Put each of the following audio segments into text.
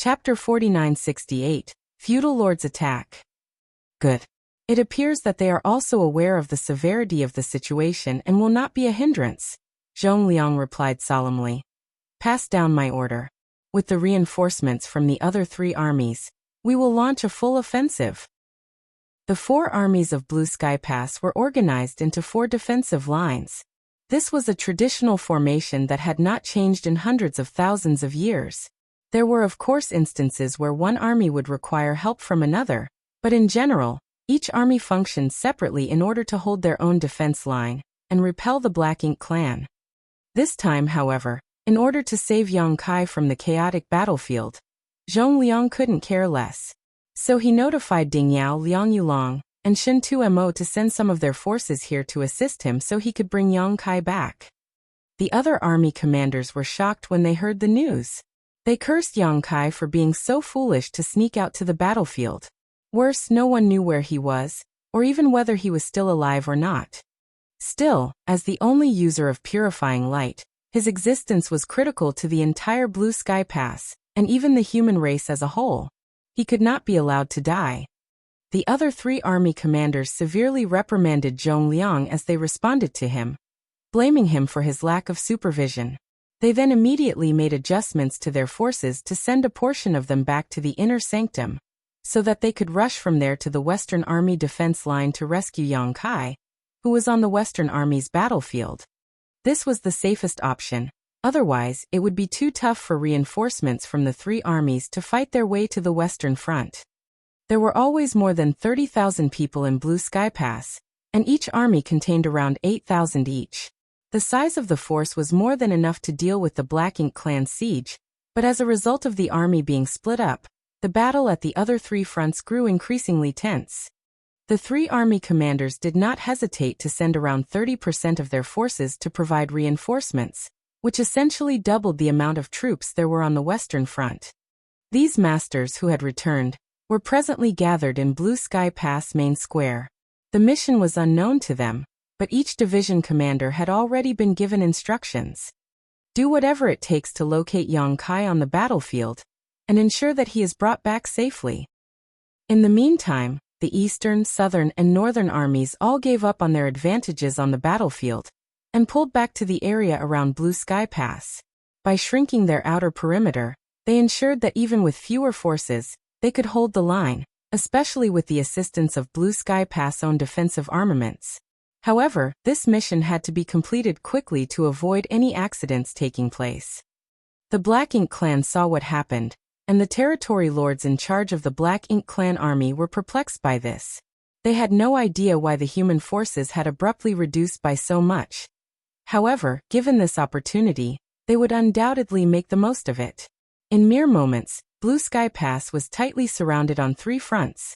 Chapter 4968, Feudal Lords Attack. Good. It appears that they are also aware of the severity of the situation and will not be a hindrance, Zhong Liang replied solemnly. Pass down my order. With the reinforcements from the other 3 armies, we will launch a full offensive. The 4 armies of Blue Sky Pass were organized into 4 defensive lines. This was a traditional formation that had not changed in hundreds of thousands of years. There were of course instances where one army would require help from another, but in general, each army functioned separately in order to hold their own defense line and repel the Black Ink clan. This time, however, in order to save Yang Kai from the chaotic battlefield, Zhong Liang couldn't care less. So he notified Ding Yao, Liang Yulong, and Shen Tumo to send some of their forces here to assist him so he could bring Yang Kai back. The other army commanders were shocked when they heard the news. They cursed Yang Kai for being so foolish to sneak out to the battlefield. Worse, no one knew where he was, or even whether he was still alive or not. Still, as the only user of purifying light, his existence was critical to the entire Blue Sky Pass, and even the human race as a whole. He could not be allowed to die. The other 3 army commanders severely reprimanded Zhong Liang as they responded to him, blaming him for his lack of supervision. They then immediately made adjustments to their forces to send a portion of them back to the inner sanctum, so that they could rush from there to the Western Army defense line to rescue Yang Kai, who was on the Western Army's battlefield. This was the safest option, otherwise it would be too tough for reinforcements from the 3 armies to fight their way to the Western Front. There were always more than 30,000 people in Blue Sky Pass, and each army contained around 8,000 each. The size of the force was more than enough to deal with the Black Ink clan siege, but as a result of the army being split up, the battle at the other 3 fronts grew increasingly tense. The 3 army commanders did not hesitate to send around 30% of their forces to provide reinforcements, which essentially doubled the amount of troops there were on the Western Front. These masters who had returned were presently gathered in Blue Sky Pass main square. The mission was unknown to them, but each division commander had already been given instructions. Do whatever it takes to locate Yang Kai on the battlefield, and ensure that he is brought back safely. In the meantime, the Eastern, Southern, and Northern armies all gave up on their advantages on the battlefield, and pulled back to the area around Blue Sky Pass. By shrinking their outer perimeter, they ensured that even with fewer forces, they could hold the line, especially with the assistance of Blue Sky Pass-owned defensive armaments. However, this mission had to be completed quickly to avoid any accidents taking place. The Black Ink clan saw what happened, and the territory lords in charge of the Black Ink clan army were perplexed by this. They had no idea why the human forces had abruptly reduced by so much. However, given this opportunity, they would undoubtedly make the most of it. In mere moments, Blue Sky Pass was tightly surrounded on 3 fronts.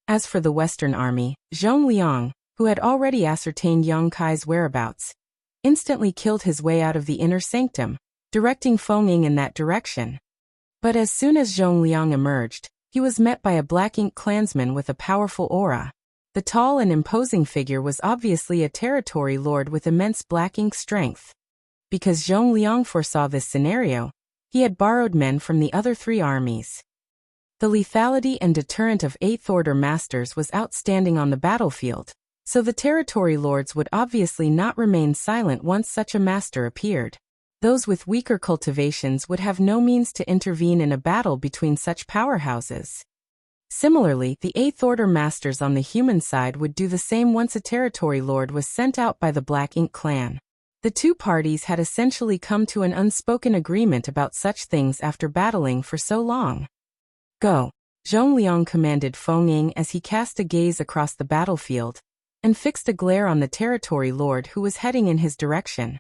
As for the Western Army, Zhong Liang, who had already ascertained Yang Kai's whereabouts, instantly killed his way out of the inner sanctum, directing Feng Ying in that direction. But as soon as Zhong Liang emerged, he was met by a Black Ink clansman with a powerful aura. The tall and imposing figure was obviously a territory lord with immense Black Ink strength. Because Zhong Liang foresaw this scenario, he had borrowed men from the other 3 armies. The lethality and deterrent of 8th Order masters was outstanding on the battlefield, so the territory lords would obviously not remain silent once such a master appeared. Those with weaker cultivations would have no means to intervene in a battle between such powerhouses. Similarly, the 8th Order masters on the human side would do the same once a territory lord was sent out by the Black Ink clan. The 2 parties had essentially come to an unspoken agreement about such things after battling for so long. Go, Zhong Liang commanded Feng Ying as he cast a gaze across the battlefield, and fixed a glare on the territory lord who was heading in his direction.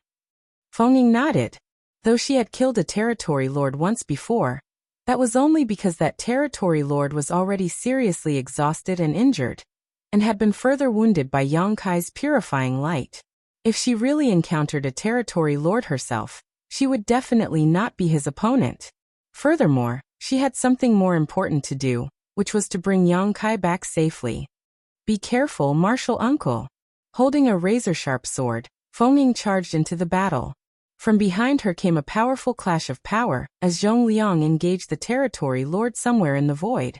Feng Ying nodded. Though she had killed a territory lord once before, that was only because that territory lord was already seriously exhausted and injured, and had been further wounded by Yang Kai's purifying light. If she really encountered a territory lord herself, she would definitely not be his opponent. Furthermore, she had something more important to do, which was to bring Yang Kai back safely. Be careful, martial uncle. Holding a razor-sharp sword, Feng Ying charged into the battle. From behind her came a powerful clash of power, as Zhongliang engaged the territory lord somewhere in the void.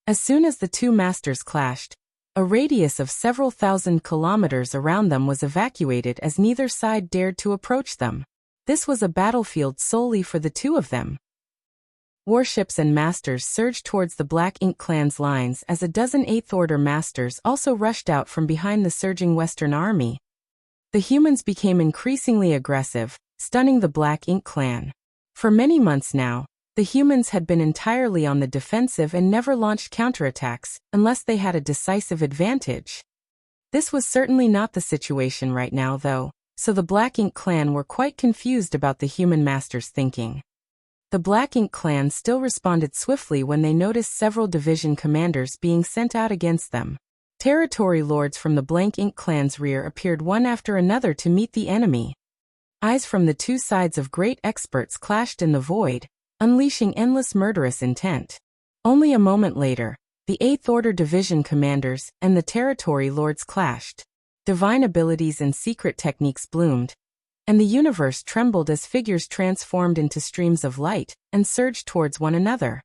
As soon as the two masters clashed, a radius of several thousand kilometers around them was evacuated as neither side dared to approach them. This was a battlefield solely for the two of them. Warships and masters surged towards the Black Ink clan's lines as a dozen Eighth Order masters also rushed out from behind the surging Western army. The humans became increasingly aggressive, stunning the Black Ink clan. For many months now, the humans had been entirely on the defensive and never launched counterattacks unless they had a decisive advantage. This was certainly not the situation right now though, so the Black Ink clan were quite confused about the human masters' thinking. The Black Ink clan still responded swiftly when they noticed several division commanders being sent out against them. Territory lords from the Black Ink clan's rear appeared one after another to meet the enemy. Eyes from the two sides of great experts clashed in the void, unleashing endless murderous intent. Only a moment later, the Eighth Order division commanders and the territory lords clashed. Divine abilities and secret techniques bloomed, and the universe trembled as figures transformed into streams of light and surged towards one another.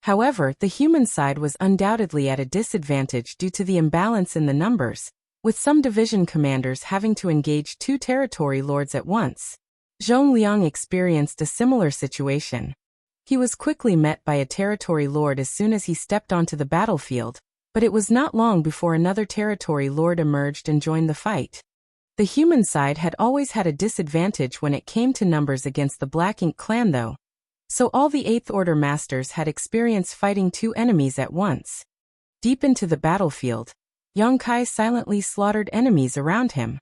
However, the human side was undoubtedly at a disadvantage due to the imbalance in the numbers, with some division commanders having to engage two territory lords at once. Zhongliang experienced a similar situation. He was quickly met by a territory lord as soon as he stepped onto the battlefield, but it was not long before another territory lord emerged and joined the fight. The human side had always had a disadvantage when it came to numbers against the Black Ink clan though, so all the Eighth Order masters had experience fighting two enemies at once. Deep into the battlefield, Yang Kai silently slaughtered enemies around him.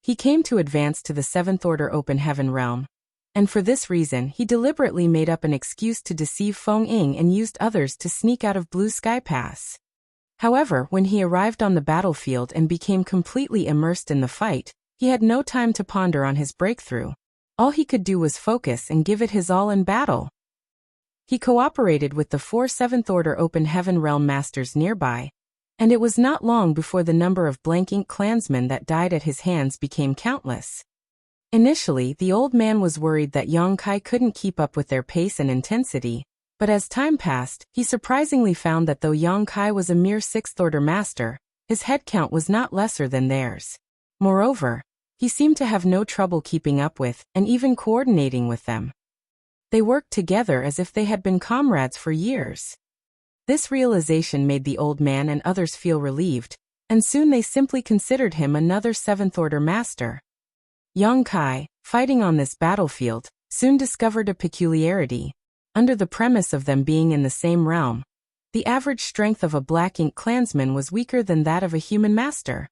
He came to advance to the Seventh Order Open Heaven realm, and for this reason he deliberately made up an excuse to deceive Feng Ying and used others to sneak out of Blue Sky Pass. However, when he arrived on the battlefield and became completely immersed in the fight, he had no time to ponder on his breakthrough. All he could do was focus and give it his all in battle. He cooperated with the 4 Seventh Order Open Heaven realm masters nearby, and it was not long before the number of Black Ink clansmen that died at his hands became countless. Initially, the old man was worried that Yang Kai couldn't keep up with their pace and intensity, but as time passed, he surprisingly found that though Yang Kai was a mere 6th Order master, his head count was not lesser than theirs. Moreover, he seemed to have no trouble keeping up with and even coordinating with them. They worked together as if they had been comrades for years. This realization made the old man and others feel relieved, and soon they simply considered him another 7th Order master. Yang Kai, fighting on this battlefield, soon discovered a peculiarity. Under the premise of them being in the same realm, the average strength of a Black Ink clansman was weaker than that of a human master.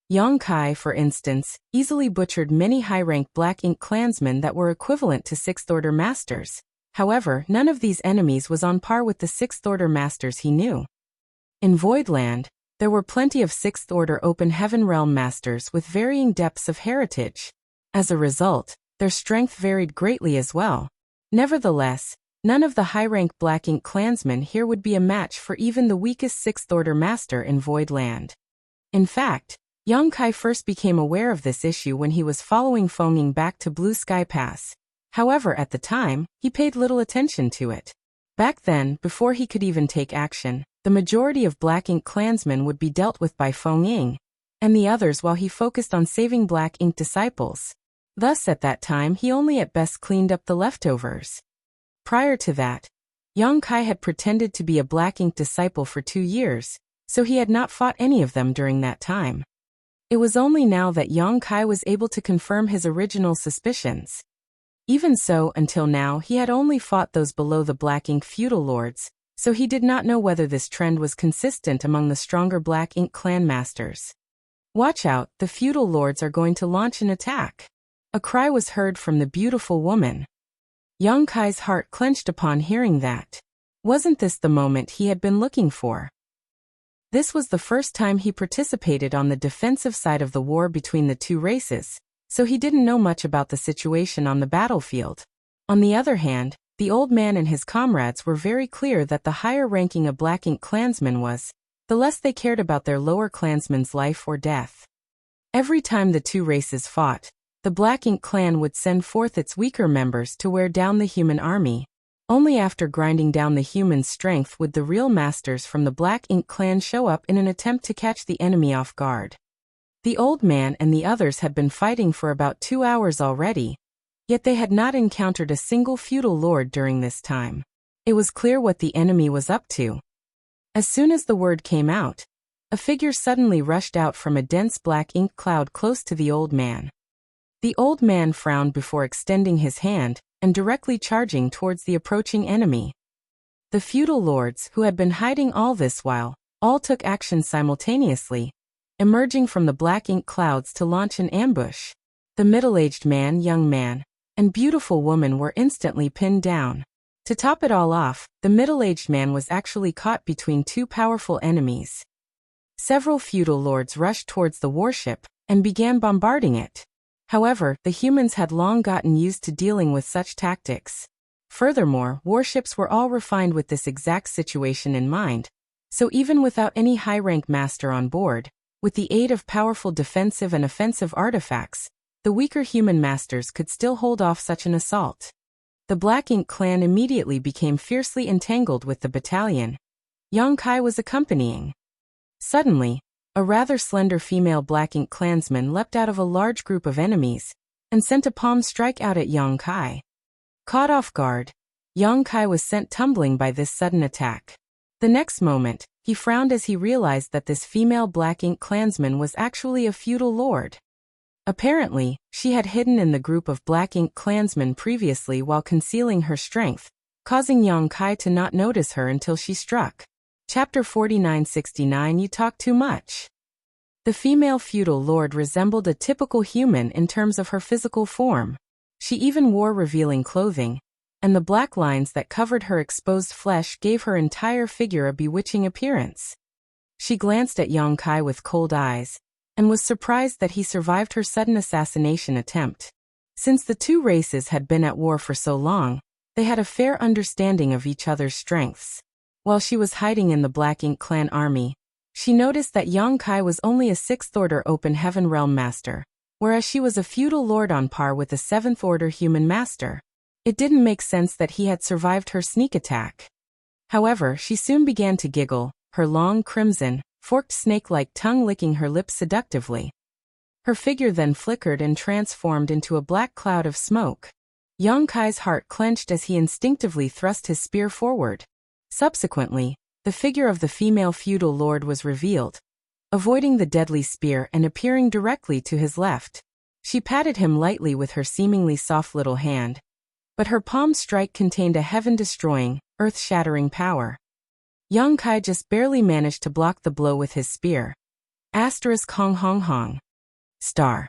Yang Kai, for instance, easily butchered many high-rank Black Ink clansmen that were equivalent to 6th Order masters. However, none of these enemies was on par with the 6th Order masters he knew. In Voidland, there were plenty of 6th Order Open Heaven realm masters with varying depths of heritage. As a result, their strength varied greatly as well. Nevertheless, none of the high-rank Black Ink clansmen here would be a match for even the weakest 6th Order master in Voidland. In fact, Yang Kai first became aware of this issue when he was following Feng Ying back to Blue Sky Pass. However, at the time, he paid little attention to it. Back then, before he could even take action, the majority of Black Ink clansmen would be dealt with by Feng Ying, and the others while he focused on saving Black Ink disciples. Thus at that time he only at best cleaned up the leftovers. Prior to that, Yang Kai had pretended to be a Black Ink disciple for 2 years, so he had not fought any of them during that time. It was only now that Yang Kai was able to confirm his original suspicions. Even so, until now he had only fought those below the Black Ink feudal lords, so he did not know whether this trend was consistent among the stronger Black Ink clan masters. "Watch out, the feudal lords are going to launch an attack." A cry was heard from the beautiful woman. Yang Kai's heart clenched upon hearing that. Wasn't this the moment he had been looking for? This was the first time he participated on the defensive side of the war between the two races, so he didn't know much about the situation on the battlefield. On the other hand, the old man and his comrades were very clear that the higher ranking a Black Ink clansman was, the less they cared about their lower clansman's life or death. Every time the two races fought, the Black Ink clan would send forth its weaker members to wear down the human army. Only after grinding down the humans' strength would the real masters from the Black Ink clan show up in an attempt to catch the enemy off guard. The old man and the others had been fighting for about 2 hours already, yet they had not encountered a single feudal lord during this time. It was clear what the enemy was up to. As soon as the word came out, a figure suddenly rushed out from a dense black ink cloud close to the old man. The old man frowned before extending his hand and directly charging towards the approaching enemy. The feudal lords, who had been hiding all this while, all took action simultaneously, emerging from the black ink clouds to launch an ambush. The middle-aged man, young man, and beautiful woman were instantly pinned down. To top it all off, the middle-aged man was actually caught between two powerful enemies. Several feudal lords rushed towards the warship and began bombarding it. However, the humans had long gotten used to dealing with such tactics. Furthermore, warships were all refined with this exact situation in mind, so even without any high-rank master on board, with the aid of powerful defensive and offensive artifacts, the weaker human masters could still hold off such an assault. The Black Ink clan immediately became fiercely entangled with the battalion Yang Kai was accompanying. Suddenly, a rather slender female Black Ink clansman leapt out of a large group of enemies and sent a palm strike out at Yang Kai. Caught off guard, Yang Kai was sent tumbling by this sudden attack. The next moment, he frowned as he realized that this female Black Ink clansman was actually a feudal lord. Apparently, she had hidden in the group of Black Ink clansmen previously while concealing her strength, causing Yang Kai to not notice her until she struck. Chapter 4969. You talk too much. The female feudal lord resembled a typical human in terms of her physical form. She even wore revealing clothing, and the black lines that covered her exposed flesh gave her entire figure a bewitching appearance. She glanced at Yang Kai with cold eyes, and was surprised that he survived her sudden assassination attempt. Since the two races had been at war for so long, they had a fair understanding of each other's strengths. While she was hiding in the Black Ink clan army, she noticed that Yang Kai was only a 6th-order Open Heaven Realm Master, whereas she was a feudal lord on par with a 7th-order Human Master. It didn't make sense that he had survived her sneak attack. However, she soon began to giggle, her long crimson, forked snake-like tongue licking her lips seductively. Her figure then flickered and transformed into a black cloud of smoke. Yang Kai's heart clenched as he instinctively thrust his spear forward. Subsequently, the figure of the female feudal lord was revealed, avoiding the deadly spear and appearing directly to his left. She patted him lightly with her seemingly soft little hand, but her palm strike contained a heaven-destroying, earth-shattering power. Yang Kai just barely managed to block the blow with his spear. Hong Hong Hong. Star.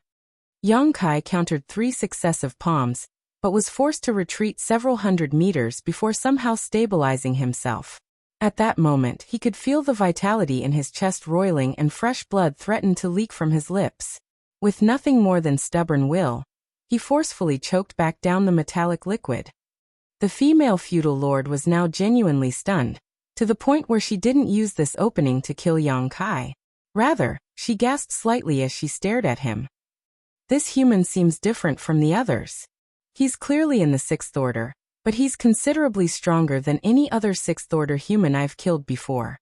Yang Kai countered 3 successive palms, but was forced to retreat several hundred meters before somehow stabilizing himself. At that moment, he could feel the vitality in his chest roiling and fresh blood threatened to leak from his lips. With nothing more than stubborn will, he forcefully choked back down the metallic liquid. The female feudal lord was now genuinely stunned, to the point where she didn't use this opening to kill Yang Kai. Rather, she gasped slightly as she stared at him. This human seems different from the others. He's clearly in the 6th order, but he's considerably stronger than any other 6th order human I've killed before.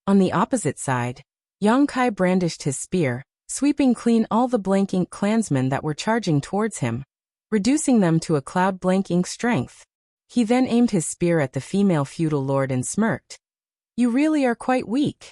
On the opposite side, Yang Kai brandished his spear, sweeping clean all the Black Ink clansmen that were charging towards him, reducing them to a cloud Black Ink strength. He then aimed his spear at the female feudal lord and smirked. You really are quite weak.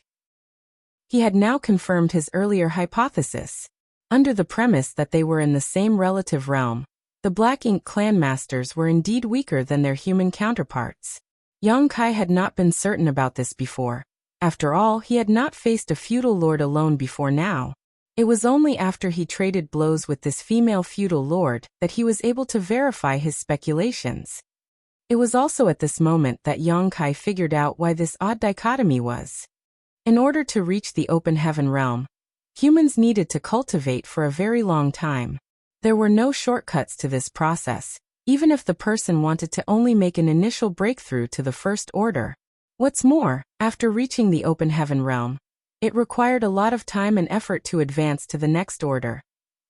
He had now confirmed his earlier hypothesis. Under the premise that they were in the same relative realm, the Black Ink clan masters were indeed weaker than their human counterparts. Yang Kai had not been certain about this before. After all, he had not faced a feudal lord alone before now. It was only after he traded blows with this female feudal lord that he was able to verify his speculations. It was also at this moment that Yang Kai figured out why this odd dichotomy was. In order to reach the Open Heaven realm, humans needed to cultivate for a very long time. There were no shortcuts to this process, even if the person wanted to only make an initial breakthrough to the First Order. What's more, after reaching the Open Heaven realm, it required a lot of time and effort to advance to the next order.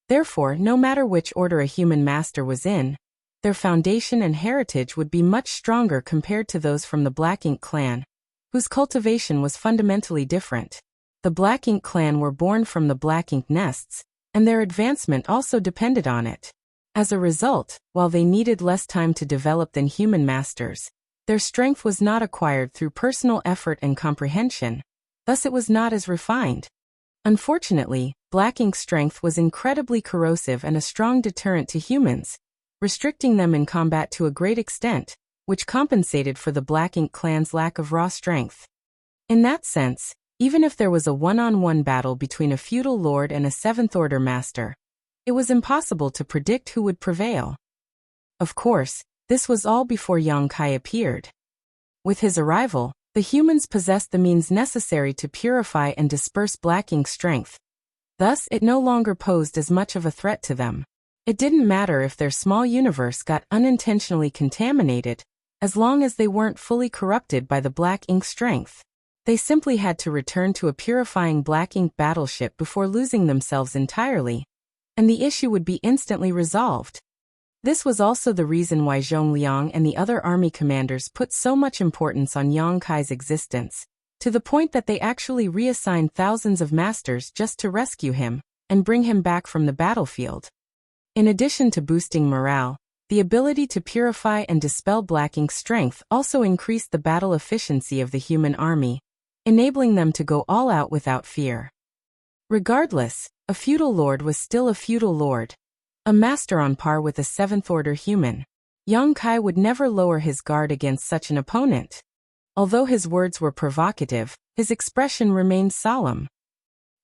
Therefore, no matter which order a human master was in, their foundation and heritage would be much stronger compared to those from the Black Ink clan, whose cultivation was fundamentally different. The Black Ink clan were born from the Black Ink nests, and their advancement also depended on it. As a result, while they needed less time to develop than human masters, their strength was not acquired through personal effort and comprehension, thus it was not as refined. Unfortunately, Black Ink's strength was incredibly corrosive and a strong deterrent to humans, restricting them in combat to a great extent, which compensated for the Black Ink clan's lack of raw strength. In that sense, even if there was a one-on-one battle between a feudal lord and a seventh-order master, it was impossible to predict who would prevail. Of course, this was all before Yang Kai appeared. With his arrival, the humans possessed the means necessary to purify and disperse Black Ink's strength. Thus, it no longer posed as much of a threat to them. It didn't matter if their small universe got unintentionally contaminated, as long as they weren't fully corrupted by the Black Ink strength. They simply had to return to a purifying Black Ink battleship before losing themselves entirely, and the issue would be instantly resolved. This was also the reason why Zhongliang and the other army commanders put so much importance on Yang Kai's existence, to the point that they actually reassigned thousands of masters just to rescue him and bring him back from the battlefield. In addition to boosting morale, the ability to purify and dispel Black Ink's strength also increased the battle efficiency of the human army, enabling them to go all out without fear. Regardless, a feudal lord was still a feudal lord, a master on par with a seventh-order human. Yang Kai would never lower his guard against such an opponent. Although his words were provocative, his expression remained solemn.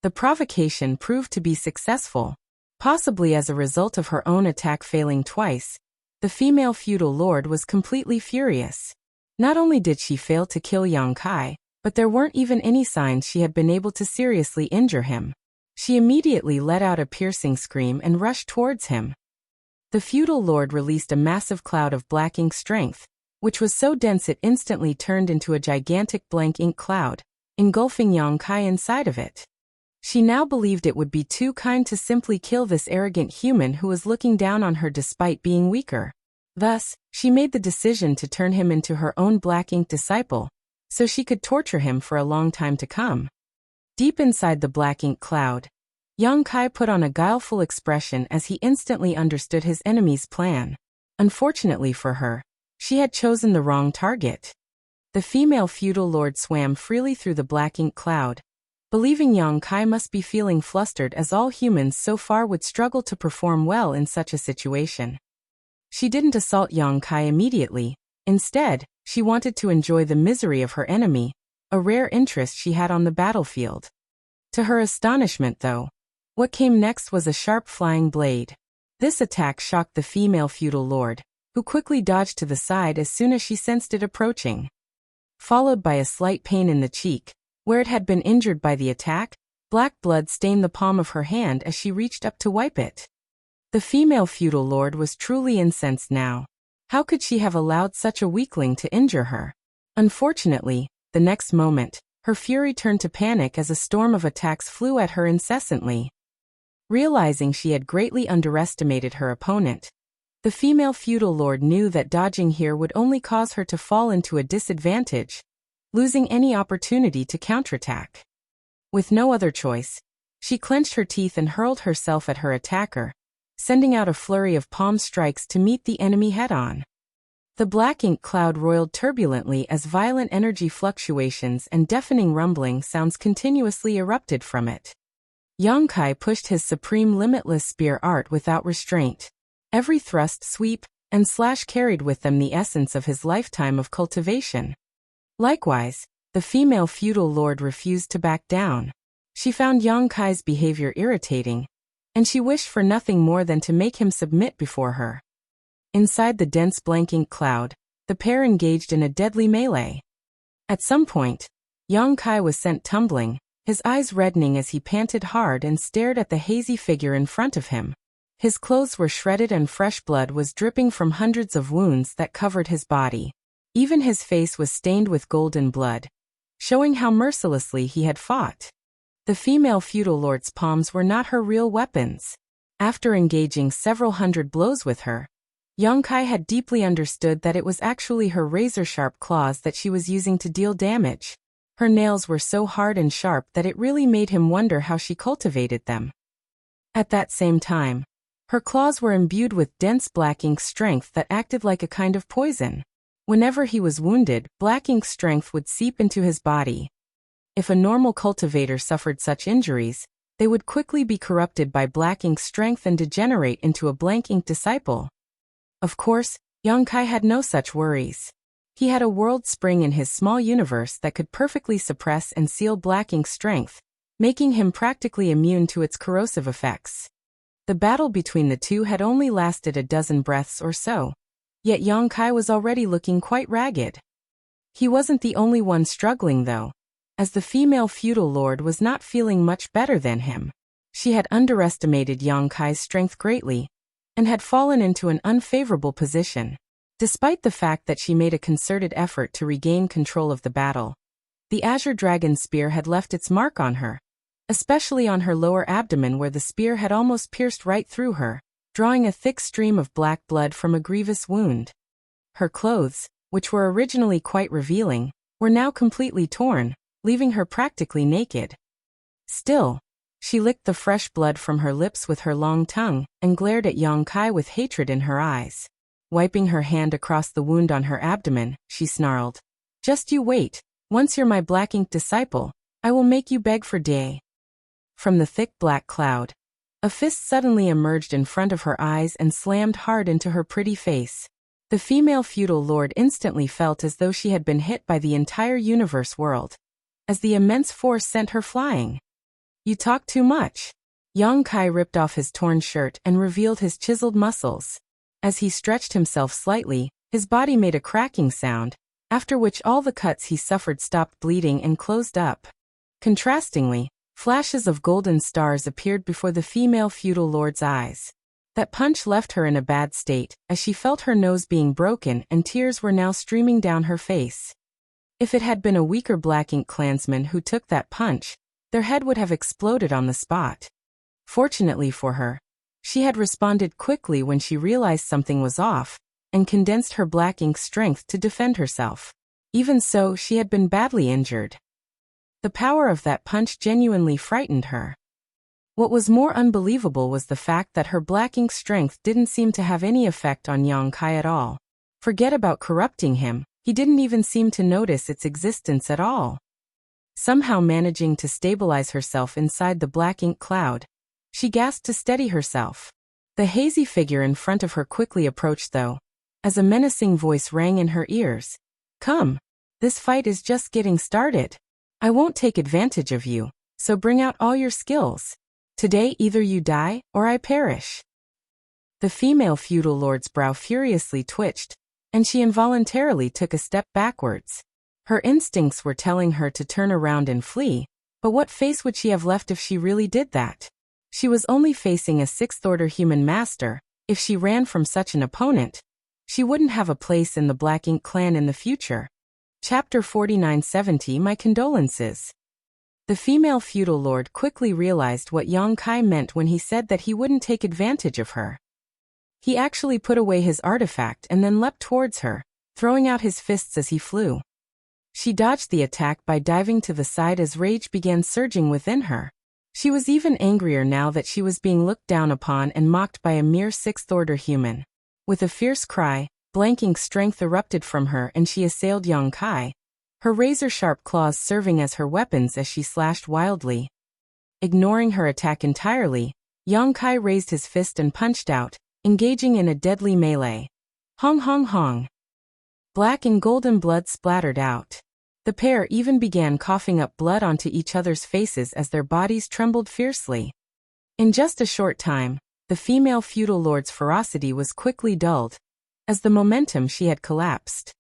The provocation proved to be successful. Possibly as a result of her own attack failing twice, the female feudal lord was completely furious. Not only did she fail to kill Yang Kai, but there weren't even any signs she had been able to seriously injure him. She immediately let out a piercing scream and rushed towards him. The feudal lord released a massive cloud of Black Ink strength, which was so dense it instantly turned into a gigantic blank ink cloud, engulfing Yang Kai inside of it. She now believed it would be too kind to simply kill this arrogant human who was looking down on her despite being weaker. Thus, she made the decision to turn him into her own Black Ink disciple, so she could torture him for a long time to come. Deep inside the Black Ink cloud, Yang Kai put on a guileful expression as he instantly understood his enemy's plan. Unfortunately for her, she had chosen the wrong target. The female feudal lord swam freely through the Black Ink cloud, believing Yang Kai must be feeling flustered as all humans so far would struggle to perform well in such a situation. She didn't assault Yang Kai immediately. Instead, she wanted to enjoy the misery of her enemy, a rare interest she had on the battlefield. To her astonishment, though, what came next was a sharp flying blade. This attack shocked the female feudal lord, who quickly dodged to the side as soon as she sensed it approaching. Followed by a slight pain in the cheek, where it had been injured by the attack, black blood stained the palm of her hand as she reached up to wipe it. The female feudal lord was truly incensed now. How could she have allowed such a weakling to injure her? Unfortunately, the next moment, her fury turned to panic as a storm of attacks flew at her incessantly. Realizing she had greatly underestimated her opponent, the female feudal lord knew that dodging here would only cause her to fall into a disadvantage, losing any opportunity to counterattack. With no other choice, she clenched her teeth and hurled herself at her attacker, sending out a flurry of palm strikes to meet the enemy head-on. The Black Ink cloud roiled turbulently as violent energy fluctuations and deafening rumbling sounds continuously erupted from it. Yang Kai pushed his supreme limitless spear art without restraint. Every thrust, sweep, and slash carried with them the essence of his lifetime of cultivation. Likewise, the female feudal lord refused to back down. She found Yang Kai's behavior irritating, and she wished for nothing more than to make him submit before her. Inside the dense blank ink cloud, the pair engaged in a deadly melee. At some point, Yang Kai was sent tumbling, his eyes reddening as he panted hard and stared at the hazy figure in front of him. His clothes were shredded and fresh blood was dripping from hundreds of wounds that covered his body. Even his face was stained with golden blood, showing how mercilessly he had fought. The female feudal lord's palms were not her real weapons. After engaging several hundred blows with her, Yongkai had deeply understood that it was actually her razor-sharp claws that she was using to deal damage. Her nails were so hard and sharp that it really made him wonder how she cultivated them. At that same time, her claws were imbued with dense black ink strength that acted like a kind of poison. Whenever he was wounded, black ink strength would seep into his body. If a normal cultivator suffered such injuries, they would quickly be corrupted by black ink strength and degenerate into a blank ink disciple. Of course, Yongkai had no such worries. He had a world spring in his small universe that could perfectly suppress and seal black ink strength, making him practically immune to its corrosive effects. The battle between the two had only lasted a dozen breaths or so, yet Yongkai was already looking quite ragged. He wasn't the only one struggling though, as the female feudal lord was not feeling much better than him. She had underestimated Yongkai's strength greatly, and had fallen into an unfavorable position. Despite the fact that she made a concerted effort to regain control of the battle, the Azure Dragon spear had left its mark on her, especially on her lower abdomen where the spear had almost pierced right through her, drawing a thick stream of black blood from a grievous wound. Her clothes, which were originally quite revealing, were now completely torn, leaving her practically naked. Still, she licked the fresh blood from her lips with her long tongue and glared at Yongkai with hatred in her eyes. Wiping her hand across the wound on her abdomen, she snarled, "Just you wait, once you're my black ink disciple, I will make you beg for day." From the thick black cloud, a fist suddenly emerged in front of her eyes and slammed hard into her pretty face. The female feudal lord instantly felt as though she had been hit by the entire universe world, as the immense force sent her flying. "You talk too much." Yongkai ripped off his torn shirt and revealed his chiseled muscles. As he stretched himself slightly, his body made a cracking sound, after which all the cuts he suffered stopped bleeding and closed up. Contrastingly, flashes of golden stars appeared before the female feudal lord's eyes. That punch left her in a bad state, as she felt her nose being broken and tears were now streaming down her face. If it had been a weaker black ink clansman who took that punch, their head would have exploded on the spot. Fortunately for her, she had responded quickly when she realized something was off, and condensed her black ink strength to defend herself. Even so, she had been badly injured. The power of that punch genuinely frightened her. What was more unbelievable was the fact that her black ink strength didn't seem to have any effect on Yongkai at all. Forget about corrupting him, he didn't even seem to notice its existence at all. Somehow managing to stabilize herself inside the black ink cloud, she gasped to steady herself. The hazy figure in front of her quickly approached though, as a menacing voice rang in her ears. "Come, this fight is just getting started. I won't take advantage of you, so bring out all your skills. Today either you die, or I perish." The female feudal lord's brow furiously twitched, and she involuntarily took a step backwards. Her instincts were telling her to turn around and flee, but what face would she have left if she really did that? She was only facing a sixth-order human master. If she ran from such an opponent, she wouldn't have a place in the Black Ink clan in the future. Chapter 4970 My condolences. The female feudal lord quickly realized what Yongkai meant when he said that he wouldn't take advantage of her. He actually put away his artifact and then leapt towards her, throwing out his fists as he flew. She dodged the attack by diving to the side as rage began surging within her. She was even angrier now that she was being looked down upon and mocked by a mere sixth-order human. With a fierce cry, blanking strength erupted from her and she assailed Yongkai, her razor-sharp claws serving as her weapons as she slashed wildly. Ignoring her attack entirely, Yongkai raised his fist and punched out, engaging in a deadly melee. Hong hong hong. Black and golden blood splattered out. The pair even began coughing up blood onto each other's faces as their bodies trembled fiercely. In just a short time, the female feudal lord's ferocity was quickly dulled, as the momentum she had collapsed.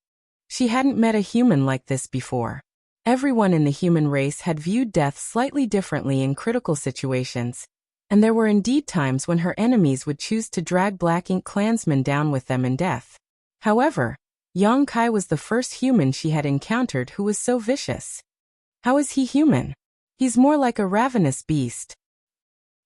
She hadn't met a human like this before. Everyone in the human race had viewed death slightly differently in critical situations, and there were indeed times when her enemies would choose to drag Black Ink clansmen down with them in death. However, Yongkai was the first human she had encountered who was so vicious. How is he human? He's more like a ravenous beast.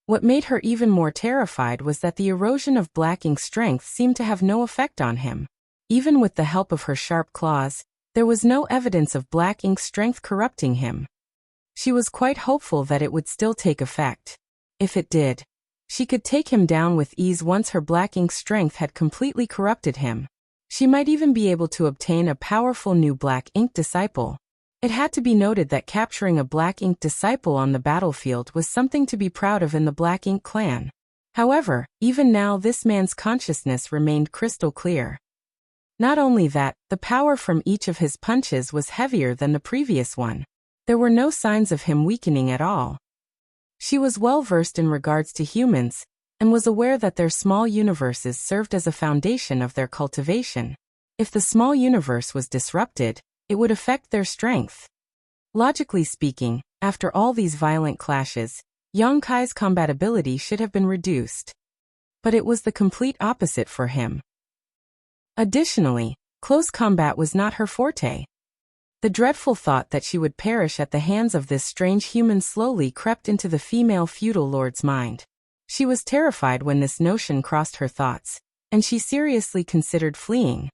What made her even more terrified was that the erosion of black ink strength seemed to have no effect on him. Even with the help of her sharp claws, there was no evidence of black ink strength corrupting him. She was quite hopeful that it would still take effect. If it did, she could take him down with ease once her black ink strength had completely corrupted him. She might even be able to obtain a powerful new black ink disciple. It had to be noted that capturing a black ink disciple on the battlefield was something to be proud of in the Black Ink clan. However, even now this man's consciousness remained crystal clear. Not only that, the power from each of his punches was heavier than the previous one. There were no signs of him weakening at all. She was well versed in regards to humans, and was aware that their small universes served as a foundation of their cultivation. If the small universe was disrupted, it would affect their strength. Logically speaking, after all these violent clashes, Yang Kai's combatability should have been reduced. But it was the complete opposite for him. Additionally, close combat was not her forte. The dreadful thought that she would perish at the hands of this strange human slowly crept into the female feudal lord's mind. She was terrified when this notion crossed her thoughts, and she seriously considered fleeing.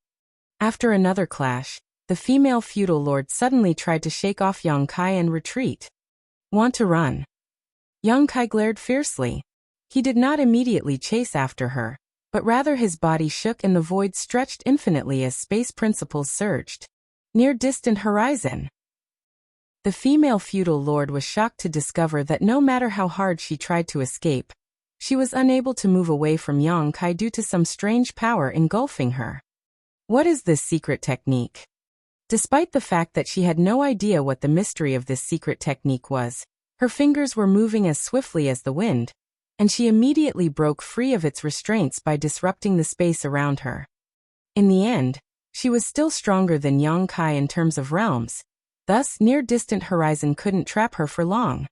After another clash, the female feudal lord suddenly tried to shake off Yang Kai and retreat. Want to run? Yang Kai glared fiercely. He did not immediately chase after her, but rather his body shook and the void stretched infinitely as space principles surged. Near distant horizon. The female feudal lord was shocked to discover that no matter how hard she tried to escape, she was unable to move away from Yang Kai due to some strange power engulfing her. What is this secret technique? Despite the fact that she had no idea what the mystery of this secret technique was, her fingers were moving as swiftly as the wind, and she immediately broke free of its restraints by disrupting the space around her. In the end, she was still stronger than Yang Kai in terms of realms, thus near-distant horizon couldn't trap her for long.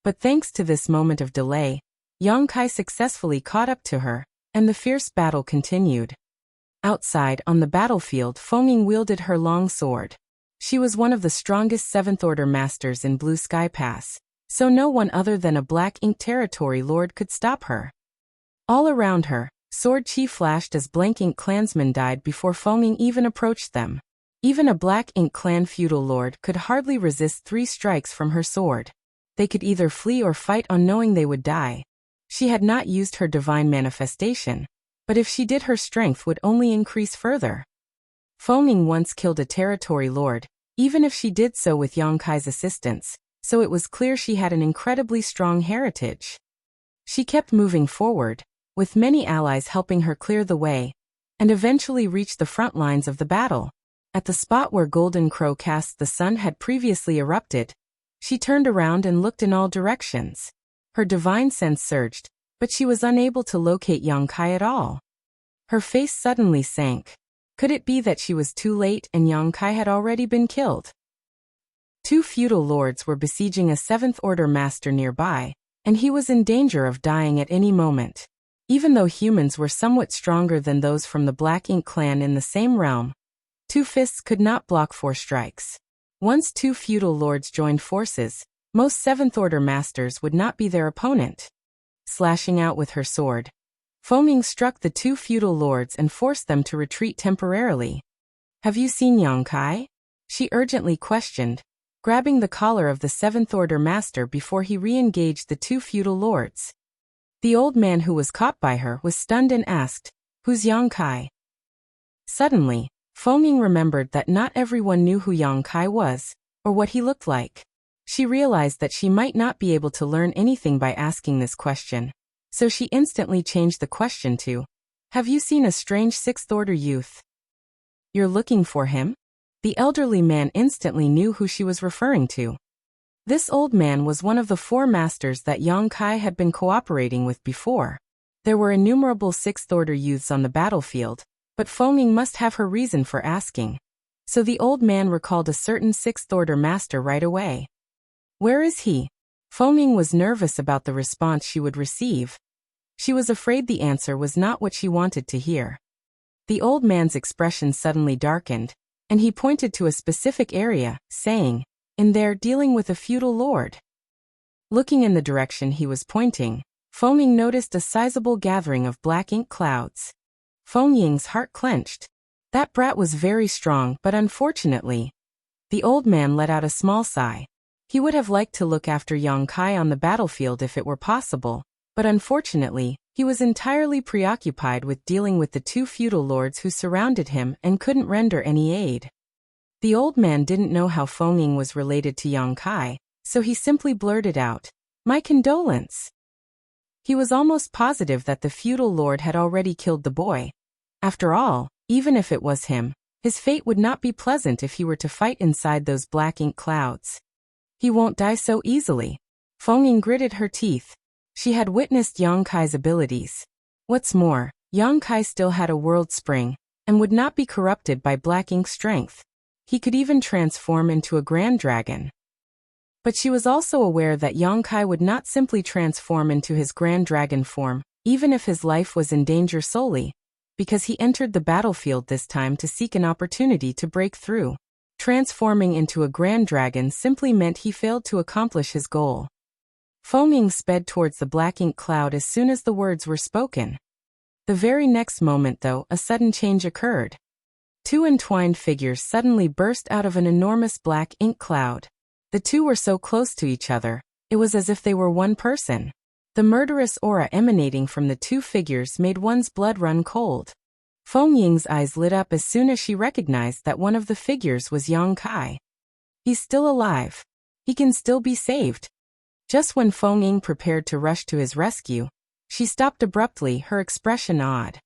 But thanks to this moment of delay, Yang Kai successfully caught up to her, and the fierce battle continued. Outside, on the battlefield, Fenging wielded her long sword. She was one of the strongest Seventh-Order Masters in Blue Sky Pass, so no one other than a Black Ink Territory Lord could stop her. All around her, sword chi flashed as Blank Ink clansmen died before Fenging even approached them. Even a Black Ink clan feudal lord could hardly resist 3 strikes from her sword. They could either flee or fight on knowing they would die. She had not used her divine manifestation, but if she did her strength would only increase further. Fenging once killed a territory lord, even if she did so with Yang Kai's assistance, so it was clear she had an incredibly strong heritage. She kept moving forward, with many allies helping her clear the way, and eventually reached the front lines of the battle. At the spot where Golden Crow cast the sun had previously erupted, she turned around and looked in all directions. Her divine sense surged, but she was unable to locate Yang Kai at all. Her face suddenly sank. Could it be that she was too late and Yang Kai had already been killed? 2 feudal lords were besieging a 7th Order master nearby, and he was in danger of dying at any moment. Even though humans were somewhat stronger than those from the Black Ink clan in the same realm, 2 fists could not block 4 strikes. Once 2 feudal lords joined forces, most 7th Order masters would not be their opponent. Slashing out with her sword, Fenging struck the 2 feudal lords and forced them to retreat temporarily. Have you seen Yang Kai? She urgently questioned, grabbing the collar of the 7th Order master before he re-engaged the 2 feudal lords. The old man who was caught by her was stunned and asked, "Who's Yang Kai?" Suddenly, Fenging remembered that not everyone knew who Yang Kai was, or what he looked like. She realized that she might not be able to learn anything by asking this question, so she instantly changed the question to, "Have you seen a strange 6th Order youth?" "You're looking for him?" The elderly man instantly knew who she was referring to. This old man was one of the 4 masters that Yang Kai had been cooperating with before. There were innumerable 6th Order youths on the battlefield, but Fenging must have her reason for asking. So the old man recalled a certain 6th Order master right away. Where is he? Fenging was nervous about the response she would receive. She was afraid the answer was not what she wanted to hear. The old man's expression suddenly darkened, and he pointed to a specific area, saying, "In there, dealing with a feudal lord." Looking in the direction he was pointing, Feng Ying noticed a sizable gathering of black ink clouds. Feng Ying's heart clenched. That brat was very strong, but unfortunately, the old man let out a small sigh. He would have liked to look after Yang Kai on the battlefield if it were possible, but unfortunately, he was entirely preoccupied with dealing with the two feudal lords who surrounded him and couldn't render any aid. The old man didn't know how Feng Ying was related to Yang Kai, so he simply blurted out, "My condolence." He was almost positive that the feudal lord had already killed the boy. After all, even if it was him, his fate would not be pleasant if he were to fight inside those black ink clouds. He won't die so easily. Feng Ying gritted her teeth. She had witnessed Yang Kai's abilities. What's more, Yang Kai still had a world spring, and would not be corrupted by black ink strength. He could even transform into a grand dragon. But she was also aware that Yang Kai would not simply transform into his grand dragon form, even if his life was in danger solely, because he entered the battlefield this time to seek an opportunity to break through. Transforming into a grand dragon simply meant he failed to accomplish his goal. Feng Ying sped towards the black ink cloud as soon as the words were spoken. The very next moment, though, a sudden change occurred. Two entwined figures suddenly burst out of an enormous black ink cloud. The two were so close to each other, it was as if they were one person. The murderous aura emanating from the two figures made one's blood run cold. Feng Ying's eyes lit up as soon as she recognized that one of the figures was Yang Kai. He's still alive. He can still be saved. Just when Feng Ying prepared to rush to his rescue, she stopped abruptly, her expression odd.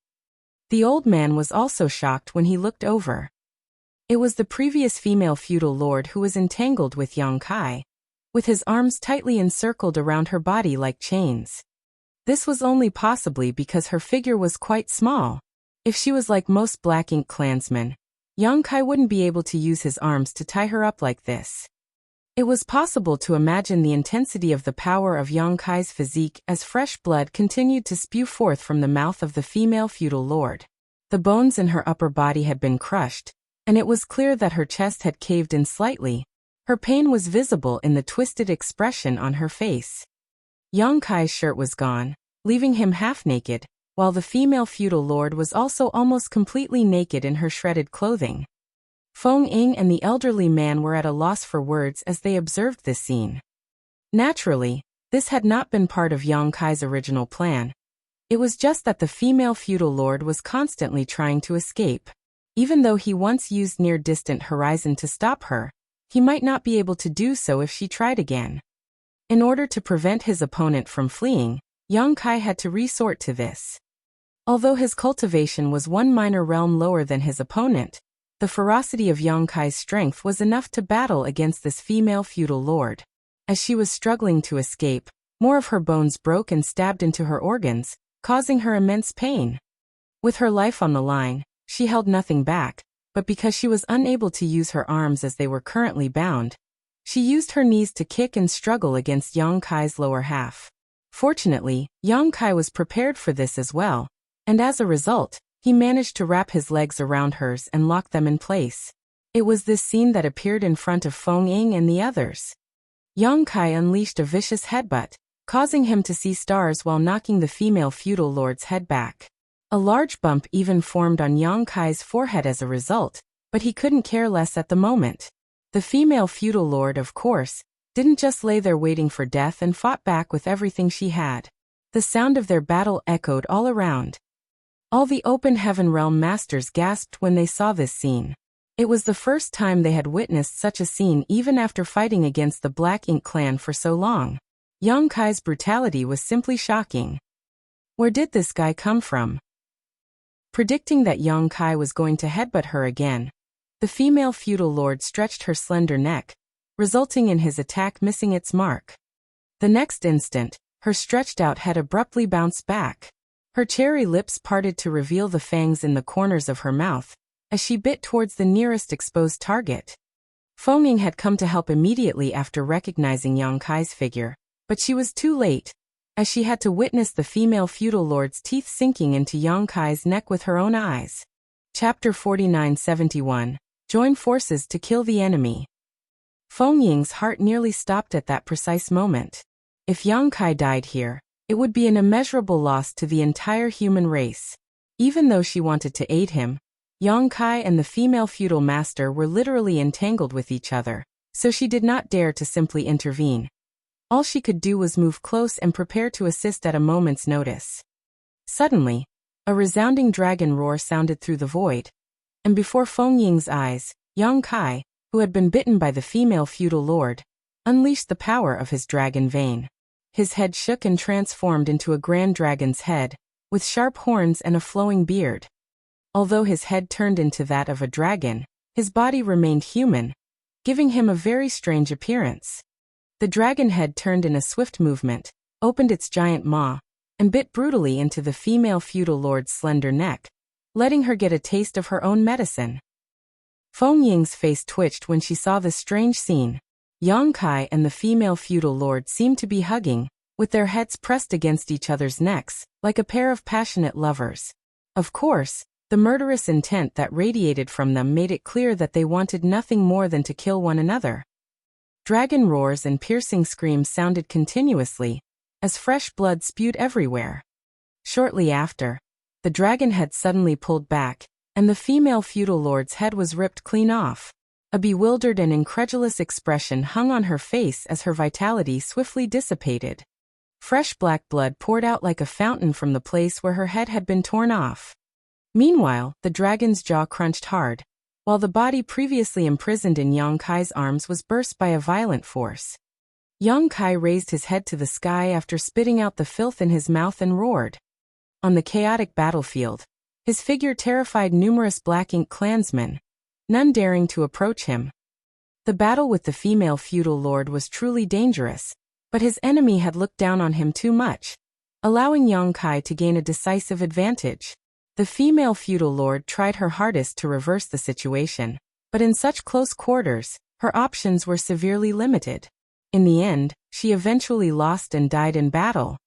The old man was also shocked when he looked over. It was the previous female feudal lord who was entangled with Yang Kai, with his arms tightly encircled around her body like chains. This was only possibly because her figure was quite small. If she was like most black ink clansmen, Yang Kai wouldn't be able to use his arms to tie her up like this. It was possible to imagine the intensity of the power of Yang Kai's physique as fresh blood continued to spew forth from the mouth of the female feudal lord. The bones in her upper body had been crushed, and it was clear that her chest had caved in slightly. Her pain was visible in the twisted expression on her face. Yang Kai's shirt was gone, leaving him half naked, while the female feudal lord was also almost completely naked in her shredded clothing. Feng Ying and the elderly man were at a loss for words as they observed this scene. Naturally, this had not been part of Yang Kai's original plan. It was just that the female feudal lord was constantly trying to escape. Even though he once used near-distant horizon to stop her, he might not be able to do so if she tried again. In order to prevent his opponent from fleeing, Yang Kai had to resort to this. Although his cultivation was one minor realm lower than his opponent, the ferocity of Yang Kai's strength was enough to battle against this female feudal lord. As she was struggling to escape, more of her bones broke and stabbed into her organs, causing her immense pain. With her life on the line, she held nothing back, but because she was unable to use her arms as they were currently bound, she used her knees to kick and struggle against Yang Kai's lower half. Fortunately, Yang Kai was prepared for this as well, and as a result, he managed to wrap his legs around hers and lock them in place. It was this scene that appeared in front of Feng Ying and the others. Yang Kai unleashed a vicious headbutt, causing him to see stars while knocking the female feudal lord's head back. A large bump even formed on Yang Kai's forehead as a result, but he couldn't care less at the moment. The female feudal lord, of course, didn't just lay there waiting for death and fought back with everything she had. The sound of their battle echoed all around. All the open heaven realm masters gasped when they saw this scene. It was the first time they had witnessed such a scene even after fighting against the Black Ink clan for so long. Yang Kai's brutality was simply shocking. Where did this guy come from? Predicting that Yang Kai was going to headbutt her again, the female feudal lord stretched her slender neck, resulting in his attack missing its mark. The next instant, her stretched out head abruptly bounced back. Her cherry lips parted to reveal the fangs in the corners of her mouth, as she bit towards the nearest exposed target. Feng Ying had come to help immediately after recognizing Yang Kai's figure, but she was too late, as she had to witness the female feudal lord's teeth sinking into Yang Kai's neck with her own eyes. Chapter 4971. Join forces to kill the enemy. Feng Ying's heart nearly stopped at that precise moment. If Yang Kai died here, It would be an immeasurable loss to the entire human race. Even though she wanted to aid him, Yang Kai and the female feudal master were literally entangled with each other, so she did not dare to simply intervene. All she could do was move close and prepare to assist at a moment's notice. Suddenly, a resounding dragon roar sounded through the void, and before Feng Ying's eyes, Yang Kai, who had been bitten by the female feudal lord, unleashed the power of his dragon vein. His head shook and transformed into a grand dragon's head, with sharp horns and a flowing beard. Although his head turned into that of a dragon, his body remained human, giving him a very strange appearance. The dragon head turned in a swift movement, opened its giant maw, and bit brutally into the female feudal lord's slender neck, letting her get a taste of her own medicine. Feng Ying's face twitched when she saw this strange scene. Yang Kai and the female feudal lord seemed to be hugging, with their heads pressed against each other's necks, like a pair of passionate lovers. Of course, the murderous intent that radiated from them made it clear that they wanted nothing more than to kill one another. Dragon roars and piercing screams sounded continuously, as fresh blood spewed everywhere. Shortly after, the dragon head suddenly pulled back, and the female feudal lord's head was ripped clean off. A bewildered and incredulous expression hung on her face as her vitality swiftly dissipated. Fresh black blood poured out like a fountain from the place where her head had been torn off. Meanwhile, the dragon's jaw crunched hard, while the body previously imprisoned in Yang Kai's arms was burst by a violent force. Yang Kai raised his head to the sky after spitting out the filth in his mouth and roared. On the chaotic battlefield, his figure terrified numerous Black Ink clansmen, none daring to approach him. The battle with the female feudal lord was truly dangerous, but his enemy had looked down on him too much, allowing Yang Kai to gain a decisive advantage. The female feudal lord tried her hardest to reverse the situation, but in such close quarters, her options were severely limited. In the end, she eventually lost and died in battle.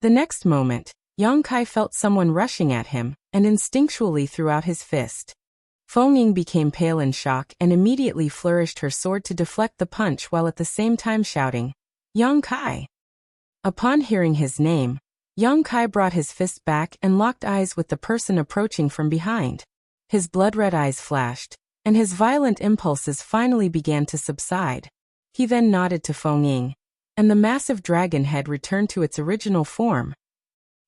The next moment, Yang Kai felt someone rushing at him, and instinctually threw out his fist. Feng Ying became pale in shock and immediately flourished her sword to deflect the punch while at the same time shouting, "Yang Kai!" Upon hearing his name, Yang Kai brought his fist back and locked eyes with the person approaching from behind. His blood-red eyes flashed, and his violent impulses finally began to subside. He then nodded to Feng Ying, and the massive dragon head returned to its original form.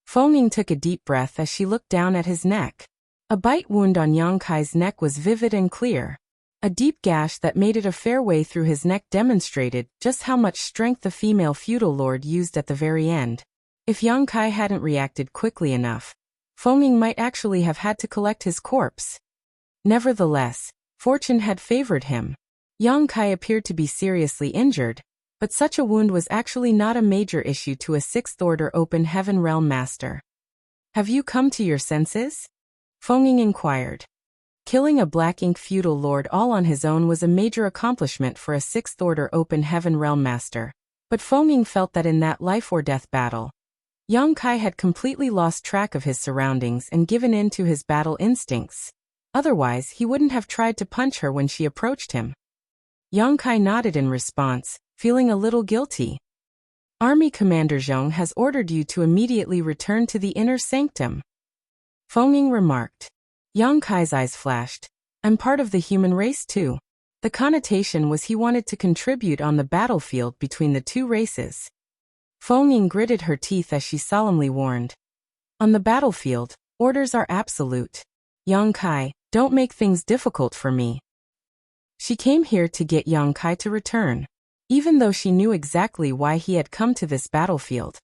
Feng Ying took a deep breath as she looked down at his neck. A bite wound on Yang Kai's neck was vivid and clear. A deep gash that made it a fair way through his neck demonstrated just how much strength the female feudal lord used at the very end. If Yang Kai hadn't reacted quickly enough, Feng Ying might actually have had to collect his corpse. Nevertheless, fortune had favored him. Yang Kai appeared to be seriously injured, but such a wound was actually not a major issue to a sixth-order open heaven realm master. "Have you come to your senses?" Feng Ying inquired. Killing a Black Ink feudal lord all on his own was a major accomplishment for a sixth-order open heaven realm master, but Feng Ying felt that in that life-or-death battle, Yang Kai had completely lost track of his surroundings and given in to his battle instincts. Otherwise, he wouldn't have tried to punch her when she approached him. Yang Kai nodded in response, feeling a little guilty. "Army Commander Zhong has ordered you to immediately return to the inner sanctum," Feng Ying remarked. Yang Kai's eyes flashed. "I'm part of the human race too." The connotation was he wanted to contribute on the battlefield between the two races. Feng Ying gritted her teeth as she solemnly warned, "On the battlefield, orders are absolute. Yang Kai, don't make things difficult for me." She came here to get Yang Kai to return, even though she knew exactly why he had come to this battlefield.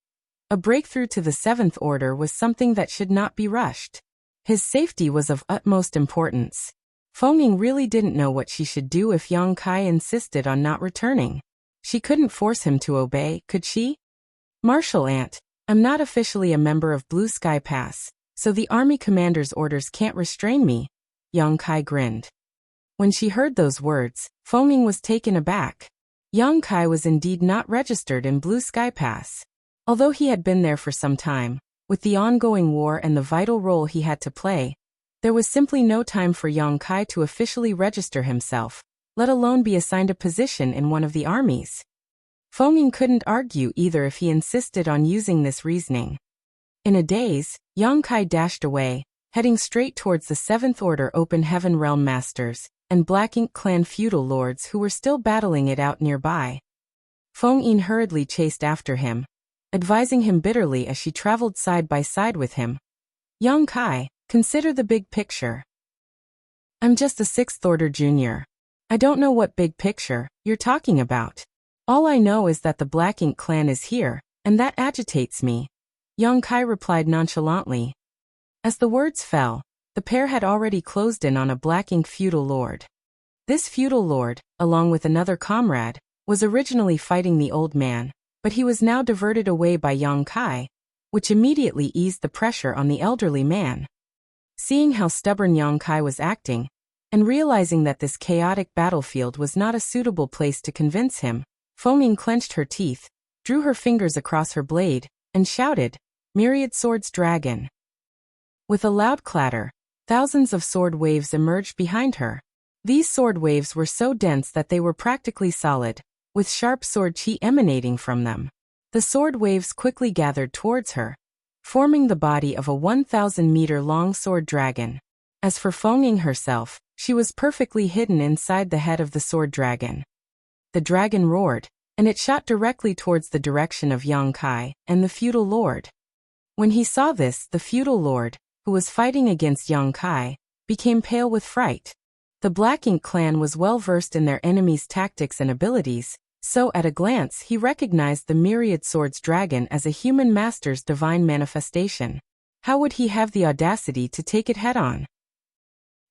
A breakthrough to the Seventh Order was something that should not be rushed. His safety was of utmost importance. Feng Ying really didn't know what she should do if Yang Kai insisted on not returning. She couldn't force him to obey, could she? "Marshal Ant, I'm not officially a member of Blue Sky Pass, so the army commander's orders can't restrain me," Yang Kai grinned. When she heard those words, Feng Ying was taken aback. Yang Kai was indeed not registered in Blue Sky Pass. Although he had been there for some time, with the ongoing war and the vital role he had to play, there was simply no time for Yang Kai to officially register himself, let alone be assigned a position in one of the armies. Ying couldn't argue either if he insisted on using this reasoning. In a daze, Yang Kai dashed away, heading straight towards the Seventh Order Open Heaven Realm Masters and Black Ink Clan feudal lords who were still battling it out nearby. Ying hurriedly chased after him, advising him bitterly as she traveled side by side with him. Yang Kai, consider the big picture. I'm just a Sixth Order junior. I don't know what big picture you're talking about. All I know is that the Black Ink Clan is here, and that agitates me, Yang Kai replied nonchalantly. As the words fell, the pair had already closed in on a Black Ink feudal lord. This feudal lord, along with another comrade, was originally fighting the old man, but he was now diverted away by Yang Kai, which immediately eased the pressure on the elderly man. Seeing how stubborn Yang Kai was acting, and realizing that this chaotic battlefield was not a suitable place to convince him, Ying clenched her teeth, drew her fingers across her blade, and shouted, "Myriad Swords Dragon!" With a loud clatter, thousands of sword waves emerged behind her. These sword waves were so dense that they were practically solid, with sharp sword chi emanating from them. The sword waves quickly gathered towards her, forming the body of a 1,000-meter-long sword dragon. As for Ying herself, she was perfectly hidden inside the head of the sword dragon. The dragon roared, and it shot directly towards the direction of Yang Kai and the feudal lord. When he saw this, the feudal lord, who was fighting against Yang Kai, became pale with fright. The Black Ink Clan was well versed in their enemy's tactics and abilities, so at a glance he recognized the Myriad Swords Dragon as a human master's divine manifestation. How would he have the audacity to take it head-on?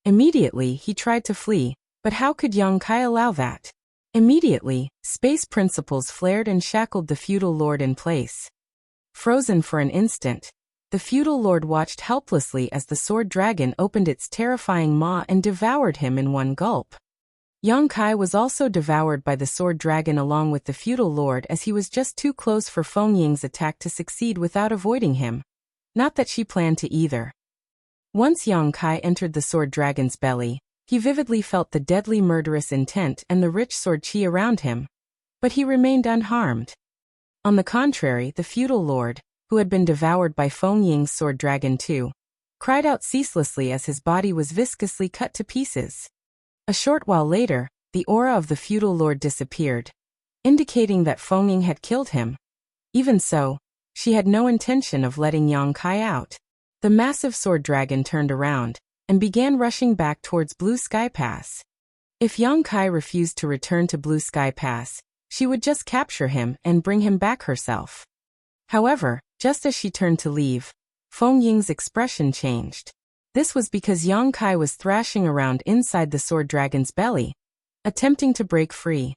Immediately he tried to flee, but how could Yang Kai allow that? Immediately, space principles flared and shackled the feudal lord in place. Frozen for an instant, the feudal lord watched helplessly as the sword dragon opened its terrifying maw and devoured him in one gulp. Yang Kai was also devoured by the sword dragon along with the feudal lord as he was just too close for Ying's attack to succeed without avoiding him. Not that she planned to either. Once Yang Kai entered the sword dragon's belly, he vividly felt the deadly murderous intent and the rich sword chi around him. But he remained unharmed. On the contrary, the feudal lord, who had been devoured by Ying's sword dragon too, cried out ceaselessly as his body was viscously cut to pieces. A short while later, the aura of the feudal lord disappeared, indicating that Ying had killed him. Even so, she had no intention of letting Yang Kai out. The massive sword dragon turned around and began rushing back towards Blue Sky Pass. If Yang Kai refused to return to Blue Sky Pass, she would just capture him and bring him back herself. However, just as she turned to leave, Ying's expression changed. This was because Yang Kai was thrashing around inside the sword dragon's belly, attempting to break free.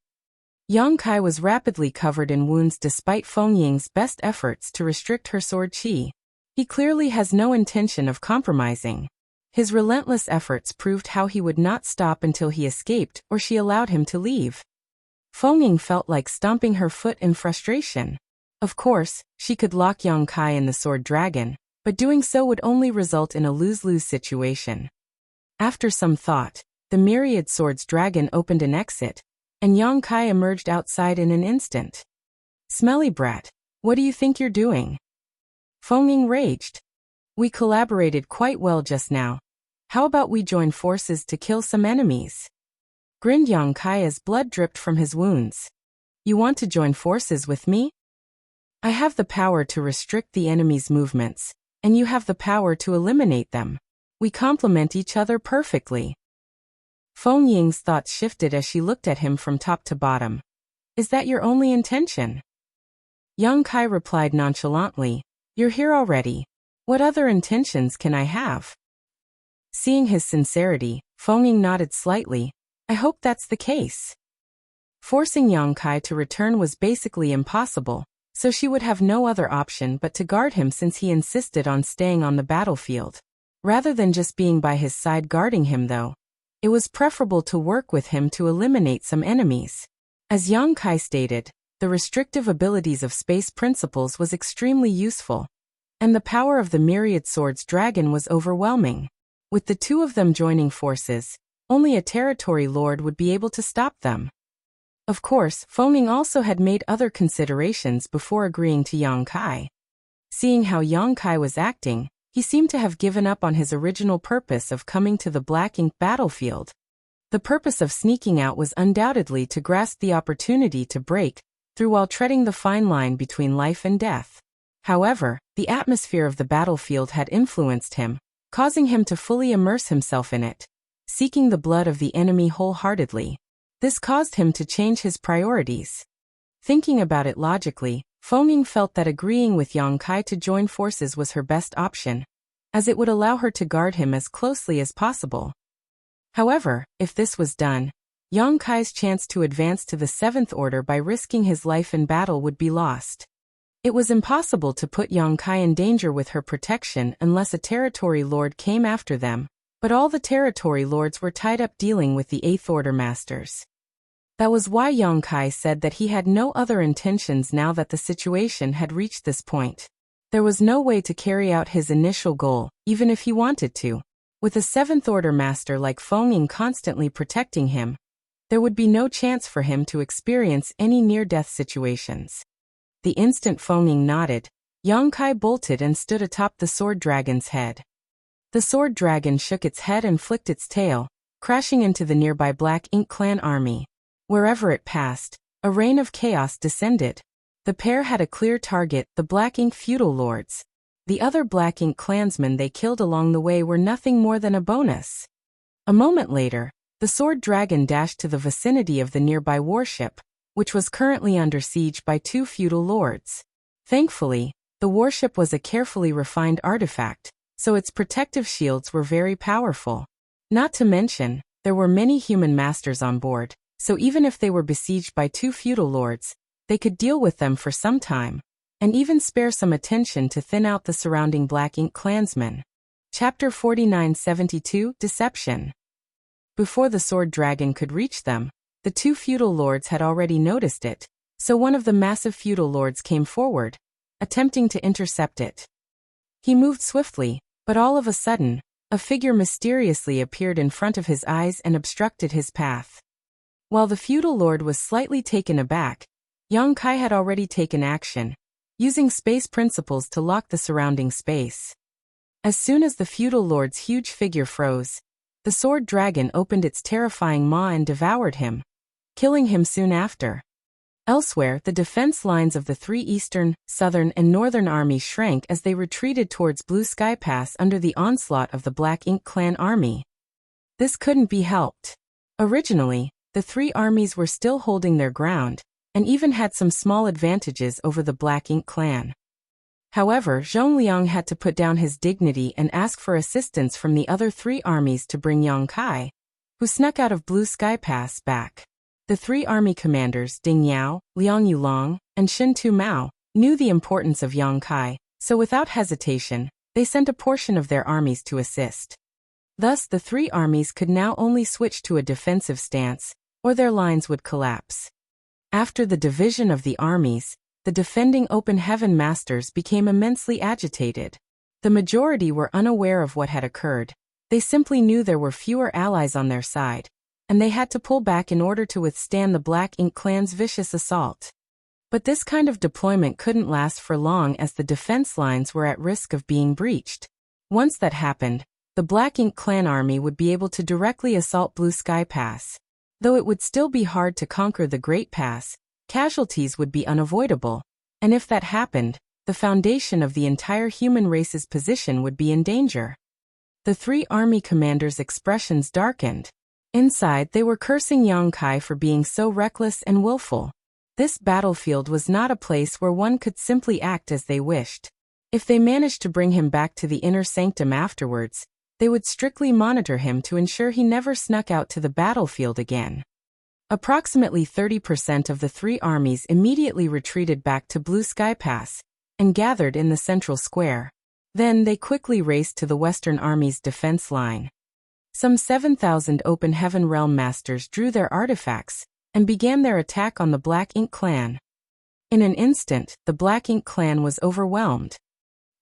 Yang Kai was rapidly covered in wounds despite Ying's best efforts to restrict her sword chi. He clearly has no intention of compromising. His relentless efforts proved how he would not stop until he escaped or she allowed him to leave. Ying felt like stomping her foot in frustration. Of course, she could lock Yang Kai in the sword dragon, but doing so would only result in a lose-lose situation. After some thought, the Myriad Swords Dragon opened an exit, and Yang Kai emerged outside in an instant. "Smelly brat, what do you think you're doing?" Ying raged. "We collaborated quite well just now. How about we join forces to kill some enemies?" Grinned Yang Kai as blood dripped from his wounds. "You want to join forces with me? I have the power to restrict the enemy's movements, and you have the power to eliminate them. We complement each other perfectly." Ying's thoughts shifted as she looked at him from top to bottom. "Is that your only intention?" Yang Kai replied nonchalantly, "You're here already. What other intentions can I have?" Seeing his sincerity, Ying nodded slightly. "I hope that's the case." Forcing Yang Kai to return was basically impossible, so she would have no other option but to guard him since he insisted on staying on the battlefield. Rather than just being by his side guarding him though, it was preferable to work with him to eliminate some enemies. As Yang Kai stated, the restrictive abilities of space principles was extremely useful, and the power of the Myriad Swords Dragon was overwhelming. With the two of them joining forces, only a territory lord would be able to stop them. Of course, Fengning also had made other considerations before agreeing to Yang Kai. Seeing how Yang Kai was acting, he seemed to have given up on his original purpose of coming to the Black Ink battlefield. The purpose of sneaking out was undoubtedly to grasp the opportunity to break through while treading the fine line between life and death. However, the atmosphere of the battlefield had influenced him, causing him to fully immerse himself in it, seeking the blood of the enemy wholeheartedly. This caused him to change his priorities. Thinking about it logically, Fengning felt that agreeing with Yang Kai to join forces was her best option, as it would allow her to guard him as closely as possible. However, if this was done, Yang Kai's chance to advance to the Seventh Order by risking his life in battle would be lost. It was impossible to put Yang Kai in danger with her protection unless a territory lord came after them, but all the territory lords were tied up dealing with the Eighth Order masters. That was why Yang Kai said that he had no other intentions now that the situation had reached this point. There was no way to carry out his initial goal, even if he wanted to. With a Seventh Order master like Fengning constantly protecting him, there would be no chance for him to experience any near-death situations. The instant Fengning nodded, Yang Kai bolted and stood atop the sword dragon's head. The sword dragon shook its head and flicked its tail, crashing into the nearby Black Ink clan army. Wherever it passed, a rain of chaos descended. The pair had a clear target, the Black Ink feudal lords. The other Black Ink clansmen they killed along the way were nothing more than a bonus. A moment later, the sword dragon dashed to the vicinity of the nearby warship, which was currently under siege by two feudal lords. Thankfully, the warship was a carefully refined artifact, so its protective shields were very powerful. Not to mention, there were many human masters on board, so even if they were besieged by two feudal lords, they could deal with them for some time, and even spare some attention to thin out the surrounding Black Ink clansmen. Chapter 4972 Deception. Before the sword dragon could reach them, the two feudal lords had already noticed it, so one of the massive feudal lords came forward, attempting to intercept it. He moved swiftly, but all of a sudden, a figure mysteriously appeared in front of his eyes and obstructed his path. While the feudal lord was slightly taken aback, Yang Kai had already taken action, using space principles to lock the surrounding space. As soon as the feudal lord's huge figure froze, the sword dragon opened its terrifying maw and devoured him, killing him soon after. Elsewhere, the defense lines of the three eastern, southern, and northern armies shrank as they retreated towards Blue Sky Pass under the onslaught of the Black Ink clan army. This couldn't be helped. Originally, the three armies were still holding their ground, and even had some small advantages over the Black Ink clan. However, Zhongliang had to put down his dignity and ask for assistance from the other three armies to bring Yang Kai, who snuck out of Blue Sky Pass, back. The three army commanders, Ding Yao, Liang Yulong, and Shin Tu Mao, knew the importance of Yang Kai, so without hesitation, they sent a portion of their armies to assist. Thus, the three armies could now only switch to a defensive stance, or their lines would collapse. After the division of the armies, the defending Open Heaven Masters became immensely agitated. The majority were unaware of what had occurred. They simply knew there were fewer allies on their side, and they had to pull back in order to withstand the Black Ink clan's vicious assault. But this kind of deployment couldn't last for long as the defense lines were at risk of being breached. Once that happened, the Black Ink clan army would be able to directly assault Blue Sky Pass. Though it would still be hard to conquer the Great Pass, casualties would be unavoidable, and if that happened, the foundation of the entire human race's position would be in danger. The three army commanders' expressions darkened. Inside, they were cursing Yang Kai for being so reckless and willful. This battlefield was not a place where one could simply act as they wished. If they managed to bring him back to the inner sanctum afterwards, they would strictly monitor him to ensure he never snuck out to the battlefield again. Approximately 30% of the three armies immediately retreated back to Blue Sky Pass and gathered in the central square. Then they quickly raced to the Western Army's defense line. Some 7,000 Open Heaven Realm Masters drew their artifacts and began their attack on the Black Ink clan. In an instant, the Black Ink clan was overwhelmed.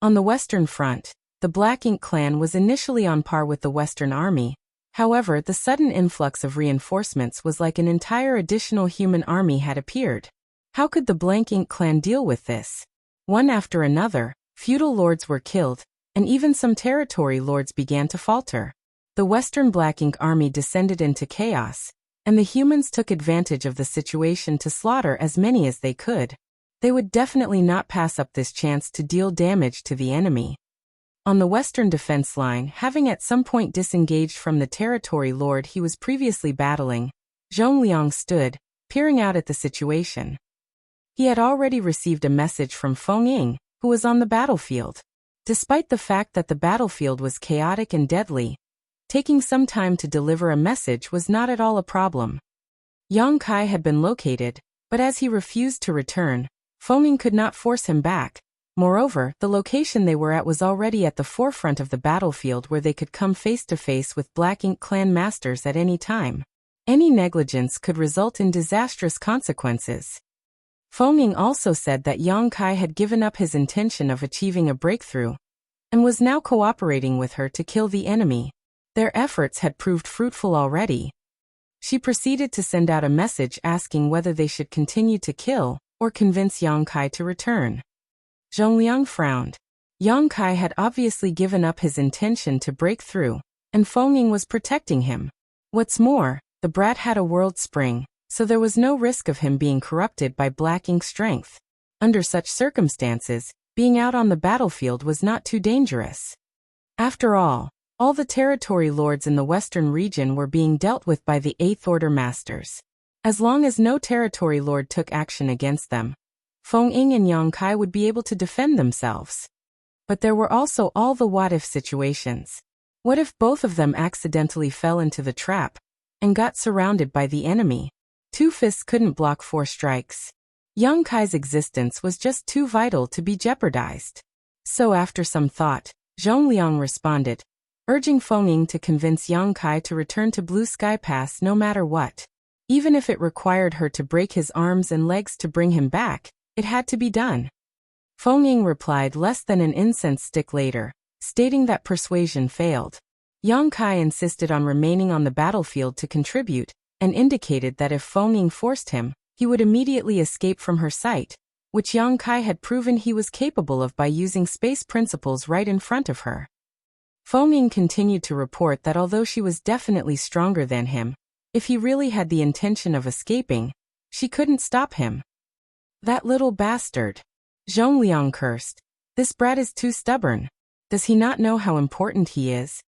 On the Western Front, the Black Ink clan was initially on par with the Western Army, However, the sudden influx of reinforcements was like an entire additional human army had appeared. How could the Blank Ink clan deal with this? One after another, feudal lords were killed, and even some territory lords began to falter. The Western Black Ink army descended into chaos, and the humans took advantage of the situation to slaughter as many as they could. They would definitely not pass up this chance to deal damage to the enemy. On the western defense line, having at some point disengaged from the territory lord he was previously battling, Zhongliang stood, peering out at the situation. He had already received a message from Feng Ying, who was on the battlefield. Despite the fact that the battlefield was chaotic and deadly, taking some time to deliver a message was not at all a problem. Yang Kai had been located, but as he refused to return, Feng Ying could not force him back. Moreover, the location they were at was already at the forefront of the battlefield where they could come face to face with Black Ink clan masters at any time. Any negligence could result in disastrous consequences. Feng Ying also said that Yang Kai had given up his intention of achieving a breakthrough, and was now cooperating with her to kill the enemy. Their efforts had proved fruitful already. She proceeded to send out a message asking whether they should continue to kill, or convince Yang Kai to return. Zhongliang frowned. Yang Kai had obviously given up his intention to break through, and Feng Ying was protecting him. What's more, the brat had a world spring, so there was no risk of him being corrupted by Black Ink's strength. Under such circumstances, being out on the battlefield was not too dangerous. After all the territory lords in the western region were being dealt with by the Eighth Order masters. As long as no territory lord took action against them, Feng Ying and Yang Kai would be able to defend themselves. But there were also all the what-if situations. What if both of them accidentally fell into the trap and got surrounded by the enemy? Two fists couldn't block four strikes. Yang Kai's existence was just too vital to be jeopardized. So after some thought, Zhongliang responded, urging Feng Ying to convince Yang Kai to return to Blue Sky Pass no matter what. Even if it required her to break his arms and legs to bring him back, it had to be done. Feng Ying replied less than an incense stick later, stating that persuasion failed. Yang Kai insisted on remaining on the battlefield to contribute, and indicated that if Feng Ying forced him, he would immediately escape from her sight, which Yang Kai had proven he was capable of by using space principles right in front of her. Feng Ying continued to report that although she was definitely stronger than him, if he really had the intention of escaping, she couldn't stop him. That little bastard. Zhongliang cursed. This brat is too stubborn. Does he not know how important he is?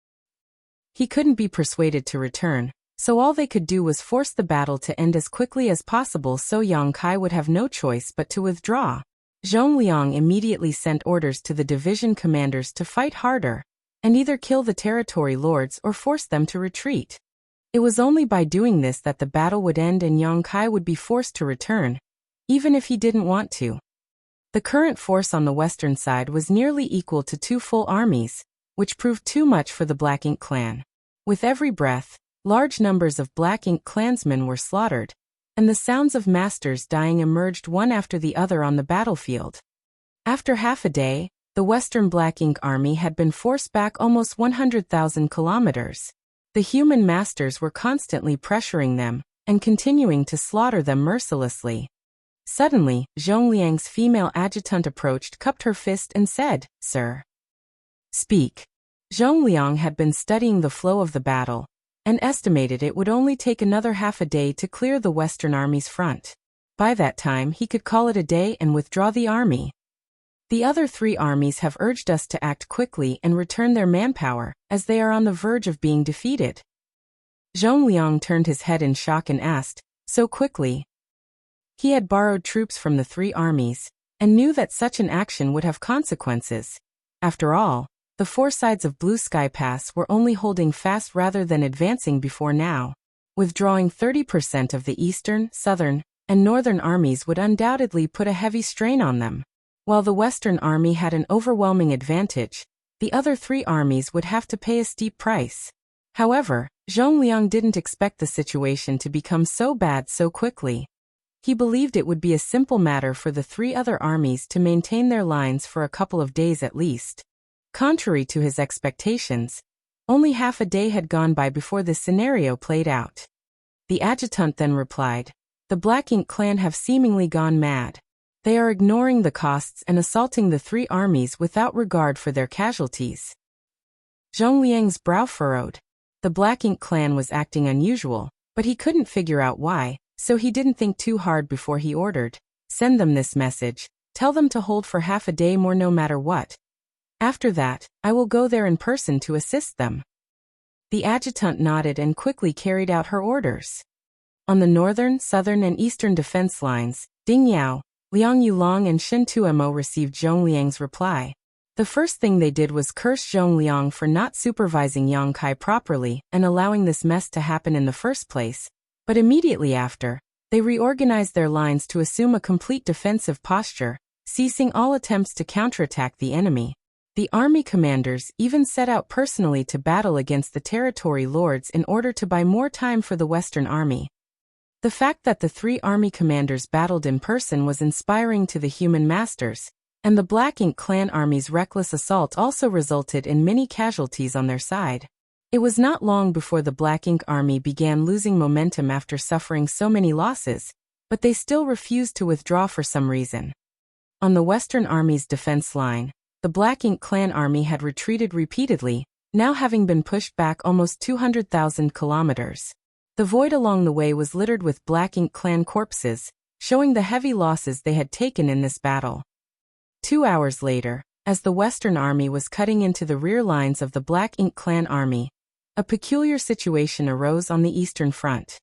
He couldn't be persuaded to return, so all they could do was force the battle to end as quickly as possible so Yang Kai would have no choice but to withdraw. Zhongliang immediately sent orders to the division commanders to fight harder, and either kill the territory lords or force them to retreat. It was only by doing this that the battle would end and Yang Kai would be forced to return, even if he didn't want to. The current force on the western side was nearly equal to 2 full armies, which proved too much for the Black Ink clan. With every breath, large numbers of Black Ink clansmen were slaughtered, and the sounds of masters dying emerged one after the other on the battlefield. After half a day, the Western Black Ink army had been forced back almost 100,000 kilometers. The human masters were constantly pressuring them, and continuing to slaughter them mercilessly. Suddenly, Zhongliang's female adjutant approached, cupped her fist and said, "Sir, speak." Zhongliang had been studying the flow of the battle, and estimated it would only take another half a day to clear the Western army's front. By that time he could call it a day and withdraw the army. The other 3 armies have urged us to act quickly and return their manpower, as they are on the verge of being defeated. Zhongliang turned his head in shock and asked, "So quickly?" He had borrowed troops from the 3 armies, and knew that such an action would have consequences. After all, the 4 sides of Blue Sky Pass were only holding fast rather than advancing before now. Withdrawing 30% of the eastern, southern, and northern armies would undoubtedly put a heavy strain on them. While the Western army had an overwhelming advantage, the other 3 armies would have to pay a steep price. However, Zhongliang didn't expect the situation to become so bad so quickly. He believed it would be a simple matter for the 3 other armies to maintain their lines for a couple of days at least. Contrary to his expectations, Only half a day had gone by before this scenario played out. The adjutant then replied, "The Black Ink clan have seemingly gone mad. They are ignoring the costs and assaulting the three armies without regard for their casualties." Zhongliang's brow furrowed. The Black Ink clan was acting unusual, but he couldn't figure out why, so he didn't think too hard before he ordered, "Send them this message. Tell them to hold for half a day more no matter what. After that, I will go there in person to assist them." The adjutant nodded and quickly carried out her orders. On the northern, southern and eastern defense lines, Ding Yao, Liang Yulong and Shen Tuemo received Zhong Liang's reply. The first thing they did was curse Zhong Liang for not supervising Yang Kai properly and allowing this mess to happen in the first place, but immediately after, they reorganized their lines to assume a complete defensive posture, ceasing all attempts to counterattack the enemy. The army commanders even set out personally to battle against the territory lords in order to buy more time for the Western army. The fact that the three army commanders battled in person was inspiring to the human masters, and the Black Ink clan army's reckless assault also resulted in many casualties on their side. It was not long before the Black Ink army began losing momentum after suffering so many losses, but they still refused to withdraw for some reason. On the Western army's defense line, the Black Ink clan army had retreated repeatedly, now having been pushed back almost 200,000 kilometers. The void along the way was littered with Black Ink clan corpses, showing the heavy losses they had taken in this battle. 2 hours later, as the Western army was cutting into the rear lines of the Black Ink clan army, a peculiar situation arose on the Eastern Front.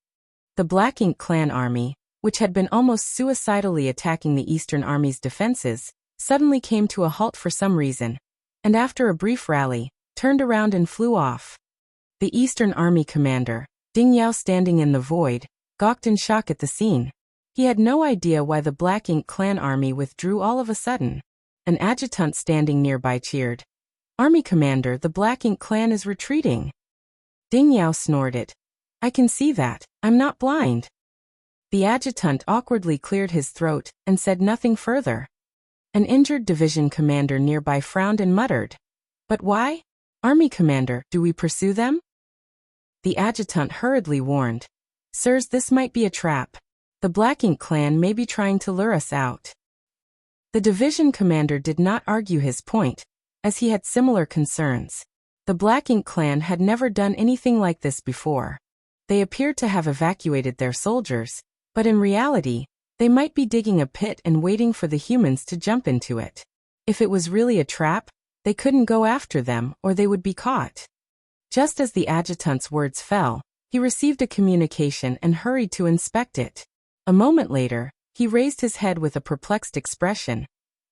The Black Ink clan army, which had been almost suicidally attacking the Eastern army's defenses, suddenly came to a halt for some reason, and after a brief rally, turned around and flew off. The Eastern army commander, Ding Yao, standing in the void, gawked in shock at the scene. He had no idea why the Black Ink clan army withdrew all of a sudden. An adjutant standing nearby cheered, "Army commander, the Black Ink clan is retreating." Ding Yao snorted, "I can see that, I'm not blind." The adjutant awkwardly cleared his throat and said nothing further. An injured division commander nearby frowned and muttered, "But why? Army commander, do we pursue them?" The adjutant hurriedly warned, "Sirs, this might be a trap. The Black Ink clan may be trying to lure us out." The division commander did not argue his point, as he had similar concerns. The Black Ink clan had never done anything like this before. They appeared to have evacuated their soldiers, but in reality, they might be digging a pit and waiting for the humans to jump into it. If it was really a trap, they couldn't go after them or they would be caught. Just as the adjutant's words fell, he received a communication and hurried to inspect it. A moment later, he raised his head with a perplexed expression.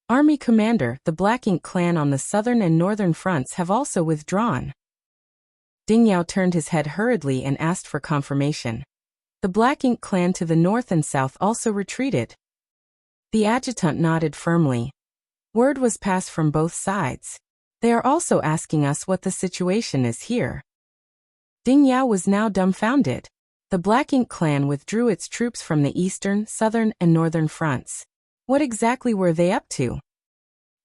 "Army commander, the Black Ink clan on the southern and northern fronts have also withdrawn." Ding Yao turned his head hurriedly and asked for confirmation. "The Black Ink clan to the north and south also retreated." The adjutant nodded firmly. Word was passed from both sides. "They are also asking us what the situation is here." Ding Yao was now dumbfounded. The Black Ink clan withdrew its troops from the eastern, southern, and northern fronts. What exactly were they up to?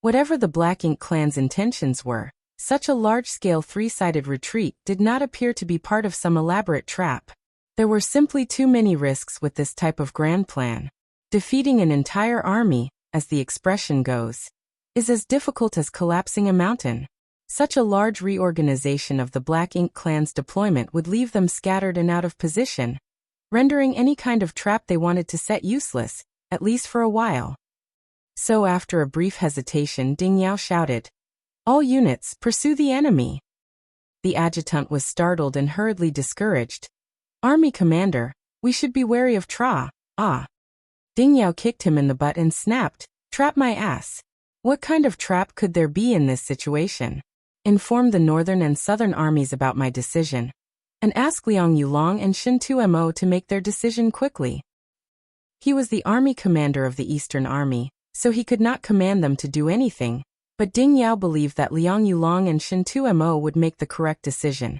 Whatever the Black Ink clan's intentions were, such a large-scale three-sided retreat did not appear to be part of some elaborate trap. There were simply too many risks with this type of grand plan. Defeating an entire army, as the expression goes, is as difficult as collapsing a mountain. Such a large reorganization of the Black Ink clan's deployment would leave them scattered and out of position, rendering any kind of trap they wanted to set useless, at least for a while. So after a brief hesitation, Ding Yao shouted, "All units, pursue the enemy." The adjutant was startled and hurriedly discouraged. "Army commander, we should be wary of Tra." "Ah." Ding Yao kicked him in the butt and snapped, "Trap my ass. What kind of trap could there be in this situation? Inform the northern and southern armies about my decision, and ask Liang Yulong and Shen Tuemo to make their decision quickly." He was the army commander of the Eastern Army, so he could not command them to do anything, but Ding Yao believed that Liang Yulong and Shen Tuemo would make the correct decision.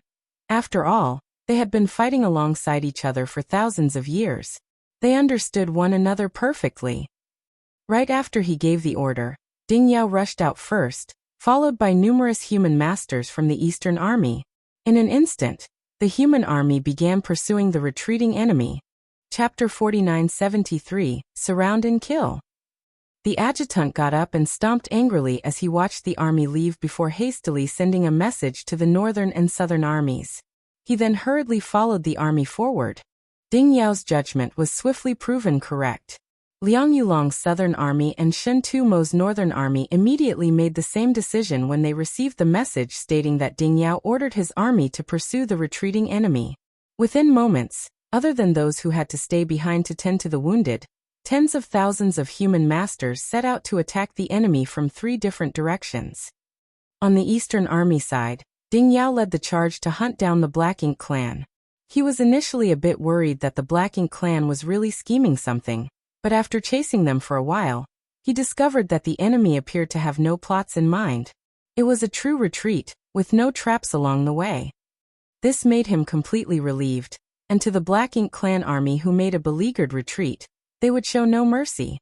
After all, they had been fighting alongside each other for thousands of years. They understood one another perfectly. Right after he gave the order, Ding Yao rushed out first, followed by numerous human masters from the Eastern Army. In an instant, the human army began pursuing the retreating enemy. Chapter 4973, Surround and Kill. The adjutant got up and stomped angrily as he watched the army leave before hastily sending a message to the northern and southern armies. He then hurriedly followed the army forward. Ding Yao's judgment was swiftly proven correct. Liang Yulong's southern army and Shen Tumo's northern army immediately made the same decision when they received the message stating that Ding Yao ordered his army to pursue the retreating enemy. Within moments, other than those who had to stay behind to tend to the wounded, tens of thousands of human masters set out to attack the enemy from 3 different directions. On the Eastern Army side, Ding Yao led the charge to hunt down the Black Ink clan. He was initially a bit worried that the Black Ink clan was really scheming something, but after chasing them for a while, he discovered that the enemy appeared to have no plots in mind. It was a true retreat, with no traps along the way. This made him completely relieved, and to the Black Ink clan army who made a beleaguered retreat, they would show no mercy.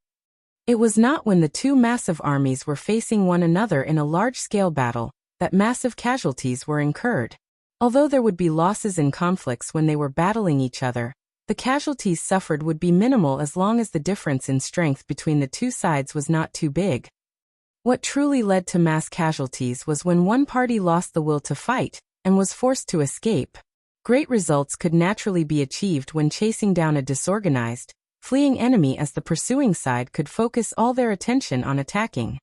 It was not when the 2 massive armies were facing one another in a large-scale battle that massive casualties were incurred. Although there would be losses in conflicts when they were battling each other, the casualties suffered would be minimal as long as the difference in strength between the 2 sides was not too big. What truly led to mass casualties was when one party lost the will to fight and was forced to escape. Great results could naturally be achieved when chasing down a disorganized, fleeing enemy as the pursuing side could focus all their attention on attacking.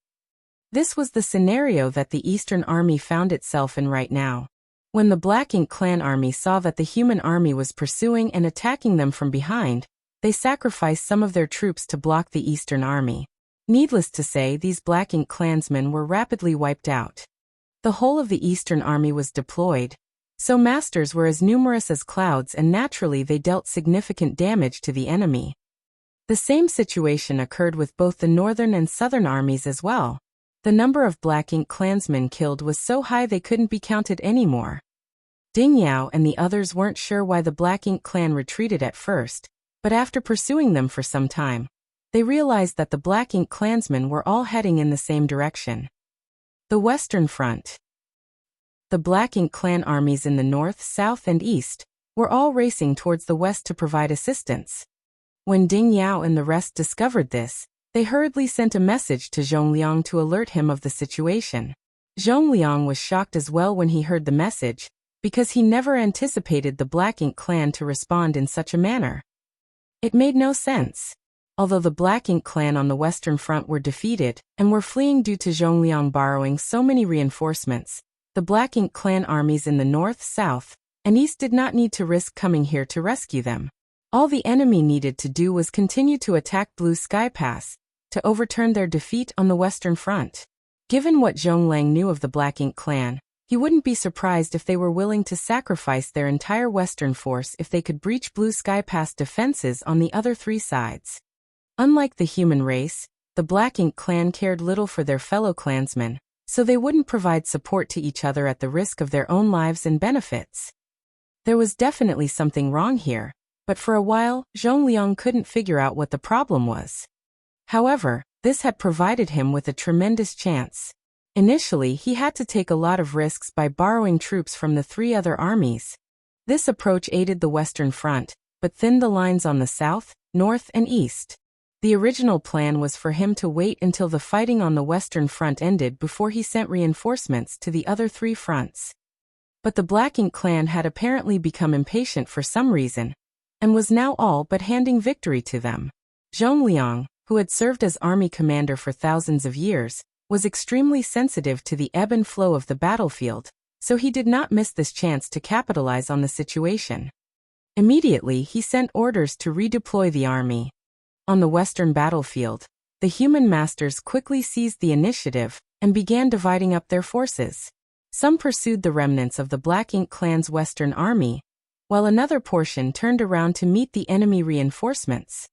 This was the scenario that the Eastern Army found itself in right now. When the Black Ink clan army saw that the human army was pursuing and attacking them from behind, they sacrificed some of their troops to block the Eastern Army. Needless to say, these Black Ink clansmen were rapidly wiped out. The whole of the Eastern Army was deployed, so masters were as numerous as clouds and naturally they dealt significant damage to the enemy. The same situation occurred with both the northern and southern armies as well. The number of Black Ink clansmen killed was so high they couldn't be counted anymore. Ding Yao and the others weren't sure why the Black Ink clan retreated at first, but after pursuing them for some time, they realized that the Black Ink clansmen were all heading in the same direction. The Western Front. The Black Ink clan armies in the north, south, and east were all racing towards the west to provide assistance. When Ding Yao and the rest discovered this, they hurriedly sent a message to Zhongliang to alert him of the situation. Zhongliang was shocked as well when he heard the message, because he never anticipated the Black Ink clan to respond in such a manner. It made no sense. Although the Black Ink clan on the Western Front were defeated and were fleeing due to Zhongliang borrowing so many reinforcements, the Black Ink clan armies in the north, south, and east did not need to risk coming here to rescue them. All the enemy needed to do was continue to attack Blue Sky Pass, to overturn their defeat on the Western Front. Given what Zhonglang knew of the Black Ink clan, he wouldn't be surprised if they were willing to sacrifice their entire Western force if they could breach Blue Sky Pass defenses on the other 3 sides. Unlike the human race, the Black Ink clan cared little for their fellow clansmen, so they wouldn't provide support to each other at the risk of their own lives and benefits. There was definitely something wrong here, but for a while, Zhongliang couldn't figure out what the problem was. However, this had provided him with a tremendous chance. Initially, he had to take a lot of risks by borrowing troops from the 3 other armies. This approach aided the Western Front, but thinned the lines on the south, north, and east. The original plan was for him to wait until the fighting on the Western Front ended before he sent reinforcements to the other 3 fronts. But the Black Ink clan had apparently become impatient for some reason, and was now all but handing victory to them. Zhongliang, who had served as army commander for thousands of years, was extremely sensitive to the ebb and flow of the battlefield, so he did not miss this chance to capitalize on the situation. Immediately, he sent orders to redeploy the army. On the western battlefield, the human masters quickly seized the initiative and began dividing up their forces. Some pursued the remnants of the Black Ink clan's western army, while another portion turned around to meet the enemy reinforcements.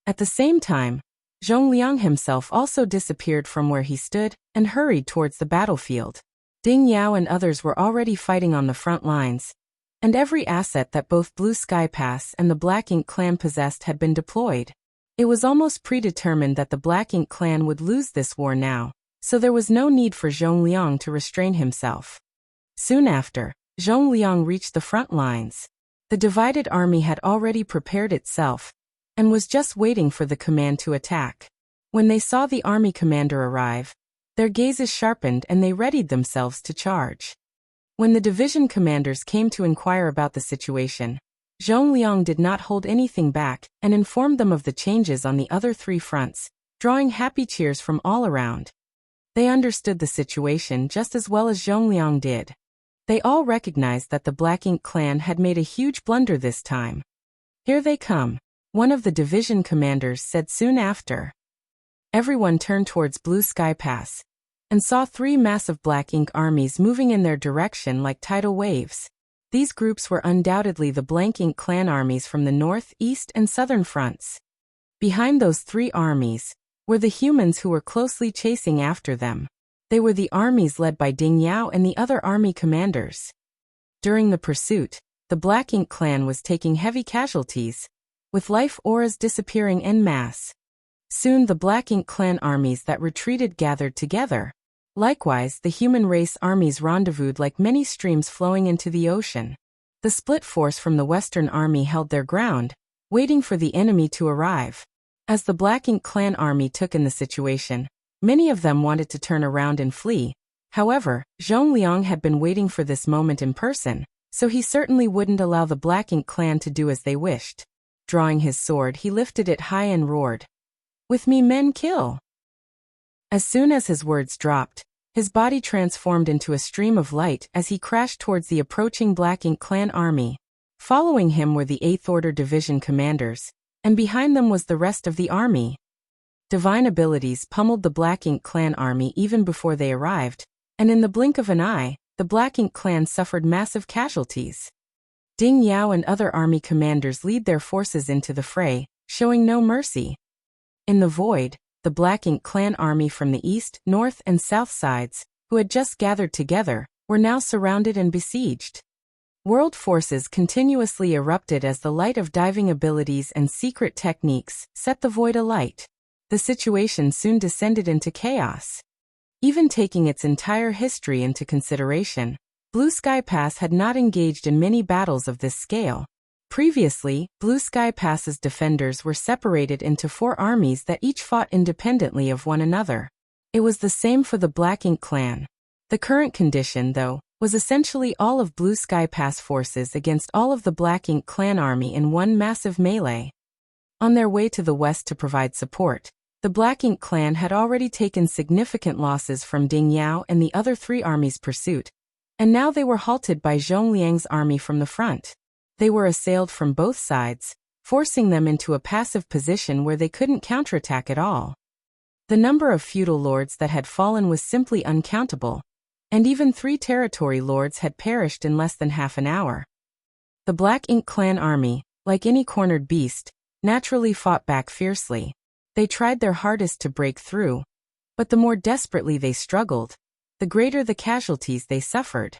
At the same time, Zhongliang himself also disappeared from where he stood and hurried towards the battlefield. Ding Yao and others were already fighting on the front lines, and every asset that both Blue Sky Pass and the Black Ink clan possessed had been deployed. It was almost predetermined that the Black Ink clan would lose this war now, so there was no need for Zhongliang to restrain himself. Soon after, Zhongliang reached the front lines. The divided army had already prepared itself and was just waiting for the command to attack. When they saw the army commander arrive, their gazes sharpened and they readied themselves to charge. When the division commanders came to inquire about the situation, Zhongliang did not hold anything back and informed them of the changes on the other three fronts, drawing happy cheers from all around. They understood the situation just as well as Zhongliang did. They all recognized that the Black Ink clan had made a huge blunder this time. "Here they come," one of the division commanders said soon after. Everyone turned towards Blue Sky Pass and saw three massive Black Ink armies moving in their direction like tidal waves. These groups were undoubtedly the Black Ink clan armies from the north, east, and southern fronts. Behind those three armies were the humans who were closely chasing after them. They were the armies led by Ding Yao and the other army commanders. During the pursuit, the Black Ink clan was taking heavy casualties, with life auras disappearing en masse. Soon the Black Ink clan armies that retreated gathered together. Likewise, the human race armies rendezvoused like many streams flowing into the ocean. The split force from the Western army held their ground, waiting for the enemy to arrive. As the Black Ink clan army took in the situation, many of them wanted to turn around and flee. However, Zhongliang had been waiting for this moment in person, so he certainly wouldn't allow the Black Ink clan to do as they wished. Drawing his sword, he lifted it high and roared, "With me men kill!" As soon as his words dropped, his body transformed into a stream of light as he crashed towards the approaching Black Ink clan army. Following him were the 8th Order Division commanders, and behind them was the rest of the army. Divine abilities pummeled the Black Ink clan army even before they arrived, and in the blink of an eye, the Black Ink clan suffered massive casualties. Ding Yao and other army commanders led their forces into the fray, showing no mercy. In the void, the Black Ink clan army from the east, north, and south sides, who had just gathered together, were now surrounded and besieged. World forces continuously erupted as the light of diving abilities and secret techniques set the void alight. The situation soon descended into chaos. Even taking its entire history into consideration, Blue Sky Pass had not engaged in many battles of this scale. Previously, Blue Sky Pass's defenders were separated into 4 armies that each fought independently of one another. It was the same for the Black Ink clan. The current condition, though, was essentially all of Blue Sky Pass forces against all of the Black Ink clan army in one massive melee. On their way to the west to provide support, the Black Ink clan had already taken significant losses from Ding Yao and the other 3 armies' pursuit, and now they were halted by Zhongliang's army from the front. They were assailed from both sides, forcing them into a passive position where they couldn't counterattack at all. The number of feudal lords that had fallen was simply uncountable, and even 3 territory lords had perished in less than half an hour. The Black Ink clan army, like any cornered beast, naturally fought back fiercely. They tried their hardest to break through, but the more desperately they struggled, the greater the casualties they suffered.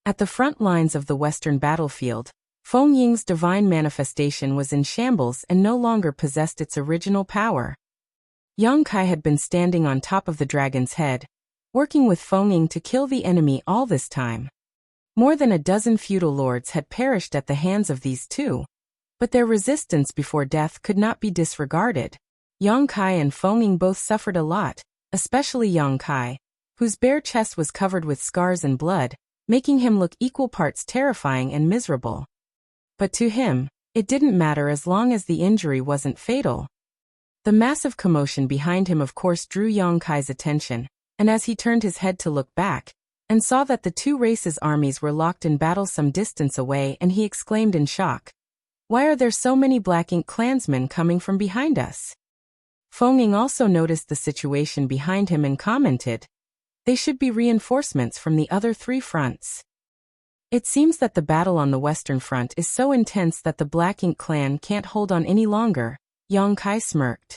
At the front lines of the western battlefield, Feng Ying's divine manifestation was in shambles and no longer possessed its original power. Yang Kai had been standing on top of the dragon's head, working with Feng Ying to kill the enemy all this time. More than a dozen feudal lords had perished at the hands of these two, but their resistance before death could not be disregarded. Yang Kai and Feng Ying both suffered a lot, especially Yang Kai, whose bare chest was covered with scars and blood, making him look equal parts terrifying and miserable. But to him, it didn't matter as long as the injury wasn't fatal. The massive commotion behind him of course drew Yang Kai's attention, and as he turned his head to look back, and saw that the 2 races' armies were locked in battle some distance away, and he exclaimed in shock, "Why are there so many Black Ink clansmen coming from behind us?" Feng Ying also noticed the situation behind him and commented, "They should be reinforcements from the other 3 fronts." It seems that the battle on the western front is so intense that the Black Ink clan can't hold on any longer, Yang Kai smirked.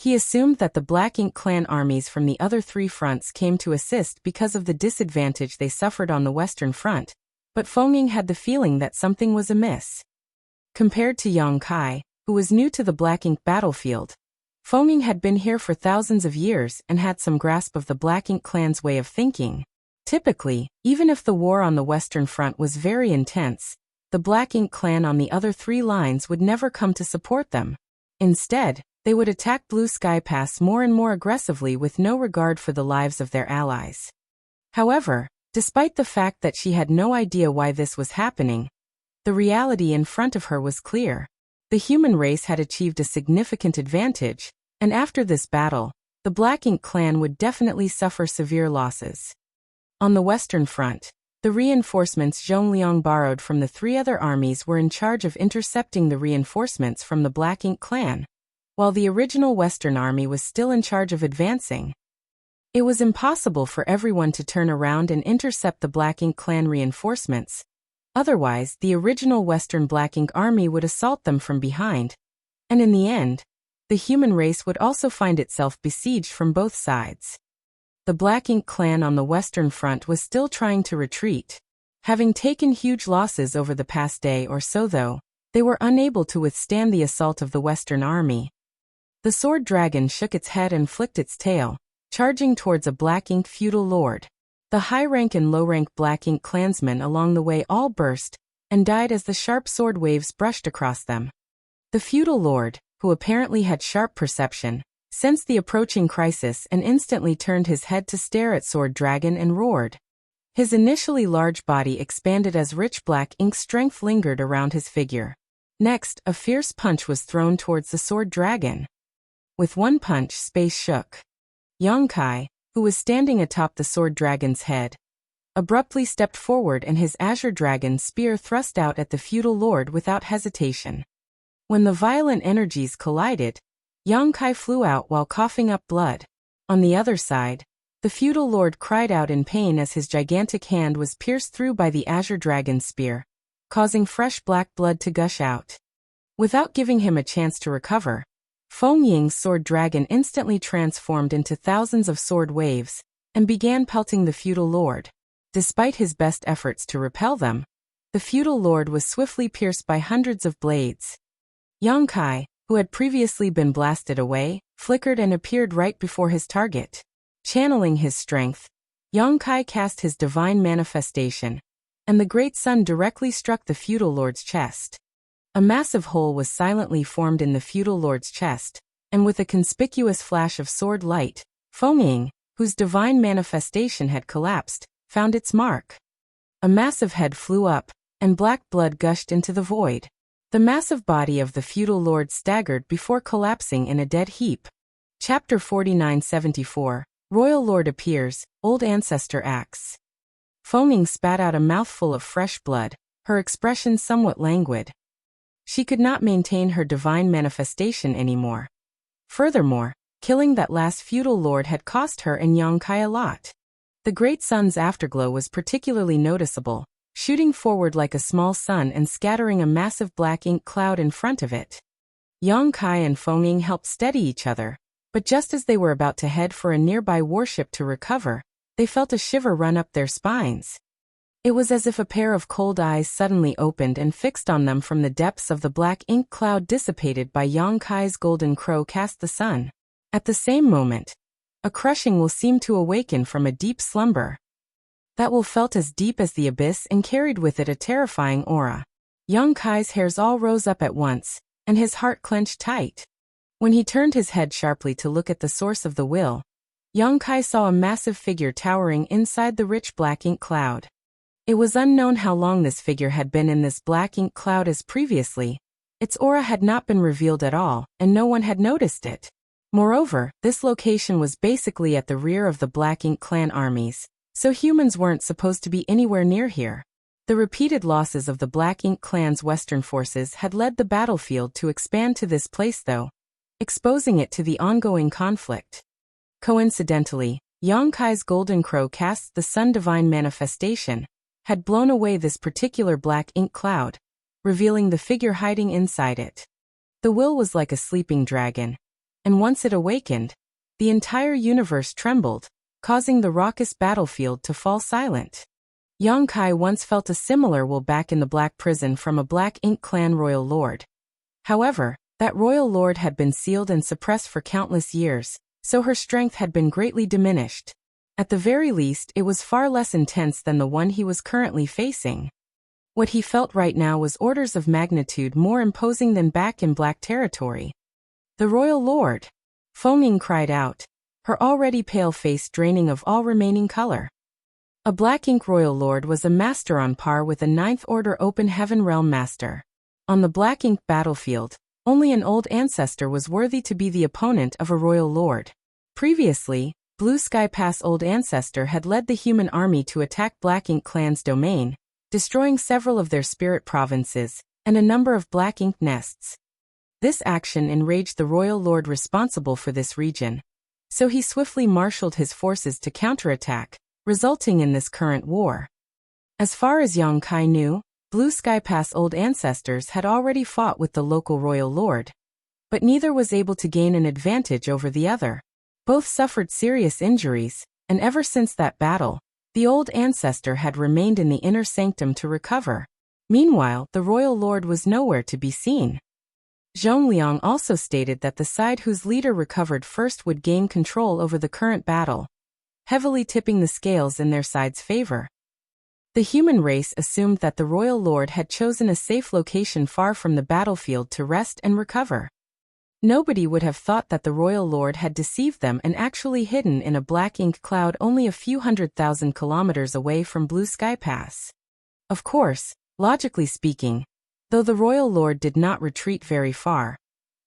He assumed that the Black Ink clan armies from the other 3 fronts came to assist because of the disadvantage they suffered on the western front, but Feng Ying had the feeling that something was amiss. Compared to Yang Kai, who was new to the Black Ink battlefield, Feng Ying had been here for thousands of years and had some grasp of the Black Ink clan's way of thinking. Typically, even if the war on the Western Front was very intense, the Black Ink clan on the other 3 lines would never come to support them. Instead, they would attack Blue Sky Pass more and more aggressively with no regard for the lives of their allies. However, despite the fact that she had no idea why this was happening, the reality in front of her was clear. The human race had achieved a significant advantage, and after this battle, the Black Ink clan would definitely suffer severe losses. On the Western Front, the reinforcements Zhongliang borrowed from the 3 other armies were in charge of intercepting the reinforcements from the Black Ink clan, while the original Western army was still in charge of advancing. It was impossible for everyone to turn around and intercept the Black Ink clan reinforcements. Otherwise, the original Western Black Ink army would assault them from behind, and in the end, the human race would also find itself besieged from both sides. The Black Ink clan on the Western Front was still trying to retreat. Having taken huge losses over the past day or so though, they were unable to withstand the assault of the Western army. The sword dragon shook its head and flicked its tail, charging towards a Black Ink feudal lord. The high-rank and low-rank Black Ink clansmen along the way all burst and died as the sharp sword waves brushed across them. The feudal lord, who apparently had sharp perception, sensed the approaching crisis and instantly turned his head to stare at Sword Dragon and roared. His initially large body expanded as rich Black Ink strength lingered around his figure. Next, a fierce punch was thrown towards the Sword Dragon. With one punch, space shook. Yongkai, who was standing atop the Sword Dragon's head, abruptly stepped forward and his Azure Dragon spear thrust out at the feudal lord without hesitation. When the violent energies collided, Yongkai flew out while coughing up blood. On the other side, the feudal lord cried out in pain as his gigantic hand was pierced through by the Azure Dragon's spear, causing fresh black blood to gush out. Without giving him a chance to recover, Feng Ying's sword dragon instantly transformed into thousands of sword waves and began pelting the feudal lord. Despite his best efforts to repel them, the feudal lord was swiftly pierced by hundreds of blades. Yongkai, who had previously been blasted away, flickered and appeared right before his target. Channeling his strength, Yongkai cast his divine manifestation, and the great sun directly struck the feudal lord's chest. A massive hole was silently formed in the feudal lord's chest, and with a conspicuous flash of sword light, Feng Ying, whose divine manifestation had collapsed, found its mark. A massive head flew up, and black blood gushed into the void. The massive body of the feudal lord staggered before collapsing in a dead heap. Chapter 4974, Royal Lord Appears, Old Ancestor Acts. Feng Ying spat out a mouthful of fresh blood, her expression somewhat languid. She could not maintain her divine manifestation anymore. Furthermore, killing that last feudal lord had cost her and Yongkai a lot. The great sun's afterglow was particularly noticeable, shooting forward like a small sun and scattering a massive black ink cloud in front of it. Yongkai and Feng Ying helped steady each other, but just as they were about to head for a nearby warship to recover, they felt a shiver run up their spines. It was as if a pair of cold eyes suddenly opened and fixed on them from the depths of the black ink cloud dissipated by Yongkai's golden crow cast the sun. At the same moment, a crushing will seemed to awaken from a deep slumber. That will felt as deep as the abyss and carried with it a terrifying aura. Yongkai's hairs all rose up at once, and his heart clenched tight. When he turned his head sharply to look at the source of the will, Yongkai saw a massive figure towering inside the rich black ink cloud. It was unknown how long this figure had been in this black ink cloud as previously. Its aura had not been revealed at all, and no one had noticed it. Moreover, this location was basically at the rear of the Black Ink clan armies, so humans weren't supposed to be anywhere near here. The repeated losses of the Black Ink clan's western forces had led the battlefield to expand to this place though, exposing it to the ongoing conflict. Coincidentally, Yongkai's golden crow casts the sun divine manifestation, had blown away this particular black ink cloud, revealing the figure hiding inside it. The will was like a sleeping dragon, and once it awakened, the entire universe trembled, causing the raucous battlefield to fall silent. Yongkai once felt a similar will back in the black prison from a black ink clan royal lord. However, that royal lord had been sealed and suppressed for countless years, so her strength had been greatly diminished. At the very least, it was far less intense than the one he was currently facing. What he felt right now was orders of magnitude more imposing than back in black territory. "The Royal Lord!" Feng Ying cried out, her already pale face draining of all remaining color. A Black Ink Royal Lord was a master on par with a Ninth Order Open Heaven Realm Master. On the Black Ink battlefield, only an old ancestor was worthy to be the opponent of a Royal Lord. Previously, Blue Sky Pass Old Ancestor had led the human army to attack Black Ink Clan's domain, destroying several of their spirit provinces, and a number of Black Ink nests. This action enraged the Royal Lord responsible for this region, so he swiftly marshaled his forces to counterattack, resulting in this current war. As far as Yang Kai knew, Blue Sky Pass Old Ancestors had already fought with the local Royal Lord, but neither was able to gain an advantage over the other. Both suffered serious injuries, and ever since that battle, the old ancestor had remained in the inner sanctum to recover. Meanwhile, the Royal Lord was nowhere to be seen. Zhongliang also stated that the side whose leader recovered first would gain control over the current battle, heavily tipping the scales in their side's favor. The human race assumed that the Royal Lord had chosen a safe location far from the battlefield to rest and recover. Nobody would have thought that the Royal Lord had deceived them and actually hidden in a black ink cloud only a few 100,000 kilometers away from Blue Sky Pass. Of course, logically speaking, though the Royal Lord did not retreat very far,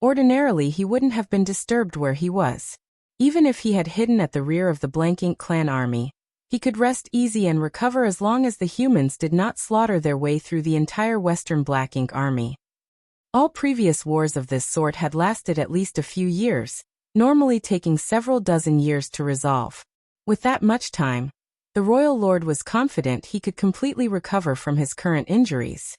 ordinarily he wouldn't have been disturbed where he was. Even if he had hidden at the rear of the Blank Ink Clan army, he could rest easy and recover as long as the humans did not slaughter their way through the entire Western Black Ink army. All previous wars of this sort had lasted at least a few years, normally taking several dozen years to resolve. With that much time, the Royal Lord was confident he could completely recover from his current injuries.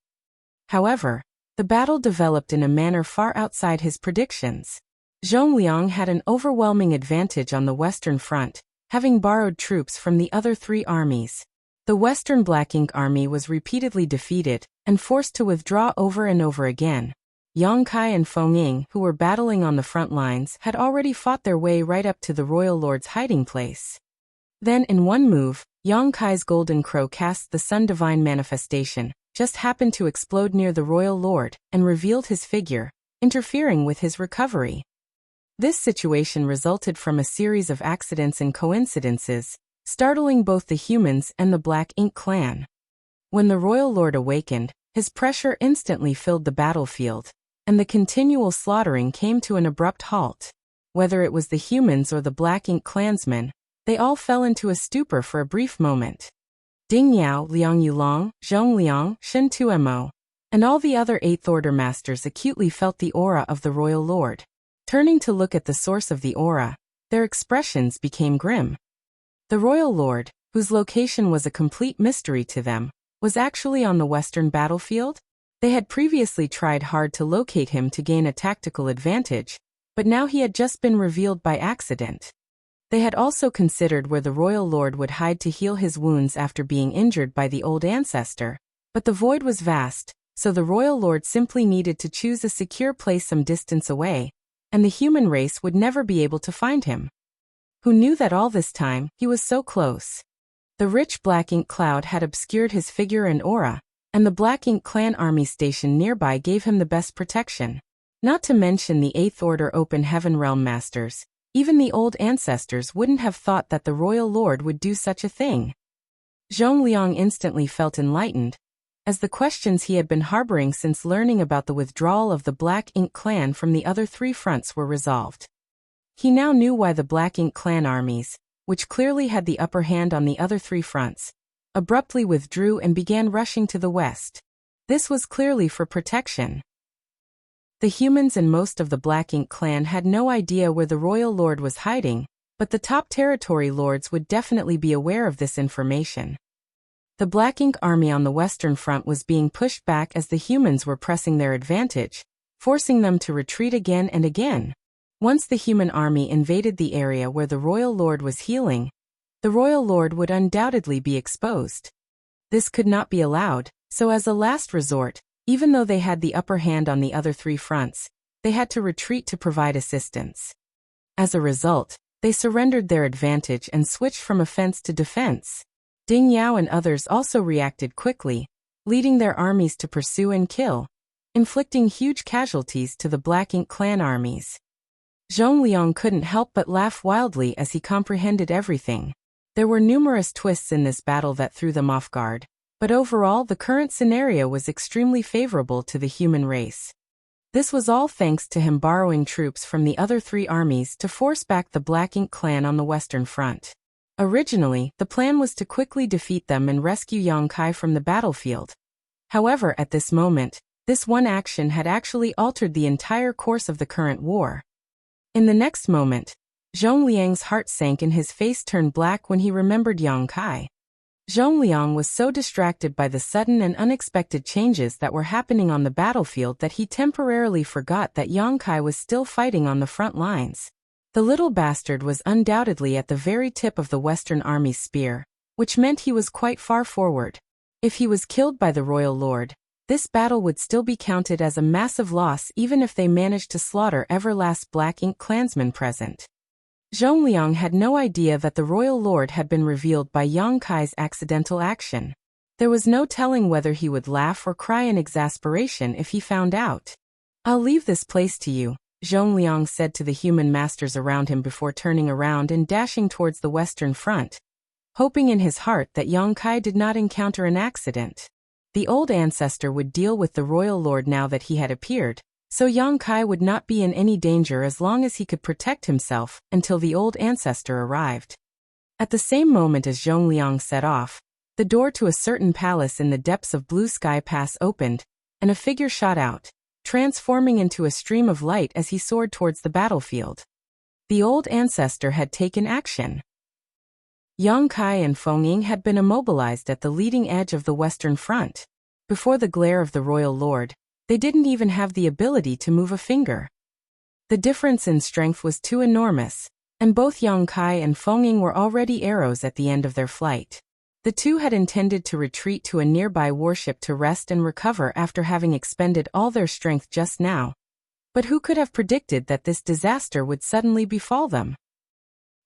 However, the battle developed in a manner far outside his predictions. Zhongliang had an overwhelming advantage on the Western Front, having borrowed troops from the other three armies. The Western Black Ink army was repeatedly defeated and forced to withdraw over and over again. Yang Kai and Feng Ying, who were battling on the front lines, had already fought their way right up to the Royal Lord's hiding place. Then in one move, Yang Kai's Golden Crow cast the Sun Divine Manifestation, just happened to explode near the Royal Lord, and revealed his figure, interfering with his recovery. This situation resulted from a series of accidents and coincidences, startling both the humans and the Black Ink Clan. When the Royal Lord awakened, his pressure instantly filled the battlefield, and the continual slaughtering came to an abrupt halt. Whether it was the humans or the Black Ink clansmen, they all fell into a stupor for a brief moment. Ding Yao, Liang Yulong, Zhongliang, Shen Tuemo, and all the other Eighth Order masters acutely felt the aura of the Royal Lord. Turning to look at the source of the aura, their expressions became grim. The Royal Lord, whose location was a complete mystery to them, was actually on the Western battlefield? They had previously tried hard to locate him to gain a tactical advantage, but now he had just been revealed by accident. They had also considered where the Royal Lord would hide to heal his wounds after being injured by the old ancestor, but the void was vast, so the Royal Lord simply needed to choose a secure place some distance away, and the human race would never be able to find him. Who knew that all this time, he was so close? The rich Black Ink cloud had obscured his figure and aura, and the Black Ink Clan army station nearby gave him the best protection. Not to mention the Eighth Order Open Heaven Realm Masters, even the old ancestors wouldn't have thought that the Royal Lord would do such a thing. Zhongliang instantly felt enlightened, as the questions he had been harboring since learning about the withdrawal of the Black Ink Clan from the other three fronts were resolved. He now knew why the Black Ink Clan armies, which clearly had the upper hand on the other three fronts, abruptly withdrew and began rushing to the west. This was clearly for protection. The humans and most of the Black Ink Clan had no idea where the Royal Lord was hiding, but the top territory lords would definitely be aware of this information. The Black Ink army on the Western Front was being pushed back as the humans were pressing their advantage, forcing them to retreat again and again. Once the human army invaded the area where the Royal Lord was healing, the Royal Lord would undoubtedly be exposed. This could not be allowed, so as a last resort, even though they had the upper hand on the other three fronts, they had to retreat to provide assistance. As a result, They surrendered their advantage and switched from offense to defense. Ding Yao and others also reacted quickly, leading their armies to pursue and kill, inflicting huge casualties to the Black Ink clan armies. Zhongliang couldn't help but laugh wildly as he comprehended everything. There were numerous twists in this battle that threw them off guard, but overall the current scenario was extremely favorable to the human race. This was all thanks to him borrowing troops from the other three armies to force back the Black Ink clan on the Western Front. Originally, the plan was to quickly defeat them and rescue Yang Kai from the battlefield. However, at this moment, this one action had actually altered the entire course of the current war. In the next moment, Zhongliang's heart sank and his face turned black when he remembered Yang Kai. Zhongliang was so distracted by the sudden and unexpected changes that were happening on the battlefield that he temporarily forgot that Yang Kai was still fighting on the front lines. The little bastard was undoubtedly at the very tip of the Western Army's spear, which meant he was quite far forward. If he was killed by the royal lord, this battle would still be counted as a massive loss even if they managed to slaughter Everlast Black Ink clansmen present. Zhongliang had no idea that the royal lord had been revealed by Yang Kai's accidental action. There was no telling whether he would laugh or cry in exasperation if he found out. "I'll leave this place to you," Zhongliang said to the human masters around him before turning around and dashing towards the Western Front, hoping in his heart that Yang Kai did not encounter an accident. The old ancestor would deal with the royal lord now that he had appeared, so Yang Kai would not be in any danger as long as he could protect himself until the old ancestor arrived. At the same moment as Zhongliang set off, the door to a certain palace in the depths of Blue Sky Pass opened, and a figure shot out, transforming into a stream of light as he soared towards the battlefield. The old ancestor had taken action. Yang Kai and Feng Ying had been immobilized at the leading edge of the Western Front. Before the glare of the royal lord, they didn't even have the ability to move a finger. The difference in strength was too enormous, and both Yang Kai and Feng Ying were already arrows at the end of their flight. The two had intended to retreat to a nearby warship to rest and recover after having expended all their strength just now. But who could have predicted that this disaster would suddenly befall them?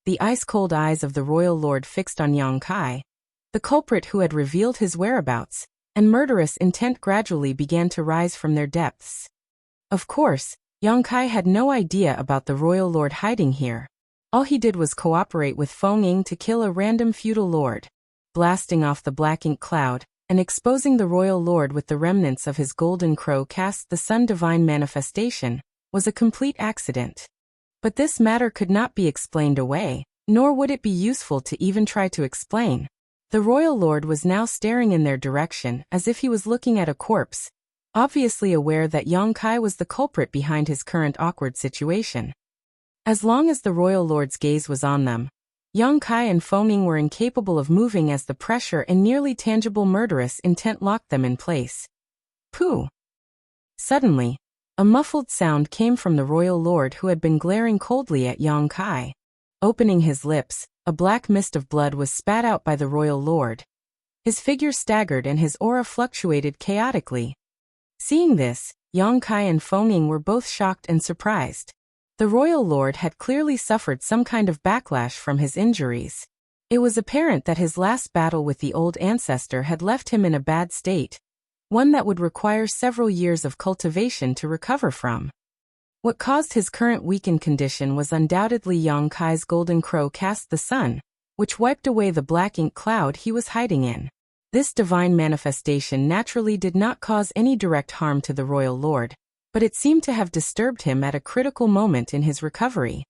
The ice-cold eyes of the royal lord fixed on Yang Kai, the culprit who had revealed his whereabouts, and murderous intent gradually began to rise from their depths. Of course, Yang Kai had no idea about the royal lord hiding here. All he did was cooperate with Feng Ying to kill a random feudal lord. Blasting off the Black Ink cloud, and exposing the royal lord with the remnants of his golden crow cast the sun divine manifestation, was a complete accident. But this matter could not be explained away, nor would it be useful to even try to explain. The royal lord was now staring in their direction as if he was looking at a corpse, obviously aware that Yang Kai was the culprit behind his current awkward situation. As long as the royal lord's gaze was on them, Yang Kai and Feng Ying were incapable of moving as the pressure and nearly tangible murderous intent locked them in place. Pooh! Suddenly, a muffled sound came from the royal lord who had been glaring coldly at Yang Kai. Opening his lips, a black mist of blood was spat out by the royal lord. His figure staggered and his aura fluctuated chaotically. Seeing this, Yang Kai and Feng Ying were both shocked and surprised. The royal lord had clearly suffered some kind of backlash from his injuries. It was apparent that his last battle with the old ancestor had left him in a bad state, one that would require several years of cultivation to recover from. What caused his current weakened condition was undoubtedly Yang Kai's golden crow cast the sun, which wiped away the Black Ink cloud he was hiding in. This divine manifestation naturally did not cause any direct harm to the royal lord, but it seemed to have disturbed him at a critical moment in his recovery.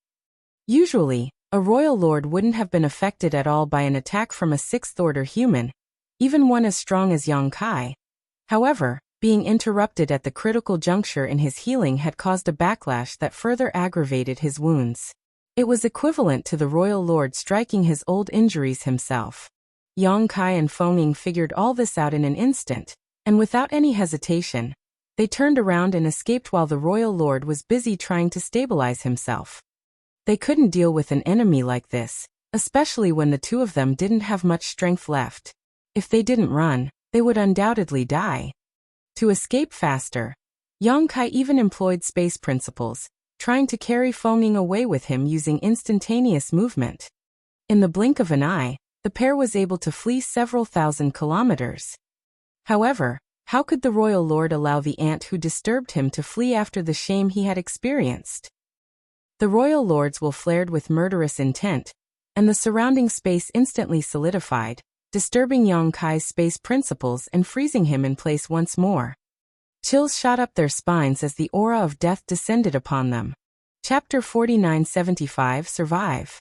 Usually, a royal lord wouldn't have been affected at all by an attack from a sixth-order human, even one as strong as Yang Kai. However, being interrupted at the critical juncture in his healing had caused a backlash that further aggravated his wounds. It was equivalent to the royal lord striking his old injuries himself. Yang Kai and Feng Ying figured all this out in an instant, and without any hesitation, they turned around and escaped while the royal lord was busy trying to stabilize himself. They couldn't deal with an enemy like this, especially when the two of them didn't have much strength left. If they didn't run, they would undoubtedly die. To escape faster, Yang Kai even employed space principles, trying to carry Fengming away with him using instantaneous movement. In the blink of an eye, the pair was able to flee several thousand kilometers. However, how could the royal lord allow the ant who disturbed him to flee after the shame he had experienced? The royal lord's will flared with murderous intent, and the surrounding space instantly solidified, disturbing Yang Kai's space principles and freezing him in place once more. Chills shot up their spines as the aura of death descended upon them. Chapter 4975 Survive.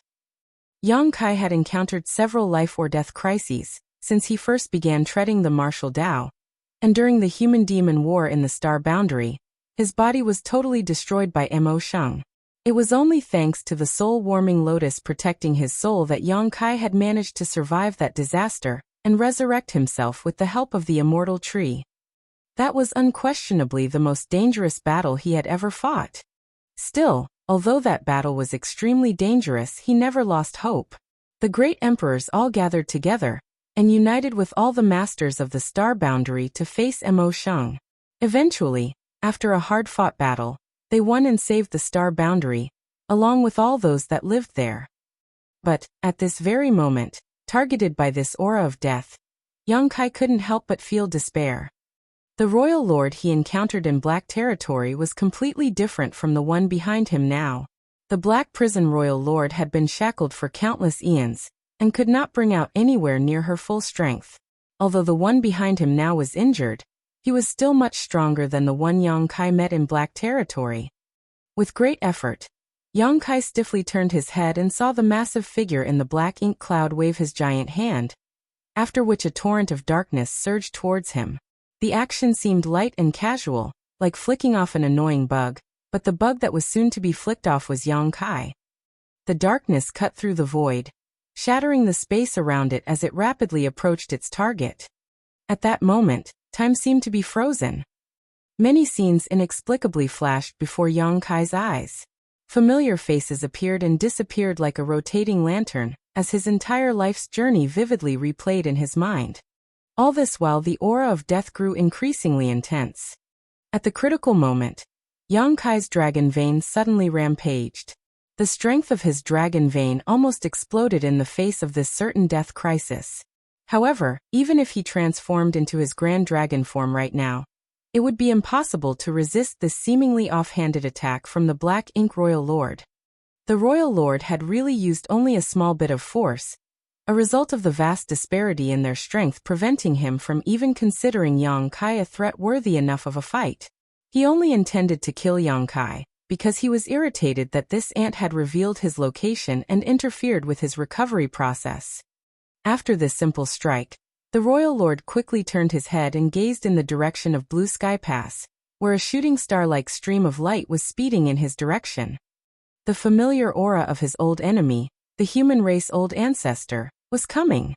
Yang Kai had encountered several life or death crises since he first began treading the martial Tao, and during the human-demon war in the star boundary, his body was totally destroyed by Mo Sheng. It was only thanks to the soul-warming lotus protecting his soul that Yang Kai had managed to survive that disaster and resurrect himself with the help of the immortal tree. That was unquestionably the most dangerous battle he had ever fought. Still, although that battle was extremely dangerous, he never lost hope. The great emperors all gathered together and united with all the masters of the star boundary to face Mo Sheng. Eventually, after a hard-fought battle, they won and saved the star boundary, along with all those that lived there. But, at this very moment, targeted by this aura of death, Yang Kai couldn't help but feel despair. The royal lord he encountered in Black Territory was completely different from the one behind him now. The Black Prison royal lord had been shackled for countless eons, and could not bring out anywhere near her full strength. Although the one behind him now was injured, he was still much stronger than the one Yang Kai met in Black Territory. With great effort, Yang Kai stiffly turned his head and saw the massive figure in the black ink cloud wave his giant hand, after which a torrent of darkness surged towards him. The action seemed light and casual, like flicking off an annoying bug, but the bug that was soon to be flicked off was Yang Kai. The darkness cut through the void, shattering the space around it as it rapidly approached its target. At that moment, time seemed to be frozen. Many scenes inexplicably flashed before Yang Kai's eyes. Familiar faces appeared and disappeared like a rotating lantern, as his entire life's journey vividly replayed in his mind. All this while the aura of death grew increasingly intense. At the critical moment, Yang Kai's dragon vein suddenly rampaged. The strength of his dragon vein almost exploded in the face of this certain death crisis. However, even if he transformed into his grand dragon form right now, it would be impossible to resist this seemingly offhanded attack from the Black Ink Royal Lord. The Royal Lord had really used only a small bit of force, a result of the vast disparity in their strength preventing him from even considering Yang Kai a threat worthy enough of a fight. He only intended to kill Yang Kai because he was irritated that this ant had revealed his location and interfered with his recovery process. After this simple strike, the Royal Lord quickly turned his head and gazed in the direction of Blue Sky Pass, where a shooting star-like stream of light was speeding in his direction. The familiar aura of his old enemy, the human race old ancestor, was coming.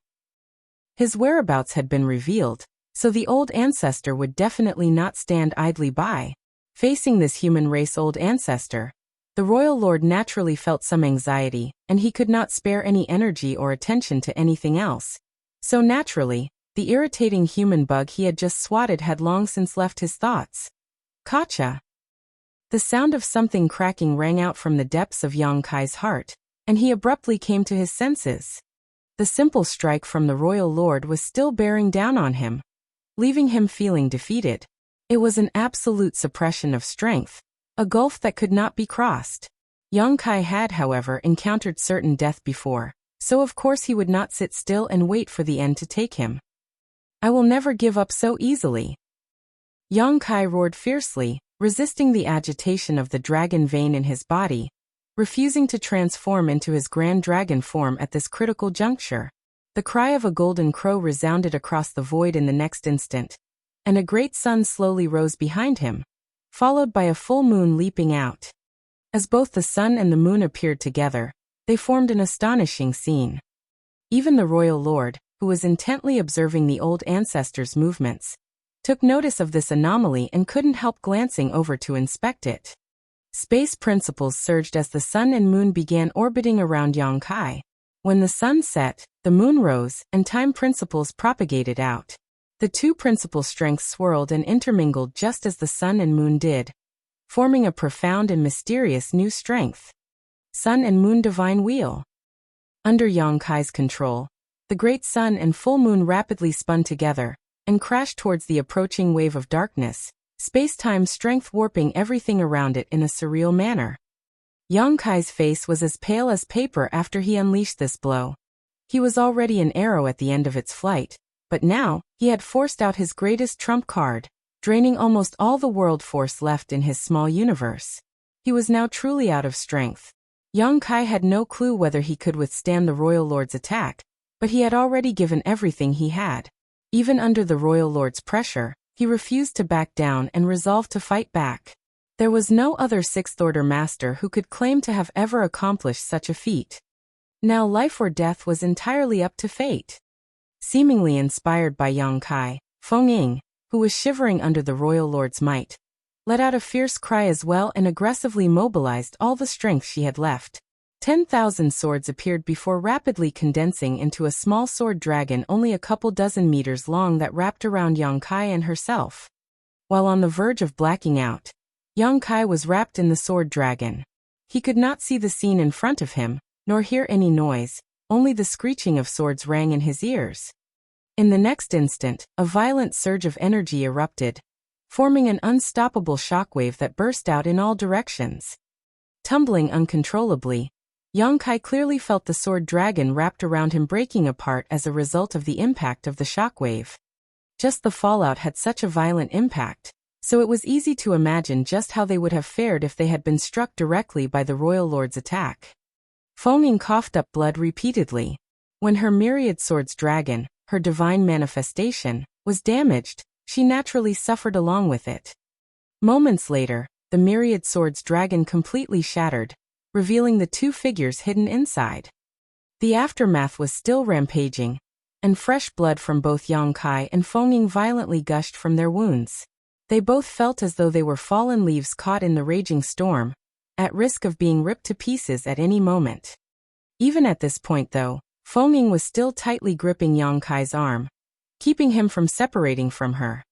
His whereabouts had been revealed, so the old ancestor would definitely not stand idly by. Facing this human race old ancestor, the Royal Lord naturally felt some anxiety, and he could not spare any energy or attention to anything else. So naturally, the irritating human bug he had just swatted had long since left his thoughts. Gotcha! The sound of something cracking rang out from the depths of Yang Kai's heart, and he abruptly came to his senses. The simple strike from the Royal Lord was still bearing down on him, leaving him feeling defeated. It was an absolute suppression of strength, a gulf that could not be crossed. Yang Kai had, however, encountered certain death before, so of course he would not sit still and wait for the end to take him. I will never give up so easily. Yang Kai roared fiercely, resisting the agitation of the dragon vein in his body, refusing to transform into his grand dragon form at this critical juncture. The cry of a golden crow resounded across the void in the next instant, and a great sun slowly rose behind him, followed by a full moon leaping out. As both the sun and the moon appeared together, they formed an astonishing scene. Even the Royal Lord, who was intently observing the old ancestor's movements, took notice of this anomaly and couldn't help glancing over to inspect it. Space principles surged as the sun and moon began orbiting around Yang Kai. When the sun set, the moon rose, and time principles propagated out. The two principal strengths swirled and intermingled just as the sun and moon did, forming a profound and mysterious new strength. Sun and Moon Divine Wheel. Under Yang Kai's control, the great sun and full moon rapidly spun together and crashed towards the approaching wave of darkness, space-time strength warping everything around it in a surreal manner. Yang Kai's face was as pale as paper after he unleashed this blow. He was already an arrow at the end of its flight, but now, he had forced out his greatest trump card, draining almost all the world force left in his small universe. He was now truly out of strength. Yang Kai had no clue whether he could withstand the Royal Lord's attack, but he had already given everything he had. Even under the Royal Lord's pressure, he refused to back down and resolved to fight back. There was no other Sixth-Order Master who could claim to have ever accomplished such a feat. Now life or death was entirely up to fate. Seemingly inspired by Yang Kai, Feng Ying, who was shivering under the Royal Lord's might, let out a fierce cry as well and aggressively mobilized all the strength she had left. 10,000 swords appeared before rapidly condensing into a small sword dragon only a couple dozen meters long that wrapped around Yang Kai and herself. While on the verge of blacking out, Yang Kai was wrapped in the sword dragon. He could not see the scene in front of him, nor hear any noise, only the screeching of swords rang in his ears. In the next instant, a violent surge of energy erupted, forming an unstoppable shockwave that burst out in all directions. Tumbling uncontrollably, Yang Kai clearly felt the sword dragon wrapped around him breaking apart as a result of the impact of the shockwave. Just the fallout had such a violent impact, so it was easy to imagine just how they would have fared if they had been struck directly by the Royal Lord's attack. Feng Ying coughed up blood repeatedly. When her myriad swords dragon, her divine manifestation, was damaged, she naturally suffered along with it. Moments later, the myriad swords dragon completely shattered, revealing the two figures hidden inside. The aftermath was still rampaging, and fresh blood from both Yang Kai and Feng Ying violently gushed from their wounds. They both felt as though they were fallen leaves caught in the raging storm, at risk of being ripped to pieces at any moment. Even at this point though, Feng Ying was still tightly gripping Yang Kai's arm, keeping him from separating from her.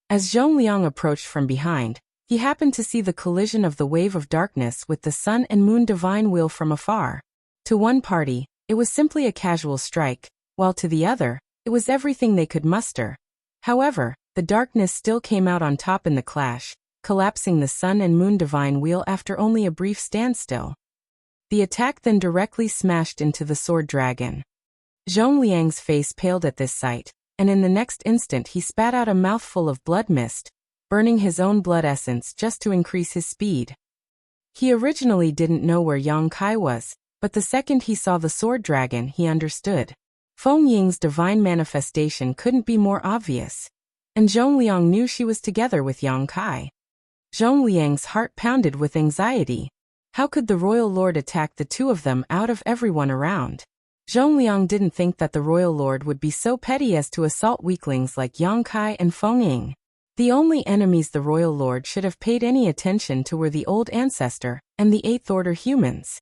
As Zhongliang approached from behind, he happened to see the collision of the wave of darkness with the Sun and Moon Divine Wheel from afar. To one party, it was simply a casual strike, while to the other, it was everything they could muster. However, the darkness still came out on top in the clash, collapsing the Sun and Moon Divine Wheel after only a brief standstill. The attack then directly smashed into the sword dragon. Zhongliang's face paled at this sight, and in the next instant he spat out a mouthful of blood mist, burning his own blood essence just to increase his speed. He originally didn't know where Yang Kai was, but the second he saw the sword dragon he understood. Feng Ying's divine manifestation couldn't be more obvious, and Zhongliang knew she was together with Yang Kai. Zhongliang's heart pounded with anxiety. How could the Royal Lord attack the two of them out of everyone around? Zhongliang didn't think that the Royal Lord would be so petty as to assault weaklings like Yang Kai and Feng Ying. The only enemies the Royal Lord should have paid any attention to were the Old Ancestor and the Eighth Order humans.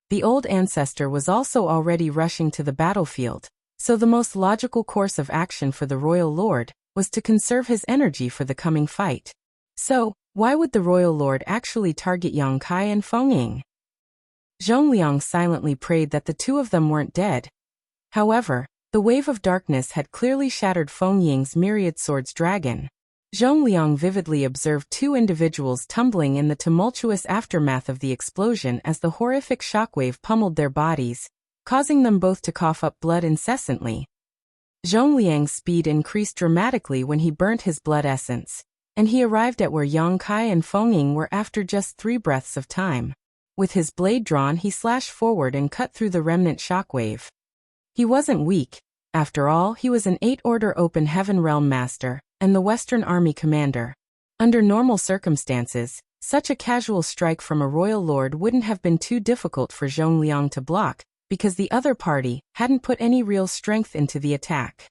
The Old Ancestor was also already rushing to the battlefield, so the most logical course of action for the Royal Lord was to conserve his energy for the coming fight. So, why would the Royal Lord actually target Yang Kai and Feng Ying? Zhongliang silently prayed that the two of them weren't dead. However, the wave of darkness had clearly shattered Feng Ying's myriad swords dragon. Zhongliang vividly observed two individuals tumbling in the tumultuous aftermath of the explosion as the horrific shockwave pummeled their bodies, causing them both to cough up blood incessantly. Zhongliang's speed increased dramatically when he burnt his blood essence, and he arrived at where Yang Kai and Feng Ying were after just 3 breaths of time. With his blade drawn, he slashed forward and cut through the remnant shockwave. He wasn't weak. After all, he was an 8-Order Open Heaven Realm Master and the Western Army commander. Under normal circumstances, such a casual strike from a Royal Lord wouldn't have been too difficult for Zhongliang to block, because the other party hadn't put any real strength into the attack.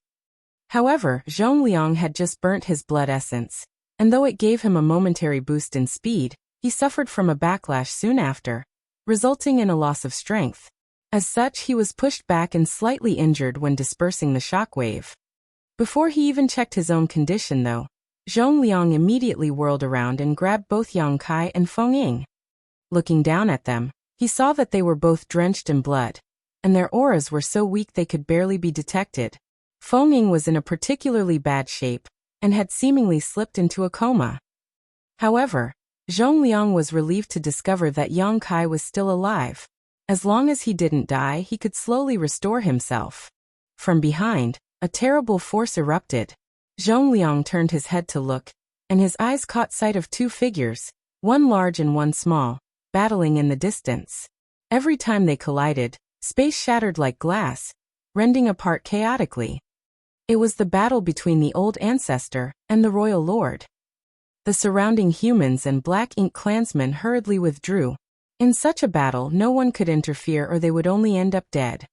However, Zhongliang had just burnt his blood essence, and though it gave him a momentary boost in speed, he suffered from a backlash soon after, resulting in a loss of strength. As such, he was pushed back and slightly injured when dispersing the shockwave. Before he even checked his own condition though, Zhongliang immediately whirled around and grabbed both Yang Kai and Feng Ying. Looking down at them, he saw that they were both drenched in blood, and their auras were so weak they could barely be detected. Feng Ying was in a particularly bad shape, and had seemingly slipped into a coma. However, Zhongliang was relieved to discover that Yang Kai was still alive. As long as he didn't die, he could slowly restore himself. From behind, a terrible force erupted. Zhongliang turned his head to look, and his eyes caught sight of two figures, one large and one small, battling in the distance. Every time they collided, space shattered like glass, rending apart chaotically. It was the battle between the old ancestor and the royal lord. The surrounding humans and Black Ink clansmen hurriedly withdrew. In such a battle, no one could interfere or they would only end up dead.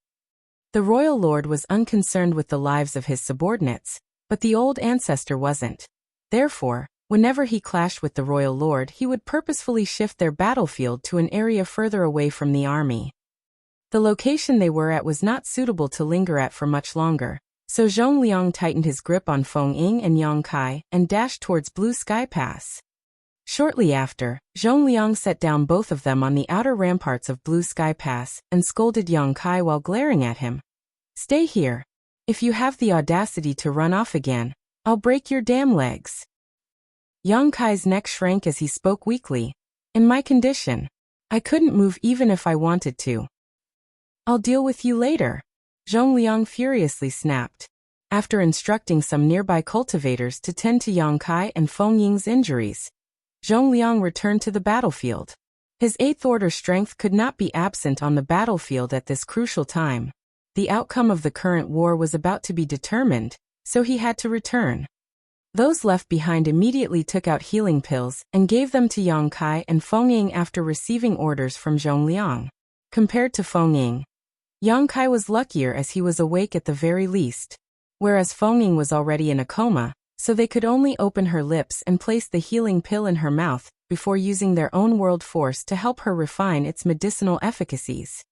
The royal lord was unconcerned with the lives of his subordinates, but the old ancestor wasn't. Therefore, whenever he clashed with the royal lord, he would purposefully shift their battlefield to an area further away from the army. The location they were at was not suitable to linger at for much longer, so Zhongliang tightened his grip on Feng Ying and Yang Kai and dashed towards Blue Sky Pass. Shortly after, Zhongliang set down both of them on the outer ramparts of Blue Sky Pass and scolded Yang Kai while glaring at him. "Stay here. If you have the audacity to run off again, I'll break your damn legs." Yang Kai's neck shrank as he spoke weakly. "In my condition, I couldn't move even if I wanted to." "I'll deal with you later," Zhongliang furiously snapped. After instructing some nearby cultivators to tend to Yang Kai and Feng Ying's injuries, Zhongliang returned to the battlefield. His 8th order strength could not be absent on the battlefield at this crucial time. The outcome of the current war was about to be determined, so he had to return. Those left behind immediately took out healing pills and gave them to Yang Kai and Feng Ying after receiving orders from Zhongliang. Compared to Feng Ying, Yang Kai was luckier as he was awake at the very least, whereas Feng Ying was already in a coma, so they could only open her lips and place the healing pill in her mouth before using their own world force to help her refine its medicinal efficacies.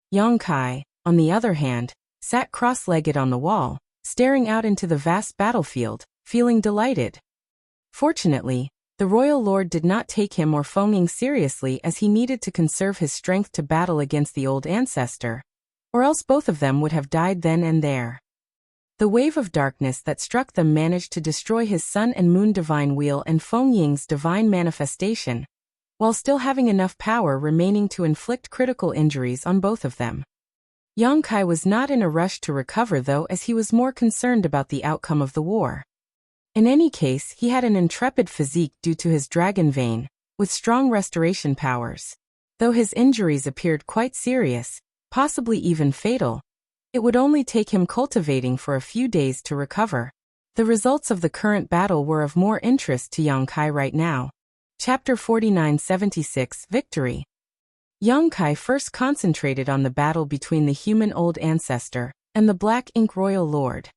Yang Kai, on the other hand, sat cross-legged on the wall, staring out into the vast battlefield, feeling delighted. Fortunately, the royal lord did not take him or Feng Ying seriously as he needed to conserve his strength to battle against the old ancestor, or else both of them would have died then and there. The wave of darkness that struck them managed to destroy his sun and moon divine wheel and Feng Ying's divine manifestation, while still having enough power remaining to inflict critical injuries on both of them. Yang Kai was not in a rush to recover though, as he was more concerned about the outcome of the war. In any case, he had an intrepid physique due to his dragon vein, with strong restoration powers. Though his injuries appeared quite serious, possibly even fatal, it would only take him cultivating for a few days to recover. The results of the current battle were of more interest to Yang Kai right now. Chapter 4976 Victory. Yang Kai first concentrated on the battle between the human old ancestor and the Black Ink royal lord.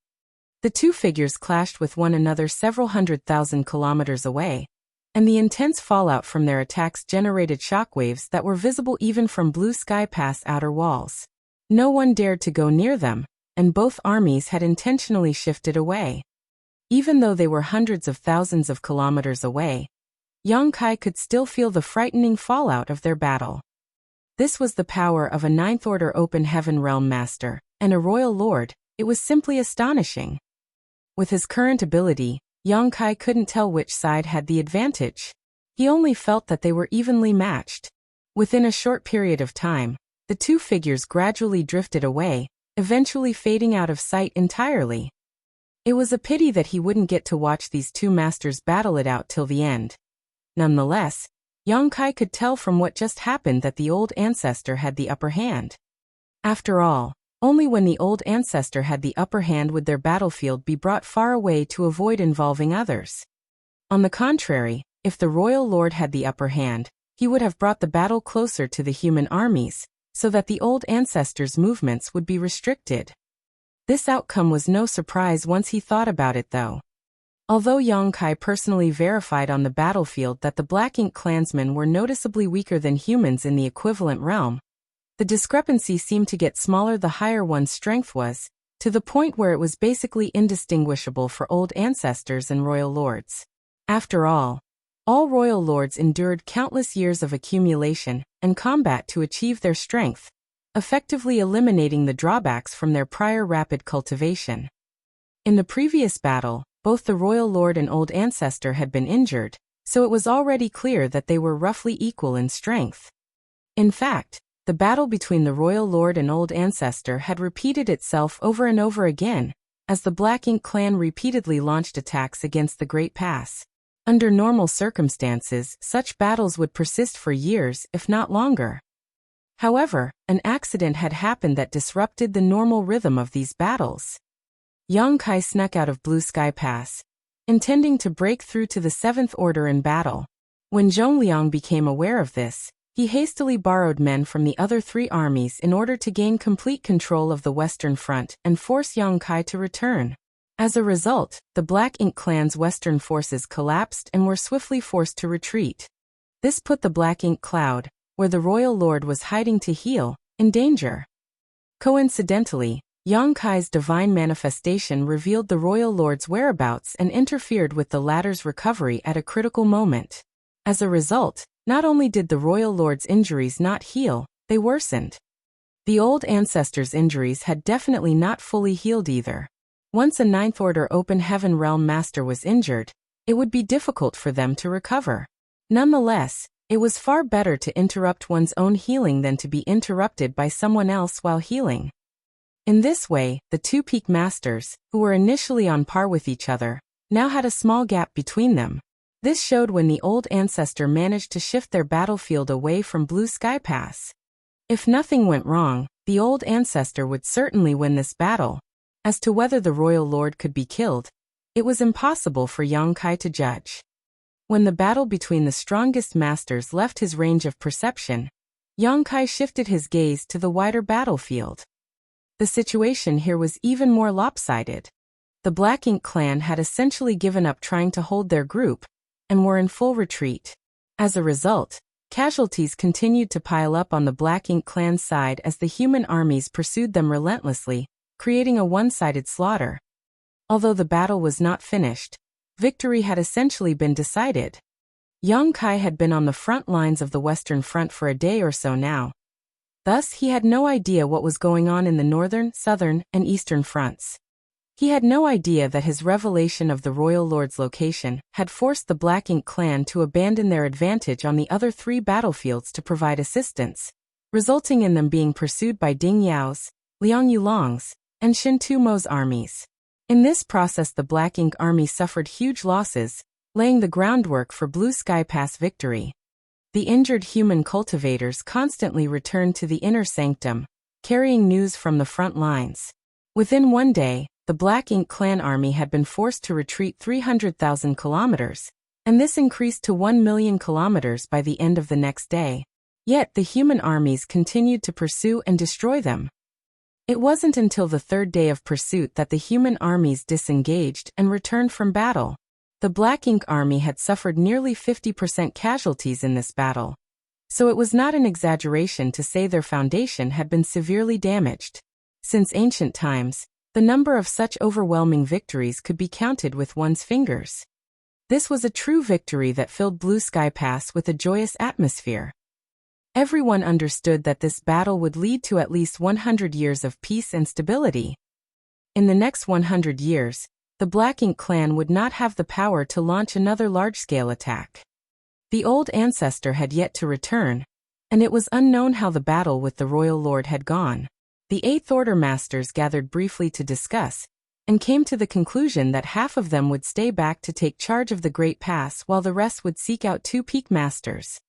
The two figures clashed with one another several 100,000 kilometers away, and the intense fallout from their attacks generated shockwaves that were visible even from Blue Sky Pass outer walls. No one dared to go near them, and both armies had intentionally shifted away. Even though they were hundreds of thousands of kilometers away, Yang Kai could still feel the frightening fallout of their battle. This was the power of a 9th order open heaven realm master, and a royal lord. It was simply astonishing. With his current ability, Yang Kai couldn't tell which side had the advantage. He only felt that they were evenly matched. Within a short period of time, the two figures gradually drifted away, eventually fading out of sight entirely. It was a pity that he wouldn't get to watch these two masters battle it out till the end. Nonetheless, Yang Kai could tell from what just happened that the old ancestor had the upper hand. After all, only when the old ancestor had the upper hand would their battlefield be brought far away to avoid involving others. On the contrary, if the royal lord had the upper hand, he would have brought the battle closer to the human armies, so that the old ancestor's movements would be restricted. This outcome was no surprise once he thought about it though. Although Yang Kai personally verified on the battlefield that the Black Ink clansmen were noticeably weaker than humans in the equivalent realm, the discrepancy seemed to get smaller the higher one's strength was, to the point where it was basically indistinguishable for old ancestors and royal lords. After all royal lords endured countless years of accumulation and combat to achieve their strength, effectively eliminating the drawbacks from their prior rapid cultivation. In the previous battle, both the royal lord and old ancestor had been injured, so it was already clear that they were roughly equal in strength. In fact, the battle between the royal lord and old ancestor had repeated itself over and over again, as the Black Ink clan repeatedly launched attacks against the Great Pass. Under normal circumstances, such battles would persist for years, if not longer. However, an accident had happened that disrupted the normal rhythm of these battles. Yang Kai snuck out of Blue Sky Pass, intending to break through to the Seventh Order in battle. When Zhongliang became aware of this, he hastily borrowed men from the other three armies in order to gain complete control of the Western Front and force Yang Kai to return. As a result, the Black Ink clan's western forces collapsed and were swiftly forced to retreat. This put the Black Ink cloud, where the royal lord was hiding to heal, in danger. Coincidentally, Yang Kai's divine manifestation revealed the royal lord's whereabouts and interfered with the latter's recovery at a critical moment. As a result, not only did the royal lord's injuries not heal, they worsened. The old ancestor's injuries had definitely not fully healed either. Once a Ninth Order Open Heaven Realm Master was injured, it would be difficult for them to recover. Nonetheless, it was far better to interrupt one's own healing than to be interrupted by someone else while healing. In this way, the two peak masters, who were initially on par with each other, now had a small gap between them. This showed when the old ancestor managed to shift their battlefield away from Blue Sky Pass. If nothing went wrong, the old ancestor would certainly win this battle. As to whether the royal lord could be killed, it was impossible for Yang Kai to judge. When the battle between the strongest masters left his range of perception, Yang Kai shifted his gaze to the wider battlefield. The situation here was even more lopsided. The Black Ink clan had essentially given up trying to hold their group, and were in full retreat. As a result, casualties continued to pile up on the Black Ink clan's side as the human armies pursued them relentlessly, creating a one-sided slaughter. Although the battle was not finished, victory had essentially been decided. Yang Kai had been on the front lines of the Western Front for a day or so now. Thus, he had no idea what was going on in the northern, southern, and eastern fronts. He had no idea that his revelation of the royal lord's location had forced the Black Ink clan to abandon their advantage on the other three battlefields to provide assistance, resulting in them being pursued by Ding Yao's, Liang Yulong's, and Shin Tumo's armies. In this process, the Black Ink army suffered huge losses, laying the groundwork for Blue Sky Pass victory. The injured human cultivators constantly returned to the inner sanctum, carrying news from the front lines. Within one day, the Black Ink clan army had been forced to retreat 300,000 kilometers, and this increased to 1 million kilometers by the end of the next day. Yet the human armies continued to pursue and destroy them. It wasn't until the third day of pursuit that the human armies disengaged and returned from battle. The Black Ink army had suffered nearly 50% casualties in this battle, so it was not an exaggeration to say their foundation had been severely damaged. Since ancient times, the number of such overwhelming victories could be counted with one's fingers. This was a true victory that filled Blue Sky Pass with a joyous atmosphere. Everyone understood that this battle would lead to at least 100 years of peace and stability. In the next 100 years, the Black Ink clan would not have the power to launch another large-scale attack. The old ancestor had yet to return, and it was unknown how the battle with the royal lord had gone. The Eighth Order masters gathered briefly to discuss, and came to the conclusion that half of them would stay back to take charge of the Great Pass while the rest would seek out two peak masters.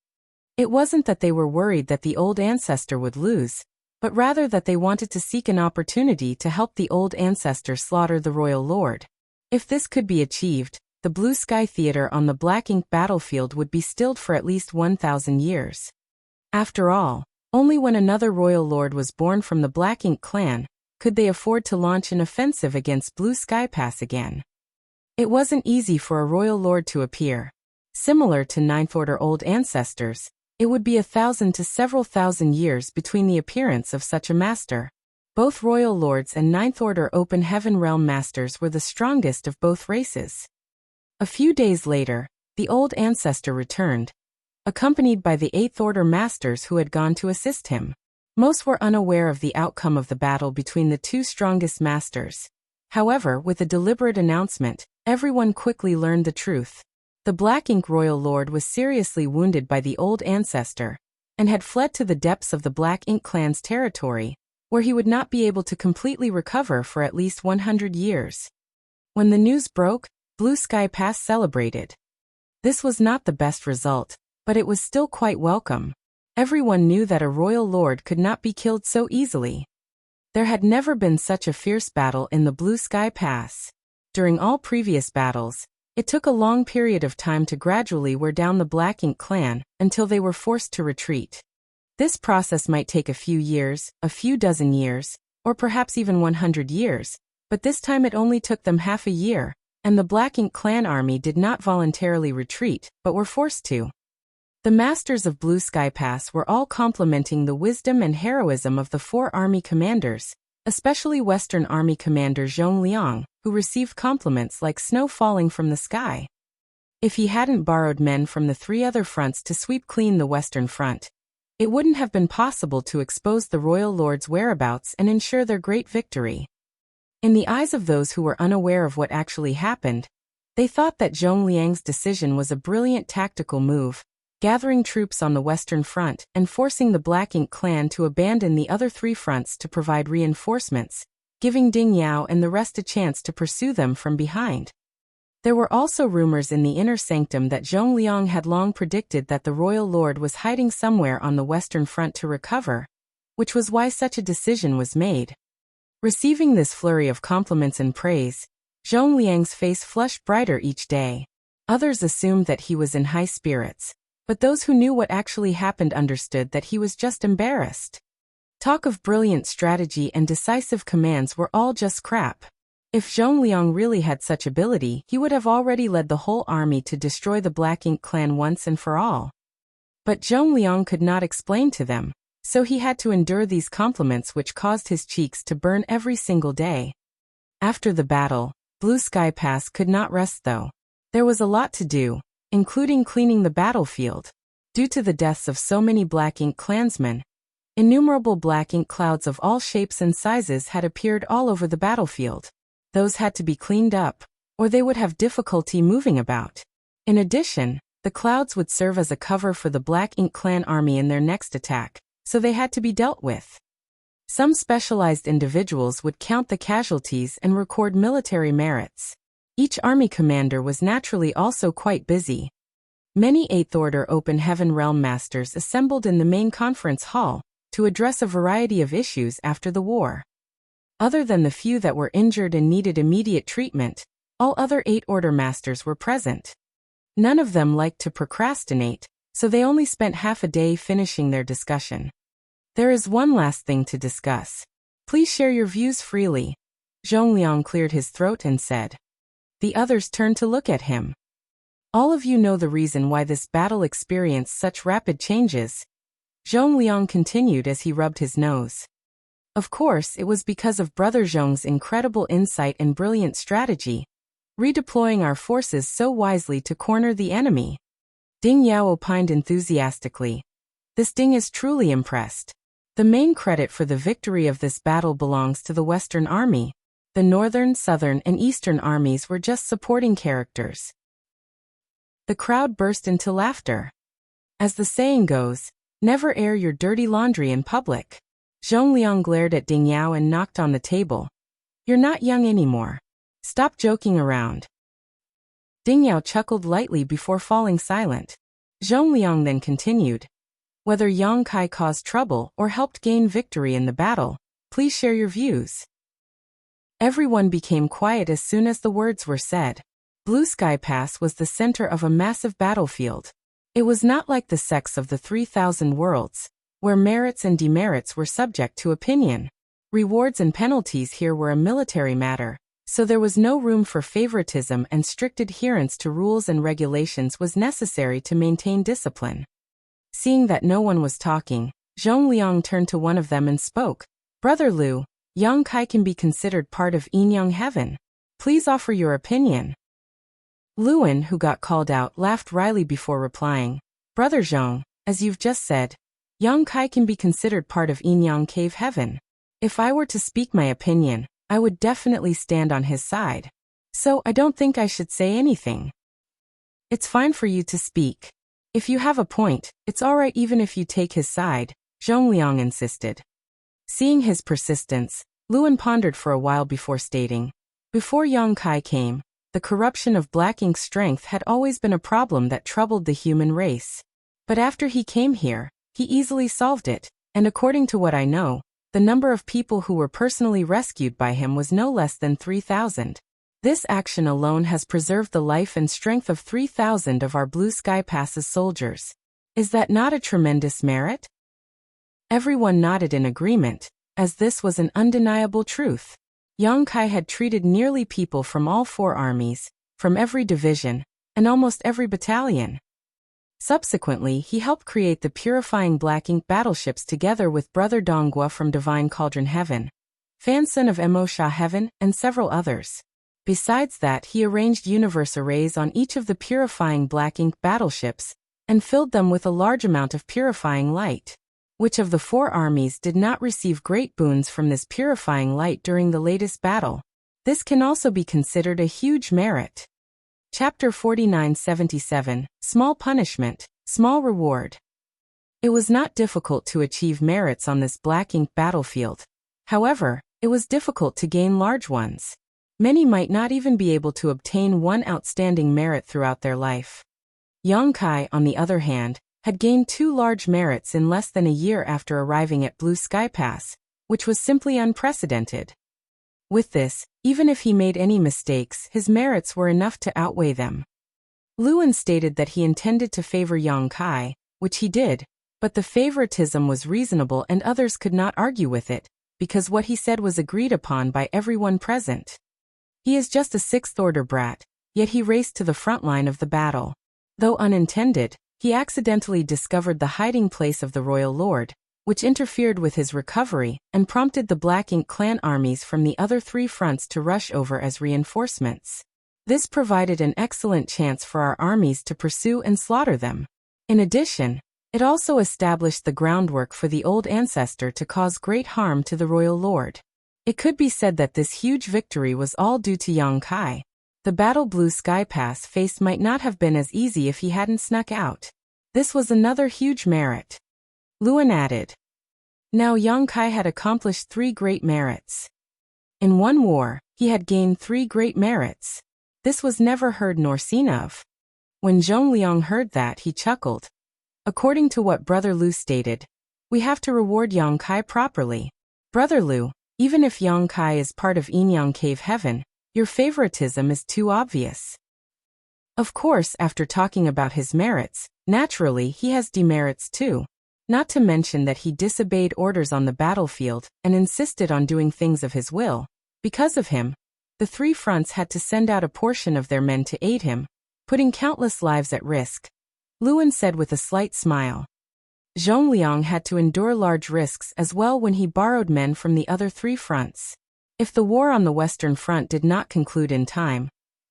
It wasn't that they were worried that the old ancestor would lose, but rather that they wanted to seek an opportunity to help the old ancestor slaughter the royal lord. If this could be achieved, the Blue Sky Theater on the Black Ink battlefield would be stilled for at least 1,000 years. After all, only when another royal lord was born from the Black Ink clan could they afford to launch an offensive against Blue Sky Pass again. It wasn't easy for a royal lord to appear. Similar to Ninth Order old ancestors, it would be 1,000 to several thousand years between the appearance of such a master. Both Royal Lords and Ninth Order Open Heaven Realm Masters were the strongest of both races. A few days later, the old ancestor returned, accompanied by the Eighth Order Masters who had gone to assist him. Most were unaware of the outcome of the battle between the two strongest masters. However, with a deliberate announcement, everyone quickly learned the truth. The Black Ink Royal Lord was seriously wounded by the old ancestor, and had fled to the depths of the Black Ink clan's territory, where he would not be able to completely recover for at least 100 years. When the news broke, Blue Sky Pass celebrated. This was not the best result, but it was still quite welcome. Everyone knew that a royal lord could not be killed so easily. There had never been such a fierce battle in the Blue Sky Pass. During all previous battles, it took a long period of time to gradually wear down the Black Ink clan until they were forced to retreat. This process might take a few years, a few dozen years, or perhaps even 100 years, but this time it only took them half a year, and the Black Ink clan army did not voluntarily retreat, but were forced to. The masters of Blue Sky Pass were all complimenting the wisdom and heroism of the four army commanders, especially Western Army Commander Zhong Liang, who received compliments like snow falling from the sky. If he hadn't borrowed men from the three other fronts to sweep clean the Western Front, it wouldn't have been possible to expose the royal lord's whereabouts and ensure their great victory. In the eyes of those who were unaware of what actually happened, they thought that Zhong Liang's decision was a brilliant tactical move, gathering troops on the Western Front and forcing the Black Ink clan to abandon the other three fronts to provide reinforcements, giving Ding Yao and the rest a chance to pursue them from behind. There were also rumors in the inner sanctum that Zhong Liang had long predicted that the royal lord was hiding somewhere on the Western Front to recover, which was why such a decision was made. Receiving this flurry of compliments and praise, Zhong Liang's face flushed brighter each day. Others assumed that he was in high spirits, but those who knew what actually happened understood that he was just embarrassed. Talk of brilliant strategy and decisive commands were all just crap. If Zhong Liang really had such ability, he would have already led the whole army to destroy the Black Ink clan once and for all. But Zhong Liang could not explain to them, so he had to endure these compliments which caused his cheeks to burn every single day. After the battle, Blue Sky Pass could not rest though. There was a lot to do, including cleaning the battlefield. Due to the deaths of so many Black Ink clansmen, innumerable Black Ink clouds of all shapes and sizes had appeared all over the battlefield. Those had to be cleaned up, or they would have difficulty moving about. In addition, the clouds would serve as a cover for the Black Ink clan army in their next attack, so they had to be dealt with. Some specialized individuals would count the casualties and record military merits. Each army commander was naturally also quite busy. Many Eighth Order Open Heaven Realm Masters assembled in the main conference hall to address a variety of issues after the war. Other than the few that were injured and needed immediate treatment, all other Eighth Order Masters were present. None of them liked to procrastinate, so they only spent half a day finishing their discussion. There is one last thing to discuss. Please share your views freely. Zhong Liang cleared his throat and said. The others turned to look at him. All of you know the reason why this battle experienced such rapid changes. Zhong Liang continued as he rubbed his nose. Of course, it was because of Brother Zhong's incredible insight and brilliant strategy, redeploying our forces so wisely to corner the enemy. Ding Yao opined enthusiastically. This Ding is truly impressed. The main credit for the victory of this battle belongs to the Western Army. The Northern, Southern, and Eastern armies were just supporting characters. The crowd burst into laughter. As the saying goes, never air your dirty laundry in public. Zhong Liang glared at Ding Yao and knocked on the table. You're not young anymore. Stop joking around. Ding Yao chuckled lightly before falling silent. Zhong Liang then continued. Whether Yang Kai caused trouble or helped gain victory in the battle, please share your views. Everyone became quiet as soon as the words were said. Blue Sky Pass was the center of a massive battlefield. It was not like the sects of the 3,000 worlds, where merits and demerits were subject to opinion. Rewards and penalties here were a military matter, so there was no room for favoritism, and strict adherence to rules and regulations was necessary to maintain discipline. Seeing that no one was talking, Zhong Liang turned to one of them and spoke. Brother Liu, Yang Kai can be considered part of Yin heaven. Please offer your opinion. Luan, who got called out, laughed wryly before replying. Brother Zhong, as you've just said, Yang Kai can be considered part of Yin cave heaven. If I were to speak my opinion, I would definitely stand on his side. So I don't think I should say anything. It's fine for you to speak. If you have a point, it's alright even if you take his side, Zhongliang insisted. Seeing his persistence, Luan pondered for a while before stating. Before Yang Kai came, the corruption of Black Ink's strength had always been a problem that troubled the human race. But after he came here, he easily solved it, and according to what I know, the number of people who were personally rescued by him was no less than 3,000. This action alone has preserved the life and strength of 3,000 of our Blue Sky Pass's soldiers. Is that not a tremendous merit? Everyone nodded in agreement, as this was an undeniable truth. Yang Kai had treated nearly people from all 4 armies, from every division, and almost every battalion. Subsequently, he helped create the purifying Black Ink battleships together with Brother Donghua from Divine Cauldron Heaven, Fansun of Emosha Heaven, and several others. Besides that, he arranged universe arrays on each of the purifying Black Ink battleships, and filled them with a large amount of purifying light. Which of the 4 armies did not receive great boons from this purifying light during the latest battle? This can also be considered a huge merit. Chapter 4977, Small Punishment, Small Reward. It was not difficult to achieve merits on this Black Ink battlefield. However, it was difficult to gain large ones. Many might not even be able to obtain one outstanding merit throughout their life. Yang Kai, on the other hand, had gained 2 large merits in less than a year after arriving at Blue Sky Pass, which was simply unprecedented. With this, even if he made any mistakes, his merits were enough to outweigh them. Luan stated that he intended to favor Yang Kai, which he did, but the favoritism was reasonable and others could not argue with it, because what he said was agreed upon by everyone present. He is just a 6th-order brat, yet he raced to the front line of the battle. Though unintended, he accidentally discovered the hiding place of the Royal Lord, which interfered with his recovery and prompted the Black Ink clan armies from the other 3 fronts to rush over as reinforcements. This provided an excellent chance for our armies to pursue and slaughter them. In addition, it also established the groundwork for the old ancestor to cause great harm to the Royal Lord. It could be said that this huge victory was all due to Yang Kai. The battle Blue Sky Pass faced might not have been as easy if he hadn't snuck out. This was another huge merit. Luan added. Now Yang Kai had accomplished 3 great merits. In one war, he had gained 3 great merits. This was never heard nor seen of. When Zhongliang heard that, he chuckled. According to what Brother Lu stated, we have to reward Yang Kai properly. Brother Lu, even if Yang Kai is part of Yin Cave Heaven, your favoritism is too obvious. Of course, after talking about his merits, naturally he has demerits too. Not to mention that he disobeyed orders on the battlefield and insisted on doing things of his will. Because of him, the 3 fronts had to send out a portion of their men to aid him, putting countless lives at risk. Luan said with a slight smile. Zhongliang had to endure large risks as well when he borrowed men from the other 3 fronts. If the war on the Western Front did not conclude in time,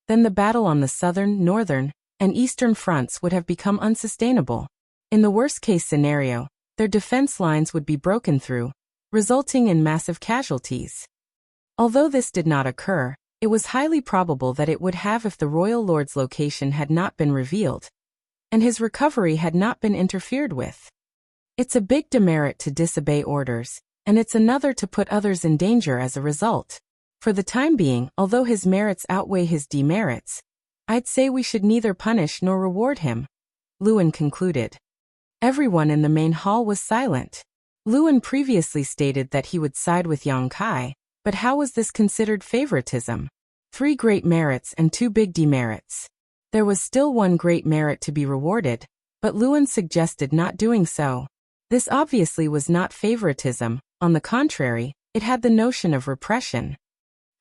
then the battle on the Southern, Northern, and Eastern fronts would have become unsustainable. In the worst-case scenario, their defense lines would be broken through, resulting in massive casualties. Although this did not occur, it was highly probable that it would have if the Royal Lord's location had not been revealed, and his recovery had not been interfered with. It's a big demerit to disobey orders, and it's another to put others in danger as a result. For the time being, although his merits outweigh his demerits, I'd say we should neither punish nor reward him, Luan concluded. Everyone in the main hall was silent. Luan previously stated that he would side with Yang Kai, but how was this considered favoritism? 3 great merits and 2 big demerits. There was still 1 great merit to be rewarded, but Luan suggested not doing so. This obviously was not favoritism, on the contrary, it had the notion of repression.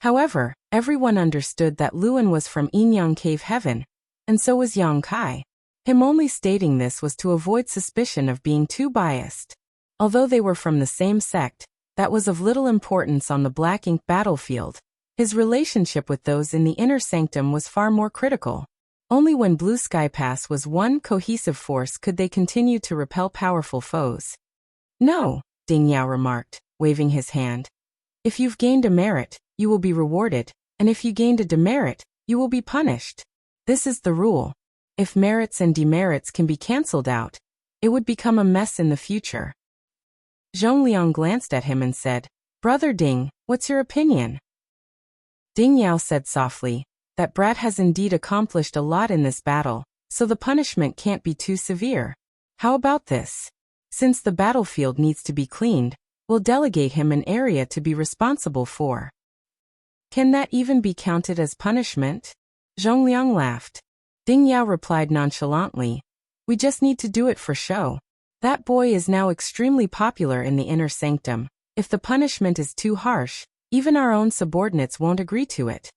However, everyone understood that Luan was from Yin Cave Heaven, and so was Yang Kai. Him only stating this was to avoid suspicion of being too biased. Although they were from the same sect, that was of little importance on the black ink battlefield. His relationship with those in the inner sanctum was far more critical. Only when Blue Sky Pass was one cohesive force could they continue to repel powerful foes. No, Ding Yao remarked, waving his hand. If you've gained a merit, you will be rewarded, and if you gained a demerit, you will be punished. This is the rule. If merits and demerits can be cancelled out, it would become a mess in the future. Zhongliang glanced at him and said, Brother Ding, what's your opinion? Ding Yao said softly, that brat has indeed accomplished a lot in this battle, so the punishment can't be too severe. How about this? Since the battlefield needs to be cleaned, we'll delegate him an area to be responsible for. Can that even be counted as punishment? Zhongliang laughed. Ding Yao replied nonchalantly, we just need to do it for show. That boy is now extremely popular in the inner sanctum. If the punishment is too harsh, even our own subordinates won't agree to it.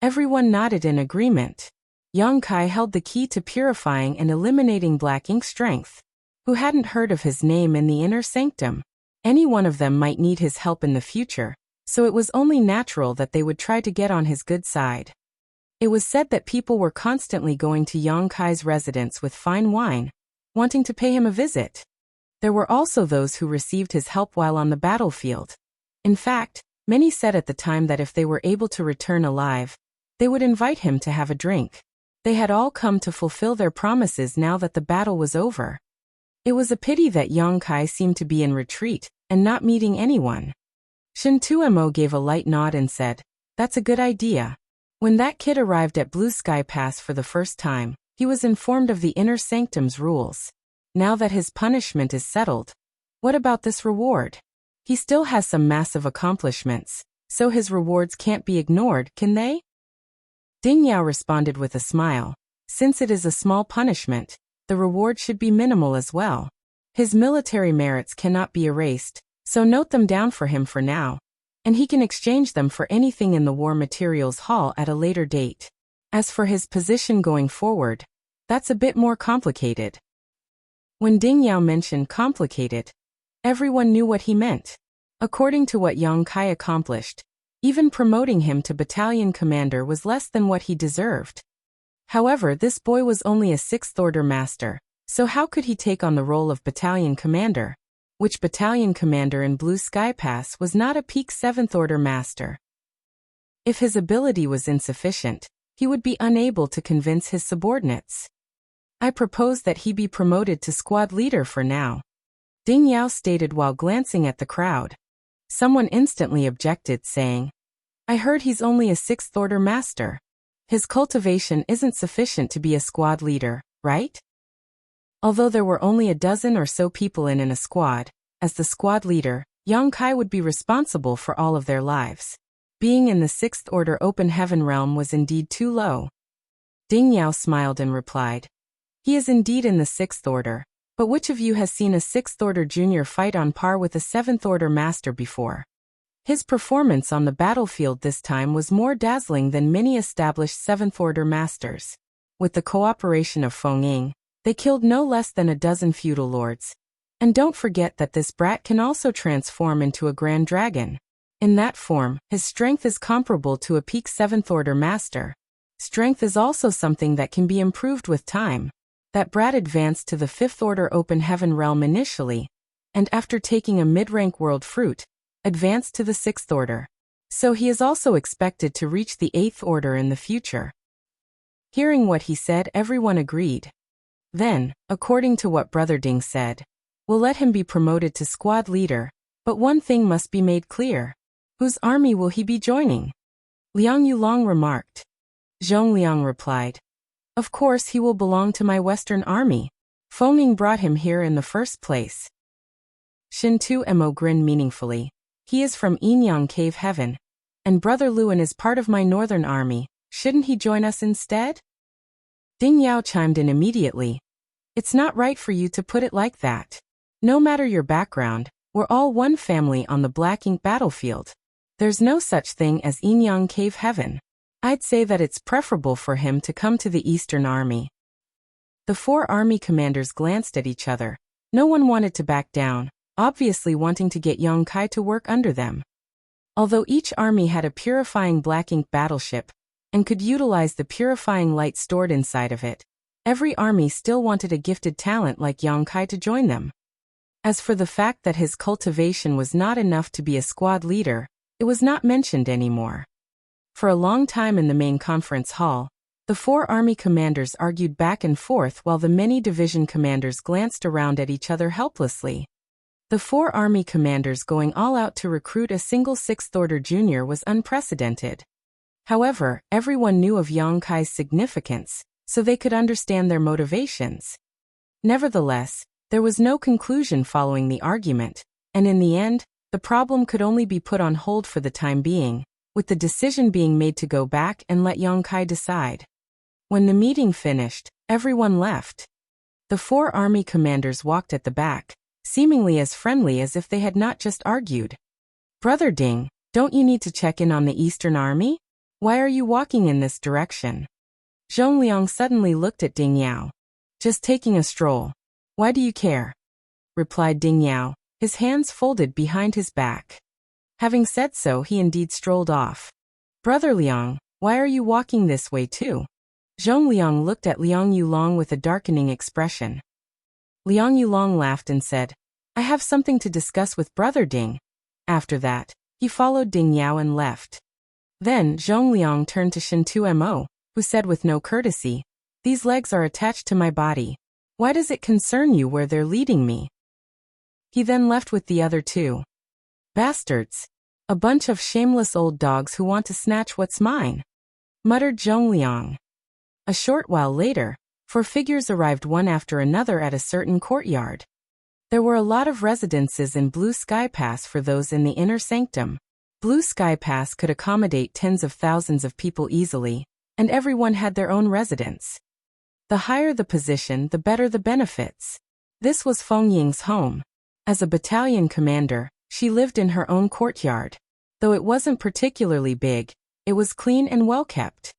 Everyone nodded in agreement. Yang Kai held the key to purifying and eliminating black ink strength. Who hadn't heard of his name in the inner sanctum? Any one of them might need his help in the future, so it was only natural that they would try to get on his good side. It was said that people were constantly going to Yang Kai's residence with fine wine, wanting to pay him a visit. There were also those who received his help while on the battlefield. In fact, many said at the time that if they were able to return alive, they would invite him to have a drink. They had all come to fulfill their promises now that the battle was over. It was a pity that Yang Kai seemed to be in retreat and not meeting anyone. Shin Tuemo gave a light nod and said, That's a good idea. When that kid arrived at Blue Sky Pass for the first time, he was informed of the inner sanctum's rules. Now that his punishment is settled, what about this reward? He still has some massive accomplishments, so his rewards can't be ignored, can they? Ding Yao responded with a smile. Since it is a small punishment, the reward should be minimal as well. His military merits cannot be erased, so note them down for him for now, and he can exchange them for anything in the War Materials Hall at a later date. As for his position going forward, that's a bit more complicated. When Ding Yao mentioned complicated, everyone knew what he meant. According to what Yang Kai accomplished, even promoting him to battalion commander was less than what he deserved. However, this boy was only a 6th order master, so how could he take on the role of battalion commander? Which battalion commander in Blue Sky Pass was not a peak 7th order master? If his ability was insufficient, he would be unable to convince his subordinates. I propose that he be promoted to squad leader for now, Ding Yao stated while glancing at the crowd. Someone instantly objected, saying, I heard he's only a 6th order master. His cultivation isn't sufficient to be a squad leader, right? Although there were only a dozen or so people in a squad, as the squad leader, Yang Kai would be responsible for all of their lives. Being in the 6th order open heaven realm was indeed too low. Ding Yao smiled and replied, He is indeed in the 6th order, but which of you has seen a 6th order junior fight on par with a 7th order master before? His performance on the battlefield this time was more dazzling than many established 7th order masters. With the cooperation of Feng Ying, they killed no less than a dozen feudal lords. And don't forget that this brat can also transform into a grand dragon. In that form, his strength is comparable to a peak 7th order master. Strength is also something that can be improved with time. That brat advanced to the 5th order open heaven realm initially, and after taking a mid-rank world fruit, advanced to the 6th order. So he is also expected to reach the 8th order in the future. Hearing what he said, everyone agreed. Then, according to what Brother Ding said, we'll let him be promoted to squad leader, but one thing must be made clear. Whose army will he be joining? Liang Yulong remarked. Zhongliang replied, Of course he will belong to my Western army. Feng Ying brought him here in the first place. Shin Tuemo grinned meaningfully. He is from Yinyang Cave Heaven, and Brother Luan is part of my Northern army. Shouldn't he join us instead? Ding Yao chimed in immediately. It's not right for you to put it like that. No matter your background, we're all one family on the Black Ink battlefield. There's no such thing as Yinyang Cave Heaven. I'd say that it's preferable for him to come to the Eastern Army. The 4 army commanders glanced at each other. No one wanted to back down, obviously wanting to get Yang Kai to work under them. Although each army had a purifying black ink battleship and could utilize the purifying light stored inside of it, every army still wanted a gifted talent like Yang Kai to join them. As for the fact that his cultivation was not enough to be a squad leader, it was not mentioned anymore. For a long time in the main conference hall, the 4 army commanders argued back and forth while the many division commanders glanced around at each other helplessly. The 4 army commanders going all out to recruit a single 6th order junior was unprecedented. However, everyone knew of Yang Kai's significance, so they could understand their motivations. Nevertheless, there was no conclusion following the argument, and in the end, the problem could only be put on hold for the time being, with the decision being made to go back and let Yang Kai decide. When the meeting finished, everyone left. The 4 army commanders walked at the back, seemingly as friendly as if they had not just argued. "Brother Ding, don't you need to check in on the Eastern Army? Why are you walking in this direction?" Zhongliang suddenly looked at Ding Yao. "Just taking a stroll. Why do you care?" replied Ding Yao, his hands folded behind his back. Having said so, he indeed strolled off. "Brother Liang, why are you walking this way too?" Zhongliang looked at Liang Yulong with a darkening expression. Liang Yulong laughed and said, "I have something to discuss with Brother Ding." After that, he followed Ding Yao and left. Then Zhongliang turned to Shintu Mo, who said with no courtesy, "These legs are attached to my body. Why does it concern you where they're leading me?" He then left with the other 2. "Bastards. A bunch of shameless old dogs who want to snatch what's mine," muttered Zhongliang. A short while later, 4 figures arrived one after another at a certain courtyard. There were a lot of residences in Blue Sky Pass for those in the inner sanctum. Blue Sky Pass could accommodate tens of thousands of people easily, and everyone had their own residence. The higher the position, the better the benefits. This was Feng Ying's home. As a battalion commander, she lived in her own courtyard. Though it wasn't particularly big, it was clean and well kept.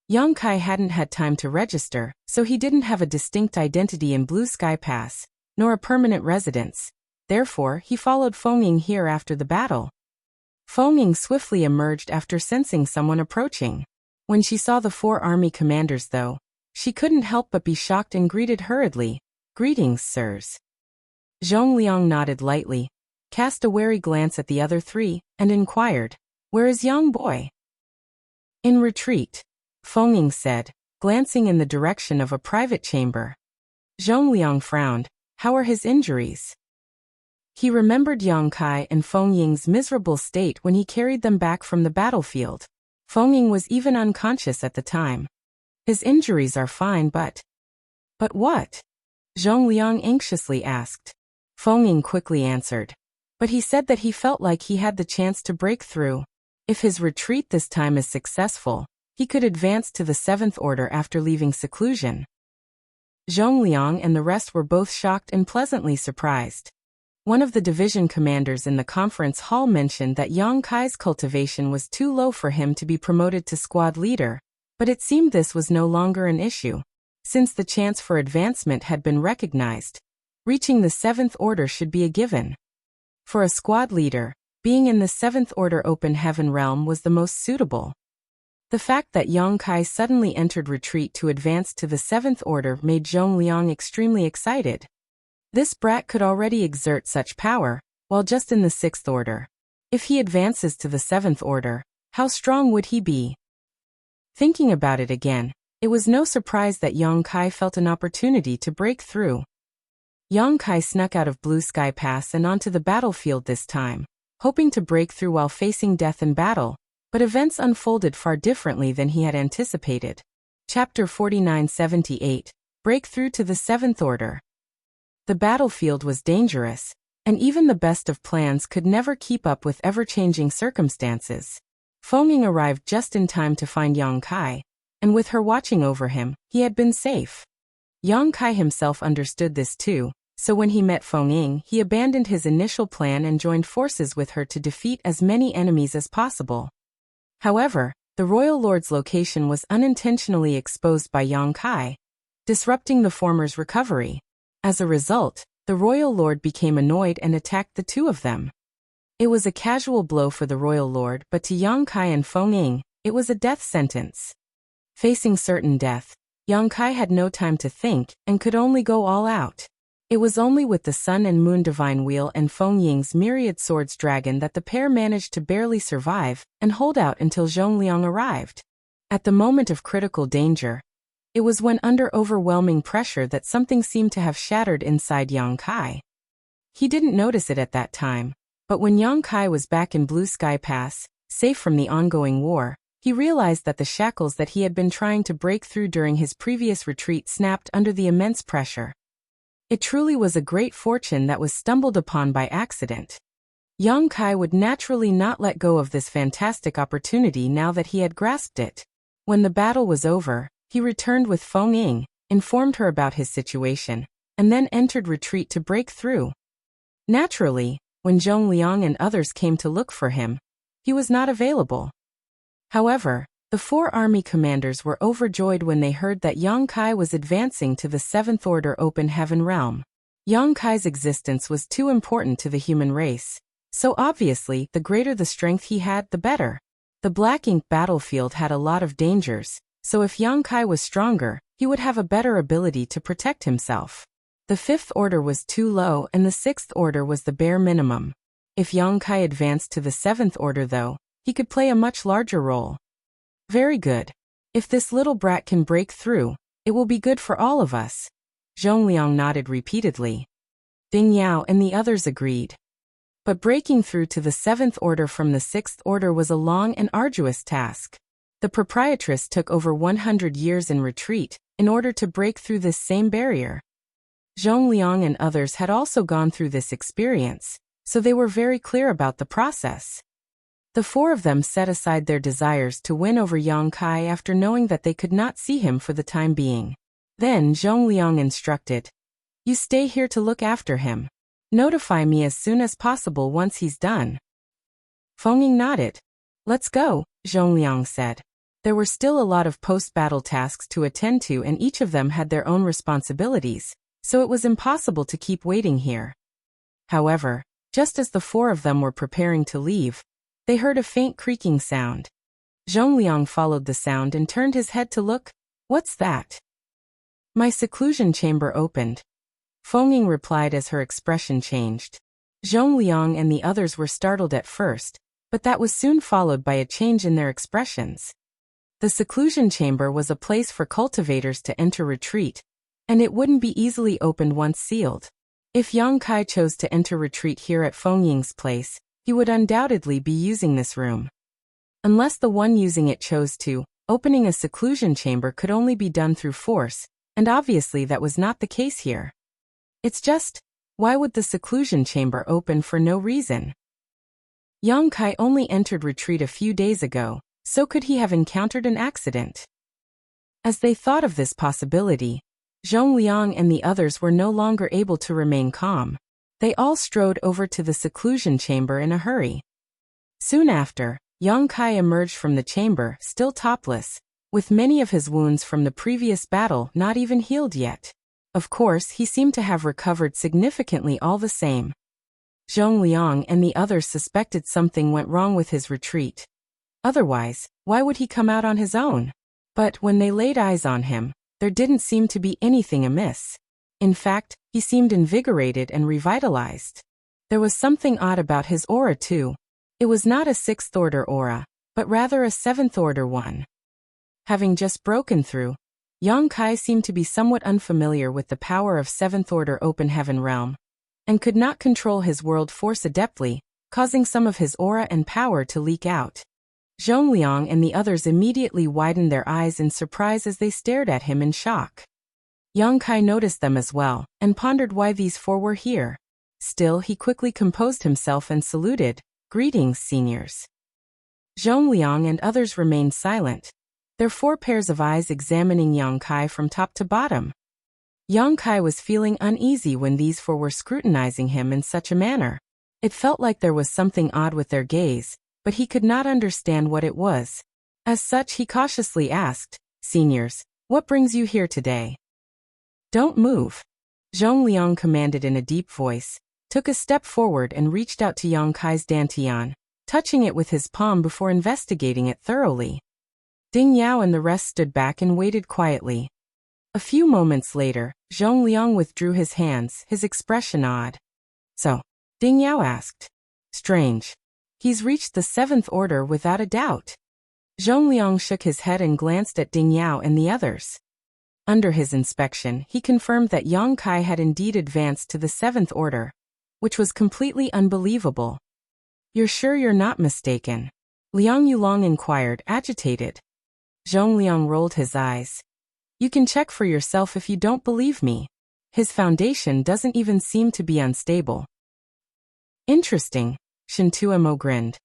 Yang Kai hadn't had time to register, so he didn't have a distinct identity in Blue Sky Pass, nor a permanent residence. Therefore, he followed Feng Ying here after the battle. Feng Ying swiftly emerged after sensing someone approaching. When she saw the 4 army commanders though, she couldn't help but be shocked and greeted hurriedly, "Greetings, sirs." Zhongliang nodded lightly, cast a wary glance at the other 3, and inquired, "Where is Yang Boy?" "In retreat," Feng Ying said, glancing in the direction of a private chamber. Zhongliang frowned. "How are his injuries?" He remembered Yang Kai and Feng Ying's miserable state when he carried them back from the battlefield. Feng Ying was even unconscious at the time. "His injuries are fine, but..." "But what?" Zhongliang anxiously asked. Feng Ying quickly answered. "But he said that he felt like he had the chance to break through. If his retreat this time is successful, he could advance to the 7th Order after leaving seclusion." Zhongliang and the rest were both shocked and pleasantly surprised. One of the division commanders in the conference hall mentioned that Yang Kai's cultivation was too low for him to be promoted to squad leader, but it seemed this was no longer an issue. Since the chance for advancement had been recognized, reaching the 7th Order should be a given. For a squad leader, being in the 7th Order Open Heaven realm was the most suitable. The fact that Yang Kai suddenly entered retreat to advance to the 7th Order made Zhongliang extremely excited. This brat could already exert such power, while just in the 6th Order. If he advances to the 7th Order, how strong would he be? Thinking about it again, it was no surprise that Yang Kai felt an opportunity to break through. Yang Kai snuck out of Blue Sky Pass and onto the battlefield this time, hoping to break through while facing death in battle. But events unfolded far differently than he had anticipated. Chapter 4978, Breakthrough to the 7th Order. The battlefield was dangerous, and even the best of plans could never keep up with ever-changing circumstances. Feng Ying arrived just in time to find Yang Kai, and with her watching over him, he had been safe. Yang Kai himself understood this too, so when he met Feng Ying, he abandoned his initial plan and joined forces with her to defeat as many enemies as possible. However, the Royal Lord's location was unintentionally exposed by Yang Kai, disrupting the former's recovery. As a result, the The royal lord became annoyed and attacked the two of them. It was a casual blow for the royal lord, but to Yang Kai and Feng Ying, it was a death sentence. Facing certain death, Yang Kai had no time to think and could only go all out. It was only with the Sun and Moon Divine Wheel and Feng Ying's myriad swords dragon that the pair managed to barely survive and hold out until Zhongliang arrived. At the moment of critical danger, it was when under overwhelming pressure that something seemed to have shattered inside Yang Kai. He didn't notice it at that time, but when Yang Kai was back in Blue Sky Pass, safe from the ongoing war, he realized that the shackles that he had been trying to break through during his previous retreat snapped under the immense pressure. It truly was a great fortune that was stumbled upon by accident. Yang Kai would naturally not let go of this fantastic opportunity now that he had grasped it. When the battle was over, he returned with Feng Ying, informed her about his situation, and then entered retreat to break through. Naturally, when Zhongliang and others came to look for him, he was not available. However, the four army commanders were overjoyed when they heard that Yang Kai was advancing to the Seventh Order Open Heaven realm. Yang Kai's existence was too important to the human race, so obviously the greater the strength he had, the better. The Black Ink battlefield had a lot of dangers, so if Yang Kai was stronger, he would have a better ability to protect himself. The Fifth Order was too low and the Sixth Order was the bare minimum. If Yang Kai advanced to the Seventh Order though, he could play a much larger role. Very good. If this little brat can break through, it will be good for all of us. Zhongliang nodded repeatedly. Ding Yao and the others agreed. But breaking through to the Seventh Order from the Sixth Order was a long and arduous task. The proprietress took over 100 years in retreat in order to break through this same barrier. Zhongliang and others had also gone through this experience, so they were very clear about the process. The four of them set aside their desires to win over Yang Kai after knowing that they could not see him for the time being. Then Zhongliang instructed, "You stay here to look after him. Notify me as soon as possible once he's done." Feng Ying nodded. "Let's go," Zhongliang said. There were still a lot of post-battle tasks to attend to and each of them had their own responsibilities, so it was impossible to keep waiting here. However, just as the four of them were preparing to leave, they heard a faint creaking sound. Zhongliang followed the sound and turned his head to look. "What's that?" "My seclusion chamber opened," Feng Ying replied as her expression changed. Zhongliang and the others were startled at first, but that was soon followed by a change in their expressions. The seclusion chamber was a place for cultivators to enter retreat, and it wouldn't be easily opened once sealed. If Yang Kai chose to enter retreat here at Feng Ying's place, he would undoubtedly be using this room. Unless the one using it chose to, opening a seclusion chamber could only be done through force, and obviously that was not the case here. It's just, why would the seclusion chamber open for no reason? Yang Kai only entered retreat a few days ago, so could he have encountered an accident? As they thought of this possibility, Zhongliang and the others were no longer able to remain calm. They all strode over to the seclusion chamber in a hurry. Soon after, Yang Kai emerged from the chamber, still topless, with many of his wounds from the previous battle not even healed yet. Of course, he seemed to have recovered significantly all the same. Zhongliang and the others suspected something went wrong with his retreat. Otherwise, why would he come out on his own? But when they laid eyes on him, there didn't seem to be anything amiss. In fact, he seemed invigorated and revitalized. There was something odd about his aura too. It was not a Sixth Order aura, but rather a Seventh Order one. Having just broken through, Yang Kai seemed to be somewhat unfamiliar with the power of Seventh Order Open Heaven realm, and could not control his world force adeptly, causing some of his aura and power to leak out. Zhongliang and the others immediately widened their eyes in surprise as they stared at him in shock. Yang Kai noticed them as well, and pondered why these four were here. Still, he quickly composed himself and saluted, "Greetings, seniors." Zhongliang and others remained silent, their four pairs of eyes examining Yang Kai from top to bottom. Yang Kai was feeling uneasy when these four were scrutinizing him in such a manner. It felt like there was something odd with their gaze, but he could not understand what it was. As such, he cautiously asked, "Seniors, what brings you here today?" "Don't move." Zhongliang commanded in a deep voice, took a step forward and reached out to Yang Kai's dantian, touching it with his palm before investigating it thoroughly. Ding Yao and the rest stood back and waited quietly. A few moments later, Zhongliang withdrew his hands, his expression odd. So, Ding Yao asked. Strange. He's reached the 7th order without a doubt. Zhongliang shook his head and glanced at Ding Yao and the others. Under his inspection, he confirmed that Yang Kai had indeed advanced to the 7th order, which was completely unbelievable. You're sure you're not mistaken? Liang Yulong inquired, agitated. Zhongliang rolled his eyes. You can check for yourself if you don't believe me. His foundation doesn't even seem to be unstable. Interesting, Shen Tuomo grinned.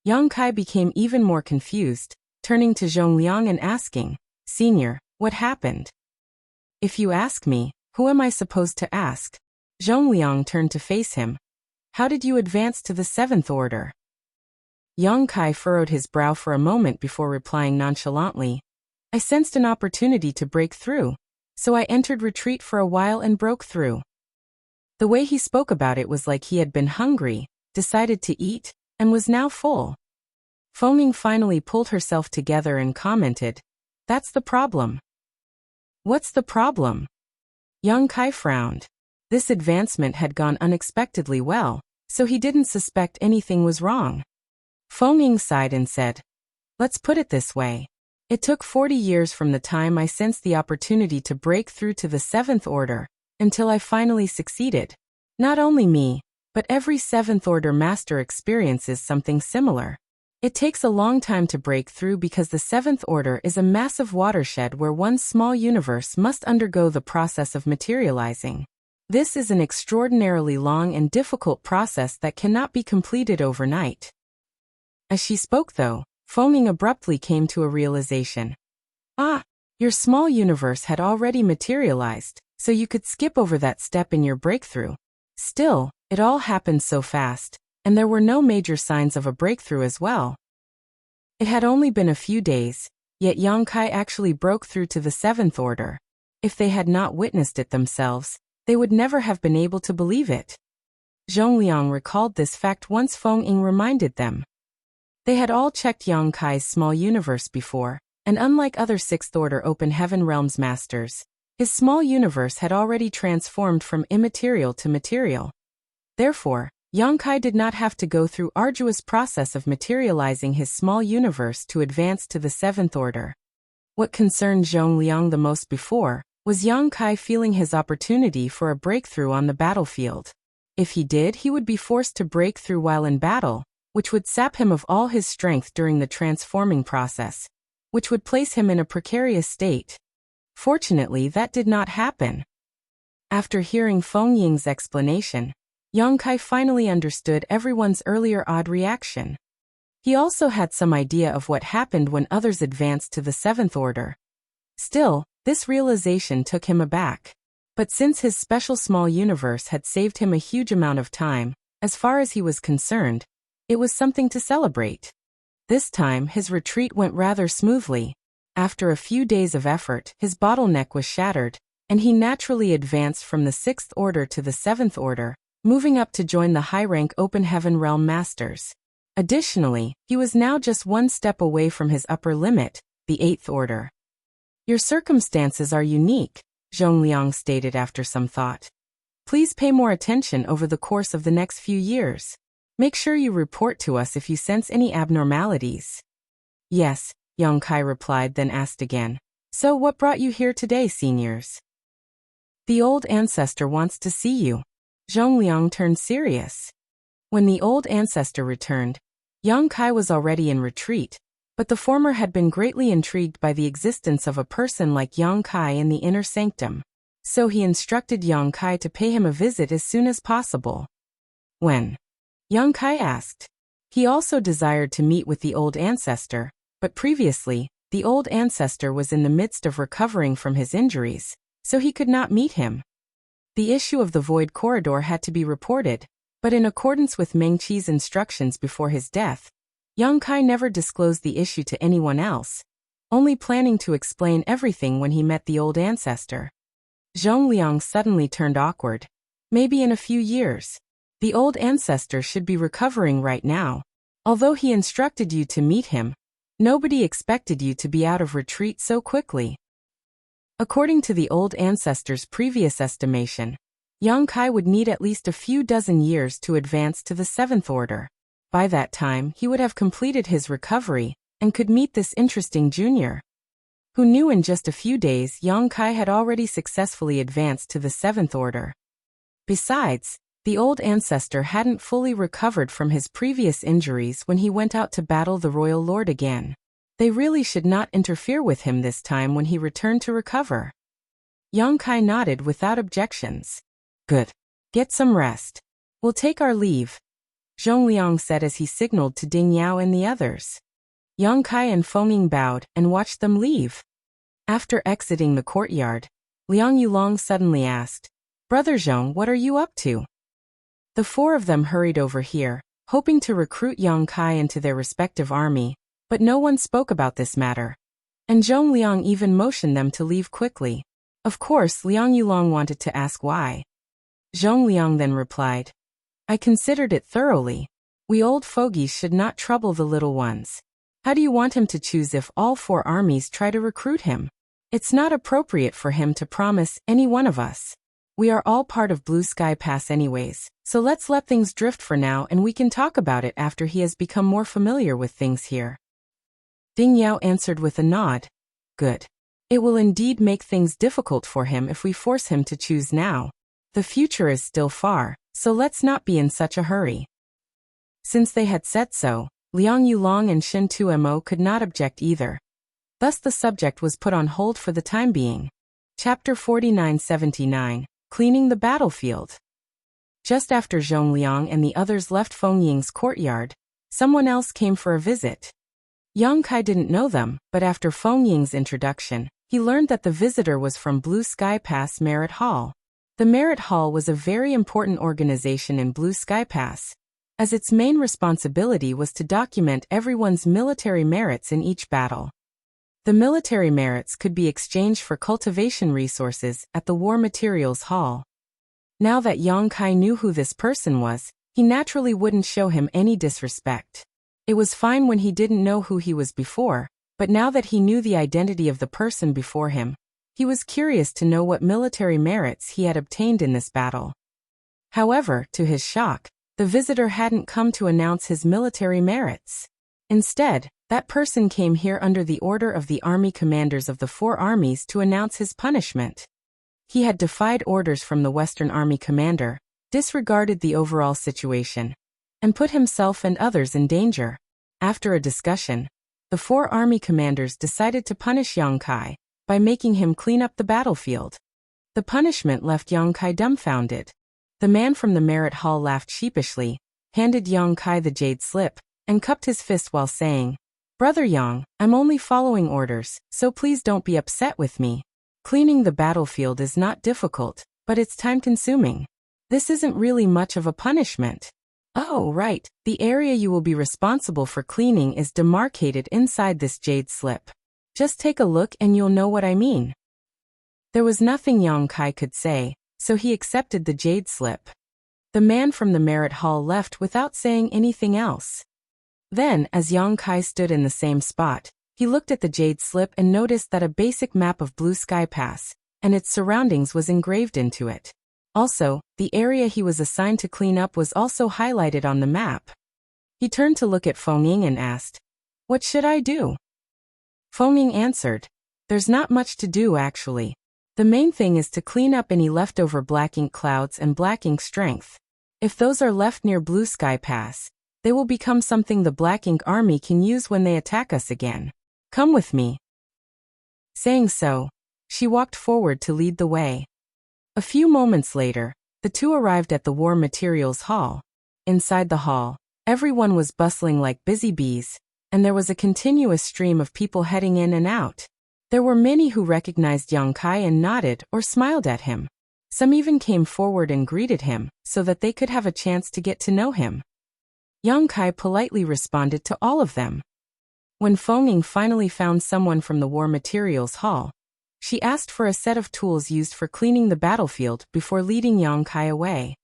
Yang Kai became even more confused, turning to Zhongliang and asking, Senior, what happened? If you ask me, who am I supposed to ask? Zhongliang turned to face him. How did you advance to the 7th order? Yang Kai furrowed his brow for a moment before replying nonchalantly. I sensed an opportunity to break through, so I entered retreat for a while and broke through. The way he spoke about it was like he had been hungry, decided to eat, and was now full. Feng Ying finally pulled herself together and commented, That's the problem. What's the problem? Yang Kai frowned. This advancement had gone unexpectedly well, so he didn't suspect anything was wrong. Feng Ying sighed and said, Let's put it this way. It took 40 years from the time I sensed the opportunity to break through to the 7th order, until I finally succeeded. Not only me, but every 7th order master experiences something similar. It takes a long time to break through because the 7th order is a massive watershed where one small universe must undergo the process of materializing. This is an extraordinarily long and difficult process that cannot be completed overnight. As she spoke though, Feng Ying abruptly came to a realization. Your small universe had already materialized, so you could skip over that step in your breakthrough. Still, it all happened so fast, and there were no major signs of a breakthrough as well. It had only been a few days, yet Yang Kai actually broke through to the 7th order. If they had not witnessed it themselves, they would never have been able to believe it. Zhongliang recalled this fact once Feng Ying reminded them. They had all checked Yang Kai's small universe before, and unlike other 6th order open heaven realms masters, his small universe had already transformed from immaterial to material. Therefore, Yang Kai did not have to go through arduous process of materializing his small universe to advance to the 7th order. What concerned Zhongliang the most before was Yang Kai feeling his opportunity for a breakthrough on the battlefield. If he did, he would be forced to break through while in battle, which would sap him of all his strength during the transforming process, which would place him in a precarious state. Fortunately, that did not happen. After hearing Feng Ying's explanation, Yang Kai finally understood everyone's earlier odd reaction. He also had some idea of what happened when others advanced to the 7th order. Still, this realization took him aback. But since his special small universe had saved him a huge amount of time, as far as he was concerned, it was something to celebrate. This time, his retreat went rather smoothly. After a few days of effort, his bottleneck was shattered, and he naturally advanced from the 6th order to the 7th order, moving up to join the high-rank Open Heaven Realm Masters. Additionally, he was now just one step away from his upper limit, the 8th order. Your circumstances are unique, Zhongliang stated after some thought. Please pay more attention over the course of the next few years. Make sure you report to us if you sense any abnormalities. Yes, Yang Kai replied, then asked again. So what brought you here today, seniors? The old ancestor wants to see you. Zhongliang turned serious. When the old ancestor returned, Yang Kai was already in retreat, but the former had been greatly intrigued by the existence of a person like Yang Kai in the inner sanctum. So he instructed Yang Kai to pay him a visit as soon as possible. When? Yang Kai asked. He also desired to meet with the old ancestor, but previously, the old ancestor was in the midst of recovering from his injuries, so he could not meet him. The issue of the void corridor had to be reported, but in accordance with Meng Qi's instructions before his death, Yang Kai never disclosed the issue to anyone else, only planning to explain everything when he met the old ancestor. Zhongliang suddenly turned awkward. Maybe in a few years. The old ancestor should be recovering right now. Although he instructed you to meet him, nobody expected you to be out of retreat so quickly. According to the old ancestor's previous estimation, Yang Kai would need at least a few dozen years to advance to the 7th order. By that time, he would have completed his recovery and could meet this interesting junior. Who knew in just a few days Yang Kai had already successfully advanced to the 7th order. Besides, the old ancestor hadn't fully recovered from his previous injuries when he went out to battle the royal lord again. They really should not interfere with him this time when he returned to recover. Yang Kai nodded without objections. Good. Get some rest. We'll take our leave, Zhongliang said as he signaled to Ding Yao and the others. Yang Kai and Feng bowed and watched them leave. After exiting the courtyard, Liang Yulong suddenly asked, Brother Zhong, what are you up to? The four of them hurried over here, hoping to recruit Yang Kai into their respective army, but no one spoke about this matter. And Zhongliang even motioned them to leave quickly. Of course, Liang Yulong wanted to ask why. Zhongliang then replied, I considered it thoroughly. We old fogies should not trouble the little ones. How do you want him to choose if all four armies try to recruit him? It's not appropriate for him to promise any one of us. We are all part of Blue Sky Pass anyways, so let's let things drift for now and we can talk about it after he has become more familiar with things here. Ding Yao answered with a nod. Good. It will indeed make things difficult for him if we force him to choose now. The future is still far, so let's not be in such a hurry. Since they had said so, Liang Yulong and Shin Tumo could not object either. Thus the subject was put on hold for the time being. Chapter 4979, Cleaning the Battlefield. Just after Zhongliang and the others left Fengying's courtyard, someone else came for a visit. Yang Kai didn't know them, but after Fengying's introduction, he learned that the visitor was from Blue Sky Pass Merit Hall. The Merit Hall was a very important organization in Blue Sky Pass, as its main responsibility was to document everyone's military merits in each battle. The military merits could be exchanged for cultivation resources at the War Materials Hall. Now that Yang Kai knew who this person was, he naturally wouldn't show him any disrespect. It was fine when he didn't know who he was before, but now that he knew the identity of the person before him, he was curious to know what military merits he had obtained in this battle. However, to his shock, the visitor hadn't come to announce his military merits. Instead, that person came here under the order of the army commanders of the four armies to announce his punishment. He had defied orders from the Western Army commander, disregarded the overall situation, and put himself and others in danger. After a discussion, the four army commanders decided to punish Yang Kai by making him clean up the battlefield. The punishment left Yang Kai dumbfounded. The man from the Merit Hall laughed sheepishly, handed Yang Kai the jade slip, and cupped his fist while saying, Brother Yang, I'm only following orders, so please don't be upset with me. Cleaning the battlefield is not difficult, but it's time-consuming. This isn't really much of a punishment. Oh, right, the area you will be responsible for cleaning is demarcated inside this jade slip. Just take a look and you'll know what I mean. There was nothing Yang Kai could say, so he accepted the jade slip. The man from the Merit Hall left without saying anything else. Then, as Yang Kai stood in the same spot, he looked at the jade slip and noticed that a basic map of Blue Sky Pass and its surroundings was engraved into it. Also, the area he was assigned to clean up was also highlighted on the map. He turned to look at Fengying and asked, What should I do? Fengying answered, There's not much to do actually. The main thing is to clean up any leftover black ink clouds and black ink strength. If those are left near Blue Sky Pass, they will become something the Black Ink Army can use when they attack us again. Come with me. Saying so, she walked forward to lead the way. A few moments later, the two arrived at the War Materials Hall. Inside the hall, everyone was bustling like busy bees, and there was a continuous stream of people heading in and out. There were many who recognized Yang Kai and nodded or smiled at him. Some even came forward and greeted him, so that they could have a chance to get to know him. Yang Kai politely responded to all of them. When Fengying finally found someone from the War Materials Hall, She asked for a set of tools used for cleaning the battlefield before leading Yang Kai away.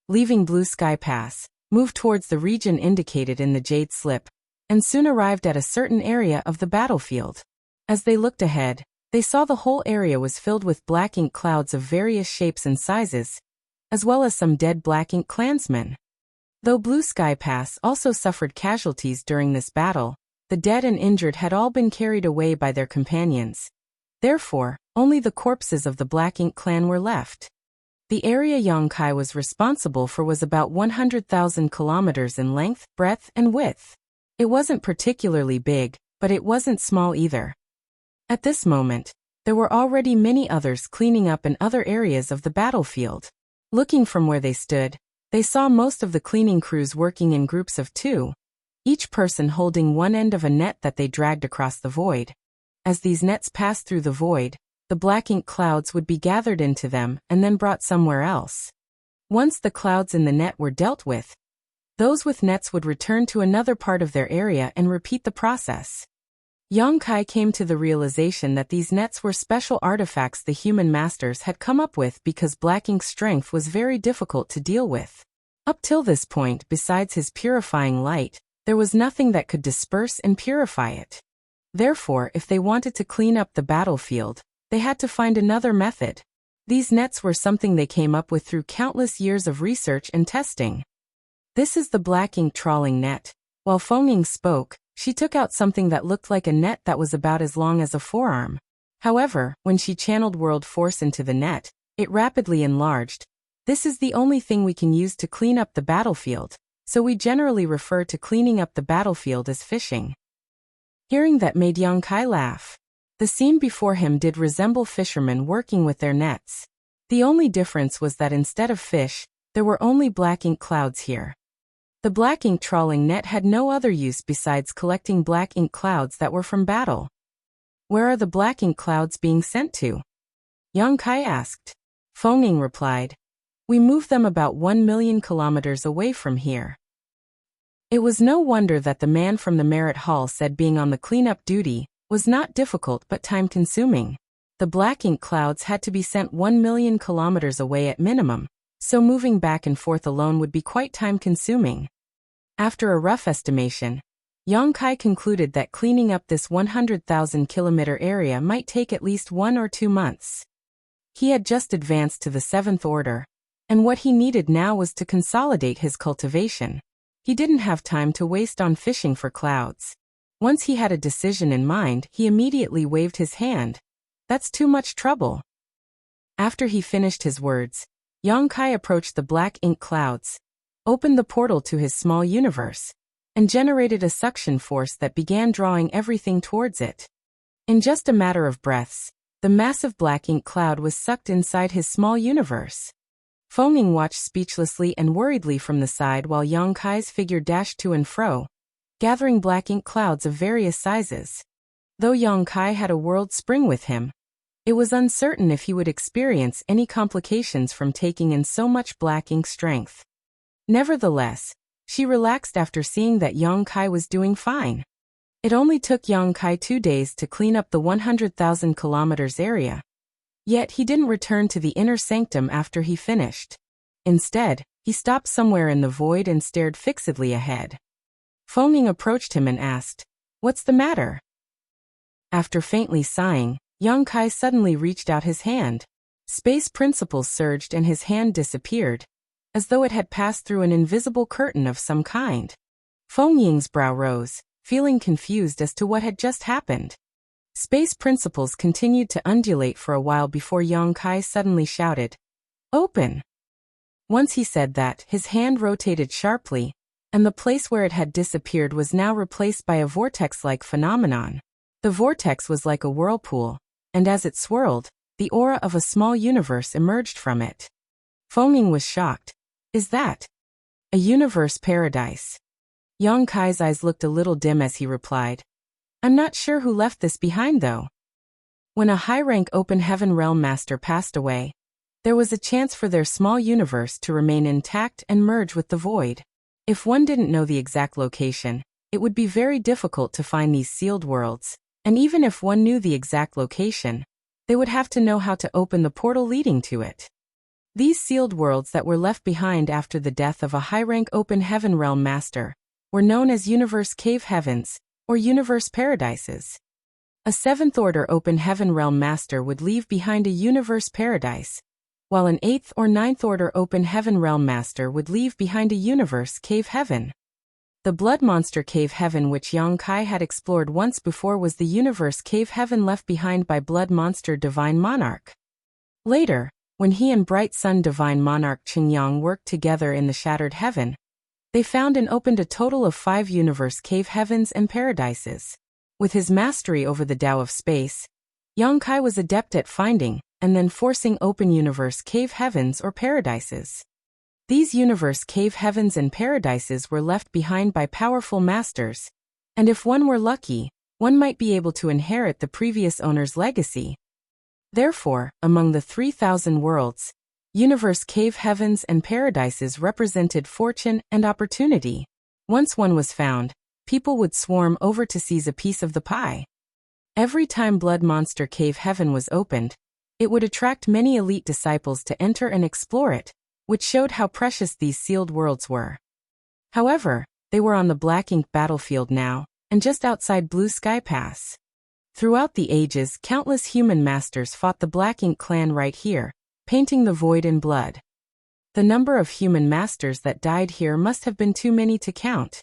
Leaving Blue Sky Pass, moved towards the region indicated in the Jade Slip, and soon arrived at a certain area of the battlefield. As they looked ahead, they saw the whole area was filled with black ink clouds of various shapes and sizes, as well as some dead black ink clansmen. Though Blue Sky Pass also suffered casualties during this battle, the dead and injured had all been carried away by their companions. Therefore, only the corpses of the Black Ink clan were left. The area Yang Kai was responsible for was about 100,000 kilometers in length, breadth, and width. It wasn't particularly big, but it wasn't small either. At this moment, there were already many others cleaning up in other areas of the battlefield. Looking from where they stood, they saw most of the cleaning crews working in groups of 2, each person holding one end of a net that they dragged across the void. As these nets passed through the void, the black ink clouds would be gathered into them and then brought somewhere else. Once the clouds in the net were dealt with, those with nets would return to another part of their area and repeat the process. Yang Kai came to the realization that these nets were special artifacts the human masters had come up with because black ink's strength was very difficult to deal with. Up till this point, besides his purifying light, there was nothing that could disperse and purify it. Therefore, if they wanted to clean up the battlefield, they had to find another method. These nets were something they came up with through countless years of research and testing. This is the black ink trawling net. While Feng Ying spoke, she took out something that looked like a net that was about as long as a forearm. However, when she channeled world force into the net, it rapidly enlarged. This is the only thing we can use to clean up the battlefield, so we generally refer to cleaning up the battlefield as fishing. Hearing that made Yang Kai laugh. The scene before him did resemble fishermen working with their nets. The only difference was that instead of fish, there were only black ink clouds here. The black ink trawling net had no other use besides collecting black ink clouds that were from battle. Where are the black ink clouds being sent to? Yang Kai asked. Feng Ying replied. We moved them about 1 million kilometers away from here. It was no wonder that the man from the Merit Hall said being on the cleanup duty was not difficult but time-consuming. The black ink clouds had to be sent 1 million kilometers away at minimum, so moving back and forth alone would be quite time-consuming. After a rough estimation, Yang Kai concluded that cleaning up this 100,000-kilometer area might take at least 1 or 2 months. He had just advanced to the 7th order, and what he needed now was to consolidate his cultivation. He didn't have time to waste on fishing for clouds. Once he had a decision in mind, he immediately waved his hand. That's too much trouble. After he finished his words, Yang Kai approached the black ink clouds, opened the portal to his small universe, and generated a suction force that began drawing everything towards it. In just a matter of breaths, the massive black ink cloud was sucked inside his small universe. Feng Ying watched speechlessly and worriedly from the side while Yang Kai's figure dashed to and fro, gathering black ink clouds of various sizes. Though Yang Kai had a world spring with him, it was uncertain if he would experience any complications from taking in so much black ink strength. Nevertheless, she relaxed after seeing that Yang Kai was doing fine. It only took Yang Kai 2 days to clean up the 100,000 kilometers area. Yet he didn't return to the inner sanctum after he finished. Instead, he stopped somewhere in the void and stared fixedly ahead. Feng Ying approached him and asked, "What's the matter?" After faintly sighing, Yang Kai suddenly reached out his hand. Space principles surged and his hand disappeared, as though it had passed through an invisible curtain of some kind. Feng Ying's brow rose, feeling confused as to what had just happened. Space principles continued to undulate for a while before Yang Kai suddenly shouted, "Open!" Once he said that, his hand rotated sharply, and the place where it had disappeared was now replaced by a vortex-like phenomenon. The vortex was like a whirlpool, and as it swirled, the aura of a small universe emerged from it. Feng Ying was shocked. Is that a universe paradise? Yang Kai's eyes looked a little dim as he replied, "I'm not sure who left this behind though." When a high-rank open heaven realm master passed away, there was a chance for their small universe to remain intact and merge with the void. If one didn't know the exact location, it would be very difficult to find these sealed worlds, and even if one knew the exact location, they would have to know how to open the portal leading to it. These sealed worlds that were left behind after the death of a high-rank open heaven realm master were known as Universe Cave Heavens, or Universe Paradises. A seventh-order open heaven realm master would leave behind a Universe Paradise, while an 8th or 9th order open heaven realm master would leave behind a Universe Cave Heaven. The Blood Monster Cave Heaven which Yang Kai had explored once before was the Universe Cave Heaven left behind by Blood Monster Divine Monarch. Later, when he and Bright Sun Divine Monarch Qingyang worked together in the Shattered Heaven, they found and opened a total of 5 Universe Cave Heavens and Paradises. With his mastery over the Tao of Space, Yang Kai was adept at finding and then forcing open Universe Cave Heavens or Paradises. These Universe Cave Heavens and Paradises were left behind by powerful masters, and if one were lucky, one might be able to inherit the previous owner's legacy. Therefore, among the 3,000 worlds, Universe Cave Heavens and Paradises represented fortune and opportunity. Once one was found, people would swarm over to seize a piece of the pie. Every time Blood Monster Cave Heaven was opened, it would attract many elite disciples to enter and explore it, which showed how precious these sealed worlds were. However, they were on the Black Ink battlefield now, and just outside Blue Sky Pass. Throughout the ages, countless human masters fought the Black Ink clan right here, painting the void in blood. The number of human masters that died here must have been too many to count.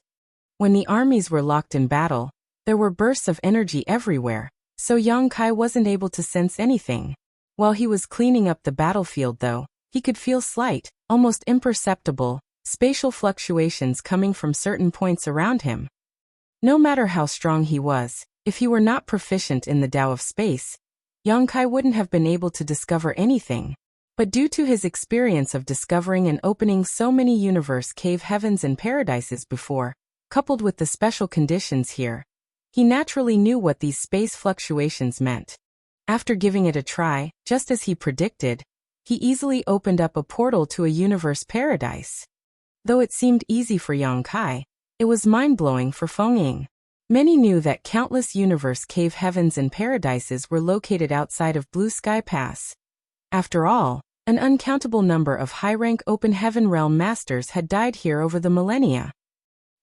When the armies were locked in battle, there were bursts of energy everywhere, so Yang Kai wasn't able to sense anything. While he was cleaning up the battlefield though, he could feel slight, almost imperceptible, spatial fluctuations coming from certain points around him. No matter how strong he was, if he were not proficient in the Tao of Space, Yang Kai wouldn't have been able to discover anything. But due to his experience of discovering and opening so many Universe Cave Heavens and Paradises before, coupled with the special conditions here, he naturally knew what these space fluctuations meant. After giving it a try, just as he predicted, he easily opened up a portal to a Universe Paradise. Though it seemed easy for Yang Kai, it was mind-blowing for Feng Ying. Many knew that countless Universe Cave Heavens and Paradises were located outside of Blue Sky Pass. After all, an uncountable number of high-rank open heaven realm masters had died here over the millennia.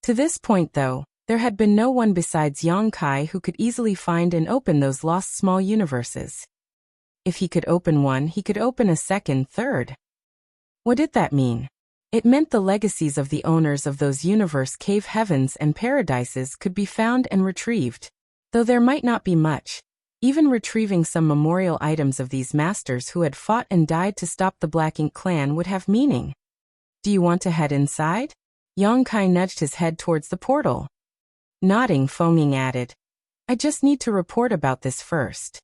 To this point though, there had been no one besides Yang Kai who could easily find and open those lost small universes. If he could open one, he could open a second, third. What did that mean? It meant the legacies of the owners of those Universe Cave Heavens and Paradises could be found and retrieved. Though there might not be much, even retrieving some memorial items of these masters who had fought and died to stop the Black Ink clan would have meaning. Do you want to head inside? Yang Kai nudged his head towards the portal. Nodding, Feng Ying added, I just need to report about this first.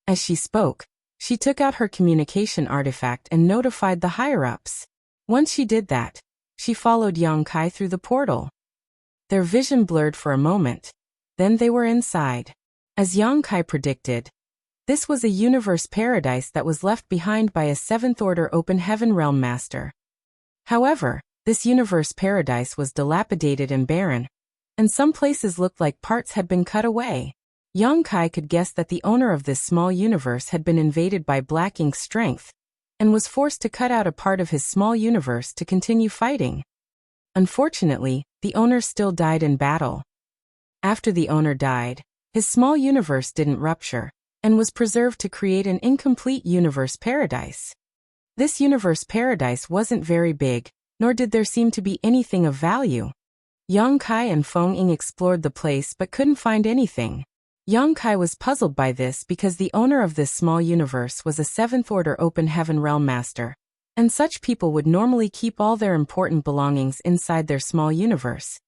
As she spoke, she took out her communication artifact and notified the higher-ups. Once she did that, she followed Yang Kai through the portal. Their vision blurred for a moment, then they were inside. As Yang Kai predicted, this was a Universe Paradise that was left behind by a 7th-order open heaven realm master. However, this Universe Paradise was dilapidated and barren, and some places looked like parts had been cut away. Yang Kai could guess that the owner of this small universe had been invaded by Black Ink's strength, and was forced to cut out a part of his small universe to continue fighting. Unfortunately, the owner still died in battle. After the owner died, his small universe didn't rupture, and was preserved to create an incomplete Universe Paradise. This Universe Paradise wasn't very big, nor did there seem to be anything of value. Yang Kai and Feng Ying explored the place but couldn't find anything. Yang Kai was puzzled by this because the owner of this small universe was a 7th-order open heaven realm master, and such people would normally keep all their important belongings inside their small universe.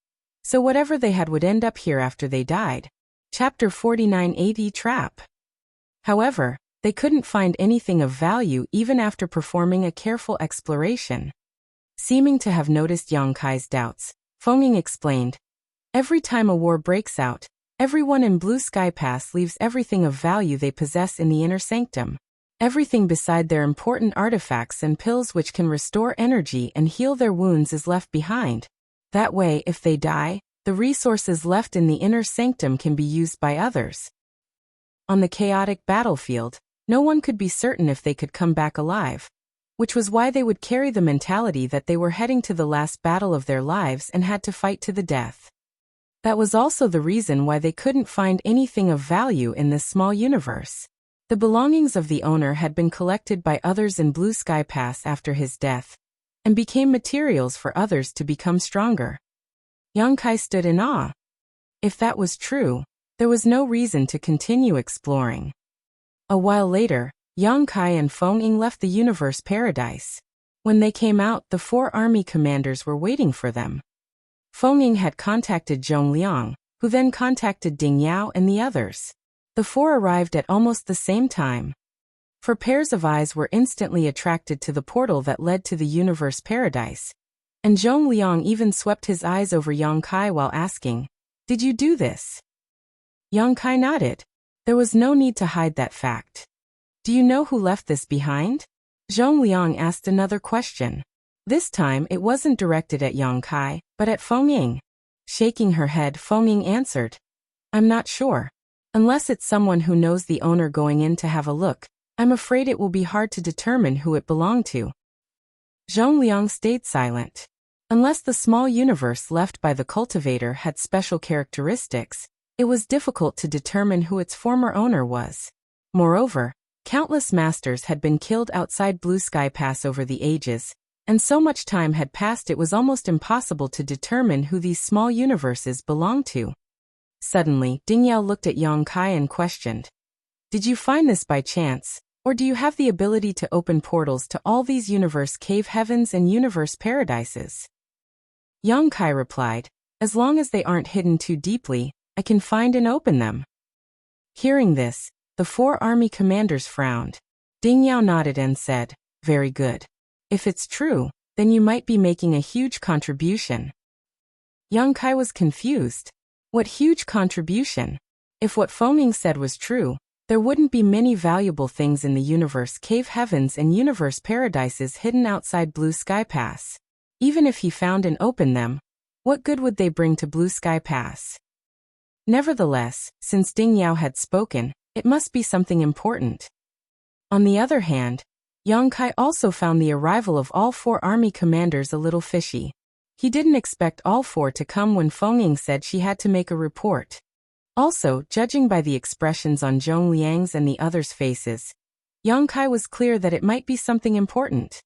So whatever they had would end up here after they died. Chapter 49 AD Trap. However, they couldn't find anything of value even after performing a careful exploration. Seeming to have noticed Yang Kai's doubts, Feng Ying explained, every time a war breaks out, everyone in Blue Sky Pass leaves everything of value they possess in the inner sanctum. Everything beside their important artifacts and pills which can restore energy and heal their wounds is left behind. That way, if they die, the resources left in the inner sanctum can be used by others. On the chaotic battlefield, No one could be certain if they could come back alive, which was why they would carry the mentality that they were heading to the last battle of their lives and had to fight to the death. That was also the reason why they couldn't find anything of value in this small universe. The belongings of the owner had been collected by others in Blue Sky Pass after his death, and became materials for others to become stronger. Yang Kai stood in awe. If that was true, there was no reason to continue exploring. A while later, Yang Kai and Feng Ying left the universe paradise. When they came out, the 4 army commanders were waiting for them. Feng Ying had contacted Zhong Liang, who then contacted Ding Yao and the others. The 4 arrived at almost the same time. 4 pairs of eyes were instantly attracted to the portal that led to the universe paradise, and Zhong Liang even swept his eyes over Yang Kai while asking, "Did you do this?" Yang Kai nodded. There was no need to hide that fact. "Do you know who left this behind?" Zhong Liang asked another question. This time it wasn't directed at Yang Kai, but at Feng Ying. Shaking her head, Feng Ying answered, "I'm not sure. Unless it's someone who knows the owner going in to have a look, I'm afraid it will be hard to determine who it belonged to." Zhong Liang stayed silent. Unless the small universe left by the cultivator had special characteristics, it was difficult to determine who its former owner was. Moreover, countless masters had been killed outside Blue Sky Pass over the ages, and so much time had passed it was almost impossible to determine who these small universes belonged to. Suddenly, Ding Yao looked at Yang Kai and questioned, "Did you find this by chance, or do you have the ability to open portals to all these universe cave heavens and universe paradises?" Yang Kai replied, "As long as they aren't hidden too deeply, I can find and open them." Hearing this, the 4 army commanders frowned. Ding Yao nodded and said, "Very good. If it's true, then you might be making a huge contribution." Yang Kai was confused. What huge contribution? If what Feng Ying said was true, there wouldn't be many valuable things in the universe cave heavens and universe paradises hidden outside Blue Sky Pass. Even if he found and opened them, what good would they bring to Blue Sky Pass? Nevertheless, since Ding Yao had spoken, it must be something important. On the other hand, Yang Kai also found the arrival of all 4 army commanders a little fishy. He didn't expect all 4 to come when Feng Ying said she had to make a report. Also, judging by the expressions on Zhong Liang's and the others' faces, Yang Kai was clear that it might be something important.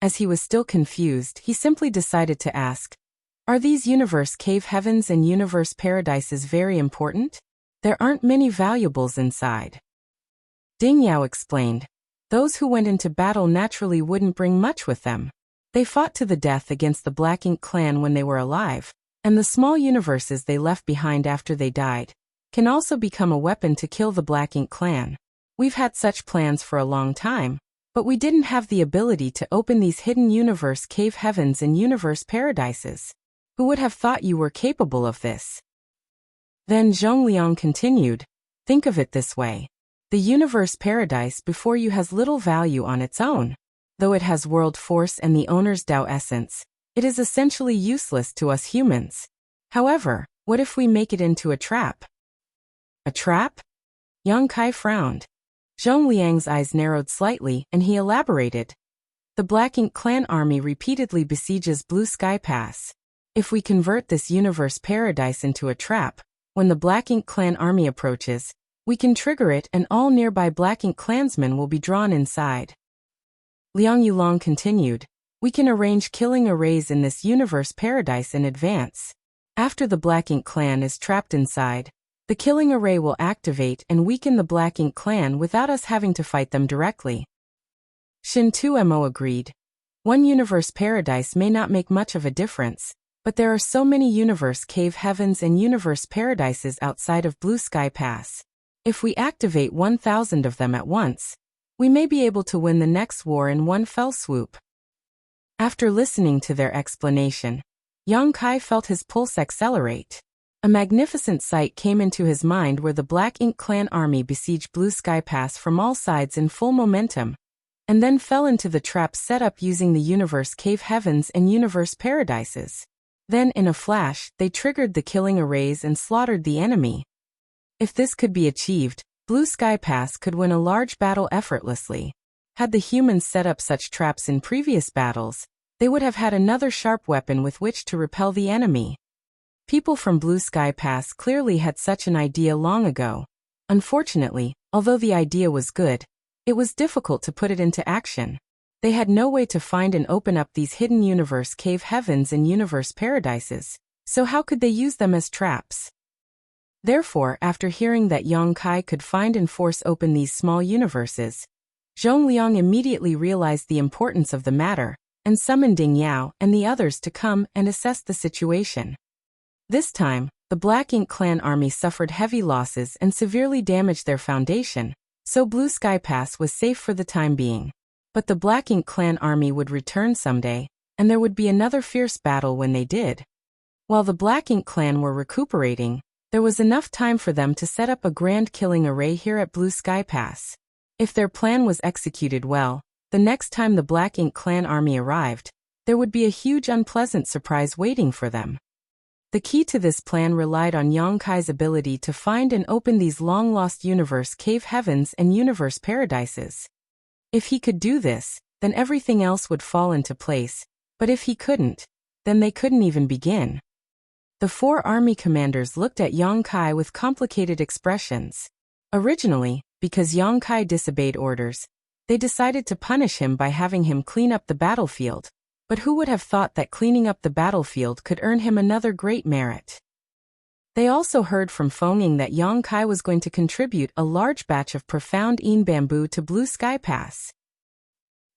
As he was still confused, he simply decided to ask, "Are these universe cave heavens and universe paradises very important? There aren't many valuables inside." Ding Yao explained, "Those who went into battle naturally wouldn't bring much with them. They fought to the death against the Black Ink clan when they were alive, and the small universes they left behind after they died can also become a weapon to kill the Black Ink clan. We've had such plans for a long time, but we didn't have the ability to open these hidden universe cave heavens and universe paradises. Who would have thought you were capable of this?" Then Zhong Liang continued, "Think of it this way. The universe paradise before you has little value on its own. Though it has world force and the owner's Tao essence, it is essentially useless to us humans. However, what if we make it into a trap?" "A trap?" Yang Kai frowned. Zhong Liang's eyes narrowed slightly, and he elaborated. "The Black Ink clan army repeatedly besieges Blue Sky Pass. If we convert this universe paradise into a trap, when the Black Ink clan army approaches, we can trigger it and all nearby Black Ink clansmen will be drawn inside." Liang Yulong continued, "We can arrange killing arrays in this universe paradise in advance. After the Black Ink clan is trapped inside, the killing array will activate and weaken the Black Ink clan without us having to fight them directly." Shin Tumo agreed. "One universe paradise may not make much of a difference, but there are so many universe cave heavens and universe paradises outside of Blue Sky Pass. If we activate 1,000 of them at once, we may be able to win the next war in one fell swoop." After listening to their explanation, Yang Kai felt his pulse accelerate. A magnificent sight came into his mind where the Black Ink clan army besieged Blue Sky Pass from all sides in full momentum, and then fell into the trap set up using the universe cave heavens and universe paradises. Then, in a flash, they triggered the killing arrays and slaughtered the enemy. If this could be achieved, Blue Sky Pass could win a large battle effortlessly. Had the humans set up such traps in previous battles, they would have had another sharp weapon with which to repel the enemy. People from Blue Sky Pass clearly had such an idea long ago. Unfortunately, although the idea was good, it was difficult to put it into action. They had no way to find and open up these hidden universe cave heavens and universe paradises, so how could they use them as traps? Therefore, after hearing that Yang Kai could find and force open these small universes, Zhongliang immediately realized the importance of the matter, and summoned Ding Yao and the others to come and assess the situation. This time, the Black Ink clan army suffered heavy losses and severely damaged their foundation, so Blue Sky Pass was safe for the time being. But the Black Ink clan army would return someday, and there would be another fierce battle when they did. While the Black Ink clan were recuperating, there was enough time for them to set up a grand killing array here at Blue Sky Pass. If their plan was executed well, the next time the Black Ink clan army arrived, there would be a huge unpleasant surprise waiting for them. The key to this plan relied on Yang Kai's ability to find and open these long-lost universe cave heavens and universe paradises. If he could do this, then everything else would fall into place, but if he couldn't, then they couldn't even begin. The four army commanders looked at Yang Kai with complicated expressions. Originally, because Yang Kai disobeyed orders, they decided to punish him by having him clean up the battlefield. But who would have thought that cleaning up the battlefield could earn him another great merit? They also heard from Fenging that Yang Kai was going to contribute a large batch of profound Yin bamboo to Blue Sky Pass.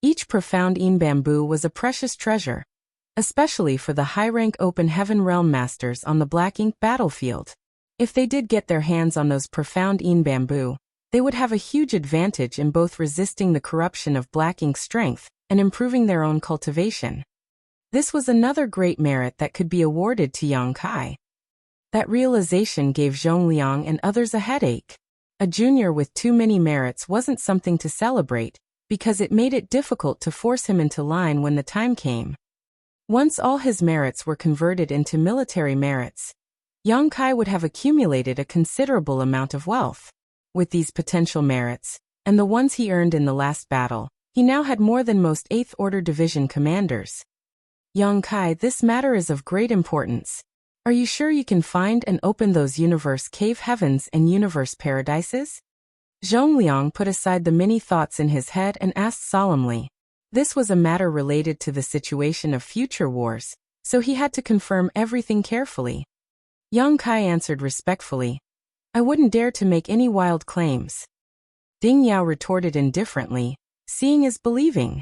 Each profound Yin bamboo was a precious treasure, especially for the high-rank Open Heaven Realm Masters on the Black Ink battlefield. If they did get their hands on those profound Yin bamboo, they would have a huge advantage in both resisting the corruption of Black Ink's strength and improving their own cultivation. This was another great merit that could be awarded to Yang Kai. That realization gave Zhongliang and others a headache. A junior with too many merits wasn't something to celebrate, because it made it difficult to force him into line when the time came. Once all his merits were converted into military merits, Yang Kai would have accumulated a considerable amount of wealth. With these potential merits, and the ones he earned in the last battle, he now had more than most 8th Order Division commanders. Yang Kai, this matter is of great importance. Are you sure you can find and open those universe cave heavens and universe paradises? Zhongliang put aside the many thoughts in his head and asked solemnly. This was a matter related to the situation of future wars, so he had to confirm everything carefully. Yang Kai answered respectfully, I wouldn't dare to make any wild claims. Ding Yao retorted indifferently, seeing is believing.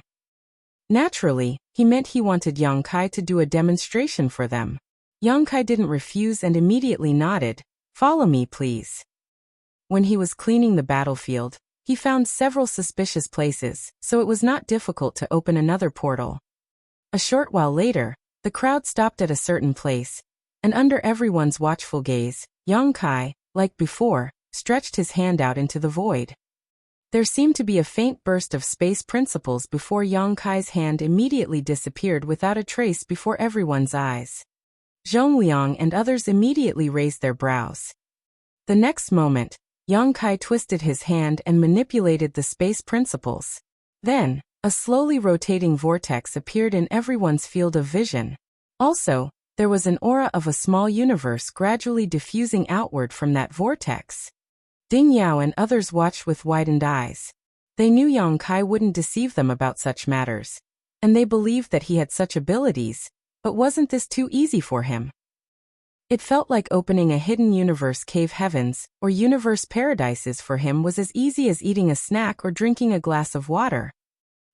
Naturally, he meant he wanted Yang Kai to do a demonstration for them. Yang Kai didn't refuse and immediately nodded, follow me please. When he was cleaning the battlefield, he found several suspicious places, so it was not difficult to open another portal. A short while later, the crowd stopped at a certain place, and under everyone's watchful gaze, Yang Kai, like before, stretched his hand out into the void. There seemed to be a faint burst of space principles before Yang Kai's hand immediately disappeared without a trace before everyone's eyes. Zhongliang and others immediately raised their brows. The next moment, Yang Kai twisted his hand and manipulated the space principles. Then, a slowly rotating vortex appeared in everyone's field of vision. Also, there was an aura of a small universe gradually diffusing outward from that vortex. Ding Yao and others watched with widened eyes. They knew Yang Kai wouldn't deceive them about such matters, and they believed that he had such abilities, but wasn't this too easy for him? It felt like opening a hidden universe cave heavens, or universe paradises for him was as easy as eating a snack or drinking a glass of water.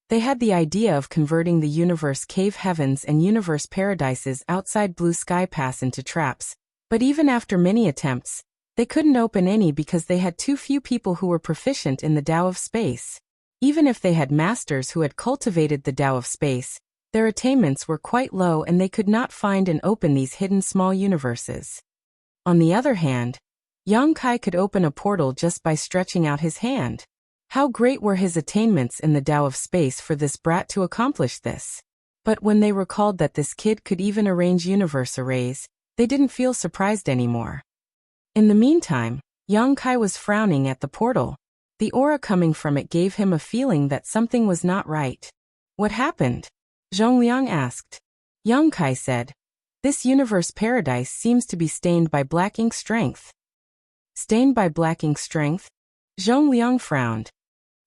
They had the idea of converting the universe cave heavens and universe paradises outside Blue Sky Pass into traps, but even after many attempts, they couldn't open any because they had too few people who were proficient in the Tao of Space. Even if they had masters who had cultivated the Tao of Space, their attainments were quite low and they could not find and open these hidden small universes. On the other hand, Yang Kai could open a portal just by stretching out his hand. How great were his attainments in the Tao of Space for this brat to accomplish this? But when they recalled that this kid could even arrange universe arrays, they didn't feel surprised anymore. In the meantime, Yang Kai was frowning at the portal. The aura coming from it gave him a feeling that something was not right. What happened? Zhongliang asked. Yang Kai said, "This universe paradise seems to be stained by black ink strength." Stained by black ink strength? Zhongliang frowned.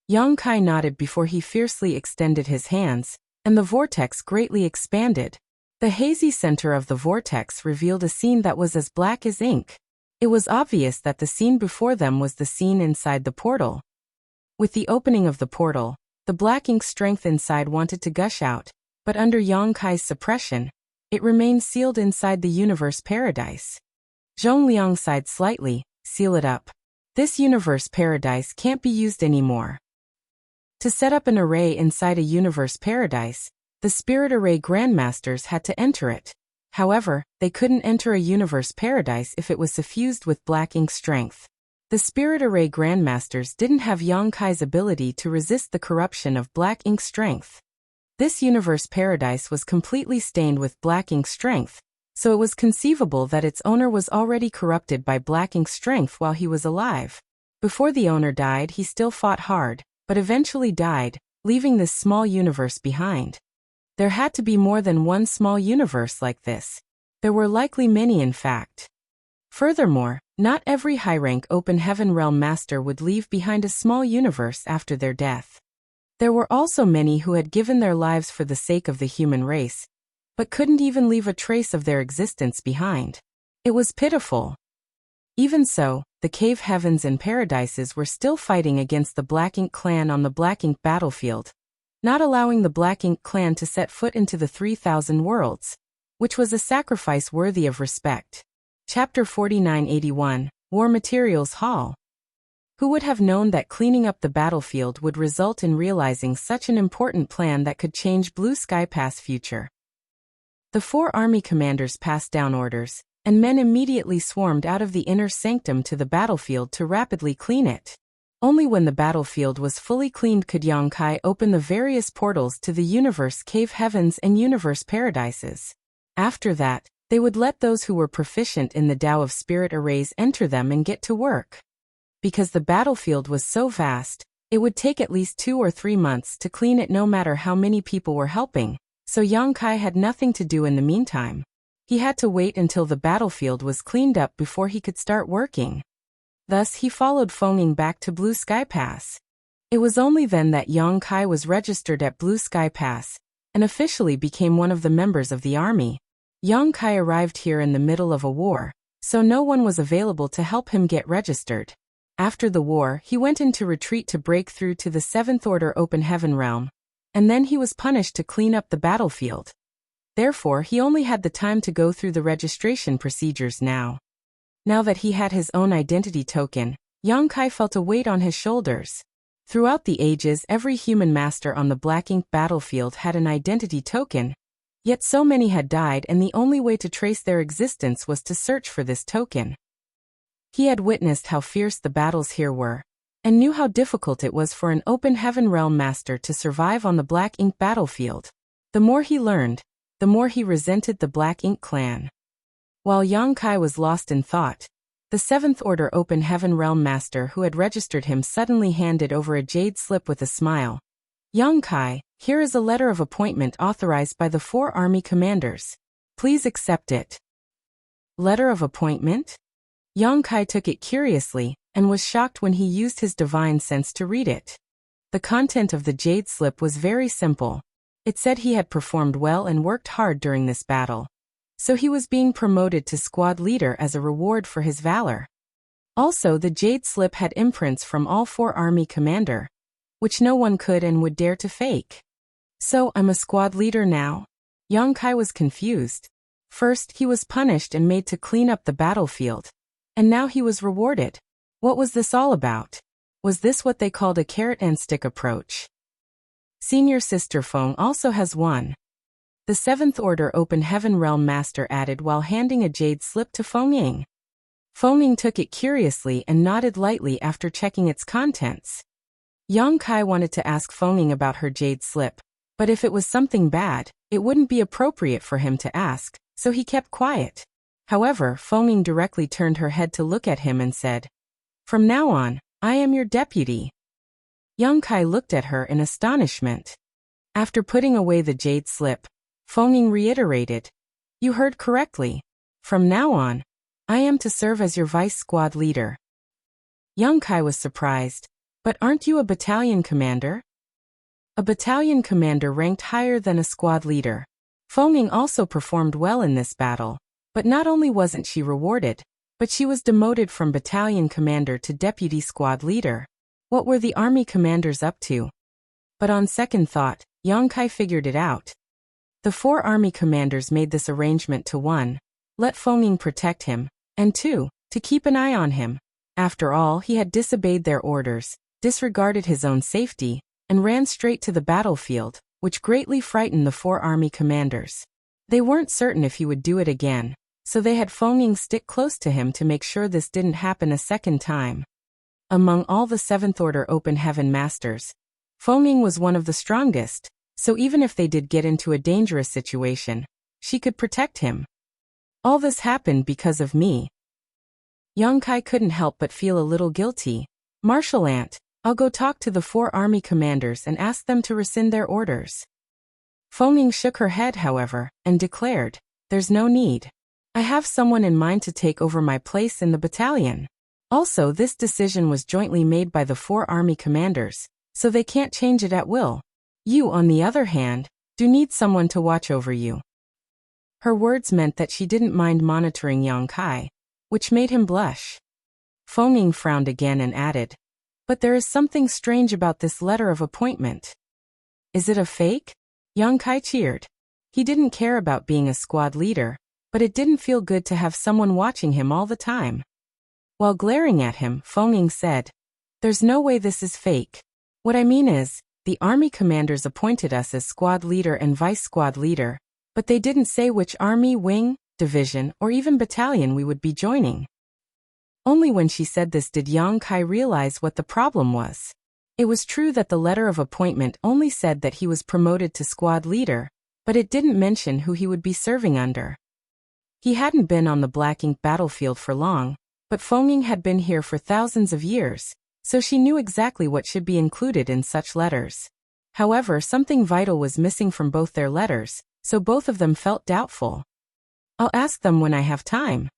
Yang Kai nodded before he fiercely extended his hands, and the vortex greatly expanded. The hazy center of the vortex revealed a scene that was as black as ink. It was obvious that the scene before them was the scene inside the portal. With the opening of the portal, the black ink strength inside wanted to gush out, but under Yang Kai's suppression, it remained sealed inside the universe paradise. Zhongliang sighed slightly. Seal it up. This universe paradise can't be used anymore. To set up an array inside a universe paradise, the spirit array grandmasters had to enter it. However, they couldn't enter a universe paradise if it was suffused with black ink strength. The spirit array grandmasters didn't have Yang Kai's ability to resist the corruption of black ink strength. This universe paradise was completely stained with black ink strength, so it was conceivable that its owner was already corrupted by black ink strength while he was alive. Before the owner died, he still fought hard, but eventually died, leaving this small universe behind. There had to be more than one small universe like this. There were likely many in fact. Furthermore, not every high-rank open heaven realm master would leave behind a small universe after their death. There were also many who had given their lives for the sake of the human race, but couldn't even leave a trace of their existence behind. It was pitiful. Even so, the cave heavens and paradises were still fighting against the Black Ink clan on the Black Ink battlefield, not allowing the Black Ink clan to set foot into the 3,000 worlds, which was a sacrifice worthy of respect. Chapter 4981, War Materials Hall. Who would have known that cleaning up the battlefield would result in realizing such an important plan that could change Blue Sky Pass' future? The 4 army commanders passed down orders, and men immediately swarmed out of the inner sanctum to the battlefield to rapidly clean it. Only when the battlefield was fully cleaned could Yang Kai open the various portals to the universe cave heavens and universe paradises. After that, they would let those who were proficient in the Tao of Spirit arrays enter them and get to work. Because the battlefield was so vast, it would take at least 2 or 3 months to clean it no matter how many people were helping, so Yang Kai had nothing to do in the meantime. He had to wait until the battlefield was cleaned up before he could start working. Thus he followed Fengning back to Blue Sky Pass. It was only then that Yang Kai was registered at Blue Sky Pass, and officially became one of the members of the army. Yang Kai arrived here in the middle of a war, so no one was available to help him get registered. After the war, he went into retreat to break through to the 7th Order Open Heaven realm, and then he was punished to clean up the battlefield. Therefore, he only had the time to go through the registration procedures now. Now that he had his own identity token, Yang Kai felt a weight on his shoulders. Throughout the ages, every human master on the Black Ink battlefield had an identity token, yet so many had died and the only way to trace their existence was to search for this token. He had witnessed how fierce the battles here were, and knew how difficult it was for an Open Heaven realm master to survive on the Black Ink battlefield. The more he learned, the more he resented the Black Ink clan. While Yang Kai was lost in thought, the 7th Order Open Heaven realm master who had registered him suddenly handed over a jade slip with a smile. Yang Kai, here is a letter of appointment authorized by the 4 army commanders. Please accept it. Letter of appointment? Yang Kai took it curiously, and was shocked when he used his divine sense to read it. The content of the jade slip was very simple. It said he had performed well and worked hard during this battle, so he was being promoted to squad leader as a reward for his valor. Also, the jade slip had imprints from all 4 army commander, which no one could and would dare to fake. So, I'm a squad leader now? Yang Kai was confused. First, he was punished and made to clean up the battlefield, and now he was rewarded. What was this all about? Was this what they called a carrot and stick approach? Senior Sister Feng also has one. The 7th Order Open Heaven Realm Master added while handing a jade slip to Fengning. Fengning took it curiously and nodded lightly after checking its contents. Yang Kai wanted to ask Fengning about her jade slip, but if it was something bad, it wouldn't be appropriate for him to ask, so he kept quiet. However, Fengning directly turned her head to look at him and said, From now on, I am your deputy. Young Kai looked at her in astonishment. After putting away the jade slip, Fengning reiterated, "You heard correctly. From now on, I am to serve as your vice squad leader." Young Kai was surprised. "But aren't you a battalion commander?" A battalion commander ranked higher than a squad leader. Fengning also performed well in this battle, but not only wasn't she rewarded, but she was demoted from battalion commander to deputy squad leader. What were the army commanders up to? But on second thought, Yang Kai figured it out. The 4 army commanders made this arrangement to 1. Let Fengning protect him, and 2. To keep an eye on him. After all, he had disobeyed their orders, disregarded his own safety, and ran straight to the battlefield, which greatly frightened the 4 army commanders. They weren't certain if he would do it again, so they had Fengning stick close to him to make sure this didn't happen a second time. Among all the 7th Order Open Heaven Masters, Fengning was one of the strongest, so even if they did get into a dangerous situation, she could protect him. All this happened because of me. Yang Kai couldn't help but feel a little guilty. "Marshal Ant, I'll go talk to the 4 army commanders and ask them to rescind their orders." Fengning shook her head, however, and declared, "There's no need. I have someone in mind to take over my place in the battalion. Also, this decision was jointly made by the 4 army commanders, so they can't change it at will. You, on the other hand, do need someone to watch over you." Her words meant that she didn't mind monitoring Yang Kai, which made him blush. Fengning frowned again and added, "But there is something strange about this letter of appointment." "Is it a fake?" Yang Kai cheered. He didn't care about being a squad leader, but it didn't feel good to have someone watching him all the time. While glaring at him, Fengning said, "There's no way this is fake. What I mean is, the army commanders appointed us as squad leader and vice squad leader, but they didn't say which army, wing, division, or even battalion we would be joining." Only when she said this did Yang Kai realize what the problem was. It was true that the letter of appointment only said that he was promoted to squad leader, but it didn't mention who he would be serving under. He hadn't been on the Black Ink battlefield for long, but Fengning had been here for thousands of years, so she knew exactly what should be included in such letters. However, something vital was missing from both their letters, so both of them felt doubtful. "I'll ask them when I have time."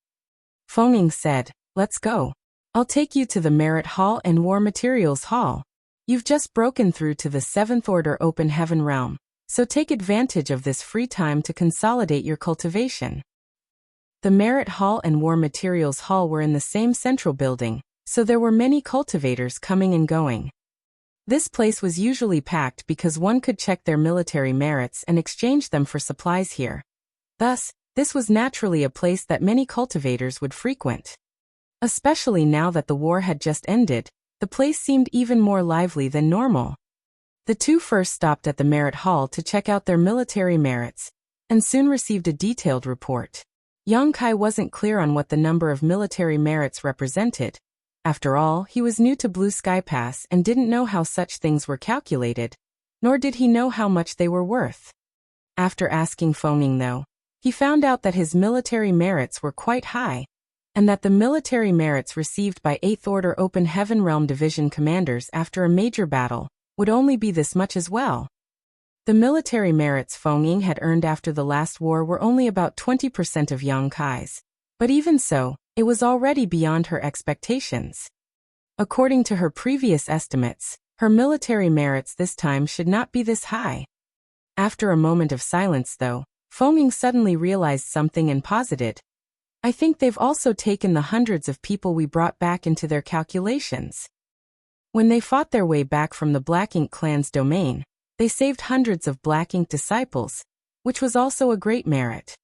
Fengning said, "Let's go. I'll take you to the Merit Hall and War Materials Hall. You've just broken through to the 7th Order Open Heaven realm, so take advantage of this free time to consolidate your cultivation." The Merit Hall and War Materials Hall were in the same central building, so there were many cultivators coming and going. This place was usually packed because one could check their military merits and exchange them for supplies here. Thus, this was naturally a place that many cultivators would frequent. Especially now that the war had just ended, the place seemed even more lively than normal. The 2 first stopped at the Merit Hall to check out their military merits, and soon received a detailed report. Yang Kai wasn't clear on what the number of military merits represented. After all, he was new to Blue Sky Pass and didn't know how such things were calculated, nor did he know how much they were worth. After asking Fengning, though, he found out that his military merits were quite high, and that the military merits received by 8th Order Open Heaven Realm Division commanders after a major battle would only be this much as well. The military merits Fengning had earned after the last war were only about 20% of Yang Kai's, but even so, it was already beyond her expectations. According to her previous estimates, her military merits this time should not be this high. After a moment of silence, though, Fengning suddenly realized something and posited, "I think they've also taken the hundreds of people we brought back into their calculations. When they fought their way back from the Black Ink clan's domain, they saved hundreds of Black Ink disciples, which was also a great merit.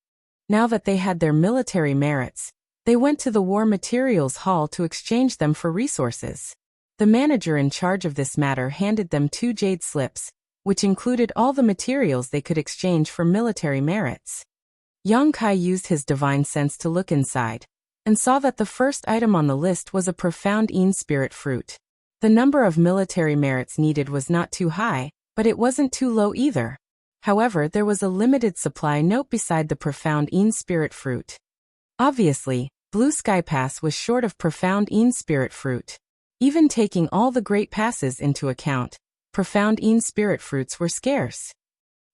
Now that they had their military merits, they went to the War Materials Hall to exchange them for resources. The manager in charge of this matter handed them 2 jade slips, which included all the materials they could exchange for military merits. Yang Kai used his divine sense to look inside, and saw that the first item on the list was a profound Een spirit fruit. The number of military merits needed was not too high, but it wasn't too low either. However, there was a limited supply note beside the profound Een spirit fruit. Obviously, Blue Sky Pass was short of Profound Een Spirit Fruit. Even taking all the great passes into account, Profound Een Spirit Fruits were scarce.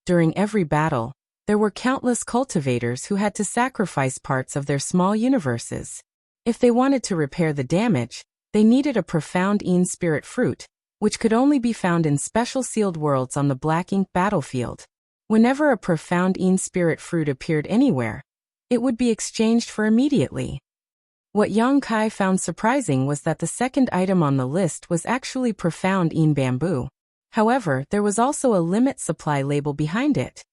During every battle, there were countless cultivators who had to sacrifice parts of their small universes. If they wanted to repair the damage, they needed a Profound Een Spirit Fruit, which could only be found in special sealed worlds on the Black Ink battlefield. Whenever a Profound Een Spirit Fruit appeared anywhere, it would be exchanged for immediately. What Yang Kai found surprising was that the second item on the list was actually Profound Een Bamboo. However, there was also a limit supply label behind it.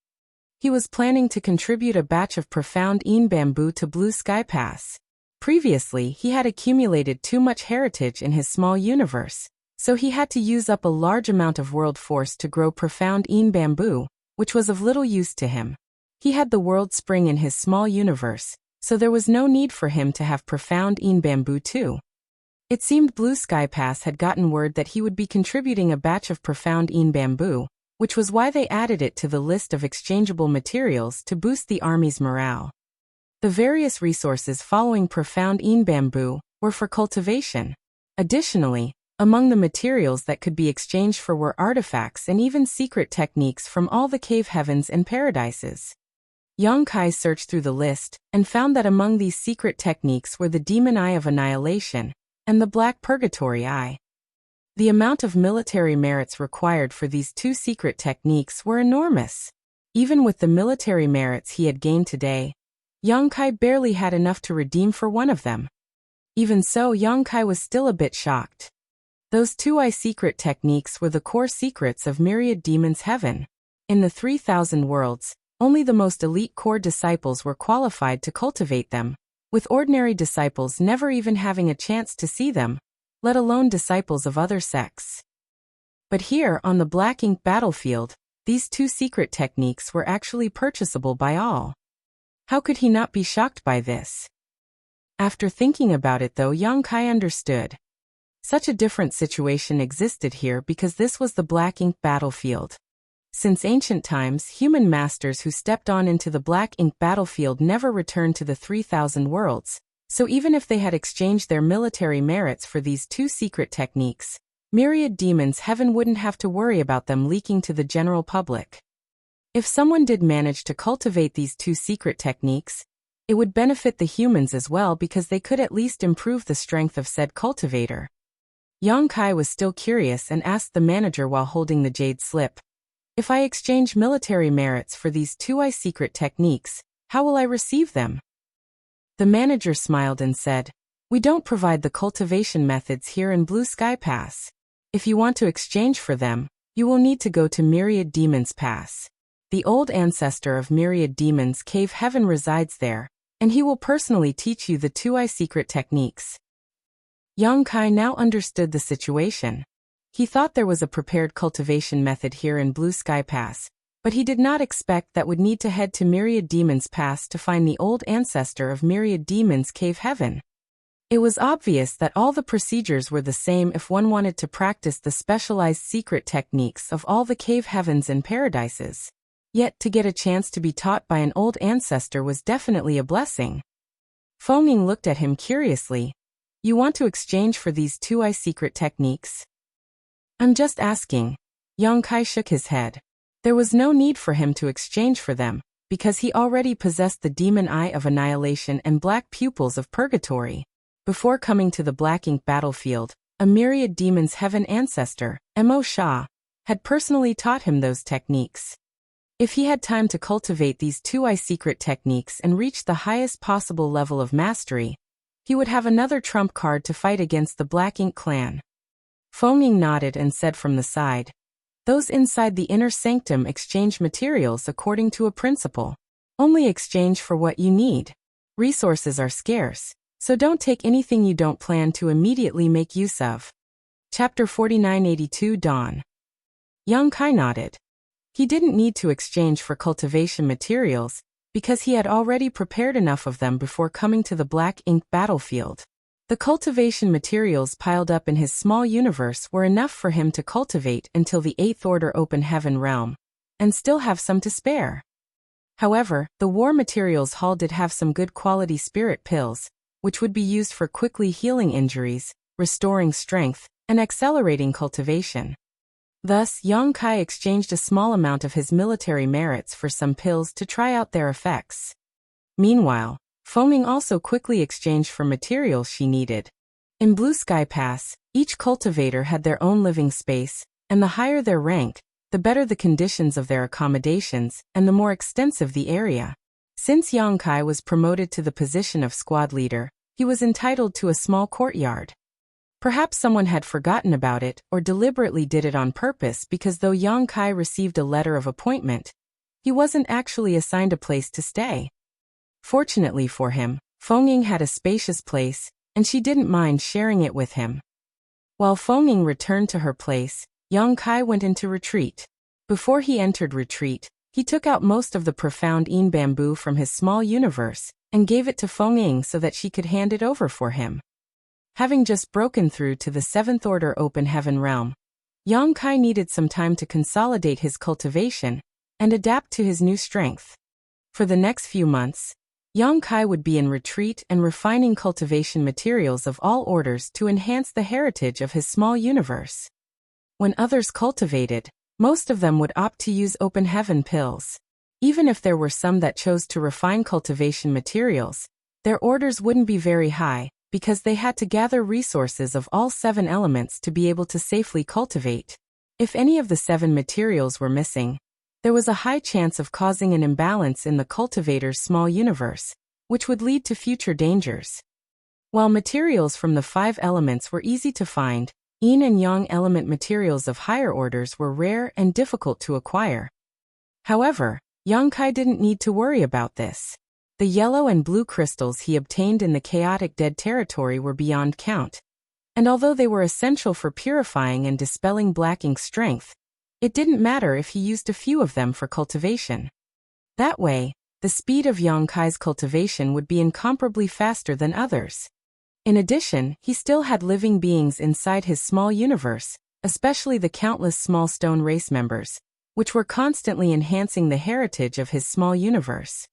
He was planning to contribute a batch of Profound Een Bamboo to Blue Sky Pass. Previously, he had accumulated too much heritage in his small universe, so he had to use up a large amount of world force to grow Profound Een Bamboo, which was of little use to him. He had the world spring in his small universe, so there was no need for him to have Profound Een Bamboo too. It seemed Blue Sky Pass had gotten word that he would be contributing a batch of Profound Een Bamboo, which was why they added it to the list of exchangeable materials to boost the army's morale. The various resources following Profound Een Bamboo were for cultivation. Additionally, among the materials that could be exchanged for were artifacts and even secret techniques from all the cave heavens and paradises. Yang Kai searched through the list and found that among these secret techniques were the Demon Eye of Annihilation and the Black Purgatory Eye. The amount of military merits required for these two secret techniques were enormous. Even with the military merits he had gained today, Yang Kai barely had enough to redeem for one of them. Even so, Yang Kai was still a bit shocked. Those two eye secret techniques were the core secrets of Myriad Demons' Heaven. In the 3,000 worlds, only the most elite core disciples were qualified to cultivate them, with ordinary disciples never even having a chance to see them, let alone disciples of other sects. But here, on the Black Ink battlefield, these two secret techniques were actually purchasable by all. How could he not be shocked by this? After thinking about it though, Yang Kai understood. Such a different situation existed here because this was the Black Ink battlefield. Since ancient times, human masters who stepped on into the Black Ink battlefield never returned to the 3,000 worlds, so even if they had exchanged their military merits for these two secret techniques, Myriad Demons' Heaven wouldn't have to worry about them leaking to the general public. If someone did manage to cultivate these two secret techniques, it would benefit the humans as well because they could at least improve the strength of said cultivator. Yang Kai was still curious and asked the manager while holding the jade slip, "If I exchange military merits for these two eye secret techniques, how will I receive them?" The manager smiled and said, "We don't provide the cultivation methods here in Blue Sky Pass. If you want to exchange for them, you will need to go to Myriad Demons Pass. The old ancestor of Myriad Demons Cave Heaven resides there, and he will personally teach you the two eye secret techniques." Yang Kai now understood the situation. He thought there was a prepared cultivation method here in Blue Sky Pass, but he did not expect that would need to head to Myriad Demons Pass to find the old ancestor of Myriad Demons Cave Heaven. It was obvious that all the procedures were the same if one wanted to practice the specialized secret techniques of all the cave heavens and paradises. Yet to get a chance to be taught by an old ancestor was definitely a blessing. Feng looked at him curiously. "You want to exchange for these two eye secret techniques?" "I'm just asking." Yang Kai shook his head. There was no need for him to exchange for them, because he already possessed the Demon Eye of Annihilation and Black Pupils of Purgatory. Before coming to the Black Ink battlefield, a Myriad Demons Heaven ancestor, Mo Shah, had personally taught him those techniques. If he had time to cultivate these two eye secret techniques and reach the highest possible level of mastery, he would have another trump card to fight against the Black Ink clan. Feng nodded and said from the side, "Those inside the inner sanctum exchange materials according to a principle. Only exchange for what you need. Resources are scarce, so don't take anything you don't plan to immediately make use of." Chapter 4982 Dawn. Yang Kai nodded. He didn't need to exchange for cultivation materials, because he had already prepared enough of them before coming to the Black Ink battlefield. The cultivation materials piled up in his small universe were enough for him to cultivate until the 8th Order Open Heaven realm, and still have some to spare. However, the war materials hall did have some good quality spirit pills, which would be used for quickly healing injuries, restoring strength, and accelerating cultivation. Thus, Yang Kai exchanged a small amount of his military merits for some pills to try out their effects. Meanwhile, Fengming also quickly exchanged for materials she needed. In Blue Sky Pass, each cultivator had their own living space, and the higher their rank, the better the conditions of their accommodations and the more extensive the area. Since Yang Kai was promoted to the position of squad leader, he was entitled to a small courtyard. Perhaps someone had forgotten about it or deliberately did it on purpose because though Yang Kai received a letter of appointment, he wasn't actually assigned a place to stay. Fortunately for him, Fengming had a spacious place, and she didn't mind sharing it with him. While Fengming returned to her place, Yang Kai went into retreat. Before he entered retreat, he took out most of the profound Yin bamboo from his small universe and gave it to Fengming so that she could hand it over for him. Having just broken through to the 7th Order Open Heaven realm, Yang Kai needed some time to consolidate his cultivation and adapt to his new strength. For the next few months, Yang Kai would be in retreat and refining cultivation materials of all orders to enhance the heritage of his small universe. When others cultivated, most of them would opt to use open heaven pills. Even if there were some that chose to refine cultivation materials, their orders wouldn't be very high, because they had to gather resources of all 7 elements to be able to safely cultivate. If any of the 7 materials were missing, there was a high chance of causing an imbalance in the cultivator's small universe, which would lead to future dangers. While materials from the 5 elements were easy to find, Yin and Yang element materials of higher orders were rare and difficult to acquire. However, Yang Kai didn't need to worry about this. The yellow and blue crystals he obtained in the chaotic dead territory were beyond count, and although they were essential for purifying and dispelling black ink strength, it didn't matter if he used a few of them for cultivation. That way, the speed of Yang Kai's cultivation would be incomparably faster than others. In addition, he still had living beings inside his small universe, especially the countless small stone race members, which were constantly enhancing the heritage of his small universe.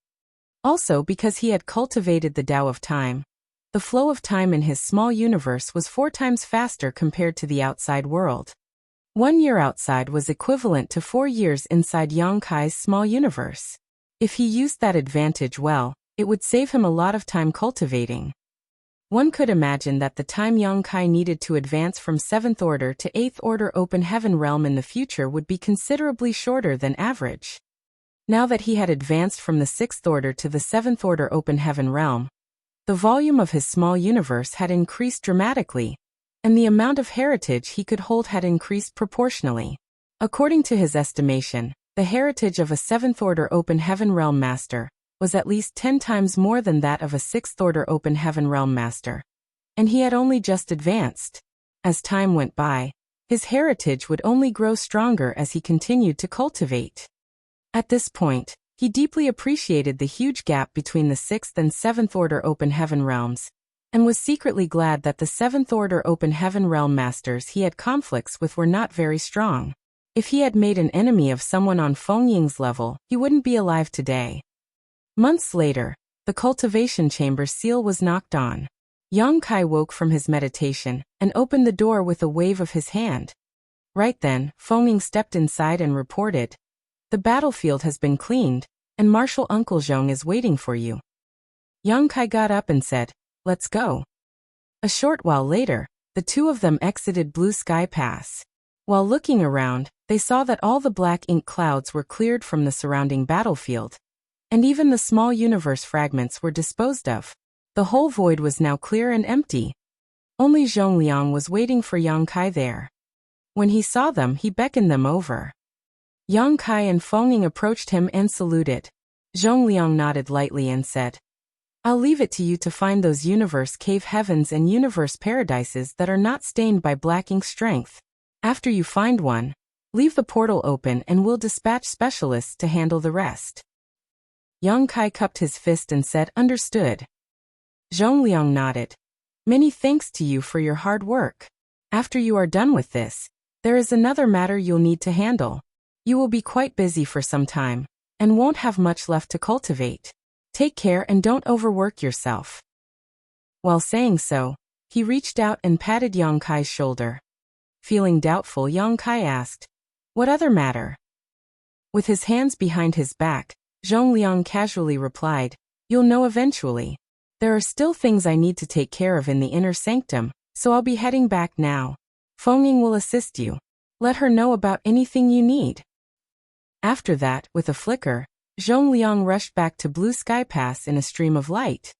Also, because he had cultivated the Tao of Time, the flow of time in his small universe was 4 times faster compared to the outside world. 1 year outside was equivalent to 4 years inside Yang Kai's small universe. If he used that advantage well, it would save him a lot of time cultivating. One could imagine that the time Yang Kai needed to advance from 7th Order to 8th Order Open Heaven realm in the future would be considerably shorter than average. Now that he had advanced from the 6th Order to the 7th Order Open Heaven realm, the volume of his small universe had increased dramatically, and the amount of heritage he could hold had increased proportionally. According to his estimation, the heritage of a 7th Order Open Heaven realm master was at least 10 times more than that of a 6th Order Open Heaven realm master, and he had only just advanced. As time went by, his heritage would only grow stronger as he continued to cultivate. At this point, he deeply appreciated the huge gap between the 6th and 7th Order Open Heaven realms, and was secretly glad that the 7th Order Open Heaven realm masters he had conflicts with were not very strong. If he had made an enemy of someone on Fengming's level, he wouldn't be alive today. Months later, the cultivation chamber seal was knocked on. Yang Kai woke from his meditation and opened the door with a wave of his hand. Right then, Fengming stepped inside and reported, "The battlefield has been cleaned, and Marshal Uncle Zhong is waiting for you." Yang Kai got up and said, "Let's go." A short while later, the two of them exited Blue Sky Pass. While looking around, they saw that all the black ink clouds were cleared from the surrounding battlefield, and even the small universe fragments were disposed of. The whole void was now clear and empty. Only Zhongliang was waiting for Yang Kai there. When he saw them, he beckoned them over. Yang Kai and Fengming approached him and saluted. Zhongliang nodded lightly and said, "I'll leave it to you to find those universe cave heavens and universe paradises that are not stained by black ink strength. After you find one, leave the portal open and we'll dispatch specialists to handle the rest." Yang Kai cupped his fist and said, "Understood." Zhongliang nodded. "Many thanks to you for your hard work. After you are done with this, there is another matter you'll need to handle. You will be quite busy for some time, and won't have much left to cultivate. Take care and don't overwork yourself." While saying so, he reached out and patted Yang Kai's shoulder. Feeling doubtful, Yang Kai asked, "What other matter?" With his hands behind his back, Zhongliang casually replied, "You'll know eventually. There are still things I need to take care of in the inner sanctum, so I'll be heading back now. Fengying will assist you. Let her know about anything you need." After that, with a flicker, Zhongliang rushed back to Blue Sky Pass in a stream of light.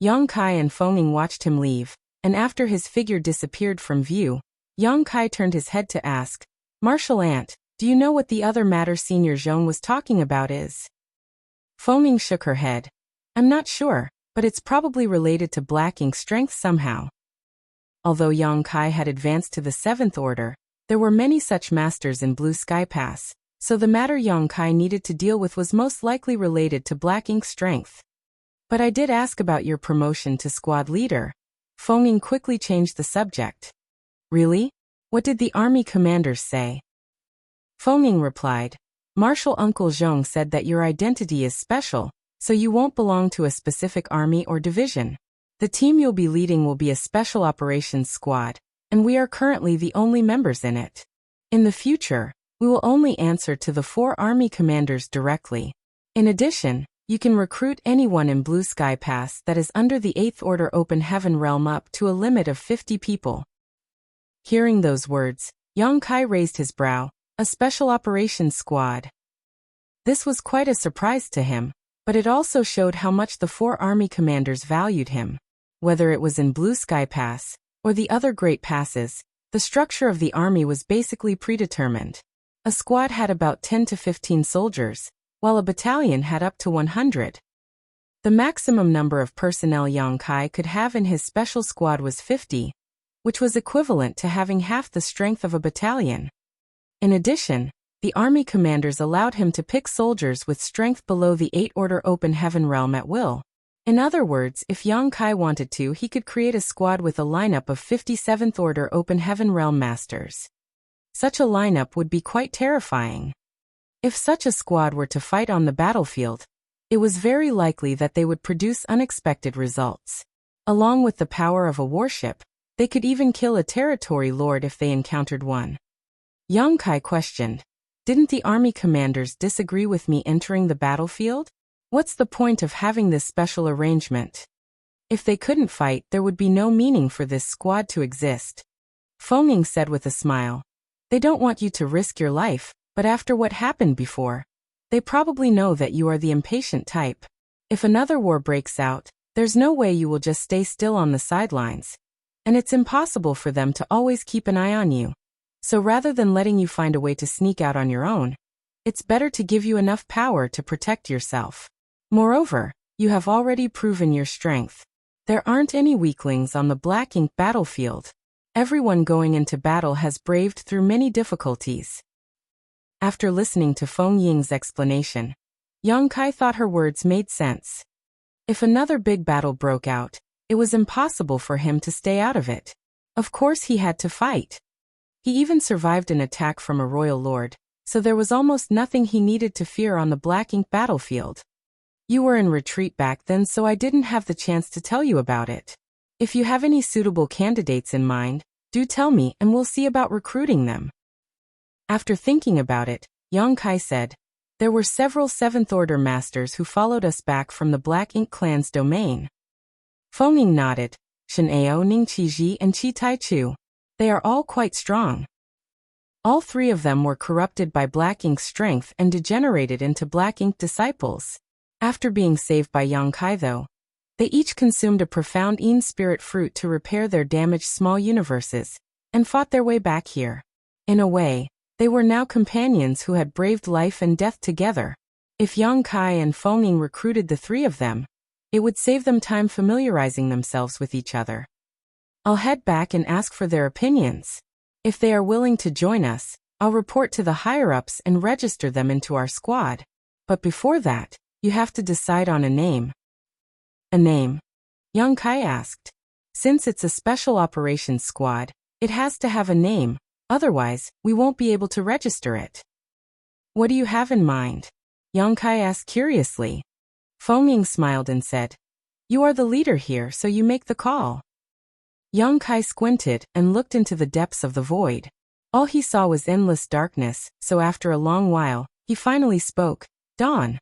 Yang Kai and Fengying watched him leave, and after his figure disappeared from view, Yang Kai turned his head to ask, "Martial Ant, do you know what the other matter Senior Zhong was talking about is?" Fengying shook her head. "I'm not sure, but it's probably related to black ink strength somehow." Although Yang Kai had advanced to the 7th order, there were many such masters in Blue Sky Pass, so the matter Yang Kai needed to deal with was most likely related to black ink strength. "But I did ask about your promotion to squad leader." Fengying quickly changed the subject. "Really? What did the army commanders say?" Fengying replied, "Marshal Uncle Zhong said that your identity is special, so you won't belong to a specific army or division. The team you'll be leading will be a special operations squad, and we are currently the only members in it. In the future, we will only answer to the 4 army commanders directly. In addition, you can recruit anyone in Blue Sky Pass that is under the 8th Order Open Heaven realm up to a limit of 50 people." Hearing those words, Yang Kai raised his brow. A special operations squad. This was quite a surprise to him, but it also showed how much the 4 army commanders valued him. Whether it was in Blue Sky Pass, or the other great passes, the structure of the army was basically predetermined. A squad had about 10 to 15 soldiers, while a battalion had up to 100. The maximum number of personnel Yang Kai could have in his special squad was 50, which was equivalent to having half the strength of a battalion. In addition, the army commanders allowed him to pick soldiers with strength below the 8th Order Open Heaven realm at will. In other words, if Yang Kai wanted to, he could create a squad with a lineup of 57th Order Open Heaven realm masters. Such a lineup would be quite terrifying. If such a squad were to fight on the battlefield, it was very likely that they would produce unexpected results. Along with the power of a warship, they could even kill a territory lord if they encountered one. Yang Kai questioned, "Didn't the army commanders disagree with me entering the battlefield? What's the point of having this special arrangement? If they couldn't fight, there would be no meaning for this squad to exist." Fengying said with a smile, "They don't want you to risk your life, but after what happened before, they probably know that you are the impatient type. If another war breaks out, there's no way you will just stay still on the sidelines. And it's impossible for them to always keep an eye on you. So rather than letting you find a way to sneak out on your own, it's better to give you enough power to protect yourself. Moreover, you have already proven your strength. There aren't any weaklings on the Black Ink battlefield. Everyone going into battle has braved through many difficulties." After listening to Fengying's explanation, Yang Kai thought her words made sense. If another big battle broke out, it was impossible for him to stay out of it. Of course he had to fight. He even survived an attack from a royal lord, so there was almost nothing he needed to fear on the Black Ink battlefield. "You were in retreat back then, so I didn't have the chance to tell you about it. If you have any suitable candidates in mind, do tell me and we'll see about recruiting them." After thinking about it, Yang Kai said, "There were several 7th Order masters who followed us back from the Black Ink clan's domain." Fengying nodded, "Shen Ao, Ning Qiji and Qi Tai Chu. They are all quite strong. All 3 of them were corrupted by Black Ink's strength and degenerated into Black Ink disciples. After being saved by Yang Kai though, they each consumed a profound Yin spirit fruit to repair their damaged small universes, and fought their way back here. In a way, they were now companions who had braved life and death together. If Yang Kai and Fengying recruited the 3 of them, it would save them time familiarizing themselves with each other. I'll head back and ask for their opinions. If they are willing to join us, I'll report to the higher-ups and register them into our squad. But before that, you have to decide on a name." "A name?" Yang Kai asked. "Since it's a special operations squad, it has to have a name, otherwise, we won't be able to register it." "What do you have in mind?" Yang Kai asked curiously. Fengying smiled and said, You are the leader here, so you make the call. Yang Kai squinted and looked into the depths of the void. All he saw was endless darkness, so after a long while, he finally spoke. Dawn.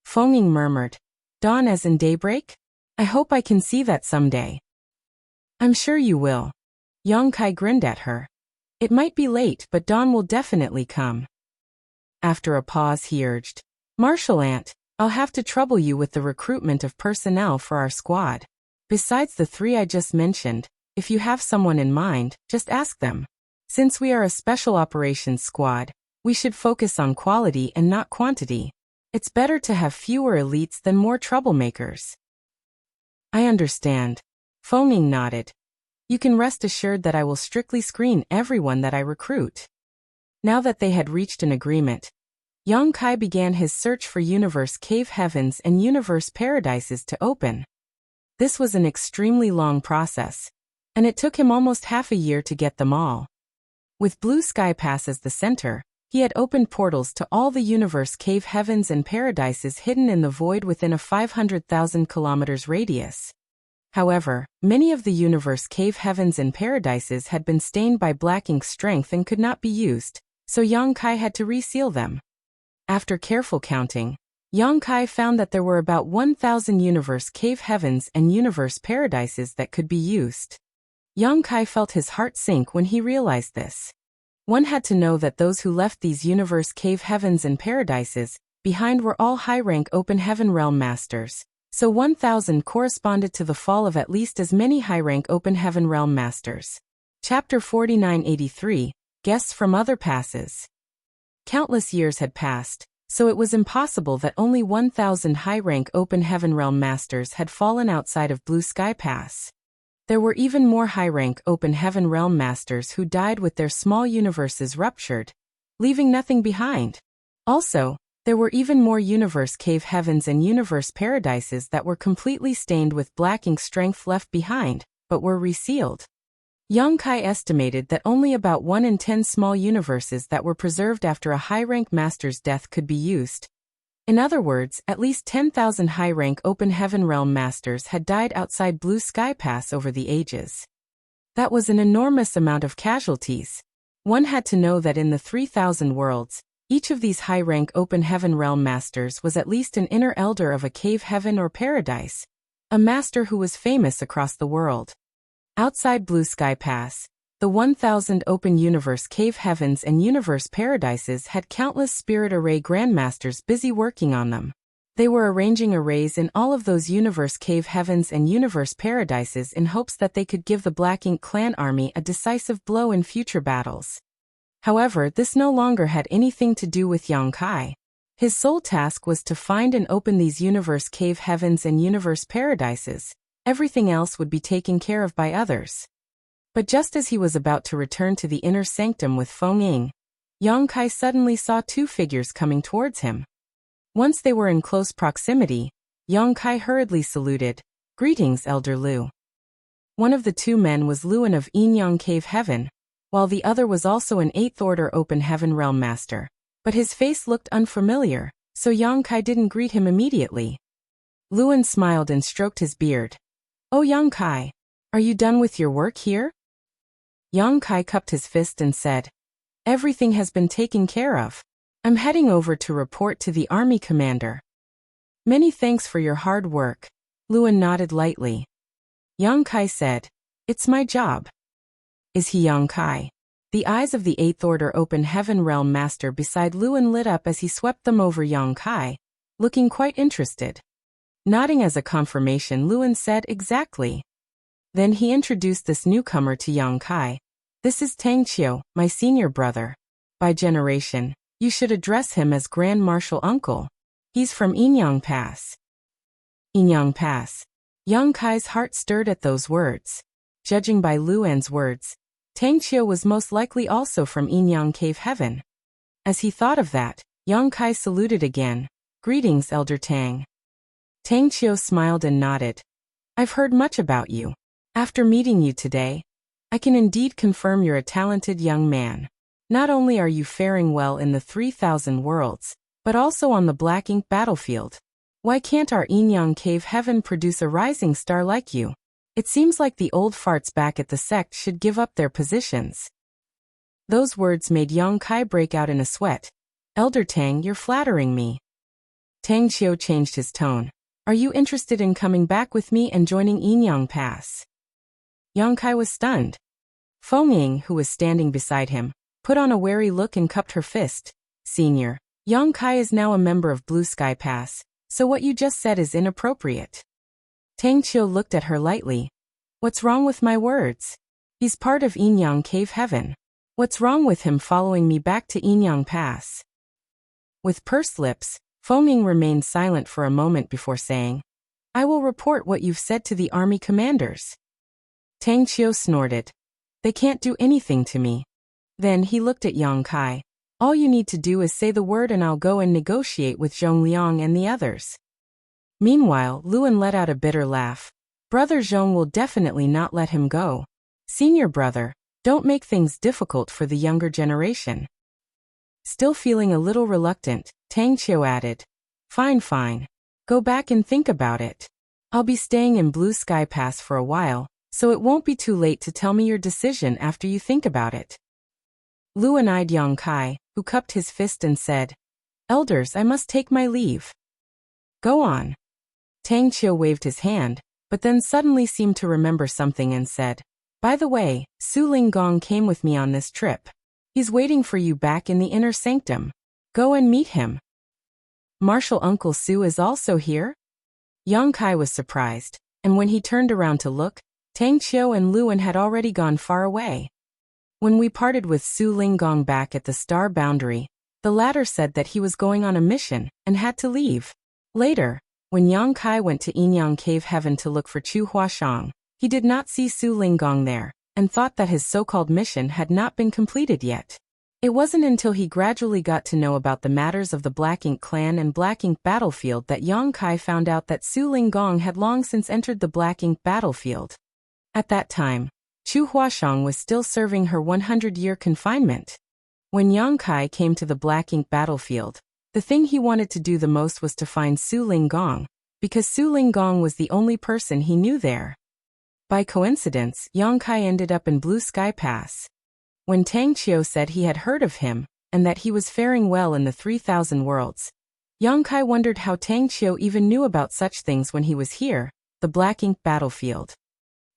Feng Ying murmured. Dawn as in daybreak? I hope I can see that someday. I'm sure you will. Yang Kai grinned at her. It might be late, but dawn will definitely come. After a pause he urged. Martial Ant, I'll have to trouble you with the recruitment of personnel for our squad. Besides the 3 I just mentioned, if you have someone in mind, just ask them. Since we are a special operations squad, we should focus on quality and not quantity. It's better to have fewer elites than more troublemakers. I understand. Feng Ying nodded. You can rest assured that I will strictly screen everyone that I recruit. Now that they had reached an agreement, Yang Kai began his search for universe cave heavens and universe paradises to open. This was an extremely long process, and it took him almost half a year to get them all. With Blue Sky Pass as the center, he had opened portals to all the universe cave heavens and paradises hidden in the void within a 500,000 kilometers radius. However, many of the universe cave heavens and paradises had been stained by black ink strength and could not be used, so Yang Kai had to reseal them. After careful counting, Yang Kai found that there were about 1,000 universe cave heavens and universe paradises that could be used. Yang Kai felt his heart sink when he realized this. One had to know that those who left these universe cave heavens and paradises behind were all high-rank open heaven realm masters, so 1,000 corresponded to the fall of at least as many high-rank open heaven realm masters. Chapter 4983, Guests from Other Passes. Countless years had passed, so it was impossible that only 1,000 high-rank open heaven realm masters had fallen outside of Blue Sky Pass. There were even more high-rank open heaven realm masters who died with their small universes ruptured, leaving nothing behind. Also, there were even more universe cave heavens and universe paradises that were completely stained with black ink strength left behind, but were resealed. Yang Kai estimated that only about 1 in 10 small universes that were preserved after a high-rank master's death could be used. In other words, at least 10,000 high-rank open heaven realm masters had died outside Blue Sky Pass over the ages. That was an enormous amount of casualties. One had to know that in the 3,000 worlds, each of these high-rank open heaven realm masters was at least an inner elder of a cave heaven or paradise, a master who was famous across the world. Outside Blue Sky Pass, the 1,000 open universe cave heavens and universe paradises had countless spirit array grandmasters busy working on them. They were arranging arrays in all of those universe cave heavens and universe paradises in hopes that they could give the Black Ink clan army a decisive blow in future battles. However, this no longer had anything to do with Yang Kai. His sole task was to find and open these universe cave heavens and universe paradises. Everything else would be taken care of by others. But just as he was about to return to the inner sanctum with Feng Ying, Yang Kai suddenly saw 2 figures coming towards him. Once they were in close proximity, Yang Kai hurriedly saluted. Greetings, Elder Lu. One of the 2 men was Luan of Yinyang Cave Heaven, while the other was also an 8th Order Open Heaven Realm Master. But his face looked unfamiliar, so Yang Kai didn't greet him immediately. Luan smiled and stroked his beard. Oh Yang Kai, are you done with your work here? Yang Kai cupped his fist and said, Everything has been taken care of. I'm heading over to report to the army commander. Many thanks for your hard work. Luan nodded lightly. Yang Kai said, It's my job. Is he Yang Kai? The eyes of the 8th Order Open Heaven Realm Master beside Luan lit up as he swept them over Yang Kai, looking quite interested. Nodding as a confirmation, Luan said, Exactly. Then he introduced this newcomer to Yang Kai. This is Tang Qiu, my senior brother. By generation, you should address him as Grand Marshal Uncle. He's from Yinyang Pass. Yinyang Pass. Yang Kai's heart stirred at those words. Judging by Luan's words, Tang Qiu was most likely also from Yinyang Cave Heaven. As he thought of that, Yang Kai saluted again. Greetings, Elder Tang. Tang Qiu smiled and nodded. I've heard much about you. After meeting you today, I can indeed confirm you're a talented young man. Not only are you faring well in the 3,000 worlds, but also on the Black Ink battlefield. Why can't our Yin-Yang cave heaven produce a rising star like you? It seems like the old farts back at the sect should give up their positions. Those words made Yang Kai break out in a sweat. Elder Tang, you're flattering me. Tang Qiu changed his tone. Are you interested in coming back with me and joining Yin-Yang Pass? Yang Kai was stunned. Feng Ying, who was standing beside him, put on a wary look and cupped her fist. Senior, Yang Kai is now a member of Blue Sky Pass, so what you just said is inappropriate. Tang Qiu looked at her lightly. What's wrong with my words? He's part of Yin-Yang Cave Heaven. What's wrong with him following me back to Yin-Yang Pass? With pursed lips, Feng Ying remained silent for a moment before saying, I will report what you've said to the army commanders. Tang Qiu snorted. They can't do anything to me. Then he looked at Yang Kai. All you need to do is say the word and I'll go and negotiate with Zhong Liang and the others. Meanwhile, Luan let out a bitter laugh. Brother Zhong will definitely not let him go. Senior brother, don't make things difficult for the younger generation. Still feeling a little reluctant, Tang Qiu added, Fine. Go back and think about it. I'll be staying in Blue Sky Pass for a while, so it won't be too late to tell me your decision after you think about it. Luan eyed Yang Kai, who cupped his fist and said, Elders, I must take my leave. Go on. Tang Qiu waved his hand, but then suddenly seemed to remember something and said, By the way, Su Linggong came with me on this trip. He's waiting for you back in the inner sanctum. Go and meet him. Martial Uncle Su is also here? Yang Kai was surprised, and when he turned around to look, Tang Qiu and Luan had already gone far away. When we parted with Su Linggong back at the star boundary, the latter said that he was going on a mission and had to leave. Later, when Yang Kai went to Yin-Yang Cave Heaven to look for Chu Huashang, he did not see Su Linggong there, and thought that his so-called mission had not been completed yet. It wasn't until he gradually got to know about the matters of the Black Ink clan and Black Ink battlefield that Yang Kai found out that Su Linggong had long since entered the Black Ink battlefield. At that time, Chu Huashang was still serving her 100-year confinement. When Yang Kai came to the Black Ink battlefield, the thing he wanted to do the most was to find Su Linggong, because Su Linggong was the only person he knew there. By coincidence, Yang Kai ended up in Blue Sky Pass. When Tang Qiu said he had heard of him, and that he was faring well in the 3,000 worlds, Yang Kai wondered how Tang Qiu even knew about such things when he was here, the Black Ink battlefield.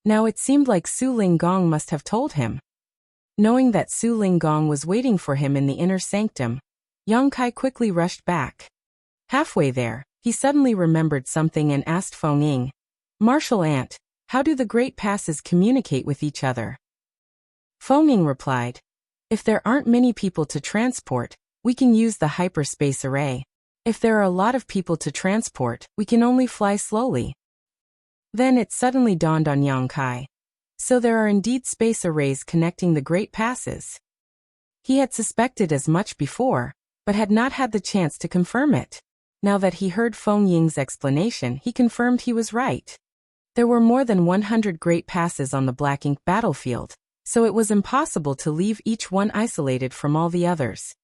Now it seemed like Su Linggong must have told him. Knowing that Su Linggong was waiting for him in the inner sanctum, Yang Kai quickly rushed back. Halfway there, he suddenly remembered something and asked Feng Ying, Martial Aunt, how do the great passes communicate with each other? Feng Ying replied, If there aren't many people to transport, we can use the hyperspace array. If there are a lot of people to transport, we can only fly slowly. Then it suddenly dawned on Yang Kai. So there are indeed space arrays connecting the great passes. He had suspected as much before, but had not had the chance to confirm it. Now that he heard Feng Ying's explanation, he confirmed he was right. There were more than 100 great passes on the Black Ink battlefield, so it was impossible to leave each one isolated from all the others.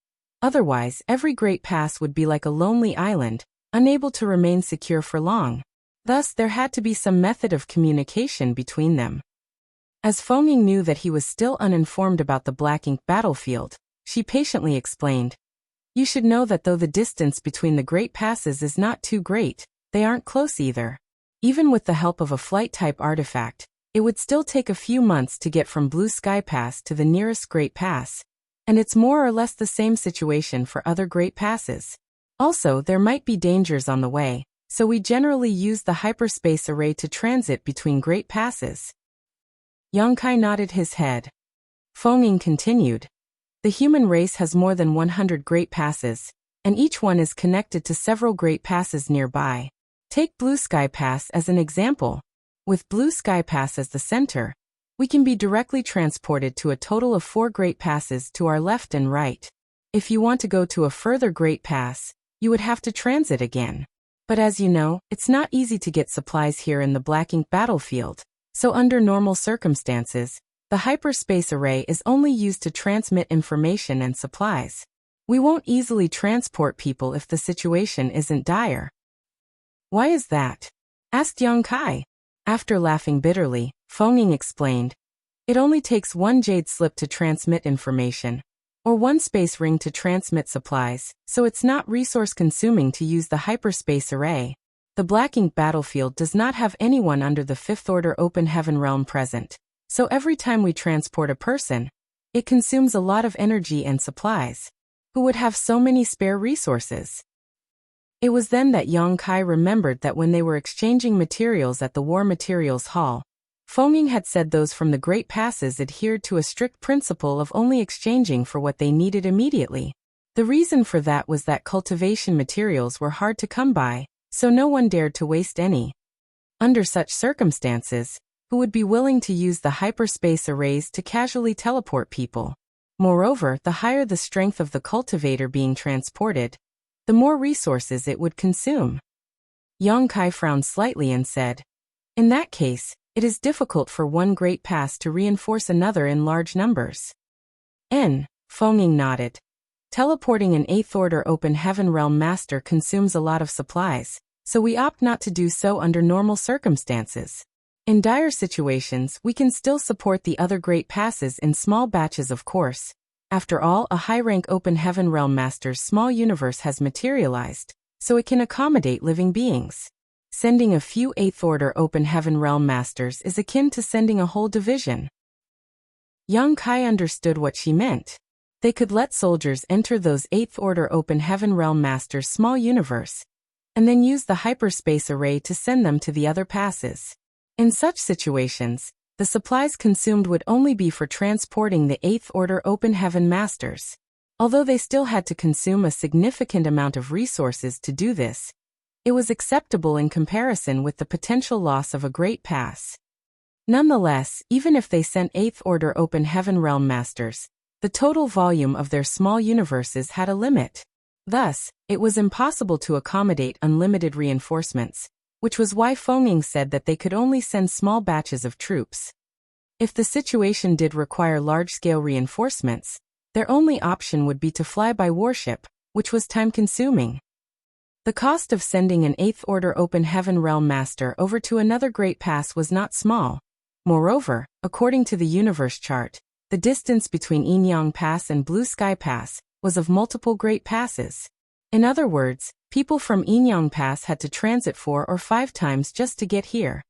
Otherwise, every great pass would be like a lonely island, unable to remain secure for long. Thus, there had to be some method of communication between them. As Feng Ying knew that he was still uninformed about the Black Ink battlefield, she patiently explained, You should know that though the distance between the great passes is not too great, they aren't close either. Even with the help of a flight-type artifact, it would still take a few months to get from Blue Sky Pass to the nearest Great Pass, and it's more or less the same situation for other Great Passes. Also, there might be dangers on the way, so we generally use the hyperspace array to transit between Great Passes. Yang Kai nodded his head. Feng Ying continued, The human race has more than 100 Great Passes, and each one is connected to several Great Passes nearby. Take Blue Sky Pass as an example. With Blue Sky Pass as the center, we can be directly transported to a total of 4 Great Passes to our left and right. If you want to go to a further Great Pass, you would have to transit again. But as you know, it's not easy to get supplies here in the Black Ink battlefield, so under normal circumstances, the hyperspace array is only used to transmit information and supplies. We won't easily transport people if the situation isn't dire. Why is that? Asked Yang Kai. After laughing bitterly, Feng Ying explained, it only takes one jade slip to transmit information, or one space ring to transmit supplies, so it's not resource-consuming to use the hyperspace array. The Black Ink battlefield does not have anyone under the Fifth Order Open Heaven realm present, so every time we transport a person, it consumes a lot of energy and supplies. Who would have so many spare resources? It was then that Yang Kai remembered that when they were exchanging materials at the War Materials Hall, Feng Ying had said those from the Great Passes adhered to a strict principle of only exchanging for what they needed immediately. The reason for that was that cultivation materials were hard to come by, so no one dared to waste any. Under such circumstances, who would be willing to use the hyperspace arrays to casually teleport people? Moreover, the higher the strength of the cultivator being transported, the more resources it would consume. Yang Kai frowned slightly and said, in that case, it is difficult for one great pass to reinforce another in large numbers. Feng Ying nodded. Teleporting an 8th Order Open Heaven Realm Master consumes a lot of supplies, so we opt not to do so under normal circumstances. In dire situations, we can still support the other Great Passes in small batches, of course. After all, a high-rank Open Heaven Realm Master's small universe has materialized, so it can accommodate living beings. Sending a few 8th Order Open Heaven Realm Masters is akin to sending a whole division. Yang Kai understood what she meant. They could let soldiers enter those 8th Order Open Heaven Realm Masters' small universe, and then use the hyperspace array to send them to the other passes. In such situations, the supplies consumed would only be for transporting the 8th Order Open Heaven Masters. Although they still had to consume a significant amount of resources to do this, it was acceptable in comparison with the potential loss of a Great Pass. Nonetheless, even if they sent 8th Order Open Heaven Realm Masters, the total volume of their small universes had a limit. Thus, it was impossible to accommodate unlimited reinforcements, which was why Feng Ying said that they could only send small batches of troops. If the situation did require large-scale reinforcements, their only option would be to fly by warship, which was time-consuming. The cost of sending an 8th Order Open Heaven Realm Master over to another Great Pass was not small. Moreover, according to the universe chart, the distance between Yinyang Pass and Blue Sky Pass was of multiple Great Passes. In other words, people from Yinyang Pass had to transit 4 or 5 times just to get here.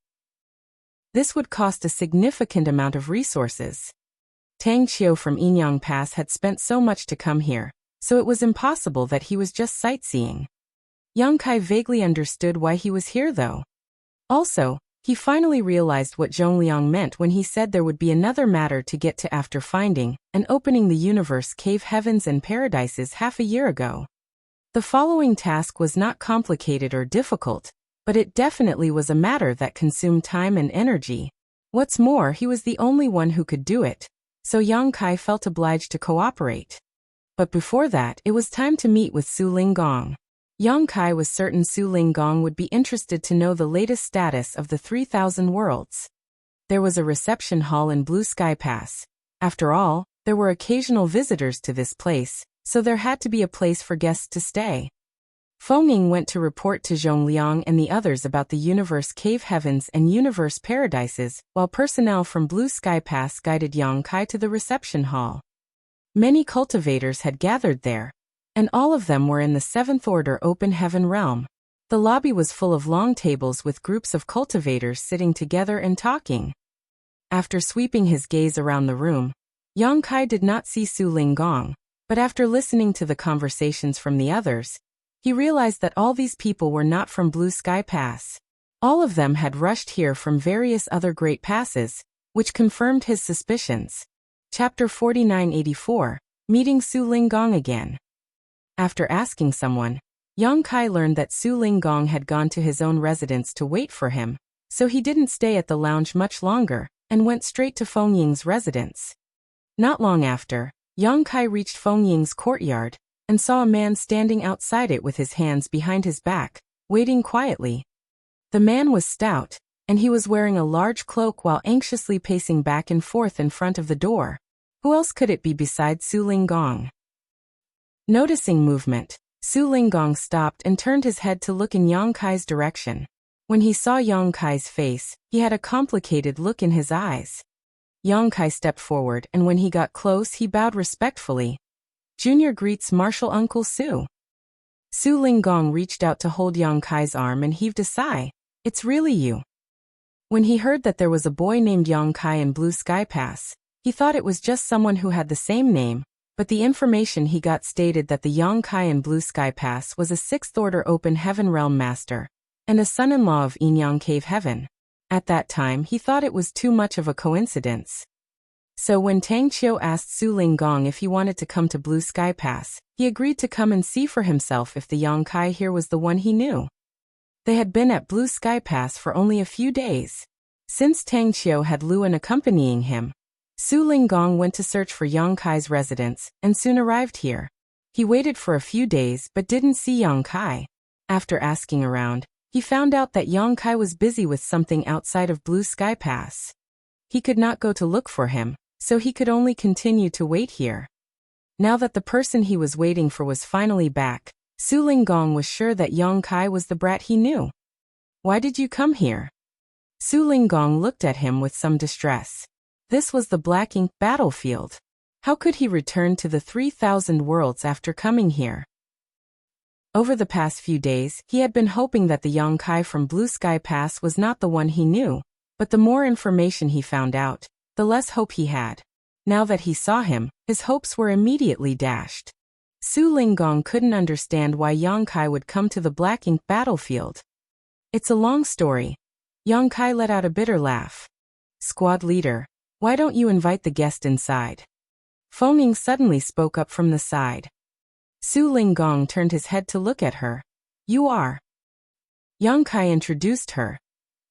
This would cost a significant amount of resources. Tang Qiu from Yinyang Pass had spent so much to come here, so it was impossible that he was just sightseeing. Yang Kai vaguely understood why he was here though. Also, he finally realized what Zhongliang meant when he said there would be another matter to get to after finding and opening the universe cave heavens and paradises half a year ago. The following task was not complicated or difficult, but it definitely was a matter that consumed time and energy. What's more, he was the only one who could do it, so Yang Kai felt obliged to cooperate. But before that, it was time to meet with Su Linggong. Yang Kai was certain Su Linggong would be interested to know the latest status of the 3,000 worlds. There was a reception hall in Blue Sky Pass. After all, there were occasional visitors to this place, so there had to be a place for guests to stay. Feng Ying went to report to Zhongliang and the others about the Universe Cave Heavens and Universe Paradises, while personnel from Blue Sky Pass guided Yang Kai to the reception hall. Many cultivators had gathered there, and all of them were in the 7th Order Open Heaven realm. The lobby was full of long tables with groups of cultivators sitting together and talking. After sweeping his gaze around the room, Yang Kai did not see Su Linggong, but after listening to the conversations from the others, he realized that all these people were not from Blue Sky Pass. All of them had rushed here from various other Great Passes, which confirmed his suspicions. Chapter 4984, Meeting Su Linggong Again. After asking someone, Yang Kai learned that Su Linggong had gone to his own residence to wait for him, so he didn't stay at the lounge much longer, and went straight to Feng Ying's residence. Not long after, Yang Kai reached Feng Ying's courtyard, and saw a man standing outside it with his hands behind his back, waiting quietly. The man was stout, and he was wearing a large cloak while anxiously pacing back and forth in front of the door. Who else could it be besides Su Linggong? Noticing movement, Su Linggong stopped and turned his head to look in Yang Kai's direction. When he saw Yang Kai's face, he had a complicated look in his eyes. Yang Kai stepped forward, and when he got close he bowed respectfully. Junior greets Martial Uncle Su. Su Linggong reached out to hold Yang Kai's arm and heaved a sigh. It's really you. When he heard that there was a boy named Yang Kai in Blue Sky Pass, he thought it was just someone who had the same name, but the information he got stated that the Yang Kai in Blue Sky Pass was a 6th Order Open Heaven Realm Master, and a son-in-law of Yinyang Cave Heaven. At that time he thought it was too much of a coincidence. So when Tang Qiu asked Su Linggong if he wanted to come to Blue Sky Pass, he agreed to come and see for himself if the Yang Kai here was the one he knew. They had been at Blue Sky Pass for only a few days. Since Tang Qiu had Luan accompanying him, Su Linggong went to search for Yang Kai's residence, and soon arrived here. He waited for a few days but didn't see Yang Kai. After asking around, he found out that Yang Kai was busy with something outside of Blue Sky Pass. He could not go to look for him, so he could only continue to wait here. Now that the person he was waiting for was finally back, Su Linggong was sure that Yang Kai was the brat he knew. Why did you come here? Su Linggong looked at him with some distress. This was the Black Ink battlefield. How could he return to the 3,000 worlds after coming here? Over the past few days, he had been hoping that the Yang Kai from Blue Sky Pass was not the one he knew, but the more information he found out, the less hope he had. Now that he saw him, his hopes were immediately dashed. Su Linggong couldn't understand why Yang Kai would come to the Black Ink battlefield. It's a long story. Yang Kai let out a bitter laugh. Squad leader, why don't you invite the guest inside? Feng Ying suddenly spoke up from the side. Su Linggong turned his head to look at her. You are. Yang Kai introduced her.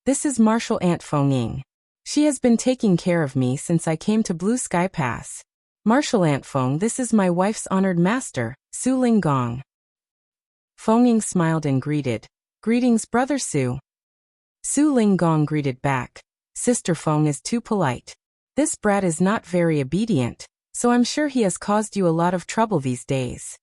This is Martial Aunt Feng Ying. She has been taking care of me since I came to Blue Sky Pass. Martial Aunt Feng, this is my wife's honored master, Su Linggong. Feng Ying smiled and greeted. Greetings, Brother Su. Su Linggong greeted back. Sister Feng is too polite. This brat is not very obedient, so I'm sure he has caused you a lot of trouble these days.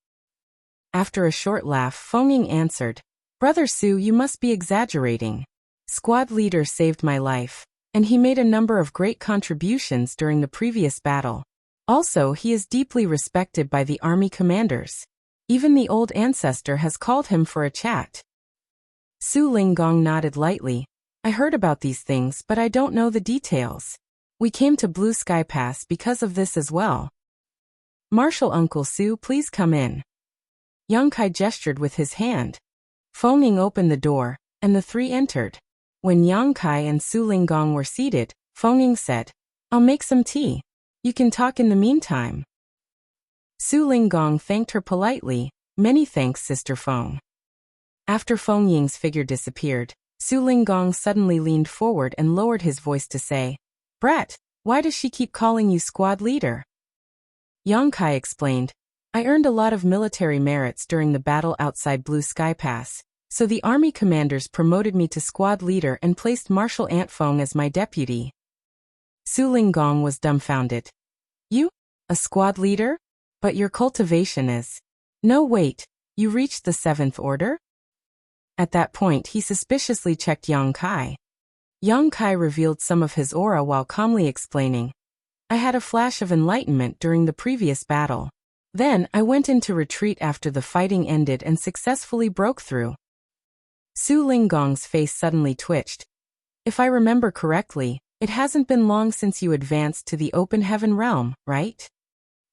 After a short laugh, Feng Ying answered, Brother Su, you must be exaggerating. Squad leader saved my life, and he made a number of great contributions during the previous battle. Also, he is deeply respected by the army commanders. Even the old ancestor has called him for a chat. Su Linggong nodded lightly. I heard about these things, but I don't know the details. We came to Blue Sky Pass because of this as well. Martial Uncle Su, please come in. Yang Kai gestured with his hand. Feng Ying opened the door, and the three entered. When Yang Kai and Su Linggong were seated, Feng Ying said, I'll make some tea. You can talk in the meantime. Su Linggong thanked her politely. Many thanks, Sister Feng. After Feng Ying's figure disappeared, Su Linggong suddenly leaned forward and lowered his voice to say, Brat, why does she keep calling you squad leader? Yang Kai explained, I earned a lot of military merits during the battle outside Blue Sky Pass, so the army commanders promoted me to squad leader and placed Martial Aunt Feng as my deputy. Su Linggong was dumbfounded. You? A squad leader? But your cultivation is... No, wait, you reached the 7th Order? At that point he suspiciously checked Yang Kai. Yang Kai revealed some of his aura while calmly explaining. I had a flash of enlightenment during the previous battle. Then I went into retreat after the fighting ended and successfully broke through. Su Linggong's face suddenly twitched. If I remember correctly, it hasn't been long since you advanced to the open heaven realm, right?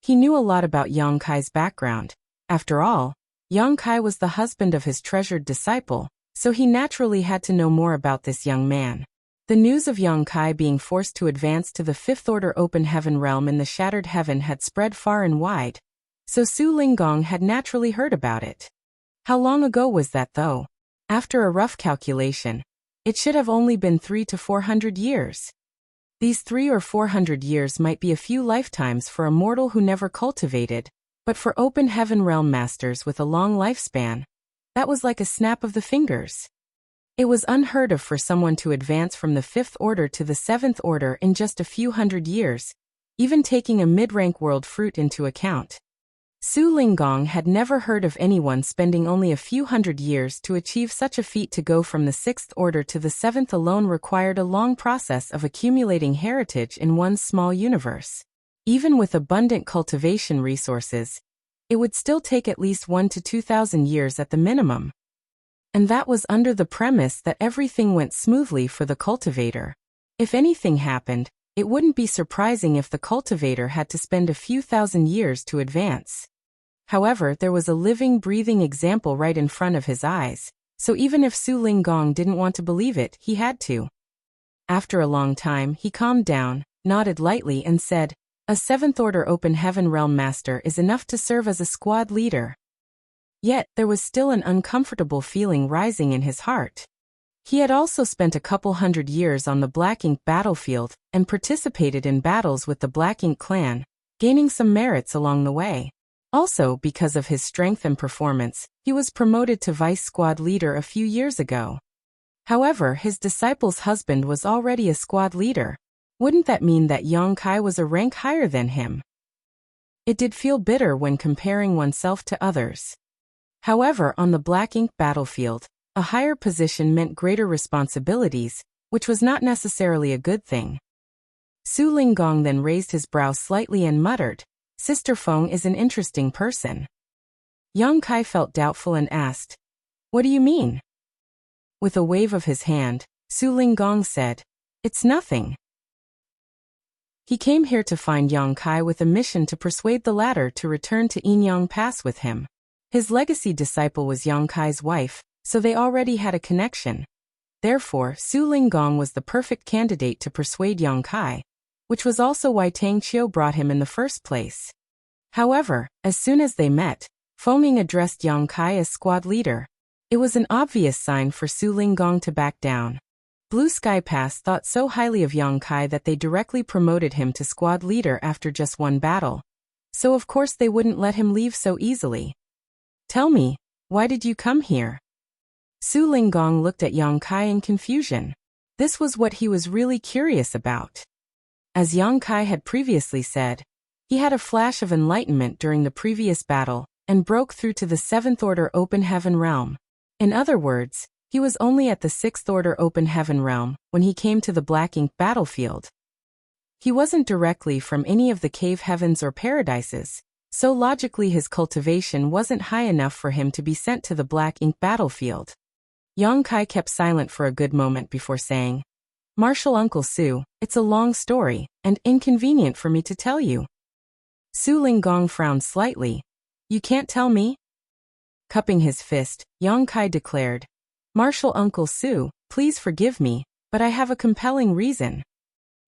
He knew a lot about Yang Kai's background. After all, Yang Kai was the husband of his treasured disciple, so he naturally had to know more about this young man. The news of Yang Kai being forced to advance to the 5th Order Open Heaven realm in the Shattered Heaven had spread far and wide, so Su Linggong had naturally heard about it. How long ago was that though? After a rough calculation, it should have only been 300 to 400 years. These 300 or 400 years might be a few lifetimes for a mortal who never cultivated, but for Open Heaven realm masters with a long lifespan, that was like a snap of the fingers. It was unheard of for someone to advance from the 5th Order to the 7th Order in just a few hundred years, even taking a mid-rank world fruit into account. Su Linggong had never heard of anyone spending only a few hundred years to achieve such a feat. To go from the 6th order to the 7th alone required a long process of accumulating heritage in one's small universe. Even with abundant cultivation resources, it would still take at least 1 to 2,000 years at the minimum. And that was under the premise that everything went smoothly for the cultivator. If anything happened, it wouldn't be surprising if the cultivator had to spend a few thousand years to advance. However, there was a living, breathing example right in front of his eyes, so even if Su Linggong didn't want to believe it, he had to. After a long time, he calmed down, nodded lightly and said, "A 7th Order Open Heaven Realm Master is enough to serve as a squad leader." Yet, there was still an uncomfortable feeling rising in his heart. He had also spent a couple hundred years on the Black Ink battlefield and participated in battles with the Black Ink clan, gaining some merits along the way. Also, because of his strength and performance, he was promoted to vice squad leader a few years ago. However, his disciple's husband was already a squad leader. Wouldn't that mean that Yang Kai was a rank higher than him? It did feel bitter when comparing oneself to others. However, on the Black Ink battlefield, a higher position meant greater responsibilities, which was not necessarily a good thing. Su Linggong then raised his brow slightly and muttered, "Sister Feng is an interesting person." Yang Kai felt doubtful and asked, "What do you mean?" With a wave of his hand, Su Linggong said, "It's nothing." He came here to find Yang Kai with a mission to persuade the latter to return to Yinyang Pass with him. His legacy disciple was Yang Kai's wife, so they already had a connection. Therefore, Su Linggong was the perfect candidate to persuade Yang Kai, which was also why Tang Qiu brought him in the first place. However, as soon as they met, Feng Ying addressed Yang Kai as squad leader. It was an obvious sign for Su Linggong to back down. Blue Sky Pass thought so highly of Yang Kai that they directly promoted him to squad leader after just one battle. So of course they wouldn't let him leave so easily. "Tell me, why did you come here?" Su Linggong looked at Yang Kai in confusion. This was what he was really curious about. As Yang Kai had previously said, he had a flash of enlightenment during the previous battle and broke through to the 7th Order Open Heaven Realm. In other words, he was only at the 6th Order Open Heaven Realm when he came to the Black Ink battlefield. He wasn't directly from any of the cave heavens or paradises, so logically his cultivation wasn't high enough for him to be sent to the Black Ink battlefield. Yang Kai kept silent for a good moment before saying, "Martial Uncle Su, it's a long story, and inconvenient for me to tell you." Su Linggong frowned slightly. "You can't tell me?" Cupping his fist, Yang Kai declared, "Martial Uncle Su, please forgive me, but I have a compelling reason."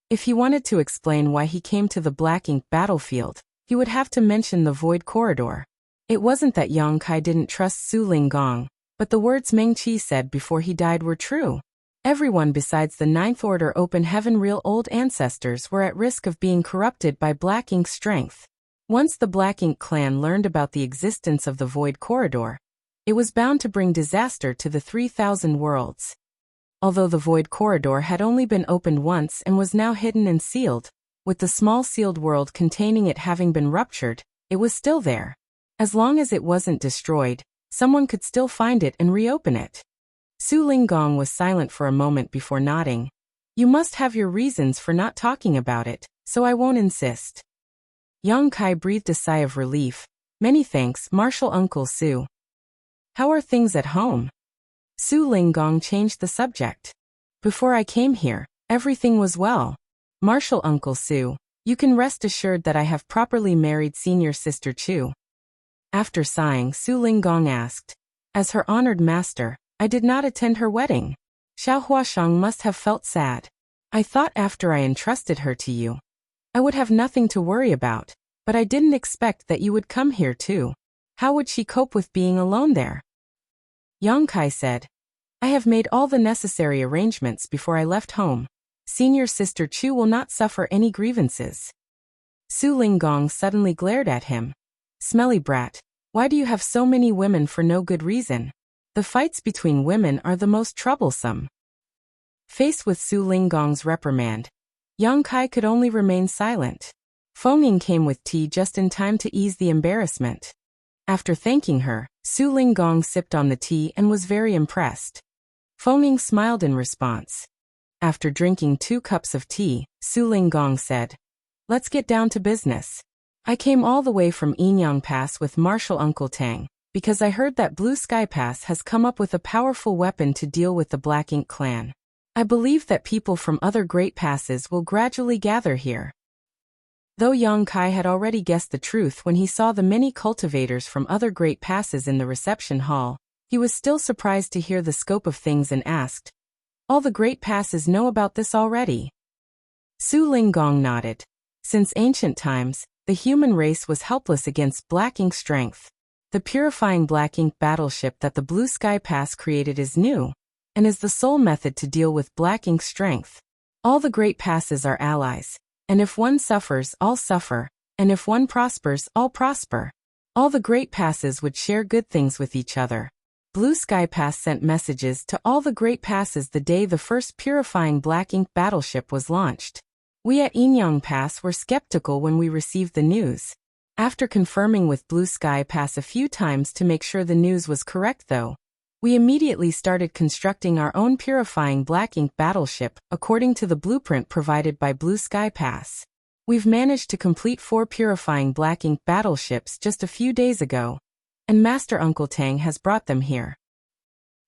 If he wanted to explain why he came to the Black Ink battlefield, he would have to mention the Void Corridor. It wasn't that Yang Kai didn't trust Su Linggong, but the words Meng Qi said before he died were true. Everyone besides the 9th Order Open Heaven real old ancestors were at risk of being corrupted by Black Ink's strength. Once the Black Ink clan learned about the existence of the Void Corridor, it was bound to bring disaster to the 3,000 worlds. Although the Void Corridor had only been opened once and was now hidden and sealed, with the small sealed world containing it having been ruptured, it was still there. As long as it wasn't destroyed, someone could still find it and reopen it. Su Linggong was silent for a moment before nodding. "You must have your reasons for not talking about it, so I won't insist." Yang Kai breathed a sigh of relief. "Many thanks, Martial Uncle Su. How are things at home?" Su Linggong changed the subject. "Before I came here, everything was well. Martial Uncle Su, you can rest assured that I have properly married Senior Sister Chu." After sighing, Su Linggong asked, "As her honored master, I did not attend her wedding. Xiao Huashang must have felt sad. I thought after I entrusted her to you, I would have nothing to worry about, but I didn't expect that you would come here too. How would she cope with being alone there?" Yang Kai said, "I have made all the necessary arrangements before I left home. Senior Sister Chu will not suffer any grievances." Su Linggong suddenly glared at him. "Smelly brat, why do you have so many women for no good reason? The fights between women are the most troublesome." Faced with Su Linggong's reprimand, Yang Kai could only remain silent. Feng came with tea just in time to ease the embarrassment. After thanking her, Su Linggong sipped on the tea and was very impressed. Feng smiled in response. After drinking 2 cups of tea, Su Linggong said, "Let's get down to business. I came all the way from Yinyang Pass with Marshal Uncle Tang, because I heard that Blue Sky Pass has come up with a powerful weapon to deal with the Black Ink clan. I believe that people from other great passes will gradually gather here." Though Yang Kai had already guessed the truth when he saw the many cultivators from other great passes in the reception hall, he was still surprised to hear the scope of things and asked, "All the great passes know about this already?" Su Linggong nodded. Since ancient times, the human race was helpless against Black Ink strength. The purifying Black Ink battleship that the Blue Sky Pass created is new, and is the sole method to deal with Black Ink strength. All the great passes are allies, and if one suffers, all suffer, and if one prospers, all prosper. All the great passes would share good things with each other. Blue Sky Pass sent messages to all the great passes the day the first purifying Black Ink battleship was launched. We at Yinyang Pass were skeptical when we received the news. After confirming with Blue Sky Pass a few times to make sure the news was correct though, we immediately started constructing our own purifying Black Ink battleship according to the blueprint provided by Blue Sky Pass. We've managed to complete 4 purifying Black Ink battleships just a few days ago, and Master Uncle Tang has brought them here.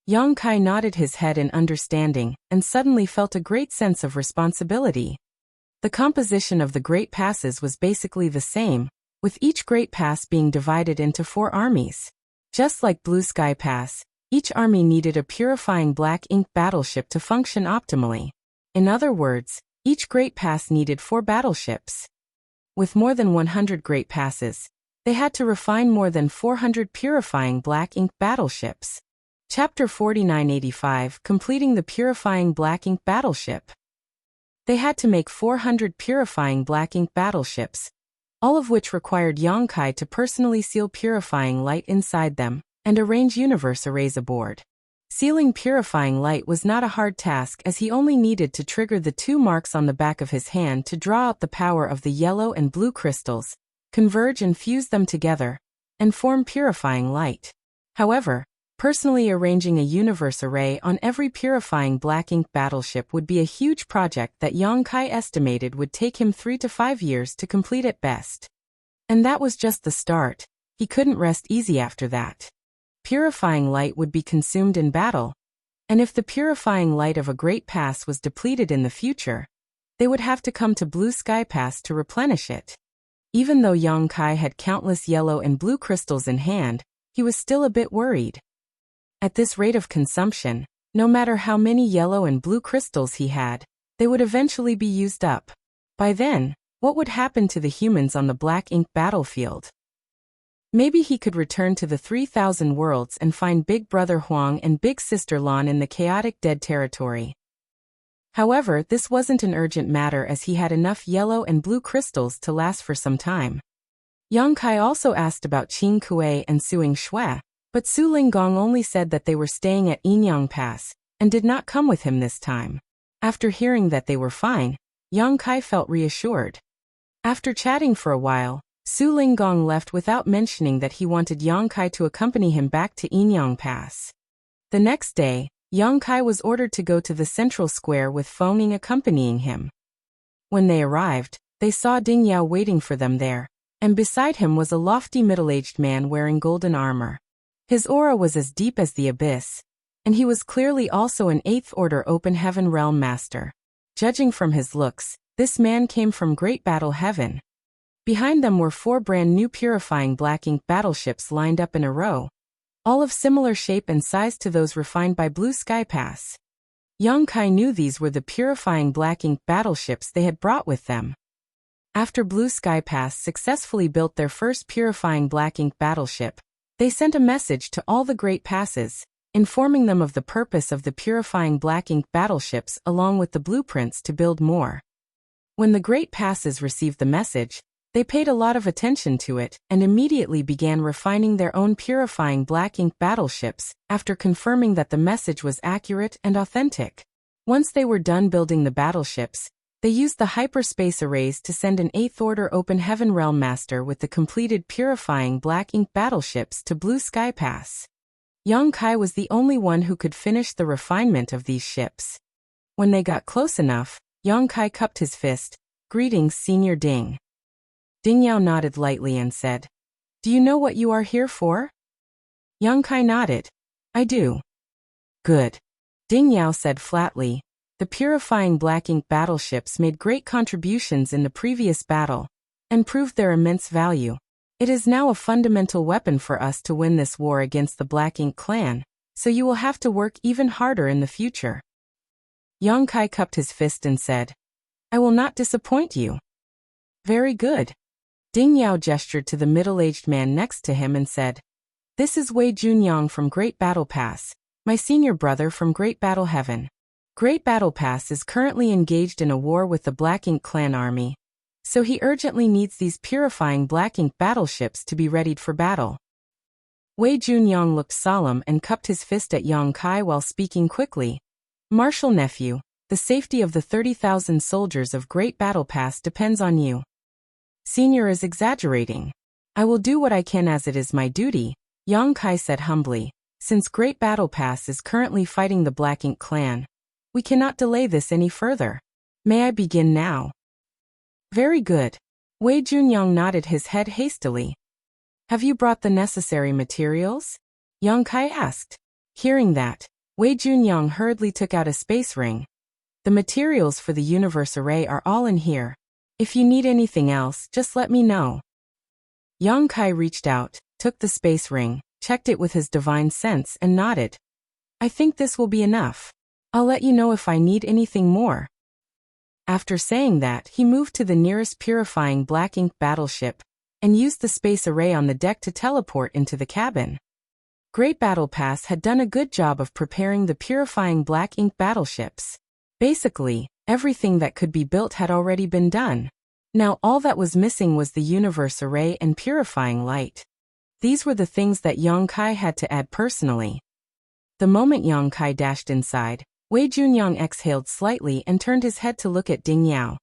Yang Kai nodded his head in understanding and suddenly felt a great sense of responsibility. The composition of the great passes was basically the same, with each great pass being divided into 4 armies. Just like Blue Sky Pass, each army needed a purifying Black Ink battleship to function optimally. In other words, each great pass needed 4 battleships. With more than 100 great passes, they had to refine more than 400 purifying Black Ink battleships. Chapter 4985, Completing the Purifying Black Ink Battleship. They had to make 400 purifying Black Ink battleships, all of which required Yang Kai to personally seal purifying light inside them and arrange universe arrays aboard. Sealing purifying light was not a hard task as he only needed to trigger the 2 marks on the back of his hand to draw out the power of the yellow and blue crystals, converge and fuse them together, and form purifying light. However, personally arranging a universe array on every purifying Black Ink battleship would be a huge project that Yang Kai estimated would take him 3 to 5 years to complete at best. And that was just the start. He couldn't rest easy after that. Purifying light would be consumed in battle, and if the purifying light of a great pass was depleted in the future, they would have to come to Blue Sky Pass to replenish it. Even though Yang Kai had countless yellow and blue crystals in hand, he was still a bit worried. At this rate of consumption, no matter how many yellow and blue crystals he had, they would eventually be used up. By then, what would happen to the humans on the Black Ink battlefield? Maybe he could return to the 3,000 worlds and find Big Brother Huang and Big Sister Lan in the chaotic dead territory. However, this wasn't an urgent matter as he had enough yellow and blue crystals to last for some time. Yang Kai also asked about Qing Kuei and Suing Shui, but Su Linggong only said that they were staying at Yinyang Pass and did not come with him this time. After hearing that they were fine, Yang Kai felt reassured. After chatting for a while, Su Linggong left without mentioning that he wanted Yang Kai to accompany him back to Yinyang Pass. The next day, Yang Kai was ordered to go to the central square with Feng accompanying him. When they arrived, they saw Ding Yao waiting for them there, and beside him was a lofty middle-aged man wearing golden armor. His aura was as deep as the abyss, and he was clearly also an 8th Order Open Heaven Realm Master. Judging from his looks, this man came from Great Battle Heaven. Behind them were 4 brand new purifying Black Ink battleships lined up in a row, all of similar shape and size to those refined by Blue Sky Pass. Yang Kai knew these were the purifying Black Ink battleships they had brought with them. After Blue Sky Pass successfully built their first purifying Black Ink battleship, they sent a message to all the great passes, informing them of the purpose of the purifying Black Ink battleships along with the blueprints to build more. When the great passes received the message, they paid a lot of attention to it and immediately began refining their own purifying Black Ink battleships after confirming that the message was accurate and authentic. Once they were done building the battleships, They used the hyperspace arrays to send an 8th Order Open Heaven Realm Master with the completed purifying black ink battleships to Blue Sky Pass. Yang Kai was the only one who could finish the refinement of these ships. When they got close enough, Yang Kai cupped his fist. "Greetings, Senior Ding." Ding Yao nodded lightly and said, "Do you know what you are here for?" Yang Kai nodded. "I do." "Good." Ding Yao said flatly. The purifying black ink battleships made great contributions in the previous battle and proved their immense value. It is now a fundamental weapon for us to win this war against the Black Ink clan, so you will have to work even harder in the future. Yang Kai cupped his fist and said, "I will not disappoint you." "Very good." Ding Yao gestured to the middle-aged man next to him and said, "This is Wei Junyang from Great Battle Pass, my senior brother from Great Battle Heaven. Great Battle Pass is currently engaged in a war with the Black Ink clan army, so he urgently needs these purifying black ink battleships to be readied for battle." Wei Junyang looked solemn and cupped his fist at Yang Kai while speaking quickly. "Marshal nephew, the safety of the 30,000 soldiers of Great Battle Pass depends on you." "Senior is exaggerating. I will do what I can as it is my duty," Yang Kai said humbly. "Since Great Battle Pass is currently fighting the Black Ink clan, we cannot delay this any further. May I begin now?" "Very good." Wei Junyang nodded his head hastily. "Have you brought the necessary materials?" Yang Kai asked. Hearing that, Wei Junyang hurriedly took out a space ring. "The materials for the universe array are all in here. If you need anything else, just let me know." Yang Kai reached out, took the space ring, checked it with his divine sense and nodded. "I think this will be enough. I'll let you know if I need anything more." After saying that, he moved to the nearest purifying black ink battleship and used the space array on the deck to teleport into the cabin. Great Battle Pass had done a good job of preparing the purifying black ink battleships. Basically, everything that could be built had already been done. Now all that was missing was the universe array and purifying light. These were the things that Yang Kai had to add personally. The moment Yang Kai dashed inside, Wei Junyang exhaled slightly and turned his head to look at Ding Yao.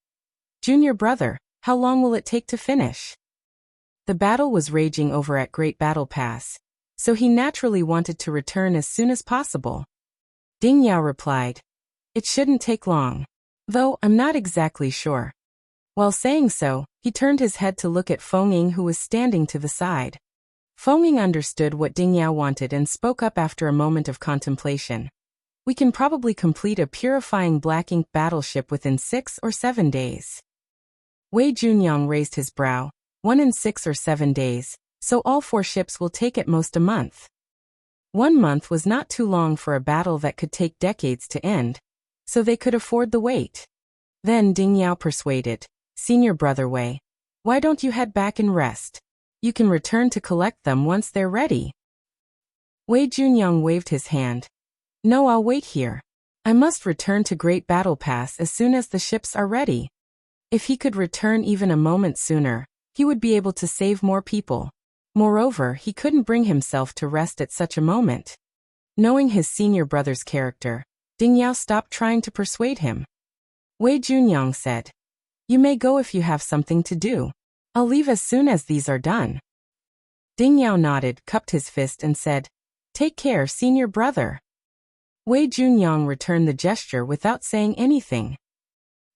"Junior brother, how long will it take to finish?" The battle was raging over at Great Battle Pass, so he naturally wanted to return as soon as possible. Ding Yao replied, "It shouldn't take long, though I'm not exactly sure." While saying so, he turned his head to look at Feng Ying, who was standing to the side. Feng Ying understood what Ding Yao wanted and spoke up after a moment of contemplation. "We can probably complete a purifying black ink battleship within 6 or 7 days." Wei Junyang raised his brow. 1 in 6 or 7 days, so all 4 ships will take at most a month. 1 month was not too long for a battle that could take decades to end, so they could afford the wait. Then Ding Yao persuaded, "Senior brother Wei, why don't you head back and rest? You can return to collect them once they're ready." Wei Junyang waved his hand. "No, I'll wait here. I must return to Great Battle Pass as soon as the ships are ready." If he could return even a moment sooner, he would be able to save more people. Moreover, he couldn't bring himself to rest at such a moment. Knowing his senior brother's character, Ding Yao stopped trying to persuade him. Wei Junyang said, "You may go if you have something to do. I'll leave as soon as these are done." Ding Yao nodded, cupped his fist and said, "Take care, senior brother." Wei Junyang returned the gesture without saying anything.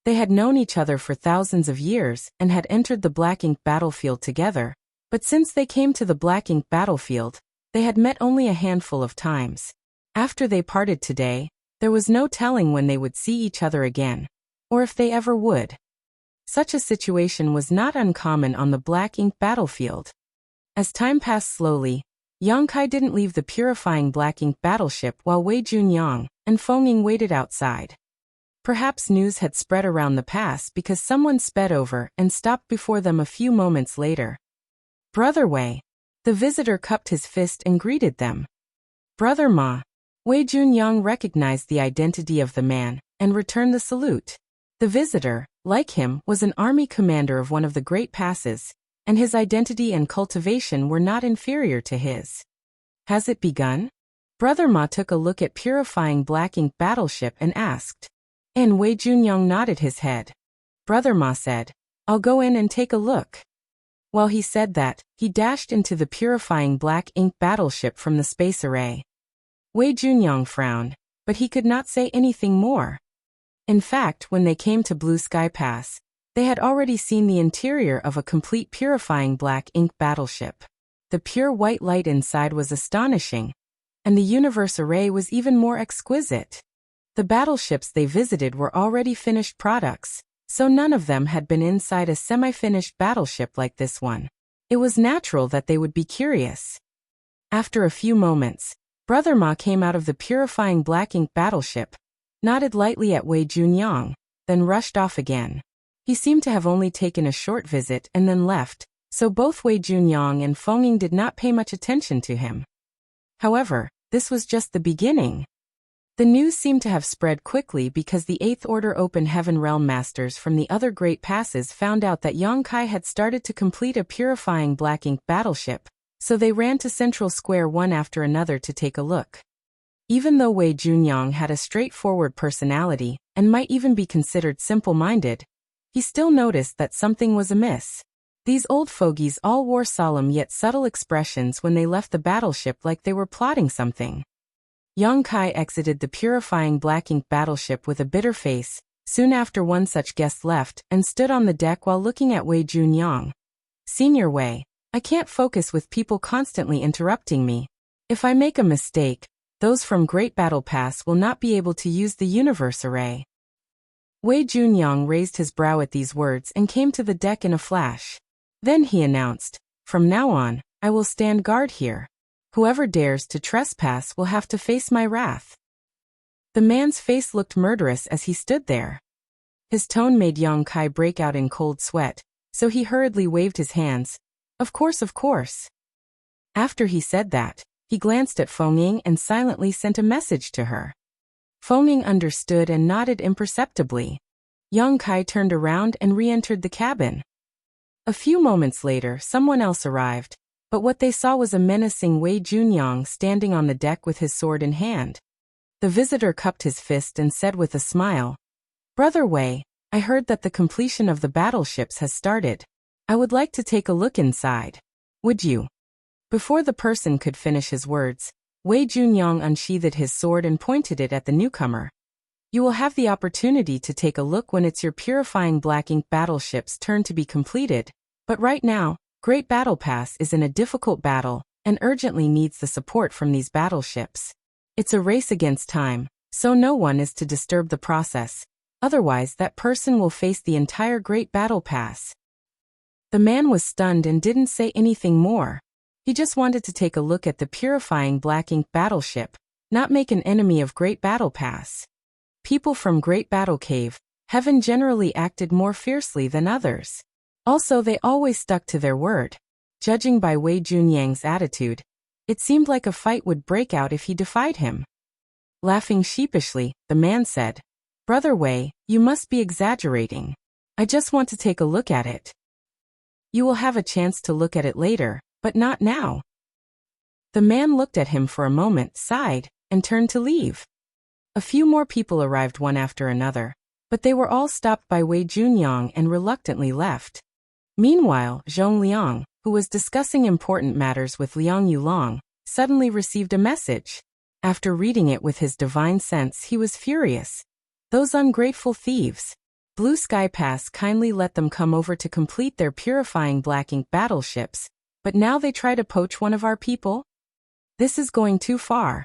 They had known each other for thousands of years and had entered the Black Ink battlefield together, but since they came to the Black Ink battlefield, they had met only a handful of times. After they parted today, there was no telling when they would see each other again, or if they ever would. Such a situation was not uncommon on the Black Ink battlefield. As time passed slowly, Yang Kai didn't leave the purifying black ink battleship while Wei Junyang and Feng Ying waited outside. Perhaps news had spread around the pass because someone sped over and stopped before them a few moments later. "Brother Wei." The visitor cupped his fist and greeted them. "Brother Ma." Wei Junyang recognized the identity of the man and returned the salute. The visitor, like him, was an army commander of one of the great passes, and his identity and cultivation were not inferior to his. "Has it begun?" Brother Ma took a look at purifying black ink battleship and asked. And Wei Junyang nodded his head. Brother Ma said. I'll go in and take a look. While he said that, he dashed into the purifying black ink battleship from the space array. Wei Junyang frowned, but he could not say anything more. In fact, when they came to Blue Sky Pass, they had already seen the interior of a complete purifying black ink battleship. The pure white light inside was astonishing, and the universe array was even more exquisite. The battleships they visited were already finished products, so none of them had been inside a semi-finished battleship like this one. It was natural that they would be curious. After a few moments, Brother Ma came out of the purifying black ink battleship, nodded lightly at Wei Junyang, then rushed off again. He seemed to have only taken a short visit and then left, so both Wei Junyang and Feng did not pay much attention to him. However, this was just the beginning. The news seemed to have spread quickly because the 8th Order Open Heaven Realm Masters from the other Great Passes found out that Yang Kai had started to complete a purifying black ink battleship, so they ran to Central Square one after another to take a look. Even though Wei Junyang had a straightforward personality and might even be considered simple-minded, he still noticed that something was amiss. These old fogies all wore solemn yet subtle expressions when they left the battleship like they were plotting something. Yang Kai exited the purifying black ink battleship with a bitter face, soon after one such guest left and stood on the deck while looking at Wei Junyang. Senior Wei, I can't focus with people constantly interrupting me. If I make a mistake, those from Great Battle Pass will not be able to use the universe array. Wei Junyang raised his brow at these words and came to the deck in a flash. Then he announced, from now on, I will stand guard here. Whoever dares to trespass will have to face my wrath. The man's face looked murderous as he stood there. His tone made Yang Kai break out in cold sweat, so he hurriedly waved his hands. Of course, of course. After he said that, he glanced at Feng Ying and silently sent a message to her. Feng Ying understood and nodded imperceptibly. Yang Kai turned around and re-entered the cabin. A few moments later, someone else arrived, but what they saw was a menacing Wei Junyang standing on the deck with his sword in hand. The visitor cupped his fist and said with a smile, Brother Wei, I heard that the completion of the battleships has started. I would like to take a look inside. Would you? Before the person could finish his words, Wei Junyang unsheathed his sword and pointed it at the newcomer. You will have the opportunity to take a look when it's your purifying black ink battleship's turn to be completed, but right now, Great Battle Pass is in a difficult battle and urgently needs the support from these battleships. It's a race against time, so no one is to disturb the process, otherwise that person will face the entire Great Battle Pass. The man was stunned and didn't say anything more. He just wanted to take a look at the purifying black ink battleship, not make an enemy of Great Battle Pass. People from Great Battle Cave, Heaven generally acted more fiercely than others. Also, they always stuck to their word. Judging by Wei Junyang's attitude, it seemed like a fight would break out if he defied him. Laughing sheepishly, the man said, Brother Wei, you must be exaggerating. I just want to take a look at it. You will have a chance to look at it later, but not now. The man looked at him for a moment, sighed, and turned to leave. A few more people arrived one after another, but they were all stopped by Wei Junyang and reluctantly left. Meanwhile, Zhong Liang, who was discussing important matters with Liang Yulong, suddenly received a message. After reading it with his divine sense, he was furious. Those ungrateful thieves. Blue Sky Pass kindly let them come over to complete their purifying black ink battleships, but now they try to poach one of our people? This is going too far.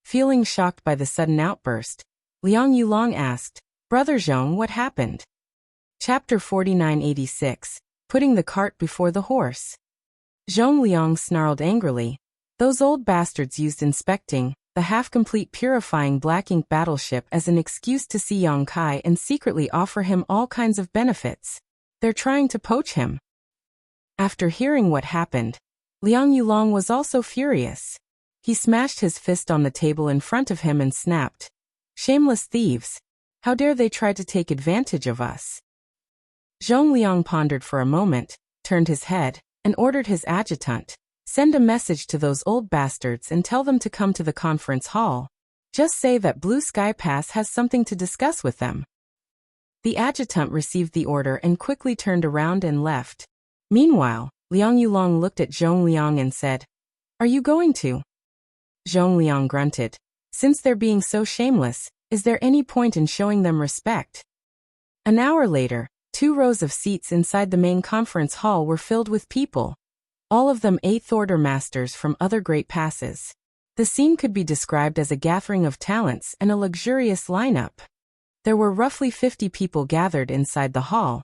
Feeling shocked by the sudden outburst, Liang Yulong asked, Brother Zhong, what happened? Chapter 4986, Putting the Cart Before the Horse. Zhong Liang snarled angrily. Those old bastards used inspecting the half-complete purifying black ink battleship as an excuse to see Yang Kai and secretly offer him all kinds of benefits. They're trying to poach him. After hearing what happened, Liang Yulong was also furious. He smashed his fist on the table in front of him and snapped, Shameless thieves! How dare they try to take advantage of us? Zhong Liang pondered for a moment, turned his head, and ordered his adjutant, Send a message to those old bastards and tell them to come to the conference hall. Just say that Blue Sky Pass has something to discuss with them. The adjutant received the order and quickly turned around and left. Meanwhile, Liang Yulong looked at Zhong Liang and said, "Are you going to?" Zhong Liang grunted. "Since they're being so shameless, is there any point in showing them respect?" An hour later, 2 rows of seats inside the main conference hall were filled with people. All of them 8th Order masters from other great passes. The scene could be described as a gathering of talents and a luxurious lineup. There were roughly 50 people gathered inside the hall,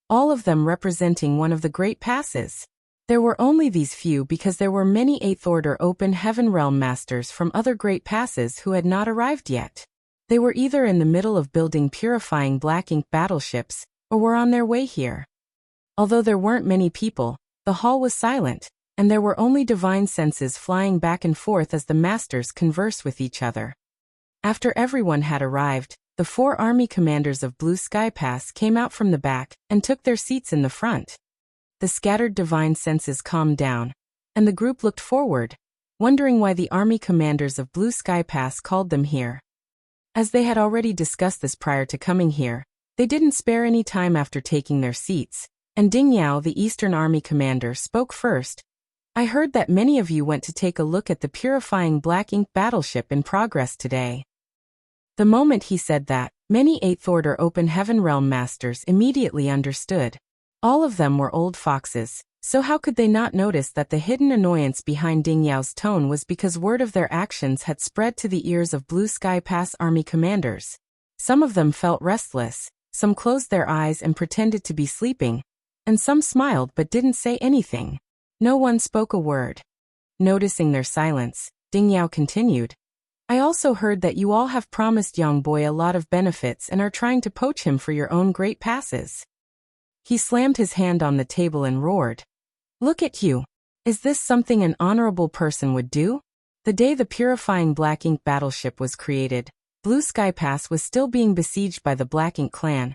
all of them representing one of the great passes. There were only these few because there were many 8th Order Open Heaven Realm masters from other great passes who had not arrived yet. They were either in the middle of building purifying black ink battleships, or were on their way here. Although there weren't many people, the hall was silent, and there were only divine senses flying back and forth as the masters conversed with each other. After everyone had arrived, the 4 army commanders of Blue Sky Pass came out from the back and took their seats in the front. The scattered divine senses calmed down, and the group looked forward, wondering why the army commanders of Blue Sky Pass called them here. As they had already discussed this prior to coming here, they didn't spare any time after taking their seats, and Ding Yao, the Eastern Army commander, spoke first. "I heard that many of you went to take a look at the purifying black ink battleship in progress today." The moment he said that, many 8th Order Open Heaven Realm masters immediately understood. All of them were old foxes, so how could they not notice that the hidden annoyance behind Ding Yao's tone was because word of their actions had spread to the ears of Blue Sky Pass army commanders. Some of them felt restless, some closed their eyes and pretended to be sleeping, and some smiled but didn't say anything. No one spoke a word. Noticing their silence, Ding Yao continued, "I also heard that you all have promised young boy a lot of benefits and are trying to poach him for your own great passes." He slammed his hand on the table and roared, "Look at you! Is this something an honorable person would do?" The day the purifying black ink battleship was created, Blue Sky Pass was still being besieged by the Black Ink clan,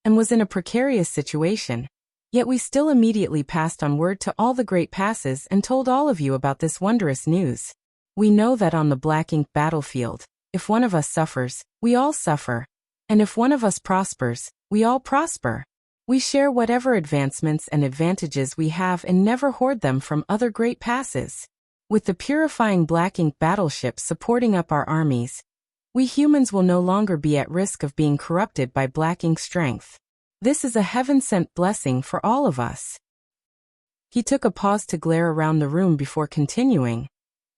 and was in a precarious situation. Yet we still immediately passed on word to all the great passes and told all of you about this wondrous news. We know that on the Black Ink battlefield, if one of us suffers, we all suffer. And if one of us prospers, we all prosper. We share whatever advancements and advantages we have and never hoard them from other great passes. With the purifying Black Ink battleship supporting up our armies, we humans will no longer be at risk of being corrupted by Black Ink strength. This is a heaven-sent blessing for all of us. He took a pause to glare around the room before continuing.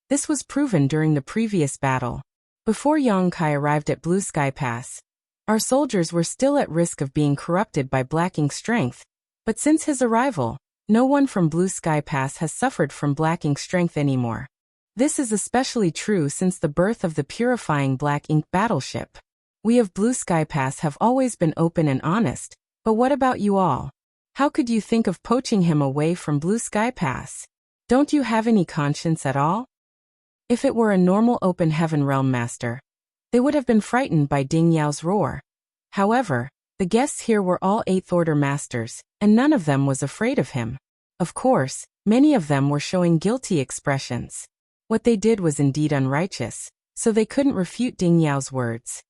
This was proven during the previous battle. Before Yang Kai arrived at Blue Sky Pass, our soldiers were still at risk of being corrupted by Black Ink strength, but since his arrival, no one from Blue Sky Pass has suffered from Black Ink strength anymore. This is especially true since the birth of the purifying Black Ink battleship. We of Blue Sky Pass have always been open and honest, but what about you all? How could you think of poaching him away from Blue Sky Pass? Don't you have any conscience at all? If it were a normal Open Heaven Realm master, they would have been frightened by Ding Yao's roar. However, the guests here were all 8th Order masters, and none of them was afraid of him. Of course, many of them were showing guilty expressions. What they did was indeed unrighteous, so they couldn't refute Ding Yao's words.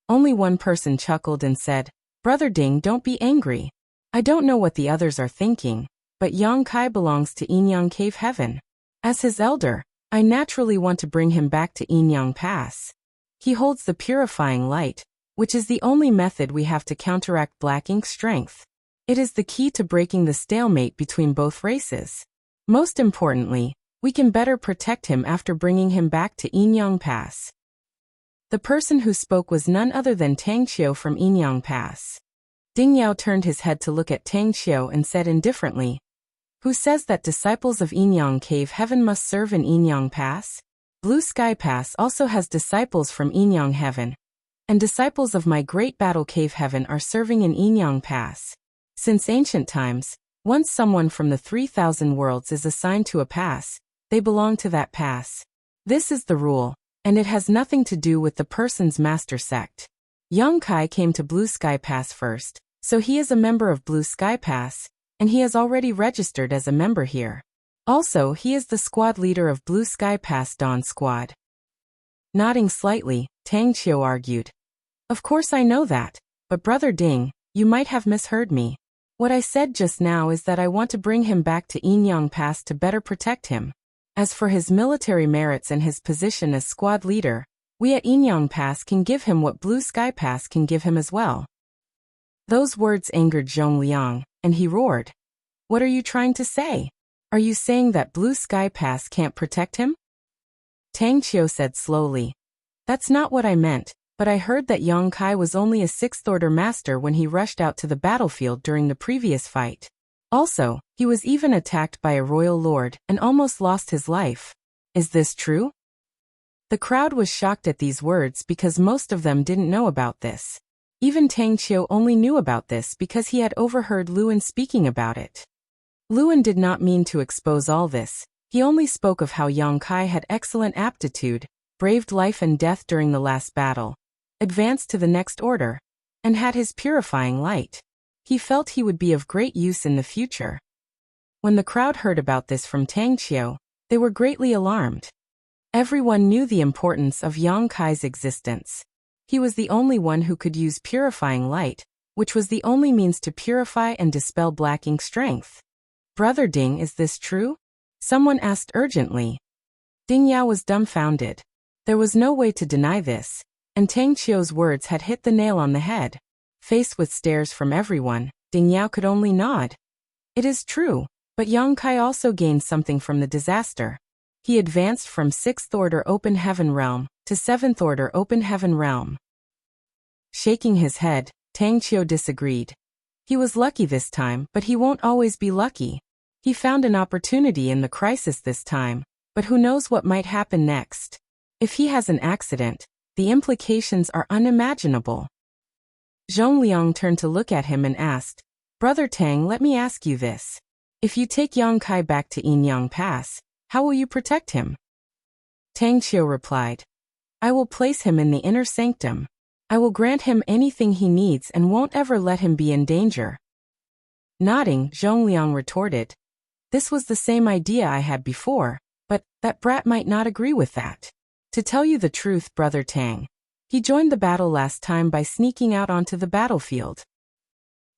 Only one person chuckled and said, "Brother Ding, don't be angry. I don't know what the others are thinking, but Yang Kai belongs to Yinyang Cave Heaven. As his elder, I naturally want to bring him back to Yinyang Pass. He holds the purifying light, which is the only method we have to counteract Black Ink strength. It is the key to breaking the stalemate between both races. Most importantly, we can better protect him after bringing him back to Yinyang Pass." The person who spoke was none other than Tang Qiu from Yinyang Pass. Ding Yao turned his head to look at Tang Qiu and said indifferently, "Who says that disciples of Yinyang Cave Heaven must serve in Yinyang Pass? Blue Sky Pass also has disciples from Yinyang Heaven, and disciples of my Great Battle Cave Heaven are serving in Yinyang Pass. Since ancient times, once someone from the 3,000 worlds is assigned to a pass, they belong to that pass. This is the rule, and it has nothing to do with the person's master sect. Yang Kai came to Blue Sky Pass first, so he is a member of Blue Sky Pass, and he has already registered as a member here. Also, he is the squad leader of Blue Sky Pass Dawn Squad." Nodding slightly, Tang Qiu argued, "Of course I know that, but Brother Ding, You might have misheard me. What I said just now is that I want to bring him back to Inyang Pass to better protect him. As for his military merits and his position as squad leader, we at Inyang Pass can give him what Blue Sky Pass can give him as well. Those words angered Zhongliang, and he roared. What are you trying to say? Are you saying that Blue Sky Pass can't protect him? Tang Qiu said slowly. That's not what I meant, but I heard that Yang Kai was only a 6th Order master when he rushed out to the battlefield during the previous fight. Also, he was even attacked by a royal lord and almost lost his life. Is this true? The crowd was shocked at these words because most of them didn't know about this. Even Tang Qiu only knew about this because he had overheard Luan speaking about it. Luan did not mean to expose all this. He only spoke of how Yang Kai had excellent aptitude, braved life and death during the last battle, advanced to the next order, and had his purifying light. He felt he would be of great use in the future. When the crowd heard about this from Tang Qiu, they were greatly alarmed. Everyone knew the importance of Yang Kai's existence. He was the only one who could use purifying light, which was the only means to purify and dispel black ink strength. Brother Ding, is this true? Someone asked urgently. Ding Yao was dumbfounded. There was no way to deny this, and Tang Qiu's words had hit the nail on the head. Faced with stares from everyone, Ding Yao could only nod. It is true, but Yang Kai also gained something from the disaster. He advanced from 6th Order Open Heaven Realm to 7th Order Open Heaven Realm. Shaking his head, Tang Qiu disagreed. He was lucky this time, but he won't always be lucky. He found an opportunity in the crisis this time, but who knows what might happen next. If he has an accident, the implications are unimaginable. Zhongliang turned to look at him and asked, Brother Tang, let me ask you this. If you take Yang Kai back to Inyang Pass, how will you protect him? Tang Qiu replied, I will place him in the inner sanctum. I will grant him anything he needs and won't ever let him be in danger. Nodding, Zhongliang retorted, This was the same idea I had before, but that brat might not agree with that. To tell you the truth, Brother Tang, he joined the battle last time by sneaking out onto the battlefield.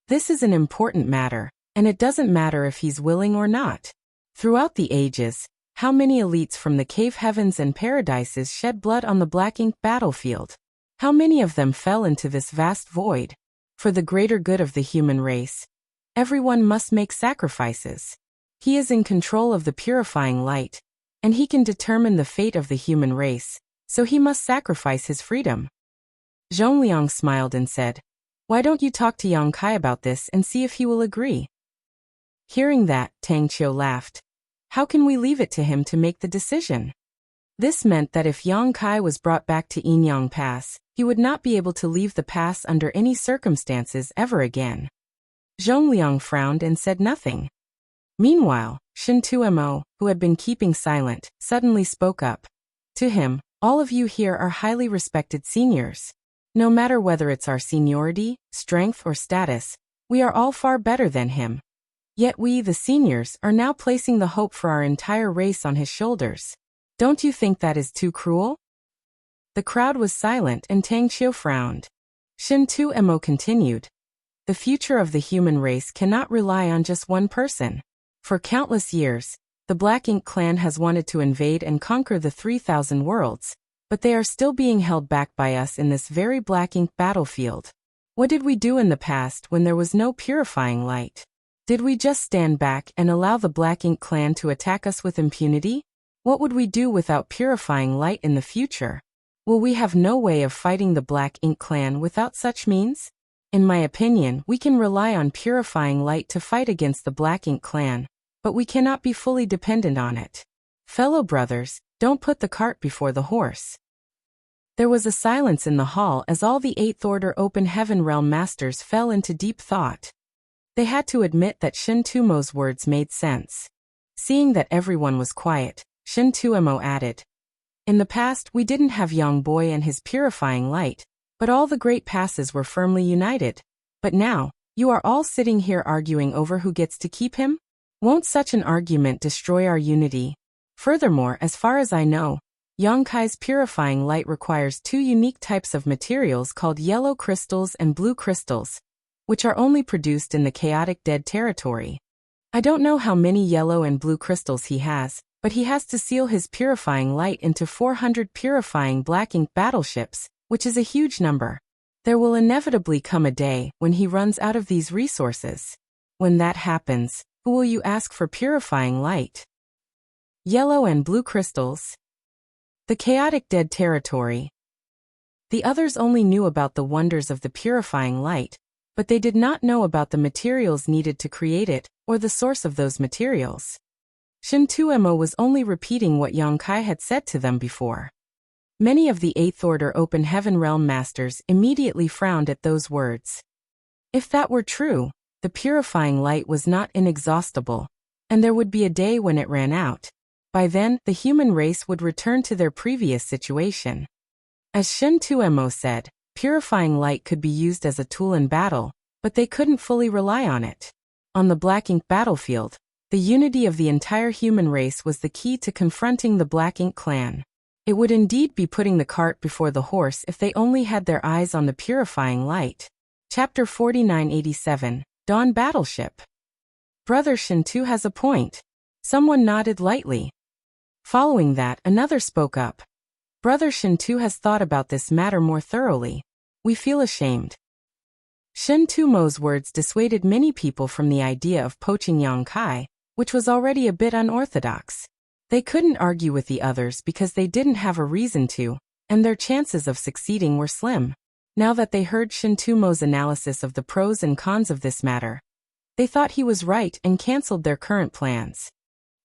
This is an important matter, and it doesn't matter if he's willing or not. Throughout the ages, how many elites from the cave heavens and paradises shed blood on the black ink battlefield? How many of them fell into this vast void? For the greater good of the human race, everyone must make sacrifices. He is in control of the purifying light, and he can determine the fate of the human race, so he must sacrifice his freedom. Zhongliang smiled and said, Why don't you talk to Yang Kai about this and see if he will agree? Hearing that, Tang Qiu laughed. How can we leave it to him to make the decision? This meant that if Yang Kai was brought back to Inyang Pass, he would not be able to leave the pass under any circumstances ever again. Zhongliang frowned and said nothing. Meanwhile, Shin Tumo, who had been keeping silent, suddenly spoke up. To him, all of you here are highly respected seniors. No matter whether it's our seniority, strength, or status, we are all far better than him. Yet we, the seniors, are now placing the hope for our entire race on his shoulders. Don't you think that is too cruel? The crowd was silent and Tang Qiu frowned. Shin Tumo continued. The future of the human race cannot rely on just one person. For countless years, the Black Ink clan has wanted to invade and conquer the 3,000 worlds, but they are still being held back by us in this very Black Ink battlefield. What did we do in the past when there was no purifying light? Did we just stand back and allow the Black Ink clan to attack us with impunity? What would we do without purifying light in the future? Will we have no way of fighting the Black Ink clan without such means? In my opinion, we can rely on purifying light to fight against the Black Ink clan, but we cannot be fully dependent on it. Fellow brothers, don't put the cart before the horse. There was a silence in the hall as all the 8th Order Open Heaven Realm Masters fell into deep thought. They had to admit that Shin Tumo's words made sense. Seeing that everyone was quiet, Shin Tumo added, In the past we didn't have Yang Boy and his purifying light, but all the great passes were firmly united. But now, you are all sitting here arguing over who gets to keep him? Won't such an argument destroy our unity? Furthermore, as far as I know, Yang Kai's purifying light requires 2 unique types of materials called yellow crystals and blue crystals. which are only produced in the chaotic dead territory. I don't know how many yellow and blue crystals he has, but he has to seal his purifying light into 400 purifying black ink battleships, which is a huge number. There will inevitably come a day when he runs out of these resources. When that happens, who will you ask for purifying light? Yellow and blue crystals. The chaotic dead territory. The others only knew about the wonders of the purifying light, but they did not know about the materials needed to create it, or the source of those materials. Shin Tuemo was only repeating what Yang Kai had said to them before. Many of the Eighth Order Open Heaven Realm Masters immediately frowned at those words. If that were true, the purifying light was not inexhaustible, and there would be a day when it ran out. By then, the human race would return to their previous situation. As Shin Tuemo said, purifying light could be used as a tool in battle, but they couldn't fully rely on it. On the Black Ink battlefield, the unity of the entire human race was the key to confronting the Black Ink clan. It would indeed be putting the cart before the horse if they only had their eyes on the purifying light. Chapter 4987, Dawn Battleship. Brother Shintu has a point. Someone nodded lightly. Following that, another spoke up. Brother Shintu has thought about this matter more thoroughly. We feel ashamed. Shin Tumo's words dissuaded many people from the idea of poaching Yang Kai, which was already a bit unorthodox. They couldn't argue with the others because they didn't have a reason to, and their chances of succeeding were slim. Now that they heard Shin Tumo's analysis of the pros and cons of this matter, they thought he was right and cancelled their current plans.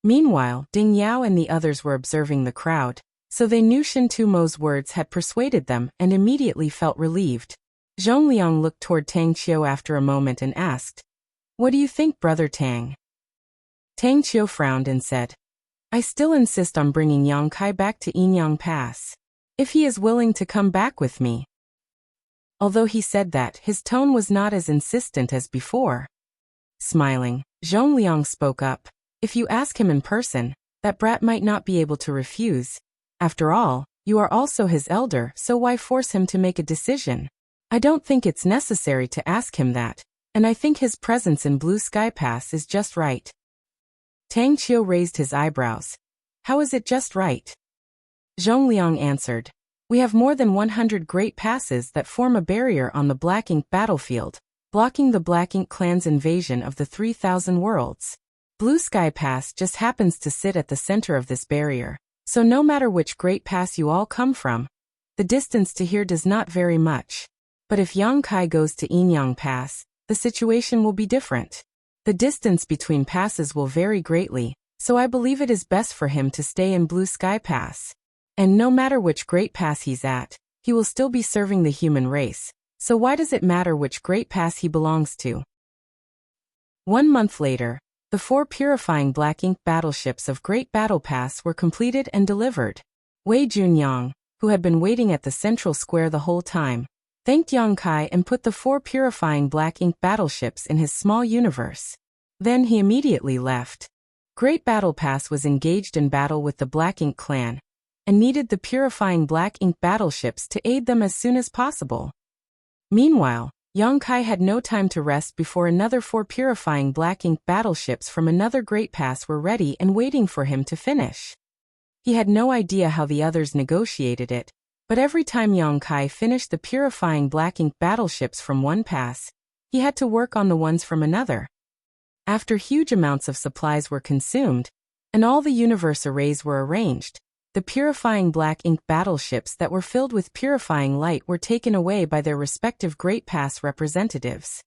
Meanwhile, Ding Yao and the others were observing the crowd, so they knew Shin Tumo's words had persuaded them and immediately felt relieved. Zhongliang looked toward Tang Qiu after a moment and asked, "What do you think, Brother Tang?" Tang Qiu frowned and said, "I still insist on bringing Yang Kai back to Yinyang Pass. If he is willing to come back with me." Although he said that, his tone was not as insistent as before. Smiling, Zhongliang spoke up, "If you ask him in person, that brat might not be able to refuse. After all, you are also his elder, so why force him to make a decision? I don't think it's necessary to ask him that, and I think his presence in Blue Sky Pass is just right." Tang Qiu raised his eyebrows. "How is it just right?" Zhongliang answered, "We have more than 100 great passes that form a barrier on the Black Ink battlefield, blocking the Black Ink clan's invasion of the 3,000 worlds. Blue Sky Pass just happens to sit at the center of this barrier, so no matter which great pass you all come from, the distance to here does not vary much. But if Yang Kai goes to Yinyang Pass, the situation will be different. The distance between passes will vary greatly, so I believe it is best for him to stay in Blue Sky Pass. And no matter which great pass he's at, he will still be serving the human race, so why does it matter which great pass he belongs to?" 1 month later, the 4 purifying Black Ink battleships of Great Battle Pass were completed and delivered. Wei Junyang, who had been waiting at the central square the whole time, thanked Yang Kai and put the 4 purifying Black Ink battleships in his small universe. Then he immediately left. Great Battle Pass was engaged in battle with the Black Ink clan, and needed the purifying Black Ink battleships to aid them as soon as possible. Meanwhile, Yang Kai had no time to rest before another 4 purifying Black Ink battleships from another Great Pass were ready and waiting for him to finish. He had no idea how the others negotiated it, but every time Yang Kai finished the purifying Black Ink battleships from one pass, he had to work on the ones from another. After huge amounts of supplies were consumed, and all the universe arrays were arranged, the purifying Black Ink battleships that were filled with purifying light were taken away by their respective Great Pass representatives.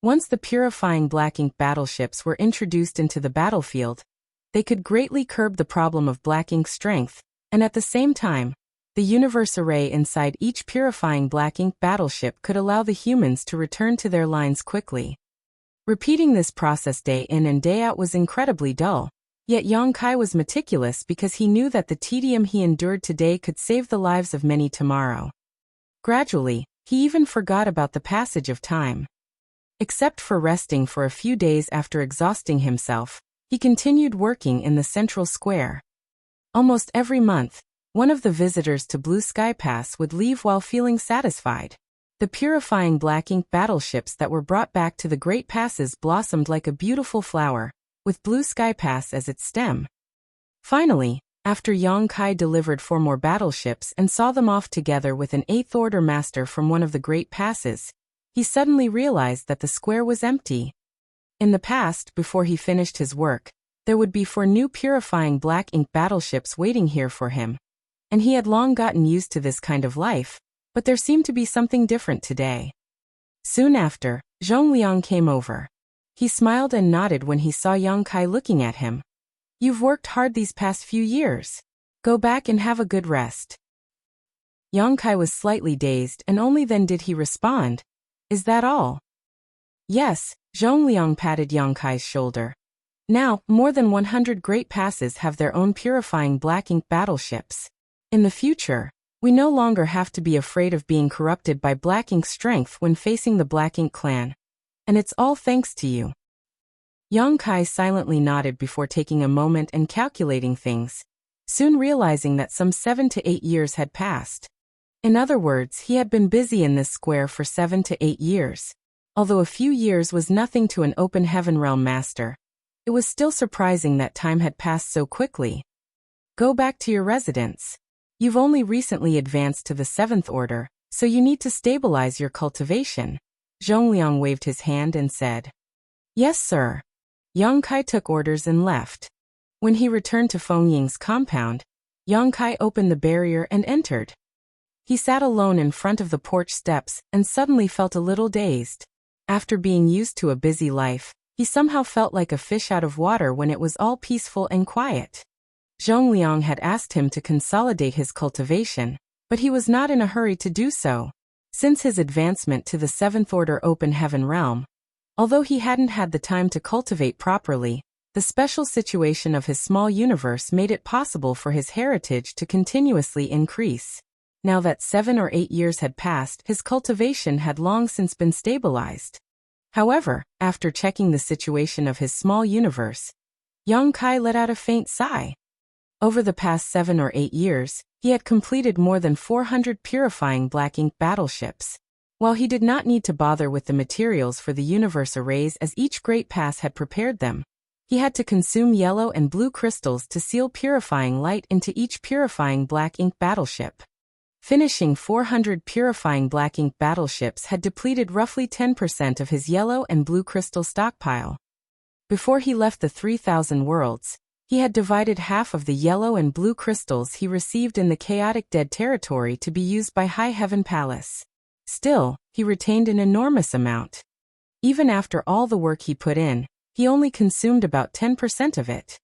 Once the purifying Black Ink battleships were introduced into the battlefield, they could greatly curb the problem of Black Ink's strength, and at the same time, the universe array inside each purifying Black Ink battleship could allow the humans to return to their lines quickly. Repeating this process day in and day out was incredibly dull, yet Yang Kai was meticulous because he knew that the tedium he endured today could save the lives of many tomorrow. Gradually, he even forgot about the passage of time. Except for resting for a few days after exhausting himself, he continued working in the central square. Almost every month, one of the visitors to Blue Sky Pass would leave while feeling satisfied. The purifying black ink battleships that were brought back to the Great Passes blossomed like a beautiful flower, with Blue Sky Pass as its stem. Finally, after Yang Kai delivered 4 more battleships and saw them off together with an 8th Order master from one of the Great Passes, he suddenly realized that the square was empty. In the past, before he finished his work, there would be 4 new purifying black ink battleships waiting here for him, and he had long gotten used to this kind of life, but there seemed to be something different today. Soon after, Zhongliang came over. He smiled and nodded when he saw Yang Kai looking at him. "You've worked hard these past few years. Go back and have a good rest." Yang Kai was slightly dazed, and only then did he respond, "Is that all?" "Yes," Zhongliang patted Yang Kai's shoulder. "Now, more than 100 Great Passes have their own purifying black ink battleships. In the future, we no longer have to be afraid of being corrupted by black ink strength when facing the Black Ink clan. And it's all thanks to you." Yang Kai silently nodded before taking a moment and calculating things, soon realizing that some 7 to 8 years had passed. In other words, he had been busy in this square for 7 to 8 years. Although a few years was nothing to an open heaven realm master, it was still surprising that time had passed so quickly. "Go back to your residence. You've only recently advanced to the 7th Order, so you need to stabilize your cultivation." Zhongliang waved his hand and said, "Yes, sir." Yang Kai took orders and left. When he returned to Feng Ying's compound, Yang Kai opened the barrier and entered. He sat alone in front of the porch steps and suddenly felt a little dazed. After being used to a busy life, he somehow felt like a fish out of water when it was all peaceful and quiet. Zhongliang had asked him to consolidate his cultivation, but he was not in a hurry to do so. Since his advancement to the 7th Order Open Heaven realm, although he hadn't had the time to cultivate properly, the special situation of his small universe made it possible for his heritage to continuously increase. Now that 7 or 8 years had passed, his cultivation had long since been stabilized. However, after checking the situation of his small universe, Yang Kai let out a faint sigh. Over the past 7 or 8 years, he had completed more than 400 purifying black ink battleships. While he did not need to bother with the materials for the universe arrays as each Great Pass had prepared them, he had to consume yellow and blue crystals to seal purifying light into each purifying black ink battleship. Finishing 400 purifying black ink battleships had depleted roughly 10% of his yellow and blue crystal stockpile. Before he left the 3,000 worlds, he had divided half of the yellow and blue crystals he received in the chaotic dead territory to be used by High Heaven Palace. Still, he retained an enormous amount. Even after all the work he put in, he only consumed about 10% of it.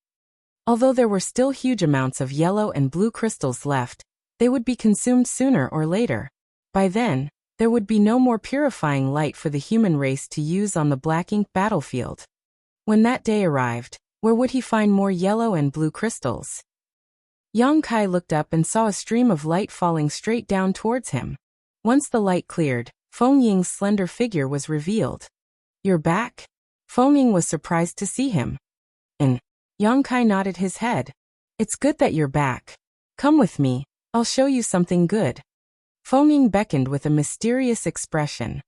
Although there were still huge amounts of yellow and blue crystals left, they would be consumed sooner or later. By then, there would be no more purifying light for the human race to use on the black ink battlefield. When that day arrived, where would he find more yellow and blue crystals? Yang Kai looked up and saw a stream of light falling straight down towards him. Once the light cleared, Feng Ying's slender figure was revealed. "You're back?" Feng Ying was surprised to see him. "And?" Yang Kai nodded his head. "It's good that you're back. Come with me, I'll show you something good." Feng Ying beckoned with a mysterious expression.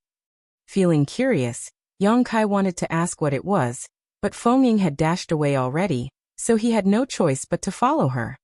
Feeling curious, Yang Kai wanted to ask what it was, but Feng Ying had dashed away already, so he had no choice but to follow her.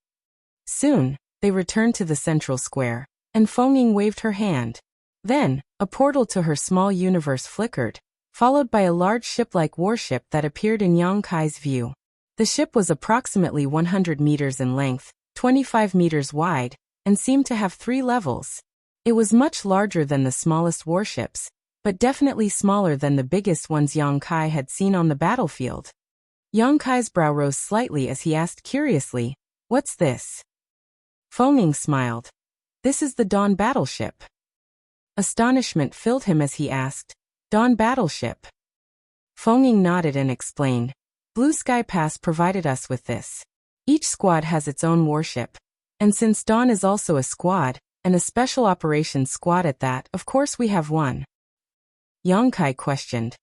Soon, they returned to the central square, and Feng Ying waved her hand. Then, a portal to her small universe flickered, followed by a large ship-like warship that appeared in Yang Kai's view. The ship was approximately 100 meters in length, 25 meters wide, and seemed to have 3 levels. It was much larger than the smallest warships, but definitely smaller than the biggest ones Yang Kai had seen on the battlefield. Yang Kai's brow rose slightly as he asked curiously, "What's this?" Feng Ying smiled. "This is the Dawn battleship." Astonishment filled him as he asked, "Dawn battleship?" Feng Ying nodded and explained, "Blue Sky Pass provided us with this. Each squad has its own warship, and since Dawn is also a squad, and a special operations squad at that, of course we have one." Yang Kai questioned,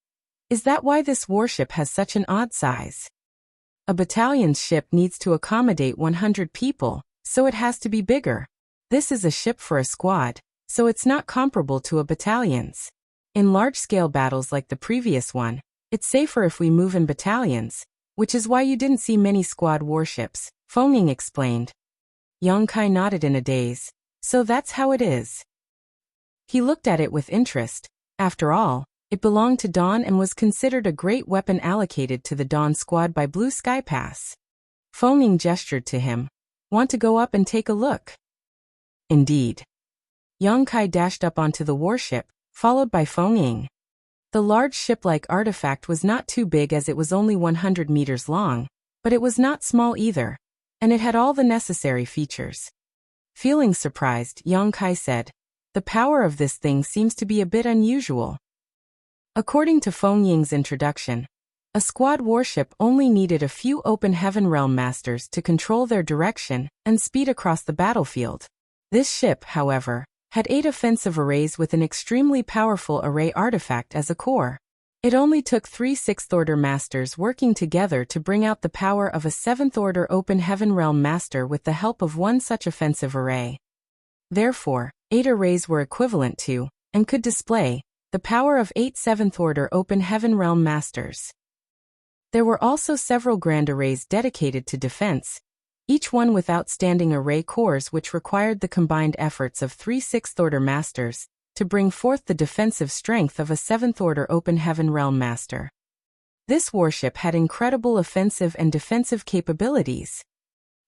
"Is that why this warship has such an odd size?" "A battalion's ship needs to accommodate 100 people, so it has to be bigger. This is a ship for a squad, so it's not comparable to a battalion's. In large-scale battles like the previous one, it's safer if we move in battalions, which is why you didn't see many squad warships, Feng Ying explained. Yang Kai nodded in a daze. So that's how it is. He looked at it with interest. After all, it belonged to Dawn and was considered a great weapon allocated to the Dawn squad by Blue Sky Pass. Feng Ying gestured to him. Want to go up and take a look? Indeed. Yang Kai dashed up onto the warship, followed by Feng Ying. The large ship-like artifact was not too big as it was only 100 meters long, but it was not small either, and it had all the necessary features. Feeling surprised, Yang Kai said, "The power of this thing seems to be a bit unusual." According to Feng Ying's introduction, a squad warship only needed a few open heaven realm masters to control their direction and speed across the battlefield. This ship, however, had 8 offensive arrays with an extremely powerful array artifact as a core. It only took 3 6th-order masters working together to bring out the power of a 7th-order open heaven realm master with the help of 1 such offensive array. Therefore, 8 arrays were equivalent to, and could display, the power of 8 7th-order open heaven realm masters. There were also several grand arrays dedicated to defense, each one with outstanding array cores which required the combined efforts of 3 6th-order masters to bring forth the defensive strength of a 7th-order open heaven realm master. This warship had incredible offensive and defensive capabilities.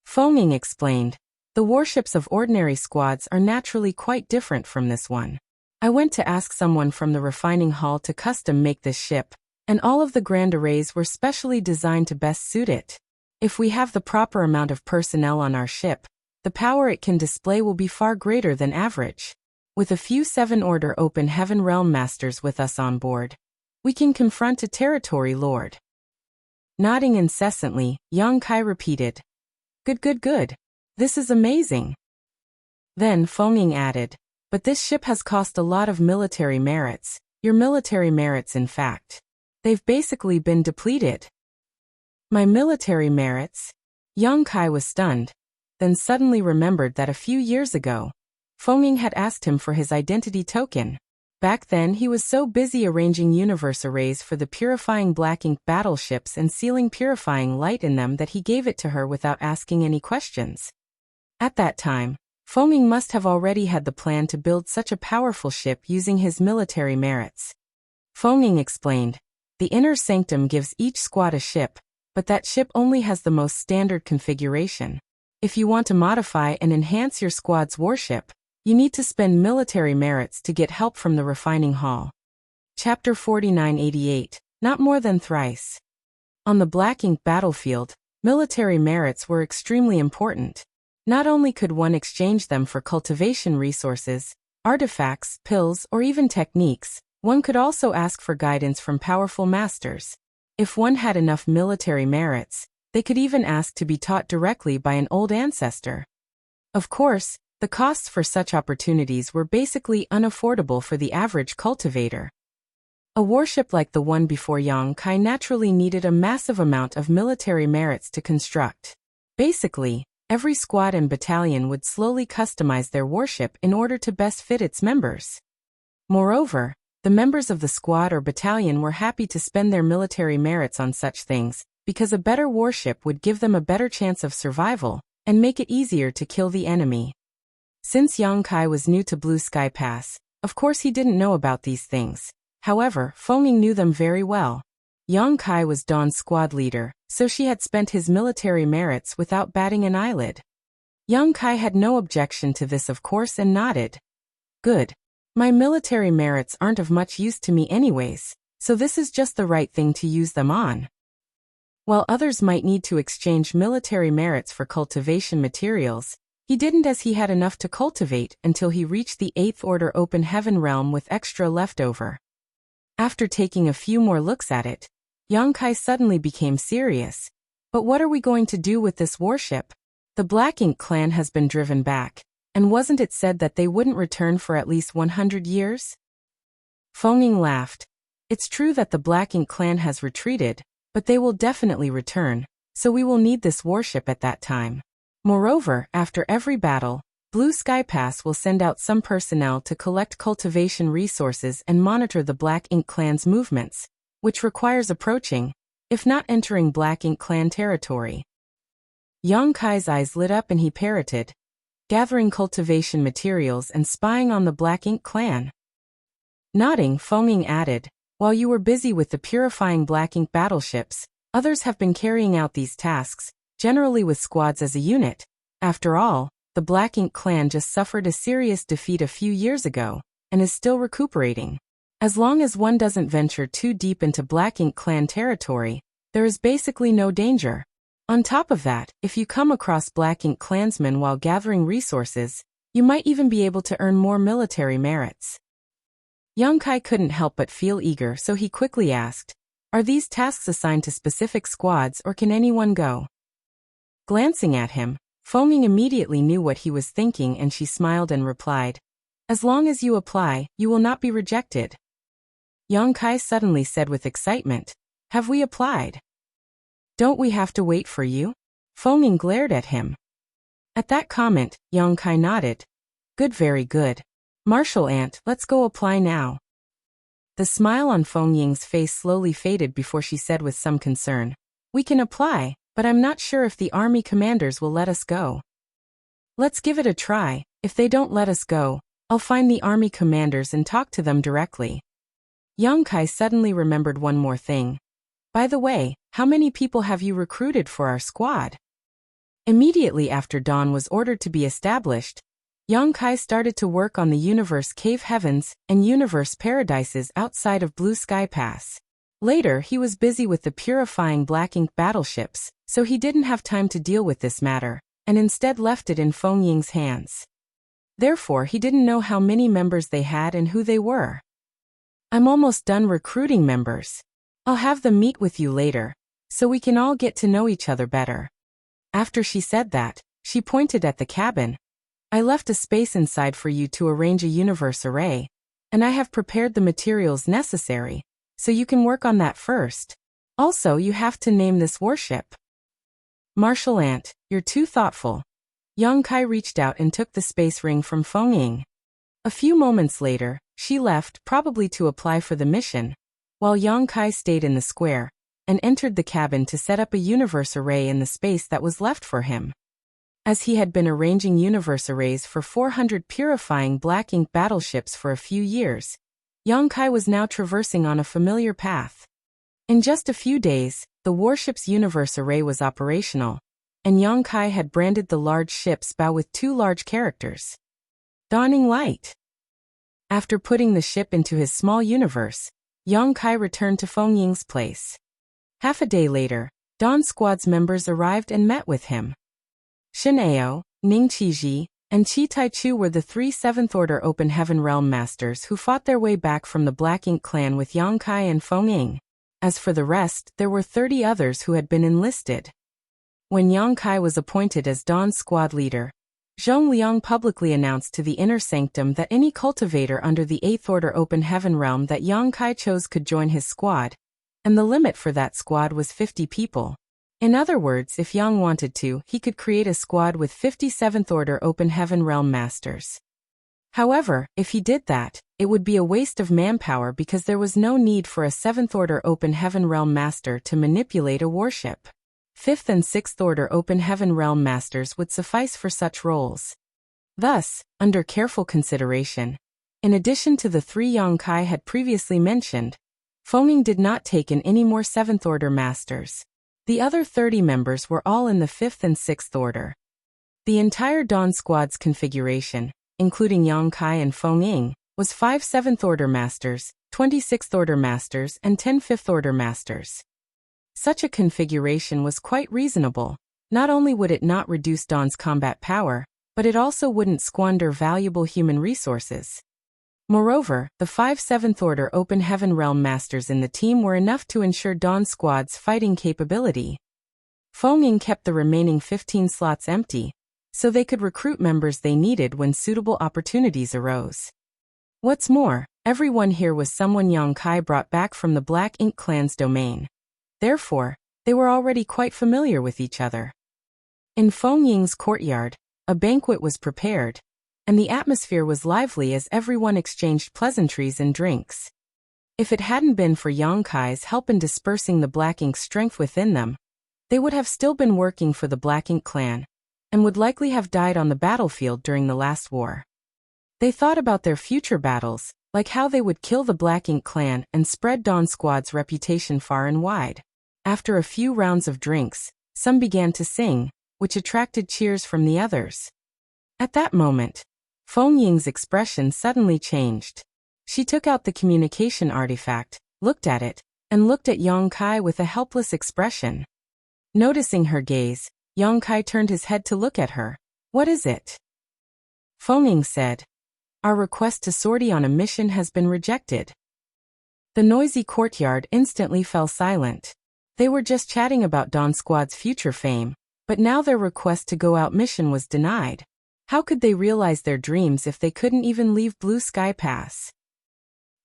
Feng Ying explained, "The warships of ordinary squads are naturally quite different from this one. I went to ask someone from the refining hall to custom make this ship, and all of the grand arrays were specially designed to best suit it. If we have the proper amount of personnel on our ship, the power it can display will be far greater than average. With a few 7th-order open heaven realm masters with us on board, we can confront a territory lord." Nodding incessantly, Yang Kai repeated, Good. This is amazing." Then Feng Ying added, "But this ship has cost a lot of military merits, your military merits in fact. They've basically been depleted." "My military merits?" Yang Kai was stunned, then suddenly remembered that a few years ago, Feng Ying had asked him for his identity token. Back then he was so busy arranging universe arrays for the purifying black ink battleships and sealing purifying light in them that he gave it to her without asking any questions. At that time, Feng Ying must have already had the plan to build such a powerful ship using his military merits. Feng Ying explained, "The inner sanctum gives each squad a ship, but that ship only has the most standard configuration. If you want to modify and enhance your squad's warship, you need to spend military merits to get help from the refining hall." Chapter 4988, Not More Than Thrice. On the Black Ink battlefield, military merits were extremely important. Not only could one exchange them for cultivation resources, artifacts, pills, or even techniques, one could also ask for guidance from powerful masters. If one had enough military merits, they could even ask to be taught directly by an old ancestor. Of course, the costs for such opportunities were basically unaffordable for the average cultivator. A warship like the one before Yang Kai naturally needed a massive amount of military merits to construct. Basically, every squad and battalion would slowly customize their warship in order to best fit its members. Moreover, the members of the squad or battalion were happy to spend their military merits on such things, because a better warship would give them a better chance of survival, and make it easier to kill the enemy. Since Yang Kai was new to Blue Sky Pass, of course he didn't know about these things. However, Feng Ying knew them very well. Yang Kai was Dawn's squad leader, so she had spent his military merits without batting an eyelid. Yang Kai had no objection to this of course and nodded. "Good. My military merits aren't of much use to me anyways, so this is just the right thing to use them on." While others might need to exchange military merits for cultivation materials, he didn't, as he had enough to cultivate until he reached the 8th Order Open Heaven realm with extra leftover. After taking a few more looks at it, Yang Kai suddenly became serious. "But what are we going to do with this warship? The Black Ink clan has been driven back, and wasn't it said that they wouldn't return for at least 100 years? Feng Ying laughed. "It's true that the Black Ink clan has retreated, but they will definitely return, so we will need this warship at that time. Moreover, after every battle, Blue Sky Pass will send out some personnel to collect cultivation resources and monitor the Black Ink Clan's movements, which requires approaching, if not entering Black Ink Clan territory. Yang Kai's eyes lit up and he parroted, gathering cultivation materials and spying on the Black Ink Clan. Nodding, Feng Ying added, while you were busy with the purifying Black Ink battleships, others have been carrying out these tasks, generally with squads as a unit. After all, the Black Ink Clan just suffered a serious defeat a few years ago, and is still recuperating. As long as one doesn't venture too deep into Black Ink Clan territory, there is basically no danger. On top of that, if you come across Black Ink Clansmen while gathering resources, you might even be able to earn more military merits. Yang Kai couldn't help but feel eager, so he quickly asked, are these tasks assigned to specific squads or can anyone go? Glancing at him, Feng Ying immediately knew what he was thinking and she smiled and replied, as long as you apply, you will not be rejected. Yang Kai suddenly said with excitement, have we applied? Don't we have to wait for you? Feng Ying glared at him. At that comment, Yang Kai nodded. Good, very good. Martial Ant, let's go apply now. The smile on Feng Ying's face slowly faded before she said with some concern, we can apply, but I'm not sure if the army commanders will let us go. Let's give it a try. If they don't let us go, I'll find the army commanders and talk to them directly. Yang Kai suddenly remembered one more thing. By the way, how many people have you recruited for our squad? Immediately after dawn was ordered to be established, Yang Kai started to work on the Universe Cave Heavens and Universe Paradises outside of Blue Sky Pass. Later, he was busy with the purifying Black Ink battleships, so he didn't have time to deal with this matter, and instead left it in Feng Ying's hands. Therefore, he didn't know how many members they had and who they were. I'm almost done recruiting members. I'll have them meet with you later, so we can all get to know each other better. After she said that, she pointed at the cabin. I left a space inside for you to arrange a universe array, and I have prepared the materials necessary, so you can work on that first. Also, you have to name this warship. Martial Ant, you're too thoughtful. Yang Kai reached out and took the space ring from Feng Ying. A few moments later, she left, probably to apply for the mission, while Yang Kai stayed in the square, and entered the cabin to set up a universe array in the space that was left for him. As he had been arranging universe arrays for 400 purifying Black Ink battleships for a few years, Yang Kai was now traversing on a familiar path. In just a few days, the warship's universe array was operational, and Yang Kai had branded the large ship's bow with 2 large characters. Dawning Light. After putting the ship into his small universe, Yang Kai returned to Feng Ying's place. Half a day later, Dawn Squad's members arrived and met with him. Shen Ao, Ning Qiji, and Qi Taichu were the 3 7th Order Open Heaven Realm Masters who fought their way back from the Black Ink Clan with Yang Kai and Feng Ying. As for the rest, there were 30 others who had been enlisted. When Yang Kai was appointed as Dawn's squad leader, Zhong Liang publicly announced to the Inner Sanctum that any cultivator under the 8th Order Open Heaven Realm that Yang Kai chose could join his squad, and the limit for that squad was 50 people. In other words, if Yang wanted to, he could create a squad with 57th Order Open Heaven Realm Masters. However, if he did that, it would be a waste of manpower because there was no need for a 7th Order Open Heaven Realm Master to manipulate a warship. 5th and 6th Order Open Heaven Realm Masters would suffice for such roles. Thus, under careful consideration, in addition to the 3 Yang Kai had previously mentioned, Feng Ying did not take in any more 7th Order Masters. The other 30 members were all in the 5th and 6th Order. The entire Dawn Squad's configuration, including Yang Kai and Feng Ying, was 5 7th Order Masters, 26th Order Masters, and 10 5th Order Masters. Such a configuration was quite reasonable. Not only would it not reduce Dawn's combat power, but it also wouldn't squander valuable human resources. Moreover, the 5 7th Order Open Heaven Realm Masters in the team were enough to ensure Dawn Squad's fighting capability. Feng Ying kept the remaining 15 slots empty, so they could recruit members they needed when suitable opportunities arose. What's more, everyone here was someone Yang Kai brought back from the Black Ink Clan's domain. Therefore, they were already quite familiar with each other. In Feng Ying's courtyard, A banquet was prepared, and the atmosphere was lively as everyone exchanged pleasantries and drinks. If it hadn't been for Yang Kai's help in dispersing the Black Ink's strength within them, they would have still been working for the Black Ink clan, and would likely have died on the battlefield during the last war. They thought about their future battles, like how they would kill the Black Ink clan and spread Dawn Squad's reputation far and wide. After a few rounds of drinks, some began to sing, which attracted cheers from the others. At that moment, Feng Ying's expression suddenly changed. She took out the communication artifact, looked at it, and looked at Yang Kai with a helpless expression. Noticing her gaze, Yang Kai turned his head to look at her. "What is it?" Feng Ying said, "Our request to sortie on a mission has been rejected." The noisy courtyard instantly fell silent. They were just chatting about Dawn Squad's future fame, but now their request to go out mission was denied. How could they realize their dreams if they couldn't even leave Blue Sky Pass?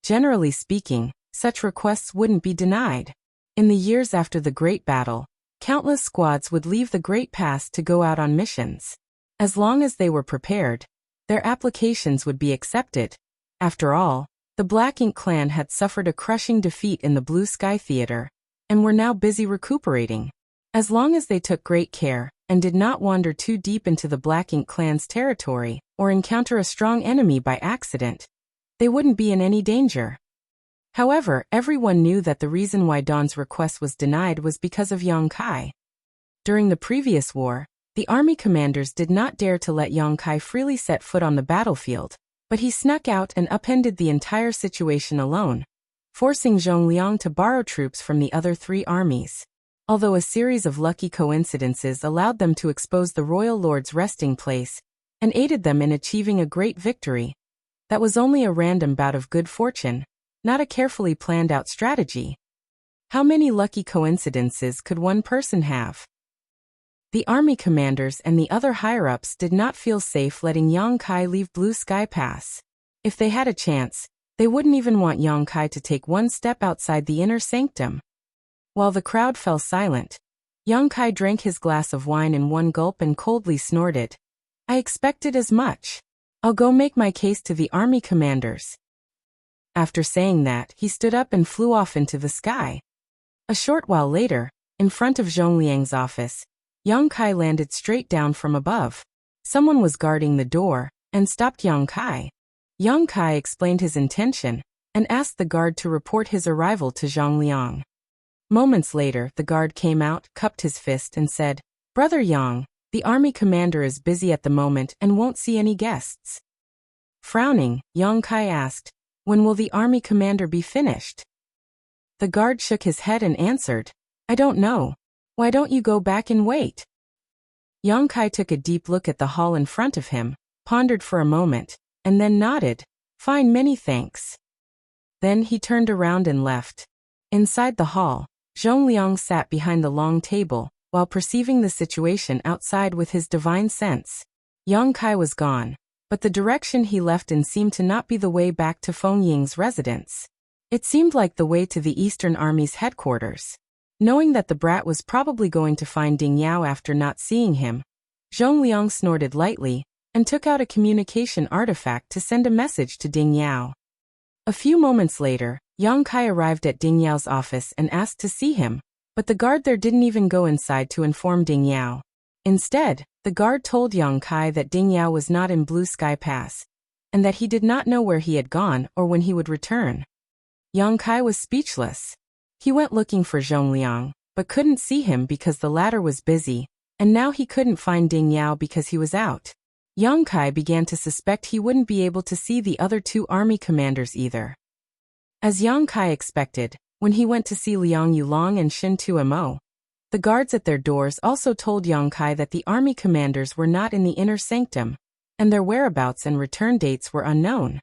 Generally speaking, such requests wouldn't be denied. In the years after the Great Battle, countless squads would leave the Great Pass to go out on missions. As long as they were prepared, their applications would be accepted. After all, the Black Ink clan had suffered a crushing defeat in the Blue Sky Theater, and were now busy recuperating. As long as they took great care, and did not wander too deep into the Black Ink clan's territory, or encounter a strong enemy by accident, they wouldn't be in any danger. However, everyone knew that the reason why Dawn's request was denied was because of Yang Kai. During the previous war, the army commanders did not dare to let Yang Kai freely set foot on the battlefield, but he snuck out and upended the entire situation alone, forcing Zhongliang to borrow troops from the other three armies. Although a series of lucky coincidences allowed them to expose the royal lord's resting place, and aided them in achieving a great victory, that was only a random bout of good fortune, not a carefully planned out strategy. How many lucky coincidences could one person have? The army commanders and the other higher-ups did not feel safe letting Yang Kai leave Blue Sky Pass. If they had a chance, they wouldn't even want Yang Kai to take one step outside the inner sanctum. While the crowd fell silent, Yang Kai drank his glass of wine in one gulp and coldly snorted. "I expected as much. I'll go make my case to the army commanders." After saying that, he stood up and flew off into the sky. A short while later, in front of Zhongliang's office, Yang Kai landed straight down from above. Someone was guarding the door, and stopped Yang Kai. Yang Kai explained his intention, and asked the guard to report his arrival to Zhongliang. Moments later, the guard came out, cupped his fist, and said, "Brother Yang, the army commander is busy at the moment and won't see any guests." Frowning, Yang Kai asked, "When will the army commander be finished?" The guard shook his head and answered, "I don't know. Why don't you go back and wait?" Yang Kai took a deep look at the hall in front of him, pondered for a moment, and then nodded. "Fine, many thanks." Then he turned around and left. Inside the hall, Zhongliang sat behind the long table, while perceiving the situation outside with his divine sense. Yang Kai was gone, but the direction he left in seemed to not be the way back to Feng Ying's residence. It seemed like the way to the Eastern Army's headquarters. Knowing that the brat was probably going to find Ding Yao after not seeing him, Zhongliang snorted lightly, and took out a communication artifact to send a message to Ding Yao. A few moments later, Yang Kai arrived at Ding Yao's office and asked to see him, but the guard there didn't even go inside to inform Ding Yao. Instead, the guard told Yang Kai that Ding Yao was not in Blue Sky Pass, and that he did not know where he had gone or when he would return. Yang Kai was speechless. He went looking for Zhongliang, but couldn't see him because the latter was busy, and now he couldn't find Ding Yao because he was out. Yang Kai began to suspect he wouldn't be able to see the other two army commanders either. As Yang Kai expected, when he went to see Liang Yulong and Shin Tumo, the guards at their doors also told Yang Kai that the army commanders were not in the inner sanctum, and their whereabouts and return dates were unknown.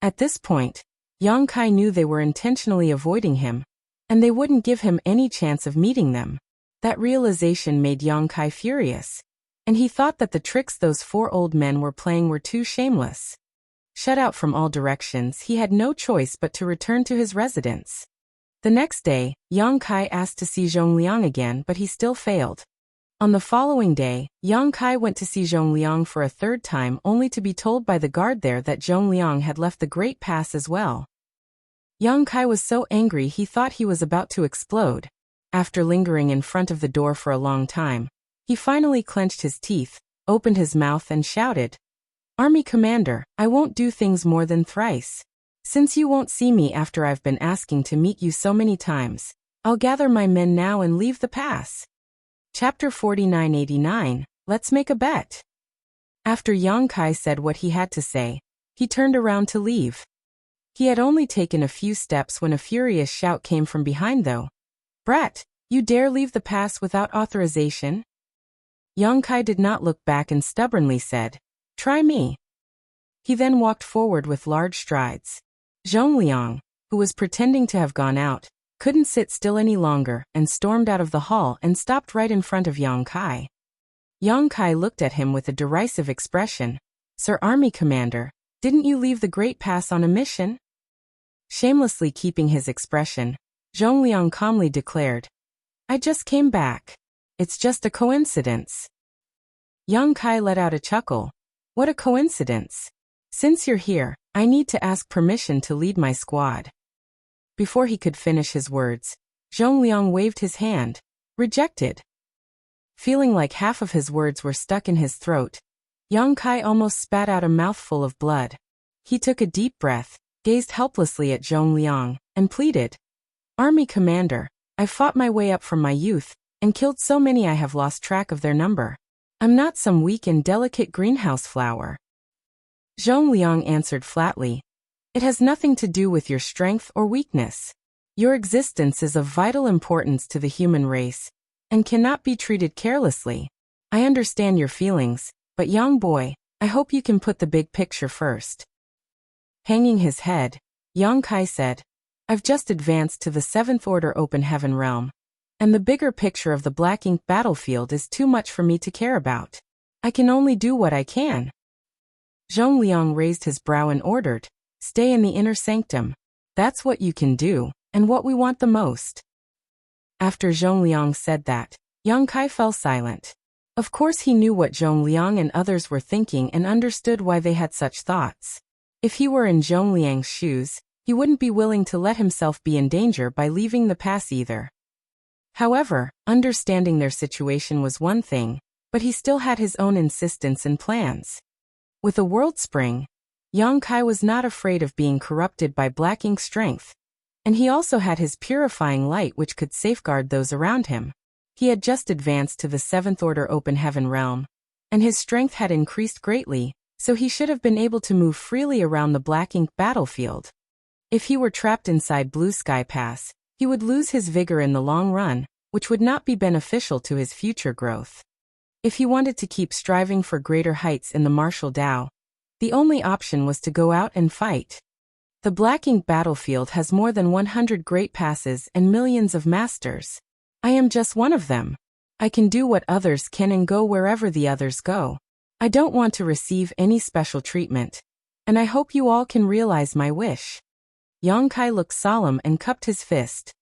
At this point, Yang Kai knew they were intentionally avoiding him, and they wouldn't give him any chance of meeting them. That realization made Yang Kai furious, and he thought that the tricks those four old men were playing were too shameless. Shut out from all directions, he had no choice but to return to his residence. The next day, Yang Kai asked to see Zhongliang again, but he still failed. On the following day, Yang Kai went to see Zhong Liang for a third time only to be told by the guard there that Zhong Liang had left the Great Pass as well. Yang Kai was so angry he thought he was about to explode. After lingering in front of the door for a long time, he finally clenched his teeth, opened his mouth and shouted, "Army commander, I won't do things more than thrice. Since you won't see me after I've been asking to meet you so many times, I'll gather my men now and leave the pass." Chapter 4989, Let's Make a Bet. After Yang Kai said what he had to say, he turned around to leave. He had only taken a few steps when a furious shout came from behind though. "Brat, you dare leave the pass without authorization?" Yang Kai did not look back and stubbornly said, "Try me." He then walked forward with large strides. Zhong Liang, who was pretending to have gone out, couldn't sit still any longer and stormed out of the hall and stopped right in front of Yang Kai. Yang Kai looked at him with a derisive expression. "Sir Army Commander, didn't you leave the Great Pass on a mission?" Shamelessly keeping his expression, Zhong Liang calmly declared, "I just came back. It's just a coincidence." Yang Kai let out a chuckle. "What a coincidence. Since you're here, I need to ask permission to lead my squad." Before he could finish his words, Zhong Liang waved his hand. "Rejected." Feeling like half of his words were stuck in his throat, Yang Kai almost spat out a mouthful of blood. He took a deep breath, gazed helplessly at Zhong Liang, and pleaded, "Army commander, I've fought my way up from my youth, and killed so many I have lost track of their number. I'm not some weak and delicate greenhouse flower." Zhong Liang answered flatly, "It has nothing to do with your strength or weakness. Your existence is of vital importance to the human race, and cannot be treated carelessly. I understand your feelings, but young boy, I hope you can put the big picture first." Hanging his head, Yang Kai said, "I've just advanced to the 7th Order Open Heaven realm, and the bigger picture of the black ink battlefield is too much for me to care about. I can only do what I can." Zhong Liang raised his brow and ordered, "Stay in the inner sanctum. That's what you can do, and what we want the most." After Zhong Liang said that, Yang Kai fell silent. Of course he knew what Zhong Liang and others were thinking and understood why they had such thoughts. If he were in Zhong Liang's shoes, he wouldn't be willing to let himself be in danger by leaving the pass either. However, understanding their situation was one thing, but he still had his own insistence and plans. With a world spring, Yang Kai was not afraid of being corrupted by black ink strength, and he also had his purifying light which could safeguard those around him. He had just advanced to the 7th Order Open Heaven realm, and his strength had increased greatly, so he should have been able to move freely around the black ink battlefield. If he were trapped inside Blue Sky Pass, he would lose his vigor in the long run, which would not be beneficial to his future growth. If he wanted to keep striving for greater heights in the martial Tao, the only option was to go out and fight. The black ink battlefield has more than 100 great passes and millions of masters. I am just one of them. I can do what others can and go wherever the others go. I don't want to receive any special treatment, and I hope you all can realize my wish." Yang Kai looked solemn and cupped his fist.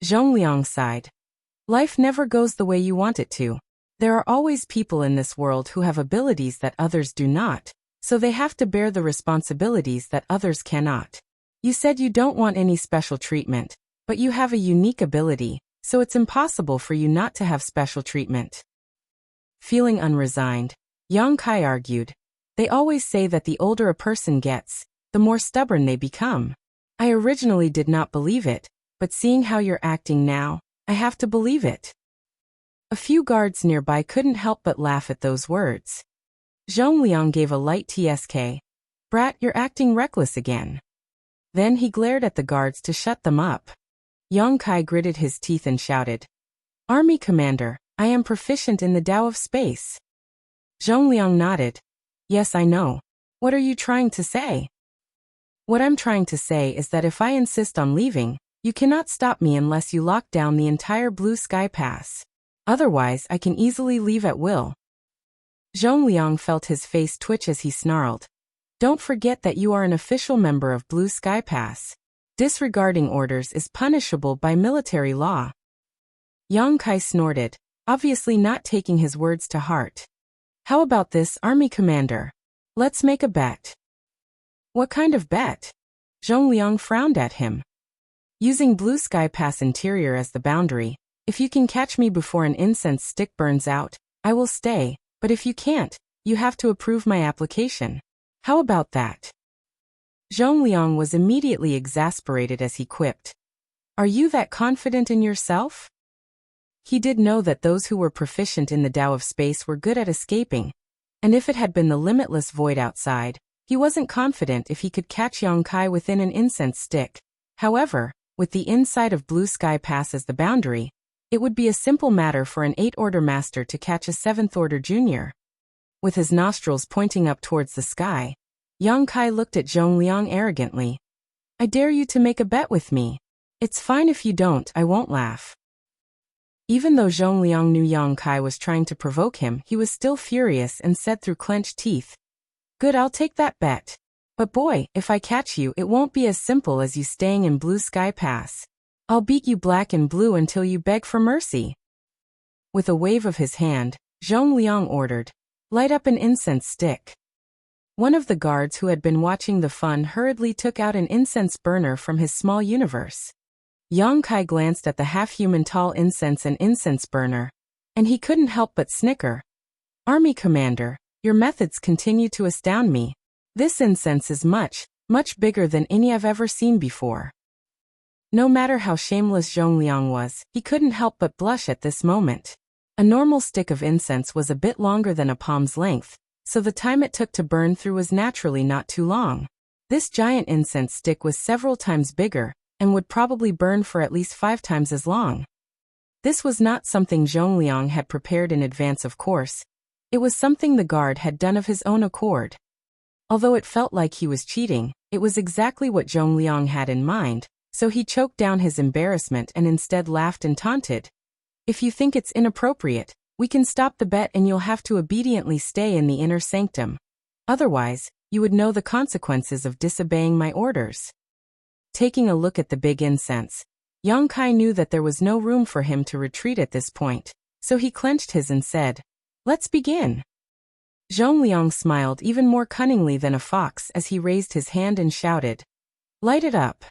Zhong Liang sighed. "Life never goes the way you want it to. There are always people in this world who have abilities that others do not, so they have to bear the responsibilities that others cannot. You said you don't want any special treatment, but you have a unique ability, so it's impossible for you not to have special treatment." Feeling unresigned, Yang Kai argued, "They always say that the older a person gets, the more stubborn they become. I originally did not believe it, but seeing how you're acting now, I have to believe it." A few guards nearby couldn't help but laugh at those words. Zhong Liang gave a light tsk. "Brat, you're acting reckless again." Then he glared at the guards to shut them up. Yang Kai gritted his teeth and shouted, "Army commander, I am proficient in the Tao of space." Zhong Liang nodded. "Yes, I know. What are you trying to say?" "What I'm trying to say is that if I insist on leaving, you cannot stop me unless you lock down the entire Blue Sky Pass. Otherwise, I can easily leave at will." Zhong Liang felt his face twitch as he snarled, "Don't forget that you are an official member of Blue Sky Pass. Disregarding orders is punishable by military law." Yang Kai snorted, obviously not taking his words to heart. How about this, army commander? Let's make a bet. What kind of bet? Zhongliang frowned at him. Using Blue Sky Pass interior as the boundary, if you can catch me before an incense stick burns out, I will stay, but if you can't, you have to approve my application. How about that? Zhongliang was immediately exasperated as he quipped. Are you that confident in yourself? He did know that those who were proficient in the Tao of space were good at escaping, and if it had been the limitless void outside, he wasn't confident if he could catch Yang Kai within an incense stick. However, with the inside of Blue Sky Pass as the boundary, it would be a simple matter for an 8th-order master to catch a 7th-order junior. With his nostrils pointing up towards the sky, Yang Kai looked at Zhongliang arrogantly. I dare you to make a bet with me. It's fine if you don't, I won't laugh. Even though Zhongliang knew Yang Kai was trying to provoke him, he was still furious and said through clenched teeth, Good, I'll take that bet. But boy, if I catch you, it won't be as simple as you staying in Blue Sky Pass. I'll beat you black and blue until you beg for mercy. With a wave of his hand, Zhongliang ordered, Light up an incense stick. One of the guards who had been watching the fun hurriedly took out an incense burner from his small universe. Yang Kai glanced at the half-human tall incense and incense burner, and he couldn't help but snicker. Army commander, your methods continue to astound me. This incense is much, much bigger than any I've ever seen before. No matter how shameless Zhongliang was, he couldn't help but blush at this moment. A normal stick of incense was a bit longer than a palm's length, so the time it took to burn through was naturally not too long. This giant incense stick was several times bigger, and would probably burn for at least 5 times as long. This was not something Zhongliang had prepared in advance, of course. It was something the guard had done of his own accord. Although it felt like he was cheating, it was exactly what Zhongliang had in mind, so he choked down his embarrassment and instead laughed and taunted. If you think it's inappropriate, we can stop the bet and you'll have to obediently stay in the inner sanctum. Otherwise, you would know the consequences of disobeying my orders. Taking a look at the big incense, Yang Kai knew that there was no room for him to retreat at this point, so he clenched his and said, Let's begin. Zhongliang smiled even more cunningly than a fox as he raised his hand and shouted, Light it up.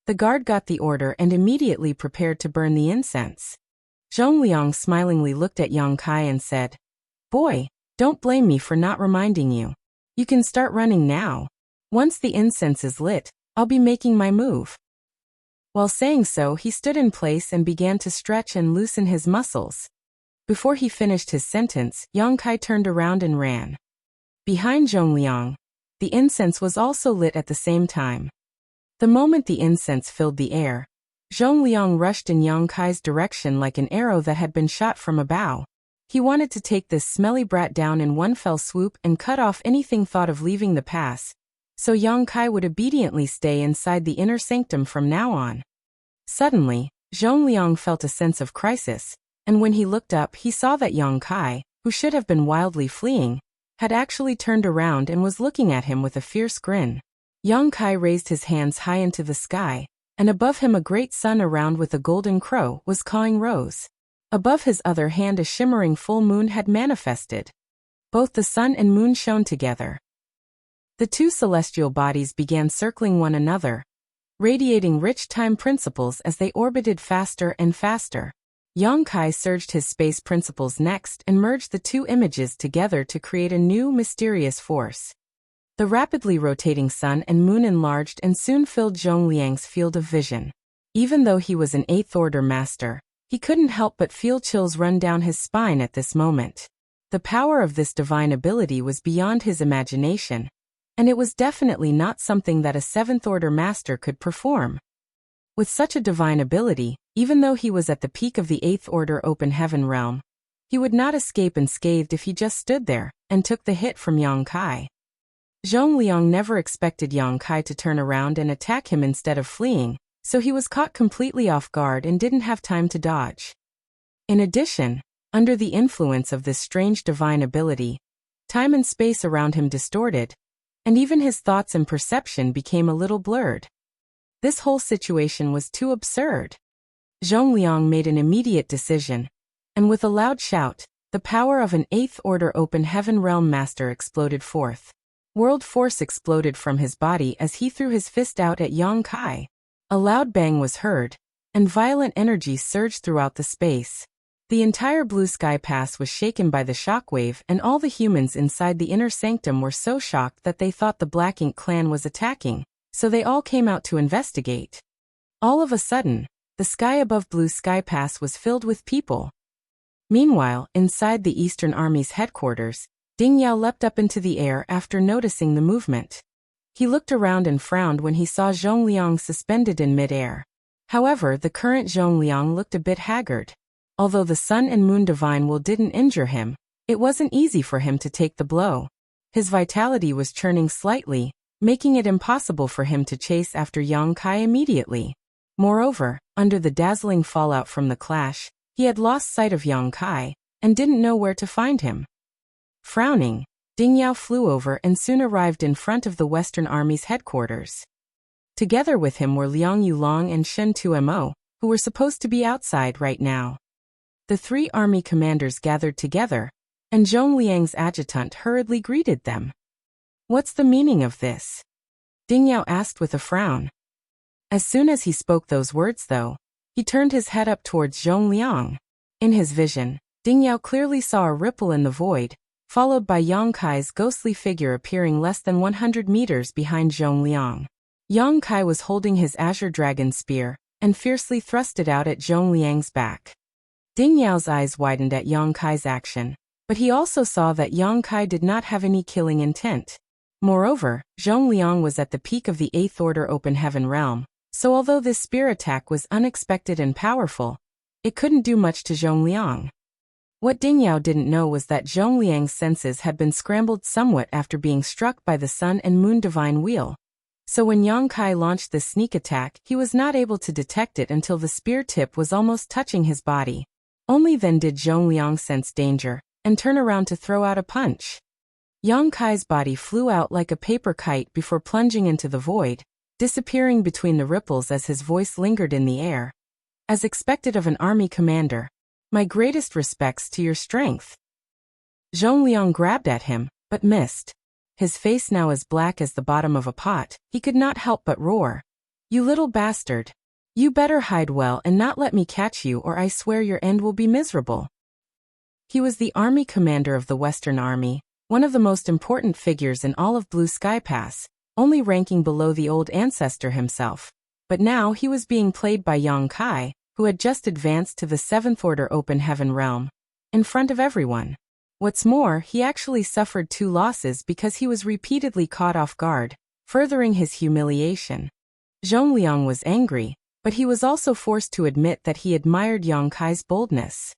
The guard got the order and immediately prepared to burn the incense. Zhongliang smilingly looked at Yang Kai and said, Boy, don't blame me for not reminding you. You can start running now. Once the incense is lit, I'll be making my move. While saying so, he stood in place and began to stretch and loosen his muscles. Before he finished his sentence, Yang Kai turned around and ran. Behind Zhongliang, the incense was also lit at the same time. The moment the incense filled the air, Zhongliang rushed in Yang Kai's direction like an arrow that had been shot from a bow. He wanted to take this smelly brat down in one fell swoop and cut off anything thought of leaving the pass, so Yang Kai would obediently stay inside the inner sanctum from now on. Suddenly, Zhongliang felt a sense of crisis, and when he looked up he saw that Yang Kai, who should have been wildly fleeing, had actually turned around and was looking at him with a fierce grin. Yang Kai raised his hands high into the sky, and above him a great sun around with a golden crow was cawing rose. Above his other hand a shimmering full moon had manifested. Both the sun and moon shone together. The two celestial bodies began circling one another, radiating rich time principles as they orbited faster and faster. Yang Kai surged his space principles next and merged the two images together to create a new mysterious force. The rapidly rotating sun and moon enlarged and soon filled Zhongliang's field of vision. Even though he was an 8th-order master, he couldn't help but feel chills run down his spine at this moment. The power of this divine ability was beyond his imagination, and it was definitely not something that a 7th-order master could perform. With such a divine ability, even though he was at the peak of the 8th-order open heaven realm, he would not escape unscathed if he just stood there and took the hit from Yang Kai. Zhongliang never expected Yang Kai to turn around and attack him instead of fleeing, so he was caught completely off guard and didn't have time to dodge. In addition, under the influence of this strange divine ability, time and space around him distorted, and even his thoughts and perception became a little blurred. This whole situation was too absurd. Zhongliang made an immediate decision, and with a loud shout, the power of an 8th Order Open Heaven Realm Master exploded forth. World force exploded from his body as he threw his fist out at Yang Kai. A loud bang was heard, and violent energy surged throughout the space. The entire Blue Sky Pass was shaken by the shockwave, and all the humans inside the inner sanctum were so shocked that they thought the Black Ink clan was attacking, so they all came out to investigate. All of a sudden, the sky above Blue Sky Pass was filled with people. Meanwhile, inside the Eastern Army's headquarters, Ding Yao leapt up into the air after noticing the movement. He looked around and frowned when he saw Zhongliang suspended in mid-air. However, the current Zhongliang looked a bit haggard. Although the Sun and Moon Divine Will didn't injure him, it wasn't easy for him to take the blow. His vitality was churning slightly, making it impossible for him to chase after Yang Kai immediately. Moreover, under the dazzling fallout from the clash, he had lost sight of Yang Kai, and didn't know where to find him. Frowning, Ding Yao flew over and soon arrived in front of the Western Army's headquarters. Together with him were Liang Yulong and Shen Tumo, who were supposed to be outside right now. The 3 army commanders gathered together, and Zhongliang's adjutant hurriedly greeted them. "What's the meaning of this?" Ding Yao asked with a frown. As soon as he spoke those words though, he turned his head up towards Zhongliang. In his vision, Ding Yao clearly saw a ripple in the void, followed by Yang Kai's ghostly figure appearing less than 100 meters behind Zhongliang. Yang Kai was holding his azure dragon spear, and fiercely thrust it out at Zhongliang's back. Ding Yao's eyes widened at Yang Kai's action, but he also saw that Yang Kai did not have any killing intent. Moreover, Zhongliang was at the peak of the 8th Order Open Heaven Realm, so although this spear attack was unexpected and powerful, it couldn't do much to Zhongliang. What Ding Yao didn't know was that Zhongliang's senses had been scrambled somewhat after being struck by the Sun and Moon Divine Wheel. So when Yang Kai launched this sneak attack, he was not able to detect it until the spear tip was almost touching his body. Only then did Zhongliang sense danger, and turn around to throw out a punch. Yang Kai's body flew out like a paper kite before plunging into the void, disappearing between the ripples as his voice lingered in the air. "As expected of an army commander, my greatest respects to your strength." Zhongliang grabbed at him, but missed. His face now as black as the bottom of a pot, he could not help but roar. "You little bastard! You better hide well and not let me catch you, or I swear your end will be miserable." He was the army commander of the Western Army, one of the most important figures in all of Blue Sky Pass, only ranking below the old ancestor himself. But now he was being played by Yang Kai, who had just advanced to the 7th Order Open Heaven Realm, in front of everyone. What's more, he actually suffered 2 losses because he was repeatedly caught off guard, furthering his humiliation. Zhongliang was angry, but he was also forced to admit that he admired Yang Kai's boldness.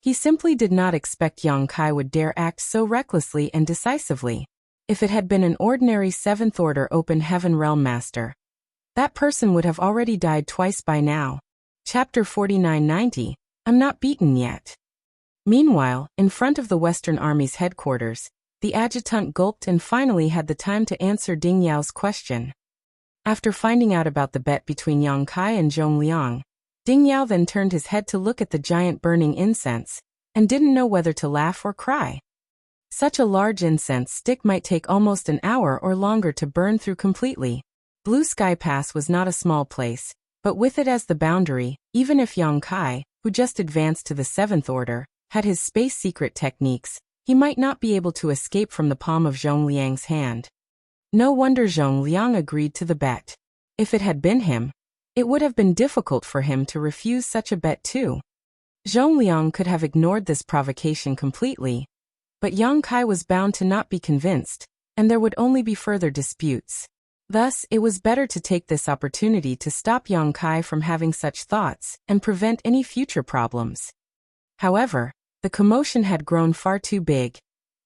He simply did not expect Yang Kai would dare act so recklessly and decisively. If it had been an ordinary 7th Order Open Heaven Realm Master, that person would have already died twice by now. Chapter 4990, I'm not beaten yet. Meanwhile, in front of the Western Army's headquarters, the adjutant gulped and finally had the time to answer Ding Yao's question. After finding out about the bet between Yang Kai and Zhongliang, Ding Yao then turned his head to look at the giant burning incense, and didn't know whether to laugh or cry. Such a large incense stick might take almost an hour or longer to burn through completely. Blue Sky Pass was not a small place, but with it as the boundary, even if Yang Kai, who just advanced to the 7th Order, had his space secret techniques, he might not be able to escape from the palm of Zhongliang's hand. No wonder Zhongliang agreed to the bet. If it had been him, it would have been difficult for him to refuse such a bet too. Zhongliang could have ignored this provocation completely, but Yang Kai was bound to not be convinced, and there would only be further disputes. Thus, it was better to take this opportunity to stop Yang Kai from having such thoughts and prevent any future problems. However, the commotion had grown far too big,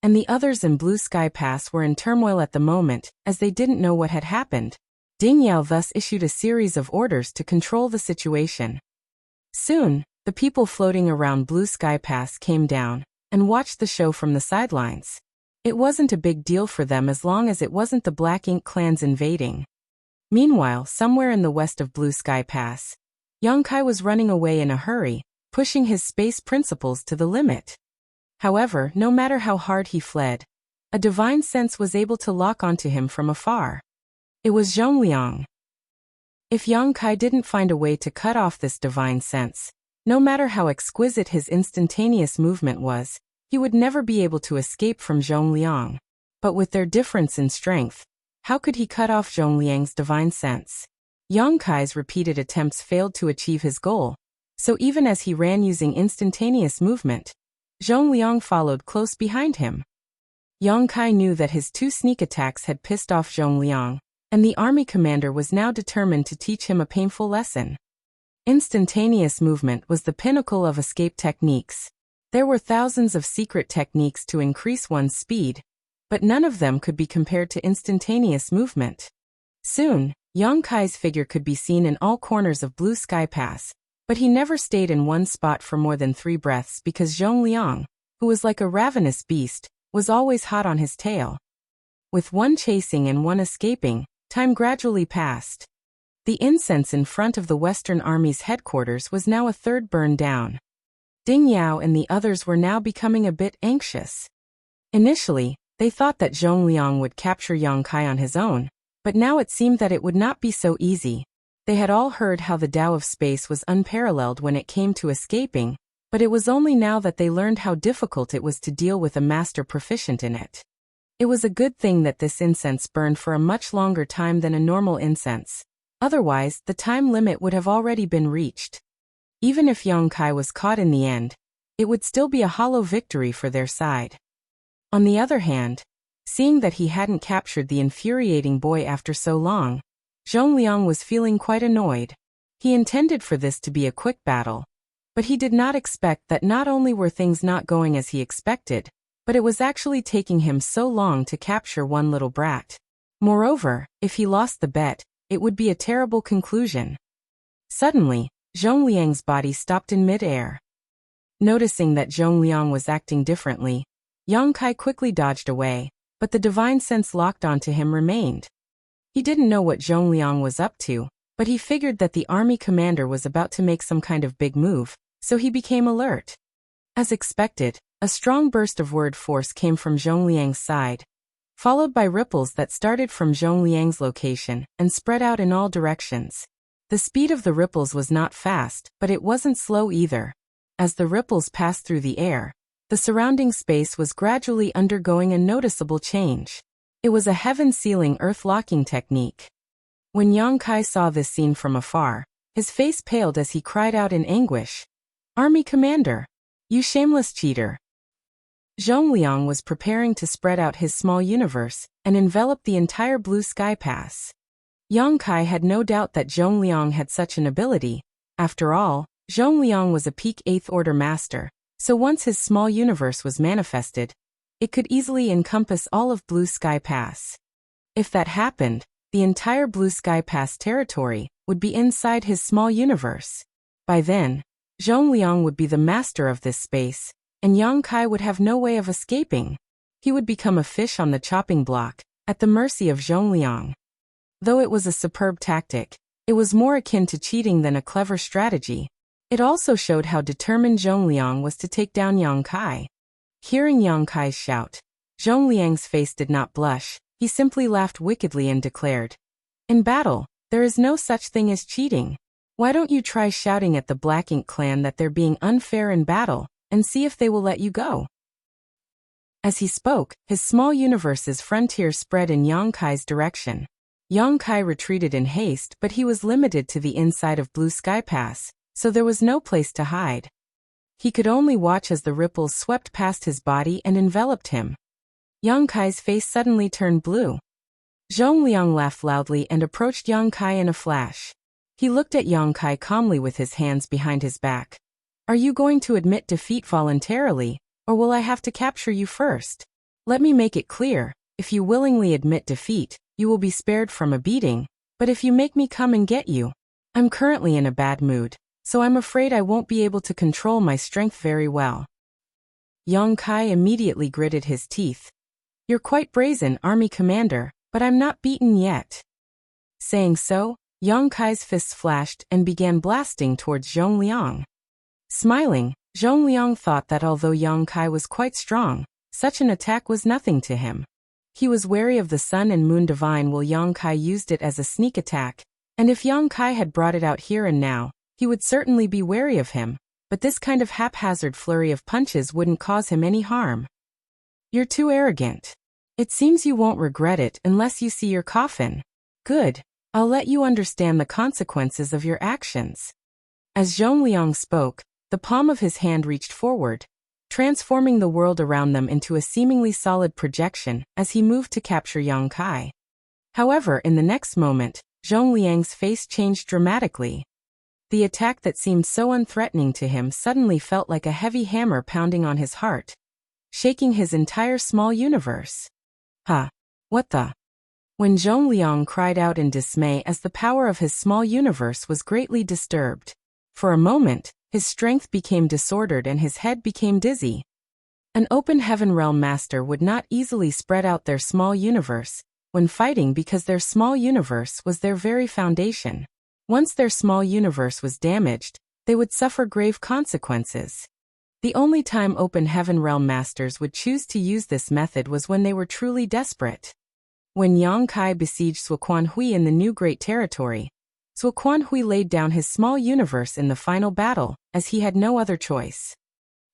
and the others in Blue Sky Pass were in turmoil at the moment, as they didn't know what had happened. Ding Yao thus issued a series of orders to control the situation. Soon, the people floating around Blue Sky Pass came down and watched the show from the sidelines. It wasn't a big deal for them as long as it wasn't the Black Ink clans invading. Meanwhile, somewhere in the west of Blue Sky Pass, Yang Kai was running away in a hurry, pushing his space principles to the limit. However, no matter how hard he fled, a divine sense was able to lock onto him from afar. It was Zhongliang. If Yang Kai didn't find a way to cut off this divine sense, no matter how exquisite his instantaneous movement was, he would never be able to escape from Zhongliang. But with their difference in strength, how could he cut off Zhongliang's divine sense? Yang Kai's repeated attempts failed to achieve his goal, so even as he ran using instantaneous movement, Zhongliang followed close behind him. Yang Kai knew that his 2 sneak attacks had pissed off Zhongliang, and the army commander was now determined to teach him a painful lesson. Instantaneous movement was the pinnacle of escape techniques. There were thousands of secret techniques to increase one's speed, but none of them could be compared to instantaneous movement. Soon, Yang Kai's figure could be seen in all corners of Blue Sky Pass, but he never stayed in one spot for more than 3 breaths because Zhongliang, who was like a ravenous beast, was always hot on his tail. With one chasing and one escaping, time gradually passed. The incense in front of the Western Army's headquarters was now a third burned down. Ding Yao and the others were now becoming a bit anxious. Initially, they thought that Zhongliang would capture Yang Kai on his own, but now it seemed that it would not be so easy. They had all heard how the Tao of space was unparalleled when it came to escaping, but it was only now that they learned how difficult it was to deal with a master proficient in it. It was a good thing that this incense burned for a much longer time than a normal incense. Otherwise, the time limit would have already been reached. Even if Yang Kai was caught in the end, it would still be a hollow victory for their side. On the other hand, seeing that he hadn't captured the infuriating boy after so long, Zhongliang was feeling quite annoyed. He intended for this to be a quick battle, but he did not expect that not only were things not going as he expected, but it was actually taking him so long to capture one little brat. Moreover, if he lost the bet, it would be a terrible conclusion. Suddenly, Zhongliang's body stopped in mid-air. Noticing that Zhongliang was acting differently, Yang Kai quickly dodged away, but the divine sense locked onto him remained. He didn't know what Zhongliang was up to, but he figured that the army commander was about to make some kind of big move, so he became alert. As expected, a strong burst of word force came from Zhongliang's side, followed by ripples that started from Zhongliang's location and spread out in all directions. The speed of the ripples was not fast, but it wasn't slow either. As the ripples passed through the air, the surrounding space was gradually undergoing a noticeable change. It was a heaven-sealing earth-locking technique. When Yang Kai saw this scene from afar, his face paled as he cried out in anguish, "Army Commander! You shameless cheater!" Zhongliang was preparing to spread out his small universe and envelop the entire Blue Sky Pass. Yang Kai had no doubt that Zhongliang had such an ability. After all, Zhongliang was a peak 8th Order master, so once his small universe was manifested, it could easily encompass all of Blue Sky Pass. If that happened, the entire Blue Sky Pass territory would be inside his small universe. By then, Zhongliang would be the master of this space, and Yang Kai would have no way of escaping. He would become a fish on the chopping block, at the mercy of Zhongliang. Though it was a superb tactic, it was more akin to cheating than a clever strategy. It also showed how determined Zhongliang was to take down Yang Kai. Hearing Yang Kai's shout, Zhongliang's face did not blush, he simply laughed wickedly and declared, "In battle, there is no such thing as cheating. Why don't you try shouting at the Black Ink clan that they're being unfair in battle, and see if they will let you go?" As he spoke, his small universe's frontier spread in Yang Kai's direction. Yang Kai retreated in haste, but he was limited to the inside of Blue Sky Pass, so there was no place to hide. He could only watch as the ripples swept past his body and enveloped him. Yang Kai's face suddenly turned blue. Zhongliang laughed loudly and approached Yang Kai in a flash. He looked at Yang Kai calmly with his hands behind his back. "Are you going to admit defeat voluntarily, or will I have to capture you first? Let me make it clear, if you willingly admit defeat, you will be spared from a beating, but if you make me come and get you, I'm currently in a bad mood, so I'm afraid I won't be able to control my strength very well." Yang Kai immediately gritted his teeth. "You're quite brazen, Army Commander, but I'm not beaten yet." Saying so, Yang Kai's fists flashed and began blasting towards Zhongliang. Smiling, Zhongliang thought that although Yang Kai was quite strong, such an attack was nothing to him. He was wary of the Sun and Moon Divine while Yang Kai used it as a sneak attack, and if Yang Kai had brought it out here and now, he would certainly be wary of him, but this kind of haphazard flurry of punches wouldn't cause him any harm. You're too arrogant. It seems you won't regret it unless you see your coffin. Good. I'll let you understand the consequences of your actions. As Zhongliang spoke, the palm of his hand reached forward, transforming the world around them into a seemingly solid projection as he moved to capture Yang Kai. However, in the next moment, Zhongliang's face changed dramatically. The attack that seemed so unthreatening to him suddenly felt like a heavy hammer pounding on his heart, shaking his entire small universe. Huh? What the? When Zhongliang cried out in dismay as the power of his small universe was greatly disturbed. For a moment, his strength became disordered and his head became dizzy. An open heaven realm master would not easily spread out their small universe when fighting because their small universe was their very foundation. Once their small universe was damaged, they would suffer grave consequences. The only time open heaven realm masters would choose to use this method was when they were truly desperate. When Yang Kai besieged Swaquanhui in the new Great Territory, Swaquanhui laid down his small universe in the final battle, as he had no other choice.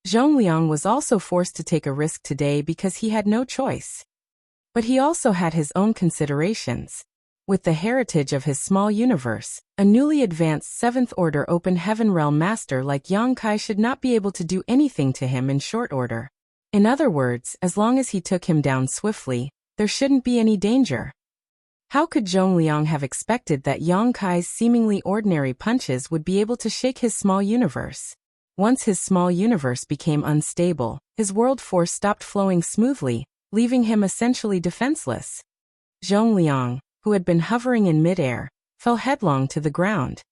Zhongliang was also forced to take a risk today because he had no choice. But he also had his own considerations. With the heritage of his small universe, a newly advanced 7th Order Open Heaven Realm Master like Yang Kai should not be able to do anything to him in short order. In other words, as long as he took him down swiftly, there shouldn't be any danger. How could Zhongliang have expected that Yang Kai's seemingly ordinary punches would be able to shake his small universe? Once his small universe became unstable, his world force stopped flowing smoothly, leaving him essentially defenseless. Zhongliang, who had been hovering in midair, fell headlong to the ground.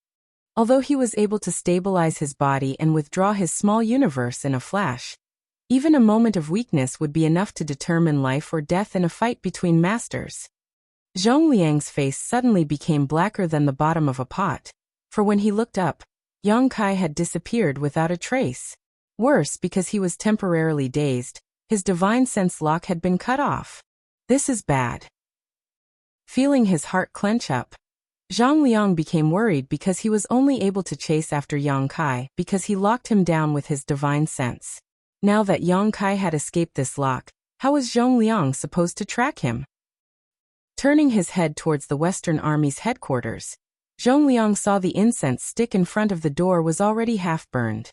Although he was able to stabilize his body and withdraw his small universe in a flash, even a moment of weakness would be enough to determine life or death in a fight between masters. Zhongliang's face suddenly became blacker than the bottom of a pot, for when he looked up, Yang Kai had disappeared without a trace. Worse, because he was temporarily dazed, his divine sense lock had been cut off. This is bad. Feeling his heart clench up, Zhongliang became worried because he was only able to chase after Yang Kai because he locked him down with his divine sense. Now that Yang Kai had escaped this lock, how was Zhongliang supposed to track him? Turning his head towards the Western Army's headquarters, Zhongliang saw the incense stick in front of the door was already half burned.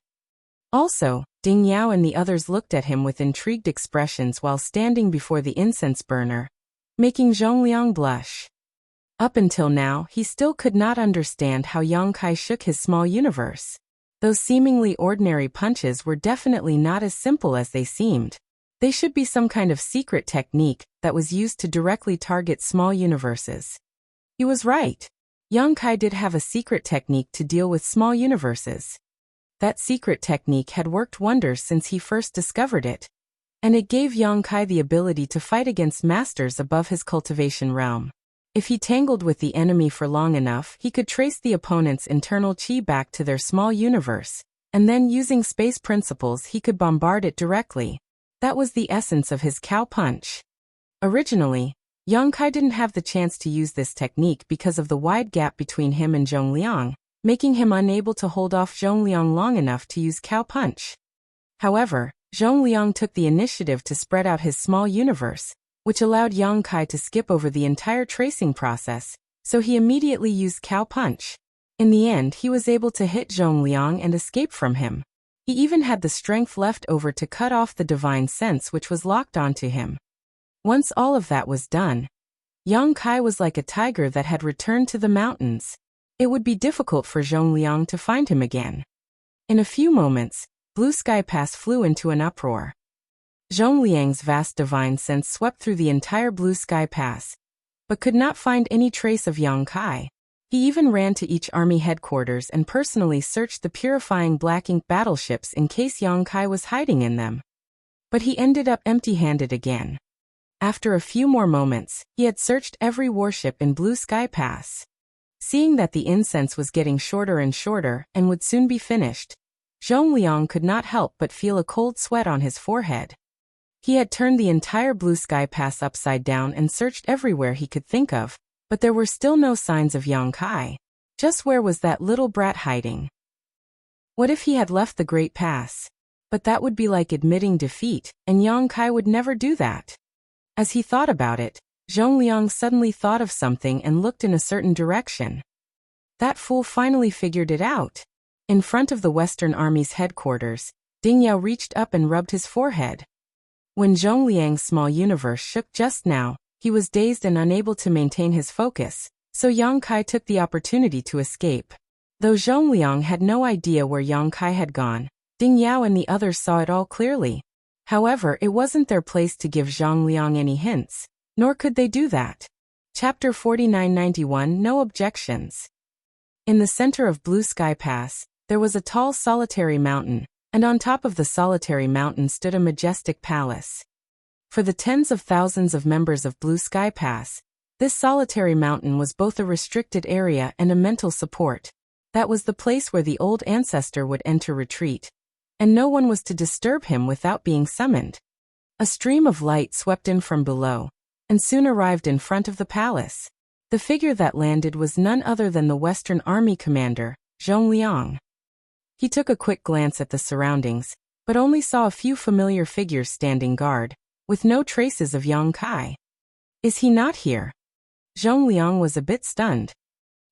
Also, Ding Yao and the others looked at him with intrigued expressions while standing before the incense burner, making Zhongliang blush. Up until now, he still could not understand how Yang Kai shook his small universe. Those seemingly ordinary punches were definitely not as simple as they seemed. They should be some kind of secret technique that was used to directly target small universes. He was right. Yang Kai did have a secret technique to deal with small universes. That secret technique had worked wonders since he first discovered it, and it gave Yang Kai the ability to fight against masters above his cultivation realm. If he tangled with the enemy for long enough, he could trace the opponent's internal chi back to their small universe, and then using space principles he could bombard it directly. That was the essence of his cow punch. Originally, Yang Kai didn't have the chance to use this technique because of the wide gap between him and Zhongliang, making him unable to hold off Zhongliang long enough to use cow punch. However, Zhongliang took the initiative to spread out his small universe, which allowed Yang Kai to skip over the entire tracing process, so he immediately used cow punch. In the end, he was able to hit Zhongliang and escape from him. He even had the strength left over to cut off the divine sense which was locked onto him. Once all of that was done, Yang Kai was like a tiger that had returned to the mountains. It would be difficult for Zhongliang to find him again. In a few moments, Blue Sky Pass flew into an uproar. Zhongliang's vast divine sense swept through the entire Blue Sky Pass, but could not find any trace of Yang Kai. He even ran to each army headquarters and personally searched the purifying black ink battleships in case Yang Kai was hiding in them. But he ended up empty-handed again. After a few more moments, he had searched every warship in Blue Sky Pass. Seeing that the incense was getting shorter and shorter and would soon be finished, Zhongliang could not help but feel a cold sweat on his forehead. He had turned the entire Blue Sky Pass upside down and searched everywhere he could think of, but there were still no signs of Yang Kai. Just where was that little brat hiding? What if he had left the Great Pass? But that would be like admitting defeat, and Yang Kai would never do that. As he thought about it, Zhongliang suddenly thought of something and looked in a certain direction. That fool finally figured it out. In front of the Western Army's headquarters, Ding Yao reached up and rubbed his forehead. When Zhongliang's small universe shook just now, he was dazed and unable to maintain his focus, so Yang Kai took the opportunity to escape. Though Zhongliang had no idea where Yang Kai had gone, Ding Yao and the others saw it all clearly. However, it wasn't their place to give Zhongliang any hints, nor could they do that. Chapter 4991 No Objections. In the center of Blue Sky Pass, there was a tall solitary mountain, and on top of the solitary mountain stood a majestic palace. For the tens of thousands of members of Blue Sky Pass, this solitary mountain was both a restricted area and a mental support. That was the place where the old ancestor would enter retreat, and no one was to disturb him without being summoned. A stream of light swept in from below, and soon arrived in front of the palace. The figure that landed was none other than the Western Army commander, Zhongliang. He took a quick glance at the surroundings, but only saw a few familiar figures standing guard, with no traces of Yang Kai. Is he not here? Zhongliang was a bit stunned.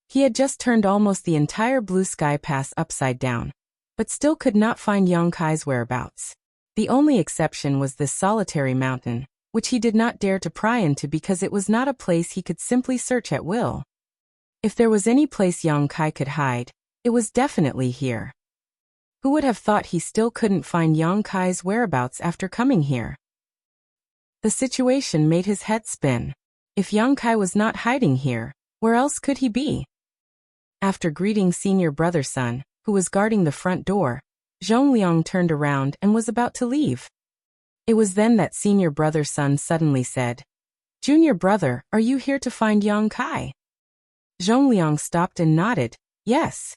He had just turned almost the entire Blue Sky Pass upside down, but still could not find Yang Kai's whereabouts. The only exception was this solitary mountain, which he did not dare to pry into because it was not a place he could simply search at will. If there was any place Yang Kai could hide, it was definitely here. Who would have thought he still couldn't find Yang Kai's whereabouts after coming here? The situation made his head spin. If Yang Kai was not hiding here, where else could he be? After greeting Senior Brother Sun, who was guarding the front door, Zhongliang turned around and was about to leave. It was then that Senior Brother Sun suddenly said, "Junior brother, are you here to find Yang Kai?" Zhongliang stopped and nodded, "Yes."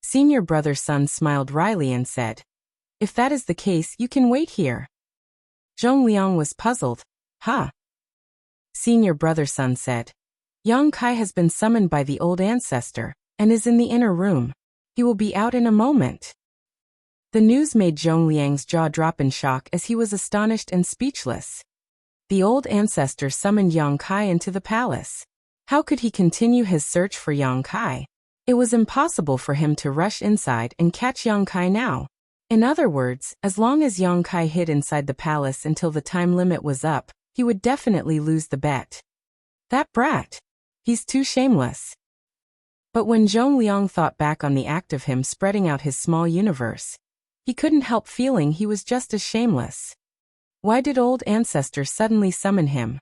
Senior Brother Sun smiled wryly and said, "If that is the case, you can wait here." Zhongliang was puzzled. "Huh?" Senior Brother Sun said, "Yang Kai has been summoned by the old ancestor, and is in the inner room. He will be out in a moment." The news made Zhongliang's jaw drop in shock as he was astonished and speechless. The old ancestor summoned Yang Kai into the palace. How could he continue his search for Yang Kai? It was impossible for him to rush inside and catch Yang Kai now. In other words, as long as Yang Kai hid inside the palace until the time limit was up, he would definitely lose the bet. That brat! He's too shameless. But when Zhongliang thought back on the act of him spreading out his small universe, he couldn't help feeling he was just as shameless. Why did old ancestor suddenly summon him?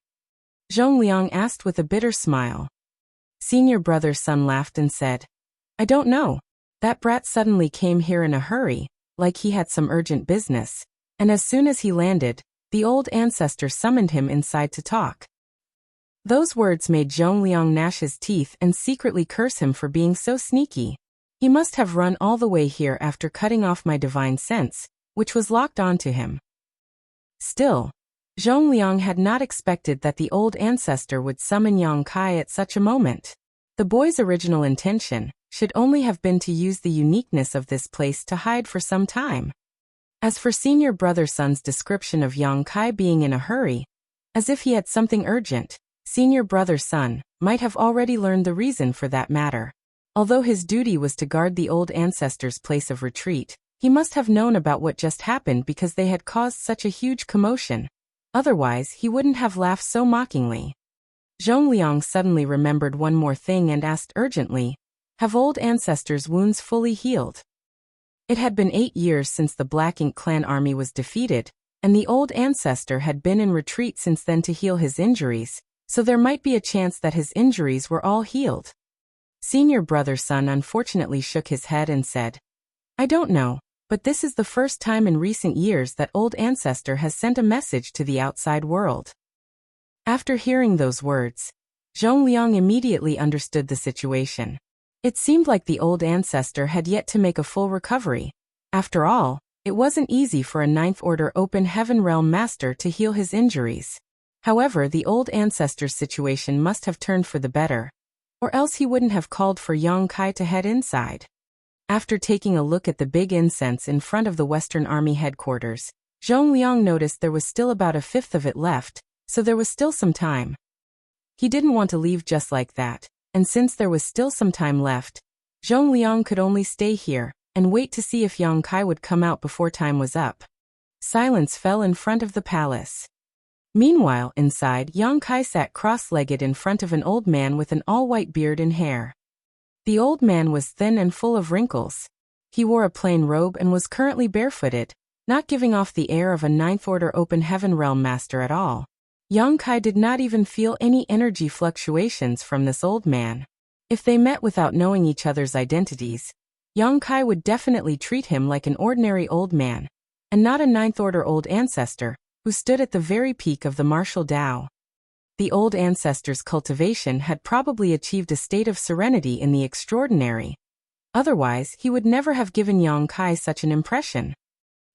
Zhongliang asked with a bitter smile. Senior Brother Sun laughed and said, "I don't know. That brat suddenly came here in a hurry, like he had some urgent business, and as soon as he landed, the old ancestor summoned him inside to talk." Those words made Zhongliang gnash his teeth and secretly curse him for being so sneaky. He must have run all the way here after cutting off my divine sense, which was locked onto him. Still, Zhongliang had not expected that the old ancestor would summon Yang Kai at such a moment. The boy's original intention should only have been to use the uniqueness of this place to hide for some time. As for Senior Brother Sun's description of Yang Kai being in a hurry, as if he had something urgent, Senior Brother Sun might have already learned the reason for that matter. Although his duty was to guard the old ancestor's place of retreat, he must have known about what just happened because they had caused such a huge commotion. Otherwise, he wouldn't have laughed so mockingly. Zhongliang suddenly remembered one more thing and asked urgently, "Have old ancestors' wounds fully healed?" It had been 8 years since the Black Ink clan army was defeated, and the old ancestor had been in retreat since then to heal his injuries, so there might be a chance that his injuries were all healed. Senior Brother Sun unfortunately shook his head and said, "I don't know, but this is the first time in recent years that old ancestor has sent a message to the outside world." After hearing those words, Zhongliang immediately understood the situation. It seemed like the old ancestor had yet to make a full recovery, After all, it wasn't easy for a Ninth Order Open Heaven Realm Master to heal his injuries. However, the old ancestor's situation must have turned for the better, or else he wouldn't have called for Yang Kai to head inside. After taking a look at the big incense in front of the Western Army headquarters, Zhong Liang noticed there was still about a fifth of it left, so there was still some time. He didn't want to leave just like that, and since there was still some time left, Zhong Liang could only stay here and wait to see if Yang Kai would come out before time was up. Silence fell in front of the palace. Meanwhile, inside, Yang Kai sat cross-legged in front of an old man with an all-white beard and hair. The old man was thin and full of wrinkles. He wore a plain robe and was currently barefooted, not giving off the air of a Ninth Order Open Heaven Realm Master at all. Yang Kai did not even feel any energy fluctuations from this old man. If they met without knowing each other's identities, Yang Kai would definitely treat him like an ordinary old man, and not a Ninth Order old ancestor, who stood at the very peak of the martial Tao. The old ancestor's cultivation had probably achieved a state of serenity in the extraordinary. Otherwise, he would never have given Yang Kai such an impression.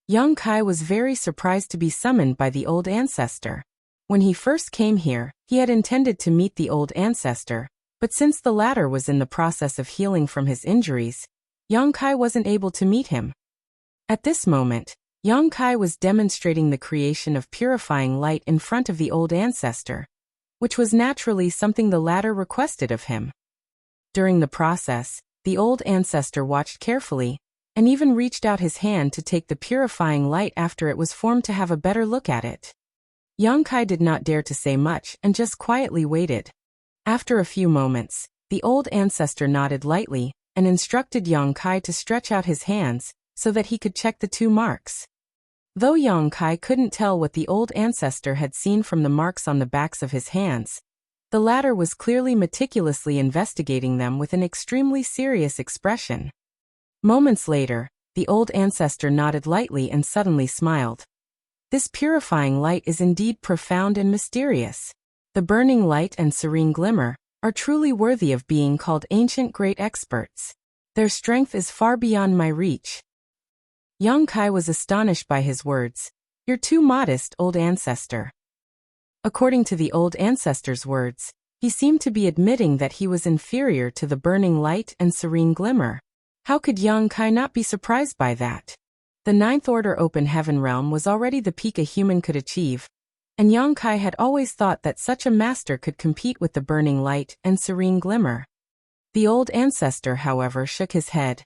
Yang Kai was very surprised to be summoned by the old ancestor. When he first came here, he had intended to meet the old ancestor, but since the latter was in the process of healing from his injuries, Yang Kai wasn't able to meet him. At this moment, Yang Kai was demonstrating the creation of purifying light in front of the old ancestor, which was naturally something the latter requested of him. During the process, the old ancestor watched carefully, and even reached out his hand to take the purifying light after it was formed to have a better look at it. Yang Kai did not dare to say much and just quietly waited. After a few moments, the old ancestor nodded lightly and instructed Yang Kai to stretch out his hands so that he could check the two marks. Though Yang Kai couldn't tell what the old ancestor had seen from the marks on the backs of his hands, the latter was clearly meticulously investigating them with an extremely serious expression. Moments later, the old ancestor nodded lightly and suddenly smiled. This purifying light is indeed profound and mysterious. The burning light and serene glimmer are truly worthy of being called ancient great experts. Their strength is far beyond my reach. Yang Kai was astonished by his words. You're too modest, old ancestor. According to the old ancestor's words, he seemed to be admitting that he was inferior to the burning light and serene glimmer. How could Yang Kai not be surprised by that? The Ninth Order Open Heaven Realm was already the peak a human could achieve, and Yang Kai had always thought that such a master could compete with the burning light and serene glimmer. The old ancestor, however, shook his head.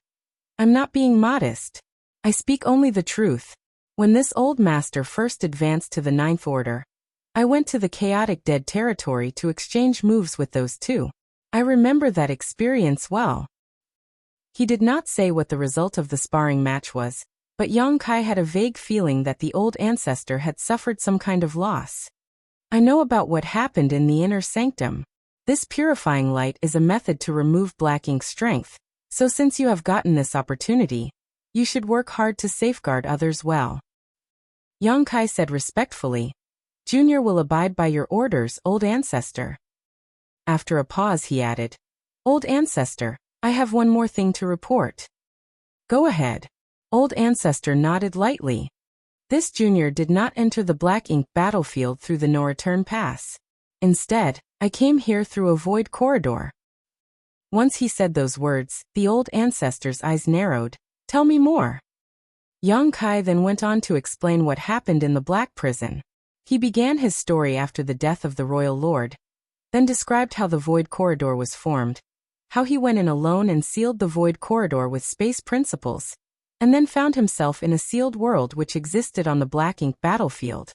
I'm not being modest. I speak only the truth. When this old master first advanced to the Ninth Order, I went to the chaotic dead territory to exchange moves with those two. I remember that experience well. He did not say what the result of the sparring match was, but Yang Kai had a vague feeling that the old ancestor had suffered some kind of loss. I know about what happened in the inner sanctum. This purifying light is a method to remove black ink strength, so since you have gotten this opportunity, you should work hard to safeguard others well. Yang Kai said respectfully, Junior will abide by your orders, old ancestor. After a pause he added, Old ancestor, I have one more thing to report. Go ahead. Old ancestor nodded lightly. This junior did not enter the black ink battlefield through the no-return pass. Instead, I came here through a void corridor. Once he said those words, the old ancestor's eyes narrowed. Tell me more. Yang Kai then went on to explain what happened in the Black Prison. He began his story after the death of the Royal Lord, then described how the Void Corridor was formed, how he went in alone and sealed the Void Corridor with space principles, and then found himself in a sealed world which existed on the black ink battlefield.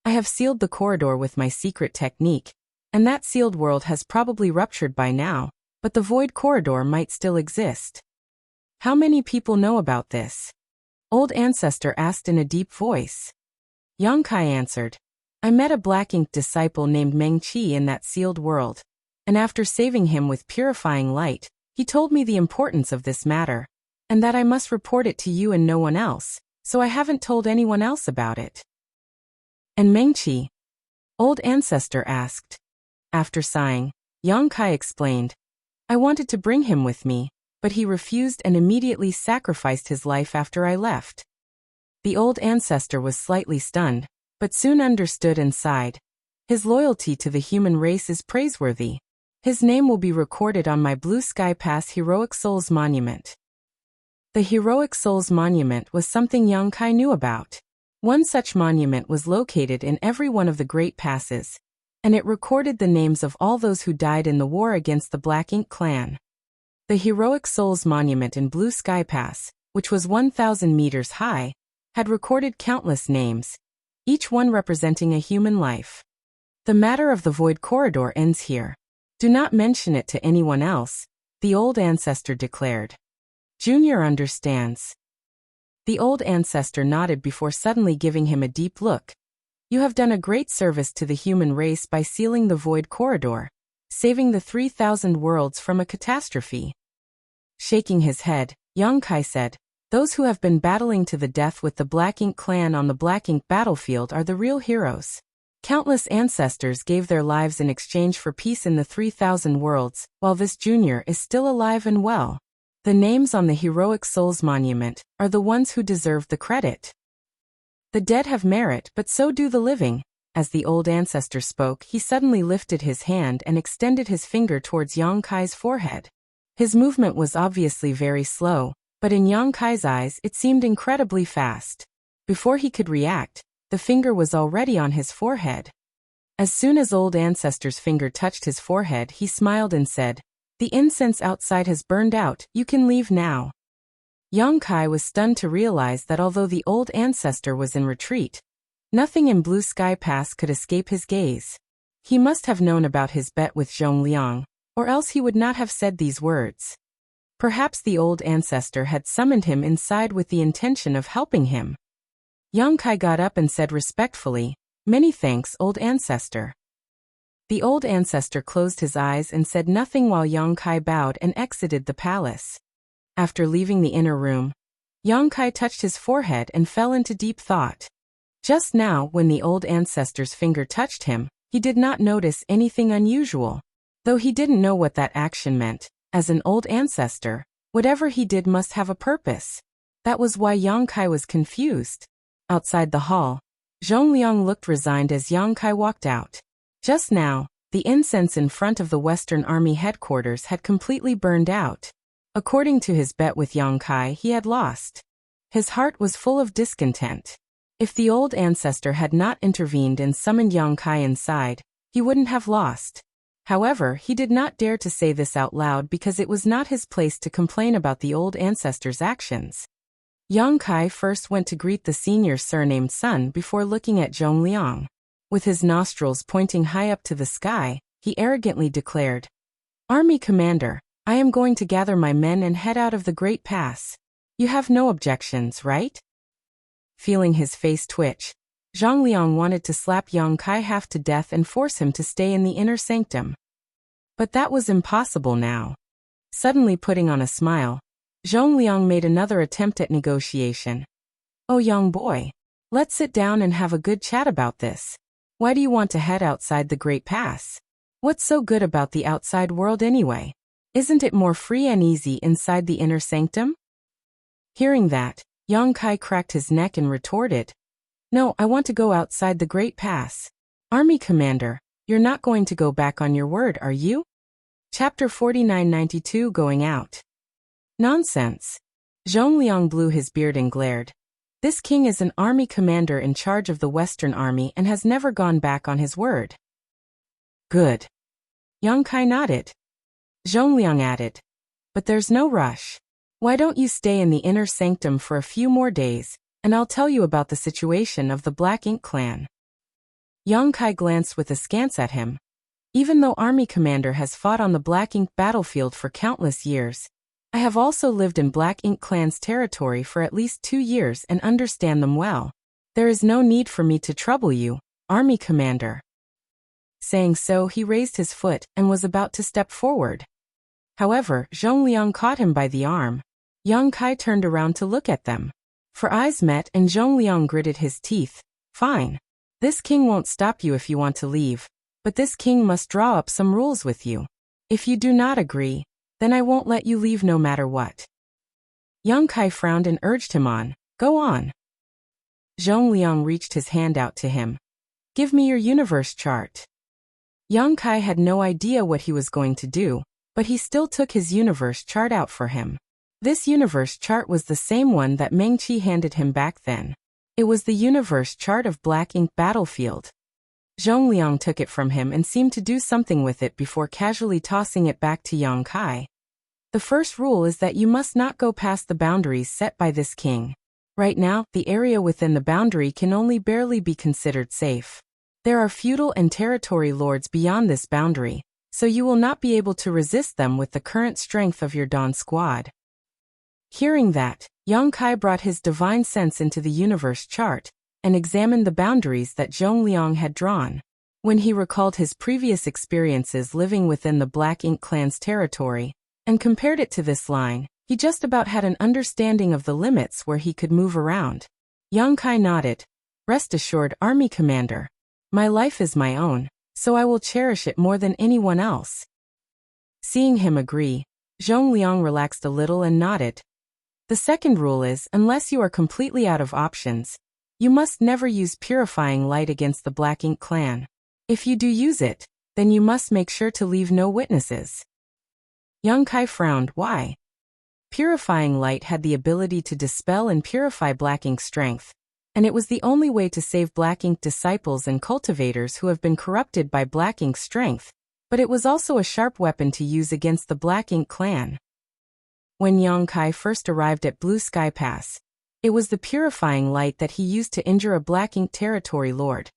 I have sealed the corridor with my secret technique, and that sealed world has probably ruptured by now, but the Void Corridor might still exist. How many people know about this? Old Ancestor asked in a deep voice. Yang Kai answered, I met a black ink disciple named Meng Qi in that sealed world, and after saving him with purifying light, he told me the importance of this matter, and that I must report it to you and no one else, so I haven't told anyone else about it. And Meng Qi? Old Ancestor asked. After sighing, Yang Kai explained, I wanted to bring him with me, but he refused and immediately sacrificed his life after I left. The old ancestor was slightly stunned, but soon understood and sighed. His loyalty to the human race is praiseworthy. His name will be recorded on my Blue Sky Pass Heroic Souls Monument. The Heroic Souls Monument was something young Kai knew about. One such monument was located in every one of the Great Passes, and it recorded the names of all those who died in the war against the Black Ink clan. The Heroic Souls Monument in Blue Sky Pass, which was 1,000 meters high, had recorded countless names, each one representing a human life. The matter of the Void Corridor ends here. Do not mention it to anyone else, the old ancestor declared. Junior understands. The old ancestor nodded before suddenly giving him a deep look. You have done a great service to the human race by sealing the Void Corridor, saving the 3,000 worlds from a catastrophe. Shaking his head, young Kai said, those who have been battling to the death with the Black Ink clan on the Black Ink battlefield are the real heroes. Countless ancestors gave their lives in exchange for peace in the 3,000 worlds, while this junior is still alive and well. The names on the Heroic Souls Monument are the ones who deserve the credit. The dead have merit, but so do the living. As the old ancestor spoke, he suddenly lifted his hand and extended his finger towards Yang Kai's forehead. His movement was obviously very slow, but in Yang Kai's eyes it seemed incredibly fast. Before he could react, the finger was already on his forehead. As soon as old ancestor's finger touched his forehead, he smiled and said, "The incense outside has burned out, you can leave now." Yang Kai was stunned to realize that although the old ancestor was in retreat, nothing in Blue Sky Pass could escape his gaze. He must have known about his bet with Zhongliang, or else he would not have said these words. Perhaps the old ancestor had summoned him inside with the intention of helping him. Yang Kai got up and said respectfully, "Many thanks, old ancestor." The old ancestor closed his eyes and said nothing while Yang Kai bowed and exited the palace. After leaving the inner room, Yang Kai touched his forehead and fell into deep thought. Just now, when the old ancestor's finger touched him, he did not notice anything unusual. Though he didn't know what that action meant, as an old ancestor, whatever he did must have a purpose. That was why Yang Kai was confused. Outside the hall, Zhongliang looked resigned as Yang Kai walked out. Just now, the incense in front of the Western Army headquarters had completely burned out. According to his bet with Yang Kai, he had lost. His heart was full of discontent. If the old ancestor had not intervened and summoned Yang Kai inside, he wouldn't have lost. However, he did not dare to say this out loud because it was not his place to complain about the old ancestor's actions. Yang Kai first went to greet the senior surnamed son before looking at Zhongliang. With his nostrils pointing high up to the sky, he arrogantly declared, "Army commander, I am going to gather my men and head out of the Great Pass. You have no objections, right?" Feeling his face twitch, Zhongliang wanted to slap Yang Kai half to death and force him to stay in the inner sanctum. But that was impossible now. Suddenly putting on a smile, Zhongliang made another attempt at negotiation. "Oh young boy, let's sit down and have a good chat about this. Why do you want to head outside the Great Pass? What's so good about the outside world anyway? Isn't it more free and easy inside the inner sanctum?" Hearing that, Yang Kai cracked his neck and retorted, "No, I want to go outside the Great Pass. Army commander, you're not going to go back on your word, are you?" Chapter 4992 Going Out. Nonsense. Zhongliang blew his beard and glared. This king is an army commander in charge of the Western Army and has never gone back on his word. Good. Yang Kai nodded. Zhongliang added, "But there's no rush. Why don't you stay in the inner sanctum for a few more days, and I'll tell you about the situation of the Black Ink clan." Yang Kai glanced with askance at him. Even though army commander has fought on the Black Ink battlefield for countless years, I have also lived in Black Ink clan's territory for at least 2 years and understand them well. There is no need for me to trouble you, army commander. Saying so, he raised his foot and was about to step forward. However, Zhongliang caught him by the arm. Yang Kai turned around to look at them. For eyes met and Zhongliang gritted his teeth. "Fine. This king won't stop you if you want to leave, but this king must draw up some rules with you. If you do not agree, then I won't let you leave no matter what. Yang Kai frowned and urged him on. Go on. Zhongliang reached his hand out to him. Give me your universe chart. Yang Kai had no idea what he was going to do, but he still took his universe chart out for him. This universe chart was the same one that Meng Qi handed him back then. It was the universe chart of Black Ink Battlefield. Zhongliang took it from him and seemed to do something with it before casually tossing it back to Yang Kai. The first rule is that you must not go past the boundaries set by this king. Right now, the area within the boundary can only barely be considered safe. There are feudal and territory lords beyond this boundary, so you will not be able to resist them with the current strength of your Dawn squad. Hearing that, Yang Kai brought his divine sense into the universe chart and examined the boundaries that Zhongliang had drawn. When he recalled his previous experiences living within the Black Ink clan's territory and compared it to this line, he just about had an understanding of the limits where he could move around. Yang Kai nodded. Rest assured, Army Commander. My life is my own, so I will cherish it more than anyone else. Seeing him agree, Zhongliang relaxed a little and nodded. The second rule is, unless you are completely out of options, you must never use purifying light against the Black Ink clan. If you do use it, then you must make sure to leave no witnesses. Yang Kai frowned. Why? Purifying light had the ability to dispel and purify Black Ink's strength, and it was the only way to save Black Ink disciples and cultivators who have been corrupted by Black Ink's strength, but it was also a sharp weapon to use against the Black Ink clan. When Yang Kai first arrived at Blue Sky Pass, it was the purifying light that he used to injure a Black Ink territory lord,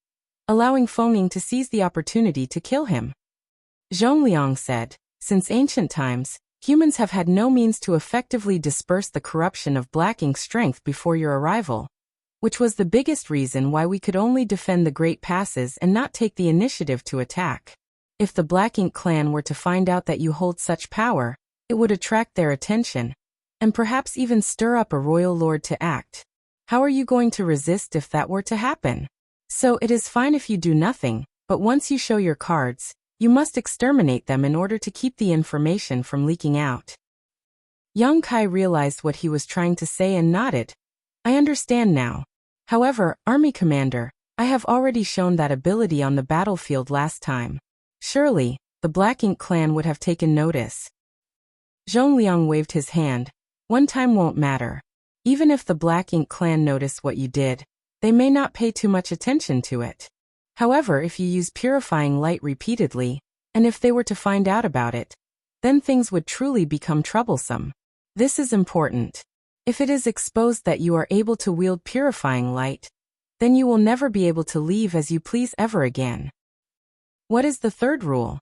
allowing Fengning to seize the opportunity to kill him. Zhongliang said, since ancient times, humans have had no means to effectively disperse the corruption of Black Ink's strength before your arrival, which was the biggest reason why we could only defend the Great Passes and not take the initiative to attack. If the Black Ink clan were to find out that you hold such power, it would attract their attention, and perhaps even stir up a royal lord to act. How are you going to resist if that were to happen? So it is fine if you do nothing, but once you show your cards, you must exterminate them in order to keep the information from leaking out. Yang Kai realized what he was trying to say and nodded. I understand now. However, Army Commander, I have already shown that ability on the battlefield last time. Surely, the Black Ink clan would have taken notice. Zhongliang waved his hand. One time won't matter. Even if the Black Ink clan notice what you did, they may not pay too much attention to it. However, if you use purifying light repeatedly, and if they were to find out about it, then things would truly become troublesome. This is important. If it is exposed that you are able to wield purifying light, then you will never be able to leave as you please ever again. What is the third rule?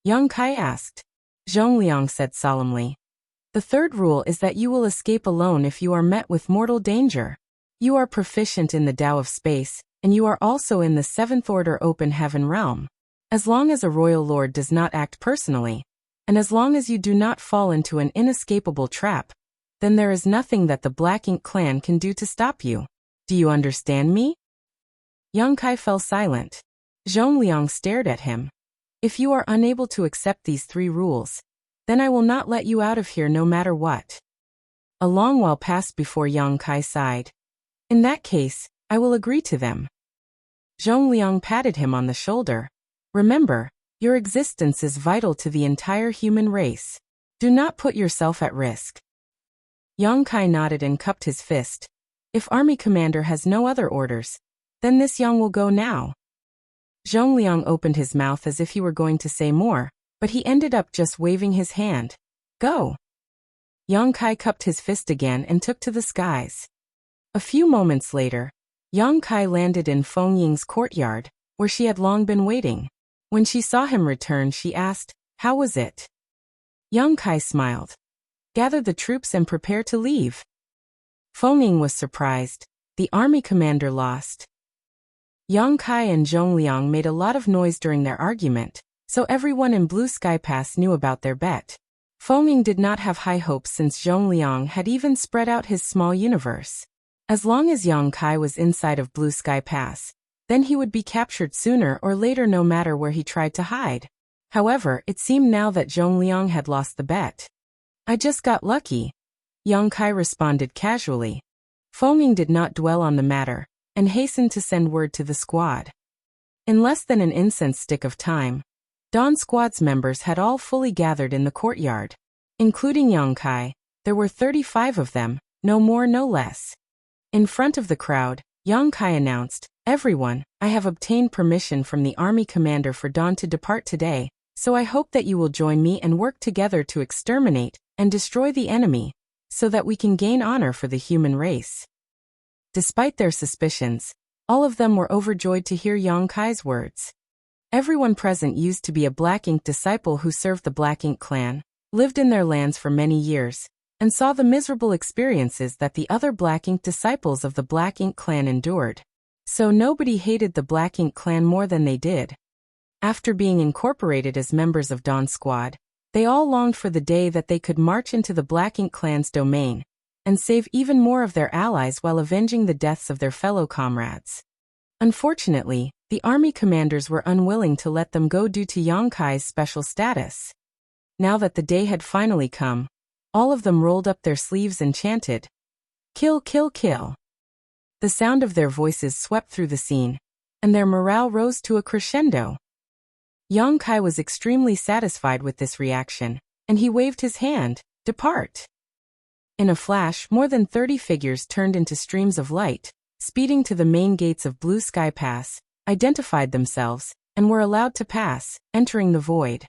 Yang Kai asked. Zhongliang said solemnly. The third rule is that you will escape alone if you are met with mortal danger. You are proficient in the Tao of Space, and you are also in the Seventh Order Open Heaven realm. As long as a royal lord does not act personally, and as long as you do not fall into an inescapable trap, then there is nothing that the Black Ink clan can do to stop you. Do you understand me? Yang Kai fell silent. Zhongliang stared at him. If you are unable to accept these three rules, then I will not let you out of here no matter what. A long while passed before Yang Kai sighed. In that case, I will agree to them. Zhongliang patted him on the shoulder. Remember, your existence is vital to the entire human race. Do not put yourself at risk. Yang Kai nodded and cupped his fist. If Army Commander has no other orders, then this Yang will go now. Zhongliang opened his mouth as if he were going to say more, but he ended up just waving his hand. Go. Yang Kai cupped his fist again and took to the skies. A few moments later, Yang Kai landed in Fengying's courtyard, where she had long been waiting. When she saw him return, she asked, "How was it?" Yang Kai smiled. "Gather the troops and prepare to leave." Fengying was surprised. The army commander lost. Yang Kai and Zhongliang made a lot of noise during their argument, so everyone in Blue Sky Pass knew about their bet. Fengying did not have high hopes since Zhongliang had even spread out his small universe. As long as Yang Kai was inside of Blue Sky Pass, then he would be captured sooner or later no matter where he tried to hide. However, it seemed now that Zhongliang had lost the bet. I just got lucky, Yang Kai responded casually. Feng did not dwell on the matter, and hastened to send word to the squad. In less than an incense stick of time, Dawn Squad's members had all fully gathered in the courtyard. Including Yang Kai, there were 35 of them, no more no less. In front of the crowd, Yang Kai announced, "Everyone, I have obtained permission from the army commander for Dawn to depart today, so I hope that you will join me and work together to exterminate and destroy the enemy, so that we can gain honor for the human race." Despite their suspicions, all of them were overjoyed to hear Yang Kai's words. Everyone present used to be a Black Ink disciple who served the Black Ink clan, lived in their lands for many years, and saw the miserable experiences that the other Black Ink disciples of the Black Ink clan endured. So nobody hated the Black Ink clan more than they did. After being incorporated as members of Dawn Squad, they all longed for the day that they could march into the Black Ink clan's domain and save even more of their allies while avenging the deaths of their fellow comrades. Unfortunately, the army commanders were unwilling to let them go due to Yang Kai's special status. Now that the day had finally come, all of them rolled up their sleeves and chanted, "Kill, kill, kill." The sound of their voices swept through the scene, and their morale rose to a crescendo. Yang Kai was extremely satisfied with this reaction, and he waved his hand, "Depart." In a flash, more than 30 figures turned into streams of light, speeding to the main gates of Blue Sky Pass, identified themselves, and were allowed to pass, entering the void.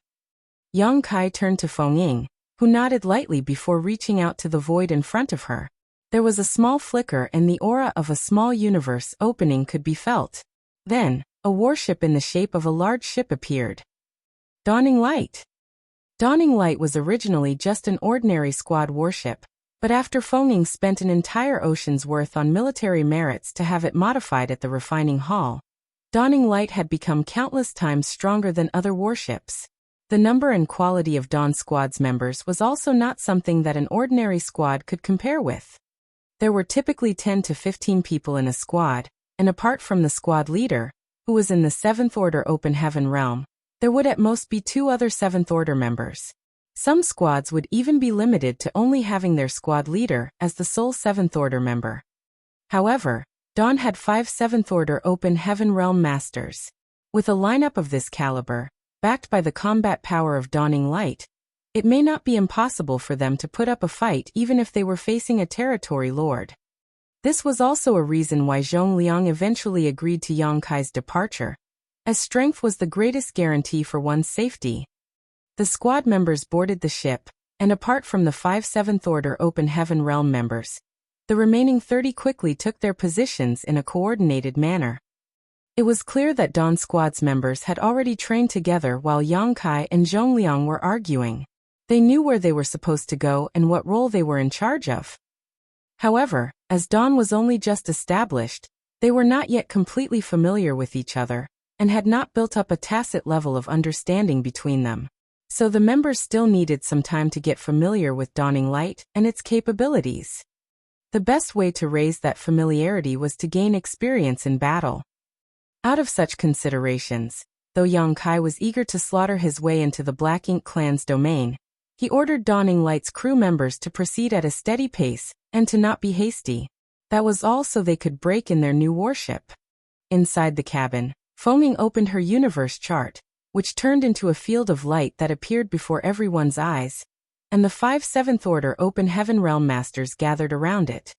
Yang Kai turned to Feng Ying, who nodded lightly before reaching out to the void in front of her. There was a small flicker and the aura of a small universe opening could be felt. Then, a warship in the shape of a large ship appeared. Dawning Light. Dawning Light was originally just an ordinary squad warship, but after Feng Ying spent an entire ocean's worth on military merits to have it modified at the refining hall, Dawning Light had become countless times stronger than other warships. The number and quality of Dawn Squad's members was also not something that an ordinary squad could compare with. There were typically 10 to 15 people in a squad, and apart from the squad leader, who was in the 7th Order Open Heaven realm, there would at most be 2 other 7th Order members. Some squads would even be limited to only having their squad leader as the sole 7th Order member. However, Dawn had 5 7th Order Open Heaven realm masters. With a lineup of this caliber, backed by the combat power of Dawning Light, it may not be impossible for them to put up a fight even if they were facing a territory lord. This was also a reason why Zhongliang eventually agreed to Yang Kai's departure, as strength was the greatest guarantee for one's safety. The squad members boarded the ship, and apart from the 5 7th Order Open Heaven realm members, the remaining 30 quickly took their positions in a coordinated manner. It was clear that Dawn Squad's members had already trained together while Yang Kai and Zhongliang were arguing. They knew where they were supposed to go and what role they were in charge of. However, as Dawn was only just established, they were not yet completely familiar with each other, and had not built up a tacit level of understanding between them. So the members still needed some time to get familiar with Dawning Light and its capabilities. The best way to raise that familiarity was to gain experience in battle. Out of such considerations, though Yang Kai was eager to slaughter his way into the Black Ink clan's domain, he ordered Dawning Light's crew members to proceed at a steady pace and to not be hasty. That was all so they could break in their new warship. Inside the cabin, Feng Ying opened her universe chart, which turned into a field of light that appeared before everyone's eyes, and the 5 7th Order Open Heaven realm masters gathered around it.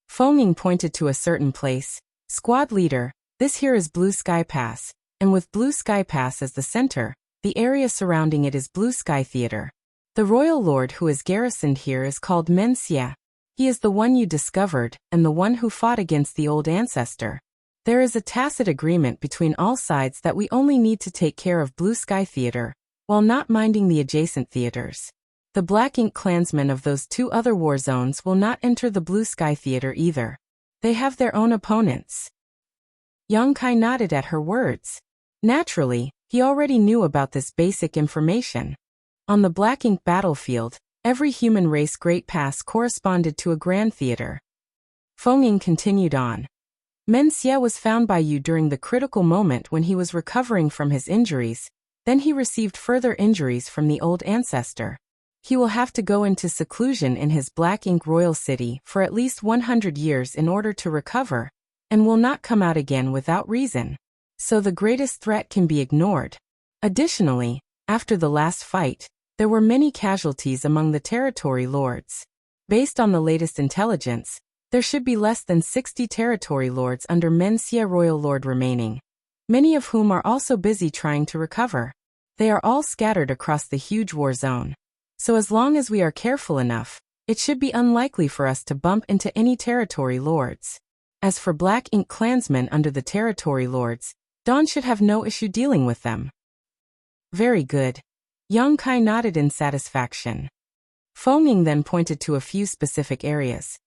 Feng Ying pointed to a certain place. "Squad leader, this here is Blue Sky Pass, and with Blue Sky Pass as the center, the area surrounding it is Blue Sky Theater. The royal lord who is garrisoned here is called Wuxia. He is the one you discovered, and the one who fought against the old ancestor. There is a tacit agreement between all sides that we only need to take care of Blue Sky Theater, while not minding the adjacent theaters. The Black Ink clansmen of those 2 other war zones will not enter the Blue Sky Theater either. They have their own opponents." Yang Kai nodded at her words. Naturally, he already knew about this basic information. On the Black Ink battlefield, every human race Great Pass corresponded to a grand theater. Feng Ying continued on. "Wuxia was found by you during the critical moment when he was recovering from his injuries, Then he received further injuries from the old ancestor. He will have to go into seclusion in his black ink royal city for at least 100 years in order to recover, and will not come out again without reason. So the greatest threat can be ignored. Additionally, after the last fight, there were many casualties among the territory lords. Based on the latest intelligence, there should be less than 60 territory lords under Menxia Royal Lord remaining, many of whom are also busy trying to recover. They are all scattered across the huge war zone. So as long as we are careful enough, it should be unlikely for us to bump into any territory lords. As for Black Ink clansmen under the territory lords, Dawn should have no issue dealing with them. Very good. Yang Kai nodded in satisfaction. Feng then pointed to a few specific areas.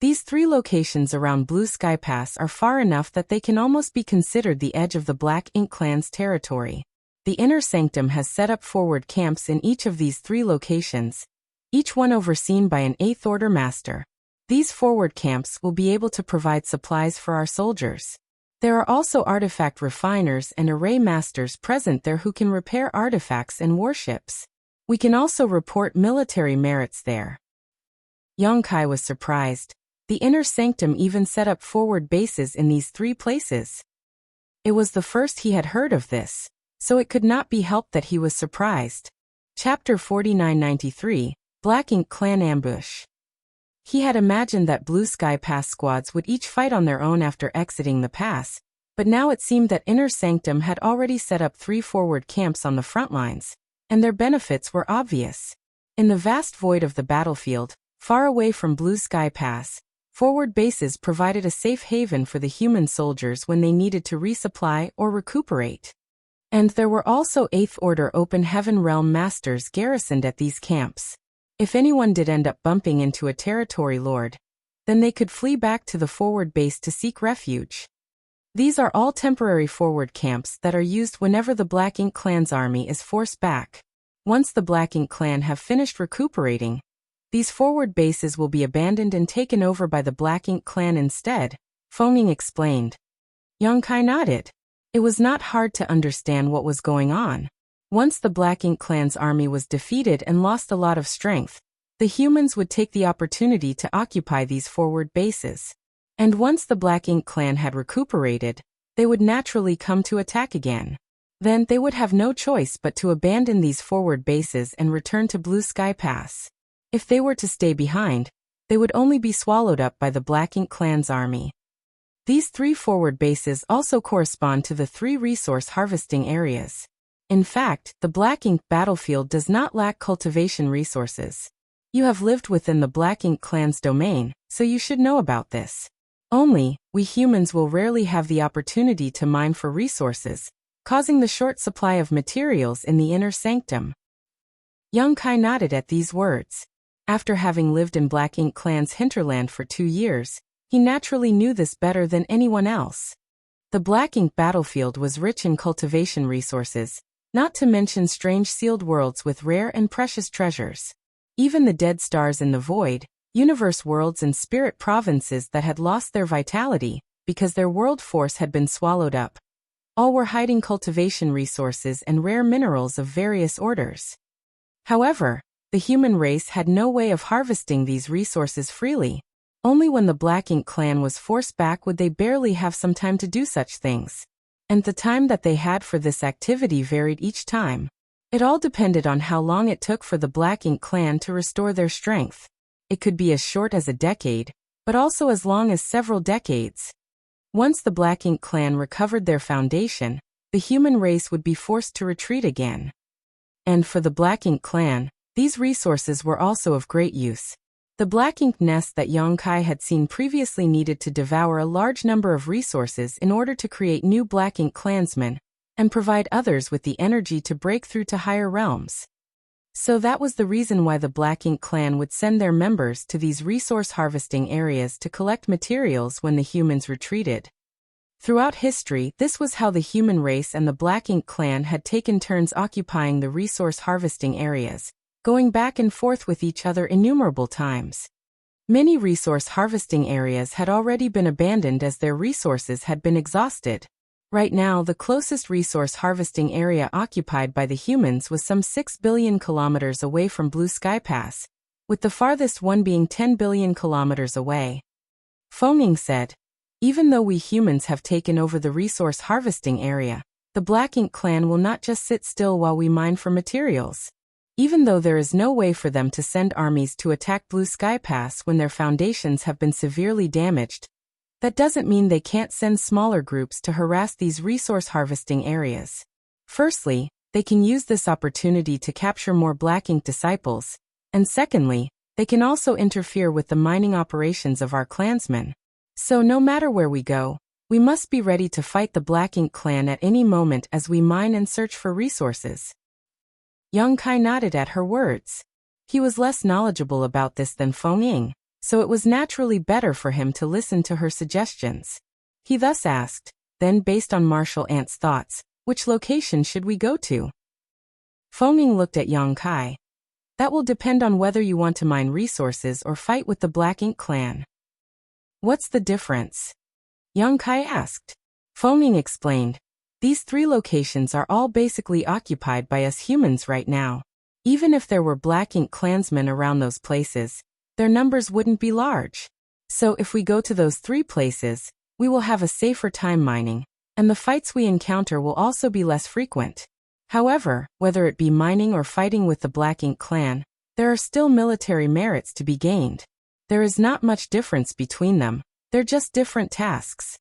These 3 locations around Blue Sky Pass are far enough that they can almost be considered the edge of the Black Ink clan's territory. The Inner Sanctum has set up forward camps in each of these 3 locations, each one overseen by an 8th Order Master. These forward camps will be able to provide supplies for our soldiers. There are also artifact refiners and array masters present there who can repair artifacts and warships. We can also report military merits there. Yang Kai was surprised. The Inner Sanctum even set up forward bases in these 3 places. It was the first he had heard of this, so it could not be helped that he was surprised. Chapter 4993, Black Ink Clan Ambush. He had imagined that Blue Sky Pass squads would each fight on their own after exiting the pass, but now it seemed that Inner Sanctum had already set up 3 forward camps on the front lines, and their benefits were obvious. In the vast void of the battlefield, far away from Blue Sky Pass, forward bases provided a safe haven for the human soldiers when they needed to resupply or recuperate. And there were also 8th Order Open Heaven Realm Masters garrisoned at these camps. If anyone did end up bumping into a territory lord, then they could flee back to the forward base to seek refuge. These are all temporary forward camps that are used whenever the Black Ink clan's army is forced back. Once the Black Ink clan have finished recuperating, these forward bases will be abandoned and taken over by the Black Ink clan instead, Feng explained. Yang Kai nodded. It was not hard to understand what was going on. Once the Black Ink clan's army was defeated and lost a lot of strength, the humans would take the opportunity to occupy these forward bases. And once the Black Ink clan had recuperated, they would naturally come to attack again. Then they would have no choice but to abandon these forward bases and return to Blue Sky Pass. If they were to stay behind, they would only be swallowed up by the Black Ink clan's army. These 3 forward bases also correspond to the 3 resource harvesting areas. In fact, the Black Ink battlefield does not lack cultivation resources. You have lived within the Black Ink clan's domain, so you should know about this. Only, we humans will rarely have the opportunity to mine for resources, causing the short supply of materials in the Inner Sanctum. Yang Kai nodded at these words. After having lived in Black Ink clan's hinterland for 2 years, he naturally knew this better than anyone else. The Black Ink battlefield was rich in cultivation resources, not to mention strange sealed worlds with rare and precious treasures. Even the dead stars in the void, universe worlds and spirit provinces that had lost their vitality, because their world force had been swallowed up. All were hiding cultivation resources and rare minerals of various orders. However, the human race had no way of harvesting these resources freely. Only when the Black Ink clan was forced back would they barely have some time to do such things. And the time that they had for this activity varied each time. It all depended on how long it took for the Black Ink clan to restore their strength. It could be as short as a decade, but also as long as several decades. Once the Black Ink clan recovered their foundation, the human race would be forced to retreat again. And for the Black Ink clan, these resources were also of great use. The Black Ink nest that Yang Kai had seen previously needed to devour a large number of resources in order to create new Black Ink clansmen, and provide others with the energy to break through to higher realms. So that was the reason why the Black Ink clan would send their members to these resource harvesting areas to collect materials when the humans retreated. Throughout history, this was how the human race and the Black Ink clan had taken turns occupying the resource harvesting areas, going back and forth with each other innumerable times. Many resource harvesting areas had already been abandoned as their resources had been exhausted. Right now, the closest resource harvesting area occupied by the humans was some 6 billion kilometers away from Blue Sky Pass, with the farthest one being 10 billion kilometers away. Fengning said, "Even though we humans have taken over the resource harvesting area, the Black Ink clan will not just sit still while we mine for materials. Even though there is no way for them to send armies to attack Blue Sky Pass when their foundations have been severely damaged, that doesn't mean they can't send smaller groups to harass these resource harvesting areas. Firstly, they can use this opportunity to capture more Black Ink disciples, and secondly, they can also interfere with the mining operations of our clansmen. So no matter where we go, we must be ready to fight the Black Ink clan at any moment as we mine and search for resources." Yang Kai nodded at her words. He was less knowledgeable about this than Fengning, so it was naturally better for him to listen to her suggestions. He thus asked, "Then based on Martial Ant's thoughts, which location should we go to?" Fengning looked at Yang Kai. "That will depend on whether you want to mine resources or fight with the Black Ink clan." "What's the difference?" Yang Kai asked. Fengning explained, "These three locations are all basically occupied by us humans right now. Even if there were Black Ink clansmen around those places, their numbers wouldn't be large. So if we go to those three places, we will have a safer time mining, and the fights we encounter will also be less frequent. However, whether it be mining or fighting with the Black Ink clan, there are still military merits to be gained. There is not much difference between them, they're just different tasks."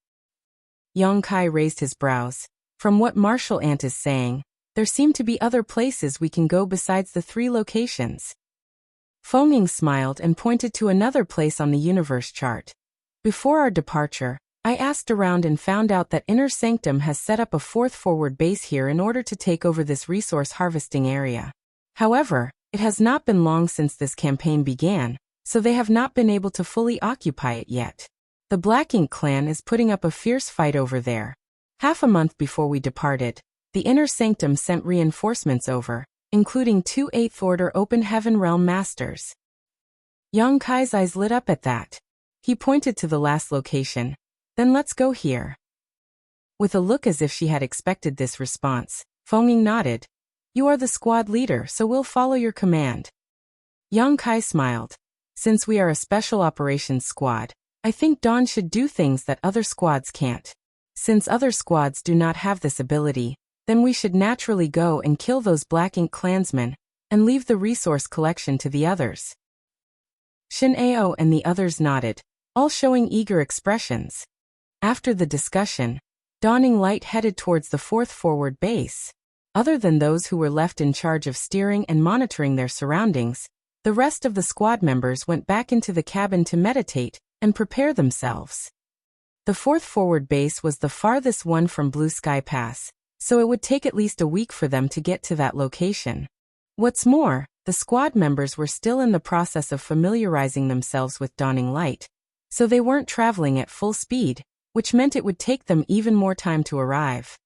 Yang Kai raised his brows. "From what Martial Ant is saying, there seem to be other places we can go besides the three locations." Fengning smiled and pointed to another place on the universe chart. "Before our departure, I asked around and found out that Inner Sanctum has set up a fourth forward base here in order to take over this resource harvesting area. However, it has not been long since this campaign began, so they have not been able to fully occupy it yet. The Black Ink clan is putting up a fierce fight over there. Half a month before we departed, the Inner Sanctum sent reinforcements over, including 2 8th Order Open Heaven Realm Masters." Yang Kai's eyes lit up at that. He pointed to the last location. "Then let's go here." With a look as if she had expected this response, Fengning nodded. "You are the squad leader, so we'll follow your command." Yang Kai smiled. "Since we are a special operations squad, I think Dawn should do things that other squads can't. Since other squads do not have this ability, then we should naturally go and kill those Black Ink clansmen, and leave the resource collection to the others." Shin Ao and the others nodded, all showing eager expressions. After the discussion, Dawning Light headed towards the fourth forward base. Other than those who were left in charge of steering and monitoring their surroundings, the rest of the squad members went back into the cabin to meditate and prepare themselves. The fourth forward base was the farthest one from Blue Sky Pass, so it would take at least a week for them to get to that location. What's more, the squad members were still in the process of familiarizing themselves with Dawning Light, so they weren't traveling at full speed, which meant it would take them even more time to arrive.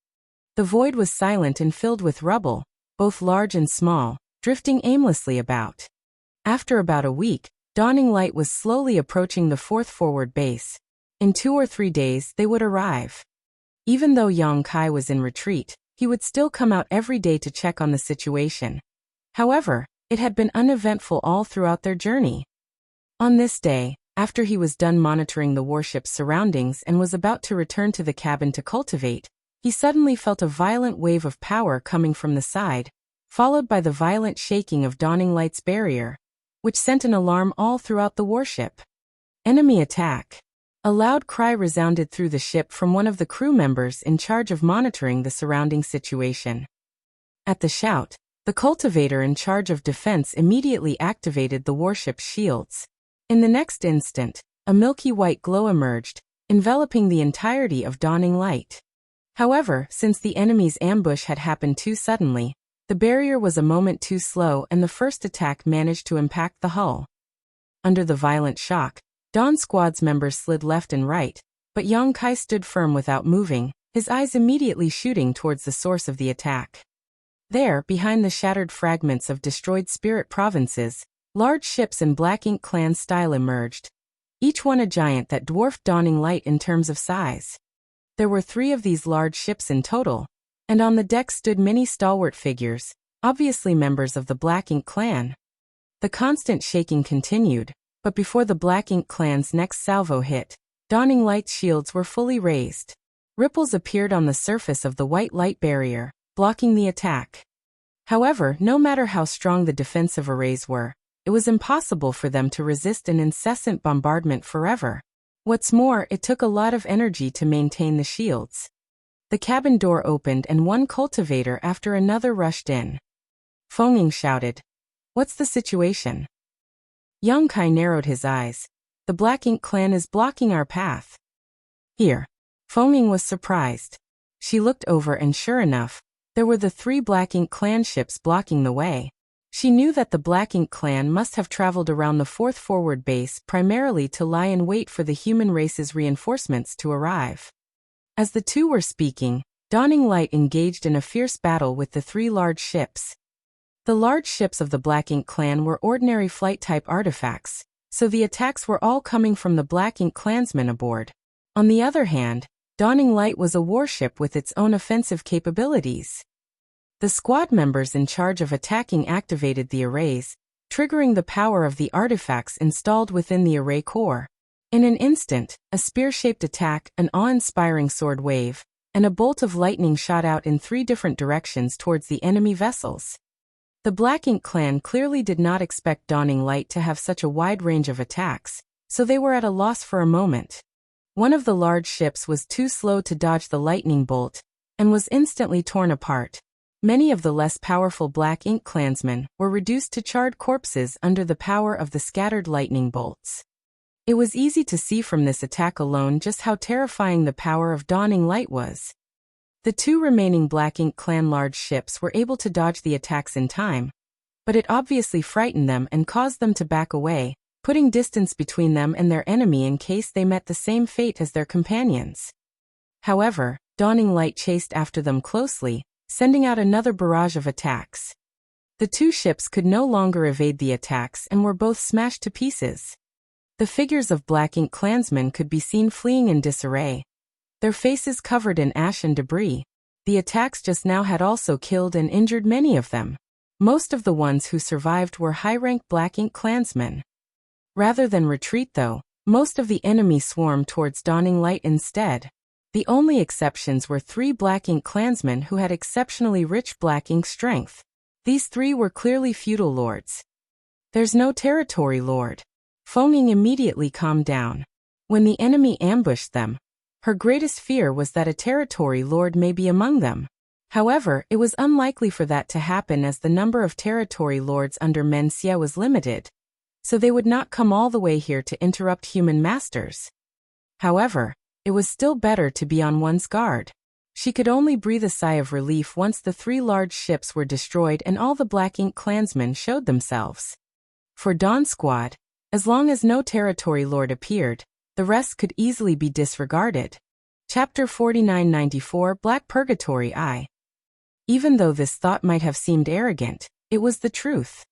The void was silent and filled with rubble, both large and small, drifting aimlessly about. After about a week, Dawning Light was slowly approaching the fourth forward base. In 2 or 3 days they would arrive. Even though Yang Kai was in retreat, he would still come out every day to check on the situation. However, it had been uneventful all throughout their journey. On this day, after he was done monitoring the warship's surroundings and was about to return to the cabin to cultivate, he suddenly felt a violent wave of power coming from the side, followed by the violent shaking of Dawning Light's barrier, which sent an alarm all throughout the warship. "Enemy attack!" A loud cry resounded through the ship from one of the crew members in charge of monitoring the surrounding situation. At the shout, the cultivator in charge of defense immediately activated the warship's shields. In the next instant, a milky white glow emerged, enveloping the entirety of Dawning Light. However, since the enemy's ambush had happened too suddenly, the barrier was a moment too slow and the first attack managed to impact the hull. Under the violent shock, Dawn Squad's members slid left and right, but Yang Kai stood firm without moving, his eyes immediately shooting towards the source of the attack. There, behind the shattered fragments of destroyed spirit provinces, large ships in Black Ink clan style emerged, each one a giant that dwarfed Dawning Light in terms of size. There were 3 of these large ships in total, and on the deck stood many stalwart figures, obviously members of the Black Ink clan. The constant shaking continued, but before the Black Ink clan's next salvo hit, Dawning Light's shields were fully raised. Ripples appeared on the surface of the white light barrier, blocking the attack. However, no matter how strong the defensive arrays were, it was impossible for them to resist an incessant bombardment forever. What's more, it took a lot of energy to maintain the shields. The cabin door opened and one cultivator after another rushed in. Feng shouted, "What's the situation?" Yang Kai narrowed his eyes. "The Black Ink clan is blocking our path." "Here." Feng was surprised. She looked over and sure enough, there were the 3 Black Ink clan ships blocking the way. She knew that the Black Ink clan must have traveled around the 4th forward base primarily to lie in wait for the human race's reinforcements to arrive. As the 2 were speaking, Dawning Light engaged in a fierce battle with the 3 large ships. The large ships of the Black Ink clan were ordinary flight-type artifacts, so the attacks were all coming from the Black Ink clansmen aboard. On the other hand, Dawning Light was a warship with its own offensive capabilities. The squad members in charge of attacking activated the arrays, triggering the power of the artifacts installed within the array core. In an instant, a spear-shaped attack, an awe-inspiring sword wave, and a bolt of lightning shot out in 3 different directions towards the enemy vessels. The Black Ink clan clearly did not expect Dawning Light to have such a wide range of attacks, so they were at a loss for a moment. One of the large ships was too slow to dodge the lightning bolt, and was instantly torn apart. Many of the less powerful Black Ink clansmen were reduced to charred corpses under the power of the scattered lightning bolts. It was easy to see from this attack alone just how terrifying the power of Dawning Light was. The 2 remaining Black Ink clan large ships were able to dodge the attacks in time, but it obviously frightened them and caused them to back away, putting distance between them and their enemy in case they met the same fate as their companions. However, Dawning Light chased after them closely, sending out another barrage of attacks. The 2 ships could no longer evade the attacks and were both smashed to pieces. The figures of Black Ink clansmen could be seen fleeing in disarray, their faces covered in ash and debris. The attacks just now had also killed and injured many of them. Most of the ones who survived were high-ranked Black Ink clansmen. Rather than retreat though, most of the enemy swarmed towards Dawning Light instead. The only exceptions were 3 Black Ink clansmen who had exceptionally rich Black Ink strength. These 3 were clearly feudal lords. "There's no territory lord." Feng immediately calmed down. When the enemy ambushed them, her greatest fear was that a territory lord may be among them. However, it was unlikely for that to happen as the number of territory lords under Menxia was limited, so they would not come all the way here to interrupt human masters. However, it was still better to be on one's guard. She could only breathe a sigh of relief once the 3 large ships were destroyed and all the Black Ink clansmen showed themselves. For Dawn Squad, as long as no territory lord appeared, the rest could easily be disregarded. Chapter 4994 Black Purgatory I. Even though this thought might have seemed arrogant, it was the truth.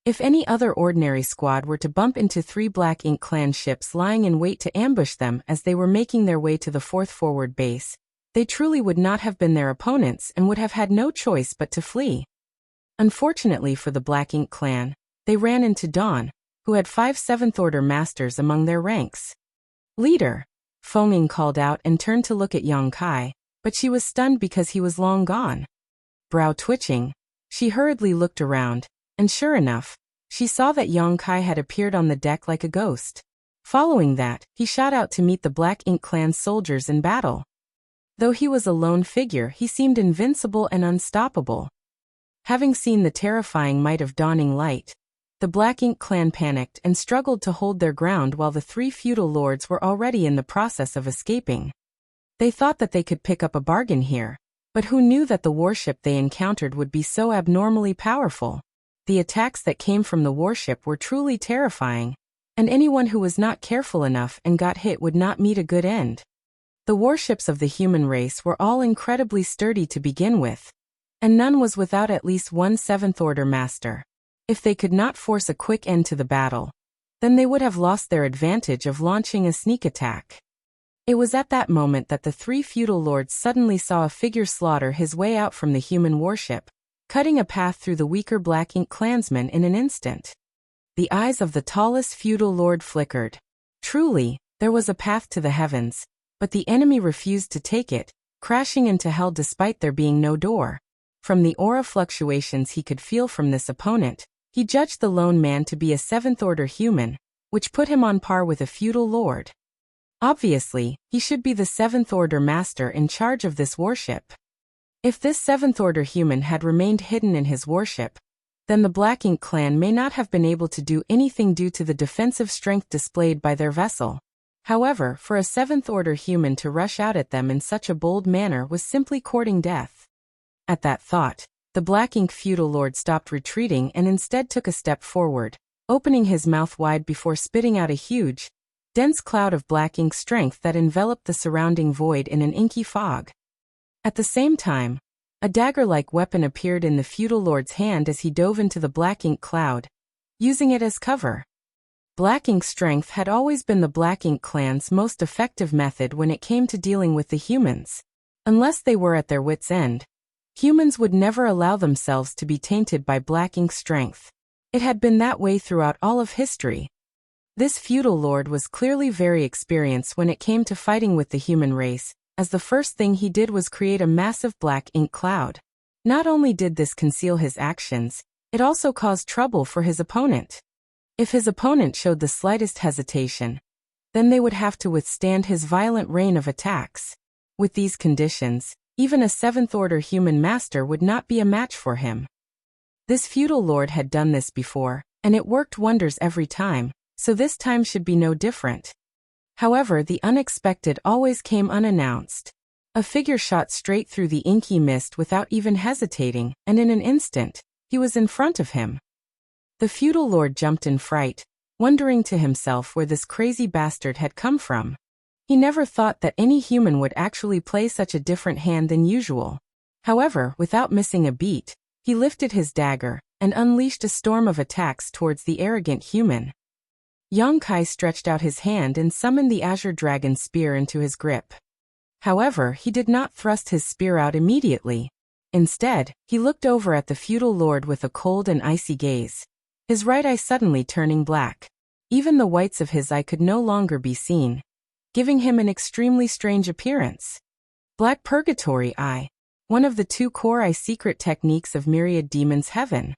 If any other ordinary squad were to bump into 3 Black Ink clan ships lying in wait to ambush them as they were making their way to the 4th forward base, they truly would not have been their opponents and would have had no choice but to flee. Unfortunately for the Black Ink clan, they ran into Dawn, who had 5 7th Order masters among their ranks. "Leader," Feng called out and turned to look at Yang Kai, but she was stunned because he was long gone. Brow twitching, she hurriedly looked around, and sure enough, she saw that Yang Kai had appeared on the deck like a ghost. Following that, he shot out to meet the Black Ink clan soldiers in battle. Though he was a lone figure, he seemed invincible and unstoppable. Having seen the terrifying might of Dawning Light, the Black Ink clan panicked and struggled to hold their ground while the 3 feudal lords were already in the process of escaping. They thought that they could pick up a bargain here, but who knew that the warship they encountered would be so abnormally powerful? The attacks that came from the warship were truly terrifying, and anyone who was not careful enough and got hit would not meet a good end. The warships of the human race were all incredibly sturdy to begin with, and none was without at least 1 7th Order master. If they could not force a quick end to the battle, then they would have lost their advantage of launching a sneak attack. It was at that moment that the three feudal lords suddenly saw a figure slaughter his way out from the human warship, cutting a path through the weaker Black Ink clansmen in an instant. The eyes of the tallest feudal lord flickered. Truly, there was a path to the heavens, but the enemy refused to take it, crashing into hell despite there being no door. From the aura fluctuations he could feel from this opponent, he judged the lone man to be a seventh-order human, which put him on par with a feudal lord. Obviously, he should be the seventh-order master in charge of this warship. If this seventh-order human had remained hidden in his warship, then the Black Ink clan may not have been able to do anything due to the defensive strength displayed by their vessel. However, for a seventh-order human to rush out at them in such a bold manner was simply courting death. At that thought, the Black Ink feudal lord stopped retreating and instead took a step forward, opening his mouth wide before spitting out a huge, dense cloud of Black Ink strength that enveloped the surrounding void in an inky fog. At the same time, a dagger-like weapon appeared in the feudal lord's hand as he dove into the Black Ink cloud, using it as cover. Black Ink strength had always been the Black Ink clan's most effective method when it came to dealing with the humans. Unless they were at their wits' end, humans would never allow themselves to be tainted by Black Ink strength. It had been that way throughout all of history. This feudal lord was clearly very experienced when it came to fighting with the human race, as the first thing he did was create a massive Black Ink cloud. Not only did this conceal his actions, it also caused trouble for his opponent. If his opponent showed the slightest hesitation, then they would have to withstand his violent rain of attacks. With these conditions, even a seventh-order human master would not be a match for him. This feudal lord had done this before, and it worked wonders every time, so this time should be no different. However, the unexpected always came unannounced. A figure shot straight through the inky mist without even hesitating, and in an instant, he was in front of him. The feudal lord jumped in fright, wondering to himself where this crazy bastard had come from. He never thought that any human would actually play such a different hand than usual. However, without missing a beat, he lifted his dagger and unleashed a storm of attacks towards the arrogant human. Yang Kai stretched out his hand and summoned the Azure Dragon spear into his grip. However, he did not thrust his spear out immediately. Instead, he looked over at the feudal lord with a cold and icy gaze, his right eye suddenly turning black. Even the whites of his eye could no longer be seen, giving him an extremely strange appearance. Black Purgatory Eye, one of the two core eye secret techniques of Myriad Demon's Heaven.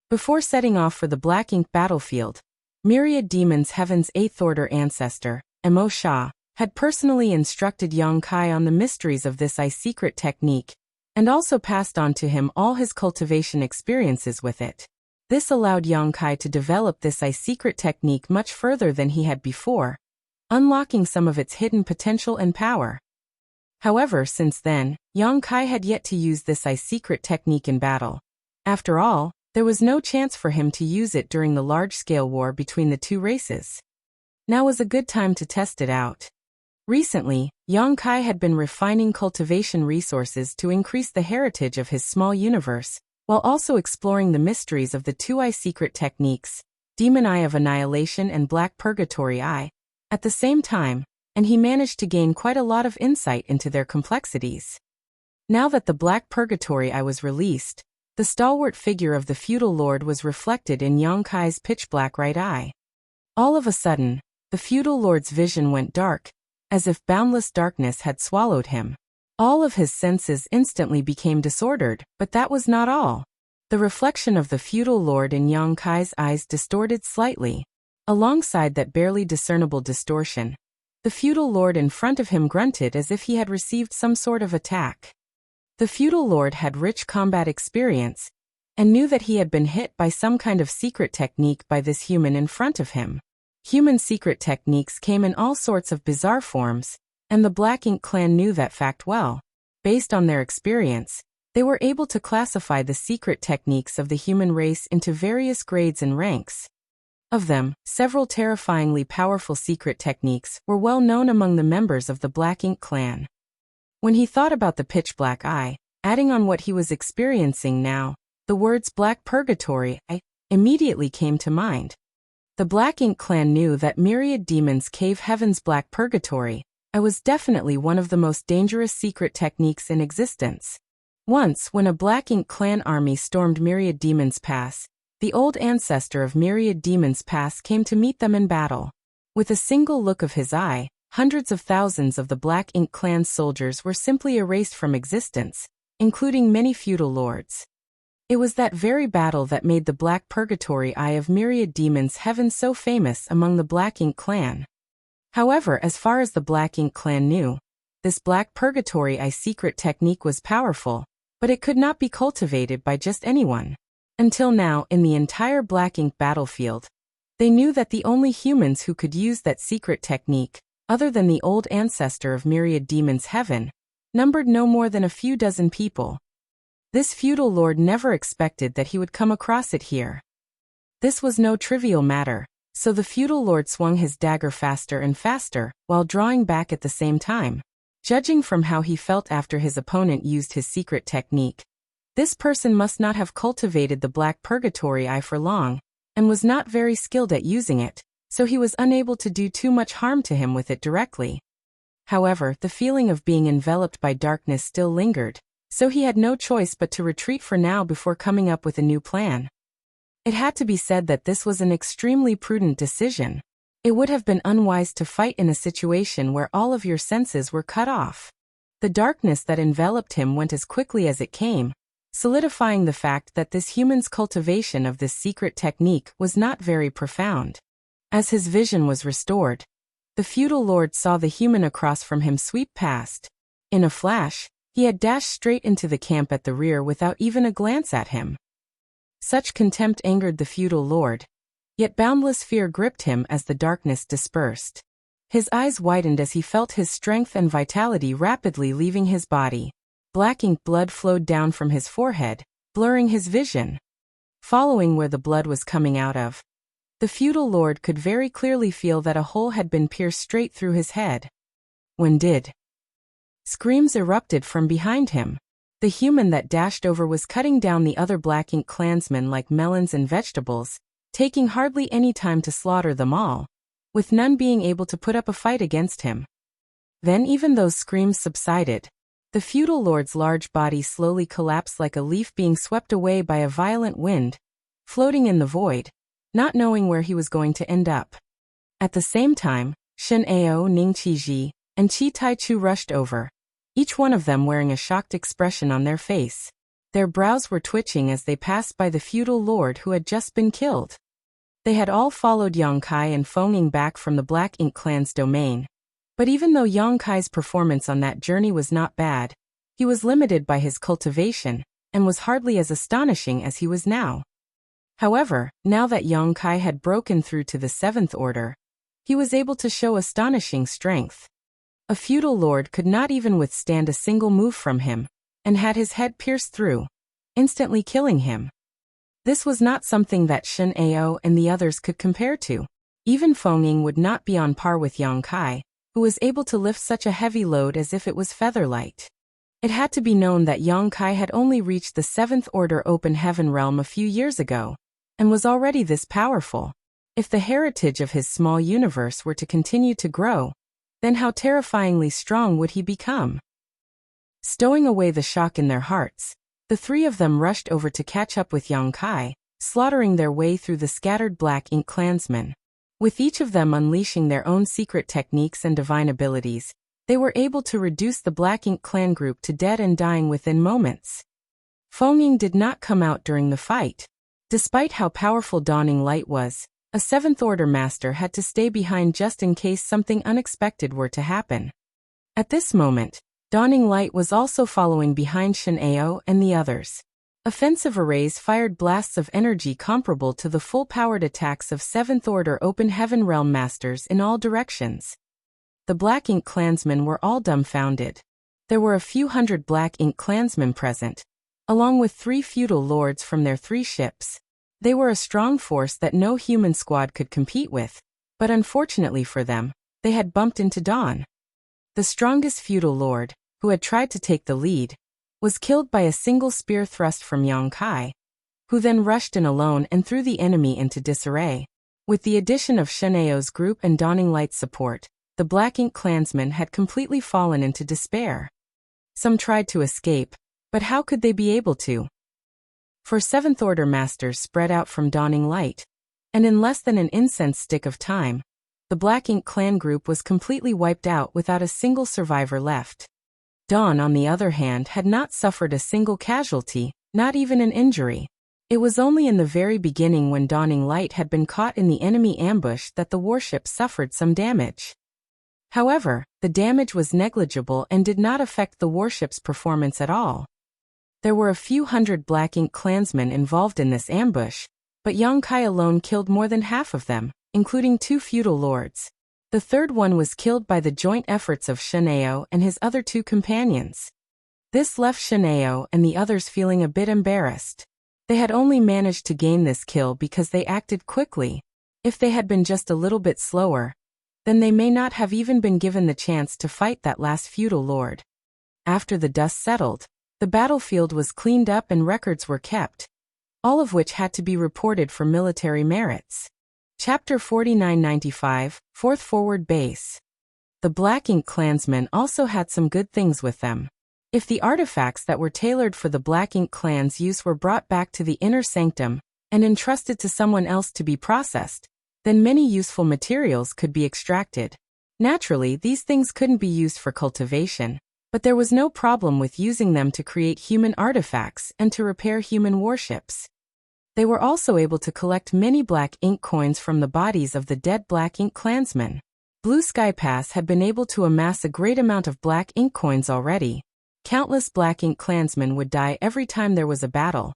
Before setting off for the Black Ink battlefield, Myriad Demon's Heaven's 8th Order ancestor, Mo Sha, had personally instructed Yang Kai on the mysteries of this eye secret technique, and also passed on to him all his cultivation experiences with it. This allowed Yang Kai to develop this eye secret technique much further than he had before, unlocking some of its hidden potential and power. However, since then, Yang Kai had yet to use this eye secret technique in battle. After all, there was no chance for him to use it during the large-scale war between the two races. Now was a good time to test it out. Recently, Yang Kai had been refining cultivation resources to increase the heritage of his small universe, while also exploring the mysteries of the two eye secret techniques, Demon Eye of Annihilation and Black Purgatory Eye, at the same time, and he managed to gain quite a lot of insight into their complexities. Now that the Black Purgatory Eye was released, the stalwart figure of the feudal lord was reflected in Yang Kai's pitch-black right eye. All of a sudden, the feudal lord's vision went dark, as if boundless darkness had swallowed him. All of his senses instantly became disordered, but that was not all. The reflection of the feudal lord in Yang Kai's eyes distorted slightly. Alongside that barely discernible distortion, the feudal lord in front of him grunted as if he had received some sort of attack. The feudal lord had rich combat experience, and knew that he had been hit by some kind of secret technique by this human in front of him. Human secret techniques came in all sorts of bizarre forms, and the Black Ink clan knew that fact well. Based on their experience, they were able to classify the secret techniques of the human race into various grades and ranks. Of them, several terrifyingly powerful secret techniques were well known among the members of the Black Ink clan. When he thought about the pitch-black eye, adding on what he was experiencing now, the words Black Purgatory Eye immediately came to mind. The Black Ink clan knew that Myriad Demon's Cave Heaven's Black Purgatory I was definitely one of the most dangerous secret techniques in existence. Once, when a Black Ink clan army stormed Myriad Demons Pass, the old ancestor of Myriad Demons Pass came to meet them in battle. With a single look of his eye, hundreds of thousands of the Black Ink clan's soldiers were simply erased from existence, including many feudal lords. It was that very battle that made the Black Purgatory Eye of Myriad Demons Heaven so famous among the Black Ink clan. However, as far as the Black Ink clan knew, this Black Purgatory Eye secret technique was powerful, but it could not be cultivated by just anyone. Until now, in the entire Black Ink battlefield, they knew that the only humans who could use that secret technique, other than the old ancestor of Myriad Demons Heaven, numbered no more than a few dozen people. This feudal lord never expected that he would come across it here. This was no trivial matter, so the feudal lord swung his dagger faster and faster, while drawing back at the same time. Judging from how he felt after his opponent used his secret technique, this person must not have cultivated the Black Purgatory Eye for long, and was not very skilled at using it, so he was unable to do too much harm to him with it directly. However, the feeling of being enveloped by darkness still lingered, so he had no choice but to retreat for now before coming up with a new plan. It had to be said that this was an extremely prudent decision. It would have been unwise to fight in a situation where all of your senses were cut off. The darkness that enveloped him went as quickly as it came, solidifying the fact that this human's cultivation of this secret technique was not very profound. As his vision was restored, the feudal lord saw the human across from him sweep past. In a flash, he had dashed straight into the camp at the rear without even a glance at him. Such contempt angered the feudal lord, yet boundless fear gripped him as the darkness dispersed. His eyes widened as he felt his strength and vitality rapidly leaving his body. Black ink blood flowed down from his forehead, blurring his vision. Following where the blood was coming out of, the feudal lord could very clearly feel that a hole had been pierced straight through his head. When did? Screams erupted from behind him. The human that dashed over was cutting down the other Black Ink clansmen like melons and vegetables, taking hardly any time to slaughter them all, with none being able to put up a fight against him. Then even those screams subsided. The feudal lord's large body slowly collapsed like a leaf being swept away by a violent wind, floating in the void, not knowing where he was going to end up. At the same time, Shen Ao, Ning Qiji, and Qi Taichu rushed over, each one of them wearing a shocked expression on their face. Their brows were twitching as they passed by the feudal lord who had just been killed. They had all followed Yang Kai and Feng back from the Black Ink clan's domain. But even though Yang Kai's performance on that journey was not bad, he was limited by his cultivation, and was hardly as astonishing as he was now. However, now that Yang Kai had broken through to the 7th order, he was able to show astonishing strength. A feudal lord could not even withstand a single move from him, and had his head pierced through, instantly killing him. This was not something that Shen Ao and the others could compare to. Even Feng would not be on par with Yang Kai, who was able to lift such a heavy load as if it was featherlight. It had to be known that Yang Kai had only reached the 7th order open heaven realm a few years ago, and was already this powerful. If the heritage of his small universe were to continue to grow, then how terrifyingly strong would he become? Stowing away the shock in their hearts, the three of them rushed over to catch up with Yang Kai, slaughtering their way through the scattered Black Ink clansmen. With each of them unleashing their own secret techniques and divine abilities, they were able to reduce the Black Ink clan group to dead and dying within moments. Feng did not come out during the fight. Despite how powerful Dawning Light was, a 7th Order master had to stay behind just in case something unexpected were to happen. At this moment, Dawning Light was also following behind Shen Ao and the others. Offensive arrays fired blasts of energy comparable to the full-powered attacks of 7th Order Open Heaven Realm Masters in all directions. The Black Ink clansmen were all dumbfounded. There were a few hundred Black Ink clansmen present, along with 3 feudal lords from their 3 ships. They were a strong force that no human squad could compete with, but unfortunately for them, they had bumped into Dawn. The strongest feudal lord, who had tried to take the lead, was killed by a single spear thrust from Yang Kai, who then rushed in alone and threw the enemy into disarray. With the addition of Shen Ao's group and Dawning Light's support, the Black Ink clansmen had completely fallen into despair. Some tried to escape, but how could they be able to? For Seventh Order masters spread out from Dawning Light, and in less than an incense stick of time, the Black Ink clan group was completely wiped out without a single survivor left. Dawn, on the other hand, had not suffered a single casualty, not even an injury. It was only in the very beginning, when Dawning Light had been caught in the enemy ambush, that the warship suffered some damage. However, the damage was negligible and did not affect the warship's performance at all. There were a few hundred Black Ink clansmen involved in this ambush, but Yongkai alone killed more than half of them, including 2 feudal lords. The third one was killed by the joint efforts of Shineo and his other 2 companions. This left Shineo and the others feeling a bit embarrassed. They had only managed to gain this kill because they acted quickly. If they had been just a little bit slower, then they may not have even been given the chance to fight that last feudal lord. After the dust settled, the battlefield was cleaned up and records were kept, all of which had to be reported for military merits. Chapter 4995, 4th Forward Base. The Black Ink clansmen also had some good things with them. If the artifacts that were tailored for the Black Ink clan's use were brought back to the inner sanctum and entrusted to someone else to be processed, then many useful materials could be extracted. Naturally, these things couldn't be used for cultivation, but there was no problem with using them to create human artifacts and to repair human warships. They were also able to collect many Black Ink coins from the bodies of the dead Black Ink clansmen. Blue Sky Pass had been able to amass a great amount of Black Ink coins already. Countless Black Ink clansmen would die every time there was a battle.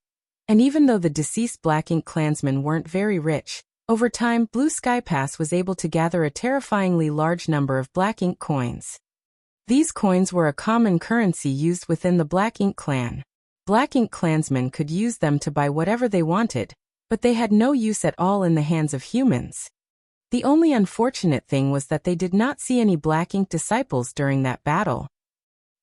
And even though the deceased Black Ink clansmen weren't very rich, over time Blue Sky Pass was able to gather a terrifyingly large number of Black Ink coins. These coins were a common currency used within the Black Ink clan. Black Ink clansmen could use them to buy whatever they wanted, but they had no use at all in the hands of humans. The only unfortunate thing was that they did not see any Black Ink disciples during that battle.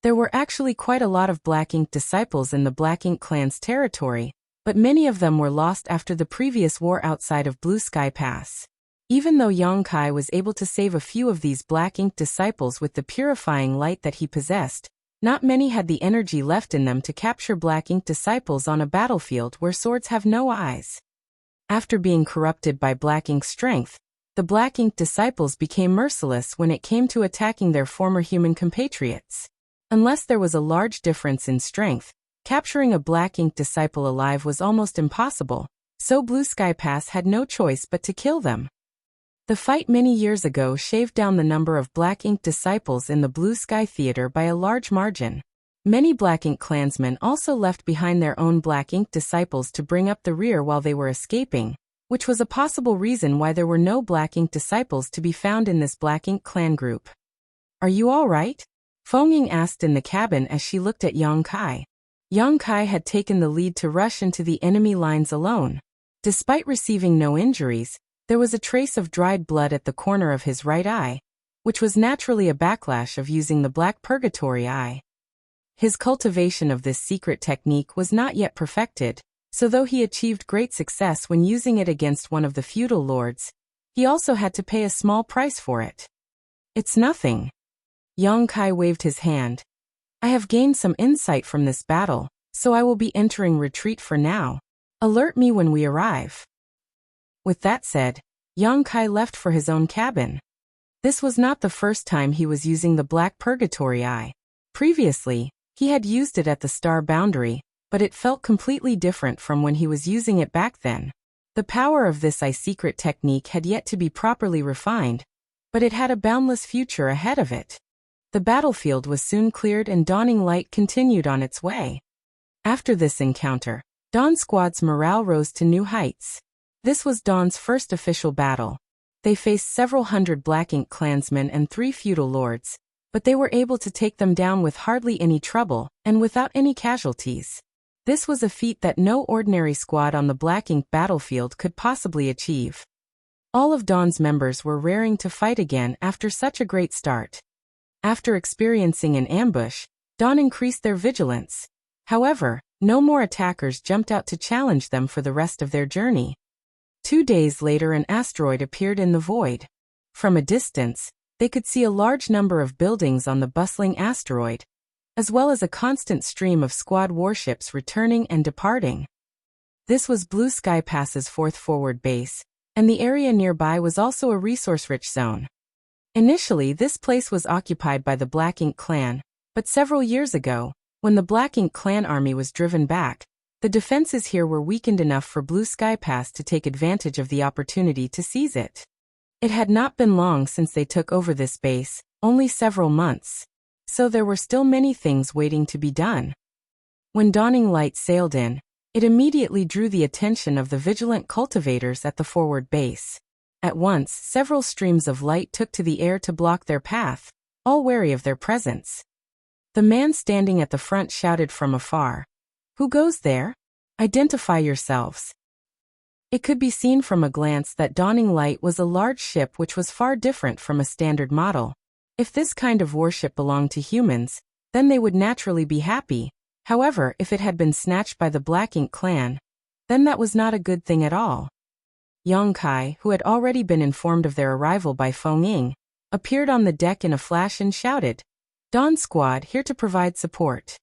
There were actually quite a lot of Black Ink disciples in the Black Ink clan's territory, but many of them were lost after the previous war outside of Blue Sky Pass. Even though Yongkai was able to save a few of these Black Ink disciples with the purifying light that he possessed, not many had the energy left in them to capture Black Ink disciples on a battlefield where swords have no eyes. After being corrupted by Black Ink's strength, the Black Ink disciples became merciless when it came to attacking their former human compatriots. Unless there was a large difference in strength, capturing a Black Ink disciple alive was almost impossible, so Blue Sky Pass had no choice but to kill them. The fight many years ago shaved down the number of Black Ink disciples in the Blue Sky Theater by a large margin. Many Black Ink clansmen also left behind their own Black Ink disciples to bring up the rear while they were escaping, which was a possible reason why there were no Black Ink disciples to be found in this Black Ink clan group. "Are you all right?" Feng asked in the cabin as she looked at Yongkai. Yongkai had taken the lead to rush into the enemy lines alone. Despite receiving no injuries, there was a trace of dried blood at the corner of his right eye, which was naturally a backlash of using the Black Purgatory Eye. His cultivation of this secret technique was not yet perfected, so though he achieved great success when using it against one of the feudal lords, he also had to pay a small price for it. "It's nothing." Yongkai waved his hand. "I have gained some insight from this battle, so I will be entering retreat for now. Alert me when we arrive." With that said, Yongkai left for his own cabin. This was not the first time he was using the Black Purgatory Eye. Previously, he had used it at the Star Boundary, but it felt completely different from when he was using it back then. The power of this eye secret technique had yet to be properly refined, but it had a boundless future ahead of it. The battlefield was soon cleared and Dawning Light continued on its way. After this encounter, Dawn Squad's morale rose to new heights. This was Dawn's first official battle. They faced several hundred Black Ink clansmen and 3 feudal lords, but they were able to take them down with hardly any trouble and without any casualties. This was a feat that no ordinary squad on the Black Ink battlefield could possibly achieve. All of Dawn's members were raring to fight again after such a great start. After experiencing an ambush, Dawn increased their vigilance. However, no more attackers jumped out to challenge them for the rest of their journey. 2 days later, an asteroid appeared in the void. From a distance, They could see a large number of buildings on the bustling asteroid, as well as a constant stream of squad warships returning and departing. This was Blue Sky Pass's fourth forward base, and the area nearby was also a resource-rich zone. Initially, this place was occupied by the Black Ink clan, but several years ago, when the Black Ink clan army was driven back, the defenses here were weakened enough for Blue Sky Pass to take advantage of the opportunity to seize it. It had not been long since they took over this base, only several months. So there were still many things waiting to be done. When dawning light sailed in, it immediately drew the attention of the vigilant cultivators at the forward base. At once, several streams of light took to the air to block their path, all wary of their presence. The man standing at the front shouted from afar, "Who goes there? Identify yourselves." It could be seen from a glance that dawning light was a large ship which was far different from a standard model. If this kind of warship belonged to humans, then they would naturally be happy. However, if it had been snatched by the Black Ink clan, then that was not a good thing at all. Yang Kai, who had already been informed of their arrival by Feng Ying, appeared on the deck in a flash and shouted, "Dawn Squad here to provide support."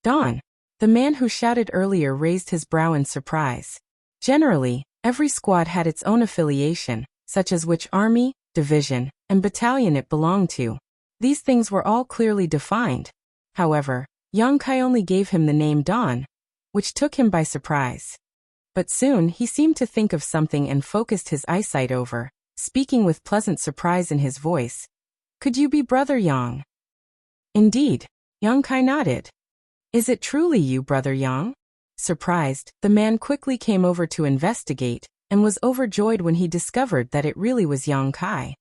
Dawn. The man who shouted earlier raised his brow in surprise. Generally, every squad had its own affiliation, such as which army, division, and battalion it belonged to. These things were all clearly defined. However, Yang Kai only gave him the name Dawn, which took him by surprise. But soon he seemed to think of something and focused his eyesight over, speaking with pleasant surprise in his voice. "Could you be Brother Yang?" "Indeed." Yang Kai nodded. "Is it truly you, Brother Yang?" Surprised, the man quickly came over to investigate, and was overjoyed when he discovered that it really was Yang Kai.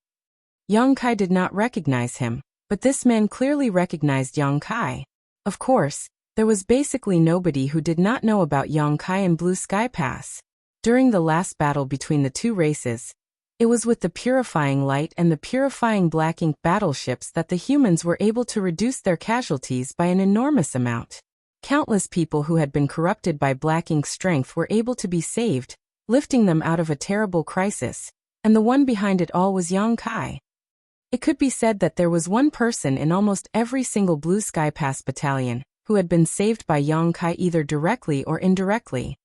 Yang Kai did not recognize him, but this man clearly recognized Yang Kai. Of course, there was basically nobody who did not know about Yang Kai and Blue Sky Pass. During the last battle between the two races, it was with the Purifying Light and the Purifying Black Ink battleships that the humans were able to reduce their casualties by an enormous amount. Countless people who had been corrupted by Black Ink's strength were able to be saved, lifting them out of a terrible crisis, and the one behind it all was Yang Kai. It could be said that there was one person in almost every single Blue Sky Pass battalion who had been saved by Yang Kai either directly or indirectly.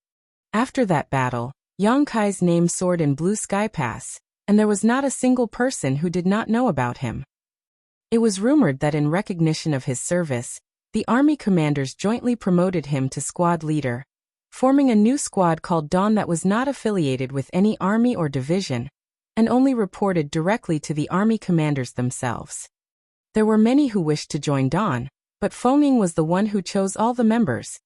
After that battle, Yang Kai's name soared in Blue Sky Pass, and there was not a single person who did not know about him. It was rumored that in recognition of his service, the army commanders jointly promoted him to squad leader, forming a new squad called Dawn that was not affiliated with any army or division, and only reported directly to the army commanders themselves. There were many who wished to join Dawn, but Feng Ying was the one who chose all the members,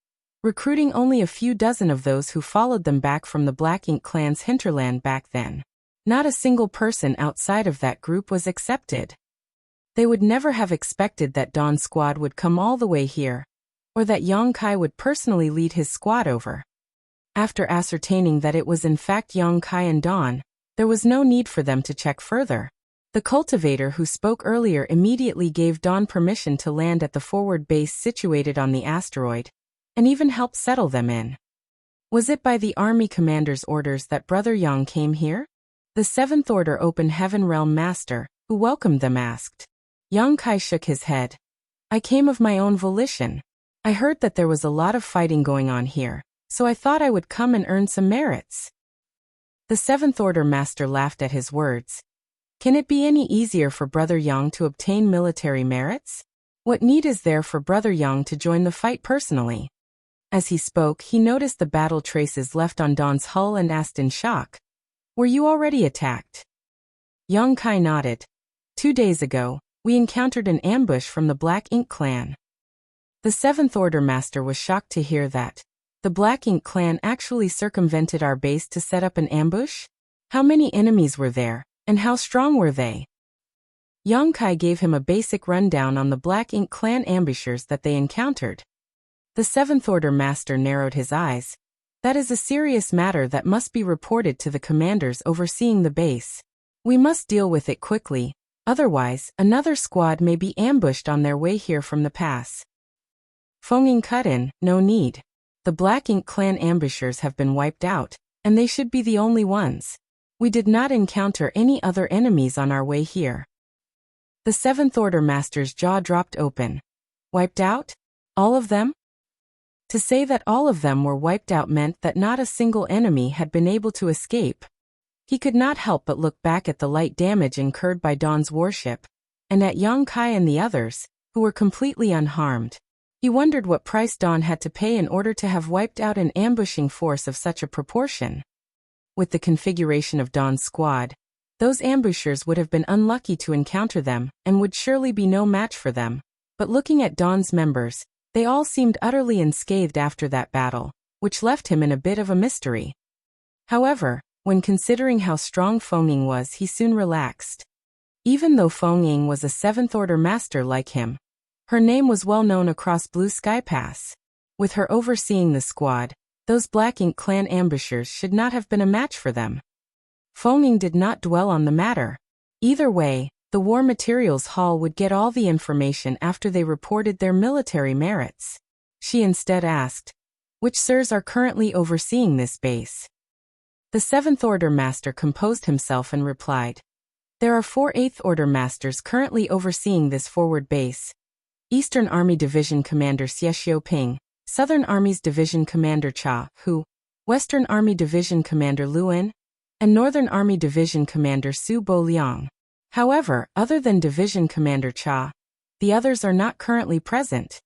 recruiting only a few dozen of those who followed them back from the Black Ink clan's hinterland back then. Not a single person outside of that group was accepted. They would never have expected that Dawn squad would come all the way here, or that Yang Kai would personally lead his squad over. After ascertaining that it was in fact Yang Kai and Dawn, there was no need for them to check further. The cultivator who spoke earlier immediately gave Dawn permission to land at the forward base situated on the asteroid, and even helped settle them in. Was it by the army commander's orders that Brother Yang came here? The Seventh Order Open Heaven Realm Master, who welcomed them, asked. Yang Kai shook his head. "I came of my own volition. I heard that there was a lot of fighting going on here, so I thought I would come and earn some merits." The Seventh Order Master laughed at his words. "Can it be any easier for Brother Yang to obtain military merits? What need is there for Brother Yang to join the fight personally?" As he spoke, he noticed the battle traces left on Dawn's hull and asked in shock, "Were you already attacked?" Yang Kai nodded. 2 days ago, we encountered an ambush from the Black Ink clan." The Seventh Order Master was shocked to hear that. The Black Ink clan actually circumvented our base to set up an ambush? How many enemies were there, and how strong were they? Yang Kai gave him a basic rundown on the Black Ink clan ambushers that they encountered. The Seventh Order Master narrowed his eyes. "That is a serious matter that must be reported to the commanders overseeing the base. We must deal with it quickly, otherwise another squad may be ambushed on their way here from the pass." Feng Ying cut in, "No need. The Black Ink clan ambushers have been wiped out, and they should be the only ones. We did not encounter any other enemies on our way here." The Seventh Order Master's jaw dropped open. Wiped out? All of them? To say that all of them were wiped out meant that not a single enemy had been able to escape. He could not help but look back at the light damage incurred by Dawn's warship, and at Yang Kai and the others, who were completely unharmed. He wondered what price Dawn had to pay in order to have wiped out an ambushing force of such a proportion. With the configuration of Dawn's squad, those ambushers would have been unlucky to encounter them and would surely be no match for them. But looking at Dawn's members, they all seemed utterly unscathed after that battle, which left him in a bit of a mystery. However, when considering how strong Feng Ying was, he soon relaxed. Even though Feng Ying was a Seventh Order Master like him, her name was well known across Blue Sky Pass. With her overseeing the squad, those Black Ink clan ambushers should not have been a match for them. Feng Ying did not dwell on the matter. Either way, the War Materials Hall would get all the information after they reported their military merits. She instead asked, "Which sirs are currently overseeing this base?" The Seventh Order Master composed himself and replied, "There are 4 Eighth Order Masters currently overseeing this forward base. Eastern Army Division Commander Xie Xiaoping, Southern Army's Division Commander Cha Hu, Western Army Division Commander Luan, and Northern Army Division Commander Su Bo Liang. However, other than Division Commander Cha, the others are not currently present."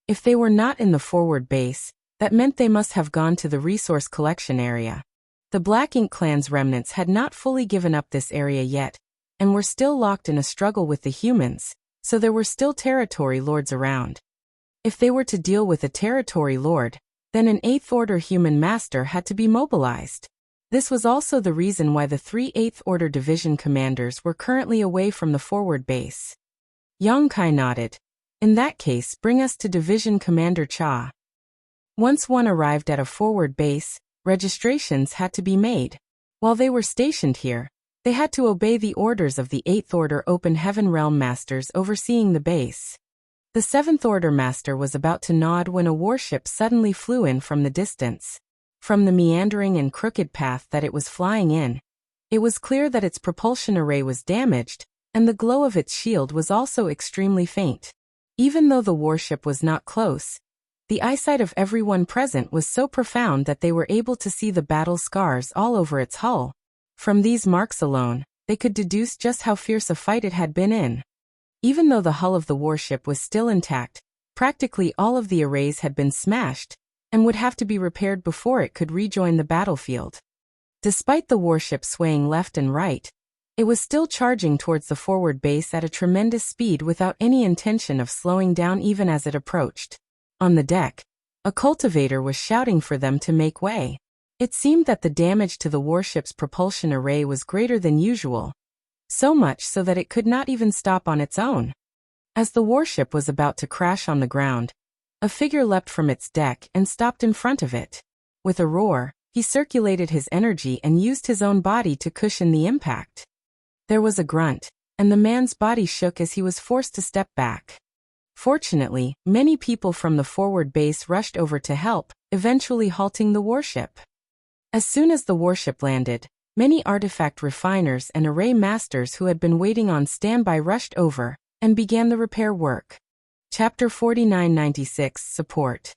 If they were not in the forward base, that meant they must have gone to the resource collection area. The Black Ink clan's remnants had not fully given up this area yet, and were still locked in a struggle with the humans, so there were still territory lords around. If they were to deal with a territory lord, then an Eighth Order human master had to be mobilized. This was also the reason why the 3 Eighth Order Division commanders were currently away from the forward base. Yang Kai nodded. "In that case, bring us to Division Commander Cha." Once one arrived at a forward base, registrations had to be made. While they were stationed here, they had to obey the orders of the Eighth Order Open Heaven Realm Masters overseeing the base. The Seventh Order Master was about to nod when a warship suddenly flew in from the distance. From the meandering and crooked path that it was flying in, it was clear that its propulsion array was damaged, and the glow of its shield was also extremely faint. Even though the warship was not close, the eyesight of everyone present was so profound that they were able to see the battle scars all over its hull. From these marks alone, they could deduce just how fierce a fight it had been in. Even though the hull of the warship was still intact, practically all of the arrays had been smashed, and would have to be repaired before it could rejoin the battlefield. Despite the warship swaying left and right, it was still charging towards the forward base at a tremendous speed without any intention of slowing down even as it approached. On the deck, a cultivator was shouting for them to make way. It seemed that the damage to the warship's propulsion array was greater than usual, so much so that it could not even stop on its own. As the warship was about to crash on the ground, a figure leapt from its deck and stopped in front of it. With a roar, he circulated his energy and used his own body to cushion the impact. There was a grunt, and the man's body shook as he was forced to step back. Fortunately, many people from the forward base rushed over to help, eventually halting the warship. As soon as the warship landed, many artifact refiners and array masters who had been waiting on standby rushed over and began the repair work. Chapter 4996 Support.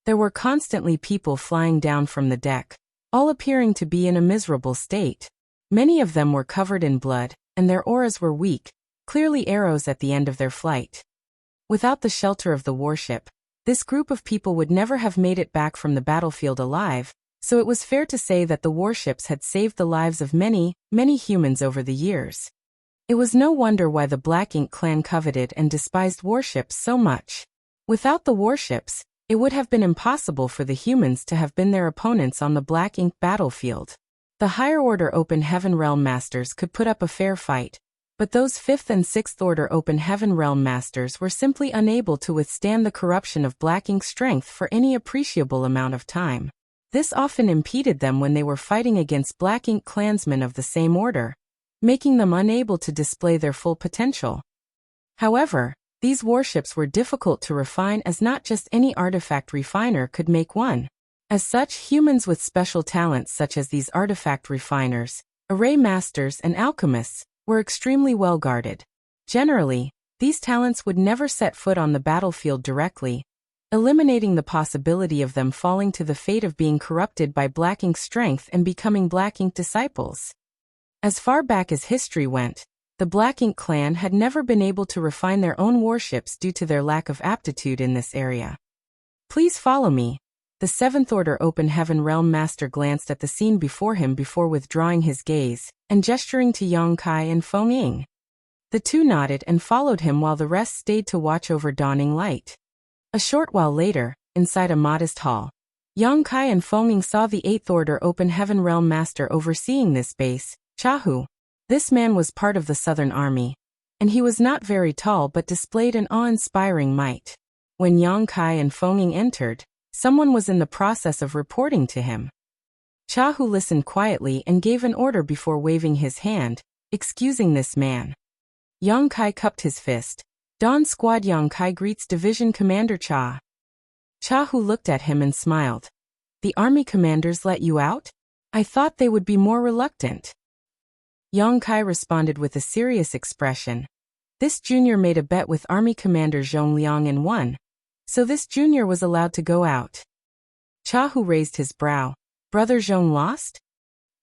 There were constantly people flying down from the deck, all appearing to be in a miserable state. Many of them were covered in blood, and their auras were weak, clearly arrows at the end of their flight. Without the shelter of the warship, this group of people would never have made it back from the battlefield alive, so it was fair to say that the warships had saved the lives of many, many humans over the years. It was no wonder why the Black Ink clan coveted and despised warships so much. Without the warships, it would have been impossible for the humans to have been their opponents on the Black Ink battlefield. The higher order Open Heaven Realm Masters could put up a fair fight, but those 5th and 6th order Open Heaven Realm Masters were simply unable to withstand the corruption of Black Ink's strength for any appreciable amount of time. This often impeded them when they were fighting against Black Ink clansmen of the same order, making them unable to display their full potential. However, these warships were difficult to refine as not just any artifact refiner could make one. As such, humans with special talents such as these artifact refiners, array masters and alchemists, were extremely well guarded. Generally, these talents would never set foot on the battlefield directly, eliminating the possibility of them falling to the fate of being corrupted by Black Ink strength and becoming Black Ink disciples. As far back as history went, the Black Ink clan had never been able to refine their own warships due to their lack of aptitude in this area. Please follow me. The Seventh Order Open Heaven Realm Master glanced at the scene before him before withdrawing his gaze and gesturing to Yang Kai and Feng Ying. The two nodded and followed him while the rest stayed to watch over dawning light. A short while later, inside a modest hall, Yang Kai and Feng Ying saw the Eighth Order Open Heaven Realm Master overseeing this base, Chahu. This man was part of the Southern Army, and he was not very tall but displayed an awe-inspiring might. When Yang Kai and Feng Ying entered, someone was in the process of reporting to him. Chahu listened quietly and gave an order before waving his hand, excusing this man. Yang Kai cupped his fist. Dawn Squad Yang Kai greets Division Commander Cha. Chahu looked at him and smiled. The army commanders let you out? I thought they would be more reluctant. Yang Kai responded with a serious expression. This junior made a bet with Army Commander Zhong Liang and won, so this junior was allowed to go out. Chahu raised his brow. Brother Zhong lost?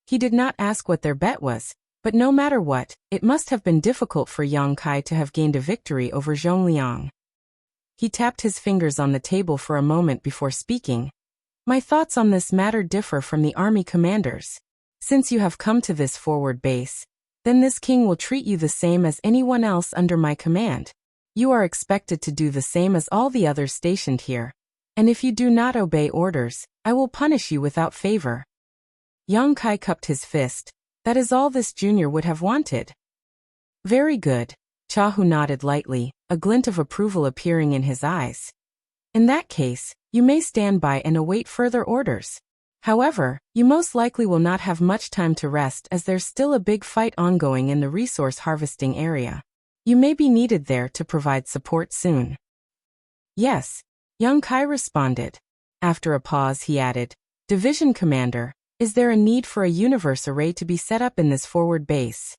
He did not ask what their bet was, but no matter what, it must have been difficult for Yang Kai to have gained a victory over Zhong Liang. He tapped his fingers on the table for a moment before speaking. My thoughts on this matter differ from the army commanders. Since you have come to this forward base, then this king will treat you the same as anyone else under my command. You are expected to do the same as all the others stationed here, and if you do not obey orders, I will punish you without favor. Yang Kai cupped his fist. That is all this junior would have wanted. Very good. Chahu nodded lightly, a glint of approval appearing in his eyes. In that case, you may stand by and await further orders. However, you most likely will not have much time to rest as there's still a big fight ongoing in the resource harvesting area. You may be needed there to provide support soon. Yes, Yang Kai responded. After a pause he added, Division Commander, is there a need for a universe array to be set up in this forward base?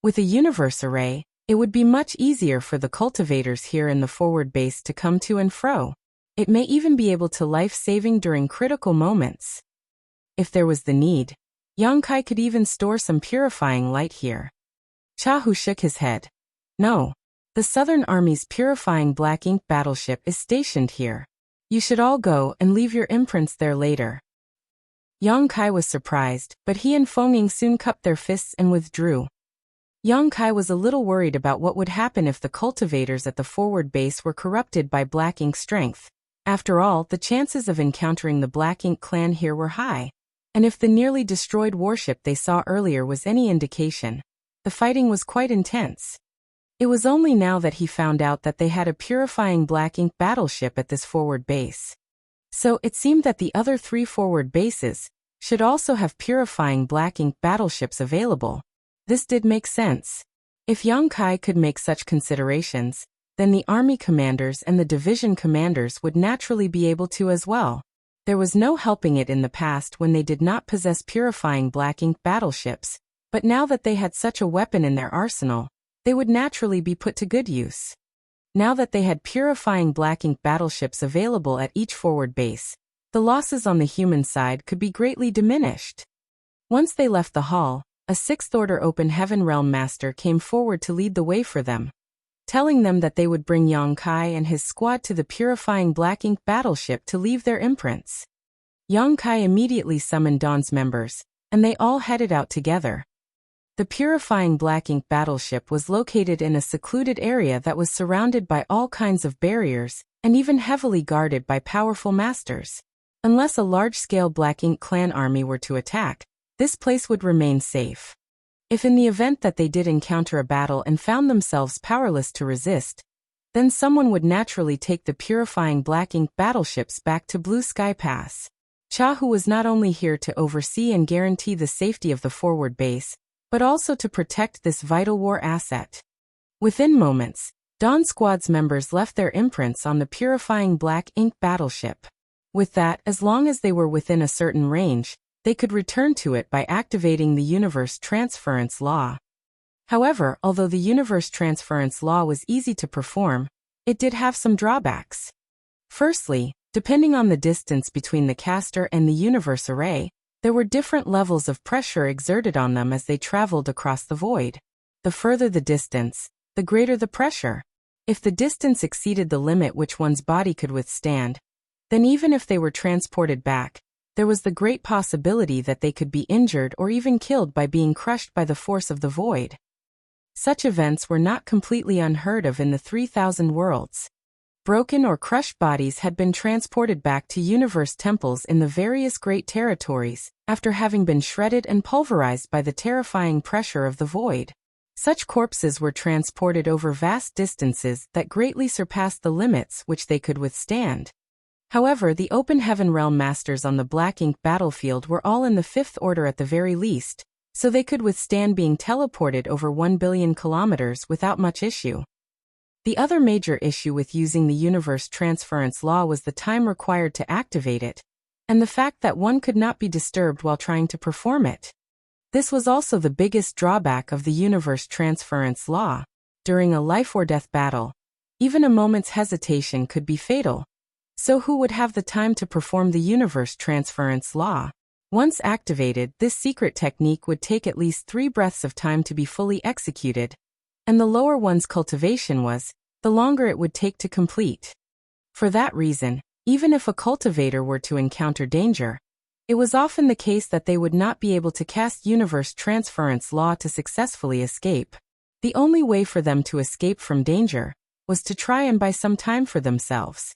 With a universe array, it would be much easier for the cultivators here in the forward base to come to and fro. It may even be able to life-saving during critical moments. If there was the need, Yang Kai could even store some purifying light here. Chahu shook his head. No. The Southern Army's purifying Black Ink battleship is stationed here. You should all go and leave your imprints there later. Yang Kai was surprised, but he and Feng Ying soon cupped their fists and withdrew. Yang Kai was a little worried about what would happen if the cultivators at the forward base were corrupted by Black Ink strength. After all, the chances of encountering the Black Ink clan here were high, and if the nearly destroyed warship they saw earlier was any indication, the fighting was quite intense. It was only now that he found out that they had a purifying Black Ink battleship at this forward base. So it seemed that the other 3 forward bases should also have purifying Black Ink battleships available. This did make sense. If Yang Kai could make such considerations, then the army commanders and the division commanders would naturally be able to as well. There was no helping it in the past when they did not possess purifying Black Ink battleships, but now that they had such a weapon in their arsenal, they would naturally be put to good use. Now that they had purifying Black Ink battleships available at each forward base, the losses on the human side could be greatly diminished. Once they left the hall, a Sixth Order Open Heaven Realm Master came forward to lead the way for them, telling them that they would bring Yang Kai and his squad to the purifying Black Ink battleship to leave their imprints. Yang Kai immediately summoned Dawn's members, and they all headed out together. The purifying Black Ink battleship was located in a secluded area that was surrounded by all kinds of barriers, and even heavily guarded by powerful masters. Unless a large-scale Black Ink clan army were to attack, this place would remain safe. If in the event that they did encounter a battle and found themselves powerless to resist, then someone would naturally take the purifying Black Ink battleships back to Blue Sky Pass. Chahu was not only here to oversee and guarantee the safety of the forward base, but also to protect this vital war asset. Within moments, Dawn Squad's members left their imprints on the purifying Black Ink battleship. With that, as long as they were within a certain range, they could return to it by activating the universe transference law. However, although the universe transference law was easy to perform, it did have some drawbacks. Firstly, depending on the distance between the caster and the universe array, there were different levels of pressure exerted on them as they traveled across the void. The further the distance, the greater the pressure. If the distance exceeded the limit which one's body could withstand, then even if they were transported back, there was the great possibility that they could be injured or even killed by being crushed by the force of the void. Such events were not completely unheard of in the 3,000 worlds. Broken or crushed bodies had been transported back to universe temples in the various great territories, after having been shredded and pulverized by the terrifying pressure of the void. Such corpses were transported over vast distances that greatly surpassed the limits which they could withstand. However, the Open Heaven Realm Masters on the Black Ink battlefield were all in the 5th order at the very least, so they could withstand being teleported over 1 billion kilometers without much issue. The other major issue with using the universe transference law was the time required to activate it, and the fact that one could not be disturbed while trying to perform it. This was also the biggest drawback of the universe transference law. During a life-or-death battle, even a moment's hesitation could be fatal. So who would have the time to perform the universe transference law? Once activated, this secret technique would take at least 3 breaths of time to be fully executed, and the lower one's cultivation was, the longer it would take to complete. For that reason, even if a cultivator were to encounter danger, it was often the case that they would not be able to cast universe transference law to successfully escape. The only way for them to escape from danger was to try and buy some time for themselves.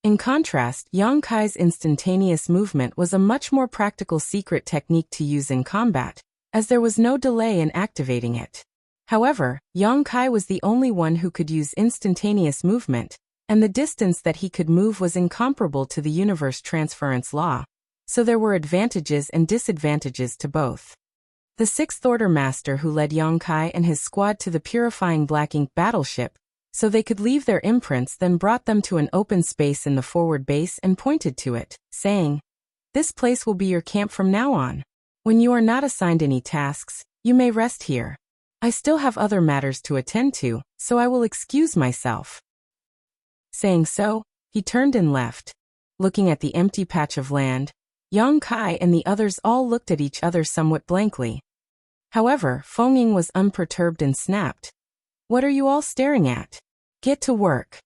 In contrast, Yang Kai's instantaneous movement was a much more practical secret technique to use in combat, as there was no delay in activating it. However, Yang Kai was the only one who could use instantaneous movement, and the distance that he could move was incomparable to the universe transference law, so there were advantages and disadvantages to both. The 6th Order Master who led Yang Kai and his squad to the purifying Black Ink battleship, so they could leave their imprints, then brought them to an open space in the forward base and pointed to it, saying, "This place will be your camp from now on. When you are not assigned any tasks, you may rest here. I still have other matters to attend to, so I will excuse myself." Saying so, he turned and left. Looking at the empty patch of land, Yang Kai and the others all looked at each other somewhat blankly. However, Feng was unperturbed and snapped, "What are you all staring at? Get to work."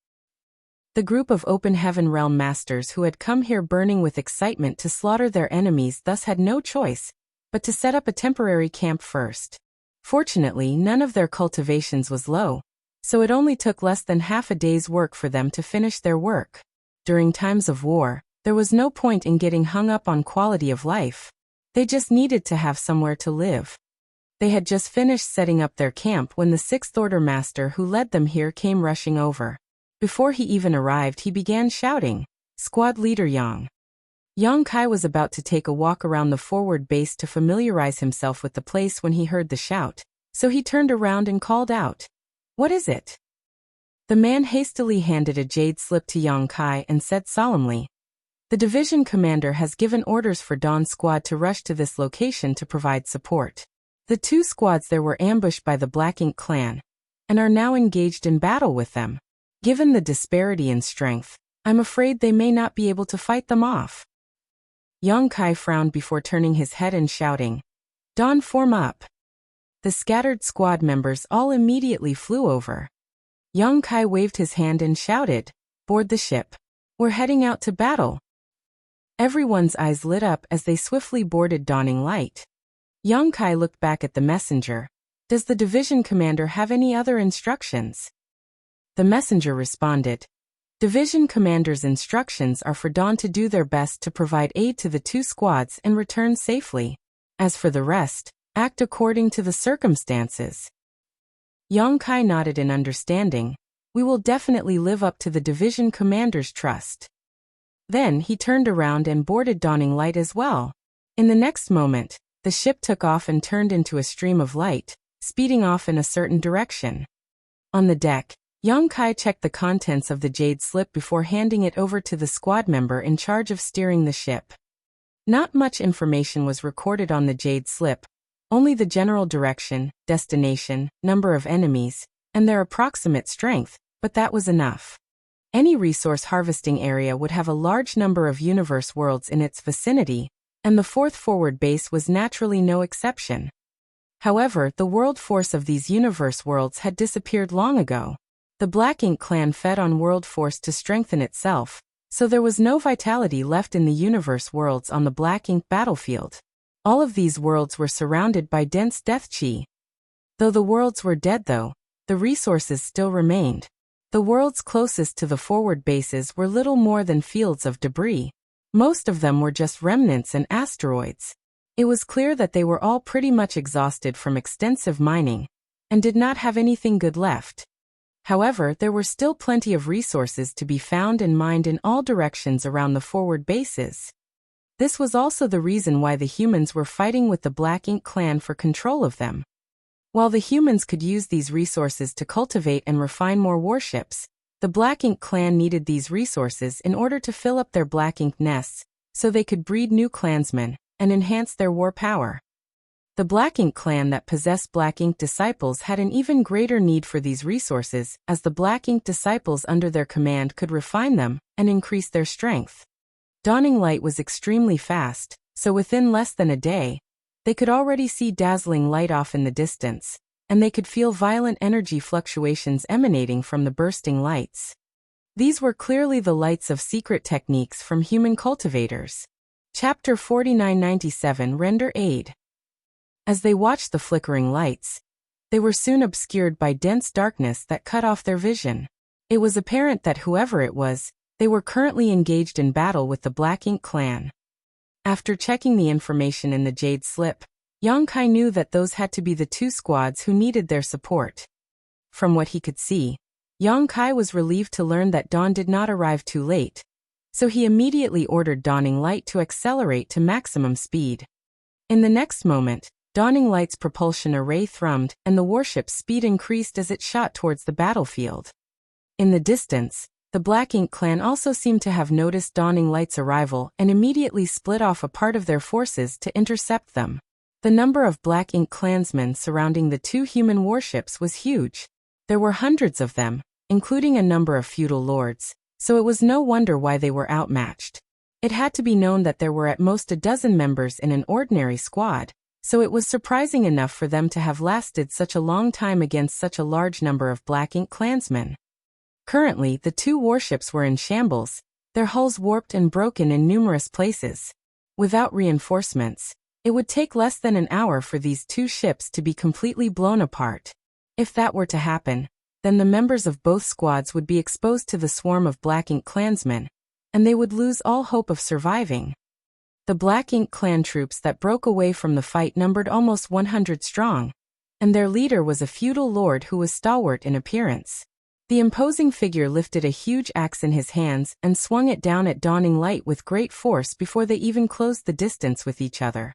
The group of Open Heaven Realm Masters who had come here burning with excitement to slaughter their enemies thus had no choice but to set up a temporary camp first. Fortunately, none of their cultivations was low, so it only took less than half a day's work for them to finish their work. During times of war, there was no point in getting hung up on quality of life. They just needed to have somewhere to live. They had just finished setting up their camp when the 6th Order Master who led them here came rushing over. Before he even arrived, he began shouting, "Squad Leader Yang." Yang Kai was about to take a walk around the forward base to familiarize himself with the place when he heard the shout, so he turned around and called out, "What is it?" The man hastily handed a jade slip to Yang Kai and said solemnly, "The division commander has given orders for Dawn Squad to rush to this location to provide support. The 2 squads there were ambushed by the Black Ink clan, and are now engaged in battle with them. Given the disparity in strength, I'm afraid they may not be able to fight them off." Yang Kai frowned before turning his head and shouting, "Dawn, form up." The scattered squad members all immediately flew over. Yang Kai waved his hand and shouted, "Board the ship. We're heading out to battle." Everyone's eyes lit up as they swiftly boarded Dawning Light. Yang Kai looked back at the messenger. "Does the division commander have any other instructions?" The messenger responded, "Division commander's instructions are for Dawn to do their best to provide aid to the 2 squads and return safely. As for the rest, act according to the circumstances." Yang Kai nodded in understanding. "We will definitely live up to the division commander's trust." Then he turned around and boarded Dawning Light as well. In the next moment, the ship took off and turned into a stream of light, speeding off in a certain direction. On the deck, Yang Kai checked the contents of the jade slip before handing it over to the squad member in charge of steering the ship. Not much information was recorded on the jade slip, only the general direction, destination, number of enemies, and their approximate strength, but that was enough. Any resource harvesting area would have a large number of universe worlds in its vicinity, and the fourth forward base was naturally no exception. However, the world force of these universe worlds had disappeared long ago. The Black Ink clan fed on world force to strengthen itself, so there was no vitality left in the universe worlds on the Black Ink battlefield. All of these worlds were surrounded by dense death chi. Though the worlds were dead though, the resources still remained. The worlds closest to the forward bases were little more than fields of debris. Most of them were just remnants and asteroids. It was clear that they were all pretty much exhausted from extensive mining, and did not have anything good left. However, there were still plenty of resources to be found and mined in all directions around the forward bases. This was also the reason why the humans were fighting with the Black Ink clan for control of them. While the humans could use these resources to cultivate and refine more warships, the Black Ink clan needed these resources in order to fill up their Black Ink nests, so they could breed new clansmen and enhance their war power. The Black Ink clan that possessed Black Ink disciples had an even greater need for these resources, as the Black Ink disciples under their command could refine them and increase their strength. Dawning light was extremely fast, so within less than a day, they could already see dazzling light off in the distance, and they could feel violent energy fluctuations emanating from the bursting lights. These were clearly the lights of secret techniques from human cultivators. Chapter 4997 Render Aid. As they watched the flickering lights, they were soon obscured by dense darkness that cut off their vision. It was apparent that whoever it was, they were currently engaged in battle with the Black Ink clan. After checking the information in the Jade Slip, Yang Kai knew that those had to be the two squads who needed their support. From what he could see, Yang Kai was relieved to learn that dawn did not arrive too late, so he immediately ordered Dawning Light to accelerate to maximum speed. In the next moment, Dawning Light's propulsion array thrummed, and the warship's speed increased as it shot towards the battlefield. In the distance, the Black Ink clan also seemed to have noticed Dawning Light's arrival and immediately split off a part of their forces to intercept them. The number of Black Ink clansmen surrounding the two human warships was huge. There were hundreds of them, including a number of feudal lords, so it was no wonder why they were outmatched. It had to be known that there were at most a dozen members in an ordinary squad, so it was surprising enough for them to have lasted such a long time against such a large number of Black Ink clansmen. Currently, the two warships were in shambles, their hulls warped and broken in numerous places. Without reinforcements, it would take less than an hour for these two ships to be completely blown apart. If that were to happen, then the members of both squads would be exposed to the swarm of Black Ink clansmen, and they would lose all hope of surviving. The Black Ink clan troops that broke away from the fight numbered almost 100 strong, and their leader was a feudal lord who was stalwart in appearance. The imposing figure lifted a huge axe in his hands and swung it down at Dawning Light with great force before they even closed the distance with each other.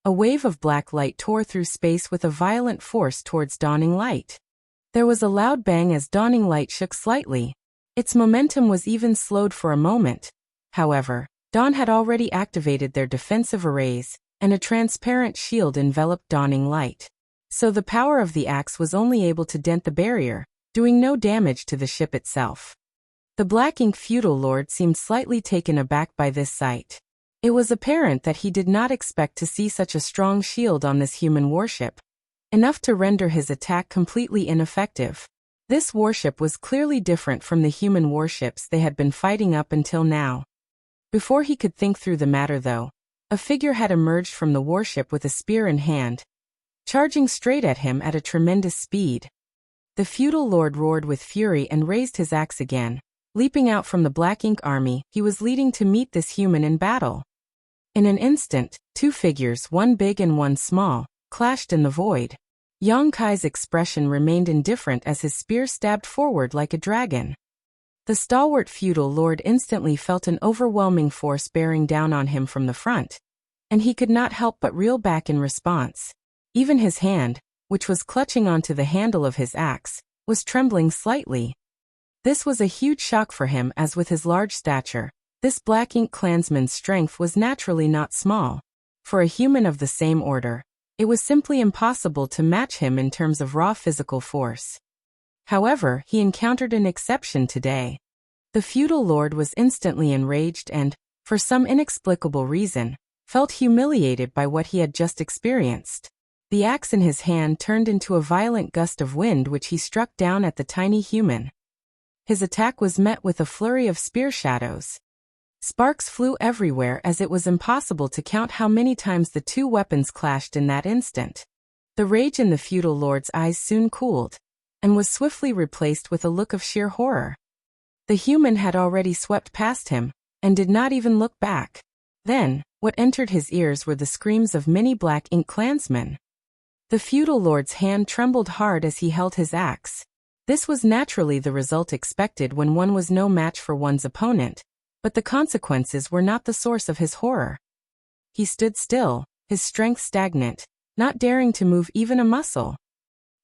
A wave of black light tore through space with a violent force towards Dawning Light. There was a loud bang as Dawning Light shook slightly. Its momentum was even slowed for a moment. However, Dawn had already activated their defensive arrays, and a transparent shield enveloped Dawning Light. So the power of the axe was only able to dent the barrier, doing no damage to the ship itself. The Black Ink feudal lord seemed slightly taken aback by this sight. It was apparent that he did not expect to see such a strong shield on this human warship, enough to render his attack completely ineffective. This warship was clearly different from the human warships they had been fighting up until now. Before he could think through the matter though, a figure had emerged from the warship with a spear in hand, charging straight at him at a tremendous speed. The feudal lord roared with fury and raised his axe again, leaping out from the Black Ink army he was leading to meet this human in battle. In an instant, two figures, one big and one small, clashed in the void. Yang Kai's expression remained indifferent as his spear stabbed forward like a dragon. The stalwart feudal lord instantly felt an overwhelming force bearing down on him from the front, and he could not help but reel back in response. Even his hand, which was clutching onto the handle of his axe, was trembling slightly. This was a huge shock for him as with his large stature, this Black Ink clansman's strength was naturally not small. For a human of the same order, It was simply impossible to match him in terms of raw physical force. However, he encountered an exception today. The feudal lord was instantly enraged and, for some inexplicable reason, felt humiliated by what he had just experienced. The axe in his hand turned into a violent gust of wind which he struck down at the tiny human. His attack was met with a flurry of spear shadows. Sparks flew everywhere as it was impossible to count how many times the two weapons clashed in that instant. The rage in the feudal lord's eyes soon cooled, and was swiftly replaced with a look of sheer horror. The human had already swept past him, and did not even look back. Then, what entered his ears were the screams of many black ink clansmen. The feudal lord's hand trembled hard as he held his axe. This was naturally the result expected when one was no match for one's opponent, but the consequences were not the source of his horror. He stood still, his strength stagnant, not daring to move even a muscle.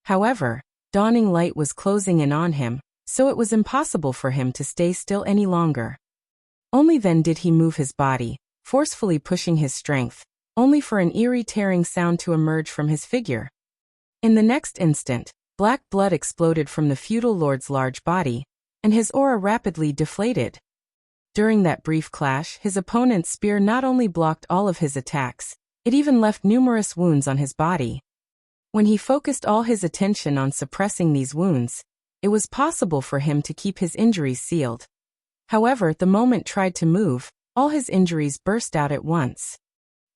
However, dawning light was closing in on him, so it was impossible for him to stay still any longer. Only then did he move his body, forcefully pushing his strength, only for an eerie tearing sound to emerge from his figure. In the next instant, black blood exploded from the feudal lord's large body, and his aura rapidly deflated. During that brief clash, his opponent's spear not only blocked all of his attacks, it even left numerous wounds on his body. When he focused all his attention on suppressing these wounds, it was possible for him to keep his injuries sealed. However, the moment tried to move, all his injuries burst out at once.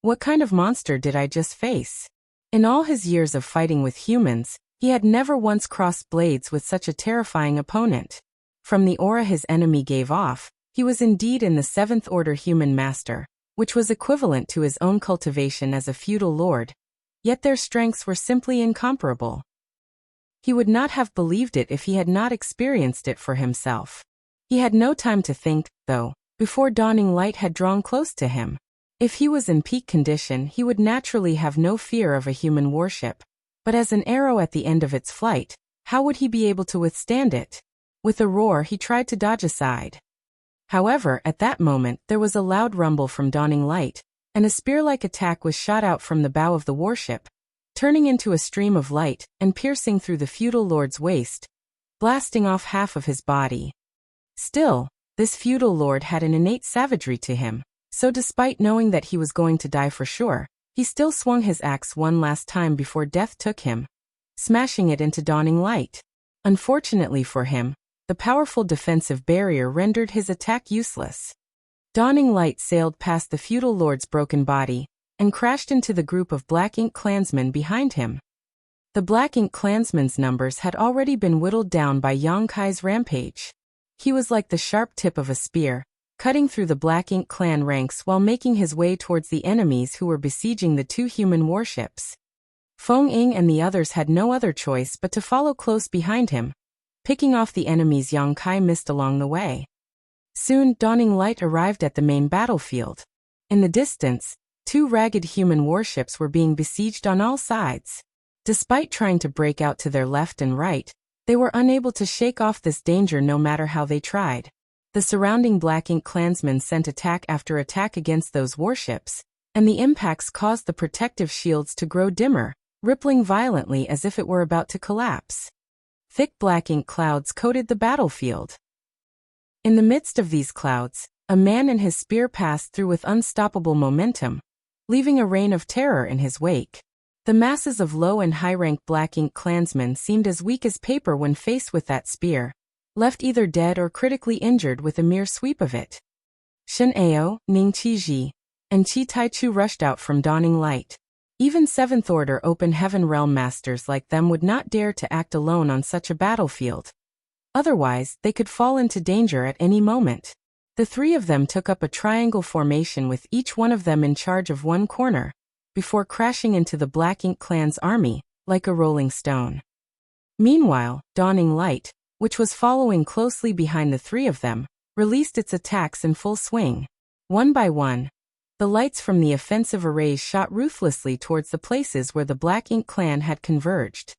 What kind of monster did I just face? In all his years of fighting with humans, he had never once crossed blades with such a terrifying opponent. From the aura his enemy gave off, he was indeed in the seventh-order human master, which was equivalent to his own cultivation as a feudal lord, yet their strengths were simply incomparable. He would not have believed it if he had not experienced it for himself. He had no time to think, though, before dawning light had drawn close to him. If he was in peak condition, he would naturally have no fear of a human warship. But as an arrow at the end of its flight, how would he be able to withstand it? With a roar, he tried to dodge aside. However, at that moment, there was a loud rumble from dawning light, and a spear-like attack was shot out from the bow of the warship, turning into a stream of light and piercing through the feudal lord's waist, blasting off half of his body. Still, this feudal lord had an innate savagery to him, so despite knowing that he was going to die for sure, he still swung his axe one last time before death took him, smashing it into dawning light. Unfortunately for him, the powerful defensive barrier rendered his attack useless. Dawning light sailed past the feudal lord's broken body, and crashed into the group of Black Ink clansmen behind him. The Black Ink clansmen's numbers had already been whittled down by Yang Kai's rampage. He was like the sharp tip of a spear, cutting through the Black Ink clan ranks while making his way towards the enemies who were besieging the two human warships. Feng Ying and the others had no other choice but to follow close behind him, picking off the enemies Yang Kai missed along the way. Soon, dawning light arrived at the main battlefield. In the distance, two ragged human warships were being besieged on all sides. Despite trying to break out to their left and right, they were unable to shake off this danger no matter how they tried. The surrounding Black Ink clansmen sent attack after attack against those warships, and the impacts caused the protective shields to grow dimmer, rippling violently as if it were about to collapse. Thick Black Ink clouds coated the battlefield. In the midst of these clouds, a man and his spear passed through with unstoppable momentum, leaving a reign of terror in his wake. The masses of low and high-ranked Black Ink clansmen seemed as weak as paper when faced with that spear, left either dead or critically injured with a mere sweep of it. Shen Ao, Ning Qiji, and Qi Taichu rushed out from dawning light. Even seventh-order open heaven realm masters like them would not dare to act alone on such a battlefield. Otherwise, they could fall into danger at any moment. The three of them took up a triangle formation with each one of them in charge of one corner, before crashing into the Black Ink clan's army, like a rolling stone. Meanwhile, dawning light, which was following closely behind the three of them, released its attacks in full swing. One by one, the lights from the offensive arrays shot ruthlessly towards the places where the Black Ink clan had converged.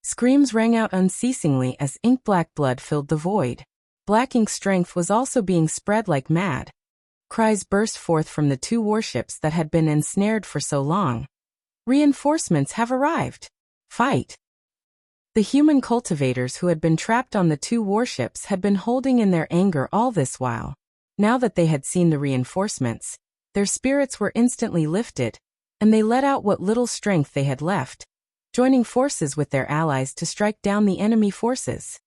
Screams rang out unceasingly as ink-black blood filled the void. Black Ink's strength was also being spread like mad. Cries burst forth from the two warships that had been ensnared for so long. Reinforcements have arrived. Fight. The human cultivators who had been trapped on the two warships had been holding in their anger all this while. Now that they had seen the reinforcements, their spirits were instantly lifted, and they let out what little strength they had left, joining forces with their allies to strike down the enemy forces.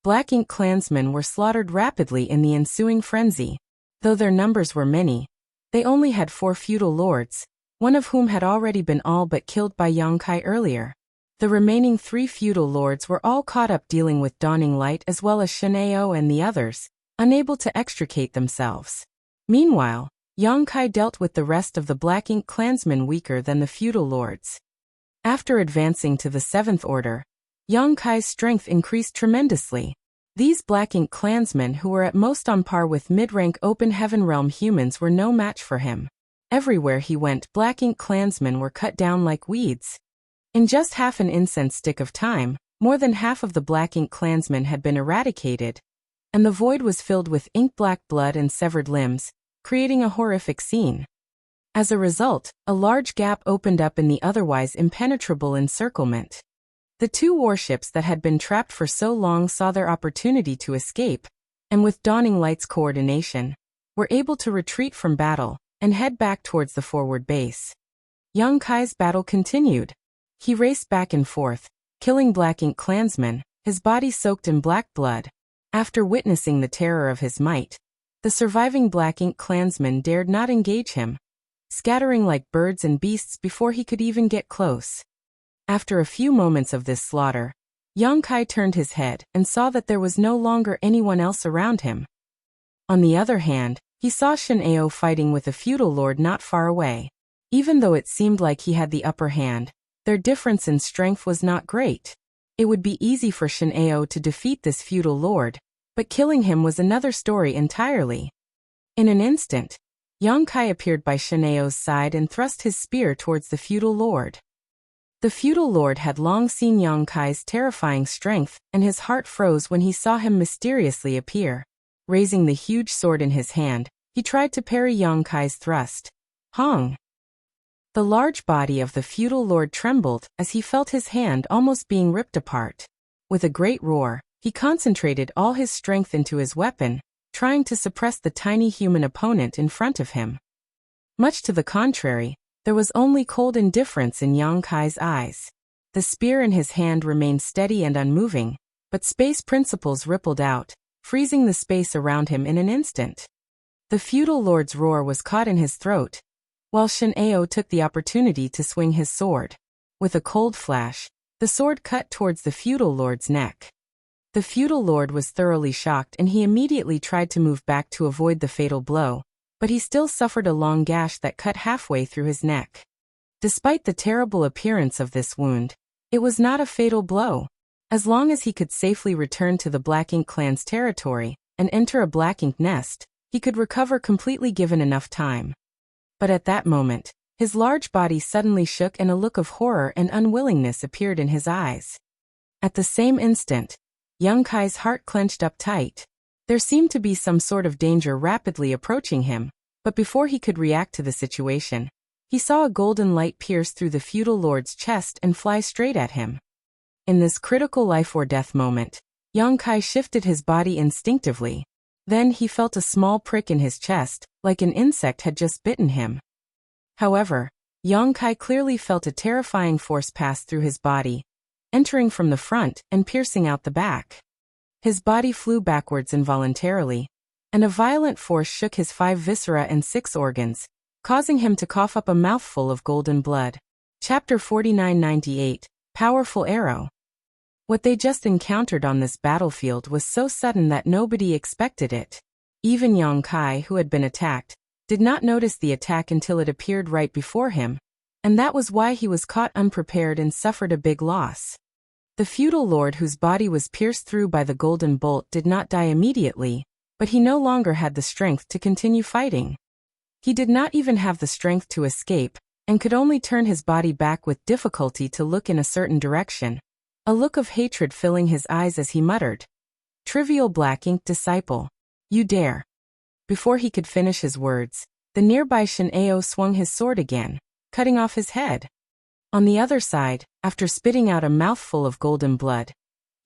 Black Ink clansmen were slaughtered rapidly in the ensuing frenzy. Though their numbers were many, they only had 4 feudal lords, one of whom had already been all but killed by Yongkai earlier. The remaining 3 feudal lords were all caught up dealing with Dawning Light as well as Shin'eo and the others, unable to extricate themselves. Meanwhile, Yongkai dealt with the rest of the Black Ink clansmen weaker than the feudal lords. After advancing to the 7th order, Yongkai's strength increased tremendously. These Black Ink clansmen who were at most on par with mid-rank Open Heaven Realm humans were no match for him. Everywhere he went, Black Ink clansmen were cut down like weeds. In just half an incense stick of time, more than half of the Black Ink clansmen had been eradicated, and the void was filled with ink-black blood and severed limbs, creating a horrific scene. As a result, a large gap opened up in the otherwise impenetrable encirclement. The 2 warships that had been trapped for so long saw their opportunity to escape, and with Dawning Light's coordination, were able to retreat from battle and head back towards the forward base. Yongkai's battle continued. He raced back and forth, killing Black Ink clansmen, his body soaked in black blood. After witnessing the terror of his might, the surviving Black Ink clansmen dared not engage him, scattering like birds and beasts before he could even get close. After a few moments of this slaughter, Yongkai turned his head and saw that there was no longer anyone else around him. On the other hand, he saw Shin'eo fighting with a feudal lord not far away. Even though it seemed like he had the upper hand, their difference in strength was not great. It would be easy for Shin'eo to defeat this feudal lord, but killing him was another story entirely. In an instant, Yongkai appeared by Shin'eo's side and thrust his spear towards the feudal lord. The feudal lord had long seen Yongkai's terrifying strength, and his heart froze when he saw him mysteriously appear. Raising the huge sword in his hand, he tried to parry Yongkai's thrust. Hong! The large body of the feudal lord trembled as he felt his hand almost being ripped apart. With a great roar, he concentrated all his strength into his weapon, trying to suppress the tiny human opponent in front of him. Much to the contrary, there was only cold indifference in Yongkai's eyes. The spear in his hand remained steady and unmoving, but space principles rippled out, freezing the space around him in an instant. The feudal lord's roar was caught in his throat, while Shin'eo took the opportunity to swing his sword. With a cold flash, the sword cut towards the feudal lord's neck. The feudal lord was thoroughly shocked and he immediately tried to move back to avoid the fatal blow, but he still suffered a long gash that cut halfway through his neck. Despite the terrible appearance of this wound, it was not a fatal blow. As long as he could safely return to the Black Ink clan's territory and enter a Black Ink nest, he could recover completely given enough time. But at that moment, his large body suddenly shook and a look of horror and unwillingness appeared in his eyes. At the same instant, Yongkai's heart clenched up tight. There seemed to be some sort of danger rapidly approaching him, but before he could react to the situation, he saw a golden light pierce through the feudal lord's chest and fly straight at him. In this critical life or death moment, Yongkai shifted his body instinctively. Then he felt a small prick in his chest, like an insect had just bitten him. However, Yongkai clearly felt a terrifying force pass through his body, entering from the front and piercing out the back. His body flew backwards involuntarily, and a violent force shook his 5 viscera and 6 organs, causing him to cough up a mouthful of golden blood. Chapter 4998, Powerful Arrow. What they just encountered on this battlefield was so sudden that nobody expected it. Even Yongkai, who had been attacked, did not notice the attack until it appeared right before him, and that was why he was caught unprepared and suffered a big loss. The feudal lord whose body was pierced through by the golden bolt did not die immediately, but he no longer had the strength to continue fighting. He did not even have the strength to escape, and could only turn his body back with difficulty to look in a certain direction, a look of hatred filling his eyes as he muttered, "Trivial Black Ink disciple. You dare." Before he could finish his words, the nearby Shin'eo swung his sword again, cutting off his head. On the other side, after spitting out a mouthful of golden blood,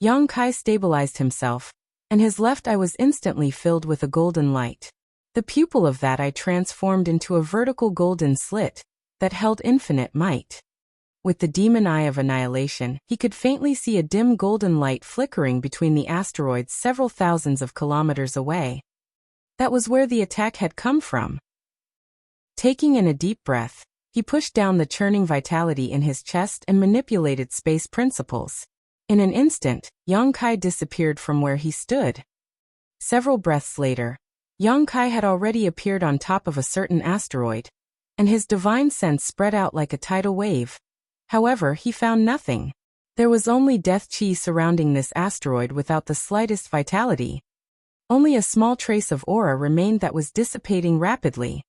Yang Kai stabilized himself, and his left eye was instantly filled with a golden light. The pupil of that eye transformed into a vertical golden slit that held infinite might. With the demon eye of annihilation, he could faintly see a dim golden light flickering between the asteroids several thousands of kilometers away. That was where the attack had come from. Taking in a deep breath, he pushed down the churning vitality in his chest and manipulated space principles. In an instant, Yang Kai disappeared from where he stood. Several breaths later, Yang Kai had already appeared on top of a certain asteroid, and his divine sense spread out like a tidal wave. However, he found nothing. There was only death chi surrounding this asteroid without the slightest vitality. Only a small trace of aura remained that was dissipating rapidly.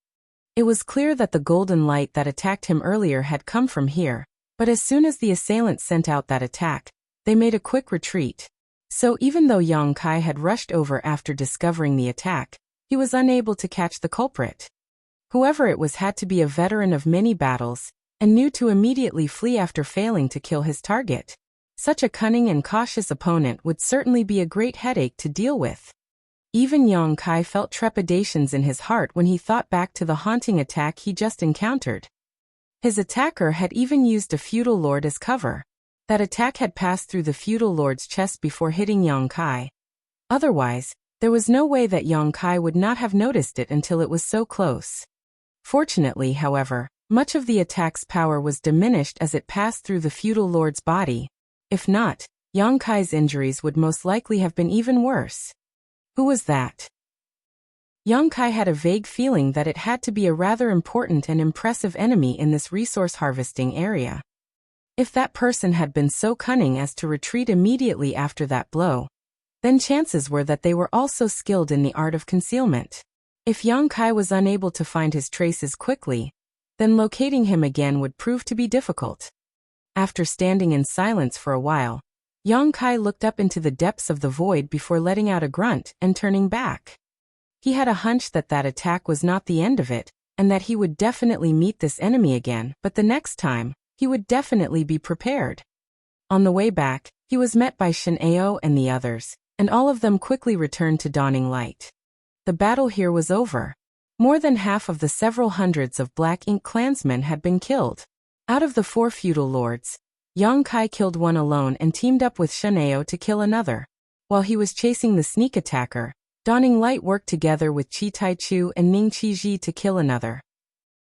It was clear that the golden light that attacked him earlier had come from here, but as soon as the assailants sent out that attack, they made a quick retreat. So even though Yang Kai had rushed over after discovering the attack, he was unable to catch the culprit. Whoever it was had to be a veteran of many battles, and knew to immediately flee after failing to kill his target. Such a cunning and cautious opponent would certainly be a great headache to deal with. Even Yang Kai felt trepidations in his heart when he thought back to the haunting attack he just encountered. His attacker had even used a feudal lord as cover. That attack had passed through the feudal lord's chest before hitting Yang Kai. Otherwise, there was no way that Yang Kai would not have noticed it until it was so close. Fortunately, however, much of the attack's power was diminished as it passed through the feudal lord's body. If not, Yang Kai's injuries would most likely have been even worse. Who was that? Yang Kai had a vague feeling that it had to be a rather important and impressive enemy in this resource harvesting area. If that person had been so cunning as to retreat immediately after that blow, then chances were that they were also skilled in the art of concealment. If Yang Kai was unable to find his traces quickly, then locating him again would prove to be difficult. After standing in silence for a while, Yang Kai looked up into the depths of the void before letting out a grunt and turning back. He had a hunch that that attack was not the end of it, and that he would definitely meet this enemy again, but the next time, he would definitely be prepared. On the way back, he was met by Shin Ao and the others, and all of them quickly returned to Dawning Light. The battle here was over. More than half of the several hundreds of Black Ink clansmen had been killed. Out of the 4 feudal lords, Yang Kai killed one alone and teamed up with Shin Ao to kill another. While he was chasing the sneak attacker, Dawning Light worked together with Chi Tai Chu and Ning Chi Ji to kill another.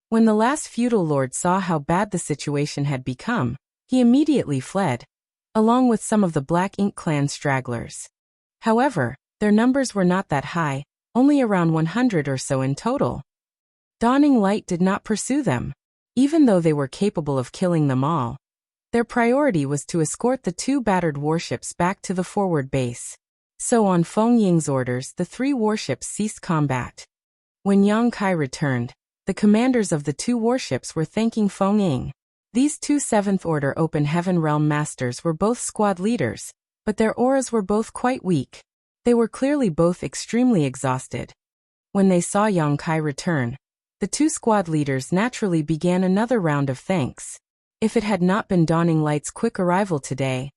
When the last feudal lord saw how bad the situation had become, he immediately fled, along with some of the Black Ink clan stragglers. However, their numbers were not that high, only around 100 or so in total. Dawning Light did not pursue them, even though they were capable of killing them all. Their priority was to escort the 2 battered warships back to the forward base. So on Feng Ying's orders, the 3 warships ceased combat. When Yang Kai returned, the commanders of the 2 warships were thanking Feng Ying. These 2 Seventh Order Open Heaven Realm Masters were both squad leaders, but their auras were both quite weak. They were clearly both extremely exhausted. When they saw Yang Kai return, the 2 squad leaders naturally began another round of thanks. If it had not been Dawning Light's quick arrival today,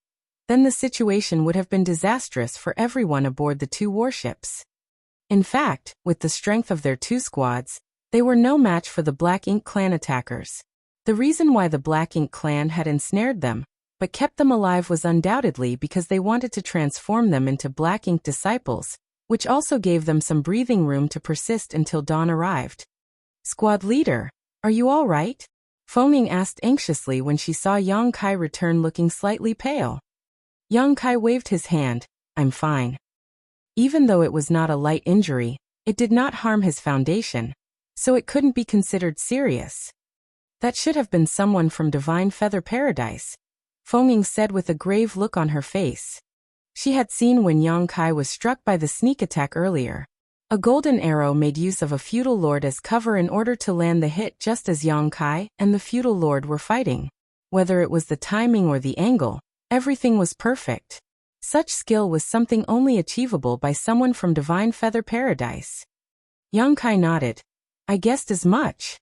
then the situation would have been disastrous for everyone aboard the 2 warships. In fact, with the strength of their 2 squads, they were no match for the Black Ink clan attackers. The reason why the Black Ink clan had ensnared them, but kept them alive, was undoubtedly because they wanted to transform them into Black Ink disciples, which also gave them some breathing room to persist until dawn arrived. "Squad leader, are you all right?" Feng Ying asked anxiously when she saw Yang Kai return looking slightly pale. Yang Kai waved his hand. "I'm fine." Even though it was not a light injury, it did not harm his foundation, so it couldn't be considered serious. "That should have been someone from Divine Feather Paradise," Feng Ying said with a grave look on her face. She had seen when Yang Kai was struck by the sneak attack earlier. A golden arrow made use of a feudal lord as cover in order to land the hit just as Yang Kai and the feudal lord were fighting. Whether it was the timing or the angle, everything was perfect. Such skill was something only achievable by someone from Divine Feather Paradise. Yang Kai nodded. "I guessed as much."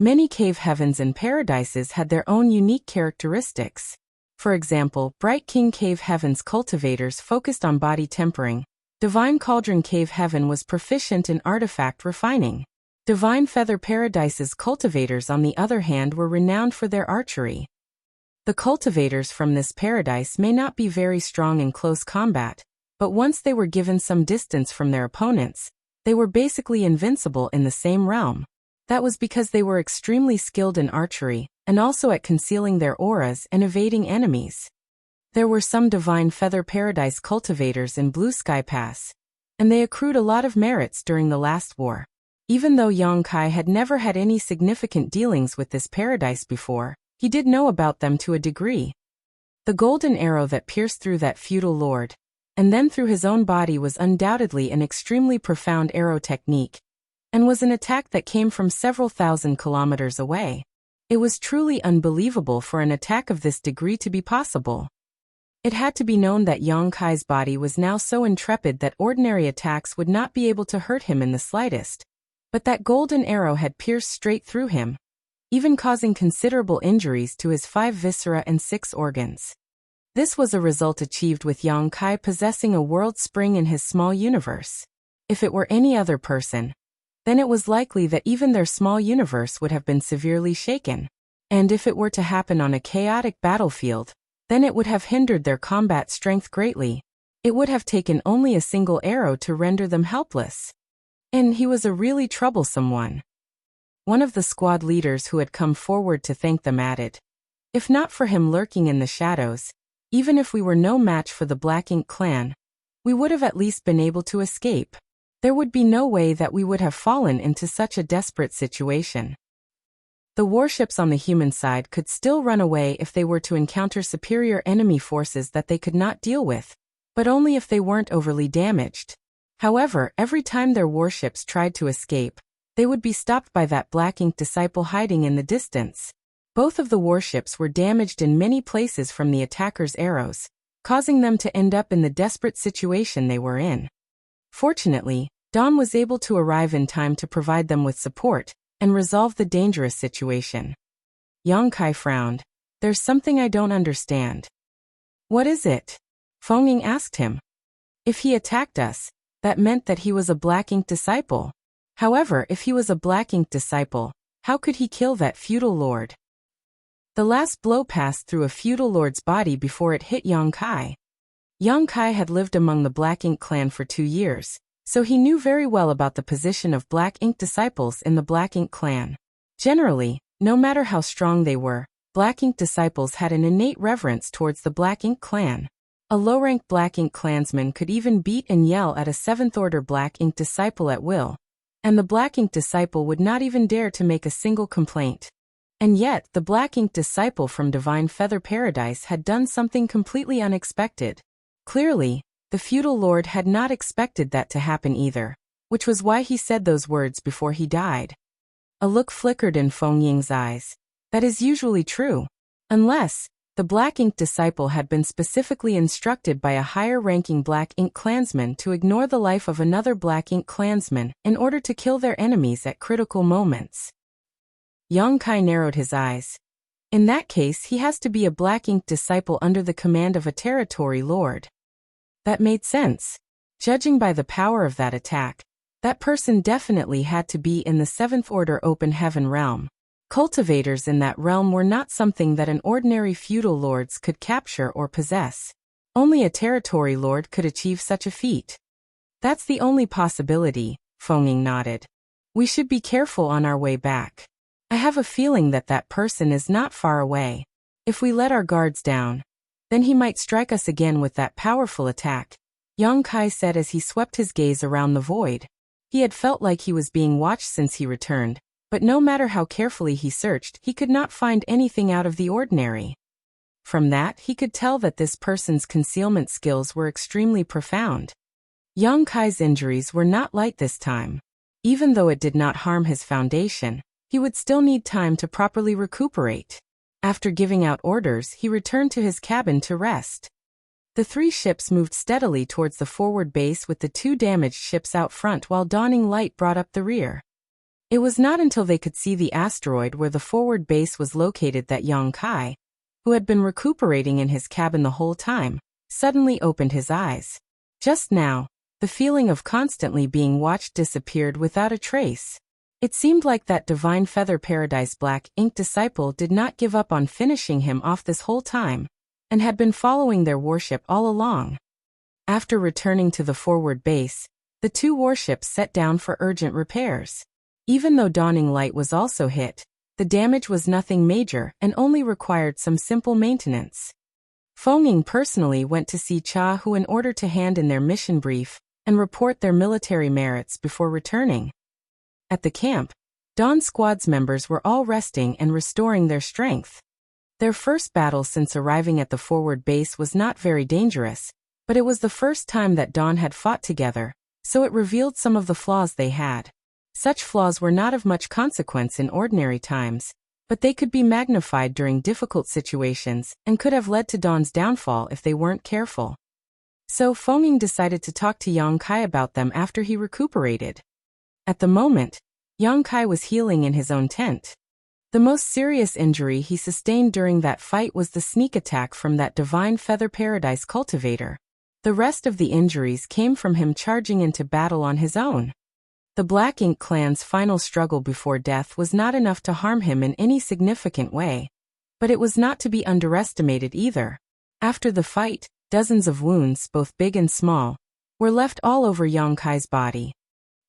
Many cave heavens and paradises had their own unique characteristics. For example, Bright King Cave Heaven's cultivators focused on body tempering. Divine Cauldron Cave Heaven was proficient in artifact refining. Divine Feather Paradise's cultivators, on the other hand, were renowned for their archery. The cultivators from this paradise may not be very strong in close combat, but once they were given some distance from their opponents, they were basically invincible in the same realm. That was because they were extremely skilled in archery, and also at concealing their auras and evading enemies. There were some Divine Feather Paradise cultivators in Blue Sky Pass, and they accrued a lot of merits during the last war. Even though Yang Kai had never had any significant dealings with this paradise before, he did know about them to a degree. The golden arrow that pierced through that feudal lord, and then through his own body, was undoubtedly an extremely profound arrow technique, and was an attack that came from several thousand kilometers away. It was truly unbelievable for an attack of this degree to be possible. It had to be known that Yang Kai's body was now so intrepid that ordinary attacks would not be able to hurt him in the slightest. But that golden arrow had pierced straight through him, even causing considerable injuries to his 5 viscera and 6 organs. This was a result achieved with Yang Kai possessing a world spring in his small universe. If it were any other person, then it was likely that even their small universe would have been severely shaken. And if it were to happen on a chaotic battlefield, then it would have hindered their combat strength greatly. It would have taken only a single arrow to render them helpless. And he was a really troublesome one. One of the squad leaders who had come forward to thank them added, "If not for him lurking in the shadows, even if we were no match for the Black Ink clan, we would have at least been able to escape. There would be no way that we would have fallen into such a desperate situation." The warships on the human side could still run away if they were to encounter superior enemy forces that they could not deal with, but only if they weren't overly damaged. However, every time their warships tried to escape, they would be stopped by that Black Ink disciple hiding in the distance. Both of the warships were damaged in many places from the attackers' arrows, causing them to end up in the desperate situation they were in. Fortunately, Dawn was able to arrive in time to provide them with support and resolve the dangerous situation. Yang Kai frowned. "There's something I don't understand." "What is it?" Feng Ying asked him. "If he attacked us, that meant that he was a Black Ink disciple. However, if he was a Black Ink disciple, how could he kill that feudal lord?" The last blow passed through a feudal lord's body before it hit Yang Kai. Yang Kai had lived among the Black Ink clan for 2 years, so he knew very well about the position of Black Ink disciples in the Black Ink clan. Generally, no matter how strong they were, Black Ink disciples had an innate reverence towards the Black Ink clan. A low-ranked Black Ink clansman could even beat and yell at a 7th-order Black Ink disciple at will, and the Black Ink disciple would not even dare to make a single complaint. And yet, the Black Ink disciple from Divine Feather Paradise had done something completely unexpected. Clearly, the feudal lord had not expected that to happen either, which was why he said those words before he died. A look flickered in Feng Ying's eyes. That is usually true. Unless the Black Ink disciple had been specifically instructed by a higher-ranking Black Ink clansman to ignore the life of another Black Ink clansman in order to kill their enemies at critical moments. Yang Kai narrowed his eyes. In that case, he has to be a Black Ink disciple under the command of a territory lord. That made sense. Judging by the power of that attack, that person definitely had to be in the 7th Order Open Heaven realm. Cultivators in that realm were not something that an ordinary feudal lords could capture or possess. Only a territory lord could achieve such a feat. That's the only possibility, Feng Ying nodded. We should be careful on our way back. I have a feeling that that person is not far away. If we let our guards down, then he might strike us again with that powerful attack, Yang Kai said as he swept his gaze around the void. He had felt like he was being watched since he returned, but no matter how carefully he searched, he could not find anything out of the ordinary. From that, he could tell that this person's concealment skills were extremely profound. Yang Kai's injuries were not light this time. Even though it did not harm his foundation, he would still need time to properly recuperate. After giving out orders, he returned to his cabin to rest. The 3 ships moved steadily towards the forward base with the 2 damaged ships out front while dawning light brought up the rear. It was not until they could see the asteroid where the forward base was located that Yang Kai, who had been recuperating in his cabin the whole time, suddenly opened his eyes. Just now, the feeling of constantly being watched disappeared without a trace. It seemed like that divine Feather Paradise Black Ink disciple did not give up on finishing him off this whole time, and had been following their warship all along. After returning to the forward base, the two warships set down for urgent repairs. Even though Dawning Light was also hit, the damage was nothing major and only required some simple maintenance. Fenging personally went to see Cha Hu in order to hand in their mission brief and report their military merits before returning. At the camp, Dawn Squad's members were all resting and restoring their strength. Their first battle since arriving at the forward base was not very dangerous, but it was the first time that Dawn had fought together, so it revealed some of the flaws they had. Such flaws were not of much consequence in ordinary times, but they could be magnified during difficult situations and could have led to Dawn's downfall if they weren't careful. So Fenging decided to talk to Yang Kai about them after he recuperated. At the moment, Yang Kai was healing in his own tent. The most serious injury he sustained during that fight was the sneak attack from that divine Feather Paradise cultivator. The rest of the injuries came from him charging into battle on his own. The Black Ink clan's final struggle before death was not enough to harm him in any significant way, but it was not to be underestimated either. After the fight, dozens of wounds, both big and small, were left all over Yang Kai's body.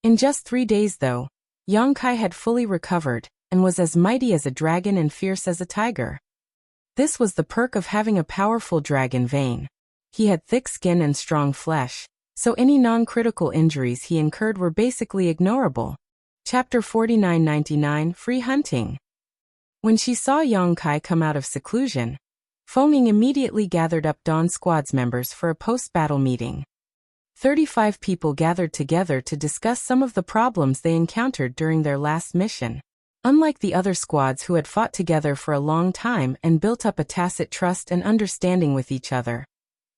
In just 3 days though, Yang Kai had fully recovered and was as mighty as a dragon and fierce as a tiger. This was the perk of having a powerful dragon vein. He had thick skin and strong flesh, so any non-critical injuries he incurred were basically ignorable. Chapter 4999 Free Hunting. When she saw Yang Kai come out of seclusion, Fenging immediately gathered up Dawn Squad's members for a post-battle meeting. 35 people gathered together to discuss some of the problems they encountered during their last mission. Unlike the other squads who had fought together for a long time and built up a tacit trust and understanding with each other,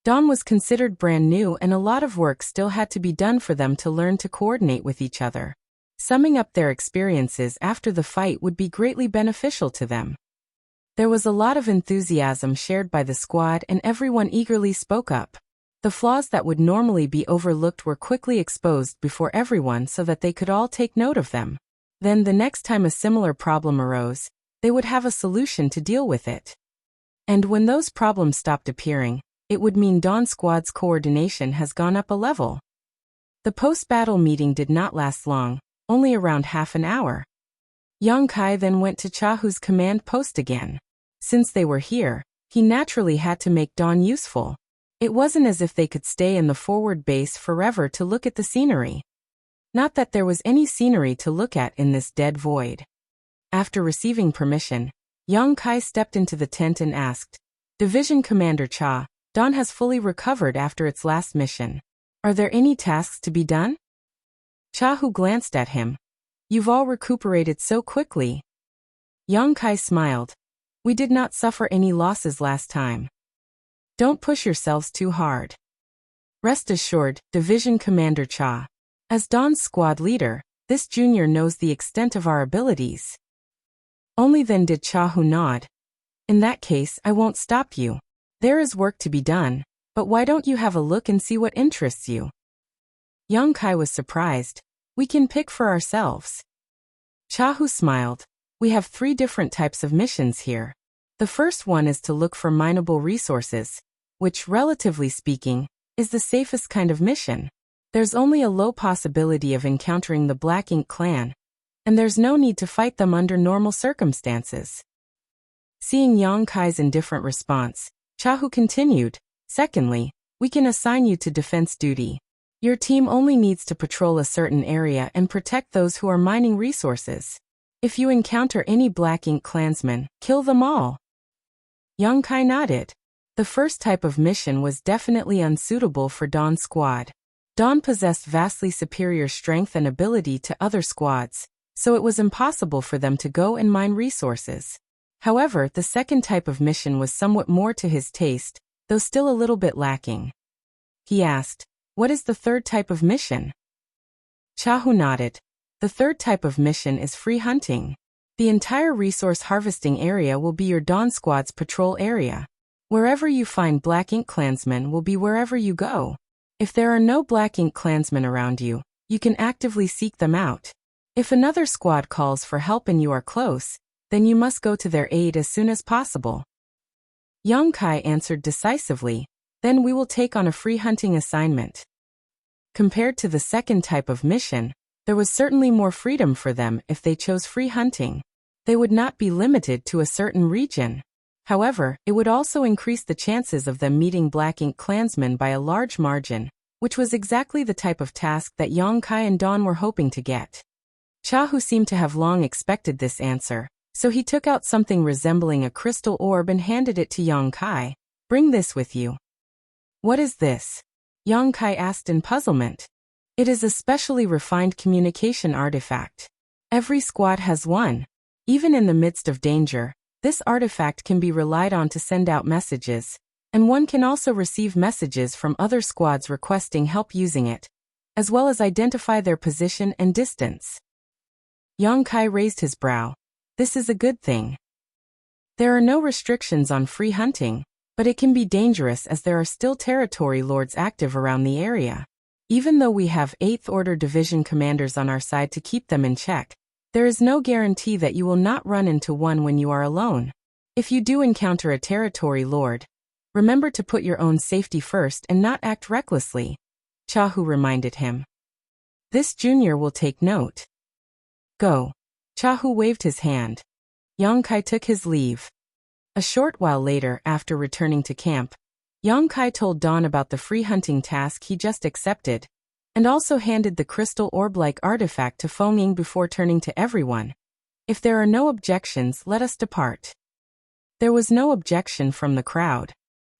Dawn was considered brand new and a lot of work still had to be done for them to learn to coordinate with each other. Summing up their experiences after the fight would be greatly beneficial to them. There was a lot of enthusiasm shared by the squad and everyone eagerly spoke up. The flaws that would normally be overlooked were quickly exposed before everyone so that they could all take note of them. Then the next time a similar problem arose, they would have a solution to deal with it. And when those problems stopped appearing, it would mean Dawn Squad's coordination has gone up a level. The post-battle meeting did not last long, only around half an hour. Yang Kai then went to Cha Hu's command post again. Since they were here, he naturally had to make Dawn useful. It wasn't as if they could stay in the forward base forever to look at the scenery. Not that there was any scenery to look at in this dead void. After receiving permission, Yang Kai stepped into the tent and asked, "Division Commander Cha, Dawn has fully recovered after its last mission. Are there any tasks to be done?" Cha Hu glanced at him. "You've all recuperated so quickly." Yang Kai smiled. "We did not suffer any losses last time. Don't push yourselves too hard. Rest assured, Division Commander Cha. As Dawn's squad leader, this junior knows the extent of our abilities." Only then did Cha Hu nod. "In that case, I won't stop you. There is work to be done, but why don't you have a look and see what interests you?" Yang Kai was surprised. "We can pick for ourselves." Cha Hu smiled. "We have 3 different types of missions here. The first one is to look for mineable resources, which, relatively speaking, is the safest kind of mission. There's only a low possibility of encountering the Black Ink clan, and there's no need to fight them under normal circumstances." Seeing Yang Kai's indifferent response, Cha Hu continued, "Secondly, we can assign you to defense duty. Your team only needs to patrol a certain area and protect those who are mining resources. If you encounter any Black Ink clansmen, kill them all." Yang Kai nodded. The first type of mission was definitely unsuitable for Dawn Squad. Dawn possessed vastly superior strength and ability to other squads, so it was impossible for them to go and mine resources. However, the second type of mission was somewhat more to his taste, though still a little bit lacking. He asked, "What is the third type of mission?" Cha Hu nodded. The third type of mission is free hunting. The entire resource harvesting area will be your Dawn Squad's patrol area. Wherever you find Black Ink Klansmen will be wherever you go. If there are no Black Ink Klansmen around you, you can actively seek them out. If another squad calls for help and you are close, then you must go to their aid as soon as possible. Yongkai answered decisively, then we will take on a free hunting assignment. Compared to the second type of mission, there was certainly more freedom for them if they chose free hunting. They would not be limited to a certain region. However, it would also increase the chances of them meeting Black Ink Klansmen by a large margin, which was exactly the type of task that Yongkai and Dawn were hoping to get. Chahu seemed to have long expected this answer, so he took out something resembling a crystal orb and handed it to Yongkai. Bring this with you. What is this? Yongkai asked in puzzlement. It is a specially refined communication artifact. Every squad has one. Even in the midst of danger, this artifact can be relied on to send out messages, and one can also receive messages from other squads requesting help using it, as well as identify their position and distance. Yongkai raised his brow. This is a good thing. There are no restrictions on free hunting, but it can be dangerous as there are still territory lords active around the area. Even though we have 8th Order Division commanders on our side to keep them in check, there is no guarantee that you will not run into one when you are alone. If you do encounter a territory lord, remember to put your own safety first and not act recklessly, Chahu reminded him. This junior will take note. Go. Chahu waved his hand. Yongkai took his leave. A short while later, after returning to camp, Yongkai told Dawn about the free hunting task he just accepted, and also handed the crystal orb-like artifact to Feng before turning to everyone. If there are no objections, let us depart. There was no objection from the crowd.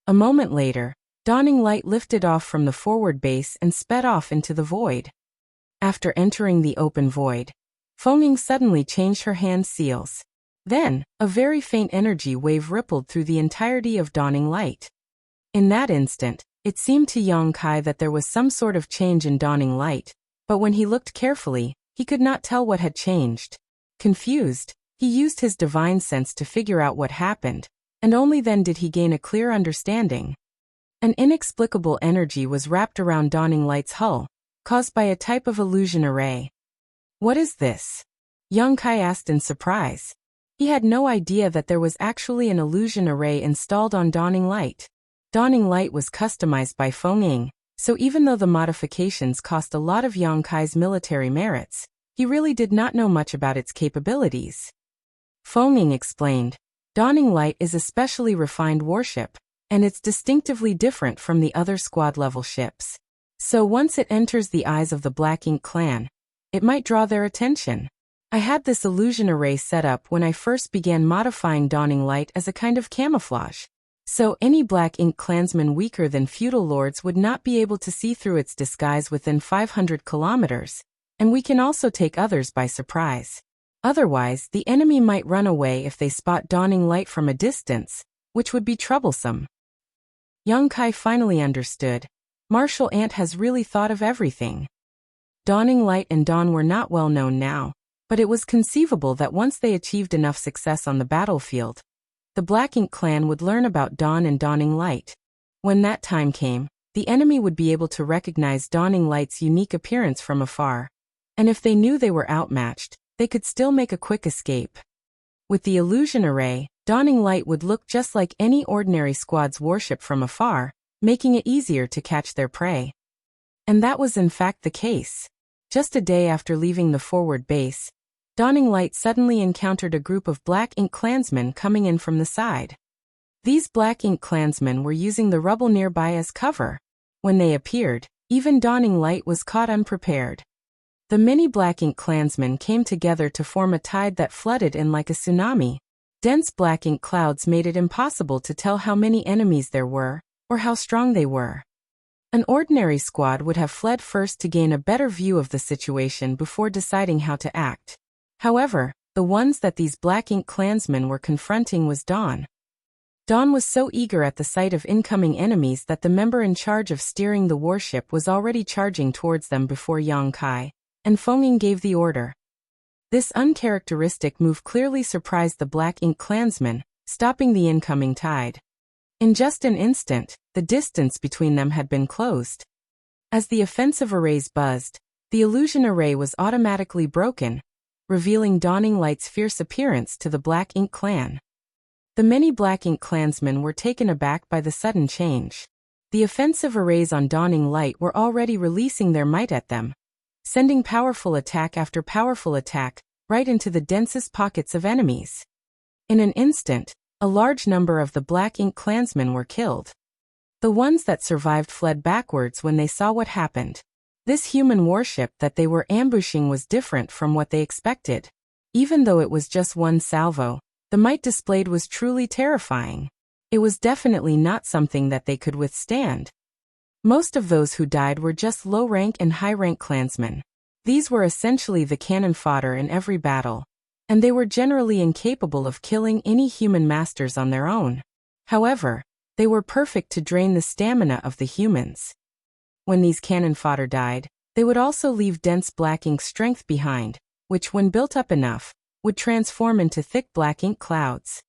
A moment later, Dawning Light lifted off from the forward base and sped off into the void. After entering the open void, Feng suddenly changed her hand seals. Then, a very faint energy wave rippled through the entirety of Dawning Light. In that instant, it seemed to Yongkai that there was some sort of change in Dawning Light, but when he looked carefully, he could not tell what had changed. Confused, he used his divine sense to figure out what happened, and only then did he gain a clear understanding. An inexplicable energy was wrapped around Dawning Light's hull, caused by a type of illusion array. What is this? Yongkai asked in surprise. He had no idea that there was actually an illusion array installed on Dawning Light. Dawning Light was customized by Feng, so even though the modifications cost a lot of Yongkai's military merits, he really did not know much about its capabilities. Feng explained, Dawning Light is a specially refined warship, and it's distinctively different from the other squad-level ships. So once it enters the eyes of the Black Ink clan, it might draw their attention. I had this illusion array set up when I first began modifying Dawning Light as a kind of camouflage. So any Black Ink Klansmen weaker than feudal lords would not be able to see through its disguise within 500 kilometers, and we can also take others by surprise. Otherwise, the enemy might run away if they spot Dawning Light from a distance, which would be troublesome. Yongkai finally understood. Martial Ant has really thought of everything. Dawning Light and Dawn were not well known now, but it was conceivable that once they achieved enough success on the battlefield, the Black Ink clan would learn about Dawn and Dawning Light. When that time came, the enemy would be able to recognize Dawning Light's unique appearance from afar, and if they knew they were outmatched, they could still make a quick escape. With the illusion array, Dawning Light would look just like any ordinary squad's warship from afar, making it easier to catch their prey. And that was in fact the case. Just a day after leaving the forward base, Dawning Light suddenly encountered a group of Black Ink Klansmen coming in from the side. These Black Ink Klansmen were using the rubble nearby as cover. When they appeared, even Dawning Light was caught unprepared. The many Black Ink Klansmen came together to form a tide that flooded in like a tsunami. Dense black ink clouds made it impossible to tell how many enemies there were, or how strong they were. An ordinary squad would have fled first to gain a better view of the situation before deciding how to act. However, the ones that these Black Ink Klansmen were confronting was Dawn. Dawn was so eager at the sight of incoming enemies that the member in charge of steering the warship was already charging towards them before Yongkai, and Feng Ying gave the order. This uncharacteristic move clearly surprised the Black Ink clansmen, stopping the incoming tide. In just an instant, the distance between them had been closed. As the offensive arrays buzzed, the illusion array was automatically broken, revealing Dawning Light's fierce appearance to the Black Ink clan. The many Black Ink clansmen were taken aback by the sudden change. The offensive arrays on Dawning Light were already releasing their might at them, sending powerful attack after powerful attack, right into the densest pockets of enemies. In an instant, a large number of the Black Ink clansmen were killed. The ones that survived fled backwards when they saw what happened. This human warship that they were ambushing was different from what they expected. Even though it was just one salvo, the might displayed was truly terrifying. It was definitely not something that they could withstand. Most of those who died were just low-rank and high-rank clansmen. These were essentially the cannon fodder in every battle, and they were generally incapable of killing any human masters on their own. However, they were perfect to drain the stamina of the humans. When these cannon fodder died, they would also leave dense Black Ink strength behind, which when built up enough, would transform into thick Black Ink clouds.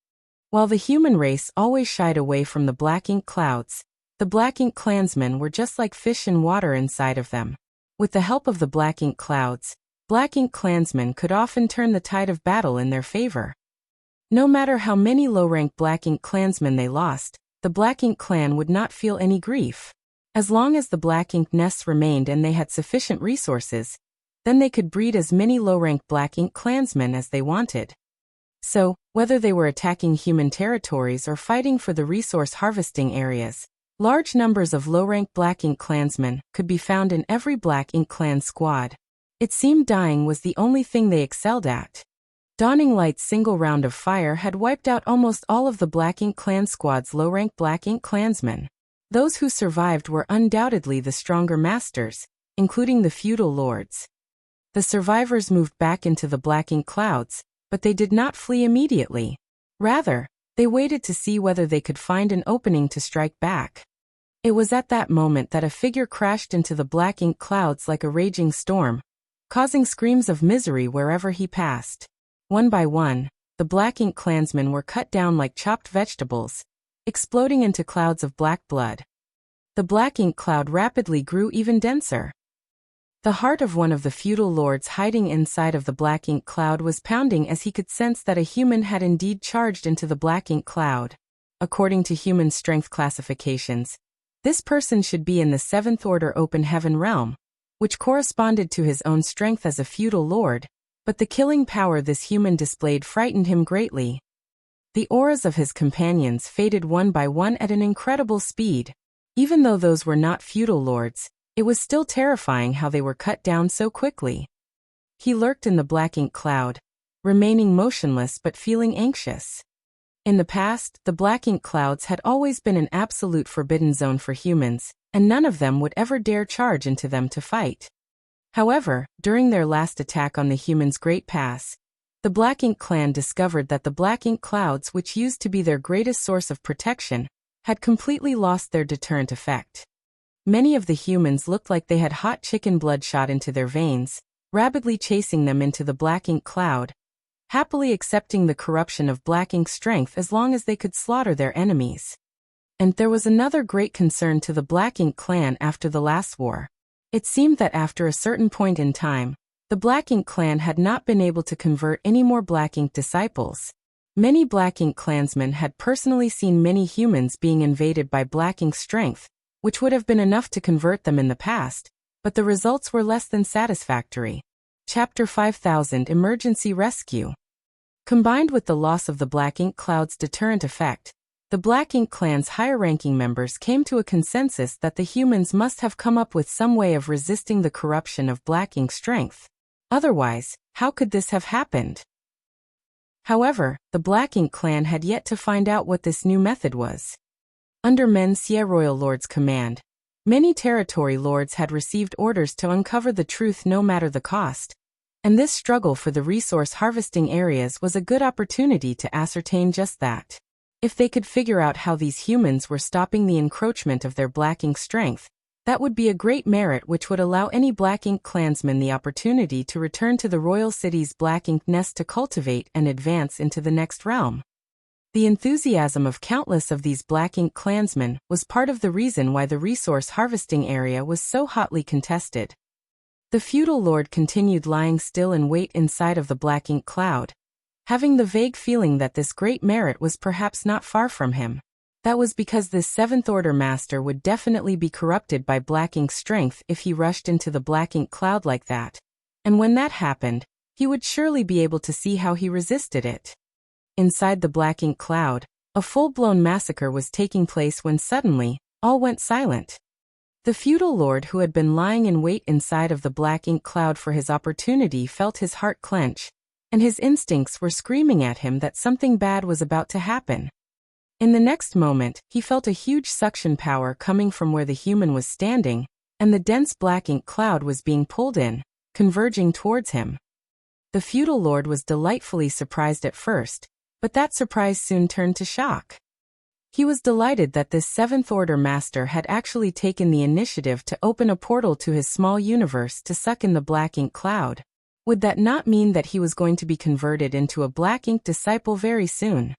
While the human race always shied away from the Black Ink clouds, the Black Ink clansmen were just like fish in water inside of them. With the help of the Black Ink clouds, Black Ink clansmen could often turn the tide of battle in their favor. No matter how many low-rank Black Ink clansmen they lost, the Black Ink clan would not feel any grief. As long as the Black Ink nests remained and they had sufficient resources, then they could breed as many low-rank Black Ink clansmen as they wanted. So, whether they were attacking human territories or fighting for the resource harvesting areas, large numbers of low-rank Black Ink clansmen could be found in every Black Ink clan squad. It seemed dying was the only thing they excelled at. Dawning Light's single round of fire had wiped out almost all of the Black Ink clan squad's low-rank Black Ink clansmen. Those who survived were undoubtedly the stronger masters, including the feudal lords. The survivors moved back into the Black Ink clouds, but they did not flee immediately. Rather, they waited to see whether they could find an opening to strike back. It was at that moment that a figure crashed into the Black Ink clouds like a raging storm, causing screams of misery wherever he passed. One by one, the Black Ink clansmen were cut down like chopped vegetables, exploding into clouds of black blood. The Black Ink cloud rapidly grew even denser. The heart of one of the feudal lords hiding inside of the Black Ink cloud was pounding as he could sense that a human had indeed charged into the Black Ink cloud. According to human strength classifications, this person should be in the 7th order open heaven realm, which corresponded to his own strength as a feudal lord, but the killing power this human displayed frightened him greatly. The auras of his companions faded one by one at an incredible speed. Even though those were not feudal lords, it was still terrifying how they were cut down so quickly. He lurked in the Black Ink cloud, remaining motionless but feeling anxious. In the past, the Black Ink clouds had always been an absolute forbidden zone for humans, and none of them would ever dare charge into them to fight. However, during their last attack on the humans' Great Pass, the Black Ink clan discovered that the Black Ink clouds, which used to be their greatest source of protection, had completely lost their deterrent effect. Many of the humans looked like they had hot chicken blood shot into their veins, rapidly chasing them into the Black Ink cloud, happily accepting the corruption of Black Ink's strength as long as they could slaughter their enemies. And there was another great concern to the Black Ink clan after the last war. It seemed that after a certain point in time, the Black Ink clan had not been able to convert any more Black Ink disciples. Many Black Ink clansmen had personally seen many humans being invaded by Black Ink's strength, which would have been enough to convert them in the past, but the results were less than satisfactory. Chapter 5000 Emergency Rescue. Combined with the loss of the Black Ink cloud's deterrent effect, the Black Ink clan's higher-ranking members came to a consensus that the humans must have come up with some way of resisting the corruption of Black Ink's strength. Otherwise, how could this have happened? However, the Black Ink clan had yet to find out what this new method was. Under Men Xie Royal Lord's command, many territory lords had received orders to uncover the truth no matter the cost, and this struggle for the resource harvesting areas was a good opportunity to ascertain just that. If they could figure out how these humans were stopping the encroachment of their Black Ink strength, That would be a great merit which would allow any Black Ink clansman the opportunity to return to the royal city's Black Ink nest to cultivate and advance into the next realm. The enthusiasm of countless of these Black Ink clansmen was part of the reason why the resource harvesting area was so hotly contested. The feudal lord continued lying still in wait inside of the Black Ink cloud, having the vague feeling that this great merit was perhaps not far from him. That was because this Seventh Order master would definitely be corrupted by Black Ink's strength if he rushed into the Black Ink cloud like that. And when that happened, he would surely be able to see how he resisted it. Inside the Black Ink cloud, a full-blown massacre was taking place when suddenly, all went silent. The feudal lord who had been lying in wait inside of the Black Ink cloud for his opportunity felt his heart clench, and his instincts were screaming at him that something bad was about to happen. In the next moment, he felt a huge suction power coming from where the human was standing, and the dense Black Ink cloud was being pulled in, converging towards him. The feudal lord was delightfully surprised at first, but that surprise soon turned to shock. He was delighted that this Seventh Order master had actually taken the initiative to open a portal to his small universe to suck in the Black Ink cloud. Would that not mean that he was going to be converted into a Black Ink disciple very soon?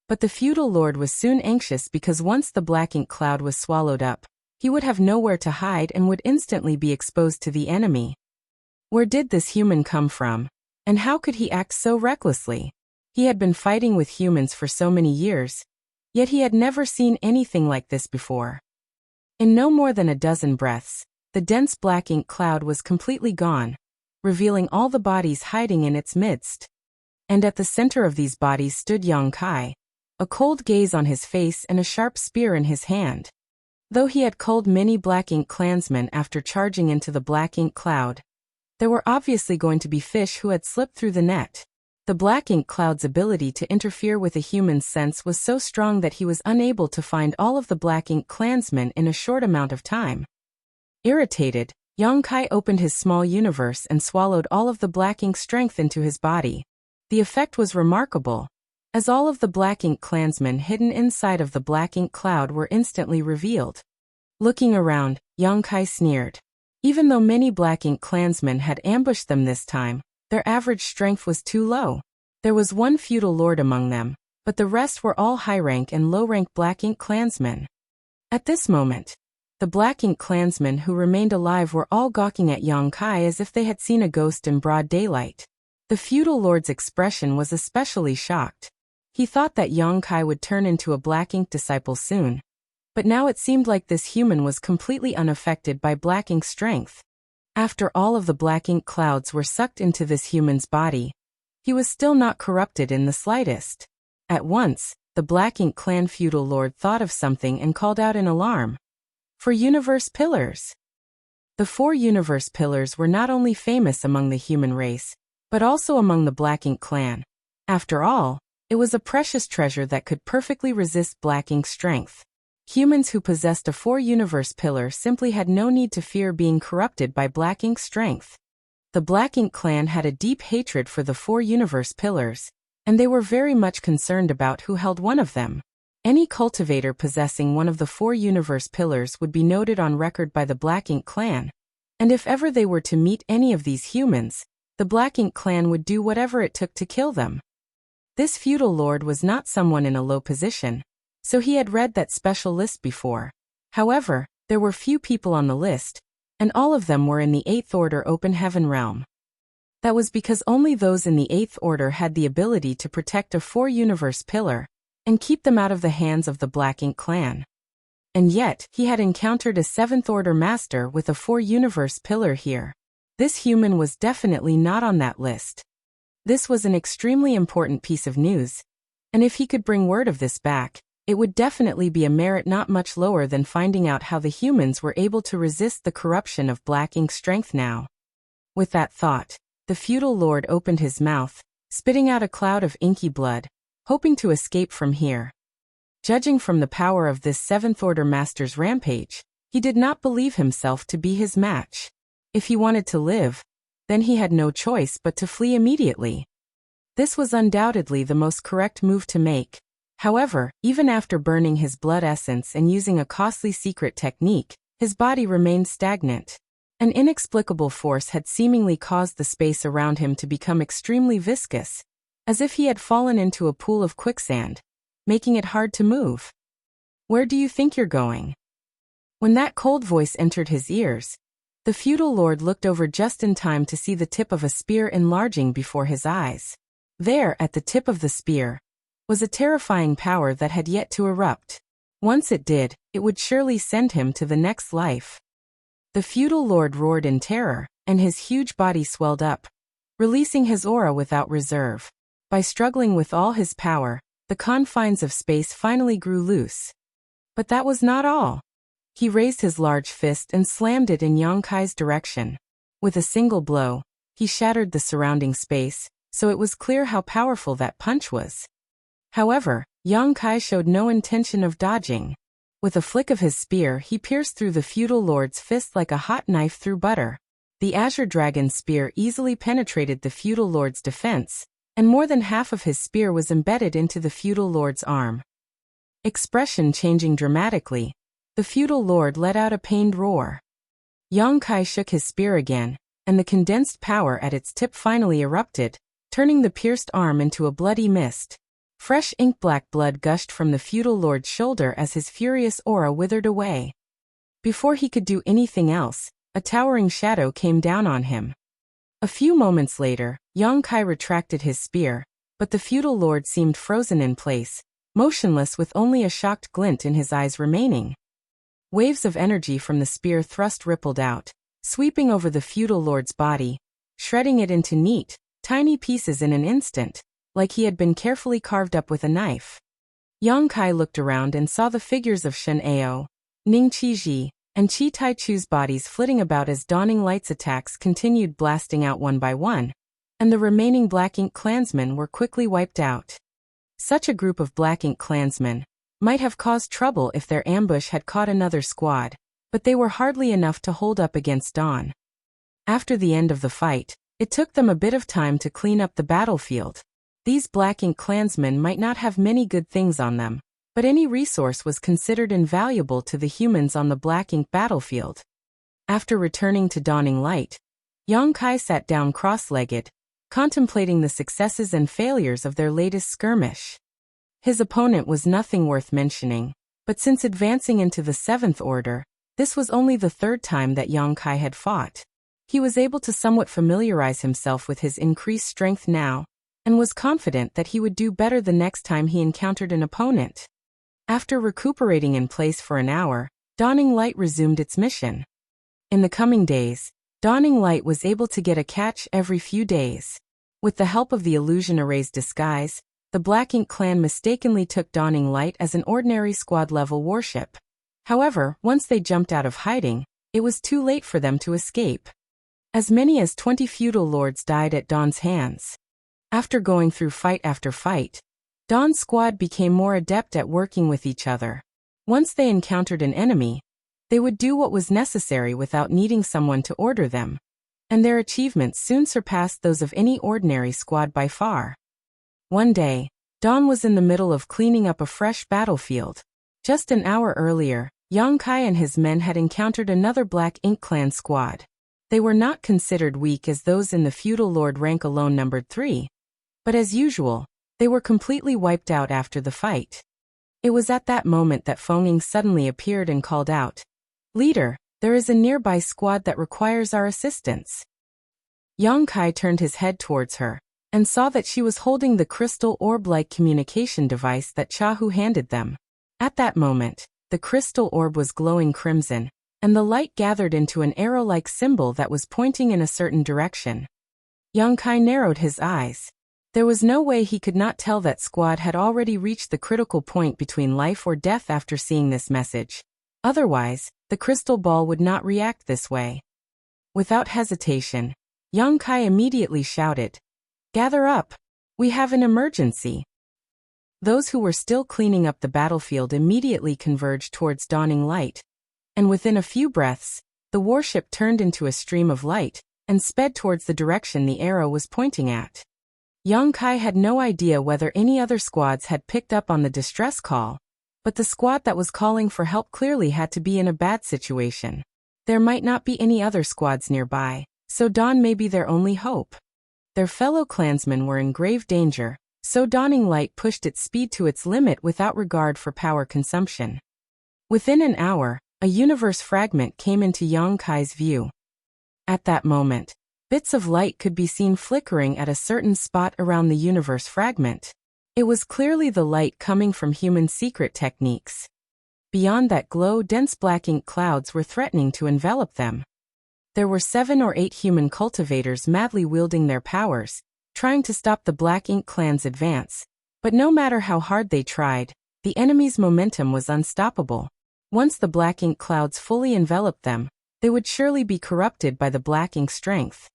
But the feudal lord was soon anxious because once the Black Ink cloud was swallowed up, he would have nowhere to hide and would instantly be exposed to the enemy. Where did this human come from? And how could he act so recklessly? He had been fighting with humans for so many years, yet he had never seen anything like this before. In no more than a dozen breaths, the dense Black Ink cloud was completely gone, revealing all the bodies hiding in its midst. And at the center of these bodies stood Yang Kai, a cold gaze on his face and a sharp spear in his hand. Though he had culled many Black Ink clansmen after charging into the Black Ink cloud, there were obviously going to be fish who had slipped through the net. The Black Ink cloud's ability to interfere with a human's sense was so strong that he was unable to find all of the Black Ink clansmen in a short amount of time. Irritated, Yang Kai opened his small universe and swallowed all of the Black Ink strength into his body. The effect was remarkable, as all of the Black Ink clansmen hidden inside of the Black Ink cloud were instantly revealed. Looking around, Yang Kai sneered. Even though many Black Ink clansmen had ambushed them this time, their average strength was too low. There was one feudal lord among them, but the rest were all high-rank and low-rank Black Ink clansmen. At this moment, the Black Ink clansmen who remained alive were all gawking at Yang Kai as if they had seen a ghost in broad daylight. The feudal lord's expression was especially shocked. He thought that Yang Kai would turn into a Black Ink disciple soon, but now it seemed like this human was completely unaffected by Black Ink's strength. After all of the Black Ink clouds were sucked into this human's body, he was still not corrupted in the slightest. At once, the Black Ink clan feudal lord thought of something and called out in alarm. For universe pillars! The 4 universe pillars were not only famous among the human race, but also among the Black Ink clan. After all, it was a precious treasure that could perfectly resist Black Ink's strength. Humans who possessed a 4 universe pillar simply had no need to fear being corrupted by Black Ink's strength. The Black Ink clan had a deep hatred for the 4 universe pillars, and they were very much concerned about who held one of them. Any cultivator possessing one of the 4 universe pillars would be noted on record by the Black Ink clan, and if ever they were to meet any of these humans, the Black Ink clan would do whatever it took to kill them. This feudal lord was not someone in a low position, so he had read that special list before. However, there were few people on the list, and all of them were in the 8th Order Open Heaven realm. That was because only those in the 8th Order had the ability to protect a 4 universe pillar and keep them out of the hands of the Black Ink clan. And yet, he had encountered a 7th Order master with a 4 universe pillar here. This human was definitely not on that list. This was an extremely important piece of news, and if he could bring word of this back, it would definitely be a merit not much lower than finding out how the humans were able to resist the corruption of Black Ink's strength now. With that thought, the feudal lord opened his mouth, spitting out a cloud of inky blood, hoping to escape from here. Judging from the power of this 7th Order master's rampage, he did not believe himself to be his match. If he wanted to live, then he had no choice but to flee immediately. This was undoubtedly the most correct move to make. However, even after burning his blood essence and using a costly secret technique, His body remained stagnant. An inexplicable force had seemingly caused the space around him to become extremely viscous, as if he had fallen into a pool of quicksand, making it hard to move. "Where do you think you're going?" When that cold voice entered his ears, the feudal lord looked over just in time to see the tip of a spear enlarging before his eyes. There, at the tip of the spear, was a terrifying power that had yet to erupt. Once it did, it would surely send him to the next life. The feudal lord roared in terror, and his huge body swelled up, releasing his aura without reserve. By struggling with all his power, the confines of space finally grew loose. But that was not all. He raised his large fist and slammed it in Yang Kai's direction. With a single blow, he shattered the surrounding space, so it was clear how powerful that punch was. However, Yang Kai showed no intention of dodging. With a flick of his spear, he pierced through the feudal lord's fist like a hot knife through butter. The Azure Dragon's spear easily penetrated the feudal lord's defense, and more than half of his spear was embedded into the feudal lord's arm. Expression changing dramatically, the feudal lord let out a pained roar. Yang Kai shook his spear again, and the condensed power at its tip finally erupted, turning the pierced arm into a bloody mist. Fresh ink-black blood gushed from the feudal lord's shoulder as his furious aura withered away. Before he could do anything else, a towering shadow came down on him. A few moments later, Yang Kai retracted his spear, but the feudal lord seemed frozen in place, motionless with only a shocked glint in his eyes remaining. Waves of energy from the spear thrust rippled out, sweeping over the feudal lord's body, shredding it into neat, tiny pieces in an instant, like he had been carefully carved up with a knife. Yang Kai looked around and saw the figures of Shen Ao, Ning Qizhi, and Qi Taichu's bodies flitting about as Dawning Light's attacks continued blasting out one by one, and the remaining Black Ink clansmen were quickly wiped out. Such a group of Black Ink clansmen might have caused trouble if their ambush had caught another squad, but they were hardly enough to hold up against Dawn. After the end of the fight, it took them a bit of time to clean up the battlefield. These Black Ink clansmen might not have many good things on them, but any resource was considered invaluable to the humans on the Black Ink battlefield. After returning to Dawning Light, Yang Kai sat down cross-legged, contemplating the successes and failures of their latest skirmish. His opponent was nothing worth mentioning, but since advancing into the Seventh Order, this was only the third time that Yang Kai had fought. He was able to somewhat familiarize himself with his increased strength now, and was confident that he would do better the next time he encountered an opponent. After recuperating in place for an hour, Dawning Light resumed its mission. In the coming days, Dawning Light was able to get a catch every few days. With the help of the Illusion Array's disguise, the Black Ink clan mistakenly took Dawning Light as an ordinary squad-level warship. However, once they jumped out of hiding, it was too late for them to escape. As many as 20 feudal lords died at Dawn's hands. After going through fight after fight, Dawn's squad became more adept at working with each other. Once they encountered an enemy, they would do what was necessary without needing someone to order them, and their achievements soon surpassed those of any ordinary squad by far. One day, Dawn was in the middle of cleaning up a fresh battlefield. Just an hour earlier, Yang Kai and his men had encountered another Black Ink clan squad. They were not considered weak as those in the feudal lord rank alone numbered 3, but as usual, they were completely wiped out after the fight. It was at that moment that Feng suddenly appeared and called out, "Leader, there is a nearby squad that requires our assistance." Yang Kai turned his head towards her, and saw that she was holding the crystal orb-like communication device that Chahu handed them. At that moment, the crystal orb was glowing crimson, and the light gathered into an arrow-like symbol that was pointing in a certain direction. Yang Kai narrowed his eyes. There was no way he could not tell that squad had already reached the critical point between life or death after seeing this message. Otherwise, the crystal ball would not react this way. Without hesitation, Yang Kai immediately shouted, "Gather up! We have an emergency!" Those who were still cleaning up the battlefield immediately converged towards Dawning Light, and within a few breaths, the warship turned into a stream of light and sped towards the direction the arrow was pointing at. Yang Kai had no idea whether any other squads had picked up on the distress call, But the squad that was calling for help clearly had to be in a bad situation. There might not be any other squads nearby, so dawn may be their only hope. Their fellow clansmen were in grave danger, so Dawning Light pushed its speed to its limit without regard for power consumption. Within an hour, a universe fragment came into Yang Kai's view. At that moment, bits of light could be seen flickering at a certain spot around the universe fragment. It was clearly the light coming from human secret techniques. Beyond that glow, dense black ink clouds were threatening to envelop them. There were 7 or 8 human cultivators madly wielding their powers, trying to stop the Black Ink clan's advance, but no matter how hard they tried, the enemy's momentum was unstoppable. Once the Black Ink clouds fully enveloped them, they would surely be corrupted by the Black Ink strength.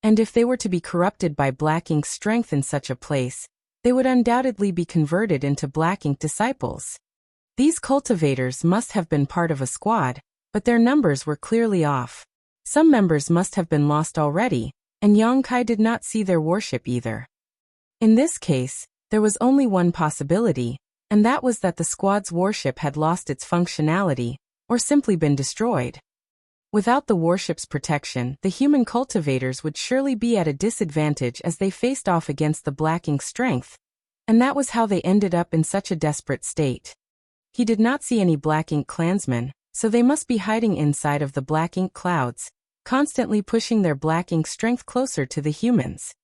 And if they were to be corrupted by Black Ink's strength in such a place, they would undoubtedly be converted into Black Ink disciples. These cultivators must have been part of a squad, but their numbers were clearly off. Some members must have been lost already, and Yang Kai did not see their warship either. In this case, there was only one possibility, and that was that the squad's warship had lost its functionality, or simply been destroyed. Without the warship's protection, the human cultivators would surely be at a disadvantage as they faced off against the Black Ink's strength, and that was how they ended up in such a desperate state. He did not see any Black Ink clansmen, so they must be hiding inside of the Black Ink clouds, constantly pushing their Black Ink strength closer to the humans.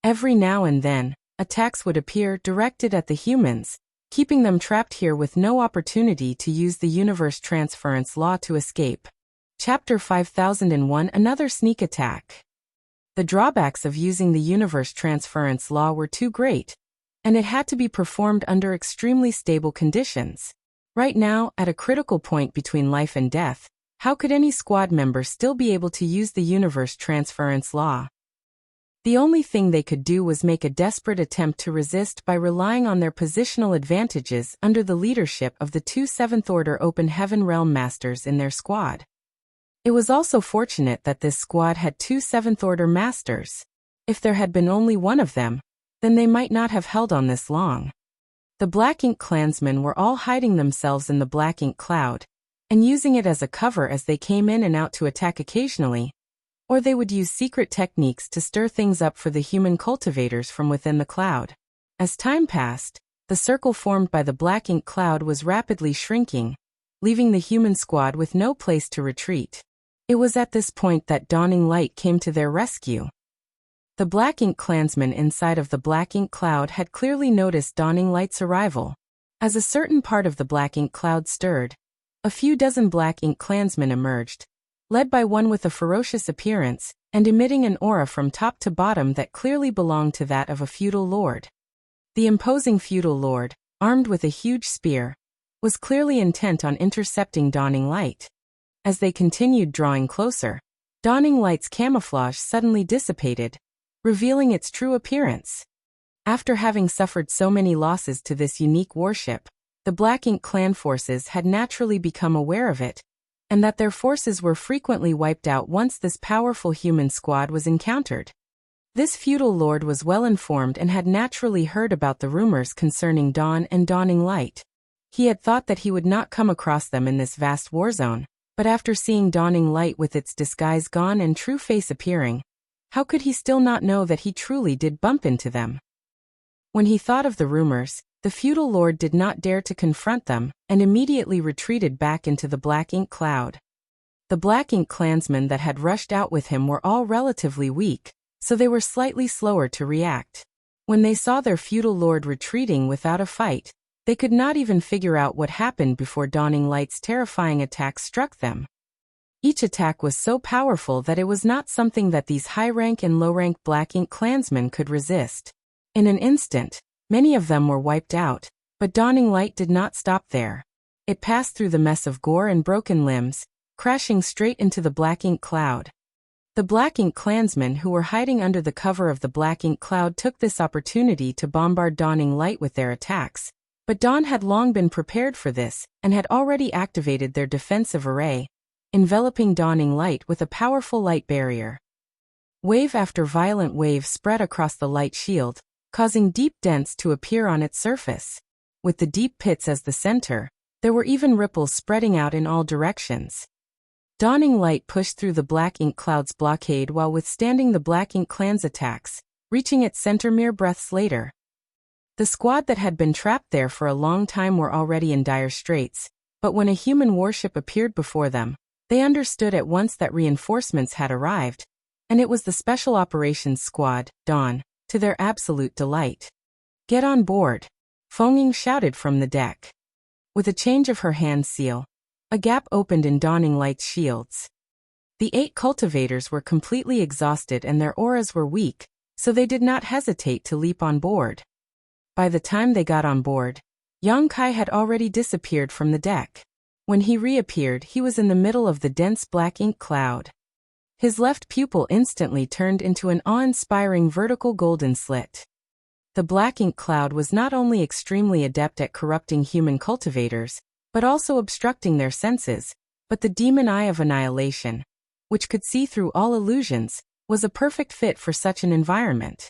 Every now and then, attacks would appear directed at the humans, keeping them trapped here with no opportunity to use the universe transference law to escape. Chapter 5001 Another Sneak Attack. The drawbacks of using the universe transference law were too great, and it had to be performed under extremely stable conditions. Right now, at a critical point between life and death, how could any squad member still be able to use the universe transference law? The only thing they could do was make a desperate attempt to resist by relying on their positional advantages under the leadership of the 2 7th Order Open Heaven Realm Masters in their squad. It was also fortunate that this squad had 2 7th Order Masters. If there had been only one of them, then they might not have held on this long. The Black Ink clansmen were all hiding themselves in the Black Ink cloud, and using it as a cover as they came in and out to attack occasionally, or they would use secret techniques to stir things up for the human cultivators from within the cloud. As time passed, the circle formed by the Black Ink cloud was rapidly shrinking, leaving the human squad with no place to retreat. It was at this point that Dawning Light came to their rescue. The Black Ink clansmen inside of the Black Ink cloud had clearly noticed Dawning Light's arrival. As a certain part of the Black Ink cloud stirred, a few dozen Black Ink clansmen emerged, led by one with a ferocious appearance, and emitting an aura from top to bottom that clearly belonged to that of a feudal lord. The imposing feudal lord, armed with a huge spear, was clearly intent on intercepting Dawning Light. As they continued drawing closer, Dawning Light's camouflage suddenly dissipated, revealing its true appearance. After having suffered so many losses to this unique warship, the Black Ink clan forces had naturally become aware of it, and that their forces were frequently wiped out once this powerful human squad was encountered. This feudal lord was well informed and had naturally heard about the rumors concerning Dawn and Dawning Light. He had thought that he would not come across them in this vast war zone, but after seeing Dawning Light with its disguise gone and true face appearing, how could he still not know that he truly did bump into them? When he thought of the rumors, the feudal lord did not dare to confront them, and immediately retreated back into the Black Ink cloud. The Black Ink clansmen that had rushed out with him were all relatively weak, so they were slightly slower to react. When they saw their feudal lord retreating without a fight, they could not even figure out what happened before Dawning Light's terrifying attack struck them. Each attack was so powerful that it was not something that these high-rank and low-rank Black Ink clansmen could resist. In an instant, many of them were wiped out, but Dawning Light did not stop there. It passed through the mess of gore and broken limbs, crashing straight into the Black Ink cloud. The Black Ink clansmen who were hiding under the cover of the Black Ink cloud took this opportunity to bombard Dawning Light with their attacks, but Dawn had long been prepared for this, and had already activated their defensive array, enveloping Dawning Light with a powerful light barrier. Wave after violent wave spread across the light shield, causing deep dents to appear on its surface. with the deep pits as the center. There were even ripples spreading out in all directions. Dawning Light pushed through the Black Ink Cloud's blockade while withstanding the Black Ink Clan's attacks, reaching its center mere breaths later. The squad that had been trapped there for a long time were already in dire straits, but when a human warship appeared before them, they understood at once that reinforcements had arrived, and it was the Special Operations Squad, Dawn, to their absolute delight. "Get on board," Feng Ying shouted from the deck. With a change of her hand seal, a gap opened in Dawning Light's shields. The 8 cultivators were completely exhausted and their auras were weak, so they did not hesitate to leap on board. By the time they got on board, Yang Kai had already disappeared from the deck. When he reappeared, he was in the middle of the dense black ink cloud. His left pupil instantly turned into an awe-inspiring vertical golden slit. The black ink cloud was not only extremely adept at corrupting human cultivators, but also obstructing their senses, but the demon eye of annihilation, which could see through all illusions, was a perfect fit for such an environment.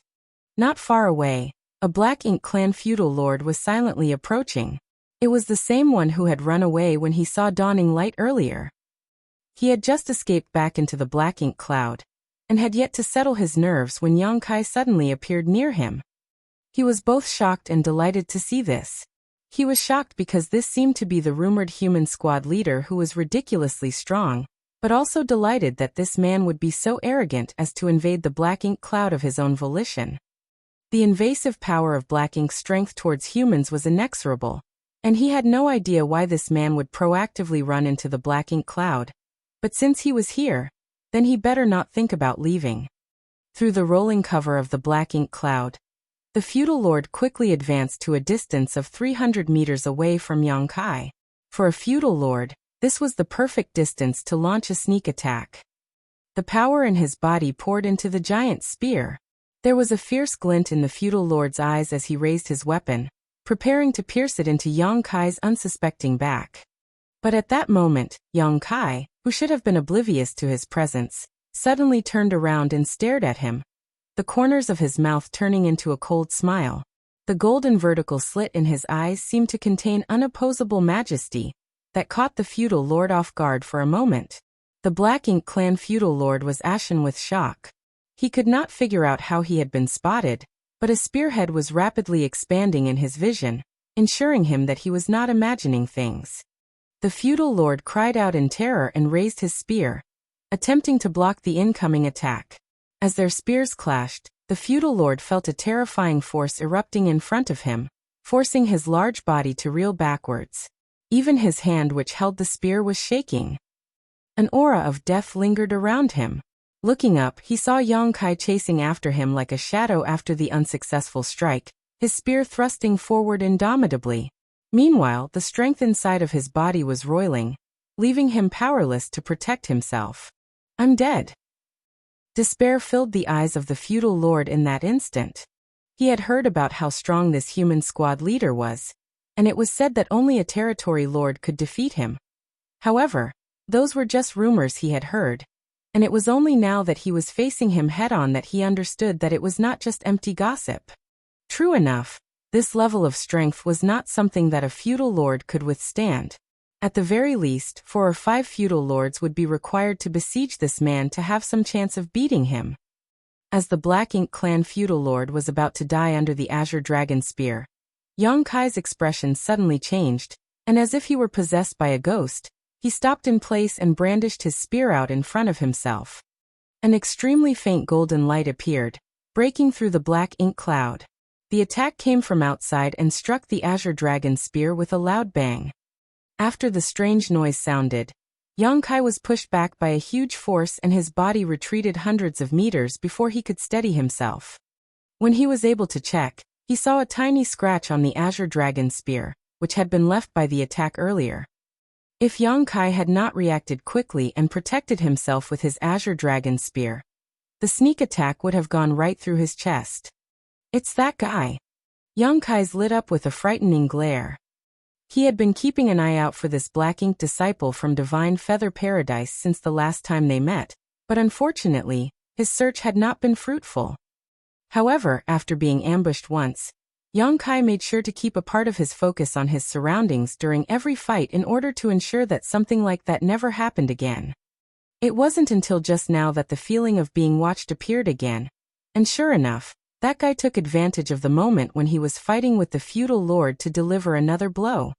Not far away, a Black Ink Clan feudal lord was silently approaching. It was the same one who had run away when he saw Dawning Light earlier. He had just escaped back into the black ink cloud, and had yet to settle his nerves when Yang Kai suddenly appeared near him. He was both shocked and delighted to see this. He was shocked because this seemed to be the rumored human squad leader who was ridiculously strong, but also delighted that this man would be so arrogant as to invade the black ink cloud of his own volition. The invasive power of black ink's strength towards humans was inexorable, and he had no idea why this man would proactively run into the black ink cloud. But since he was here, then he better not think about leaving. Through the rolling cover of the black ink cloud, the feudal lord quickly advanced to a distance of 300 meters away from Yang Kai. For a feudal lord, this was the perfect distance to launch a sneak attack. The power in his body poured into the giant spear. There was a fierce glint in the feudal lord's eyes as he raised his weapon, preparing to pierce it into Yang Kai's unsuspecting back. But at that moment, Yang Kai, who should have been oblivious to his presence, suddenly turned around and stared at him, the corners of his mouth turning into a cold smile. The golden vertical slit in his eyes seemed to contain unopposable majesty that caught the feudal lord off guard for a moment. The Black Ink Clan feudal lord was ashen with shock. He could not figure out how he had been spotted, but a spearhead was rapidly expanding in his vision, ensuring him that he was not imagining things. The feudal lord cried out in terror and raised his spear, attempting to block the incoming attack. As their spears clashed, the feudal lord felt a terrifying force erupting in front of him, forcing his large body to reel backwards. Even his hand which held the spear was shaking. An aura of death lingered around him. Looking up, he saw Yang Kai chasing after him like a shadow after the unsuccessful strike, his spear thrusting forward indomitably. Meanwhile, the strength inside of his body was roiling, leaving him powerless to protect himself. "I'm dead." Despair filled the eyes of the feudal lord in that instant. He had heard about how strong this human squad leader was, and it was said that only a territory lord could defeat him. However, those were just rumors he had heard, and it was only now that he was facing him head-on that he understood that it was not just empty gossip. True enough, this level of strength was not something that a feudal lord could withstand. At the very least, 4 or 5 feudal lords would be required to besiege this man to have some chance of beating him. As the Black Ink Clan feudal lord was about to die under the Azure Dragon Spear, Yang Kai's expression suddenly changed, and as if he were possessed by a ghost, he stopped in place and brandished his spear out in front of himself. An extremely faint golden light appeared, breaking through the black ink cloud. The attack came from outside and struck the Azure Dragon Spear with a loud bang. After the strange noise sounded, Yang Kai was pushed back by a huge force and his body retreated hundreds of meters before he could steady himself. When he was able to check, he saw a tiny scratch on the Azure Dragon Spear, which had been left by the attack earlier. If Yang Kai had not reacted quickly and protected himself with his Azure Dragon Spear, the sneak attack would have gone right through his chest. "It's that guy." Yang Kai's lit up with a frightening glare. He had been keeping an eye out for this black ink disciple from Divine Feather Paradise since the last time they met, but unfortunately, his search had not been fruitful. However, after being ambushed once, Yang Kai made sure to keep a part of his focus on his surroundings during every fight in order to ensure that something like that never happened again. It wasn't until just now that the feeling of being watched appeared again, and sure enough, that guy took advantage of the moment when he was fighting with the feudal lord to deliver another blow.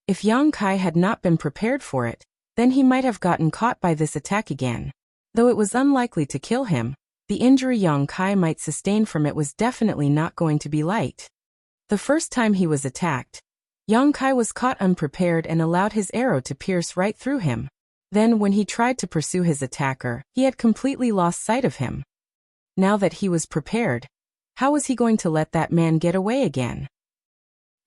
If Yang Kai had not been prepared for it, then he might have gotten caught by this attack again. Though it was unlikely to kill him, the injury Yang Kai might sustain from it was definitely not going to be light. The first time he was attacked, Yang Kai was caught unprepared and allowed his arrow to pierce right through him. Then when he tried to pursue his attacker, he had completely lost sight of him. Now that he was prepared, how was he going to let that man get away again?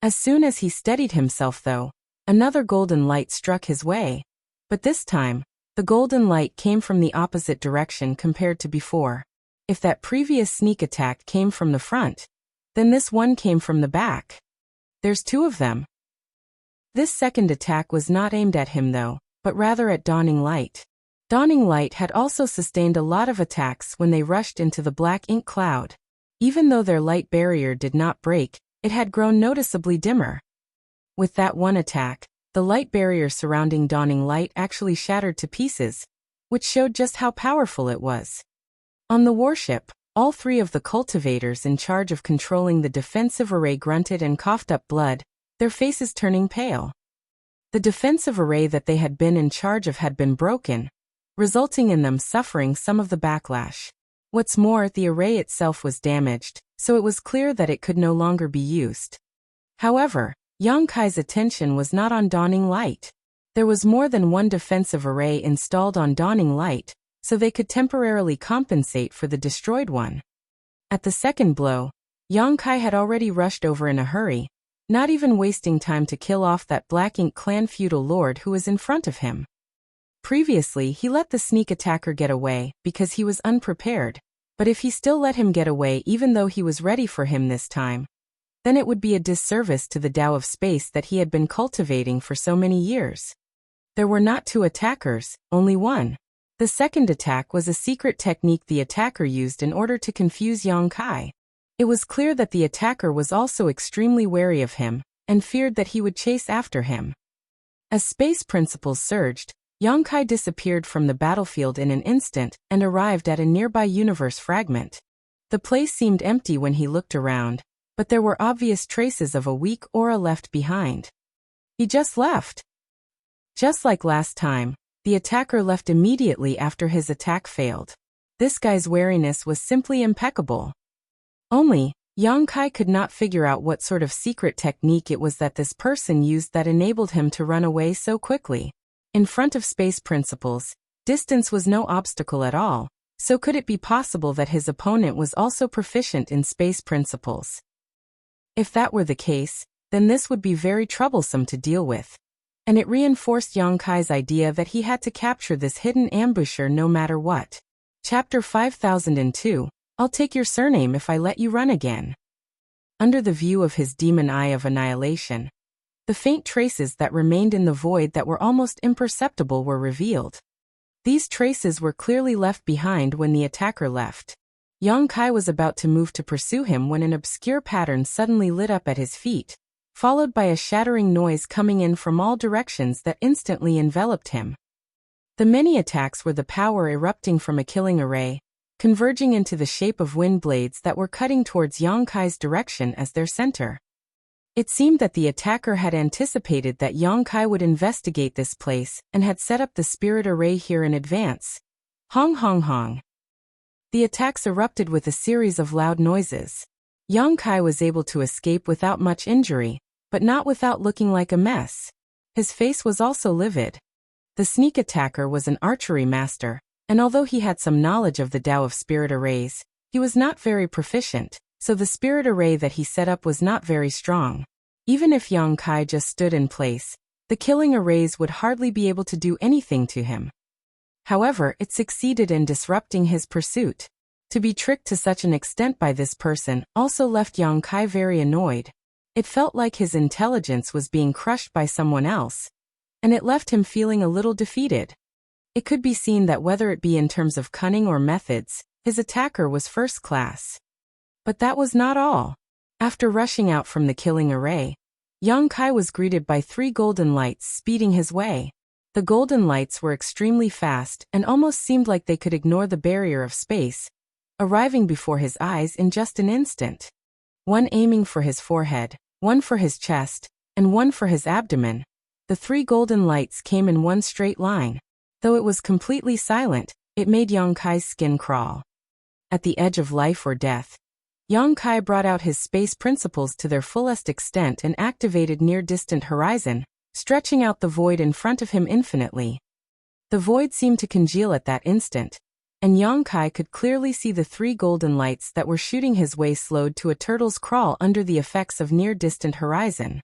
As soon as he steadied himself though, another golden light struck his way. But this time, the golden light came from the opposite direction compared to before. If that previous sneak attack came from the front, then this one came from the back. There's two of them. This second attack was not aimed at him though, but rather at Dawning Light. Dawning Light had also sustained a lot of attacks when they rushed into the black ink cloud. Even though their light barrier did not break, it had grown noticeably dimmer. With that one attack, the light barrier surrounding Dawning Light actually shattered to pieces, which showed just how powerful it was. On the warship, all three of the cultivators in charge of controlling the defensive array grunted and coughed up blood, their faces turning pale. The defensive array that they had been in charge of had been broken, resulting in them suffering some of the backlash. What's more, the array itself was damaged, so it was clear that it could no longer be used. However, Yang Kai's attention was not on Dawning Light. There was more than one defensive array installed on Dawning Light, so they could temporarily compensate for the destroyed one. At the second blow, Yang Kai had already rushed over in a hurry, not even wasting time to kill off that Black Ink clan feudal lord who was in front of him. Previously, he let the sneak attacker get away because he was unprepared, but if he still let him get away even though he was ready for him this time, then it would be a disservice to the Tao of space that he had been cultivating for so many years. There were not two attackers, only one. The second attack was a secret technique the attacker used in order to confuse Yang Kai. It was clear that the attacker was also extremely wary of him, and feared that he would chase after him. As space principles surged, Yang Kai disappeared from the battlefield in an instant and arrived at a nearby universe fragment. The place seemed empty when he looked around, but there were obvious traces of a weak aura left behind. He just left. Just like last time, the attacker left immediately after his attack failed. This guy's wariness was simply impeccable. Only, Yang Kai could not figure out what sort of secret technique it was that this person used that enabled him to run away so quickly. In front of space principles, distance was no obstacle at all, so could it be possible that his opponent was also proficient in space principles? If that were the case, then this would be very troublesome to deal with. And it reinforced Yang Kai's idea that he had to capture this hidden ambusher no matter what. Chapter 5002, I'll take your surname if I let you run again. Under the view of his demon eye of annihilation, the faint traces that remained in the void that were almost imperceptible were revealed. These traces were clearly left behind when the attacker left. Yang Kai was about to move to pursue him when an obscure pattern suddenly lit up at his feet, followed by a shattering noise coming in from all directions that instantly enveloped him. The many attacks were the power erupting from a killing array, converging into the shape of wind blades that were cutting towards Yang Kai's direction as their center. It seemed that the attacker had anticipated that Yang Kai would investigate this place and had set up the spirit array here in advance. Hong hong hong. The attacks erupted with a series of loud noises. Yang Kai was able to escape without much injury, but not without looking like a mess. His face was also livid. The sneak attacker was an archery master, and although he had some knowledge of the Tao of spirit arrays, he was not very proficient, so the spirit array that he set up was not very strong. Even if Yang Kai just stood in place, the killing arrays would hardly be able to do anything to him. However, it succeeded in disrupting his pursuit. To be tricked to such an extent by this person also left Yang Kai very annoyed. It felt like his intelligence was being crushed by someone else, and it left him feeling a little defeated. It could be seen that whether it be in terms of cunning or methods, his attacker was first class. But that was not all. After rushing out from the killing array, Yang Kai was greeted by 3 golden lights speeding his way. The golden lights were extremely fast and almost seemed like they could ignore the barrier of space, arriving before his eyes in just an instant. One aiming for his forehead, one for his chest, and one for his abdomen. The 3 golden lights came in one straight line. Though it was completely silent, it made Yang Kai's skin crawl. At the edge of life or death, Yang Kai brought out his space principles to their fullest extent and activated near-distant horizon, stretching out the void in front of him infinitely. The void seemed to congeal at that instant, and Yang Kai could clearly see the 3 golden lights that were shooting his way slowed to a turtle's crawl under the effects of near-distant horizon.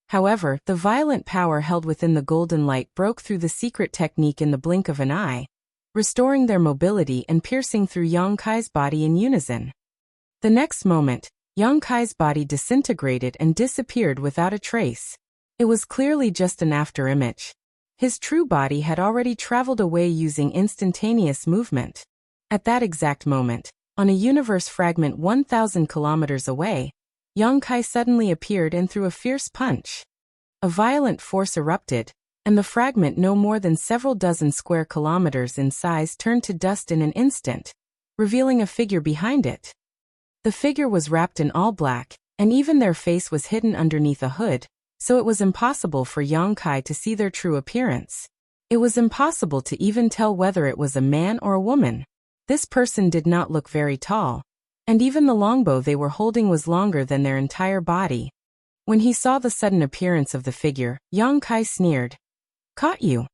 However, the violent power held within the golden light broke through the secret technique in the blink of an eye, restoring their mobility and piercing through Yang Kai's body in unison. The next moment, Yang Kai's body disintegrated and disappeared without a trace. It was clearly just an afterimage. His true body had already traveled away using instantaneous movement. At that exact moment, on a universe fragment 1,000 kilometers away, Yang Kai suddenly appeared and threw a fierce punch. A violent force erupted, and the fragment no more than several dozen square kilometers in size turned to dust in an instant, revealing a figure behind it. The figure was wrapped in all black, and even their face was hidden underneath a hood, so it was impossible for Yang Kai to see their true appearance. It was impossible to even tell whether it was a man or a woman. This person did not look very tall, and even the longbow they were holding was longer than their entire body. When he saw the sudden appearance of the figure, Yang Kai sneered. "Caught you."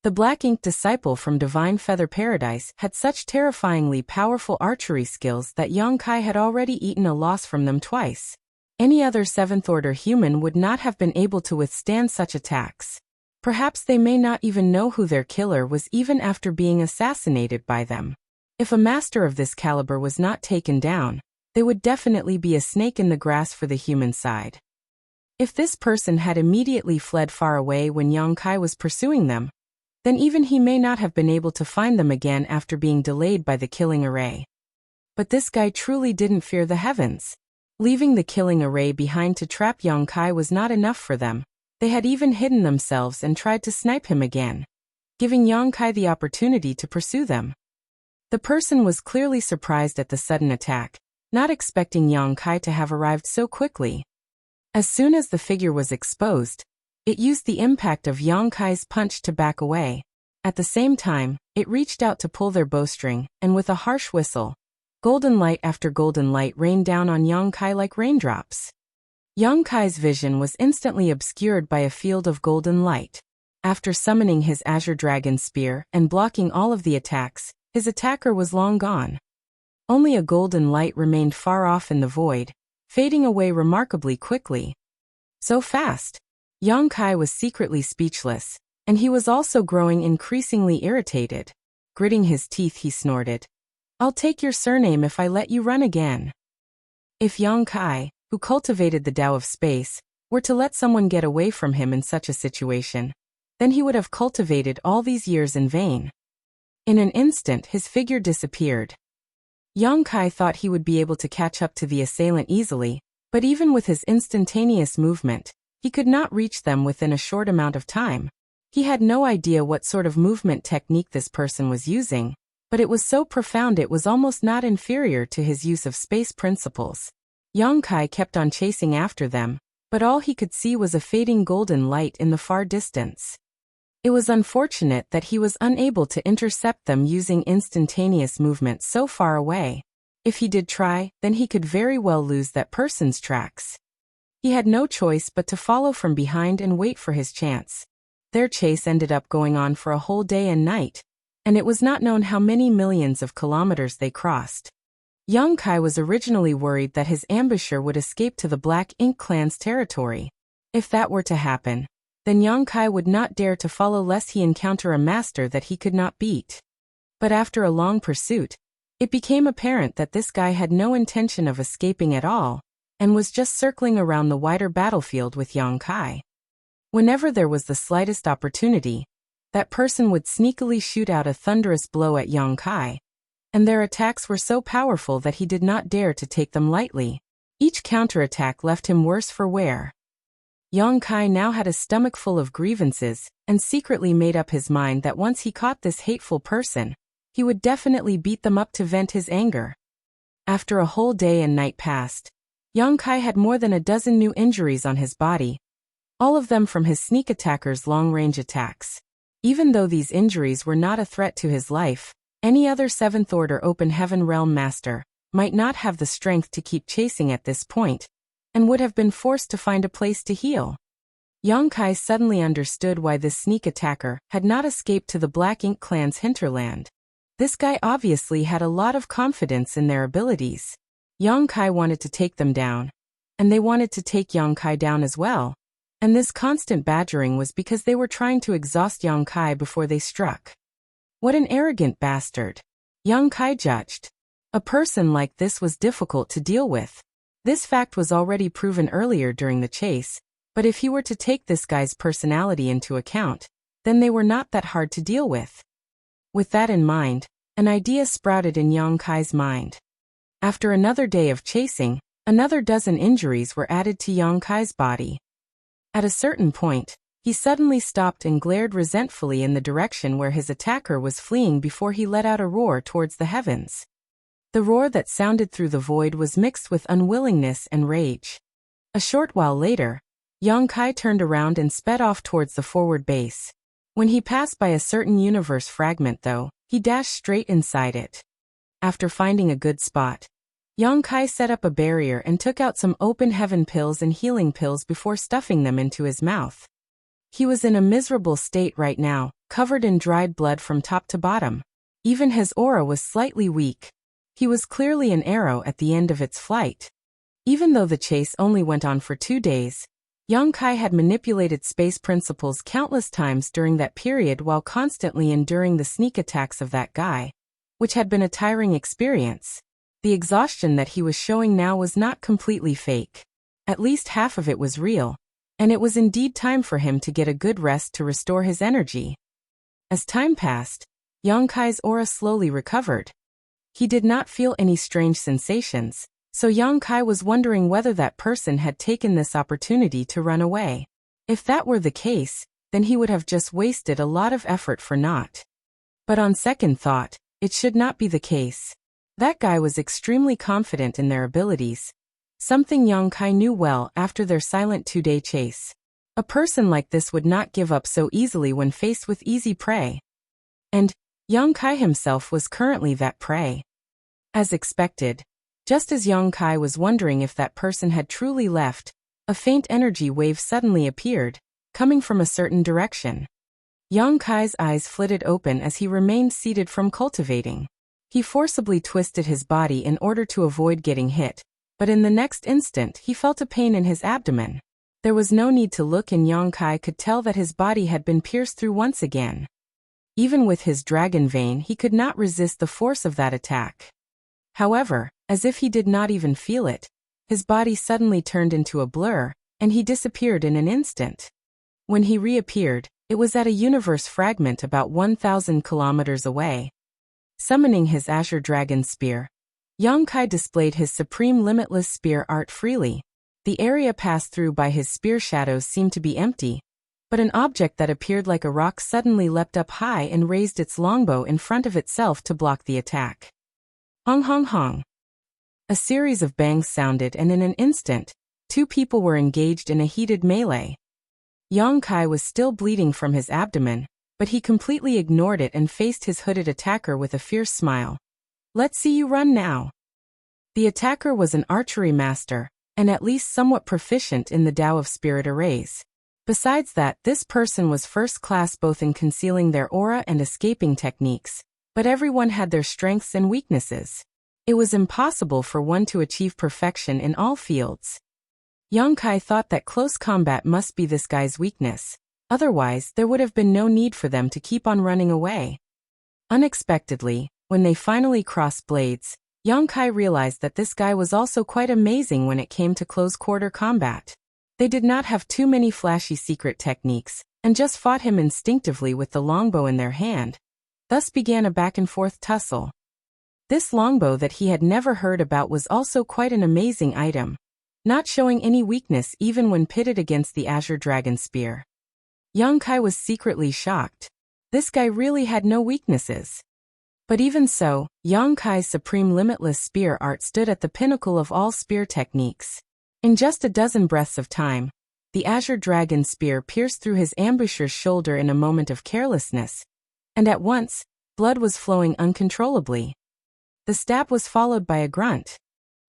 The black-ink disciple from Divine Feather Paradise had such terrifyingly powerful archery skills that Yang Kai had already eaten a loss from them twice. Any other 7th-order human would not have been able to withstand such attacks. Perhaps they may not even know who their killer was even after being assassinated by them. If a master of this caliber was not taken down, they would definitely be a snake in the grass for the human side. If this person had immediately fled far away when Yang Kai was pursuing them, then even he may not have been able to find them again after being delayed by the killing array. But this guy truly didn't fear the heavens. Leaving the killing array behind to trap Yang Kai was not enough for them. They had even hidden themselves and tried to snipe him again, giving Yang Kai the opportunity to pursue them. The person was clearly surprised at the sudden attack, not expecting Yang Kai to have arrived so quickly. As soon as the figure was exposed, it used the impact of Yang Kai's punch to back away. At the same time, it reached out to pull their bowstring, and with a harsh whistle, golden light after golden light rained down on Yang Kai like raindrops. Yang Kai's vision was instantly obscured by a field of golden light. After summoning his Azure Dragon Spear and blocking all of the attacks, his attacker was long gone. Only a golden light remained far off in the void, fading away remarkably quickly. So fast. Yang Kai was secretly speechless, and he was also growing increasingly irritated. Gritting his teeth, he snorted, "I'll take your surname if I let you run again." If Yang Kai, who cultivated the Tao of space, were to let someone get away from him in such a situation, then he would have cultivated all these years in vain. In an instant, his figure disappeared. Yang Kai thought he would be able to catch up to the assailant easily, but even with his instantaneous movement, he could not reach them within a short amount of time. He had no idea what sort of movement technique this person was using, but it was so profound it was almost not inferior to his use of space principles. Yang Kai kept on chasing after them, but all he could see was a fading golden light in the far distance. It was unfortunate that he was unable to intercept them using instantaneous movement so far away. If he did try, then he could very well lose that person's tracks. He had no choice but to follow from behind and wait for his chance. Their chase ended up going on for a whole day and night, and it was not known how many millions of kilometers they crossed. Yang Kai was originally worried that his ambusher would escape to the Black Ink Clan's territory. If that were to happen, then Yang Kai would not dare to follow lest he encounter a master that he could not beat. But after a long pursuit, it became apparent that this guy had no intention of escaping at all, and was just circling around the wider battlefield with Yang Kai. Whenever there was the slightest opportunity, that person would sneakily shoot out a thunderous blow at Yang Kai, and their attacks were so powerful that he did not dare to take them lightly. Each counterattack left him worse for wear. Yang Kai now had a stomach full of grievances, and secretly made up his mind that once he caught this hateful person, he would definitely beat them up to vent his anger. After a whole day and night passed, Yang Kai had more than a dozen new injuries on his body, all of them from his sneak attacker's long-range attacks. Even though these injuries were not a threat to his life, any other 7th Order Open Heaven Realm Master might not have the strength to keep chasing at this point, and would have been forced to find a place to heal. Yang Kai suddenly understood why this sneak attacker had not escaped to the Black Ink clan's hinterland. This guy obviously had a lot of confidence in their abilities. Yang Kai wanted to take them down, and they wanted to take Yang Kai down as well. And this constant badgering was because they were trying to exhaust Yang Kai before they struck. What an arrogant bastard, Yang Kai judged. A person like this was difficult to deal with. This fact was already proven earlier during the chase, but if he were to take this guy's personality into account, then they were not that hard to deal with. With that in mind, an idea sprouted in Yang Kai's mind. After another day of chasing, another dozen injuries were added to Yang Kai's body. At a certain point, he suddenly stopped and glared resentfully in the direction where his attacker was fleeing before he let out a roar towards the heavens. The roar that sounded through the void was mixed with unwillingness and rage. A short while later, Yang Kai turned around and sped off towards the forward base. When he passed by a certain universe fragment though, he dashed straight inside it. After finding a good spot, Yang Kai set up a barrier and took out some open heaven pills and healing pills before stuffing them into his mouth. He was in a miserable state right now, covered in dried blood from top to bottom. Even his aura was slightly weak. He was clearly an arrow at the end of its flight. Even though the chase only went on for 2 days, Yang Kai had manipulated space principles countless times during that period while constantly enduring the sneak attacks of that guy, which had been a tiring experience. The exhaustion that he was showing now was not completely fake. At least half of it was real, and it was indeed time for him to get a good rest to restore his energy. As time passed, Yang Kai's aura slowly recovered. He did not feel any strange sensations, so Yang Kai was wondering whether that person had taken this opportunity to run away. If that were the case, then he would have just wasted a lot of effort for naught. But on second thought, it should not be the case. That guy was extremely confident in their abilities, something Yang Kai knew well after their silent 2-day chase. A person like this would not give up so easily when faced with easy prey. And Yang Kai himself was currently that prey. As expected, just as Yang Kai was wondering if that person had truly left, a faint energy wave suddenly appeared, coming from a certain direction. Yang Kai's eyes flitted open as he remained seated from cultivating. He forcibly twisted his body in order to avoid getting hit, but in the next instant he felt a pain in his abdomen. There was no need to look, and Yang Kai could tell that his body had been pierced through once again. Even with his dragon vein, he could not resist the force of that attack. However, as if he did not even feel it, his body suddenly turned into a blur, and he disappeared in an instant. When he reappeared, it was at a universe fragment about 1,000 kilometers away. Summoning his Azure Dragon Spear, Yang Kai displayed his supreme limitless spear art freely. The area passed through by his spear shadows seemed to be empty, but an object that appeared like a rock suddenly leapt up high and raised its longbow in front of itself to block the attack. Hong hong hong. A series of bangs sounded, and in an instant, 2 people were engaged in a heated melee. Yang Kai was still bleeding from his abdomen, but he completely ignored it and faced his hooded attacker with a fierce smile. "Let's see you run now." The attacker was an archery master, and at least somewhat proficient in the Tao of Spirit arrays. Besides that, this person was first class both in concealing their aura and escaping techniques, but everyone had their strengths and weaknesses. It was impossible for one to achieve perfection in all fields. Yang Kai thought that close combat must be this guy's weakness. Otherwise, there would have been no need for them to keep on running away. Unexpectedly, when they finally crossed blades, Yang Kai realized that this guy was also quite amazing when it came to close-quarter combat. They did not have too many flashy secret techniques, and just fought him instinctively with the longbow in their hand. Thus began a back-and-forth tussle. This longbow that he had never heard about was also quite an amazing item, not showing any weakness even when pitted against the Azure Dragon Spear. Yang Kai was secretly shocked. This guy really had no weaknesses. But even so, Yang Kai's supreme limitless spear art stood at the pinnacle of all spear techniques. In just a dozen breaths of time, the Azure Dragon Spear pierced through his ambusher's shoulder in a moment of carelessness, and at once, blood was flowing uncontrollably. The stab was followed by a grunt.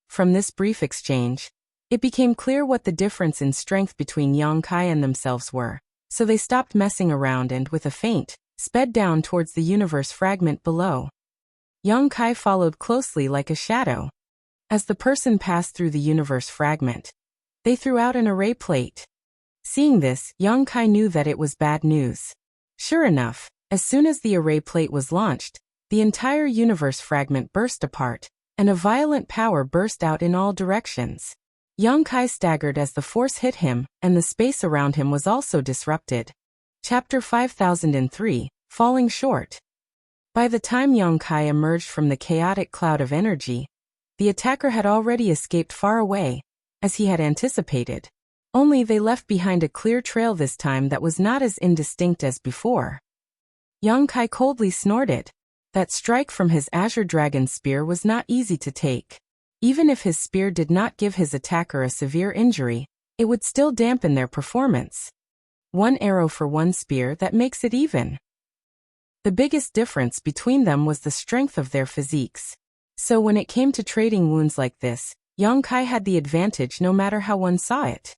From this brief exchange, it became clear what the difference in strength between Yang Kai and themselves were, so they stopped messing around and, with a feint, sped down towards the universe fragment below. Yang Kai followed closely like a shadow. As the person passed through the universe fragment, they threw out an array plate. Seeing this, Yang Kai knew that it was bad news. Sure enough, as soon as the array plate was launched, the entire universe fragment burst apart, and a violent power burst out in all directions. Yang Kai staggered as the force hit him, and the space around him was also disrupted. Chapter 5003, Falling Short. By the time Yang Kai emerged from the chaotic cloud of energy, the attacker had already escaped far away, as he had anticipated. Only they left behind a clear trail this time that was not as indistinct as before. Yang Kai coldly snorted. That strike from his Azure Dragon Spear was not easy to take. Even if his spear did not give his attacker a severe injury, it would still dampen their performance. One arrow for one spear, that makes it even. The biggest difference between them was the strength of their physiques. So when it came to trading wounds like this, Yang Kai had the advantage no matter how one saw it.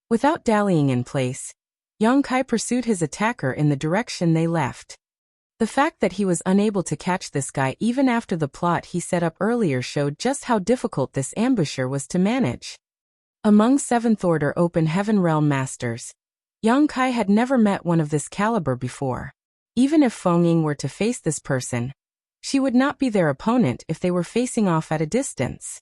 Without dallying in place, Yang Kai pursued his attacker in the direction they left. The fact that he was unable to catch this guy even after the plot he set up earlier showed just how difficult this ambusher was to manage. Among 7th Order Open Heaven Realm Masters, Yang Kai had never met one of this caliber before. Even if Feng Ying were to face this person, she would not be their opponent if they were facing off at a distance.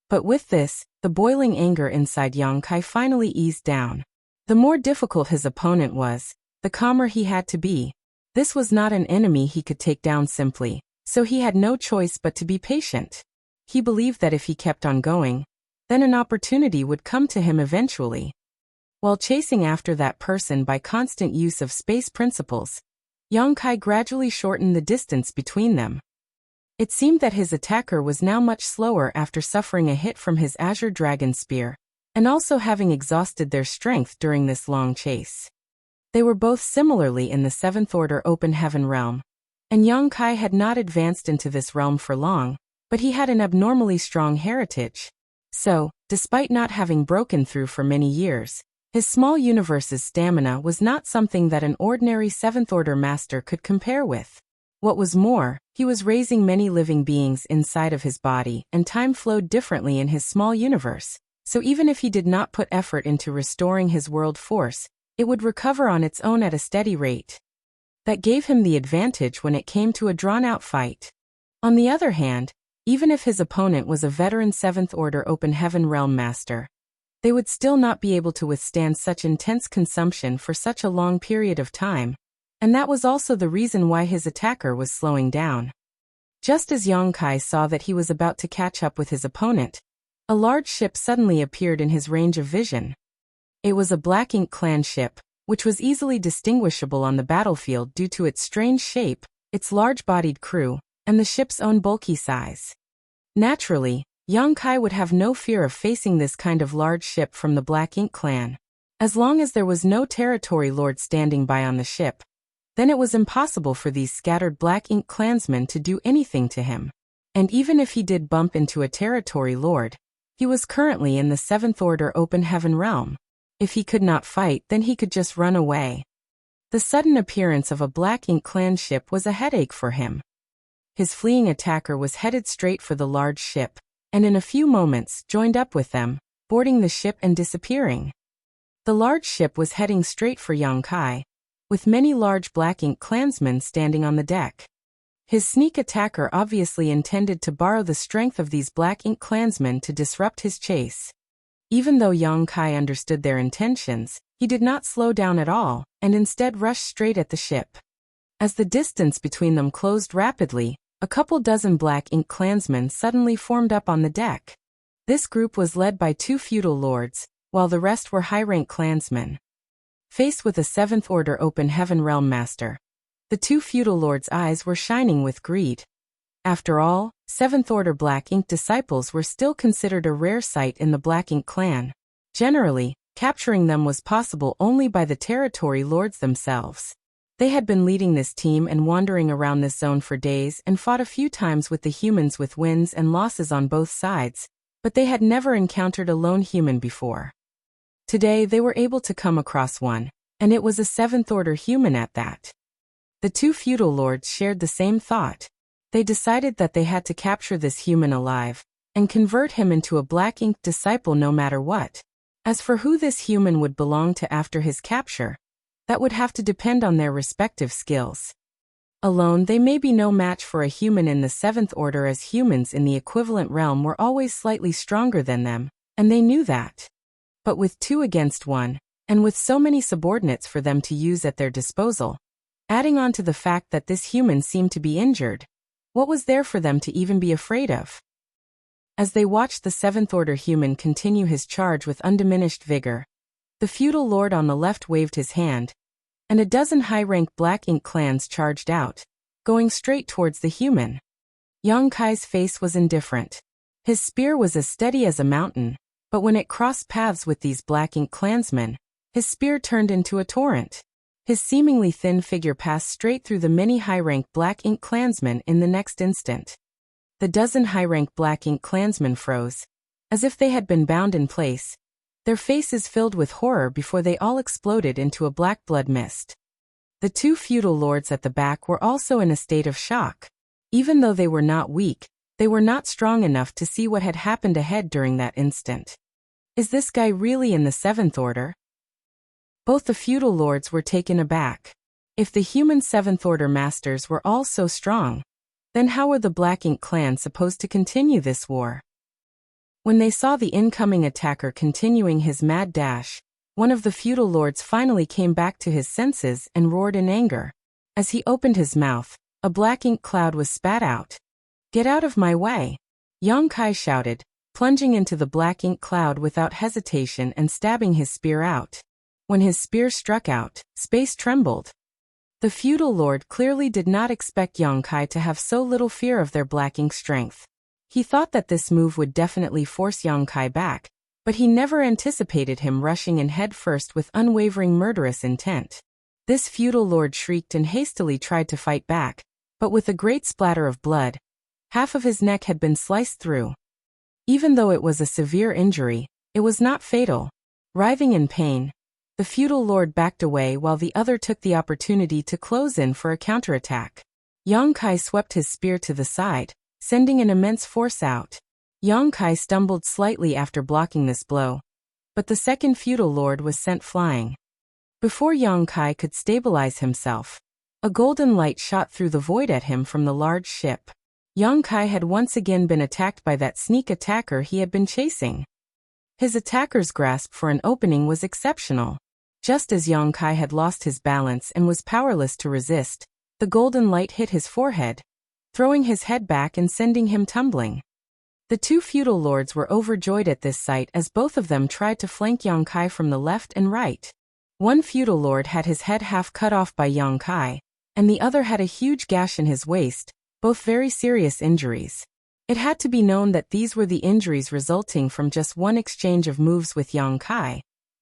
But with this, the boiling anger inside Yang Kai finally eased down. The more difficult his opponent was, the calmer he had to be. This was not an enemy he could take down simply, so he had no choice but to be patient. He believed that if he kept on going, then an opportunity would come to him eventually. While chasing after that person by constant use of space principles, Yang Kai gradually shortened the distance between them. It seemed that his attacker was now much slower after suffering a hit from his Azure Dragon Spear, and also having exhausted their strength during this long chase. They were both similarly in the 7th Order Open Heaven realm, and Yang Kai had not advanced into this realm for long, but he had an abnormally strong heritage. So, despite not having broken through for many years, his small universe's stamina was not something that an ordinary 7th Order master could compare with. What was more, he was raising many living beings inside of his body, and time flowed differently in his small universe, so even if he did not put effort into restoring his world force, it would recover on its own at a steady rate. That gave him the advantage when it came to a drawn-out fight. On the other hand, even if his opponent was a veteran 7th Order Open Heaven Realm Master, they would still not be able to withstand such intense consumption for such a long period of time, and that was also the reason why his attacker was slowing down. Just as Yang Kai saw that he was about to catch up with his opponent, a large ship suddenly appeared in his range of vision. It was a Black Ink clan ship, which was easily distinguishable on the battlefield due to its strange shape, its large-bodied crew, and the ship's own bulky size. Naturally, Yang Kai would have no fear of facing this kind of large ship from the Black Ink clan. As long as there was no territory lord standing by on the ship, then it was impossible for these scattered Black Ink clansmen to do anything to him. And even if he did bump into a territory lord, he was currently in the 7th Order Open Heaven realm. If he could not fight, then he could just run away. The sudden appearance of a Black Ink clan ship was a headache for him. His fleeing attacker was headed straight for the large ship, and in a few moments joined up with them, boarding the ship and disappearing. The large ship was heading straight for Yang Kai, with many large Black Ink clansmen standing on the deck. His sneak attacker obviously intended to borrow the strength of these Black Ink clansmen to disrupt his chase. Even though Yang Kai understood their intentions, he did not slow down at all, and instead rushed straight at the ship. As the distance between them closed rapidly, a couple dozen Black Ink clansmen suddenly formed up on the deck. This group was led by 2 feudal lords, while the rest were high-rank clansmen. Faced with a 7th Order Open Heaven Realm Master, the 2 feudal lords' eyes were shining with greed. After all, 7th Order Black Ink disciples were still considered a rare sight in the Black Ink clan. Generally, capturing them was possible only by the territory lords themselves. They had been leading this team and wandering around this zone for days and fought a few times with the humans with wins and losses on both sides, but they had never encountered a lone human before. Today they were able to come across one, and it was a 7th Order human at that. The 2 feudal lords shared the same thought. They decided that they had to capture this human alive, and convert him into a Black Ink disciple no matter what. As for who this human would belong to after his capture, that would have to depend on their respective skills. Alone they may be no match for a human in the 7th Order, as humans in the equivalent realm were always slightly stronger than them, and they knew that. But with 2 against 1, and with so many subordinates for them to use at their disposal, adding on to the fact that this human seemed to be injured, what was there for them to even be afraid of? As they watched the 7th Order human continue his charge with undiminished vigor, the feudal lord on the left waved his hand, and a dozen high-rank Black Ink clans charged out, going straight towards the human. Yang Kai's face was indifferent. His spear was as steady as a mountain, but when it crossed paths with these Black Ink clansmen, his spear turned into a torrent. His seemingly thin figure passed straight through the many high-rank Black Ink clansmen in the next instant. The dozen high-rank Black Ink clansmen froze, as if they had been bound in place, their faces filled with horror before they all exploded into a black blood mist. The 2 feudal lords at the back were also in a state of shock. Even though they were not weak, they were not strong enough to see what had happened ahead during that instant. Is this guy really in the 7th Order? Both the feudal lords were taken aback. If the human 7th Order masters were all so strong, then how were the Black Ink clan supposed to continue this war? When they saw the incoming attacker continuing his mad dash, one of the feudal lords finally came back to his senses and roared in anger. As he opened his mouth, a Black Ink cloud was spat out. "Get out of my way!" Yang Kai shouted, plunging into the Black Ink cloud without hesitation and stabbing his spear out. When his spear struck out, space trembled. The feudal lord clearly did not expect Yang Kai to have so little fear of their Black Ink strength. He thought that this move would definitely force Yang Kai back, but he never anticipated him rushing in head first with unwavering murderous intent. This feudal lord shrieked and hastily tried to fight back, but with a great splatter of blood, half of his neck had been sliced through. Even though it was a severe injury, it was not fatal. Writhing in pain, the feudal lord backed away while the other took the opportunity to close in for a counterattack. Yang Kai swept his spear to the side, sending an immense force out. Yang Kai stumbled slightly after blocking this blow, but the second feudal lord was sent flying. Before Yang Kai could stabilize himself, a golden light shot through the void at him from the large ship. Yang Kai had once again been attacked by that sneak attacker he had been chasing. His attacker's grasp for an opening was exceptional. Just as Yang Kai had lost his balance and was powerless to resist, the golden light hit his forehead, throwing his head back and sending him tumbling. The 2 feudal lords were overjoyed at this sight as both of them tried to flank Yang Kai from the left and right. One feudal lord had his head half cut off by Yang Kai, and the other had a huge gash in his waist, both very serious injuries. It had to be known that these were the injuries resulting from just one exchange of moves with Yang Kai,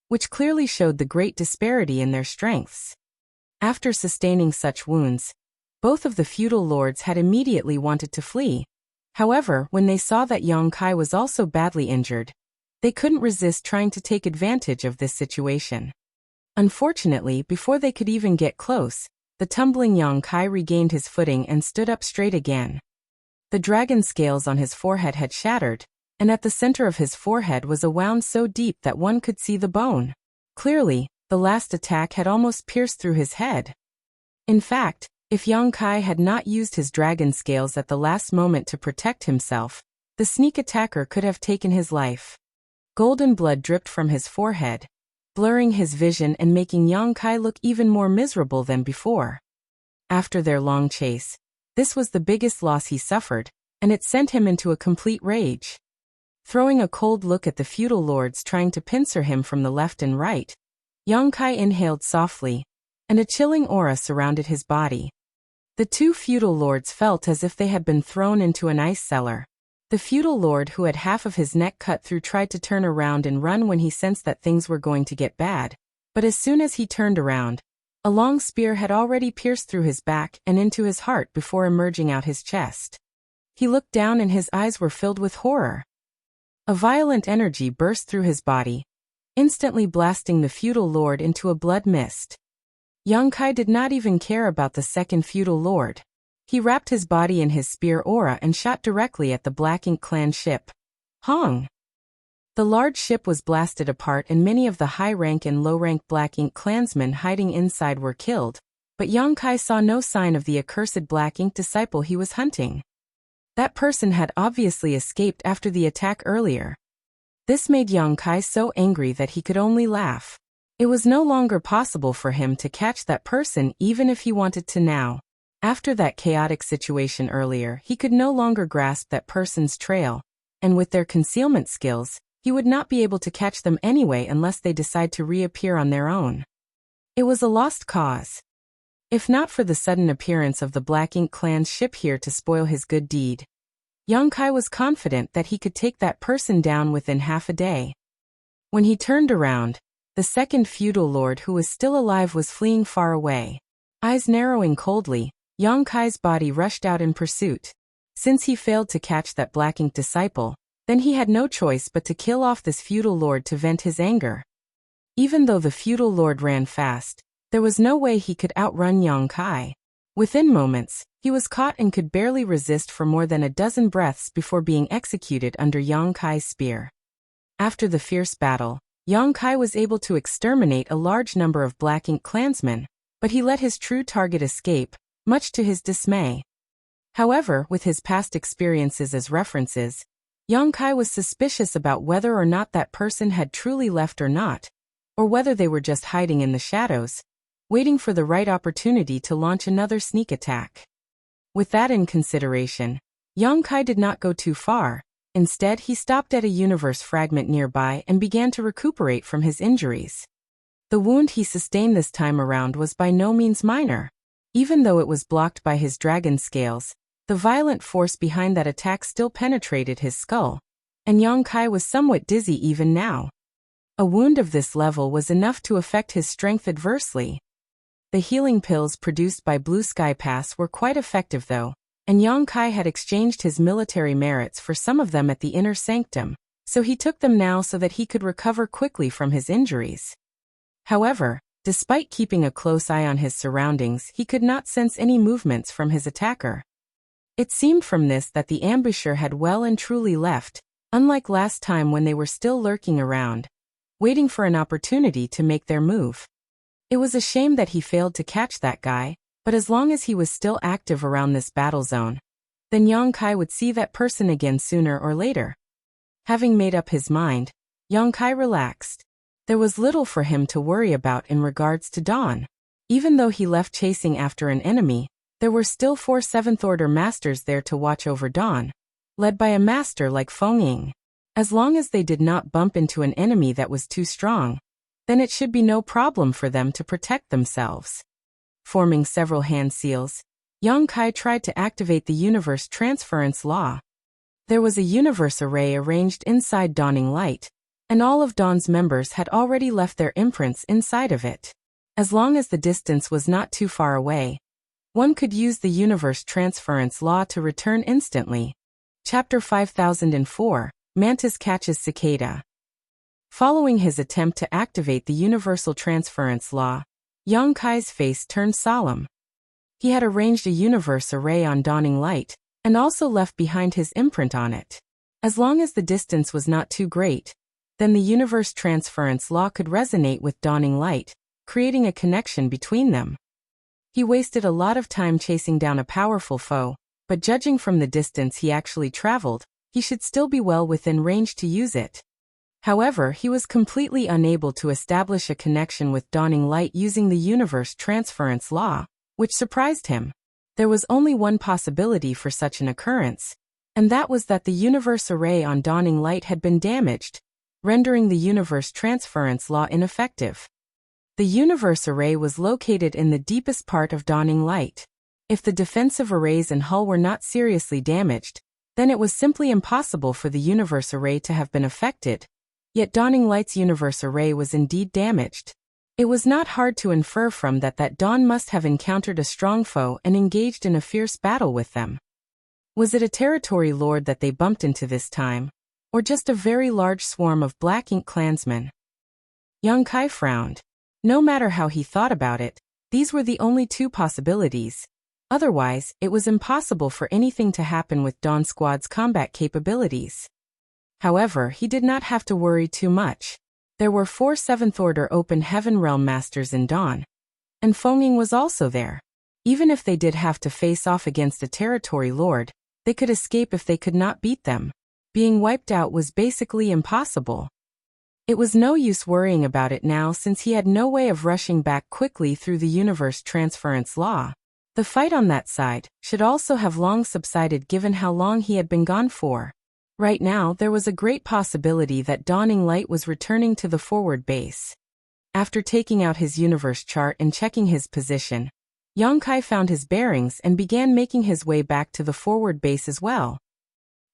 which clearly showed the great disparity in their strengths. After sustaining such wounds, both of the feudal lords had immediately wanted to flee. However, when they saw that Yang Kai was also badly injured, they couldn't resist trying to take advantage of this situation. Unfortunately, before they could even get close, the tumbling Yang Kai regained his footing and stood up straight again. The dragon scales on his forehead had shattered, and at the center of his forehead was a wound so deep that one could see the bone. Clearly, the last attack had almost pierced through his head. In fact, if Yang Kai had not used his dragon scales at the last moment to protect himself, the sneak attacker could have taken his life. Golden blood dripped from his forehead, blurring his vision and making Yang Kai look even more miserable than before. After their long chase, this was the biggest loss he suffered, and it sent him into a complete rage. Throwing a cold look at the feudal lords trying to pincer him from the left and right, Yongkai inhaled softly, and a chilling aura surrounded his body. The two feudal lords felt as if they had been thrown into an ice cellar. The feudal lord who had half of his neck cut through tried to turn around and run when he sensed that things were going to get bad, but as soon as he turned around, a long spear had already pierced through his back and into his heart before emerging out his chest. He looked down and his eyes were filled with horror. A violent energy burst through his body, instantly blasting the feudal lord into a blood mist. Yongkai did not even care about the second feudal lord. He wrapped his body in his spear aura and shot directly at the Black Ink clan ship. Hong! The large ship was blasted apart and many of the high-rank and low-rank Black Ink clansmen hiding inside were killed, but Yongkai saw no sign of the accursed Black Ink disciple he was hunting. That person had obviously escaped after the attack earlier. This made Yongkai so angry that he could only laugh. It was no longer possible for him to catch that person even if he wanted to now. After that chaotic situation earlier, he could no longer grasp that person's trail, and with their concealment skills, he would not be able to catch them anyway unless they decide to reappear on their own. It was a lost cause. If not for the sudden appearance of the Black Ink clan's ship here to spoil his good deed, Yongkai was confident that he could take that person down within half a day. When he turned around, the second feudal lord who was still alive was fleeing far away. Eyes narrowing coldly, Yongkai's body rushed out in pursuit. Since he failed to catch that Black Ink disciple, then he had no choice but to kill off this feudal lord to vent his anger. Even though the feudal lord ran fast, there was no way he could outrun Yongkai. Within moments, he was caught and could barely resist for more than a dozen breaths before being executed under Yongkai's spear. After the fierce battle, Yongkai was able to exterminate a large number of Black Ink clansmen, but he let his true target escape, much to his dismay. However, with his past experiences as references, Yongkai was suspicious about whether or not that person had truly left or not, or whether they were just hiding in the shadows, waiting for the right opportunity to launch another sneak attack. With that in consideration, Yongkai did not go too far. Instead, he stopped at a universe fragment nearby and began to recuperate from his injuries. The wound he sustained this time around was by no means minor. Even though it was blocked by his dragon scales, the violent force behind that attack still penetrated his skull, and Yongkai was somewhat dizzy even now. A wound of this level was enough to affect his strength adversely. The healing pills produced by Blue Sky Pass were quite effective though, and Yongkai had exchanged his military merits for some of them at the inner sanctum, so he took them now so that he could recover quickly from his injuries. However, despite keeping a close eye on his surroundings, he could not sense any movements from his attacker. It seemed from this that the ambusher had well and truly left, unlike last time when they were still lurking around, waiting for an opportunity to make their move. It was a shame that he failed to catch that guy, but as long as he was still active around this battle zone, then Yongkai would see that person again sooner or later. Having made up his mind, Yongkai relaxed. There was little for him to worry about in regards to Dawn. Even though he left chasing after an enemy, there were still 4 7th-order masters there to watch over Dawn, led by a master like Feng Ying. As long as they did not bump into an enemy that was too strong, then it should be no problem for them to protect themselves. Forming several hand seals, Yongkai tried to activate the universe transference law. There was a universe array arranged inside Dawning Light, and all of Dawn's members had already left their imprints inside of it. As long as the distance was not too far away, one could use the universe transference law to return instantly. Chapter 5004, Mantis Catches Cicada. Following his attempt to activate the universal transference law, Yongkai's face turned solemn. He had arranged a universe array on Dawning Light, and also left behind his imprint on it. As long as the distance was not too great, then the universe transference law could resonate with Dawning Light, creating a connection between them. He wasted a lot of time chasing down a powerful foe, but judging from the distance he actually traveled, he should still be well within range to use it. However, he was completely unable to establish a connection with Dawning Light using the universe transference law, which surprised him. There was only one possibility for such an occurrence, and that was that the universe array on Dawning Light had been damaged, rendering the universe transference law ineffective. The universe array was located in the deepest part of Dawning Light. If the defensive arrays and hull were not seriously damaged, then it was simply impossible for the universe array to have been affected. Yet Dawning Light's universe array was indeed damaged. It was not hard to infer from that Dawn must have encountered a strong foe and engaged in a fierce battle with them. Was it a territory lord that they bumped into this time, or just a very large swarm of Black Ink clansmen? Young Kai frowned. No matter how he thought about it, these were the only two possibilities. Otherwise, it was impossible for anything to happen with Dawn Squad's combat capabilities. However, he did not have to worry too much. There were 4 7th Order Open Heaven Realm Masters in Dawn, and Fenging was also there. Even if they did have to face off against a territory lord, they could escape if they could not beat them. Being wiped out was basically impossible. It was no use worrying about it now since he had no way of rushing back quickly through the universe transference law. The fight on that side should also have long subsided given how long he had been gone for. Right now there was a great possibility that Dawning Light was returning to the forward base. After taking out his universe chart and checking his position, Yang Kai found his bearings and began making his way back to the forward base as well.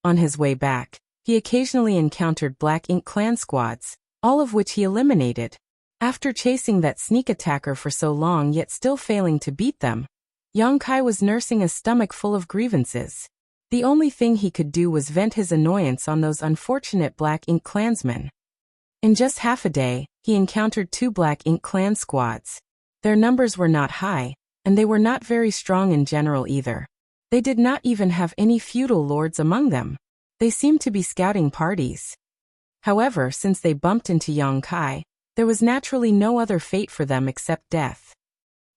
On his way back, he occasionally encountered Black Ink clan squads, all of which he eliminated. After chasing that sneak attacker for so long yet still failing to beat them, Yang Kai was nursing a stomach full of grievances. The only thing he could do was vent his annoyance on those unfortunate Black Ink clansmen. In just half a day, he encountered 2 Black Ink clan squads. Their numbers were not high, and they were not very strong in general either. They did not even have any feudal lords among them. They seemed to be scouting parties. However, since they bumped into Yang Kai, there was naturally no other fate for them except death.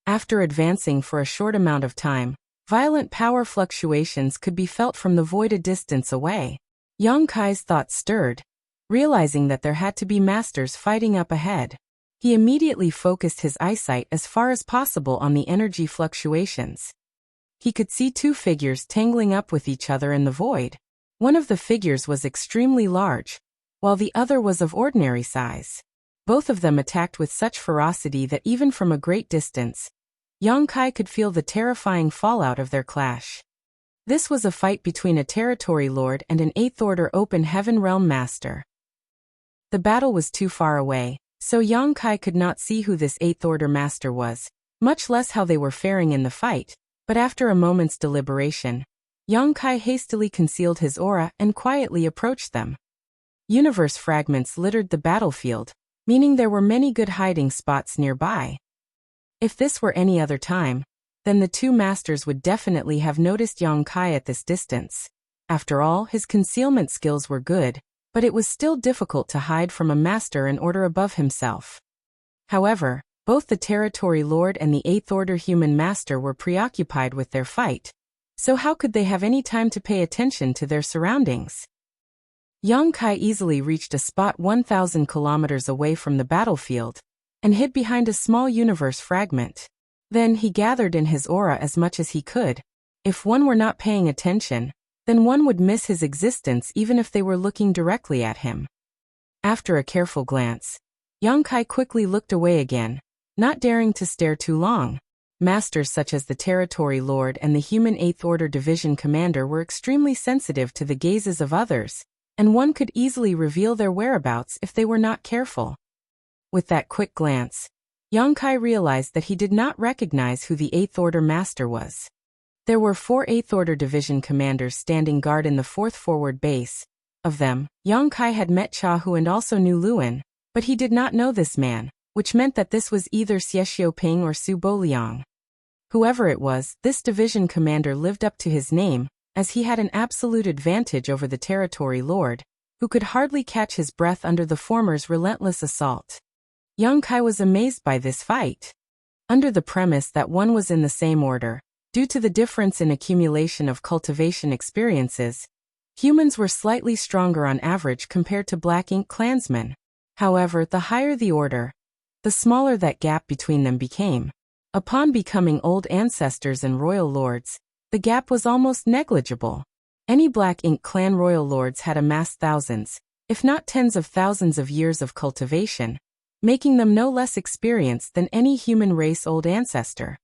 After advancing for a short amount of time, violent power fluctuations could be felt from the void a distance away. Yang Kai's thoughts stirred, realizing that there had to be masters fighting up ahead. He immediately focused his eyesight as far as possible on the energy fluctuations. He could see 2 figures tangling up with each other in the void. One of the figures was extremely large, while the other was of ordinary size. Both of them attacked with such ferocity that even from a great distance, Yang Kai could feel the terrifying fallout of their clash. This was a fight between a territory lord and an 8th Order Open Heaven Realm Master. The battle was too far away, so Yang Kai could not see who this 8th Order Master was, much less how they were faring in the fight, but after a moment's deliberation, Yang Kai hastily concealed his aura and quietly approached them. Universe fragments littered the battlefield, meaning there were many good hiding spots nearby. If this were any other time, then the 2 masters would definitely have noticed Yang Kai at this distance. After all, his concealment skills were good, but it was still difficult to hide from a master an order above himself. However, both the Territory Lord and the 8th Order Human Master were preoccupied with their fight, so how could they have any time to pay attention to their surroundings? Yang Kai easily reached a spot 1,000 kilometers away from the battlefield, and hid behind a small universe fragment. Then he gathered in his aura as much as he could. If one were not paying attention, then one would miss his existence even if they were looking directly at him. After a careful glance, Yang Kai quickly looked away again, not daring to stare too long. Masters such as the Territory Lord and the Human 8th Order Division Commander were extremely sensitive to the gazes of others, and one could easily reveal their whereabouts if they were not careful. With that quick glance, Yang Kai realized that he did not recognize who the 8th Order Master was. There were 4 8th Order Division Commanders standing guard in the 4th Forward Base. Of them, Yang Kai had met Chahu and also knew Luan, but he did not know this man, which meant that this was either Xie Xiaoping or Su Boliang. Whoever it was, this division commander lived up to his name, as he had an absolute advantage over the Territory Lord, who could hardly catch his breath under the former's relentless assault. Yang Kai was amazed by this fight. Under the premise that one was in the same order, due to the difference in accumulation of cultivation experiences, humans were slightly stronger on average compared to Black Ink clansmen. However, the higher the order, the smaller that gap between them became. Upon becoming old ancestors and royal lords, the gap was almost negligible. Any Black Ink clan royal lords had amassed thousands, if not tens of thousands of years of cultivation, making them no less experienced than any human race-old ancestor.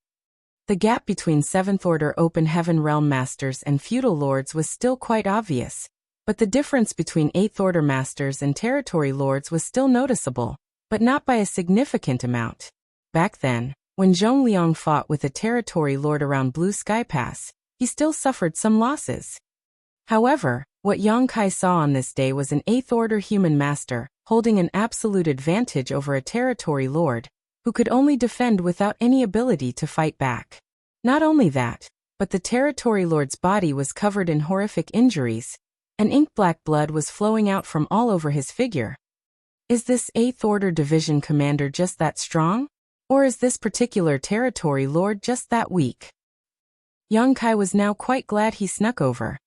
The gap between Seventh Order Open Heaven Realm Masters and feudal lords was still quite obvious, but the difference between Eighth Order Masters and Territory Lords was still noticeable, but not by a significant amount. Back then, when Zhongliang fought with a Territory Lord around Blue Sky Pass, he still suffered some losses. However, what Yang Kai saw on this day was an Eighth Order human master, holding an absolute advantage over a Territory Lord, who could only defend without any ability to fight back. Not only that, but the Territory Lord's body was covered in horrific injuries, and ink-black blood was flowing out from all over his figure. Is this Eighth Order Division commander just that strong? Or is this particular Territory Lord just that weak? Yang Kai was now quite glad he snuck over.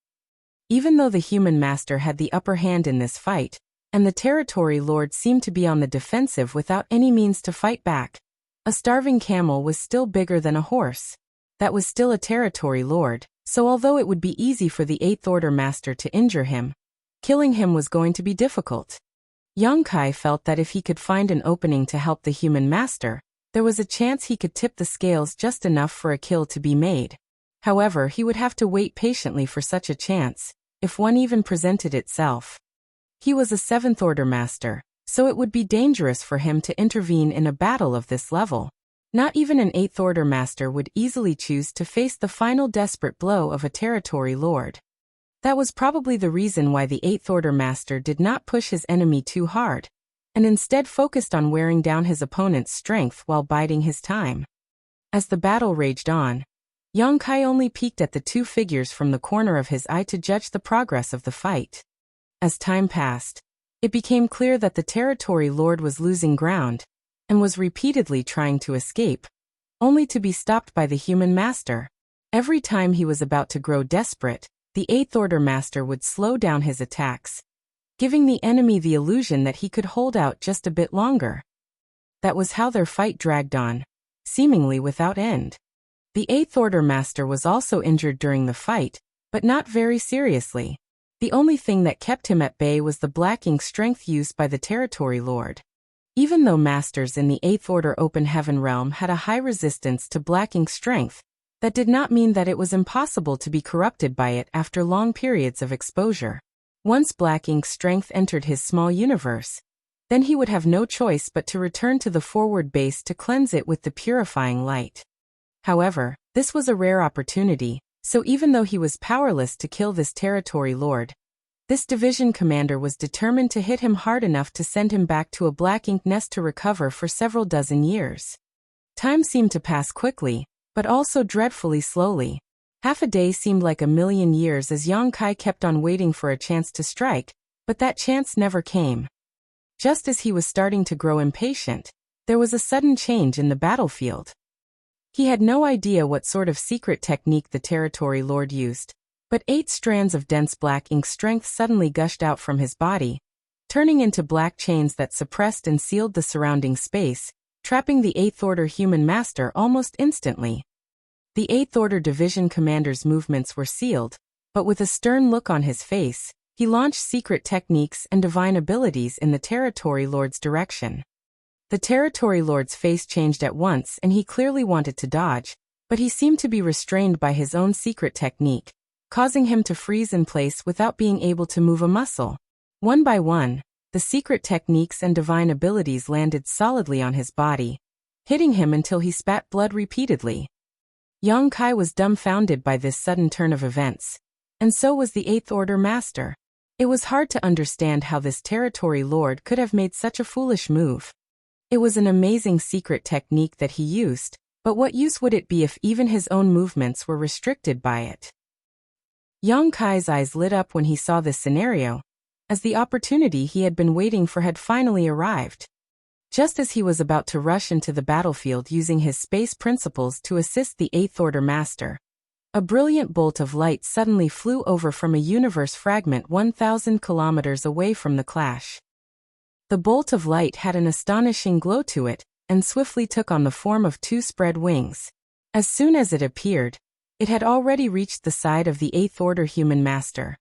Even though the human master had the upper hand in this fight, and the Territory Lord seemed to be on the defensive without any means to fight back, a starving camel was still bigger than a horse. That was still a Territory Lord, so although it would be easy for the Eighth Order Master to injure him, killing him was going to be difficult. Yang Kai felt that if he could find an opening to help the human master, there was a chance he could tip the scales just enough for a kill to be made. However, he would have to wait patiently for such a chance, if one even presented itself. He was a Seventh Order Master, so it would be dangerous for him to intervene in a battle of this level. Not even an Eighth Order Master would easily choose to face the final desperate blow of a Territory Lord. That was probably the reason why the Eighth Order Master did not push his enemy too hard, and instead focused on wearing down his opponent's strength while biding his time. As the battle raged on, Yang Kai only peeked at the two figures from the corner of his eye to judge the progress of the fight. As time passed, it became clear that the Territory Lord was losing ground, and was repeatedly trying to escape, only to be stopped by the human master. Every time he was about to grow desperate, the Eighth Order Master would slow down his attacks, giving the enemy the illusion that he could hold out just a bit longer. That was how their fight dragged on, seemingly without end. The Eighth Order Master was also injured during the fight, but not very seriously. The only thing that kept him at bay was the black ink strength used by the Territory Lord. Even though masters in the Eighth Order Open Heaven realm had a high resistance to black ink strength, that did not mean that it was impossible to be corrupted by it after long periods of exposure. Once black ink strength entered his small universe, then he would have no choice but to return to the forward base to cleanse it with the purifying light. However, this was a rare opportunity, so even though he was powerless to kill this Territory Lord, this division commander was determined to hit him hard enough to send him back to a black ink nest to recover for several dozen years. Time seemed to pass quickly, but also dreadfully slowly. Half a day seemed like a million years as Yang Kai kept on waiting for a chance to strike, but that chance never came. Just as he was starting to grow impatient, there was a sudden change in the battlefield. He had no idea what sort of secret technique the Territory Lord used, but 8 strands of dense black ink strength suddenly gushed out from his body, turning into black chains that suppressed and sealed the surrounding space, trapping the Eighth Order human master almost instantly. The Eighth Order Division commander's movements were sealed, but with a stern look on his face, he launched secret techniques and divine abilities in the Territory Lord's direction. The Territory Lord's face changed at once and he clearly wanted to dodge, but he seemed to be restrained by his own secret technique, causing him to freeze in place without being able to move a muscle. One by one, the secret techniques and divine abilities landed solidly on his body, hitting him until he spat blood repeatedly. Yang Kai was dumbfounded by this sudden turn of events, and so was the Eighth Order Master. It was hard to understand how this Territory Lord could have made such a foolish move. It was an amazing secret technique that he used, but what use would it be if even his own movements were restricted by it? Yang Kai's eyes lit up when he saw this scenario, as the opportunity he had been waiting for had finally arrived. Just as he was about to rush into the battlefield using his space principles to assist the Eighth Order Master, a brilliant bolt of light suddenly flew over from a universe fragment 1,000 kilometers away from the clash. The bolt of light had an astonishing glow to it, and swiftly took on the form of 2 spread wings. As soon as it appeared, It had already reached the side of the Eighth Order human master.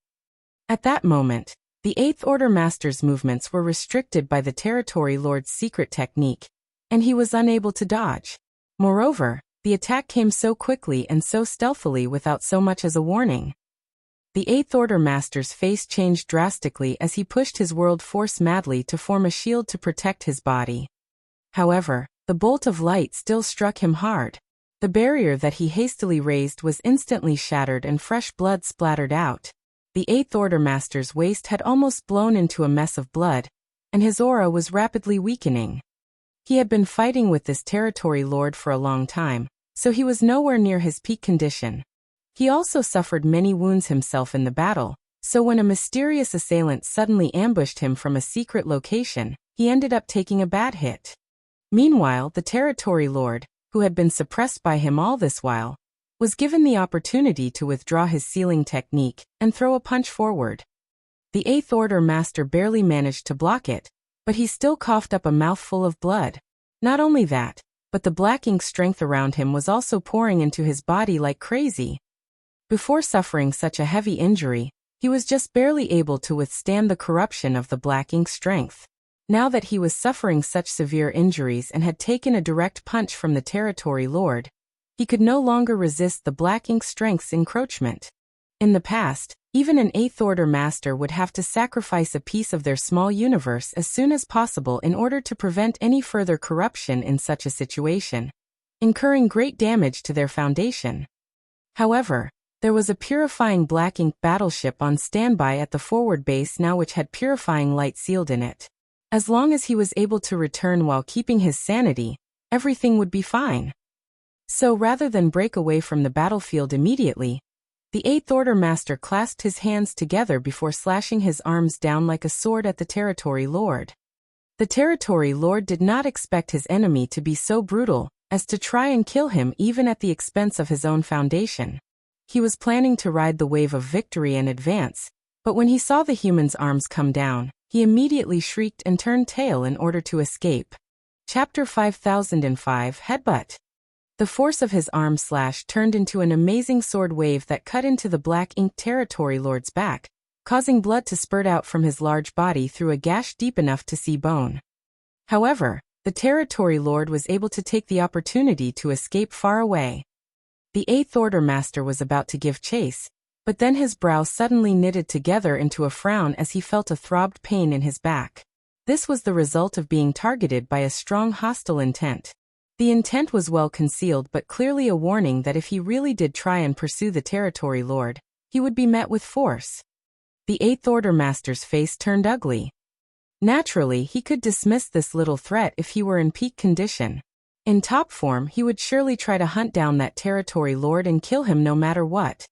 At that moment, the Eighth Order master's movements were restricted by the Territory Lord's secret technique, and he was unable to dodge. Moreover, the attack came so quickly and so stealthily without so much as a warning. The Eighth Order master's face changed drastically as he pushed his world force madly to form a shield to protect his body. However, the bolt of light still struck him hard. The barrier that he hastily raised was instantly shattered and fresh blood splattered out. The Eighth Order master's waist had almost blown into a mess of blood, and his aura was rapidly weakening. He had been fighting with this Territory Lord for a long time, so he was nowhere near his peak condition. He also suffered many wounds himself in the battle, so when a mysterious assailant suddenly ambushed him from a secret location, he ended up taking a bad hit. Meanwhile, the Territory Lord, who had been suppressed by him all this while, was given the opportunity to withdraw his sealing technique and throw a punch forward. The Eighth Order master barely managed to block it, but he still coughed up a mouthful of blood. Not only that, but the black ink strength around him was also pouring into his body like crazy. Before suffering such a heavy injury, he was just barely able to withstand the corruption of the black ink strength. Now that he was suffering such severe injuries and had taken a direct punch from the Territory Lord, he could no longer resist the black ink strength's encroachment. In the past, even an Eighth Order master would have to sacrifice a piece of their small universe as soon as possible in order to prevent any further corruption in such a situation, incurring great damage to their foundation. However, there was a purifying black ink battleship on standby at the forward base now which had purifying light sealed in it. As long as he was able to return while keeping his sanity, everything would be fine. So rather than break away from the battlefield immediately, the Eighth Order master clasped his hands together before slashing his arms down like a sword at the Territory Lord. The Territory Lord did not expect his enemy to be so brutal as to try and kill him even at the expense of his own foundation. He was planning to ride the wave of victory and advance, but when he saw the human's arms come down, he immediately shrieked and turned tail in order to escape. Chapter 5005 Headbutt. The force of his arm slash turned into an amazing sword wave that cut into the black ink Territory Lord's back, causing blood to spurt out from his large body through a gash deep enough to see bone. However, the Territory Lord was able to take the opportunity to escape far away. The Eighth Order master was about to give chase, but then his brow suddenly knitted together into a frown as he felt a throbbed pain in his back. This was the result of being targeted by a strong hostile intent. The intent was well concealed but clearly a warning that if he really did try and pursue the Territory Lord, he would be met with force. The Eighth Order master's face turned ugly. Naturally, he could dismiss this little threat if he were in peak condition. In top form, he would surely try to hunt down that Territory Lord and kill him no matter what.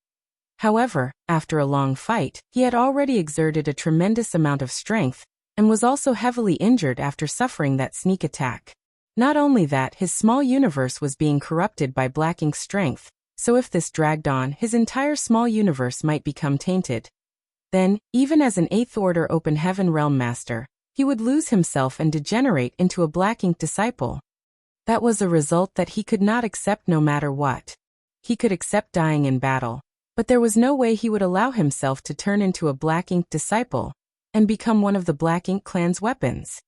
However, after a long fight, he had already exerted a tremendous amount of strength, and was also heavily injured after suffering that sneak attack. Not only that, his small universe was being corrupted by black ink strength, so if this dragged on, his entire small universe might become tainted. Then, even as an Eighth Order Open Heaven Realm Master, he would lose himself and degenerate into a black ink disciple. That was a result that he could not accept no matter what. He could accept dying in battle, but there was no way he would allow himself to turn into a black ink disciple and become one of the black ink clan's weapons.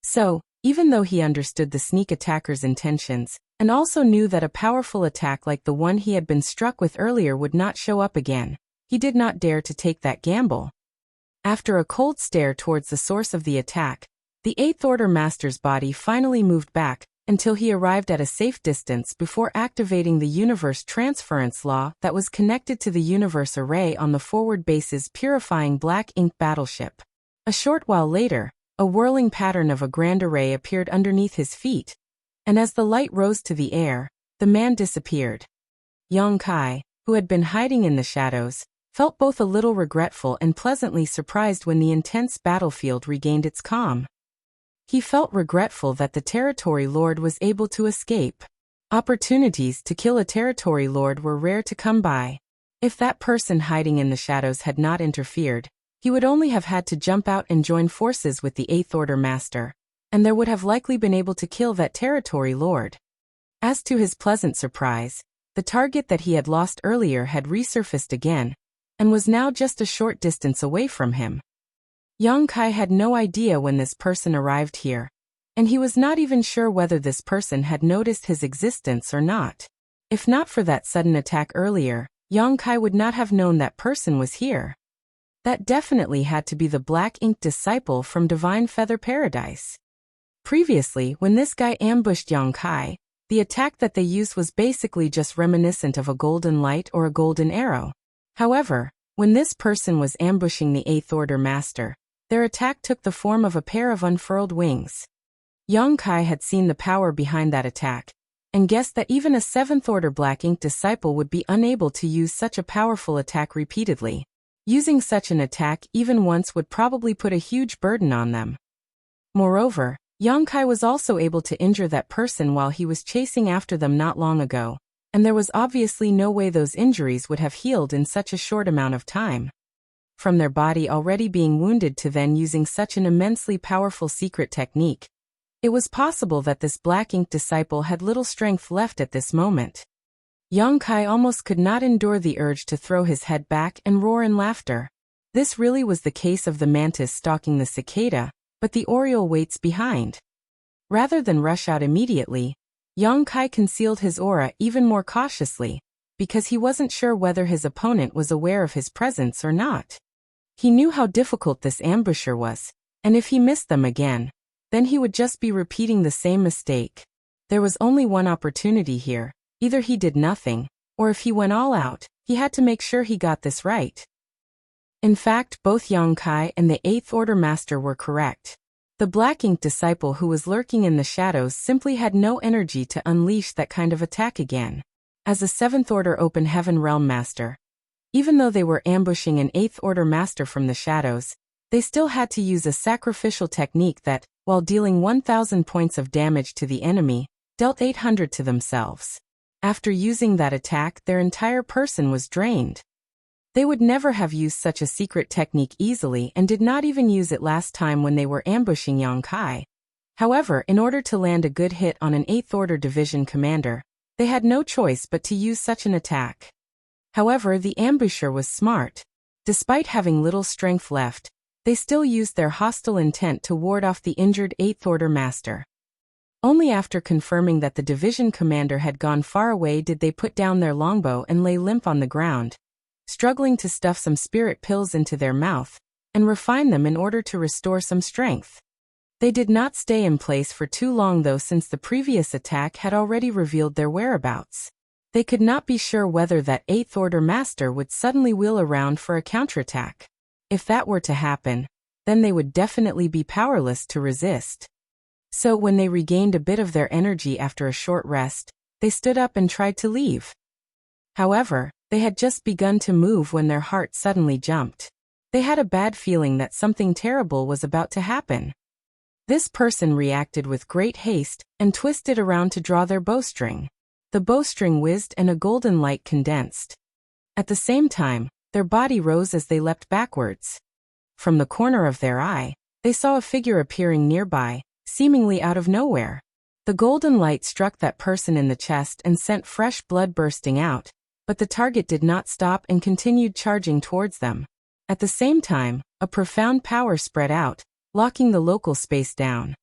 So, even though he understood the sneak attacker's intentions, and also knew that a powerful attack like the one he had been struck with earlier would not show up again, he did not dare to take that gamble. After a cold stare towards the source of the attack, the Eighth Order master's body finally moved back, until he arrived at a safe distance before activating the universe transference law that was connected to the universe array on the forward base's purifying black ink battleship. A short while later, a whirling pattern of a grand array appeared underneath his feet, and as the light rose to the air, the man disappeared. Yang Kai, who had been hiding in the shadows, felt both a little regretful and pleasantly surprised when the intense battlefield regained its calm. He felt regretful that the Territory Lord was able to escape. Opportunities to kill a Territory Lord were rare to come by. If that person hiding in the shadows had not interfered, he would only have had to jump out and join forces with the Eighth Order Master, and there would have likely been able to kill that Territory Lord. As to his pleasant surprise, The target that he had lost earlier had resurfaced again, and was now just a short distance away from him. Yang Kai had no idea when this person arrived here, and he was not even sure whether this person had noticed his existence or not. If not for that sudden attack earlier, Yang Kai would not have known that person was here. That definitely had to be the Black Ink disciple from Divine Feather Paradise. Previously, when this guy ambushed Yang Kai, the attack that they used was basically just reminiscent of a golden light or a golden arrow. However, when this person was ambushing the 8th Order Master, their attack took the form of a pair of unfurled wings. Yang Kai had seen the power behind that attack, and guessed that even a 7th Order Black Ink disciple would be unable to use such a powerful attack repeatedly. Using such an attack even once would probably put a huge burden on them. Moreover, Yang Kai was also able to injure that person while he was chasing after them not long ago, and there was obviously no way those injuries would have healed in such a short amount of time. From their body already being wounded to then using such an immensely powerful secret technique, it was possible that this Black Ink disciple had little strength left at this moment. Yang Kai almost could not endure the urge to throw his head back and roar in laughter. This really was the case of the mantis stalking the cicada, but the oriole waits behind. Rather than rush out immediately, Yang Kai concealed his aura even more cautiously, because he wasn't sure whether his opponent was aware of his presence or not. He knew how difficult this ambusher was, and if he missed them again, then he would just be repeating the same mistake. There was only one opportunity here. Either he did nothing, or if he went all out, he had to make sure he got this right. In fact, both Yang Kai and the 8th Order Master were correct. The Black Ink disciple who was lurking in the shadows simply had no energy to unleash that kind of attack again. As a 7th Order Open Heaven Realm Master, even though they were ambushing an 8th Order Master from the shadows, they still had to use a sacrificial technique that, while dealing 1,000 points of damage to the enemy, dealt 800 to themselves. After using that attack, their entire person was drained. They would never have used such a secret technique easily and did not even use it last time when they were ambushing Yang Kai. However, in order to land a good hit on an 8th Order Division commander, they had no choice but to use such an attack. However, the ambusher was smart. Despite having little strength left, they still used their hostile intent to ward off the injured 8th Order Master. Only after confirming that the division commander had gone far away did they put down their longbow and lay limp on the ground, struggling to stuff some spirit pills into their mouth and refine them in order to restore some strength. They did not stay in place for too long though, since the previous attack had already revealed their whereabouts. They could not be sure whether that 8th Order Master would suddenly wheel around for a counterattack. If that were to happen, then they would definitely be powerless to resist. So when they regained a bit of their energy after a short rest, they stood up and tried to leave. However, they had just begun to move when their heart suddenly jumped. They had a bad feeling that something terrible was about to happen. This person reacted with great haste and twisted around to draw their bowstring. The bowstring whizzed and a golden light condensed. At the same time, their body rose as they leapt backwards. From the corner of their eye, they saw a figure appearing nearby, seemingly out of nowhere. The golden light struck that person in the chest and sent fresh blood bursting out, but the target did not stop and continued charging towards them. At the same time, a profound power spread out, locking the local space down.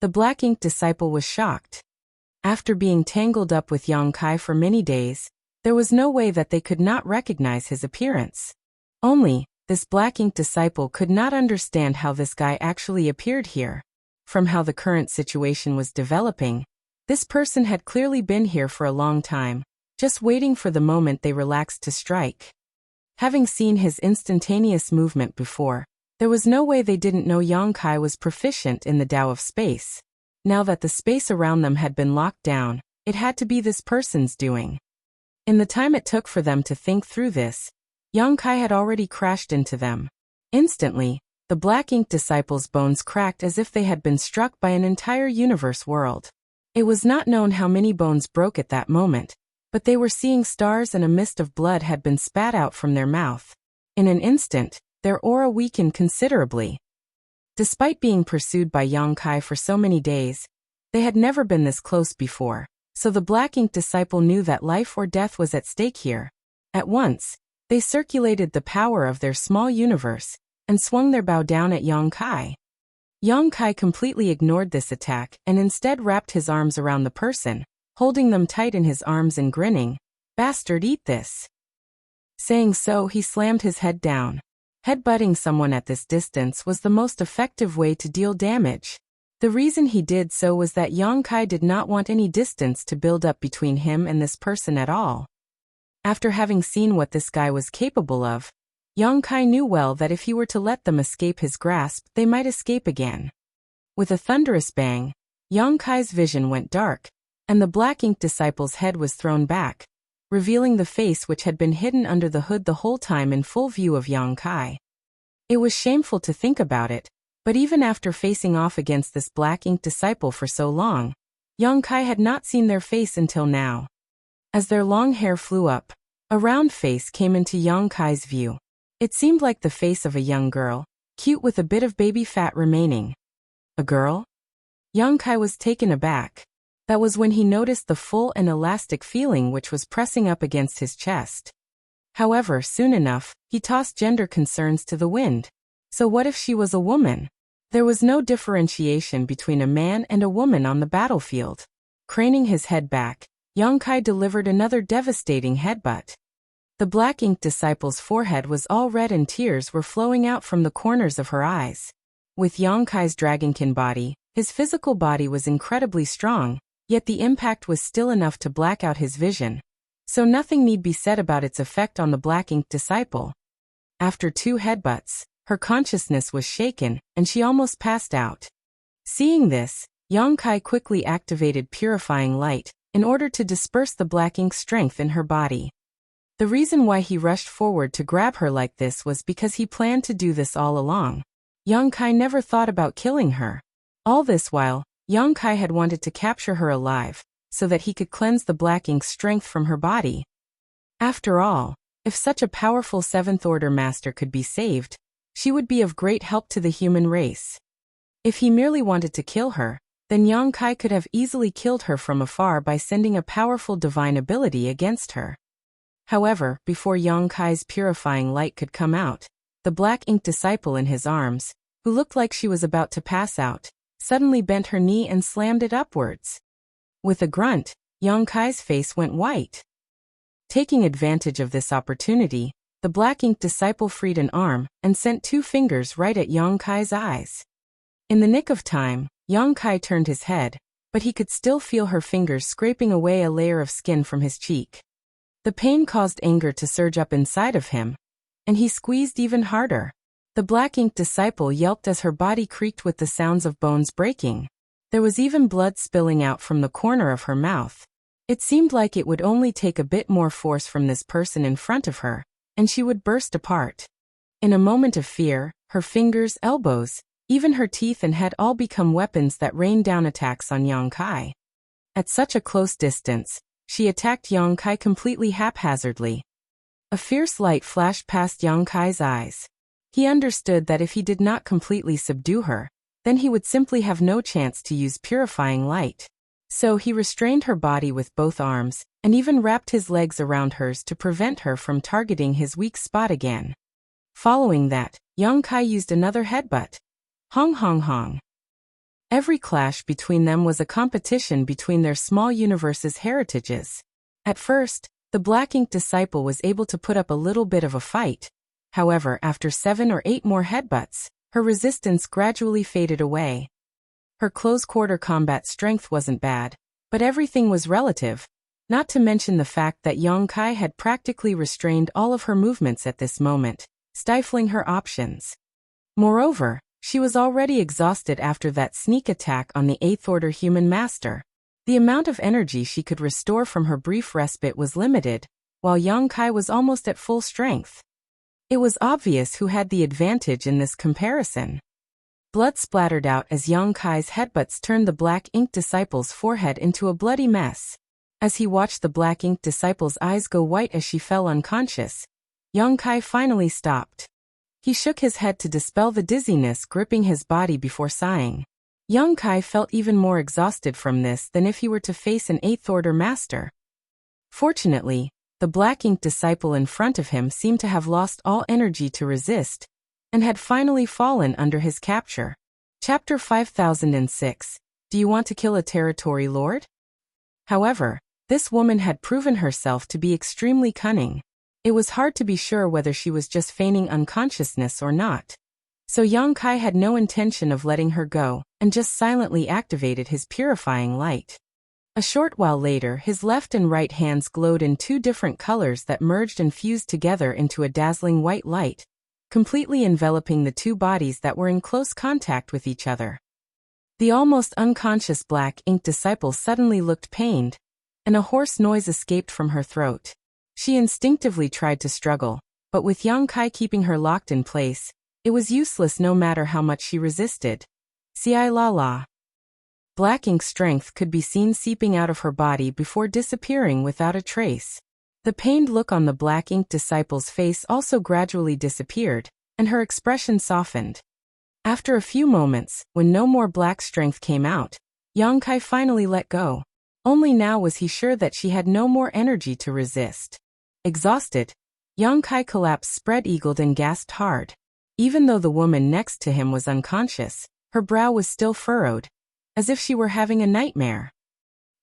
The Black Ink disciple was shocked. After being tangled up with Yang Kai for many days, there was no way that they could not recognize his appearance. Only, this Black Ink disciple could not understand how this guy actually appeared here. From how the current situation was developing, this person had clearly been here for a long time, just waiting for the moment they relaxed to strike. Having seen his instantaneous movement before, there was no way they didn't know Yang Kai was proficient in the Tao of space. Now that the space around them had been locked down, it had to be this person's doing. In the time it took for them to think through this, Yang Kai had already crashed into them. Instantly, the Black Ink disciple's bones cracked as if they had been struck by an entire universe world. It was not known how many bones broke at that moment, but they were seeing stars and a mist of blood had been spat out from their mouth. In an instant, their aura weakened considerably. Despite being pursued by Yang Kai for so many days, they had never been this close before, So the black ink disciple knew that life or death was at stake here. At once, they circulated the power of their small universe and swung their bow down at Yang Kai. Yang Kai completely ignored this attack and instead wrapped his arms around the person, holding them tight in his arms and grinning, "Bastard, eat this." Saying so, he slammed his head down. Headbutting someone at this distance was the most effective way to deal damage. The reason he did so was that Yang Kai did not want any distance to build up between him and this person at all. After having seen what this guy was capable of, Yang Kai knew well that if he were to let them escape his grasp, they might escape again. With a thunderous bang, Yang Kai's vision went dark, and the black ink disciple's head was thrown back, revealing the face which had been hidden under the hood the whole time in full view of Yang Kai. It was shameful to think about it, but even after facing off against this black ink disciple for so long, Yang Kai had not seen their face until now. As their long hair flew up, a round face came into Yang Kai's view. It seemed like the face of a young girl, cute with a bit of baby fat remaining. A girl? Yang Kai was taken aback. That was when he noticed the full and elastic feeling which was pressing up against his chest. However, soon enough, he tossed gender concerns to the wind. So what if she was a woman? There was no differentiation between a man and a woman on the battlefield. Craning his head back, Yang Kai delivered another devastating headbutt. The black ink disciple's forehead was all red and tears were flowing out from the corners of her eyes. With Yang Kai's dragonkin body, his physical body was incredibly strong, yet the impact was still enough to black out his vision. So nothing need be said about its effect on the black ink disciple. After 2 headbutts, her consciousness was shaken, and she almost passed out. Seeing this, Yang Kai quickly activated Purifying Light in order to disperse the black ink strength in her body. The reason why he rushed forward to grab her like this was because he planned to do this all along. Yang Kai never thought about killing her. All this while, Yang Kai had wanted to capture her alive, so that he could cleanse the black ink's strength from her body. After all, if such a powerful 7th Order master could be saved, she would be of great help to the human race. If he merely wanted to kill her, then Yang Kai could have easily killed her from afar by sending a powerful divine ability against her. However, before Yang Kai's Purifying Light could come out, the black ink disciple in his arms, who looked like she was about to pass out, suddenly bent her knee and slammed it upwards. With a grunt, Yang Kai's face went white. Taking advantage of this opportunity, the black ink disciple freed an arm and sent 2 fingers right at Yang Kai's eyes. In the nick of time, Yang Kai turned his head, but he could still feel her fingers scraping away a layer of skin from his cheek. The pain caused anger to surge up inside of him, and he squeezed even harder. The black ink disciple yelped as her body creaked with the sounds of bones breaking. There was even blood spilling out from the corner of her mouth. It seemed like it would only take a bit more force from this person in front of her, and she would burst apart. In a moment of fear, her fingers, elbows, even her teeth and head all become weapons that rained down attacks on Yang Kai. At such a close distance, she attacked Yang Kai completely haphazardly. A fierce light flashed past Yang Kai's eyes. He understood that if he did not completely subdue her, then he would simply have no chance to use Purifying Light. So he restrained her body with both arms, and even wrapped his legs around hers to prevent her from targeting his weak spot again. Following that, Yang Kai used another headbutt. Hong hong hong. Every clash between them was a competition between their small universe's heritages. At first, the black ink disciple was able to put up a little bit of a fight. However, after 7 or 8 more headbutts, her resistance gradually faded away. Her close-quarter combat strength wasn't bad, but everything was relative, not to mention the fact that Yang Kai had practically restrained all of her movements at this moment, stifling her options. Moreover, she was already exhausted after that sneak attack on the 8th Order human master. The amount of energy she could restore from her brief respite was limited, while Yang Kai was almost at full strength. It was obvious who had the advantage in this comparison. Blood splattered out as Yang Kai's headbutts turned the black ink disciple's forehead into a bloody mess. As he watched the black ink disciple's eyes go white as she fell unconscious, Yang Kai finally stopped. He shook his head to dispel the dizziness gripping his body before sighing. Young Kai felt even more exhausted from this than if he were to face an 8th Order master. Fortunately, the black ink disciple in front of him seemed to have lost all energy to resist, and had finally fallen under his capture. Chapter 5006. Do you want to kill a territory lord? However, this woman had proven herself to be extremely cunning. It was hard to be sure whether she was just feigning unconsciousness or not. So Yang Kai had no intention of letting her go, and just silently activated his purifying light. A short while later, his left and right hands glowed in 2 different colors that merged and fused together into a dazzling white light, completely enveloping the 2 bodies that were in close contact with each other. The almost unconscious black ink disciple suddenly looked pained, and a hoarse noise escaped from her throat. She instinctively tried to struggle, but with Yang Kai keeping her locked in place, it was useless no matter how much she resisted. Ci la la. Black ink strength could be seen seeping out of her body before disappearing without a trace. The pained look on the black ink disciple's face also gradually disappeared, and her expression softened. After a few moments, when no more black strength came out, Yang Kai finally let go. Only now was he sure that she had no more energy to resist. Exhausted, Yang Kai collapsed spread-eagled and gasped hard. Even though the woman next to him was unconscious, her brow was still furrowed, as if she were having a nightmare.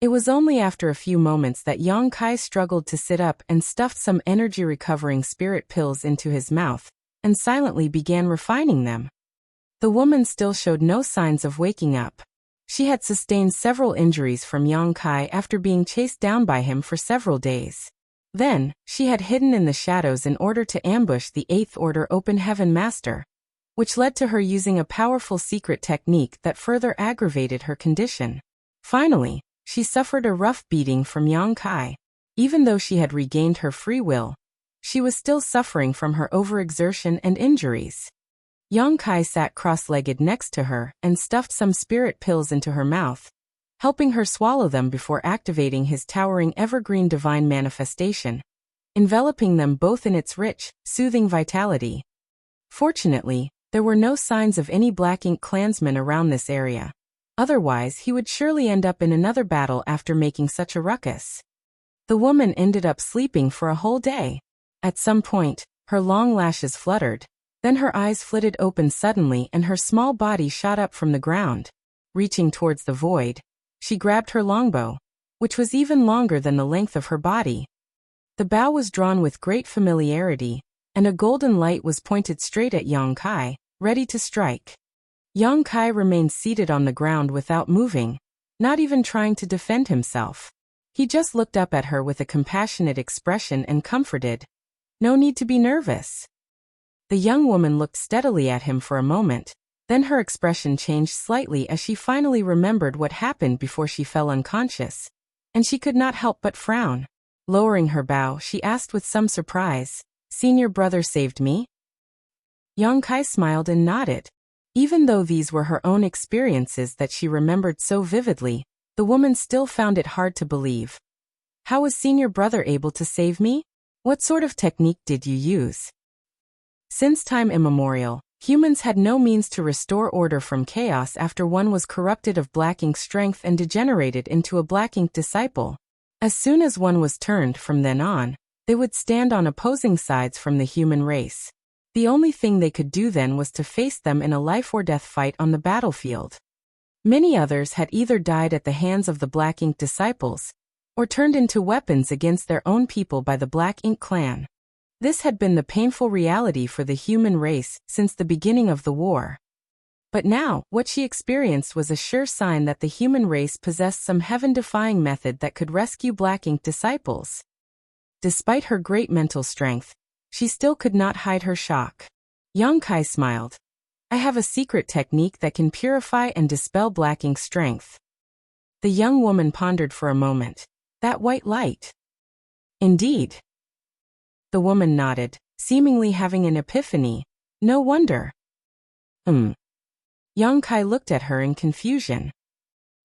It was only after a few moments that Yang Kai struggled to sit up and stuffed some energy-recovering spirit pills into his mouth, and silently began refining them. The woman still showed no signs of waking up. She had sustained several injuries from Yang Kai after being chased down by him for several days. Then, she had hidden in the shadows in order to ambush the 8th Order Open Heaven Master, which led to her using a powerful secret technique that further aggravated her condition. Finally, she suffered a rough beating from Yang Kai. Even though she had regained her free will, she was still suffering from her overexertion and injuries. Yang Kai sat cross-legged next to her and stuffed some spirit pills into her mouth, helping her swallow them before activating his towering evergreen divine manifestation, enveloping them both in its rich, soothing vitality. Fortunately, there were no signs of any Black Ink clansmen around this area. Otherwise, he would surely end up in another battle after making such a ruckus. The woman ended up sleeping for a whole day. At some point, her long lashes fluttered. Then her eyes flitted open suddenly and her small body shot up from the ground. Reaching towards the void, she grabbed her longbow, which was even longer than the length of her body. The bow was drawn with great familiarity, and a golden light was pointed straight at Yang Kai, ready to strike. Yang Kai remained seated on the ground without moving, not even trying to defend himself. He just looked up at her with a compassionate expression and comforted. "No need to be nervous." The young woman looked steadily at him for a moment, then her expression changed slightly as she finally remembered what happened before she fell unconscious, and she could not help but frown. Lowering her bow, she asked with some surprise, "Senior brother saved me?" Yang Kai smiled and nodded. Even though these were her own experiences that she remembered so vividly, the woman still found it hard to believe. "How was senior brother able to save me? What sort of technique did you use?" Since time immemorial, humans had no means to restore order from chaos after one was corrupted of Black Ink strength and degenerated into a Black Ink disciple. As soon as one was turned from then on, they would stand on opposing sides from the human race. The only thing they could do then was to face them in a life-or-death fight on the battlefield. Many others had either died at the hands of the Black Ink disciples, or turned into weapons against their own people by the Black Ink clan. This had been the painful reality for the human race since the beginning of the war. But now, what she experienced was a sure sign that the human race possessed some heaven-defying method that could rescue Black Ink disciples. Despite her great mental strength, she still could not hide her shock. Yang Kai smiled. "I have a secret technique that can purify and dispel Black Ink strength." The young woman pondered for a moment. "That white light?" "Indeed." The woman nodded, seemingly having an epiphany. "No wonder." Yang Kai looked at her in confusion.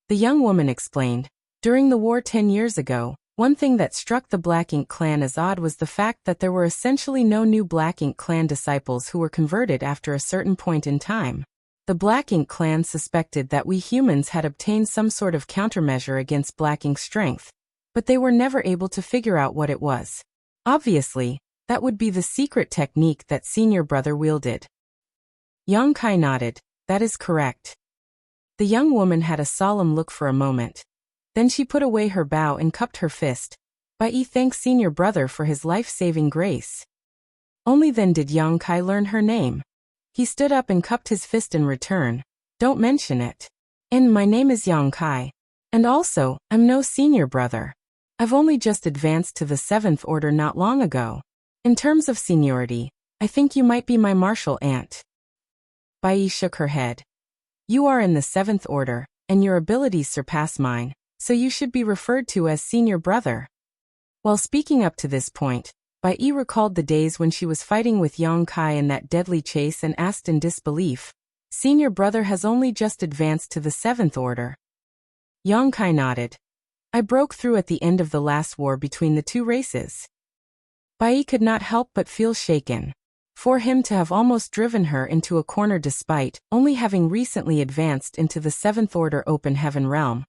The young woman explained, "During the war 10 years ago, one thing that struck the Black Ink clan as odd was the fact that there were essentially no new Black Ink clan disciples who were converted after a certain point in time. The Black Ink clan suspected that we humans had obtained some sort of countermeasure against Black Ink's strength, but they were never able to figure out what it was. Obviously, that would be the secret technique that senior brother wielded. Yang Kai nodded. That is correct. The young woman had a solemn look for a moment. Then she put away her bow and cupped her fist. Bai thanked senior brother for his life-saving grace. Only then did Yang Kai learn her name. He stood up and cupped his fist in return. Don't mention it. And my name is Yang Kai. And also, I'm no senior brother. I've only just advanced to the 7th order not long ago. In terms of seniority, I think you might be my martial aunt. Bai shook her head. You are in the 7th order, and your abilities surpass mine, so you should be referred to as senior brother. While speaking up to this point, Bai recalled the days when she was fighting with Yang Kai in that deadly chase and asked in disbelief, Senior brother has only just advanced to the 7th order. Yang Kai nodded. I broke through at the end of the last war between the two races. Bai could not help but feel shaken. For him to have almost driven her into a corner despite only having recently advanced into the 7th order open heaven realm.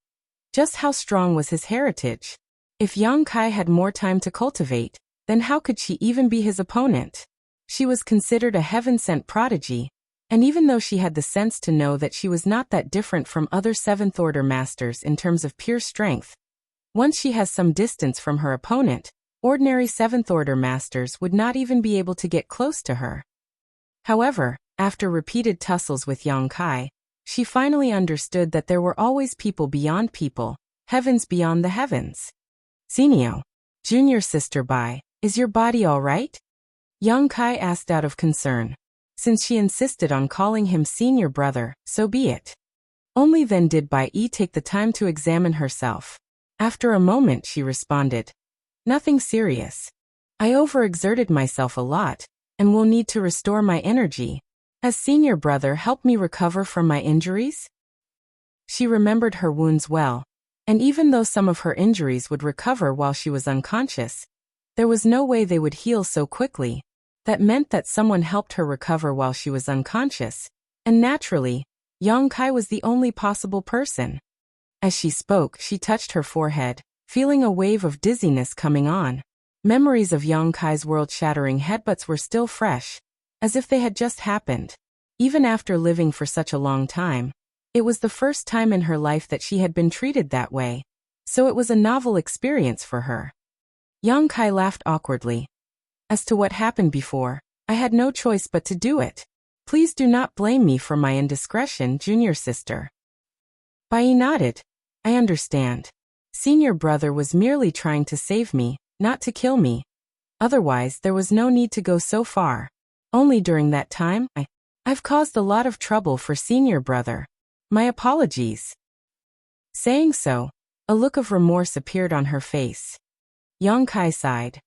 Just how strong was his heritage? If Yang Kai had more time to cultivate, then how could she even be his opponent? She was considered a heaven-sent prodigy, and even though she had the sense to know that she was not that different from other 7th order masters in terms of pure strength, once she has some distance from her opponent, ordinary 7th order masters would not even be able to get close to her. However, after repeated tussles with Yang Kai, she finally understood that there were always people beyond people, heavens beyond the heavens. Senio, junior sister Bai, is your body all right? Yang Kai asked out of concern. Since she insisted on calling him senior brother, so be it. Only then did Bai take the time to examine herself. After a moment she responded, Nothing serious. I overexerted myself a lot, and will need to restore my energy. Has senior brother helped me recover from my injuries? She remembered her wounds well, and even though some of her injuries would recover while she was unconscious, there was no way they would heal so quickly. That meant that someone helped her recover while she was unconscious, and naturally, Yang Kai was the only possible person. As she spoke, she touched her forehead, feeling a wave of dizziness coming on. Memories of Yang Kai's world-shattering headbutts were still fresh, as if they had just happened. Even after living for such a long time, it was the first time in her life that she had been treated that way, so it was a novel experience for her. Yang Kai laughed awkwardly. As to what happened before, I had no choice but to do it. Please do not blame me for my indiscretion, junior sister. Bai nodded. I understand. Senior brother was merely trying to save me, not to kill me. Otherwise, there was no need to go so far. Only during that time, I've caused a lot of trouble for senior brother. My apologies. Saying so, a look of remorse appeared on her face. Yang Kai sighed.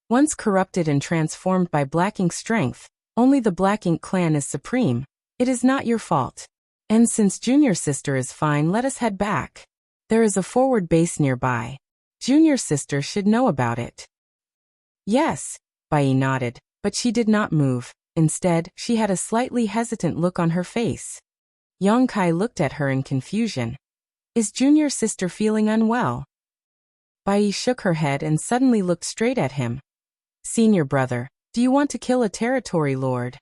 Once corrupted and transformed by Black Ink strength, only the Black Ink clan is supreme. It is not your fault. And since junior sister is fine, let us head back. There is a forward base nearby. Junior sister should know about it. Yes, Bai nodded, but she did not move. Instead, she had a slightly hesitant look on her face. Yang Kai looked at her in confusion. Is junior sister feeling unwell? Bai shook her head and suddenly looked straight at him. Senior brother, do you want to kill a territory lord?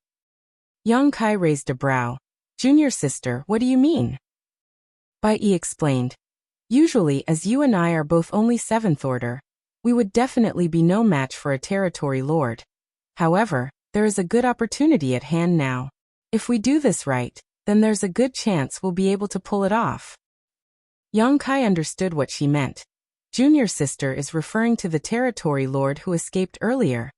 Yang Kai raised a brow. Junior sister, what do you mean? Bai explained. Usually, as you and I are both only 7th order, we would definitely be no match for a territory lord. However, there is a good opportunity at hand now. If we do this right, then there's a good chance we'll be able to pull it off. Yang Kai understood what she meant. Junior sister is referring to the territory lord who escaped earlier.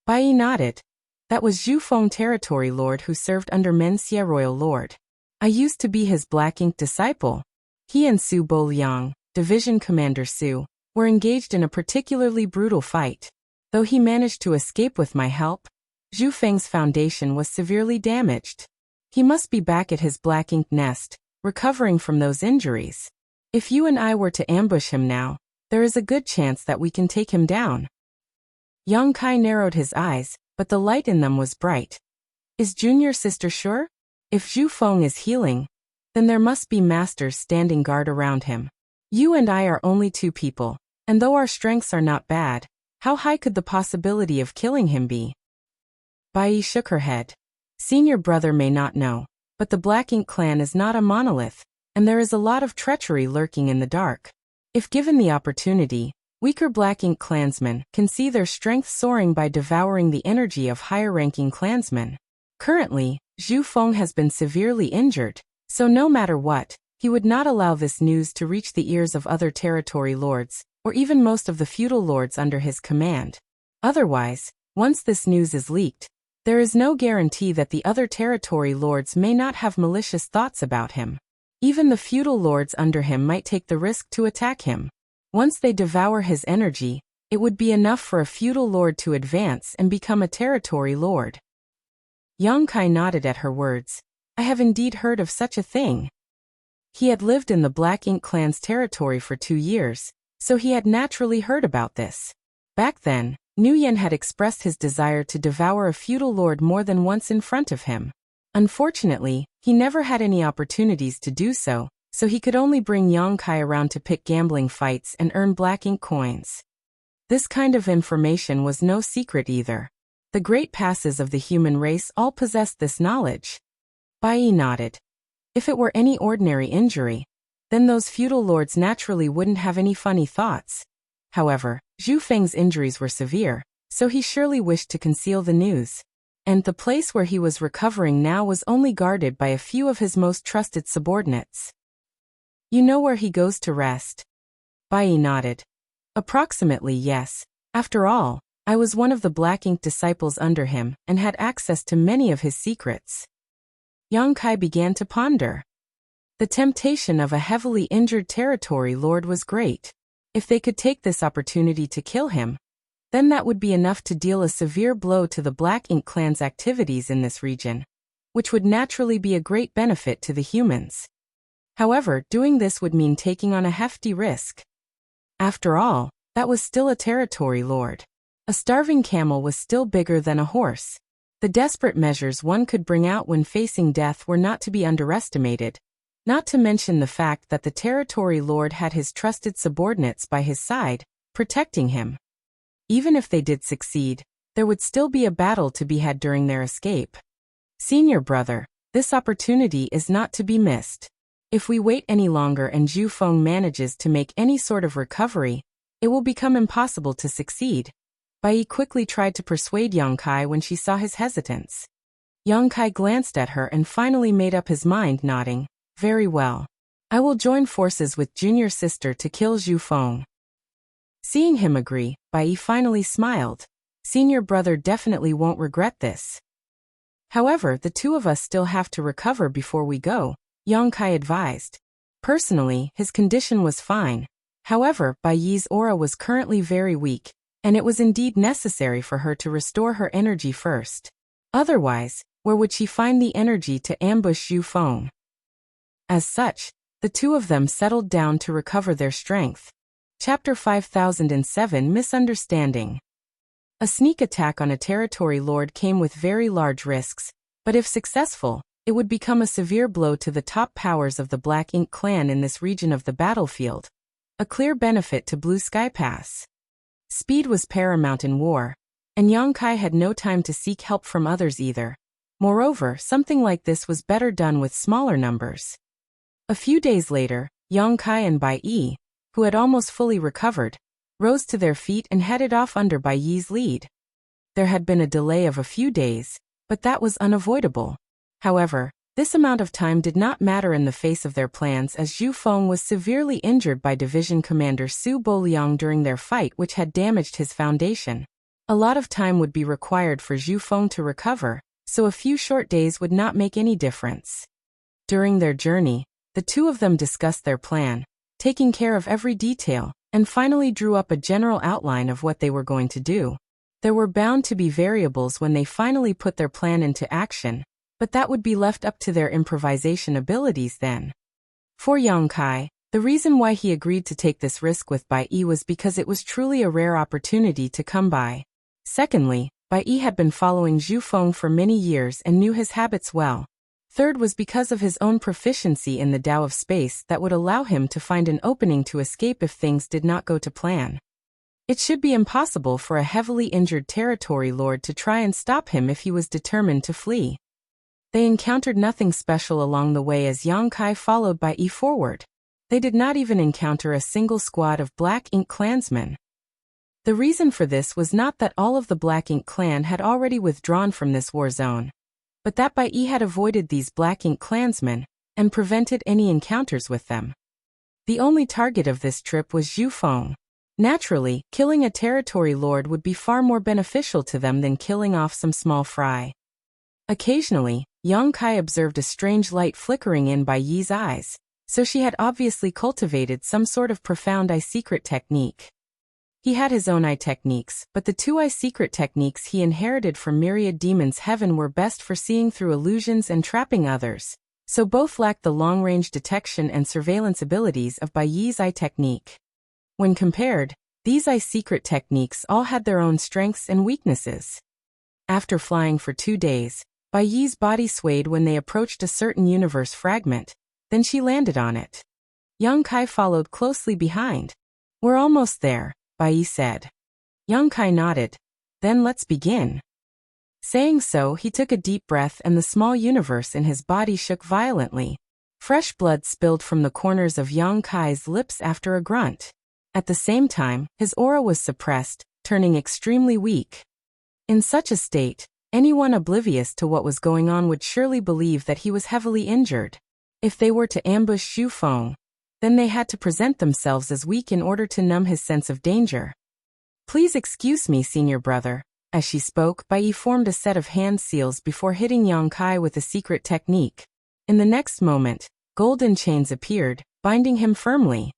Bai nodded. That was Zhu Feng territory lord who served under Menxia royal lord. I used to be his Black Ink disciple. He and Su Bo Liang, division commander Su, were engaged in a particularly brutal fight. Though he managed to escape with my help, Zhu Feng's foundation was severely damaged. He must be back at his Black Ink nest, recovering from those injuries. If you and I were to ambush him now, there is a good chance that we can take him down. Yang Kai narrowed his eyes, but the light in them was bright. Is junior sister sure? If Zhu Feng is healing, then there must be masters standing guard around him. You and I are only two people, and though our strengths are not bad, how high could the possibility of killing him be? Bai shook her head. Senior brother may not know, but the Black Ink clan is not a monolith, and there is a lot of treachery lurking in the dark. If given the opportunity, weaker Black Ink clansmen can see their strength soaring by devouring the energy of higher-ranking clansmen. Currently, Zhu Feng has been severely injured, so no matter what, he would not allow this news to reach the ears of other territory lords, or even most of the feudal lords under his command. Otherwise, once this news is leaked, there is no guarantee that the other territory lords may not have malicious thoughts about him. Even the feudal lords under him might take the risk to attack him. Once they devour his energy, it would be enough for a feudal lord to advance and become a territory lord. Yang Kai nodded at her words. I have indeed heard of such a thing. He had lived in the Black Ink clan's territory for 2 years, so he had naturally heard about this. Back then, Nguyen had expressed his desire to devour a feudal lord more than once in front of him. Unfortunately, he never had any opportunities to do so, so he could only bring Yang Kai around to pick gambling fights and earn Black Ink coins. This kind of information was no secret either. The great passes of the human race all possessed this knowledge. Bai nodded. If it were any ordinary injury, then those feudal lords naturally wouldn't have any funny thoughts. However, Zhu Feng's injuries were severe, so he surely wished to conceal the news. And the place where he was recovering now was only guarded by a few of his most trusted subordinates. You know where he goes to rest? Bai nodded. Approximately, yes. After all, I was one of the Black Ink disciples under him and had access to many of his secrets. Yang Kai began to ponder. The temptation of a heavily injured territory lord was great. If they could take this opportunity to kill him, then that would be enough to deal a severe blow to the Black Ink clan's activities in this region, which would naturally be a great benefit to the humans. However, doing this would mean taking on a hefty risk. After all, that was still a territory lord. A starving camel was still bigger than a horse. The desperate measures one could bring out when facing death were not to be underestimated, not to mention the fact that the territory lord had his trusted subordinates by his side, protecting him. Even if they did succeed, there would still be a battle to be had during their escape. Senior brother, this opportunity is not to be missed. If we wait any longer and Zhu Feng manages to make any sort of recovery, it will become impossible to succeed. Bai quickly tried to persuade Yang Kai when she saw his hesitance. Yang Kai glanced at her and finally made up his mind, nodding. Very well. I will join forces with junior sister to kill Zhu Feng. Seeing him agree, Bai finally smiled. Senior brother definitely won't regret this. However, the two of us still have to recover before we go, Yang Kai advised. Personally, his condition was fine. However, Bai's aura was currently very weak, and it was indeed necessary for her to restore her energy first. Otherwise, where would she find the energy to ambush Zhu Feng? As such, the two of them settled down to recover their strength. Chapter 5007 Misunderstanding. A sneak attack on a territory lord came with very large risks, but if successful, it would become a severe blow to the top powers of the Black Ink clan in this region of the battlefield. A clear benefit to Blue Sky Pass. Speed was paramount in war, and Yang Kai had no time to seek help from others either. Moreover, something like this was better done with smaller numbers. A few days later, Yang Kai and Bai Yi, who had almost fully recovered, rose to their feet and headed off under Bai Yi's lead. There had been a delay of a few days, but that was unavoidable. However, this amount of time did not matter in the face of their plans, as Zhu Feng was severely injured by Division Commander Su Boliang during their fight, which had damaged his foundation. A lot of time would be required for Zhu Feng to recover, so a few short days would not make any difference. During their journey, the two of them discussed their plan, taking care of every detail, and finally drew up a general outline of what they were going to do. There were bound to be variables when they finally put their plan into action, but that would be left up to their improvisation abilities then. For Yang Kai, the reason why he agreed to take this risk with Bai Yi was because it was truly a rare opportunity to come by. Secondly, Bai Yi had been following Zhu Feng for many years and knew his habits well. Third was because of his own proficiency in the Tao of space that would allow him to find an opening to escape if things did not go to plan. It should be impossible for a heavily injured territory lord to try and stop him if he was determined to flee. They encountered nothing special along the way as Yang Kai followed Bai Yi forward. They did not even encounter a single squad of Black Ink clansmen. The reason for this was not that all of the Black Ink clan had already withdrawn from this war zone, but that Bai Yi had avoided these Black Ink clansmen and prevented any encounters with them. The only target of this trip was Zhu Feng. Naturally, killing a territory lord would be far more beneficial to them than killing off some small fry. Occasionally, Yang Kai observed a strange light flickering in Bai Yi's eyes, so she had obviously cultivated some sort of profound eye secret technique. He had his own eye techniques, but the two eye secret techniques he inherited from myriad demons heaven were best for seeing through illusions and trapping others, so both lacked the long-range detection and surveillance abilities of Bai Yi's eye technique. When compared, these eye secret techniques all had their own strengths and weaknesses. After flying for 2 days, Bai Yi's body swayed when they approached a certain universe fragment, then she landed on it. Yang Kai followed closely behind. "We're almost there," Bai Yi said. Yang Kai nodded. "Then let's begin." Saying so, he took a deep breath and the small universe in his body shook violently. Fresh blood spilled from the corners of Yang Kai's lips after a grunt. At the same time, his aura was suppressed, turning extremely weak. In such a state, anyone oblivious to what was going on would surely believe that he was heavily injured. If they were to ambush Zhu Feng, then they had to present themselves as weak in order to numb his sense of danger. "Please excuse me, senior brother." As she spoke, Bai Yi formed a set of hand seals before hitting Yang Kai with a secret technique. In the next moment, golden chains appeared, binding him firmly.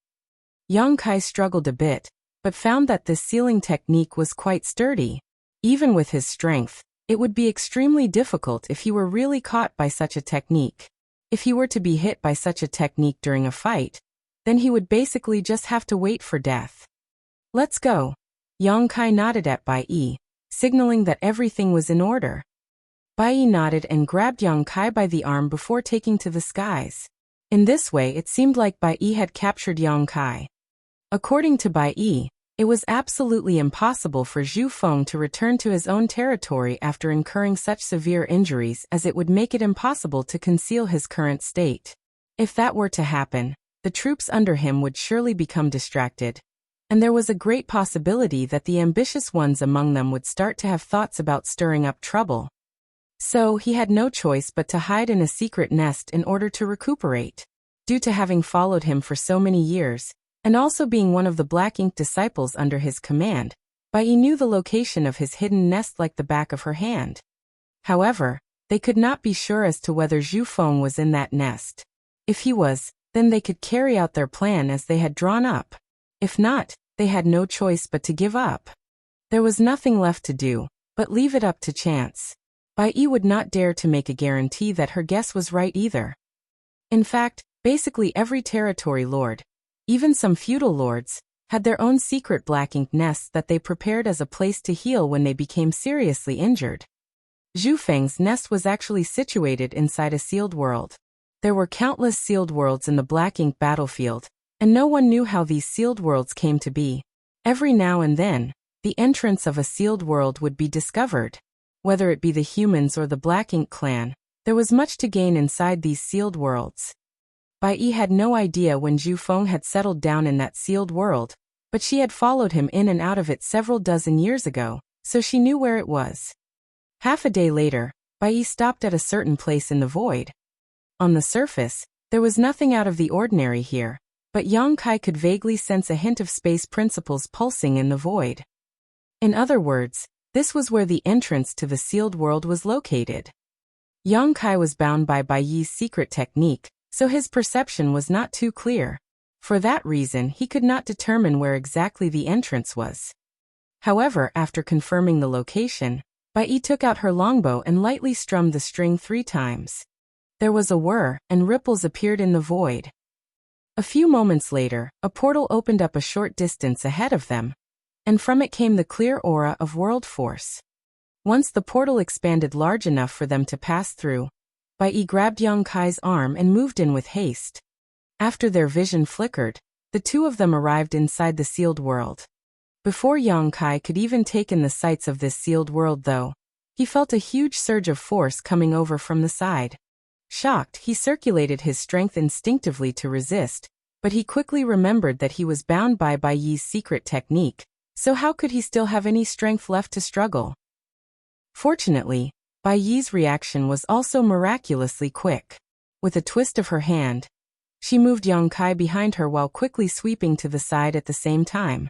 Yang Kai struggled a bit, but found that this sealing technique was quite sturdy. Even with his strength, it would be extremely difficult if he were really caught by such a technique. If he were to be hit by such a technique during a fight, then he would basically just have to wait for death. "Let's go." Yang Kai nodded at Bai Yi, signaling that everything was in order. Bai Yi nodded and grabbed Yang Kai by the arm before taking to the skies. In this way it seemed like Bai Yi had captured Yang Kai. According to Bai Yi, it was absolutely impossible for Zhu Feng to return to his own territory after incurring such severe injuries, as it would make it impossible to conceal his current state. If that were to happen, the troops under him would surely become distracted, and there was a great possibility that the ambitious ones among them would start to have thoughts about stirring up trouble. So he had no choice but to hide in a secret nest in order to recuperate. Due to having followed him for so many years, and also being one of the Black Ink disciples under his command, Bai Yi knew the location of his hidden nest like the back of her hand. However, they could not be sure as to whether Zhu Feng was in that nest. If he was, then they could carry out their plan as they had drawn up. If not, they had no choice but to give up. There was nothing left to do, but leave it up to chance. Bai Yi would not dare to make a guarantee that her guess was right either. In fact, basically every territory lord, even some feudal lords, had their own secret Black Ink nests that they prepared as a place to heal when they became seriously injured. Zhu Feng's nest was actually situated inside a sealed world. There were countless sealed worlds in the Black Ink battlefield, and no one knew how these sealed worlds came to be. Every now and then, the entrance of a sealed world would be discovered. Whether it be the humans or the Black Ink clan, there was much to gain inside these sealed worlds. Bai Yi had no idea when Zhu Feng had settled down in that sealed world, but she had followed him in and out of it several dozen years ago, so she knew where it was. Half a day later, Bai Yi stopped at a certain place in the void. On the surface, there was nothing out of the ordinary here, but Yang Kai could vaguely sense a hint of space principles pulsing in the void. In other words, this was where the entrance to the sealed world was located. Yang Kai was bound by Bai Yi's secret technique, so his perception was not too clear. For that reason, he could not determine where exactly the entrance was. However, after confirming the location, Bai Yi took out her longbow and lightly strummed the string 3 times. There was a whir, and ripples appeared in the void. A few moments later, a portal opened up a short distance ahead of them, and from it came the clear aura of world force. Once the portal expanded large enough for them to pass through, Bai Yi grabbed Yang Kai's arm and moved in with haste. After their vision flickered, the two of them arrived inside the sealed world. Before Yang Kai could even take in the sights of this sealed world though, he felt a huge surge of force coming over from the side. Shocked, he circulated his strength instinctively to resist, but he quickly remembered that he was bound by Bai Yi's secret technique, so how could he still have any strength left to struggle? Fortunately, Bai Yi's reaction was also miraculously quick. With a twist of her hand, she moved Yang Kai behind her while quickly sweeping to the side at the same time.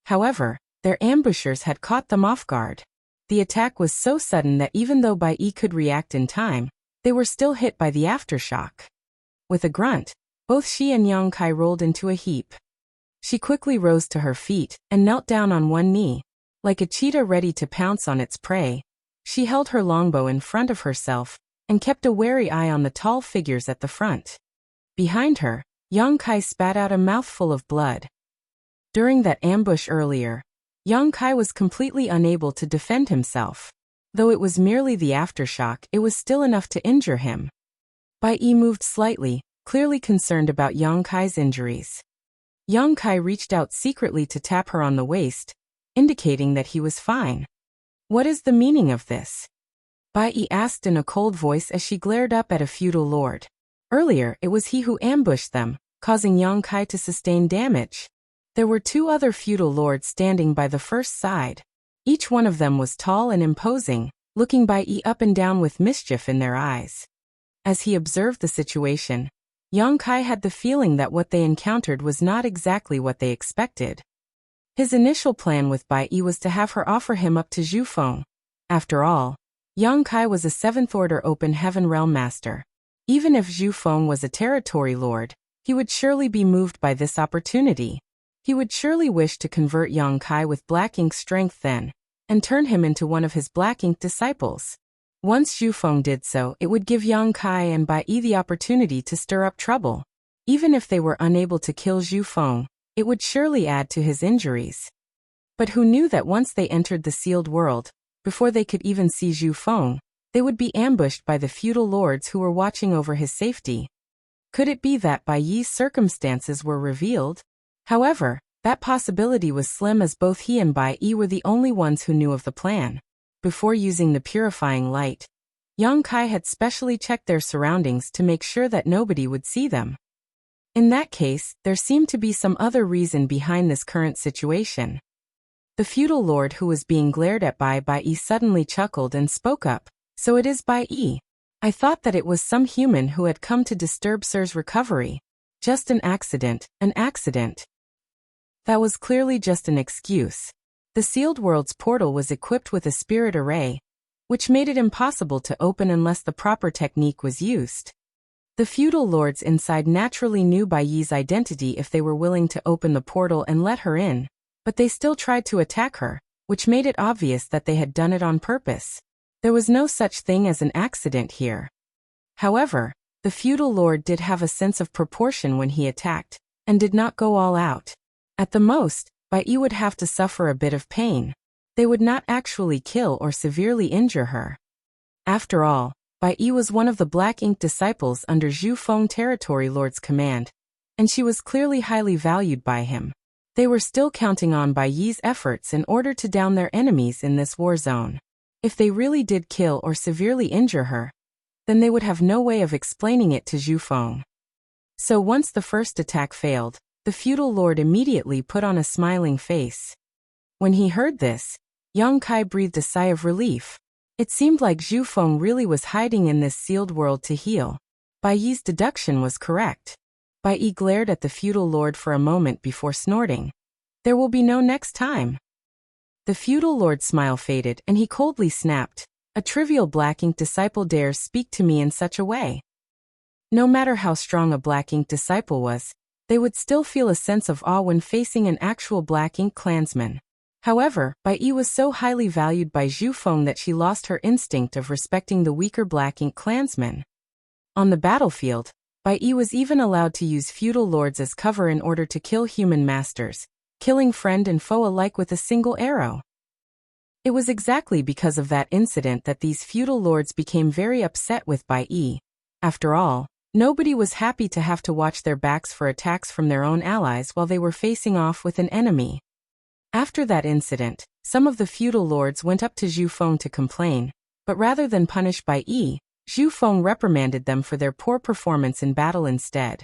However, their ambushers had caught them off guard. The attack was so sudden that even though Bai Yi could react in time, they were still hit by the aftershock. With a grunt, both she and Yang Kai rolled into a heap. She quickly rose to her feet and knelt down on one knee. Like a cheetah ready to pounce on its prey, she held her longbow in front of herself and kept a wary eye on the tall figures at the front. Behind her, Yang Kai spat out a mouthful of blood. During that ambush earlier, Yang Kai was completely unable to defend himself. Though it was merely the aftershock, it was still enough to injure him. Bai Yi moved slightly, clearly concerned about Yang Kai's injuries. Yang Kai reached out secretly to tap her on the waist, indicating that he was fine. What is the meaning of this? Bai Yi asked in a cold voice as she glared up at a feudal lord. Earlier, it was he who ambushed them, causing Yang Kai to sustain damage. There were two other feudal lords standing by the first side. Each one of them was tall and imposing, looking Bai Yi up and down with mischief in their eyes. As he observed the situation, Yang Kai had the feeling that what they encountered was not exactly what they expected. His initial plan with Bai Yi was to have her offer him up to Zhu Feng. After all, Yang Kai was a 7th Order Open Heaven Realm Master. Even if Zhu Feng was a territory lord, he would surely be moved by this opportunity. He would surely wish to convert Yang Kai with black ink strength then, and turn him into one of his black ink disciples. Once Zhu Feng did so, it would give Yang Kai and Bai Yi the opportunity to stir up trouble. Even if they were unable to kill Zhu Feng, it would surely add to his injuries. But who knew that once they entered the sealed world, before they could even see Zhu Feng, they would be ambushed by the feudal lords who were watching over his safety? Could it be that Bai Yi's circumstances were revealed? However, that possibility was slim as both he and Bai Yi were the only ones who knew of the plan. Before using the purifying light, Yang Kai had specially checked their surroundings to make sure that nobody would see them. In that case, there seemed to be some other reason behind this current situation. The feudal lord who was being glared at by Bai Yi suddenly chuckled and spoke up. So it is Bai Yi. I thought that it was some human who had come to disturb Sir's recovery. Just an accident, an accident. That was clearly just an excuse. The sealed world's portal was equipped with a spirit array, which made it impossible to open unless the proper technique was used. The feudal lords inside naturally knew Bai Yi's identity if they were willing to open the portal and let her in, but they still tried to attack her, which made it obvious that they had done it on purpose. There was no such thing as an accident here. However, the feudal lord did have a sense of proportion when he attacked, and did not go all out. At the most, Bai Yi would have to suffer a bit of pain. They would not actually kill or severely injure her. After all, Bai Yi was one of the Black Ink disciples under Zhu Feng Territory Lord's command, and she was clearly highly valued by him. They were still counting on Bai Yi's efforts in order to down their enemies in this war zone. If they really did kill or severely injure her, then they would have no way of explaining it to Zhu Feng. So once the first attack failed, the feudal lord immediately put on a smiling face. When he heard this, Yang Kai breathed a sigh of relief. It seemed like Zhu Feng really was hiding in this sealed world to heal. Bai Yi's deduction was correct. Bai Yi glared at the feudal lord for a moment before snorting. There will be no next time. The feudal lord's smile faded and he coldly snapped. A trivial Black Ink disciple dares speak to me in such a way. No matter how strong a Black Ink disciple was, they would still feel a sense of awe when facing an actual Black Ink clansman. However, Bai Yi was so highly valued by Zhu Feng that she lost her instinct of respecting the weaker Black Ink clansman. On the battlefield, Bai Yi was even allowed to use feudal lords as cover in order to kill human masters, killing friend and foe alike with a single arrow. It was exactly because of that incident that these feudal lords became very upset with Bai Yi. After all, nobody was happy to have to watch their backs for attacks from their own allies while they were facing off with an enemy. After that incident, some of the feudal lords went up to Zhu Feng to complain, but rather than punish Bai Yi, Zhu Feng reprimanded them for their poor performance in battle instead.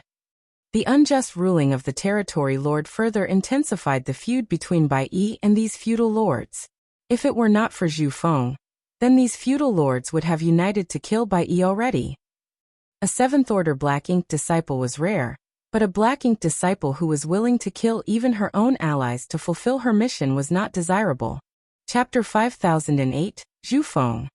The unjust ruling of the territory lord further intensified the feud between Bai Yi and these feudal lords. If it were not for Zhu Feng, then these feudal lords would have united to kill Bai Yi already. A 7th-order Black Ink disciple was rare, but a Black Ink disciple who was willing to kill even her own allies to fulfill her mission was not desirable. Chapter 5008, Zhu Feng.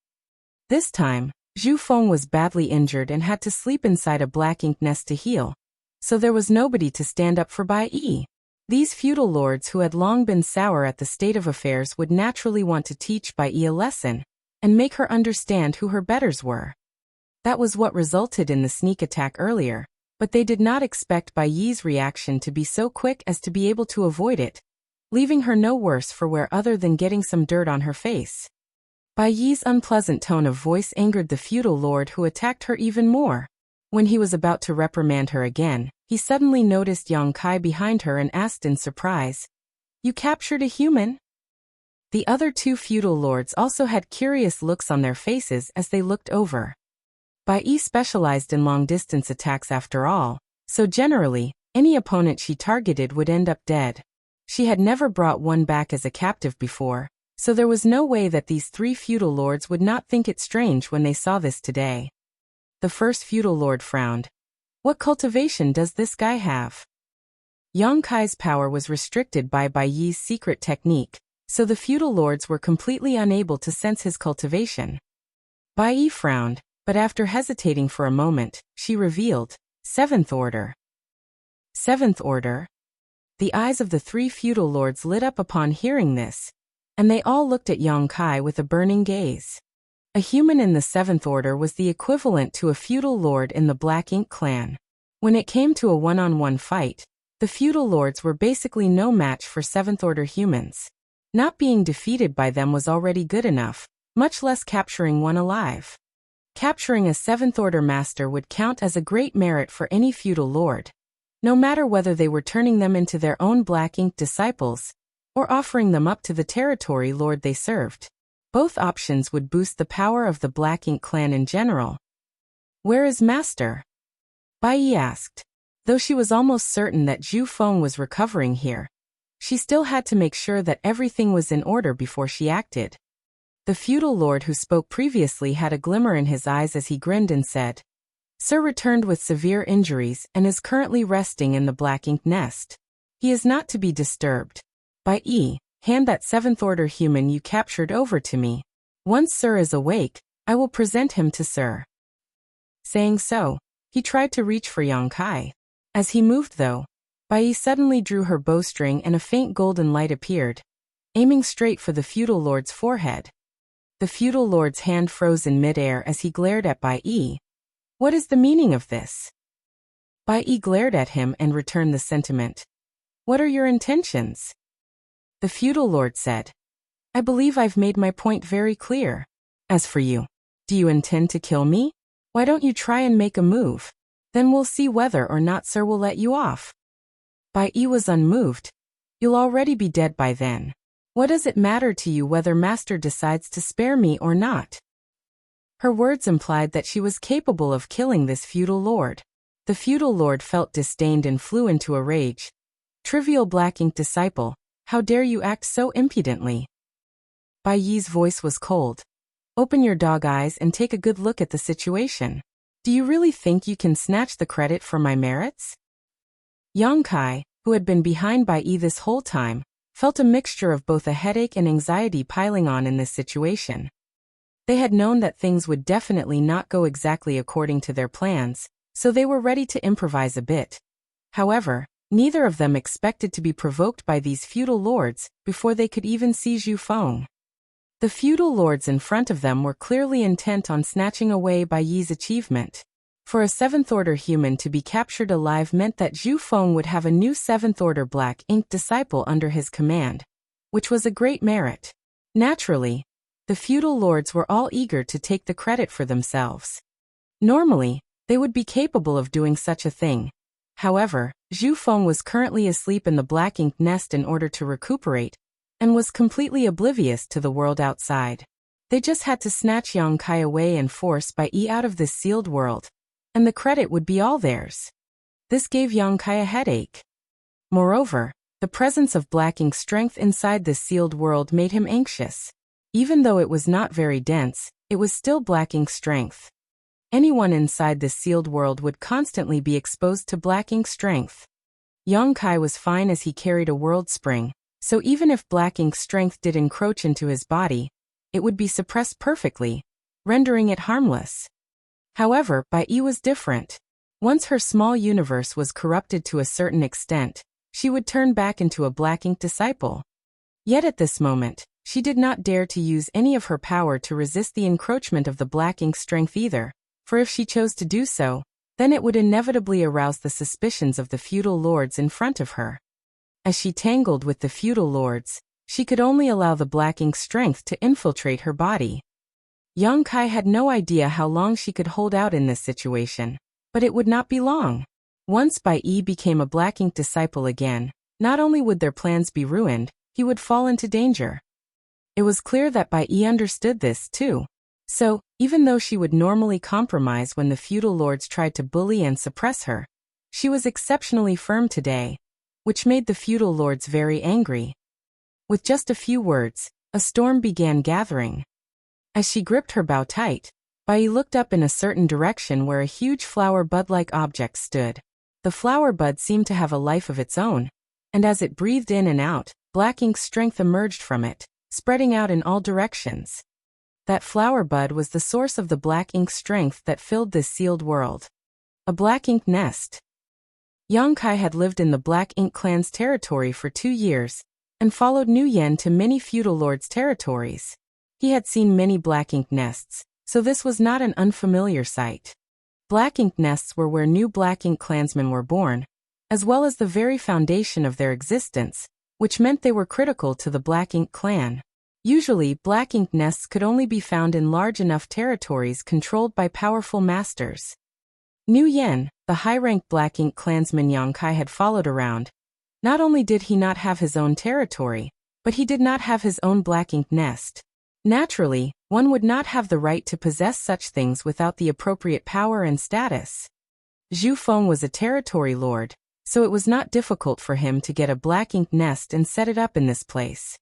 This time, Zhu Feng was badly injured and had to sleep inside a Black Ink nest to heal, so there was nobody to stand up for Bai Yi. These feudal lords who had long been sour at the state of affairs would naturally want to teach Bai Yi a lesson and make her understand who her betters were. That was what resulted in the sneak attack earlier, but they did not expect Bai Yi's reaction to be so quick as to be able to avoid it, leaving her no worse for wear other than getting some dirt on her face. Bai Yi's unpleasant tone of voice angered the feudal lord who attacked her even more. When he was about to reprimand her again, he suddenly noticed Yang Kai behind her and asked in surprise, "You captured a human?" The other two feudal lords also had curious looks on their faces as they looked over. Bai Yi specialized in long-distance attacks after all, so generally, any opponent she targeted would end up dead. She had never brought one back as a captive before, so there was no way that these three feudal lords would not think it strange when they saw this today. The first feudal lord frowned. What cultivation does this guy have? Yang Kai's power was restricted by Bai Yi's secret technique, so the feudal lords were completely unable to sense his cultivation. Bai Yi frowned, but after hesitating for a moment, she revealed, 7th order. 7th order? The eyes of the three feudal lords lit up upon hearing this, and they all looked at Yang Kai with a burning gaze. A human in the 7th order was the equivalent to a feudal lord in the Black Ink clan. When it came to a one-on-one fight, the feudal lords were basically no match for 7th order humans. Not being defeated by them was already good enough, much less capturing one alive. Capturing a 7th order master would count as a great merit for any feudal lord, no matter whether they were turning them into their own Black Ink disciples or offering them up to the territory lord they served. Both options would boost the power of the Black Ink clan in general. Where is Master? Bai Yi asked. Though she was almost certain that Zhu Feng was recovering here, she still had to make sure that everything was in order before she acted. The feudal lord who spoke previously had a glimmer in his eyes as he grinned and said, "Sir returned with severe injuries and is currently resting in the Black Ink nest. He is not to be disturbed. Bai Yi, hand that 7th order human you captured over to me. Once Sir is awake, I will present him to Sir." Saying so, he tried to reach for Yang Kai. As he moved though, Bai Yi suddenly drew her bowstring and a faint golden light appeared, aiming straight for the feudal lord's forehead. The feudal lord's hand froze in midair as he glared at Bai Yi. What is the meaning of this? Bai Yi glared at him and returned the sentiment. What are your intentions? The feudal lord said, I believe I've made my point very clear. As for you, do you intend to kill me? Why don't you try and make a move? Then we'll see whether or not Sir will let you off. Bai Yi was unmoved. You'll already be dead by then. What does it matter to you whether Master decides to spare me or not? Her words implied that she was capable of killing this feudal lord. The feudal lord felt disdained and flew into a rage. Trivial Black Ink disciple, how dare you act so impudently? Bai Yi's voice was cold. Open your dog eyes and take a good look at the situation. Do you really think you can snatch the credit for my merits? Yang Kai, who had been behind Bai Yi this whole time, felt a mixture of both a headache and anxiety piling on in this situation. They had known that things would definitely not go exactly according to their plans, so they were ready to improvise a bit. However, neither of them expected to be provoked by these feudal lords before they could even see Zhu Feng. The feudal lords in front of them were clearly intent on snatching away Bai Yi's achievement. For a 7th order human to be captured alive meant that Zhu Feng would have a new 7th order Black Ink disciple under his command, which was a great merit. Naturally, the feudal lords were all eager to take the credit for themselves. Normally, they would be capable of doing such a thing. However, Zhu Feng was currently asleep in the black ink nest in order to recuperate, and was completely oblivious to the world outside. They just had to snatch Yang Kai away and force Bai Yi out of this sealed world, and the credit would be all theirs. This gave Yang Kai a headache. Moreover, the presence of black ink strength inside this sealed world made him anxious. Even though it was not very dense, it was still black ink strength. Anyone inside this sealed world would constantly be exposed to black ink strength. Yang Kai was fine as he carried a world spring, so even if black ink strength did encroach into his body, it would be suppressed perfectly, rendering it harmless. However, Bai Yi was different. Once her small universe was corrupted to a certain extent, she would turn back into a black ink disciple. Yet at this moment, she did not dare to use any of her power to resist the encroachment of the black ink strength either, for if she chose to do so, then it would inevitably arouse the suspicions of the feudal lords in front of her. As she tangled with the feudal lords, she could only allow the black ink strength to infiltrate her body. Yang Kai had no idea how long she could hold out in this situation, but it would not be long. Once Bai Yi became a black ink disciple again, not only would their plans be ruined, he would fall into danger. It was clear that Bai Yi understood this too. So, even though she would normally compromise when the feudal lords tried to bully and suppress her, she was exceptionally firm today, which made the feudal lords very angry. With just a few words, a storm began gathering. As she gripped her bow tight, Bai Yi looked up in a certain direction where a huge flower bud-like object stood. The flower bud seemed to have a life of its own, and as it breathed in and out, black ink strength emerged from it, spreading out in all directions. That flower bud was the source of the black ink strength that filled this sealed world. A black ink nest. Yang Kai had lived in the Black Ink clan's territory for 2 years, and followed Nu Yen to many feudal lords' territories. He had seen many black ink nests, so this was not an unfamiliar sight. Black ink nests were where new black ink clansmen were born, as well as the very foundation of their existence, which meant they were critical to the Black Ink clan. Usually, black ink nests could only be found in large enough territories controlled by powerful masters. Nu Yen, the high-ranked black ink clansman Yang Kai had followed around, not only did he not have his own territory, but he did not have his own black ink nest. Naturally, one would not have the right to possess such things without the appropriate power and status. Zhu Feng was a territory lord, so it was not difficult for him to get a black ink nest and set it up in this place.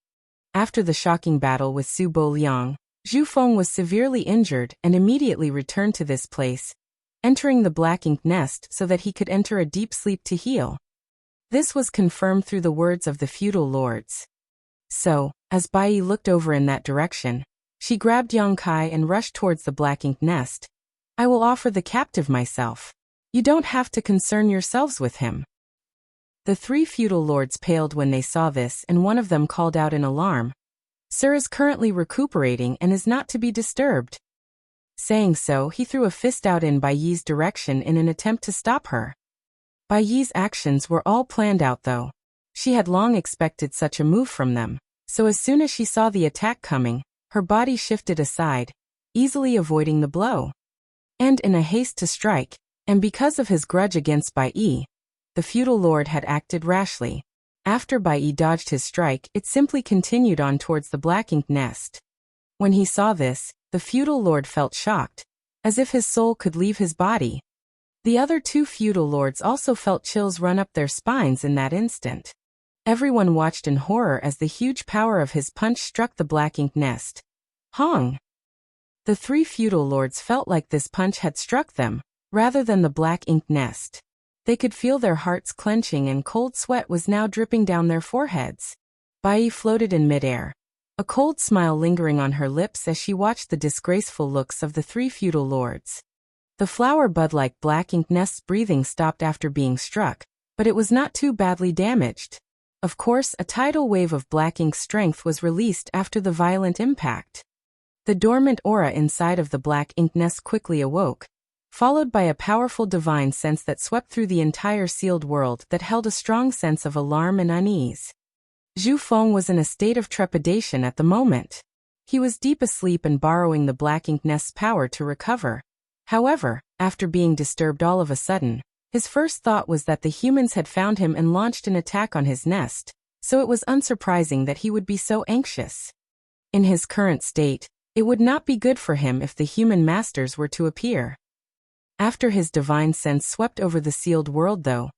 After the shocking battle with Su Bo Liang, Zhu Feng was severely injured and immediately returned to this place, entering the black ink nest so that he could enter a deep sleep to heal. This was confirmed through the words of the feudal lords. So, as Bai Yi looked over in that direction, she grabbed Yang Kai and rushed towards the black ink nest. "I will offer the captive myself. You don't have to concern yourselves with him." The 3 feudal lords paled when they saw this, and one of them called out in alarm, "Sir is currently recuperating and is not to be disturbed." Saying so, he threw a fist out in Bai Yi's direction in an attempt to stop her. Bai Yi's actions were all planned out though. She had long expected such a move from them, so as soon as she saw the attack coming, her body shifted aside, easily avoiding the blow. And in a haste to strike, and because of his grudge against Bai Yi, the feudal lord had acted rashly. After Bai Yi dodged his strike, it simply continued on towards the black ink nest. When he saw this, the feudal lord felt shocked, as if his soul could leave his body. The other 2 feudal lords also felt chills run up their spines in that instant. Everyone watched in horror as the huge power of his punch struck the black ink nest. Hong! The 3 feudal lords felt like this punch had struck them, rather than the black ink nest. They could feel their hearts clenching and cold sweat was now dripping down their foreheads. Bai Yi floated in midair, a cold smile lingering on her lips as she watched the disgraceful looks of the 3 feudal lords. The flower bud-like black ink nest's breathing stopped after being struck, but it was not too badly damaged. Of course, a tidal wave of black ink strength was released after the violent impact. The dormant aura inside of the black ink nest quickly awoke, followed by a powerful divine sense that swept through the entire sealed world that held a strong sense of alarm and unease. Zhu Feng was in a state of trepidation at the moment. He was deep asleep and borrowing the black ink nest's power to recover. However, after being disturbed all of a sudden, his first thought was that the humans had found him and launched an attack on his nest, so it was unsurprising that he would be so anxious. In his current state, it would not be good for him if the human masters were to appear. After his divine sense swept over the sealed world though,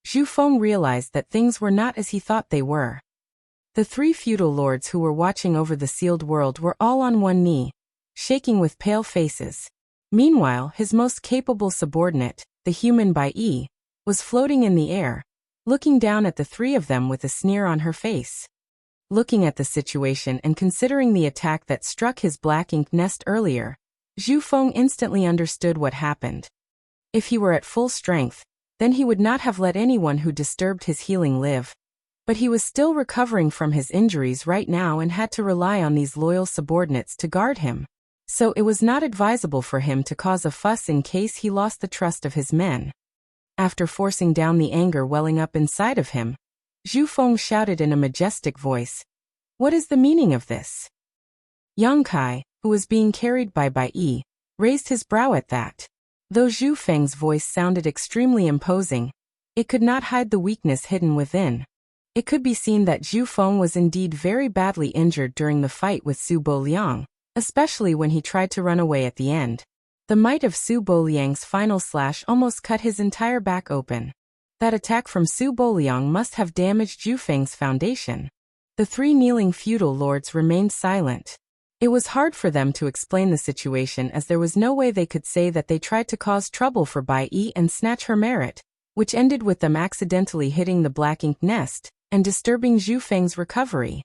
Zhu Feng realized that things were not as he thought they were. The three feudal lords who were watching over the sealed world were all on one knee, shaking with pale faces. Meanwhile, his most capable subordinate, the human Bai Yi, was floating in the air, looking down at the three of them with a sneer on her face. Looking at the situation and considering the attack that struck his black ink nest earlier, Zhu Feng instantly understood what happened. If he were at full strength, then he would not have let anyone who disturbed his healing live. But he was still recovering from his injuries right now and had to rely on these loyal subordinates to guard him. So it was not advisable for him to cause a fuss in case he lost the trust of his men. After forcing down the anger welling up inside of him, Zhu Feng shouted in a majestic voice, "What is the meaning of this?" Yang Kai, who was being carried by Bai Yi, raised his brow at that. Though Zhu Feng's voice sounded extremely imposing, it could not hide the weakness hidden within. It could be seen that Zhu Feng was indeed very badly injured during the fight with Su Boliang, especially when he tried to run away at the end. The might of Su Boliang's final slash almost cut his entire back open. That attack from Su Boliang must have damaged Zhu Feng's foundation. The three kneeling feudal lords remained silent. It was hard for them to explain the situation as there was no way they could say that they tried to cause trouble for Bai Yi and snatch her merit, which ended with them accidentally hitting the black ink nest and disturbing Zhu Feng's recovery.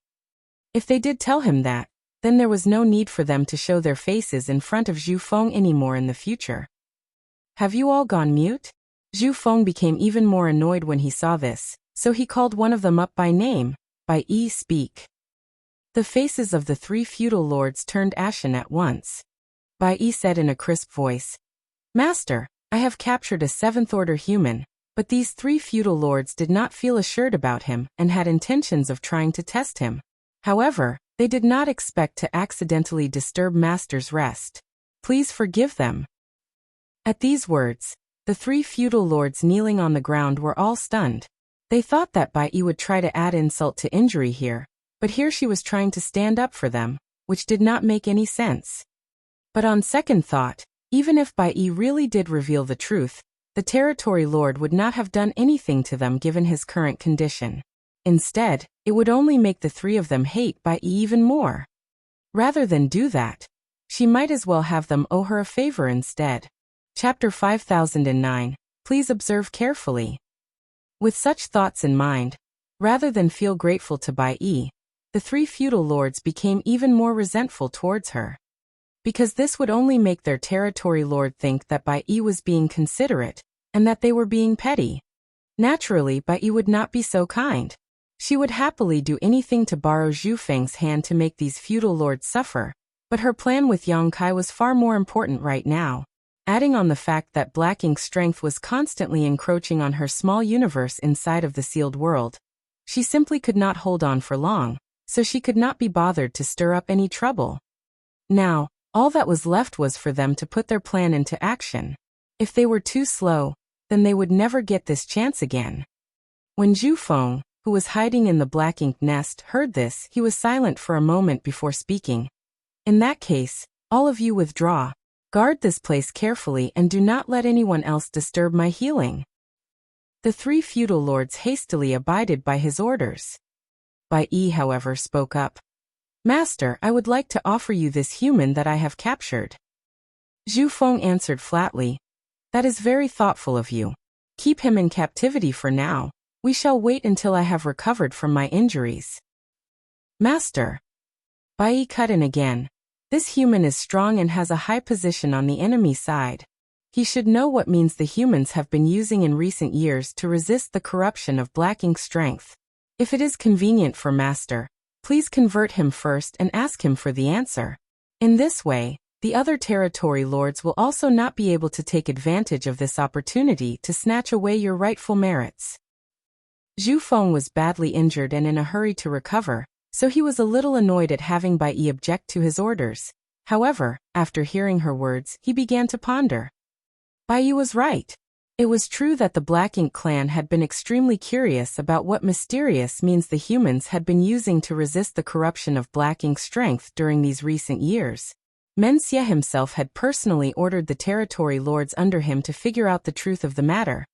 If they did tell him that, then there was no need for them to show their faces in front of Zhu Feng anymore in the future. "Have you all gone mute?" Zhu Feng became even more annoyed when he saw this, so he called one of them up by name. "Bai Yi, speak." The faces of the three feudal lords turned ashen at once. Bai Yi said in a crisp voice, "Master, I have captured a seventh-order human, but these three feudal lords did not feel assured about him and had intentions of trying to test him. However, they did not expect to accidentally disturb Master's rest. Please forgive them." At these words, the three feudal lords kneeling on the ground were all stunned. They thought that Bai Yi would try to add insult to injury here, but here she was trying to stand up for them, which did not make any sense. But on second thought, even if Bai Yi really did reveal the truth, the territory lord would not have done anything to them given his current condition. Instead, it would only make the three of them hate Bai Yi even more. Rather than do that, she might as well have them owe her a favor instead. Chapter 5009. Please observe carefully. With such thoughts in mind, rather than feel grateful to Bai Yi, the three feudal lords became even more resentful towards her. Because this would only make their territory lord think that Bai Yi was being considerate, and that they were being petty. Naturally, Bai Yi would not be so kind. She would happily do anything to borrow Zhu Feng's hand to make these feudal lords suffer, but her plan with Yang Kai was far more important right now. Adding on the fact that black ink's strength was constantly encroaching on her small universe inside of the sealed world, she simply could not hold on for long, so she could not be bothered to stir up any trouble. Now, all that was left was for them to put their plan into action. If they were too slow, then they would never get this chance again. When Zhu Feng, who was hiding in the black ink nest, heard this, he was silent for a moment before speaking. "In that case, all of you withdraw. Guard this place carefully and do not let anyone else disturb my healing." The three feudal lords hastily abided by his orders. Bai Yi, however, spoke up. "Master, I would like to offer you this human that I have captured." Zhu Feng answered flatly, "That is very thoughtful of you. Keep him in captivity for now. We shall wait until I have recovered from my injuries." "Master." Bai Yi cut in again. "This human is strong and has a high position on the enemy side. He should know what means the humans have been using in recent years to resist the corruption of black ink strength. If it is convenient for Master, please convert him first and ask him for the answer. In this way, the other territory lords will also not be able to take advantage of this opportunity to snatch away your rightful merits." Zhu Feng was badly injured and in a hurry to recover, so he was a little annoyed at having Bai Yi object to his orders. However, after hearing her words, he began to ponder. Bai Yi was right. It was true that the Black Ink clan had been extremely curious about what mysterious means the humans had been using to resist the corruption of Black Ink's strength during these recent years. Xie himself had personally ordered the territory lords under him to figure out the truth of the matter.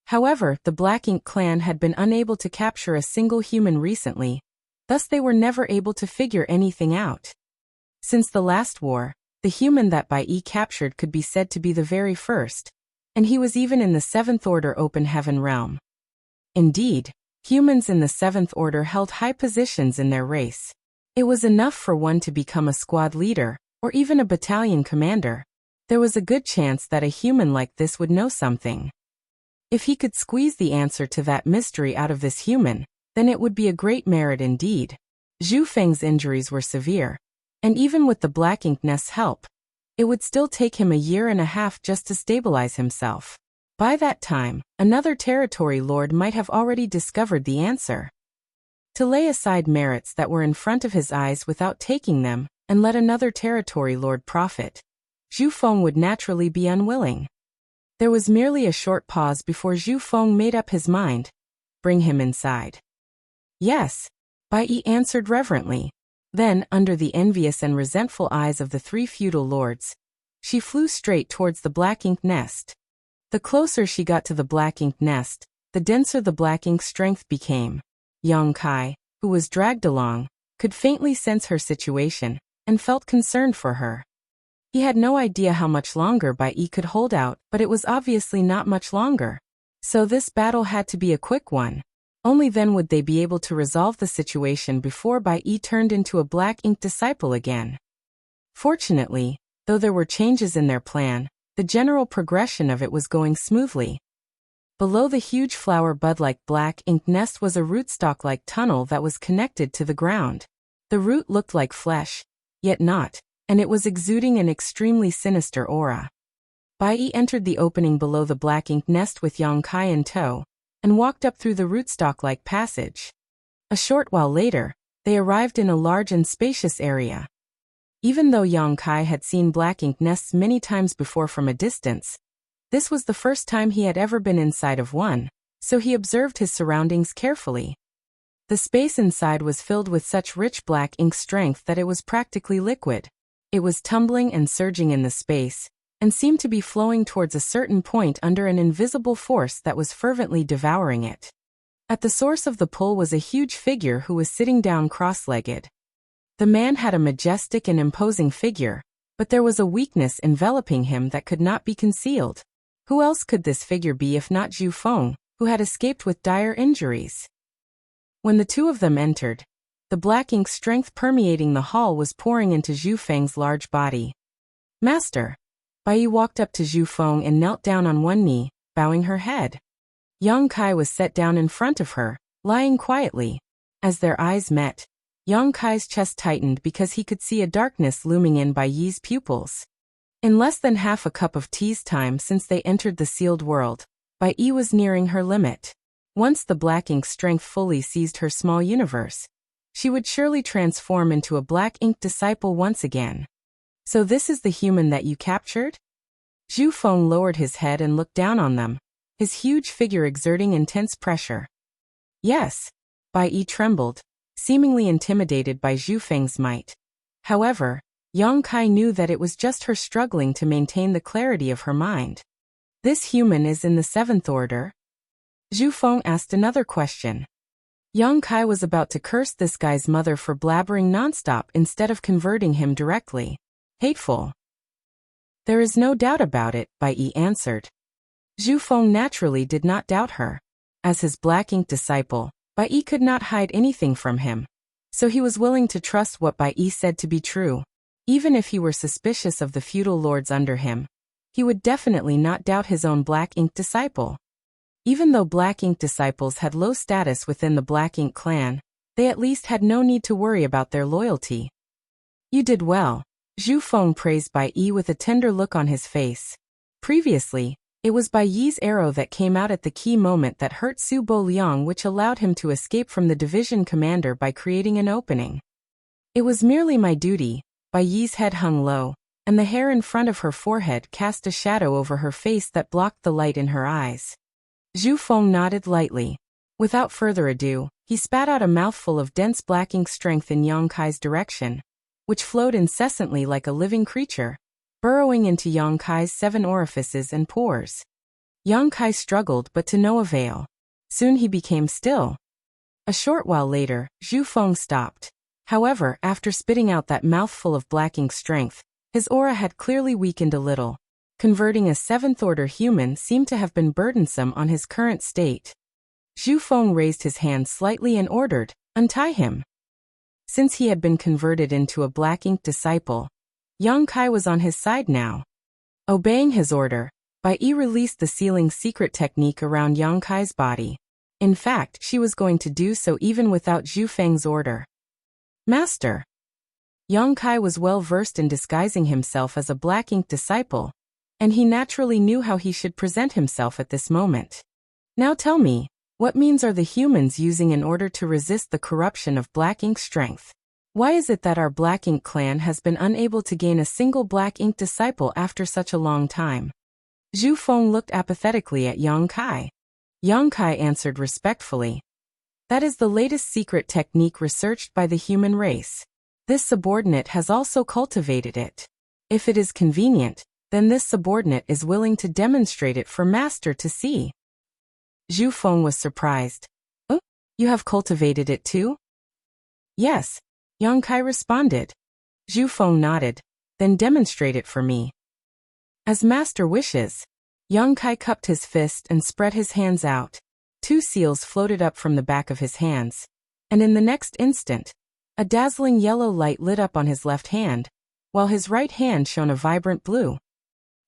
However, the Black Ink clan had been unable to capture a single human recently, thus they were never able to figure anything out. Since the last war, the human that Bai Yi captured could be said to be the very first, and he was even in the Seventh Order Open Heaven realm. Indeed, humans in the Seventh Order held high positions in their race. It was enough for one to become a squad leader, or even a battalion commander. There was a good chance that a human like this would know something. If he could squeeze the answer to that mystery out of this human, then it would be a great merit indeed. Zhu Feng's injuries were severe, and even with the Black Ink Nest's help, it would still take him a year and a half just to stabilize himself. By that time, another territory lord might have already discovered the answer. To lay aside merits that were in front of his eyes without taking them, and let another territory lord profit, Zhu Feng would naturally be unwilling. There was merely a short pause before Zhu Feng made up his mind. Bring him inside. Yes, Bai Yi answered reverently. Then, under the envious and resentful eyes of the three feudal lords, she flew straight towards the Black Ink Nest. The closer she got to the Black Ink Nest, the denser the Black Ink's strength became. Yang Kai, who was dragged along, could faintly sense her situation, and felt concerned for her. He had no idea how much longer Bai Yi could hold out, but it was obviously not much longer. So this battle had to be a quick one. Only then would they be able to resolve the situation before Bai Yi turned into a Black Ink disciple again. Fortunately, though there were changes in their plan, the general progression of it was going smoothly. Below the huge flower bud-like Black Ink nest was a rootstock-like tunnel that was connected to the ground. The root looked like flesh, yet not, and it was exuding an extremely sinister aura. Bai Yi entered the opening below the Black Ink nest with Yang Kai in tow, and walked up through the rootstock-like passage. A short while later, they arrived in a large and spacious area. Even though Yang Kai had seen Black Ink nests many times before from a distance, this was the first time he had ever been inside of one, so he observed his surroundings carefully. The space inside was filled with such rich Black Ink strength that it was practically liquid. It was tumbling and surging in the space, and seemed to be flowing towards a certain point under an invisible force that was fervently devouring it. At the source of the pull was a huge figure who was sitting down cross-legged. The man had a majestic and imposing figure, but there was a weakness enveloping him that could not be concealed. Who else could this figure be if not Zhu Feng, who had escaped with dire injuries? When the two of them entered, the Black Ink strength permeating the hall was pouring into Zhu Feng's large body. Master! Bai Yi walked up to Zhu Feng and knelt down on one knee, bowing her head. Yang Kai was set down in front of her, lying quietly. As their eyes met, Yang Kai's chest tightened because he could see a darkness looming in Bai Yi's pupils. In less than half a cup of tea's time since they entered the sealed world, Bai Yi was nearing her limit. Once the Black Ink strength fully seized her small universe, she would surely transform into a Black Ink disciple once again. So this is the human that you captured? Zhu Feng lowered his head and looked down on them, his huge figure exerting intense pressure. Yes. Bai Yi trembled, seemingly intimidated by Zhu Feng's might. However, Yang Kai knew that it was just her struggling to maintain the clarity of her mind. This human is in the Seventh Order? Zhu Feng asked another question. Yang Kai was about to curse this guy's mother for blabbering nonstop instead of converting him directly. Hateful. There is no doubt about it, Bai Yi answered. Zhu Feng naturally did not doubt her. As his Black Ink disciple, Bai Yi could not hide anything from him, so he was willing to trust what Bai Yi said to be true. Even if he were suspicious of the feudal lords under him, he would definitely not doubt his own Black Ink disciple. Even though Black Ink disciples had low status within the Black Ink clan, they at least had no need to worry about their loyalty. You did well. Zhu Feng praised Bai Yi with a tender look on his face. Previously, It was Bai Yi's arrow that came out at the key moment that hurt Su Bo Liang, which allowed him to escape from the division commander by creating an opening. It was merely my duty. Bai Yi's head hung low, and the hair in front of her forehead cast a shadow over her face that blocked the light in her eyes. Zhu Feng nodded lightly. Without further ado, he spat out a mouthful of dense black ink strength in Yang Kai's direction, which flowed incessantly like a living creature, burrowing into Yang Kai's 7 orifices and pores. Yang Kai struggled, but to no avail. Soon he became still. A short while later, Zhu Feng stopped. However, after spitting out that mouthful of black ink strength, his aura had clearly weakened a little. Converting a 7th-order human seemed to have been burdensome on his current state. Zhu Feng raised his hand slightly and ordered, "Untie him." Since he had been converted into a black ink disciple, Yang Kai was on his side now. Obeying his order, Bai Yi released the sealing secret technique around Yang Kai's body. In fact, she was going to do so even without Zhu Feng's order. "Master." Yang Kai was well versed in disguising himself as a black ink disciple, and he naturally knew how he should present himself at this moment. "Now tell me, what means are the humans using in order to resist the corruption of black ink strength? Why is it that our black ink clan has been unable to gain a single black ink disciple after such a long time?" Zhu Feng looked apathetically at Yang Kai. Yang Kai answered respectfully, "That is the latest secret technique researched by the human race. This subordinate has also cultivated it. If it is convenient, then this subordinate is willing to demonstrate it for Master to see." Zhu Feng was surprised. "Oh, you have cultivated it too?" "Yes," Yang Kai responded. Zhu Feng nodded. "Then demonstrate it for me." "As Master wishes." Yang Kai cupped his fist and spread his hands out. 2 seals floated up from the back of his hands, and in the next instant, a dazzling yellow light lit up on his left hand, while his right hand shone a vibrant blue.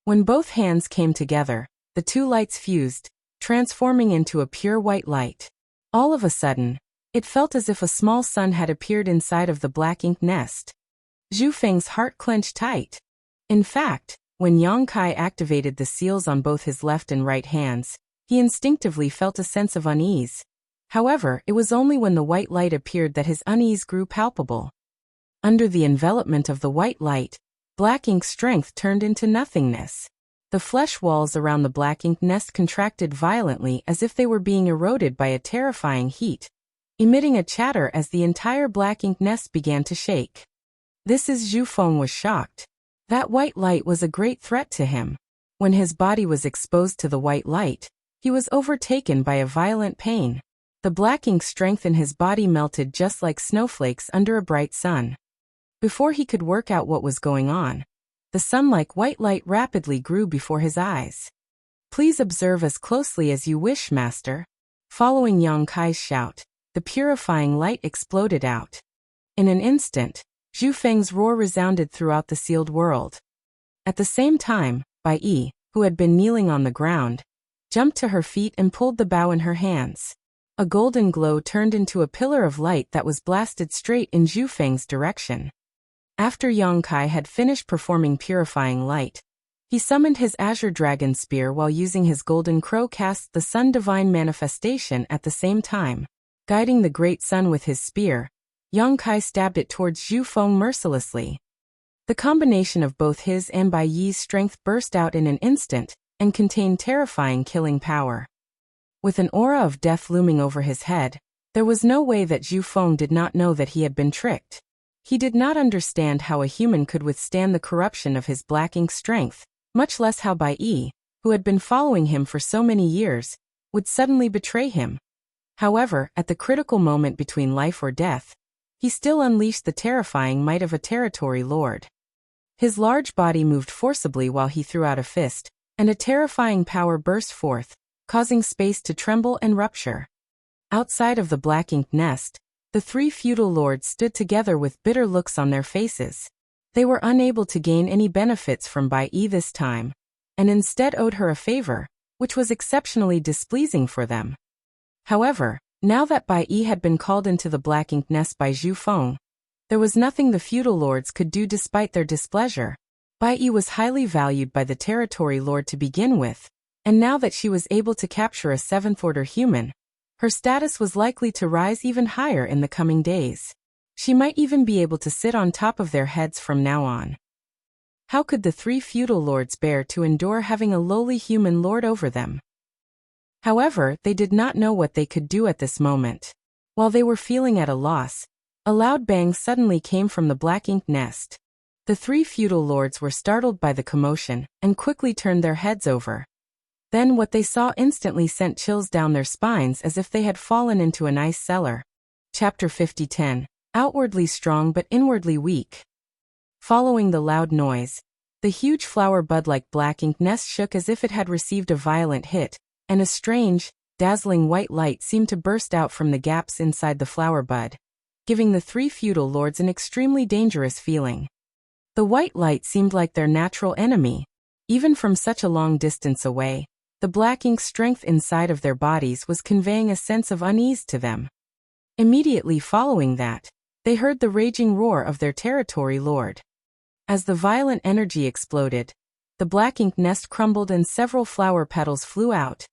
When both hands came together, the 2 lights fused, transforming into a pure white light. All of a sudden, it felt as if a small sun had appeared inside of the black ink nest. Zhu Feng's heart clenched tight. In fact, when Yang Kai activated the seals on both his left and right hands, he instinctively felt a sense of unease. However, it was only when the white light appeared that his unease grew palpable. Under the envelopment of the white light, black ink strength turned into nothingness. The flesh walls around the black ink nest contracted violently as if they were being eroded by a terrifying heat, emitting a chatter as the entire black ink nest began to shake. Zhu Feng was shocked. That white light was a great threat to him. When his body was exposed to the white light, he was overtaken by a violent pain. The black ink strength in his body melted just like snowflakes under a bright sun. Before he could work out what was going on, the sun-like white light rapidly grew before his eyes. "Please observe as closely as you wish, Master." Following Yang Kai's shout, the purifying light exploded out. In an instant, Zhu Feng's roar resounded throughout the sealed world. At the same time, Bai Yi, who had been kneeling on the ground, jumped to her feet and pulled the bow in her hands. A golden glow turned into a pillar of light that was blasted straight in Zhu Feng's direction. After Yang Kai had finished performing purifying light, he summoned his azure dragon spear while using his golden crow cast the sun divine manifestation at the same time. Guiding the great sun with his spear, Yang Kai stabbed it towards Zhu Feng mercilessly. The combination of both his and Bai Yi's strength burst out in an instant and contained terrifying killing power. With an aura of death looming over his head, there was no way that Zhu Feng did not know that he had been tricked. He did not understand how a human could withstand the corruption of his black ink strength, much less how Bai Yi, who had been following him for so many years, would suddenly betray him. However, at the critical moment between life or death, he still unleashed the terrifying might of a territory lord. His large body moved forcibly while he threw out a fist, and a terrifying power burst forth, causing space to tremble and rupture. Outside of the black ink nest, the 3 feudal lords stood together with bitter looks on their faces. They were unable to gain any benefits from Bai Yi this time, and instead owed her a favor, which was exceptionally displeasing for them. However, now that Bai Yi had been called into the black ink nest by Zhu Feng, there was nothing the feudal lords could do despite their displeasure. Bai Yi was highly valued by the territory lord to begin with, And now that she was able to capture a seventh-order human, her status was likely to rise even higher in the coming days. She might even be able to sit on top of their heads from now on. How could the three feudal lords bear to endure having a lowly human lord over them? However, they did not know what they could do at this moment. While they were feeling at a loss, a loud bang suddenly came from the black ink nest. The three feudal lords were startled by the commotion and quickly turned their heads over. Then what they saw instantly sent chills down their spines as if they had fallen into an ice cellar. Chapter 50:10. Outwardly strong but inwardly weak. Following the loud noise, the huge flower bud-like black ink nest shook as if it had received a violent hit, and a strange, dazzling white light seemed to burst out from the gaps inside the flower bud, giving the three feudal lords an extremely dangerous feeling. The white light seemed like their natural enemy. Even from such a long distance away, the black ink strength inside of their bodies was conveying a sense of unease to them. Immediately following that, they heard the raging roar of their territory lord. As the violent energy exploded, the black ink nest crumbled and several flower petals flew out,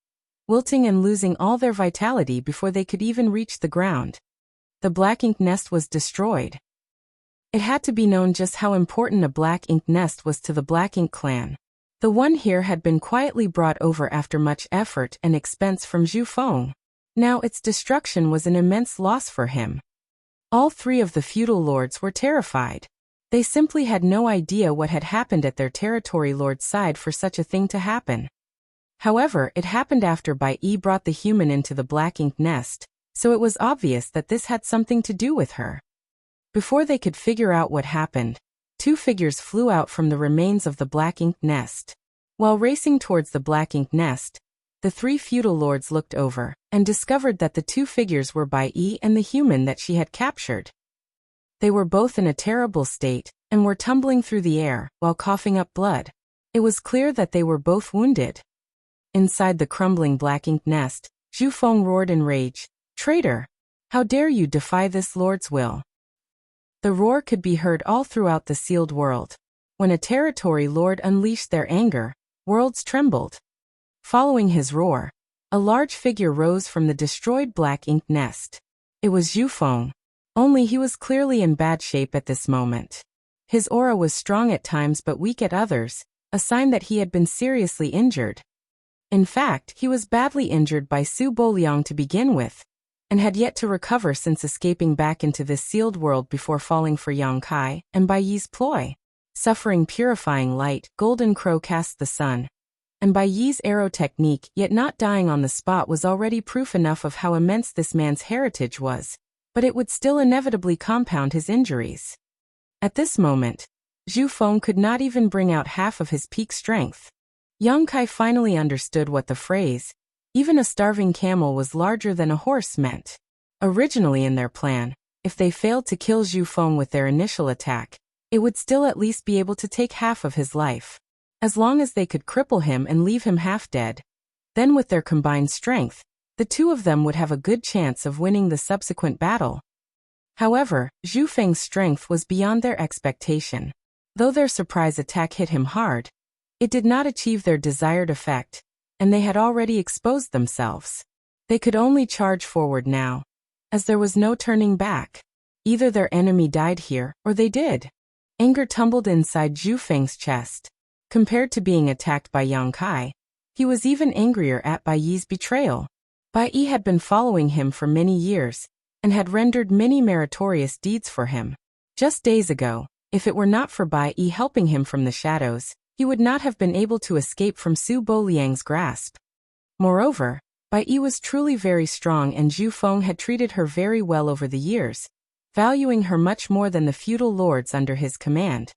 wilting and losing all their vitality before they could even reach the ground. The black ink nest was destroyed. It had to be known just how important a black ink nest was to the Black Ink clan. The one here had been quietly brought over after much effort and expense from Zhu Feng. Now its destruction was an immense loss for him. All three of the feudal lords were terrified. They simply had no idea what had happened at their territory lord's side for such a thing to happen. However, it happened after Bai Yi brought the human into the black ink nest, so it was obvious that this had something to do with her. Before they could figure out what happened, two figures flew out from the remains of the black ink nest. While racing towards the black ink nest, the three feudal lords looked over and discovered that the two figures were Bai Yi and the human that she had captured. They were both in a terrible state and were tumbling through the air while coughing up blood. It was clear that they were both wounded. Inside the crumbling black ink nest, Zhu Feng roared in rage, "Traitor! How dare you defy this lord's will?" The roar could be heard all throughout the sealed world. When a territory lord unleashed their anger, worlds trembled. Following his roar, a large figure rose from the destroyed black ink nest. It was Zhu Feng. Only he was clearly in bad shape at this moment. His aura was strong at times but weak at others, a sign that he had been seriously injured. In fact, he was badly injured by Su Boliang to begin with, and had yet to recover since escaping back into this sealed world before falling for Yang Kai and Bai Yi's ploy. Suffering purifying light, Golden Crow cast the sun, and Bai Yi's arrow technique, yet not dying on the spot, was already proof enough of how immense this man's heritage was, but it would still inevitably compound his injuries. At this moment, Zhu Feng could not even bring out half of his peak strength. Yang Kai finally understood what the phrase, "even a starving camel was larger than a horse," meant. Originally in their plan, if they failed to kill Zhu Feng with their initial attack, it would still at least be able to take half of his life. As long as they could cripple him and leave him half dead, then with their combined strength, the two of them would have a good chance of winning the subsequent battle. However, Zhu Feng's strength was beyond their expectation. Though their surprise attack hit him hard, it did not achieve their desired effect, and they had already exposed themselves. They could only charge forward now, as there was no turning back. Either their enemy died here, or they did. Anger tumbled inside Zhu Feng's chest. Compared to being attacked by Yang Kai, he was even angrier at Bai Yi's betrayal. Bai Yi had been following him for many years, and had rendered many meritorious deeds for him. Just days ago, if it were not for Bai Yi helping him from the shadows, he would not have been able to escape from Su Boliang's grasp. Moreover, Bai Yi was truly very strong, and Zhu Feng had treated her very well over the years, valuing her much more than the feudal lords under his command.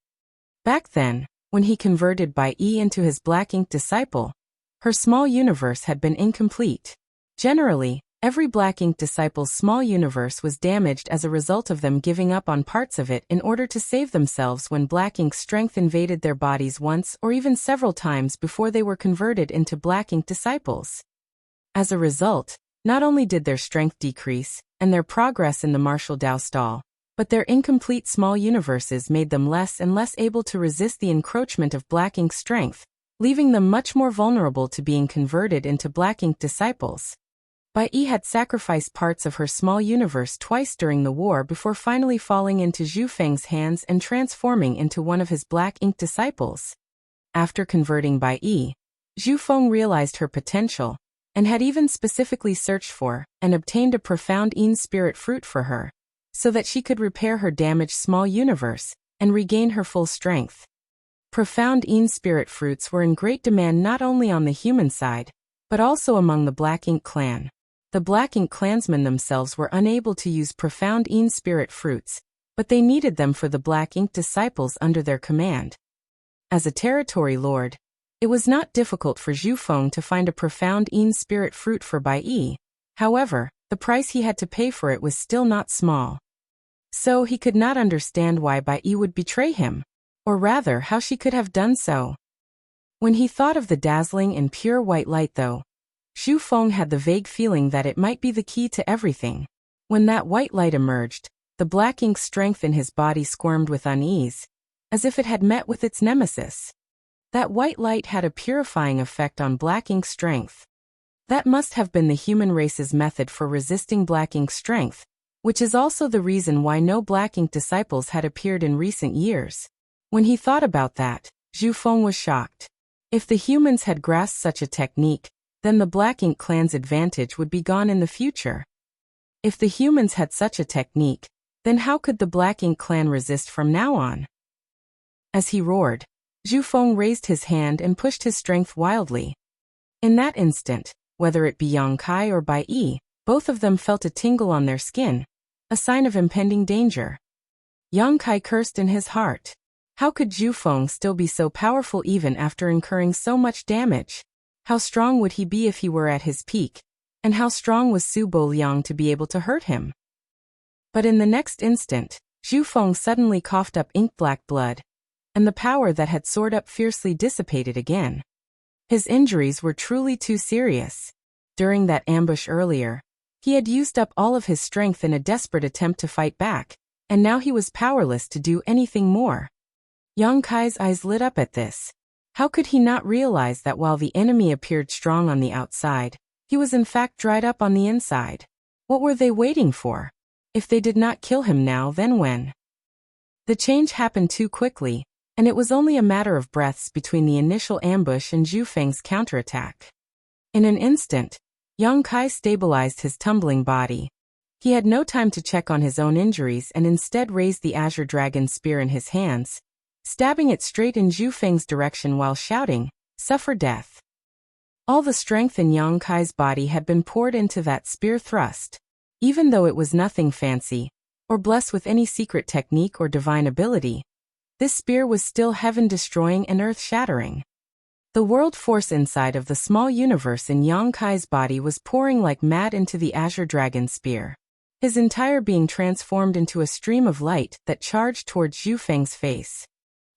Back then, when he converted Bai Yi into his black ink disciple, her small universe had been incomplete. Generally, every black ink disciple's small universe was damaged as a result of them giving up on parts of it in order to save themselves when black ink's strength invaded their bodies once or even several times before they were converted into black ink disciples. As a result, not only did their strength decrease, and their progress in the martial Dao stall, but their incomplete small universes made them less and less able to resist the encroachment of black ink's strength, leaving them much more vulnerable to being converted into black ink disciples. Bai Yi had sacrificed parts of her small universe twice during the war before finally falling into Zhu Feng's hands and transforming into one of his black ink disciples. After converting Bai Yi, Zhu Feng realized her potential, and had even specifically searched for and obtained a profound Yin spirit fruit for her, so that she could repair her damaged small universe and regain her full strength. Profound Yin spirit fruits were in great demand not only on the human side, but also among the Black Ink clan. The Black Ink clansmen themselves were unable to use profound Yin spirit fruits, but they needed them for the Black Ink disciples under their command. As a territory lord, it was not difficult for Zhu Feng to find a profound Yin spirit fruit for Bai Yi. However, the price he had to pay for it was still not small. So he could not understand why Bai Yi would betray him, or rather how she could have done so. When he thought of the dazzling and pure white light though, Zhu Feng had the vague feeling that it might be the key to everything. When that white light emerged, the black ink strength in his body squirmed with unease, as if it had met with its nemesis. That white light had a purifying effect on black ink strength. That must have been the human race's method for resisting black ink strength, which is also the reason why no black ink disciples had appeared in recent years. When he thought about that, Zhu Feng was shocked. If the humans had grasped such a technique, then the Black Ink clan's advantage would be gone in the future. If the humans had such a technique, then how could the Black Ink clan resist from now on? As he roared, Zhu Feng raised his hand and pushed his strength wildly. In that instant, whether it be Yang Kai or Bai Yi, both of them felt a tingle on their skin, a sign of impending danger. Yang Kai cursed in his heart. How could Zhu Feng still be so powerful even after incurring so much damage? How strong would he be if he were at his peak? And how strong was Su Bo Liang to be able to hurt him? But in the next instant, Zhu Feng suddenly coughed up ink-black blood, and the power that had soared up fiercely dissipated again. His injuries were truly too serious. During that ambush earlier, he had used up all of his strength in a desperate attempt to fight back, and now he was powerless to do anything more. Yang Kai's eyes lit up at this. How could he not realize that while the enemy appeared strong on the outside, he was in fact dried up on the inside? What were they waiting for? If they did not kill him now, then when? The change happened too quickly, and it was only a matter of breaths between the initial ambush and Zhu Feng's counterattack. In an instant, Yang Kai stabilized his tumbling body. He had no time to check on his own injuries and instead raised the Azure Dragon spear in his hands, stabbing it straight in Zhu Feng's direction while shouting, "Suffer death." All the strength in Yang Kai's body had been poured into that spear thrust. Even though it was nothing fancy, or blessed with any secret technique or divine ability, this spear was still heaven-destroying and earth-shattering. The world force inside of the small universe in Yang Kai's body was pouring like mad into the Azure Dragon spear. His entire being transformed into a stream of light that charged towards Zhu Feng's face.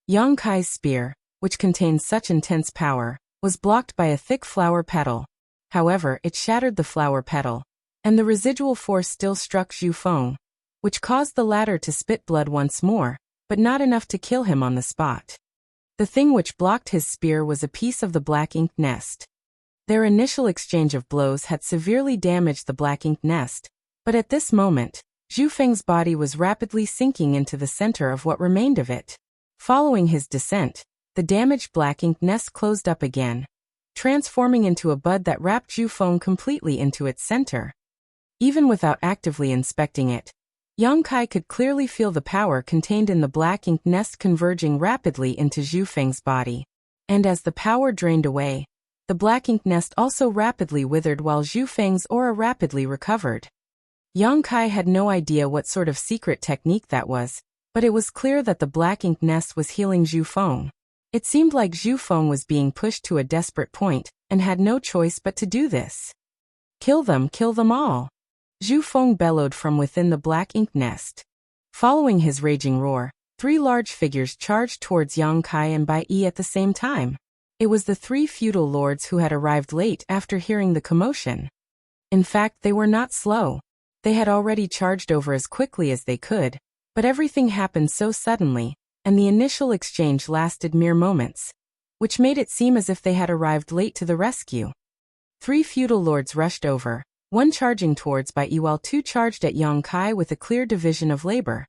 Yang Kai's spear, which contained such intense power, was blocked by a thick flower petal. However, it shattered the flower petal, and the residual force still struck Zhu Feng, which caused the latter to spit blood once more, but not enough to kill him on the spot. The thing which blocked his spear was a piece of the black ink nest. Their initial exchange of blows had severely damaged the black ink nest, but at this moment, Zhu Feng's body was rapidly sinking into the center of what remained of it. Following his descent, the damaged black ink nest closed up again, transforming into a bud that wrapped Zhu Feng completely into its center. Even without actively inspecting it, Yang Kai could clearly feel the power contained in the black ink nest converging rapidly into Zhu Feng's body. And as the power drained away, the black ink nest also rapidly withered while Zhu Feng's aura rapidly recovered. Yang Kai had no idea what sort of secret technique that was, but it was clear that the black ink nest was healing Zhu Feng. It seemed like Zhu Feng was being pushed to a desperate point, and had no choice but to do this. Kill them all! Zhu Feng bellowed from within the black ink nest. Following his raging roar, 3 large figures charged towards Yang Kai and Bai Yi at the same time. It was the 3 feudal lords who had arrived late after hearing the commotion. In fact, they were not slow. They had already charged over as quickly as they could, but everything happened so suddenly, and the initial exchange lasted mere moments. which made it seem as if they had arrived late to the rescue. 3 feudal lords rushed over, one charging towards Bai Yi while 2 charged at Yang Kai with a clear division of labor.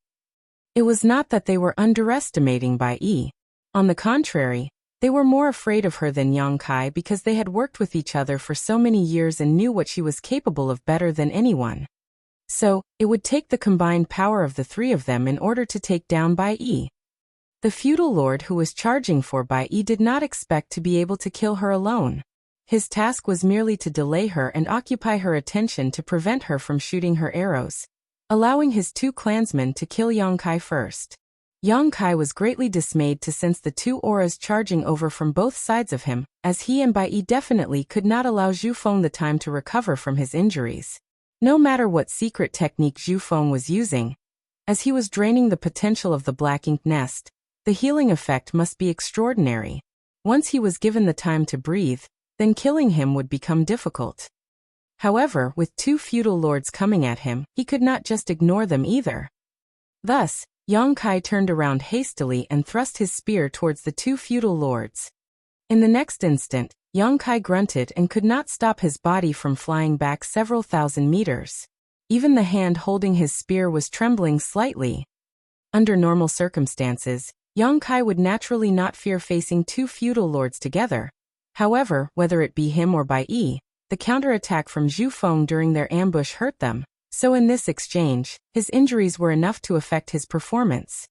It was not that they were underestimating Bai Yi. On the contrary, they were more afraid of her than Yang Kai because they had worked with each other for so many years and knew what she was capable of better than anyone. So, it would take the combined power of the 3 of them in order to take down Bai Yi. The feudal lord who was charging for Bai Yi did not expect to be able to kill her alone. His task was merely to delay her and occupy her attention to prevent her from shooting her arrows, allowing his 2 clansmen to kill Yang Kai first. Yang Kai was greatly dismayed to sense the 2 auras charging over from both sides of him, as he and Bai Yi definitely could not allow Zhu Feng the time to recover from his injuries. No matter what secret technique Zhu Feng was using, as he was draining the potential of the black ink nest, the healing effect must be extraordinary. Once he was given the time to breathe, then killing him would become difficult. However, with 2 feudal lords coming at him, he could not just ignore them either. Thus, Yang Kai turned around hastily and thrust his spear towards the 2 feudal lords. In the next instant, Yang Kai grunted and could not stop his body from flying back several thousand meters. Even the hand holding his spear was trembling slightly. Under normal circumstances, Yang Kai would naturally not fear facing 2 feudal lords together. However, whether it be him or Bai Yi, the counterattack from Zhu Feng during their ambush hurt them, so in this exchange, his injuries were enough to affect his performance.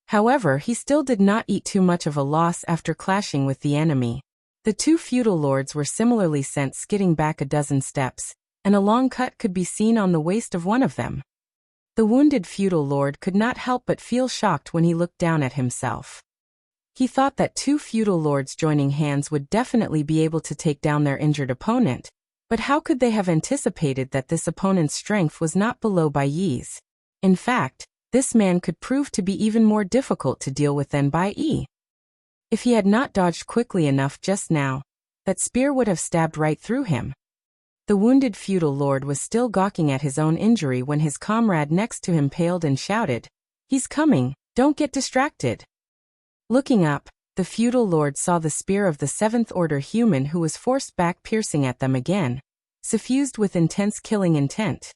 However, he still did not eat too much of a loss after clashing with the enemy. The 2 feudal lords were similarly sent skidding back a dozen steps, and a long cut could be seen on the waist of one of them. The wounded feudal lord could not help but feel shocked when he looked down at himself. He thought that 2 feudal lords joining hands would definitely be able to take down their injured opponent, but how could they have anticipated that this opponent's strength was not below Bai Yi's? In fact, this man could prove to be even more difficult to deal with than Bai Yi. If he had not dodged quickly enough just now, that spear would have stabbed right through him. The wounded feudal lord was still gawking at his own injury when his comrade next to him paled and shouted, "He's coming, don't get distracted." Looking up, the feudal lord saw the spear of the 7th-order human who was forced back piercing at them again, suffused with intense killing intent.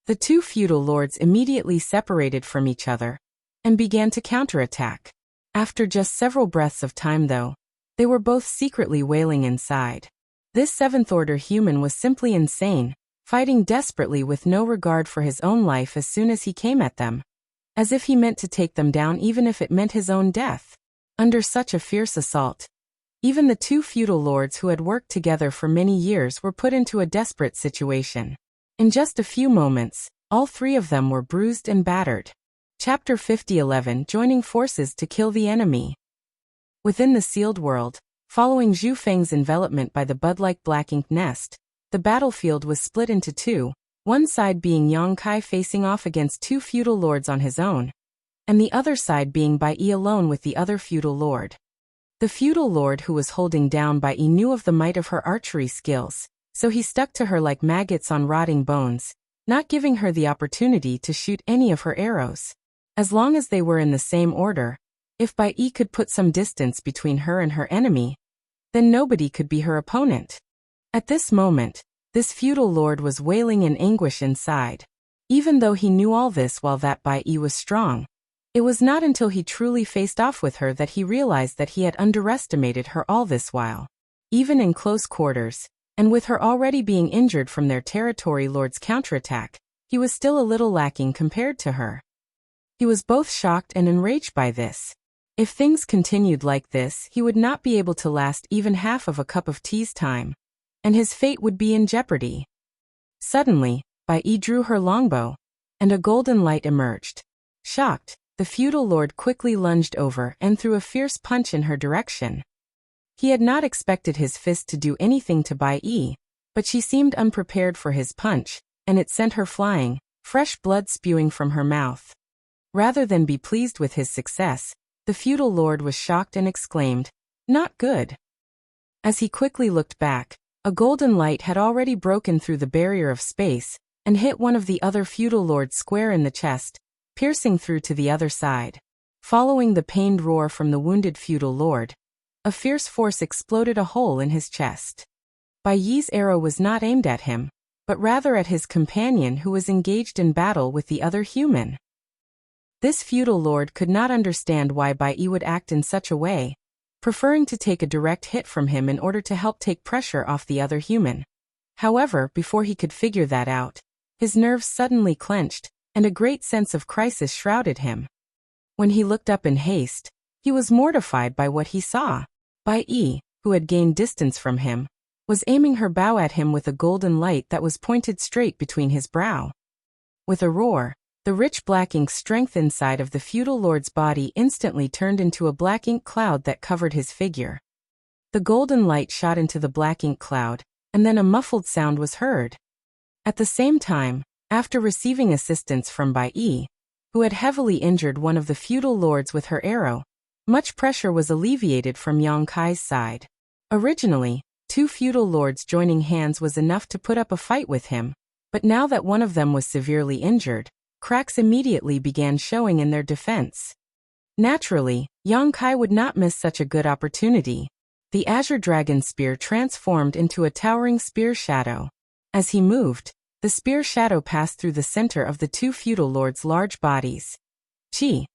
The 2 feudal lords immediately separated from each other and began to counterattack. After just several breaths of time though, they were both secretly wailing inside. This 7th-order human was simply insane, fighting desperately with no regard for his own life as soon as he came at them, as if he meant to take them down even if it meant his own death. Under such a fierce assault, even the 2 feudal lords who had worked together for many years were put into a desperate situation. In just a few moments, all 3 of them were bruised and battered. Chapter 50:11 Joining forces to kill the enemy. Within the sealed world, following Zhu Feng's envelopment by the bud-like black ink nest, the battlefield was split into 2, one side being Yang Kai facing off against 2 feudal lords on his own, and the other side being Bai Yi alone with the other feudal lord. The feudal lord who was holding down Bai Yi knew of the might of her archery skills, so he stuck to her like maggots on rotting bones, not giving her the opportunity to shoot any of her arrows. As long as they were in the same order, if Bai Yi could put some distance between her and her enemy, then nobody could be her opponent. At this moment, this feudal lord was wailing in anguish inside. Even though he knew all this while that Bai Yi was strong, it was not until he truly faced off with her that he realized that he had underestimated her all this while. Even in close quarters, and with her already being injured from their territory lord's counterattack, he was still a little lacking compared to her. He was both shocked and enraged by this. If things continued like this, he would not be able to last even half of a cup of tea's time, and his fate would be in jeopardy. Suddenly, Bai Yi drew her longbow, and a golden light emerged. Shocked, the feudal lord quickly lunged over and threw a fierce punch in her direction. He had not expected his fist to do anything to Bai Yi, but she seemed unprepared for his punch, and it sent her flying, fresh blood spewing from her mouth. Rather than be pleased with his success, the feudal lord was shocked and exclaimed, "Not good." As he quickly looked back, a golden light had already broken through the barrier of space and hit one of the other feudal lords square in the chest, piercing through to the other side. Following the pained roar from the wounded feudal lord, A fierce force exploded a hole in his chest. Bai Yi's arrow was not aimed at him, but rather at his companion who was engaged in battle with the other human. This feudal lord could not understand why Bai Yi would act in such a way, preferring to take a direct hit from him in order to help take pressure off the other human. However, before he could figure that out, his nerves suddenly clenched, and a great sense of crisis shrouded him. When he looked up in haste, he was mortified by what he saw. Bai Yi, who had gained distance from him, was aiming her bow at him with a golden light that was pointed straight between his brow. With a roar, the rich black ink strength inside of the feudal lord's body instantly turned into a black ink cloud that covered his figure. The golden light shot into the black ink cloud, and then a muffled sound was heard. At the same time, after receiving assistance from Bai Yi, who had heavily injured one of the feudal lords with her arrow, much pressure was alleviated from Yang Kai's side. Originally, 2 feudal lords joining hands was enough to put up a fight with him, but now that one of them was severely injured, cracks immediately began showing in their defense. Naturally, Yang Kai would not miss such a good opportunity. The azure dragon spear transformed into a towering spear shadow. As he moved, the spear shadow passed through the center of the 2 feudal lords' large bodies. Chi.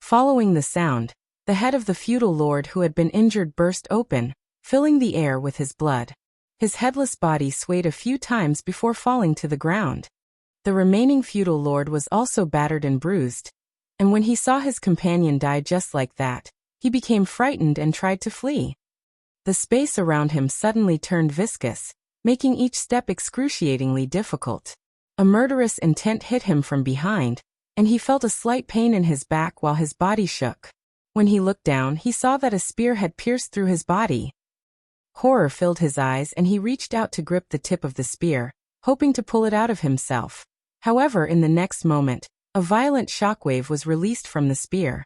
Following the sound, the head of the feudal lord who had been injured burst open, filling the air with his blood. His headless body swayed a few times before falling to the ground. The remaining feudal lord was also battered and bruised, and when he saw his companion die just like that, he became frightened and tried to flee. The space around him suddenly turned viscous, making each step excruciatingly difficult. A murderous intent hit him from behind, and he felt a slight pain in his back while his body shook. When he looked down, he saw that a spear had pierced through his body. Horror filled his eyes and he reached out to grip the tip of the spear, hoping to pull it out of himself. However, in the next moment, a violent shockwave was released from the spear.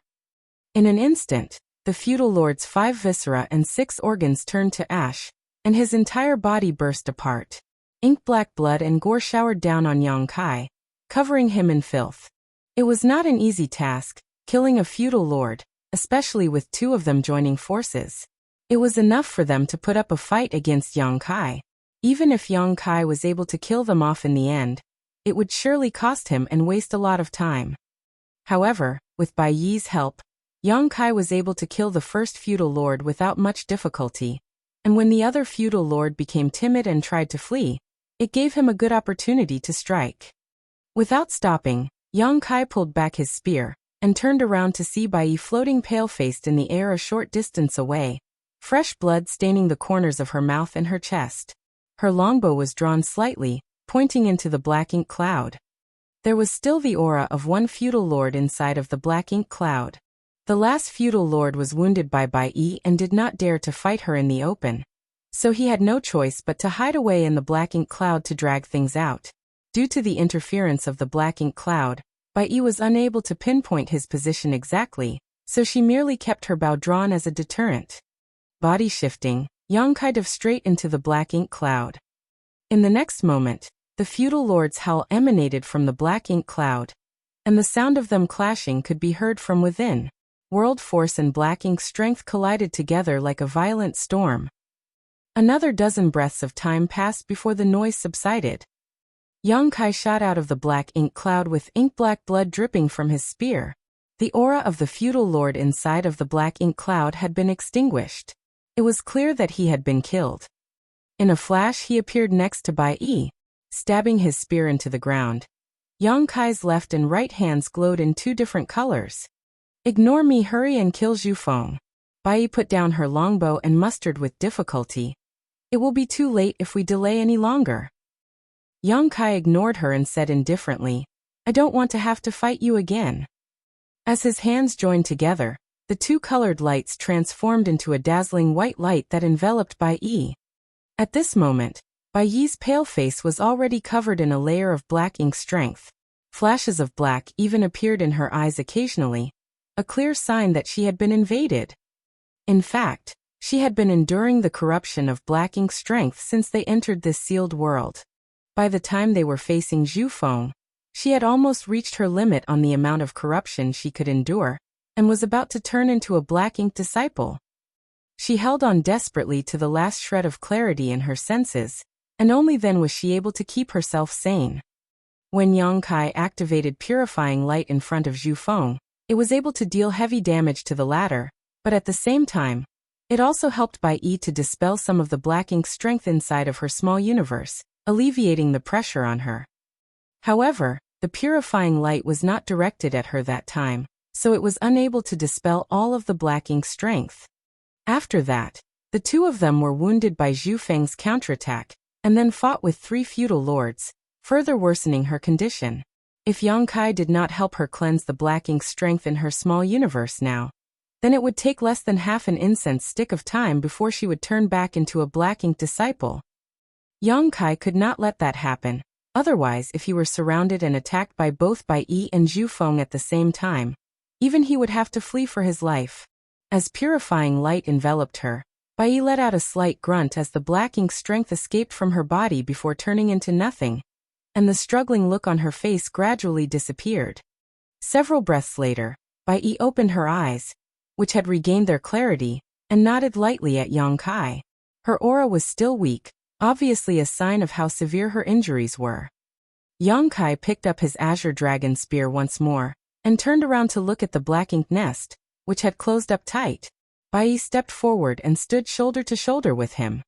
In an instant, the feudal lord's 5 viscera and 6 organs turned to ash, and his entire body burst apart. Ink-black blood and gore showered down on Yang Kai, covering him in filth. It was not an easy task, killing a feudal lord, especially with 2 of them joining forces. It was enough for them to put up a fight against Yang Kai. Even if Yang Kai was able to kill them off in the end, it would surely cost him and waste a lot of time. However, with Bai Yi's help, Yang Kai was able to kill the first feudal lord without much difficulty, and when the other feudal lord became timid and tried to flee, it gave him a good opportunity to strike. Without stopping, Yang Kai pulled back his spear, and turned around to see Bai Yi floating pale-faced in the air a short distance away, fresh blood staining the corners of her mouth and her chest. Her longbow was drawn slightly, pointing into the black ink cloud. There was still the aura of one feudal lord inside of the black ink cloud. The last feudal lord was wounded by Bai Yi and did not dare to fight her in the open, so he had no choice but to hide away in the black ink cloud to drag things out. Due to the interference of the black ink cloud, Bai Yi was unable to pinpoint his position exactly, so she merely kept her bow drawn as a deterrent. Body shifting, Yang Kai dove straight into the black ink cloud. In the next moment, the feudal lord's howl emanated from the black ink cloud, and the sound of them clashing could be heard from within. World force and black ink strength collided together like a violent storm. Another dozen breaths of time passed before the noise subsided. Yang Kai shot out of the black ink cloud with ink-black blood dripping from his spear. The aura of the feudal lord inside of the black ink cloud had been extinguished. It was clear that he had been killed. In a flash he appeared next to Bai Yi, stabbing his spear into the ground. Yang Kai's left and right hands glowed in 2 different colors. "Ignore me, hurry and kill Zhu Feng." Bai Yi put down her longbow and mustered with difficulty. "It will be too late if we delay any longer." Yang Kai ignored her and said indifferently, "I don't want to have to fight you again." As his hands joined together, the 2 colored lights transformed into a dazzling white light that enveloped Bai Yi. At this moment, Bai Yi's pale face was already covered in a layer of black ink strength. Flashes of black even appeared in her eyes occasionally, a clear sign that she had been invaded. In fact, she had been enduring the corruption of black ink strength since they entered this sealed world. By the time they were facing Zhu Feng, she had almost reached her limit on the amount of corruption she could endure, and was about to turn into a black ink disciple. She held on desperately to the last shred of clarity in her senses, and only then was she able to keep herself sane. When Yang Kai activated purifying light in front of Zhu Feng, it was able to deal heavy damage to the latter, but at the same time, it also helped Bai Yi to dispel some of the black ink strength inside of her small universe, alleviating the pressure on her. However, the purifying light was not directed at her that time, so it was unable to dispel all of the black ink strength. After that, the two of them were wounded by Zhu Feng's counterattack, and then fought with 3 feudal lords, further worsening her condition. If Yang Kai did not help her cleanse the black ink strength in her small universe now, then it would take less than half an incense stick of time before she would turn back into a black ink disciple. Yang Kai could not let that happen, otherwise if he were surrounded and attacked by both Bai Yi and Zhu Feng at the same time, even he would have to flee for his life. As purifying light enveloped her, Bai Yi let out a slight grunt as the black ink strength escaped from her body before turning into nothing, and the struggling look on her face gradually disappeared. Several breaths later, Bai Yi opened her eyes, which had regained their clarity, and nodded lightly at Yang Kai. Her aura was still weak, obviously a sign of how severe her injuries were. Yang Kai picked up his azure dragon spear once more, and turned around to look at the black ink nest, which had closed up tight. Bai Yi stepped forward and stood shoulder to shoulder with him.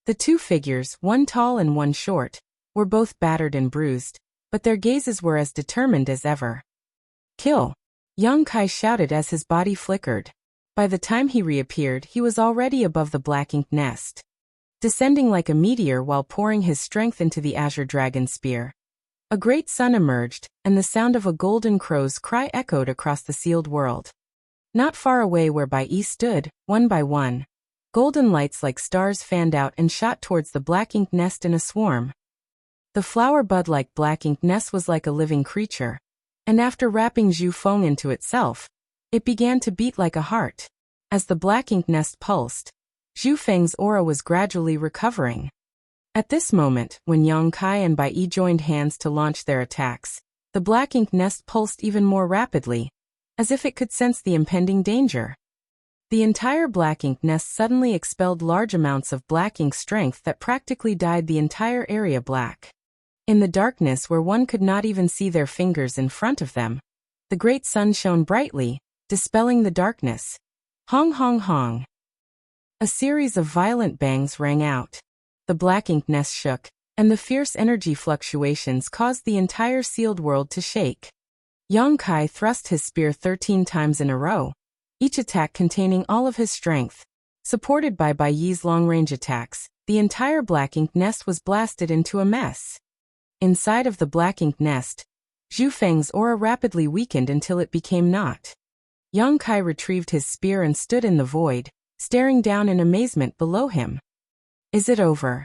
The two figures, one tall and one short, were both battered and bruised, but their gazes were as determined as ever. "Kill!" Yang Kai shouted as his body flickered. By the time he reappeared, he was already above the black ink nest, descending like a meteor while pouring his strength into the azure dragon spear. A great sun emerged, and the sound of a golden crow's cry echoed across the sealed world. Not far away where Bai Yi stood, one by one, golden lights like stars fanned out and shot towards the black ink nest in a swarm. The flower bud-like black ink nest was like a living creature, and after wrapping Zhu Feng into itself, it began to beat like a heart. As the black ink nest pulsed, Zhu Feng's aura was gradually recovering. At this moment, when Yang Kai and Bai Yi joined hands to launch their attacks, the black ink nest pulsed even more rapidly, as if it could sense the impending danger. The entire black ink nest suddenly expelled large amounts of black ink strength that practically dyed the entire area black. In the darkness where one could not even see their fingers in front of them, the great sun shone brightly, dispelling the darkness. Hong hong hong. A series of violent bangs rang out. The black ink nest shook, and the fierce energy fluctuations caused the entire sealed world to shake. Yang Kai thrust his spear 13 times in a row, each attack containing all of his strength. Supported by Bai Yi's long-range attacks, the entire black ink nest was blasted into a mess. Inside of the black ink nest, Zhu Feng's aura rapidly weakened until it became naught. Yang Kai retrieved his spear and stood in the void, staring down in amazement below him. Is it over?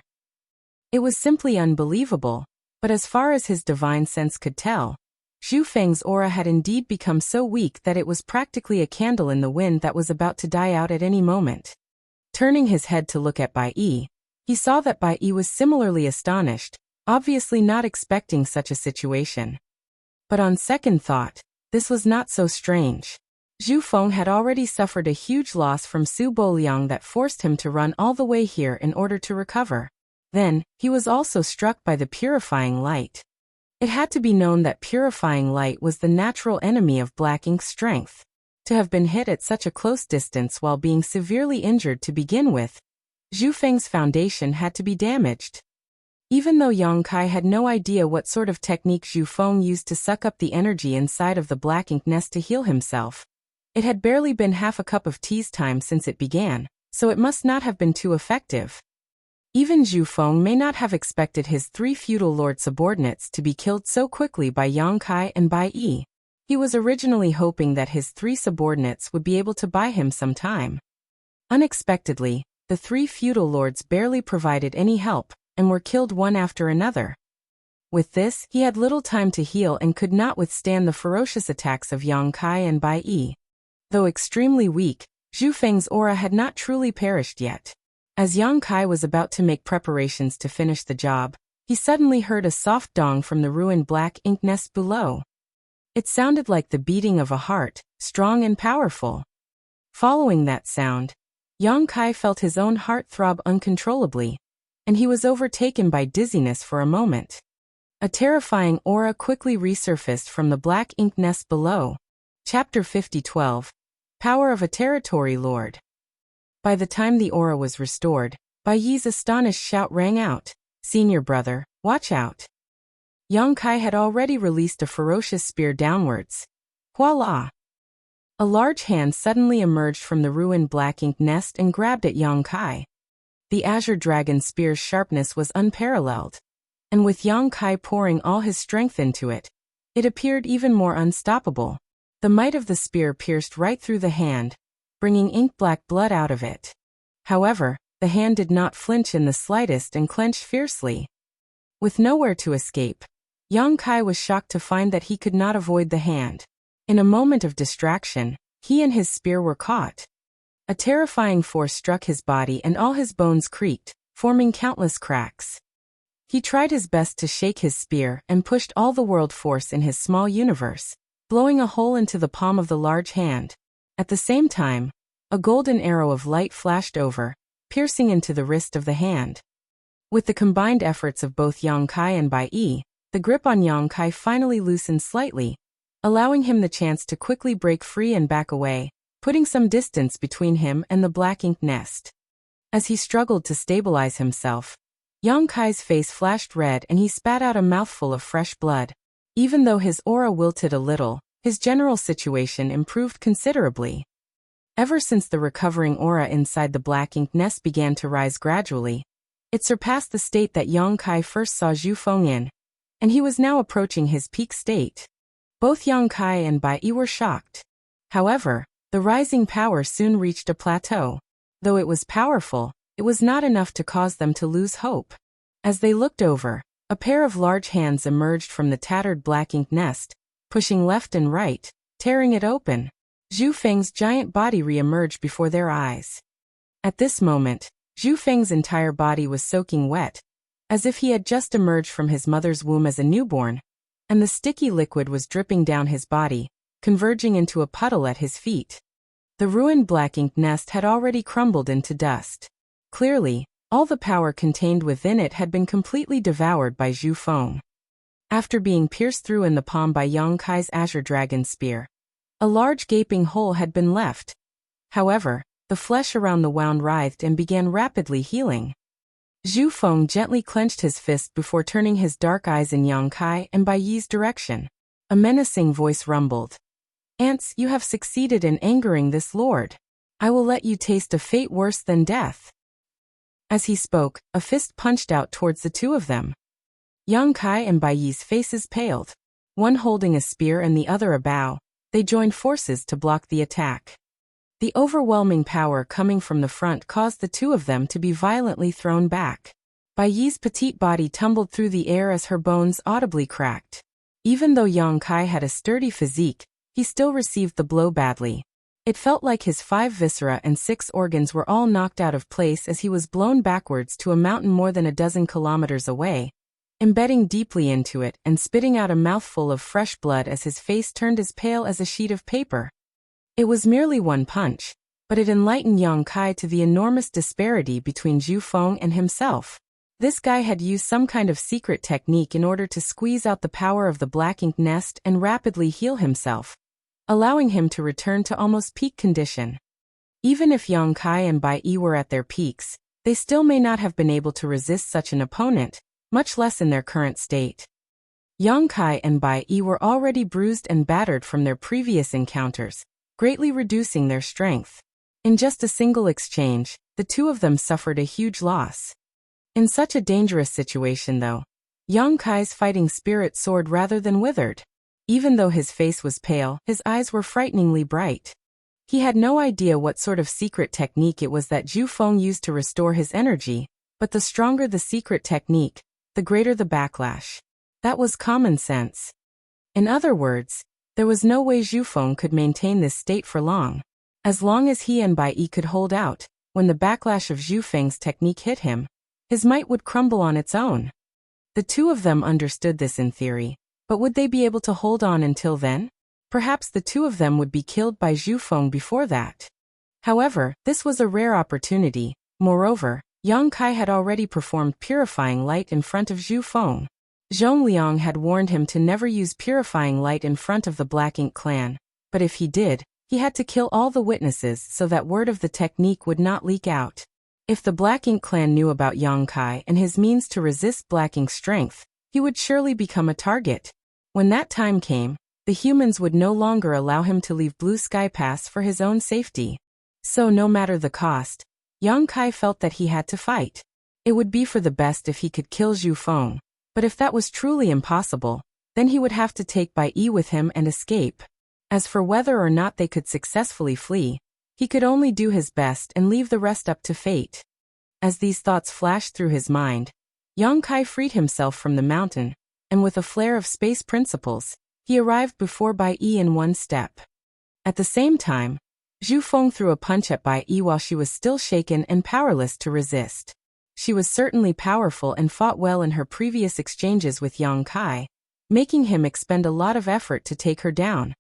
It was simply unbelievable, but as far as his divine sense could tell, Zhu Feng's aura had indeed become so weak that it was practically a candle in the wind that was about to die out at any moment. Turning his head to look at Bai Yi, he saw that Bai Yi was similarly astonished, obviously not expecting such a situation. But on second thought, this was not so strange. Zhu Feng had already suffered a huge loss from Su Boliang that forced him to run all the way here in order to recover. Then, he was also struck by the purifying light. It had to be known that purifying light was the natural enemy of black ink strength. To have been hit at such a close distance while being severely injured to begin with, Zhu Feng's foundation had to be damaged. Even though Yang Kai had no idea what sort of technique Zhu Feng used to suck up the energy inside of the black ink nest to heal himself, it had barely been half a cup of tea's time since it began, so it must not have been too effective. Even Zhu Feng may not have expected his 3 feudal lord subordinates to be killed so quickly by Yang Kai and Bai Yi. He was originally hoping that his 3 subordinates would be able to buy him some time. Unexpectedly, the 3 feudal lords barely provided any help, and were killed one after another. With this, he had little time to heal and could not withstand the ferocious attacks of Yang Kai and Bai Yi. Though extremely weak, Zhu Feng's aura had not truly perished yet. As Yang Kai was about to make preparations to finish the job, he suddenly heard a soft dong from the ruined black ink nest below. It sounded like the beating of a heart, strong and powerful. Following that sound, Yang Kai felt his own heart throb uncontrollably, and he was overtaken by dizziness for a moment. A terrifying aura quickly resurfaced from the black ink nest below. Chapter 50:12. Power of a Territory Lord. By the time the aura was restored, Bai Yi's astonished shout rang out, "Senior brother, watch out." Yang Kai had already released a ferocious spear downwards. Voila! A large hand suddenly emerged from the ruined black ink nest and grabbed at Yang Kai. The Azure Dragon spear's sharpness was unparalleled, and with Yang Kai pouring all his strength into it, it appeared even more unstoppable. The might of the spear pierced right through the hand, bringing ink-black blood out of it. However, the hand did not flinch in the slightest and clenched fiercely. With nowhere to escape, Yang Kai was shocked to find that he could not avoid the hand. In a moment of distraction, he and his spear were caught. A terrifying force struck his body and all his bones creaked, forming countless cracks. He tried his best to shake his spear and pushed all the world force in his small universe, blowing a hole into the palm of the large hand. At the same time, a golden arrow of light flashed over, piercing into the wrist of the hand. With the combined efforts of both Yang Kai and Bai Yi, the grip on Yang Kai finally loosened slightly, allowing him the chance to quickly break free and back away, putting some distance between him and the black ink nest. As he struggled to stabilize himself, Yang Kai's face flashed red and he spat out a mouthful of fresh blood. Even though his aura wilted a little, his general situation improved considerably. Ever since the recovering aura inside the black ink nest began to rise gradually, it surpassed the state that Yang Kai first saw Zhu Feng in, and he was now approaching his peak state. Both Yang Kai and Bai Yi were shocked. However, the rising power soon reached a plateau. Though it was powerful, it was not enough to cause them to lose hope. As they looked over, a pair of large hands emerged from the tattered black ink nest, pushing left and right, tearing it open. Zhu Feng's giant body re-emerged before their eyes. At this moment, Zhu Feng's entire body was soaking wet, as if he had just emerged from his mother's womb as a newborn, and the sticky liquid was dripping down his body, converging into a puddle at his feet. The ruined black ink nest had already crumbled into dust. Clearly, all the power contained within it had been completely devoured by Zhu Feng. After being pierced through in the palm by Yang Kai's Azure Dragon spear, a large gaping hole had been left. However, the flesh around the wound writhed and began rapidly healing. Zhu Feng gently clenched his fist before turning his dark eyes in Yang Kai and Bai Yi's direction. A menacing voice rumbled. "Ants, you have succeeded in angering this lord. I will let you taste a fate worse than death." As he spoke, a fist punched out towards the two of them. Yang Kai and Bai Yi's faces paled. One holding a spear and the other a bow, they joined forces to block the attack. The overwhelming power coming from the front caused the two of them to be violently thrown back. Bai Yi's petite body tumbled through the air as her bones audibly cracked. Even though Yang Kai had a sturdy physique, he still received the blow badly. It felt like his 5 viscera and 6 organs were all knocked out of place as he was blown backwards to a mountain more than a dozen kilometers away, embedding deeply into it and spitting out a mouthful of fresh blood as his face turned as pale as a sheet of paper. It was merely one punch, but it enlightened Yang Kai to the enormous disparity between Zhu Feng and himself. This guy had used some kind of secret technique in order to squeeze out the power of the black ink nest and rapidly heal himself, allowing him to return to almost peak condition. Even if Yang Kai and Bai Yi were at their peaks, they still may not have been able to resist such an opponent, much less in their current state. Yang Kai and Bai Yi were already bruised and battered from their previous encounters, greatly reducing their strength. In just a single exchange, the two of them suffered a huge loss. In such a dangerous situation though, Yang Kai's fighting spirit soared rather than withered. Even though his face was pale, his eyes were frighteningly bright. He had no idea what sort of secret technique it was that Zhu Feng used to restore his energy, but the stronger the secret technique, the greater the backlash. That was common sense. In other words, there was no way Zhu Feng could maintain this state for long. As long as he and Bai Yi could hold out, when the backlash of Zhu Feng's technique hit him, his might would crumble on its own. The two of them understood this in theory, but would they be able to hold on until then? Perhaps the two of them would be killed by Zhu Feng before that. However, this was a rare opportunity. Moreover, Yang Kai had already performed purifying light in front of Zhu Feng. Zhongliang had warned him to never use purifying light in front of the Black Ink clan, but if he did, he had to kill all the witnesses so that word of the technique would not leak out. If the Black Ink clan knew about Yang Kai and his means to resist Black Ink's strength, he would surely become a target. When that time came, the humans would no longer allow him to leave Blue Sky Pass for his own safety. So no matter the cost, Yang Kai felt that he had to fight. It would be for the best if he could kill Zhu Feng, but if that was truly impossible, then he would have to take Bai Yi with him and escape. As for whether or not they could successfully flee, he could only do his best and leave the rest up to fate. As these thoughts flashed through his mind, Yang Kai freed himself from the mountain, and with a flare of space principles, he arrived before Bai Yi in one step. At the same time, Zhu Feng threw a punch at Bai Yi while she was still shaken and powerless to resist. She was certainly powerful and fought well in her previous exchanges with Yang Kai, making him expend a lot of effort to take her down.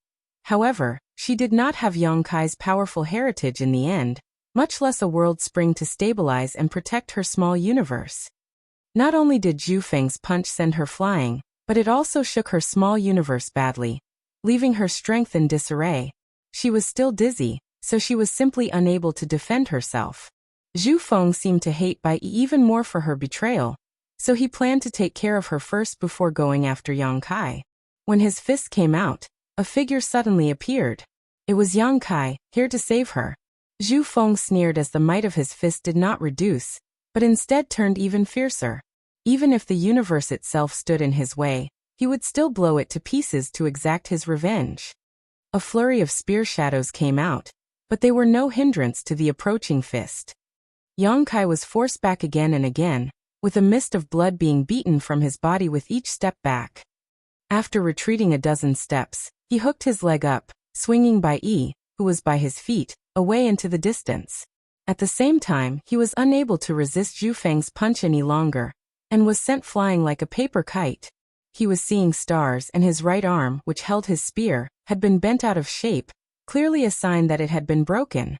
However, she did not have Yang Kai's powerful heritage in the end, much less a world spring to stabilize and protect her small universe. Not only did Zhu Feng's punch send her flying, but it also shook her small universe badly, leaving her strength in disarray. She was still dizzy, so she was simply unable to defend herself. Zhu Feng seemed to hate Bai Yi even more for her betrayal, so he planned to take care of her first before going after Yang Kai. When his fist came out, a figure suddenly appeared. It was Yang Kai, here to save her. Zhu Feng sneered as the might of his fist did not reduce, but instead turned even fiercer. Even if the universe itself stood in his way, he would still blow it to pieces to exact his revenge. A flurry of spear shadows came out, but they were no hindrance to the approaching fist. Yang Kai was forced back again and again, with a mist of blood being beaten from his body with each step back. After retreating a dozen steps, he hooked his leg up, swinging Bai Yi, who was by his feet, away into the distance. At the same time, he was unable to resist Zhu Feng's punch any longer, and was sent flying like a paper kite. He was seeing stars, and his right arm, which held his spear, had been bent out of shape, clearly a sign that it had been broken.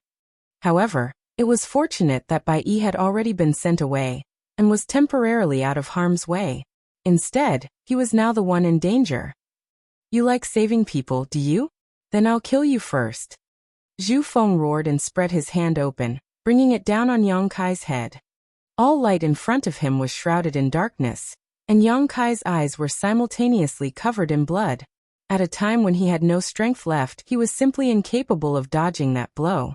However, it was fortunate that Bai Yi had already been sent away, and was temporarily out of harm's way. Instead, he was now the one in danger. "You like saving people, do you? Then I'll kill you first." Zhu Feng roared and spread his hand open, bringing it down on Yang Kai's head. All light in front of him was shrouded in darkness, and Yang Kai's eyes were simultaneously covered in blood. At a time when he had no strength left, he was simply incapable of dodging that blow.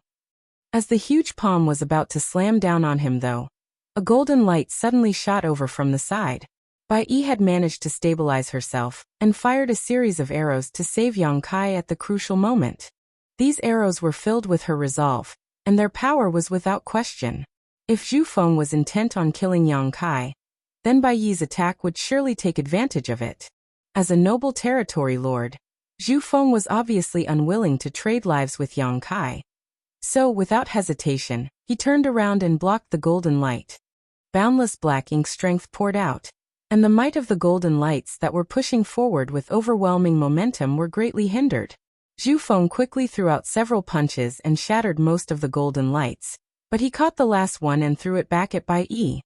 As the huge palm was about to slam down on him though, a golden light suddenly shot over from the side. Bai Yi had managed to stabilize herself, and fired a series of arrows to save Yang Kai at the crucial moment. These arrows were filled with her resolve, and their power was without question. If Zhu Feng was intent on killing Yang Kai, then Bai Yi's attack would surely take advantage of it. As a noble territory lord, Zhu Feng was obviously unwilling to trade lives with Yang Kai. So, without hesitation, he turned around and blocked the golden light. Boundless Black Ink strength poured out, and the might of the golden lights that were pushing forward with overwhelming momentum were greatly hindered. Zhu Feng quickly threw out several punches and shattered most of the golden lights, but he caught the last one and threw it back at Bai Yi.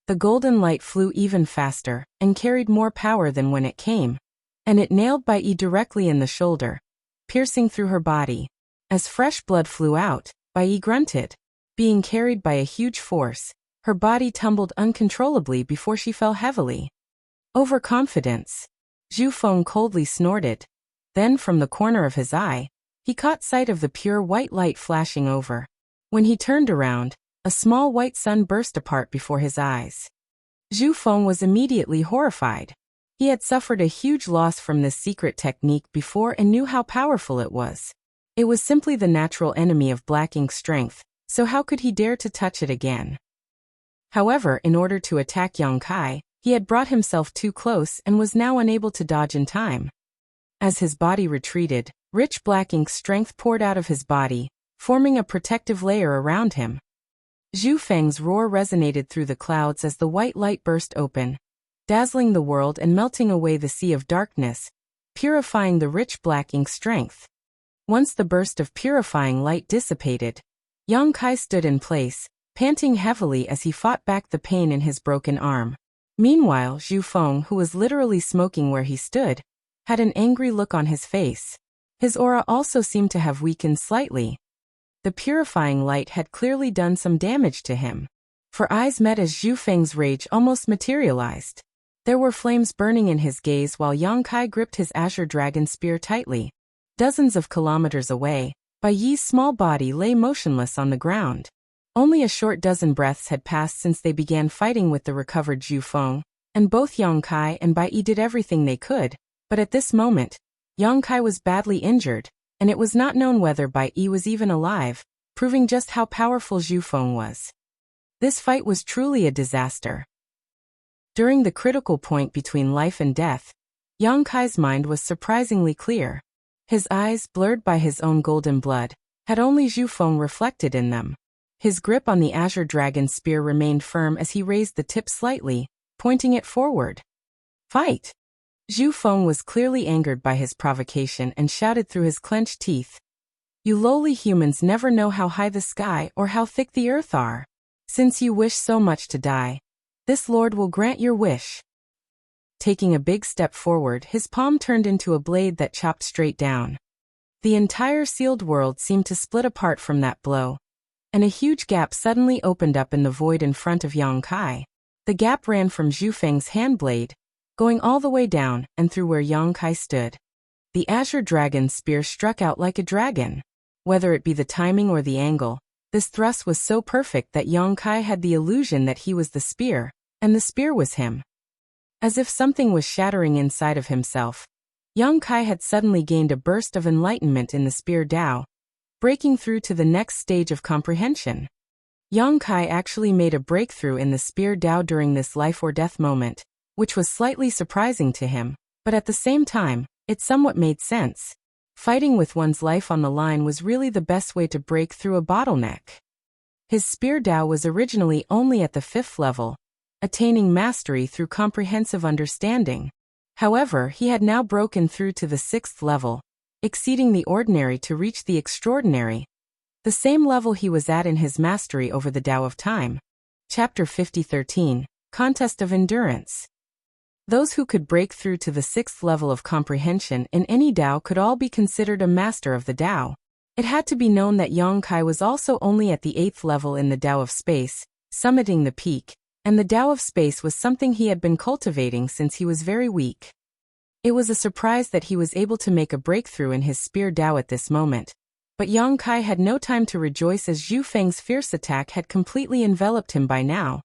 The golden light flew even faster, and carried more power than when it came, and it nailed Bai Yi directly in the shoulder, piercing through her body. As fresh blood flew out, Bai Yi grunted. Being carried by a huge force, her body tumbled uncontrollably before she fell heavily. Overconfidence. Zhu Feng coldly snorted. Then from the corner of his eye, he caught sight of the pure white light flashing over. When he turned around, a small white sun burst apart before his eyes. Zhu Feng was immediately horrified. He had suffered a huge loss from this secret technique before and knew how powerful it was. It was simply the natural enemy of Black Ink's strength, so how could he dare to touch it again? However, in order to attack Yang Kai, he had brought himself too close and was now unable to dodge in time. As his body retreated, rich Black Ink strength poured out of his body, forming a protective layer around him. Zhu Feng's roar resonated through the clouds as the white light burst open, dazzling the world and melting away the sea of darkness, purifying the rich Black Ink strength. Once the burst of purifying light dissipated, Yang Kai stood in place, panting heavily as he fought back the pain in his broken arm. Meanwhile, Zhu Feng, who was literally smoking where he stood, had an angry look on his face. His aura also seemed to have weakened slightly. The purifying light had clearly done some damage to him. For eyes met as Zhu Feng's rage almost materialized. There were flames burning in his gaze while Yang Kai gripped his azure dragon spear tightly. Dozens of kilometers away, Bai Yi's small body lay motionless on the ground. Only a short dozen breaths had passed since they began fighting with the recovered Zhu Feng, and both Yang Kai and Bai Yi did everything they could, but at this moment, Yang Kai was badly injured, and it was not known whether Bai Yi was even alive, proving just how powerful Zhu Feng was. This fight was truly a disaster. During the critical point between life and death, Yang Kai's mind was surprisingly clear. His eyes, blurred by his own golden blood, had only Zhu Feng reflected in them. His grip on the azure dragon spear remained firm as he raised the tip slightly, pointing it forward. Fight! Zhu Feng was clearly angered by his provocation and shouted through his clenched teeth. You lowly humans never know how high the sky or how thick the earth are. Since you wish so much to die, this lord will grant your wish. Taking a big step forward, his palm turned into a blade that chopped straight down. The entire sealed world seemed to split apart from that blow, and a huge gap suddenly opened up in the void in front of Yang Kai. The gap ran from Zhu Feng's hand blade, going all the way down and through where Yang Kai stood. The azure dragon spear struck out like a dragon. Whether it be the timing or the angle, this thrust was so perfect that Yang Kai had the illusion that he was the spear, and the spear was him. As if something was shattering inside of himself, Yang Kai had suddenly gained a burst of enlightenment in the spear Dao, breaking through to the next stage of comprehension. Yang Kai actually made a breakthrough in the spear Dao during this life-or-death moment, which was slightly surprising to him, but at the same time, it somewhat made sense. Fighting with one's life on the line was really the best way to break through a bottleneck. His spear Dao was originally only at the 5th level, attaining mastery through comprehensive understanding. However, he had now broken through to the 6th level, exceeding the ordinary to reach the extraordinary, the same level he was at in his mastery over the Tao of Time. Chapter 50-13, Contest of Endurance. Those who could break through to the 6th level of comprehension in any Tao could all be considered a master of the Tao. It had to be known that Yang Kai was also only at the 8th level in the Tao of Space, summiting the peak, and the Tao of Space was something he had been cultivating since he was very weak. It was a surprise that he was able to make a breakthrough in his spear Dao at this moment, but Yang Kai had no time to rejoice as Zhu Feng's fierce attack had completely enveloped him by now,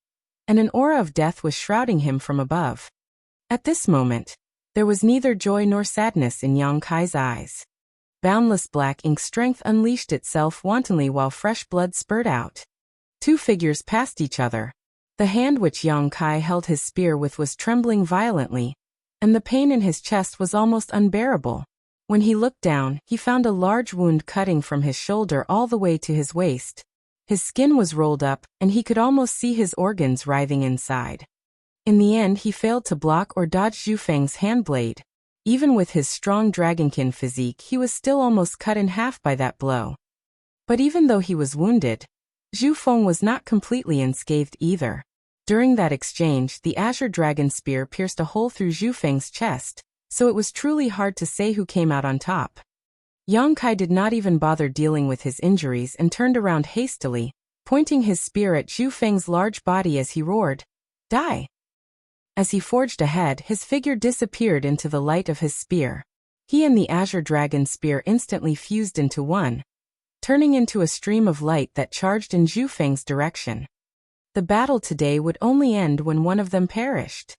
and an aura of death was shrouding him from above. At this moment, there was neither joy nor sadness in Yang Kai's eyes. Boundless black ink strength unleashed itself wantonly while fresh blood spurted out. Two figures passed each other. The hand which Yang Kai held his spear with was trembling violently, and the pain in his chest was almost unbearable. When he looked down, he found a large wound cutting from his shoulder all the way to his waist. His skin was rolled up, and he could almost see his organs writhing inside. In the end, he failed to block or dodge Zhu Feng's handblade. Even with his strong dragonkin physique, he was still almost cut in half by that blow. But even though he was wounded, Zhu Feng was not completely unscathed either. During that exchange, the azure dragon spear pierced a hole through Zhu Feng's chest, so it was truly hard to say who came out on top. Yang Kai did not even bother dealing with his injuries and turned around hastily, pointing his spear at Zhu Feng's large body as he roared, "Die!" As he forged ahead, his figure disappeared into the light of his spear. He and the azure dragon spear instantly fused into one, turning into a stream of light that charged in Zhu Feng's direction. The battle today would only end when one of them perished.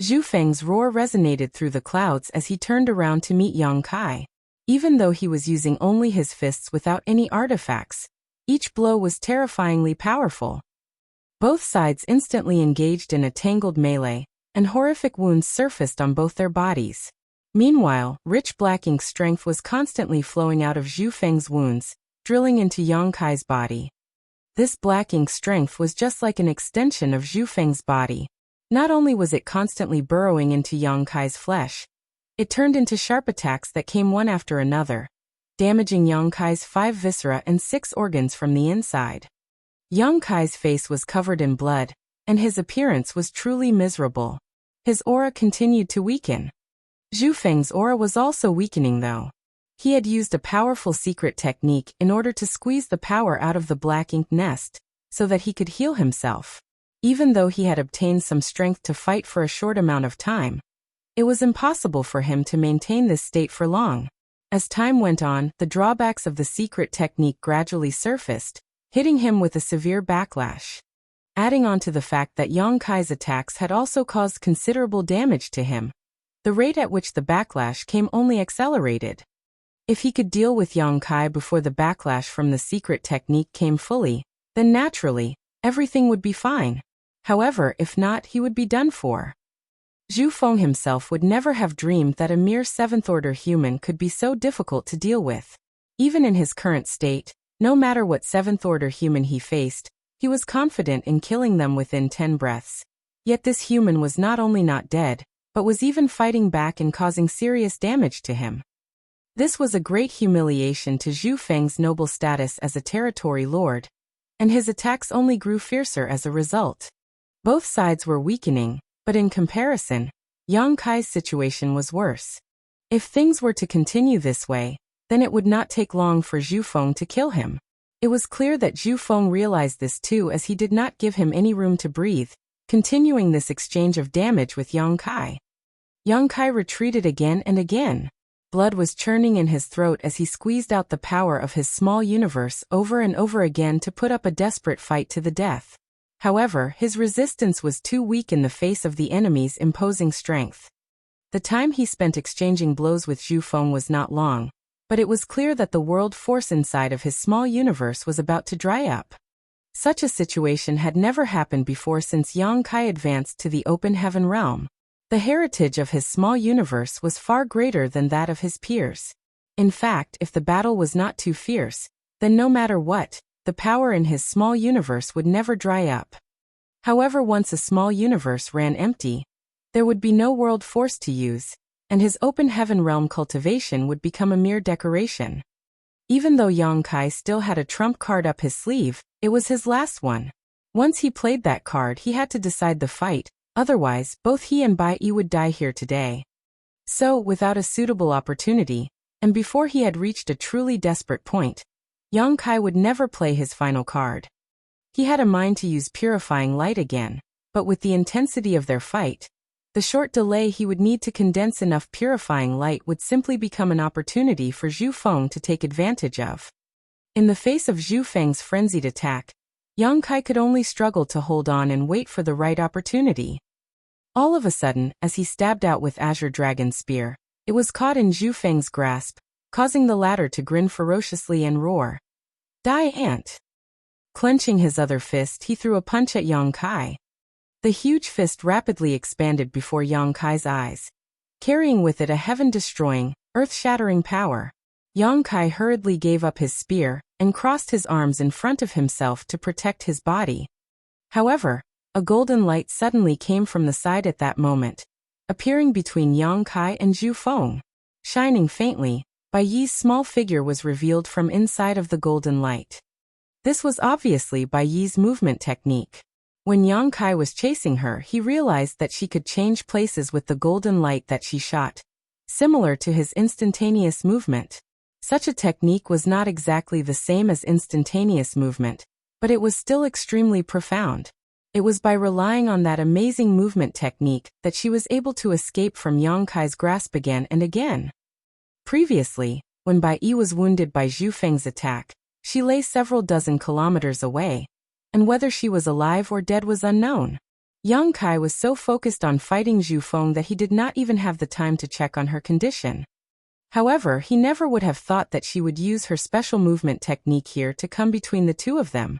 Zhu Feng's roar resonated through the clouds as he turned around to meet Yang Kai. Even though he was using only his fists without any artifacts, each blow was terrifyingly powerful. Both sides instantly engaged in a tangled melee, and horrific wounds surfaced on both their bodies. Meanwhile, rich black ink strength was constantly flowing out of Zhu Feng's wounds, drilling into Yang Kai's body. This black ink strength was just like an extension of Zhu Feng's body. Not only was it constantly burrowing into Yang Kai's flesh, it turned into sharp attacks that came one after another, damaging Yang Kai's 5 viscera and 6 organs from the inside. Yang Kai's face was covered in blood, and his appearance was truly miserable. His aura continued to weaken. Zhu Feng's aura was also weakening though. He had used a powerful secret technique in order to squeeze the power out of the black ink nest, so that he could heal himself. Even though he had obtained some strength to fight for a short amount of time, it was impossible for him to maintain this state for long. As time went on, the drawbacks of the secret technique gradually surfaced, hitting him with a severe backlash. Adding on to the fact that Yang Kai's attacks had also caused considerable damage to him, the rate at which the backlash came only accelerated. If he could deal with Yang Kai before the backlash from the secret technique came fully, then naturally, everything would be fine. However, if not, he would be done for. Zhu Feng himself would never have dreamed that a mere 7th-order human could be so difficult to deal with. Even in his current state, no matter what 7th-order human he faced, he was confident in killing them within 10 breaths. Yet this human was not only not dead, but was even fighting back and causing serious damage to him. This was a great humiliation to Zhu Feng's noble status as a territory lord, and his attacks only grew fiercer as a result. Both sides were weakening, but in comparison, Yang Kai's situation was worse. If things were to continue this way, then it would not take long for Zhu Feng to kill him. It was clear that Zhu Feng realized this too, as he did not give him any room to breathe, continuing this exchange of damage with Yang Kai. Yang Kai retreated again and again. Blood was churning in his throat as he squeezed out the power of his small universe over and over again to put up a desperate fight to the death. However, his resistance was too weak in the face of the enemy's imposing strength. The time he spent exchanging blows with Zhu Feng was not long, but it was clear that the world force inside of his small universe was about to dry up. Such a situation had never happened before since Yang Kai advanced to the open heaven realm. The heritage of his small universe was far greater than that of his peers. In fact, if the battle was not too fierce, then no matter what, the power in his small universe would never dry up. However, once a small universe ran empty, there would be no world force to use, and his open heaven realm cultivation would become a mere decoration. Even though Yang Kai still had a trump card up his sleeve, it was his last one. Once he played that card, he had to decide the fight, otherwise, both he and Bai Yi would die here today. So, without a suitable opportunity, and before he had reached a truly desperate point, Yang Kai would never play his final card. He had a mind to use purifying light again, but with the intensity of their fight, the short delay he would need to condense enough purifying light would simply become an opportunity for Zhu Feng to take advantage of. In the face of Zhu Feng's frenzied attack, Yang Kai could only struggle to hold on and wait for the right opportunity. All of a sudden, as he stabbed out with Azure Dragon's spear, it was caught in Zhu Feng's grasp, causing the latter to grin ferociously and roar, "Die, ant!" Clenching his other fist, he threw a punch at Yang Kai. The huge fist rapidly expanded before Yang Kai's eyes, carrying with it a heaven-destroying, earth-shattering power. Yang Kai hurriedly gave up his spear and crossed his arms in front of himself to protect his body. However, a golden light suddenly came from the side at that moment, appearing between Yang Kai and Zhu Feng. Shining faintly, Bai Yi's small figure was revealed from inside of the golden light. This was obviously Bai Yi's movement technique. When Yang Kai was chasing her, he realized that she could change places with the golden light that she shot, similar to his instantaneous movement. Such a technique was not exactly the same as instantaneous movement, but it was still extremely profound. It was by relying on that amazing movement technique that she was able to escape from Yang Kai's grasp again and again. Previously, when Bai Yi was wounded by Zhu Feng's attack, she lay several dozen kilometers away, and whether she was alive or dead was unknown. Yang Kai was so focused on fighting Zhu Feng that he did not even have the time to check on her condition. However, he never would have thought that she would use her special movement technique here to come between the two of them.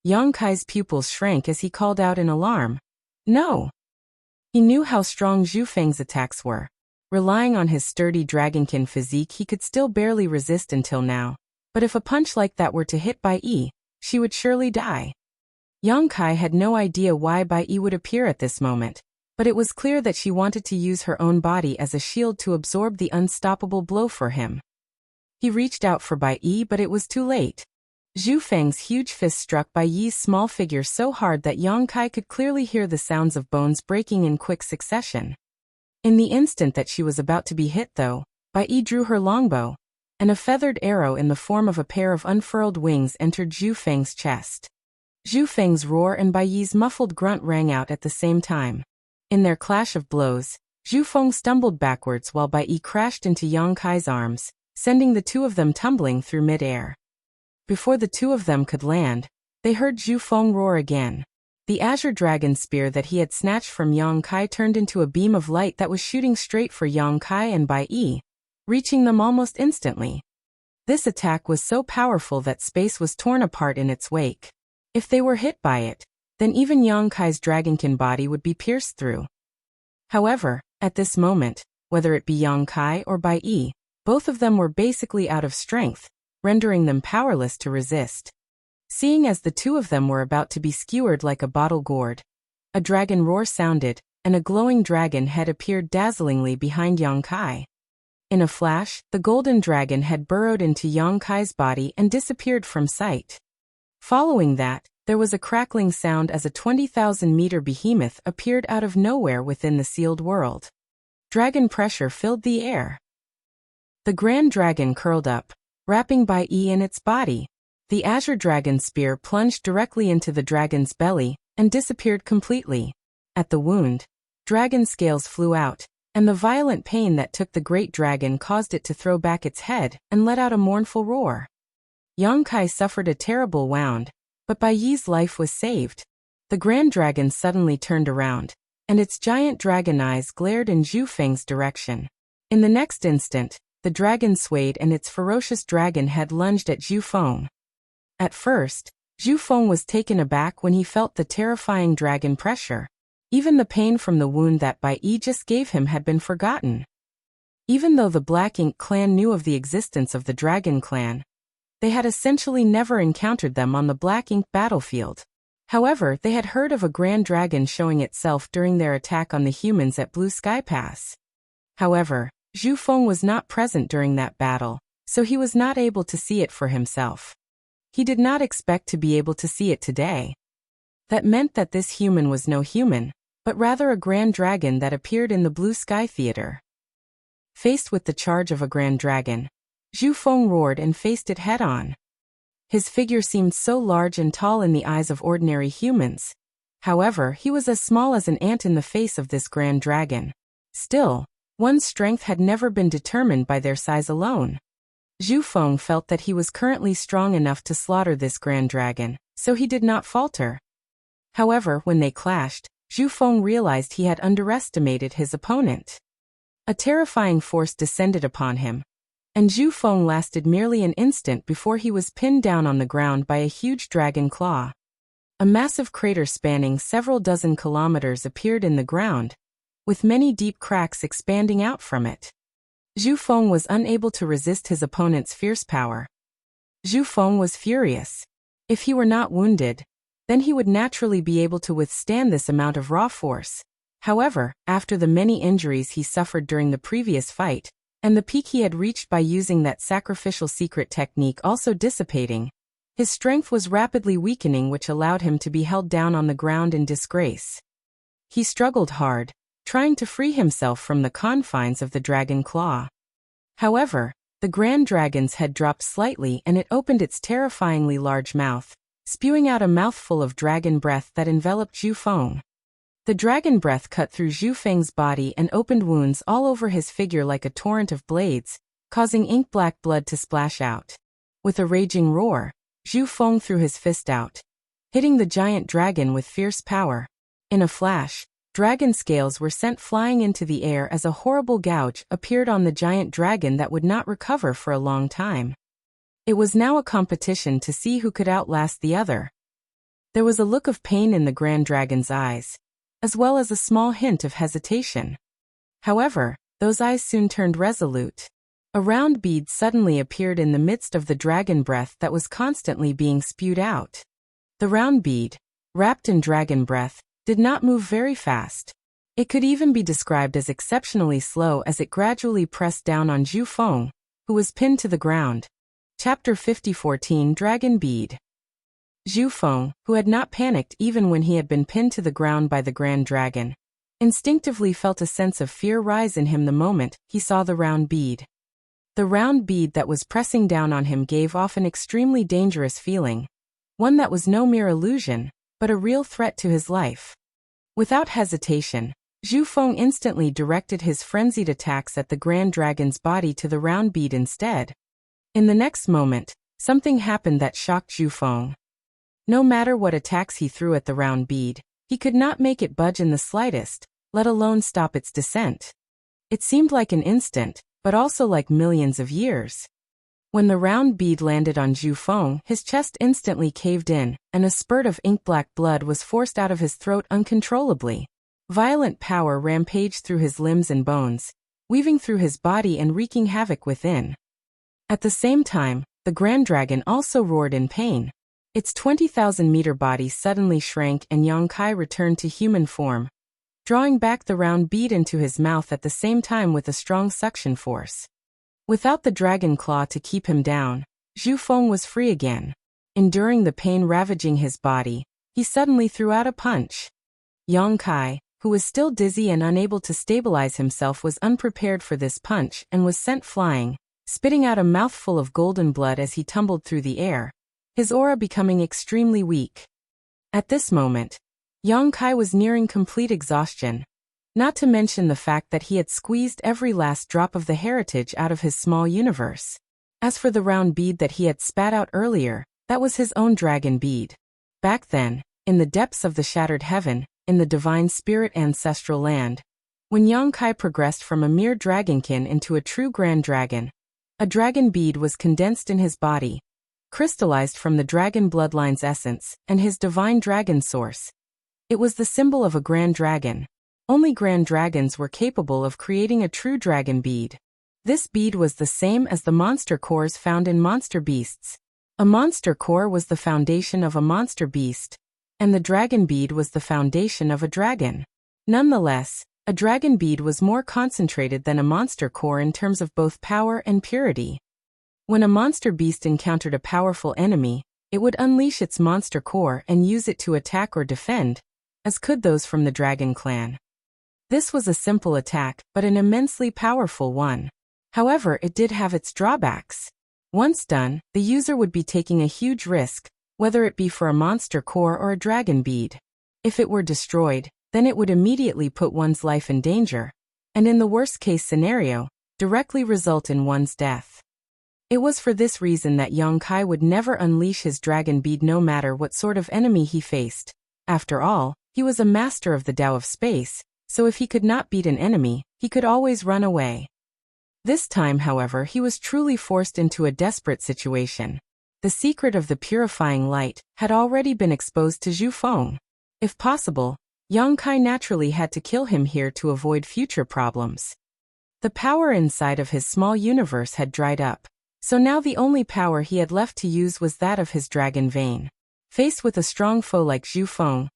Yang Kai's pupils shrank as he called out in alarm, "No!" He knew how strong Zhu Feng's attacks were. Relying on his sturdy dragonkin physique, he could still barely resist until now. But if a punch like that were to hit Bai Yi, she would surely die. Yang Kai had no idea why Bai Yi would appear at this moment, but it was clear that she wanted to use her own body as a shield to absorb the unstoppable blow for him. He reached out for Bai Yi, but it was too late. Zhu Feng's huge fist struck Bai Yi's small figure so hard that Yang Kai could clearly hear the sounds of bones breaking in quick succession. In the instant that she was about to be hit, though, Bai Yi drew her longbow, and a feathered arrow in the form of a pair of unfurled wings entered Zhu Feng's chest. Zhu Feng's roar and Bai Yi's muffled grunt rang out at the same time. In their clash of blows, Zhu Feng stumbled backwards while Bai Yi crashed into Yang Kai's arms, sending the two of them tumbling through mid-air. Before the two of them could land, they heard Zhu Feng roar again. The azure dragon spear that he had snatched from Yang Kai turned into a beam of light that was shooting straight for Yang Kai and Bai Yi, reaching them almost instantly. This attack was so powerful that space was torn apart in its wake. If they were hit by it, then even Yang Kai's dragonkin body would be pierced through. However, at this moment, whether it be Yang Kai or Bai Yi, both of them were basically out of strength, rendering them powerless to resist. Seeing as the two of them were about to be skewered like a bottle gourd, a dragon roar sounded, and a glowing dragon head appeared dazzlingly behind Yang Kai. In a flash, the golden dragon had burrowed into Yang Kai's body and disappeared from sight. Following that, there was a crackling sound as a 20,000-meter behemoth appeared out of nowhere within the sealed world. Dragon pressure filled the air. The grand dragon curled up, wrapping Bai Yi in its body. The azure dragon spear plunged directly into the dragon's belly and disappeared completely. At the wound, dragon scales flew out, and the violent pain that took the great dragon caused it to throw back its head and let out a mournful roar. Yang Kai suffered a terrible wound, but Bai Yi's life was saved. The grand dragon suddenly turned around, and its giant dragon eyes glared in Zhu Feng's direction. In the next instant, the dragon swayed and its ferocious dragon head lunged at Zhu Feng. At first, Zhu Feng was taken aback when he felt the terrifying dragon pressure. Even the pain from the wound that Bai Yi just gave him had been forgotten. Even though the Black Ink clan knew of the existence of the Dragon Clan, they had essentially never encountered them on the Black Ink battlefield. However, they had heard of a grand dragon showing itself during their attack on the humans at Blue Sky Pass. However, Zhu Feng was not present during that battle, so he was not able to see it for himself. He did not expect to be able to see it today. That meant that this human was no human, but rather a grand dragon that appeared in the Blue Sky Theater. Faced with the charge of a grand dragon, Zhu Feng roared and faced it head-on. His figure seemed so large and tall in the eyes of ordinary humans. However, he was as small as an ant in the face of this grand dragon. Still, one's strength had never been determined by their size alone. Zhu Feng felt that he was currently strong enough to slaughter this grand dragon, so he did not falter. However, when they clashed, Zhu Feng realized he had underestimated his opponent. A terrifying force descended upon him, and Zhu Feng lasted merely an instant before he was pinned down on the ground by a huge dragon claw. A massive crater spanning several dozen kilometers appeared in the ground, with many deep cracks expanding out from it. Zhu Feng was unable to resist his opponent's fierce power. Zhu Feng was furious. If he were not wounded, then he would naturally be able to withstand this amount of raw force. However, after the many injuries he suffered during the previous fight, and the peak he had reached by using that sacrificial secret technique also dissipating, his strength was rapidly weakening, which allowed him to be held down on the ground in disgrace. He struggled hard, trying to free himself from the confines of the dragon claw. However, the grand dragon's head dropped slightly and it opened its terrifyingly large mouth, spewing out a mouthful of dragon breath that enveloped Zhu Feng. The dragon breath cut through Zhu Feng's body and opened wounds all over his figure like a torrent of blades, causing ink-black blood to splash out. With a raging roar, Zhu Feng threw his fist out, hitting the giant dragon with fierce power. In a flash, dragon scales were sent flying into the air as a horrible gouge appeared on the giant dragon that would not recover for a long time. It was now a competition to see who could outlast the other. There was a look of pain in the grand dragon's eyes, as well as a small hint of hesitation. However, those eyes soon turned resolute. A round bead suddenly appeared in the midst of the dragon breath that was constantly being spewed out. The round bead, wrapped in dragon breath, did not move very fast. It could even be described as exceptionally slow as it gradually pressed down on Zhu Feng, who was pinned to the ground. Chapter 50:14 Dragon Bead. Zhu Feng, who had not panicked even when he had been pinned to the ground by the Grand Dragon, instinctively felt a sense of fear rise in him the moment he saw the round bead. The round bead that was pressing down on him gave off an extremely dangerous feeling, one that was no mere illusion, but a real threat to his life. Without hesitation, Zhu Feng instantly directed his frenzied attacks at the Grand Dragon's body to the round bead instead. In the next moment, something happened that shocked Zhu Feng. No matter what attacks he threw at the round bead, he could not make it budge in the slightest, let alone stop its descent. It seemed like an instant, but also like millions of years. When the round bead landed on Zhu Feng, his chest instantly caved in, and a spurt of ink-black blood was forced out of his throat uncontrollably. Violent power rampaged through his limbs and bones, weaving through his body and wreaking havoc within. At the same time, the Grand Dragon also roared in pain. Its 20,000-meter body suddenly shrank and Yang Kai returned to human form, drawing back the round bead into his mouth at the same time with a strong suction force. Without the dragon claw to keep him down, Zhu Feng was free again. Enduring the pain ravaging his body, he suddenly threw out a punch. Yang Kai, who was still dizzy and unable to stabilize himself, was unprepared for this punch and was sent flying, spitting out a mouthful of golden blood as he tumbled through the air, his aura becoming extremely weak. At this moment, Yang Kai was nearing complete exhaustion, not to mention the fact that he had squeezed every last drop of the heritage out of his small universe. As for the round bead that he had spat out earlier, that was his own dragon bead. Back then, in the depths of the shattered heaven, in the divine spirit ancestral land, when Yang Kai progressed from a mere dragonkin into a true grand dragon, a dragon bead was condensed in his body, crystallized from the dragon bloodline's essence and his divine dragon source. It was the symbol of a grand dragon. Only grand dragons were capable of creating a true dragon bead. This bead was the same as the monster cores found in monster beasts. A monster core was the foundation of a monster beast, and the dragon bead was the foundation of a dragon. Nonetheless, a dragon bead was more concentrated than a monster core in terms of both power and purity. When a monster beast encountered a powerful enemy, it would unleash its monster core and use it to attack or defend, as could those from the dragon clan. This was a simple attack, but an immensely powerful one. However, it did have its drawbacks. Once done, the user would be taking a huge risk, whether it be for a monster core or a dragon bead. If it were destroyed, then it would immediately put one's life in danger, and in the worst-case scenario, directly result in one's death. It was for this reason that Yang Kai would never unleash his dragon bead no matter what sort of enemy he faced. After all, he was a master of the Tao of space, so if he could not beat an enemy, he could always run away. This time, however, he was truly forced into a desperate situation. The secret of the purifying light had already been exposed to Zhu Feng. If possible, Yang Kai naturally had to kill him here to avoid future problems. The power inside of his small universe had dried up, so now the only power he had left to use was that of his dragon vein. Faced with a strong foe like Zhu Feng,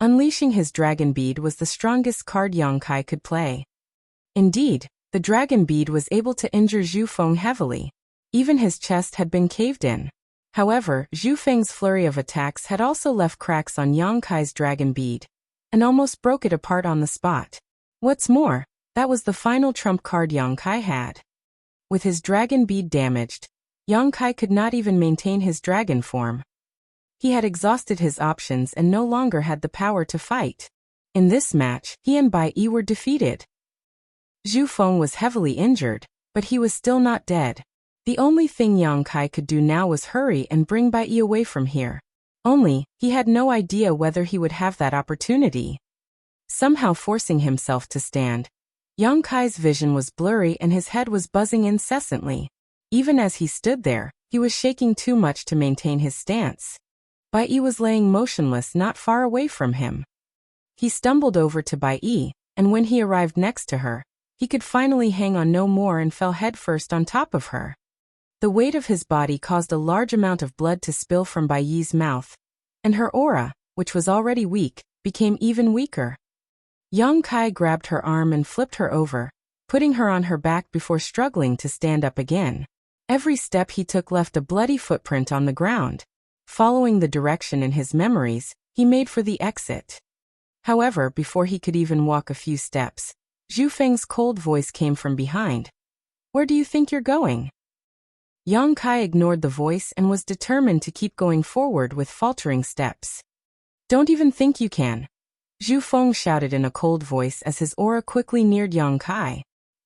unleashing his dragon bead was the strongest card Yang Kai could play. Indeed, the dragon bead was able to injure Zhu Feng heavily. Even his chest had been caved in. However, Zhu Feng's flurry of attacks had also left cracks on Yang Kai's dragon bead, and almost broke it apart on the spot. What's more, that was the final trump card Yang Kai had. With his dragon bead damaged, Yang Kai could not even maintain his dragon form. He had exhausted his options and no longer had the power to fight. In this match, he and Bai Yi were defeated. Zhu Feng was heavily injured, but he was still not dead. The only thing Yang Kai could do now was hurry and bring Bai Yi away from here. Only, he had no idea whether he would have that opportunity. Somehow forcing himself to stand, Yang Kai's vision was blurry and his head was buzzing incessantly. Even as he stood there, he was shaking too much to maintain his stance. Bai Yi was laying motionless not far away from him. He stumbled over to Bai Yi, and when he arrived next to her, he could finally hang on no more and fell headfirst on top of her. The weight of his body caused a large amount of blood to spill from Bai Yi's mouth, and her aura, which was already weak, became even weaker. Yang Kai grabbed her arm and flipped her over, putting her on her back before struggling to stand up again. Every step he took left a bloody footprint on the ground. Following the direction in his memories, he made for the exit. However, before he could even walk a few steps, Zhu Feng's cold voice came from behind. "Where do you think you're going?" Yang Kai ignored the voice and was determined to keep going forward with faltering steps. "Don't even think you can," Zhu Feng shouted in a cold voice as his aura quickly neared Yang Kai.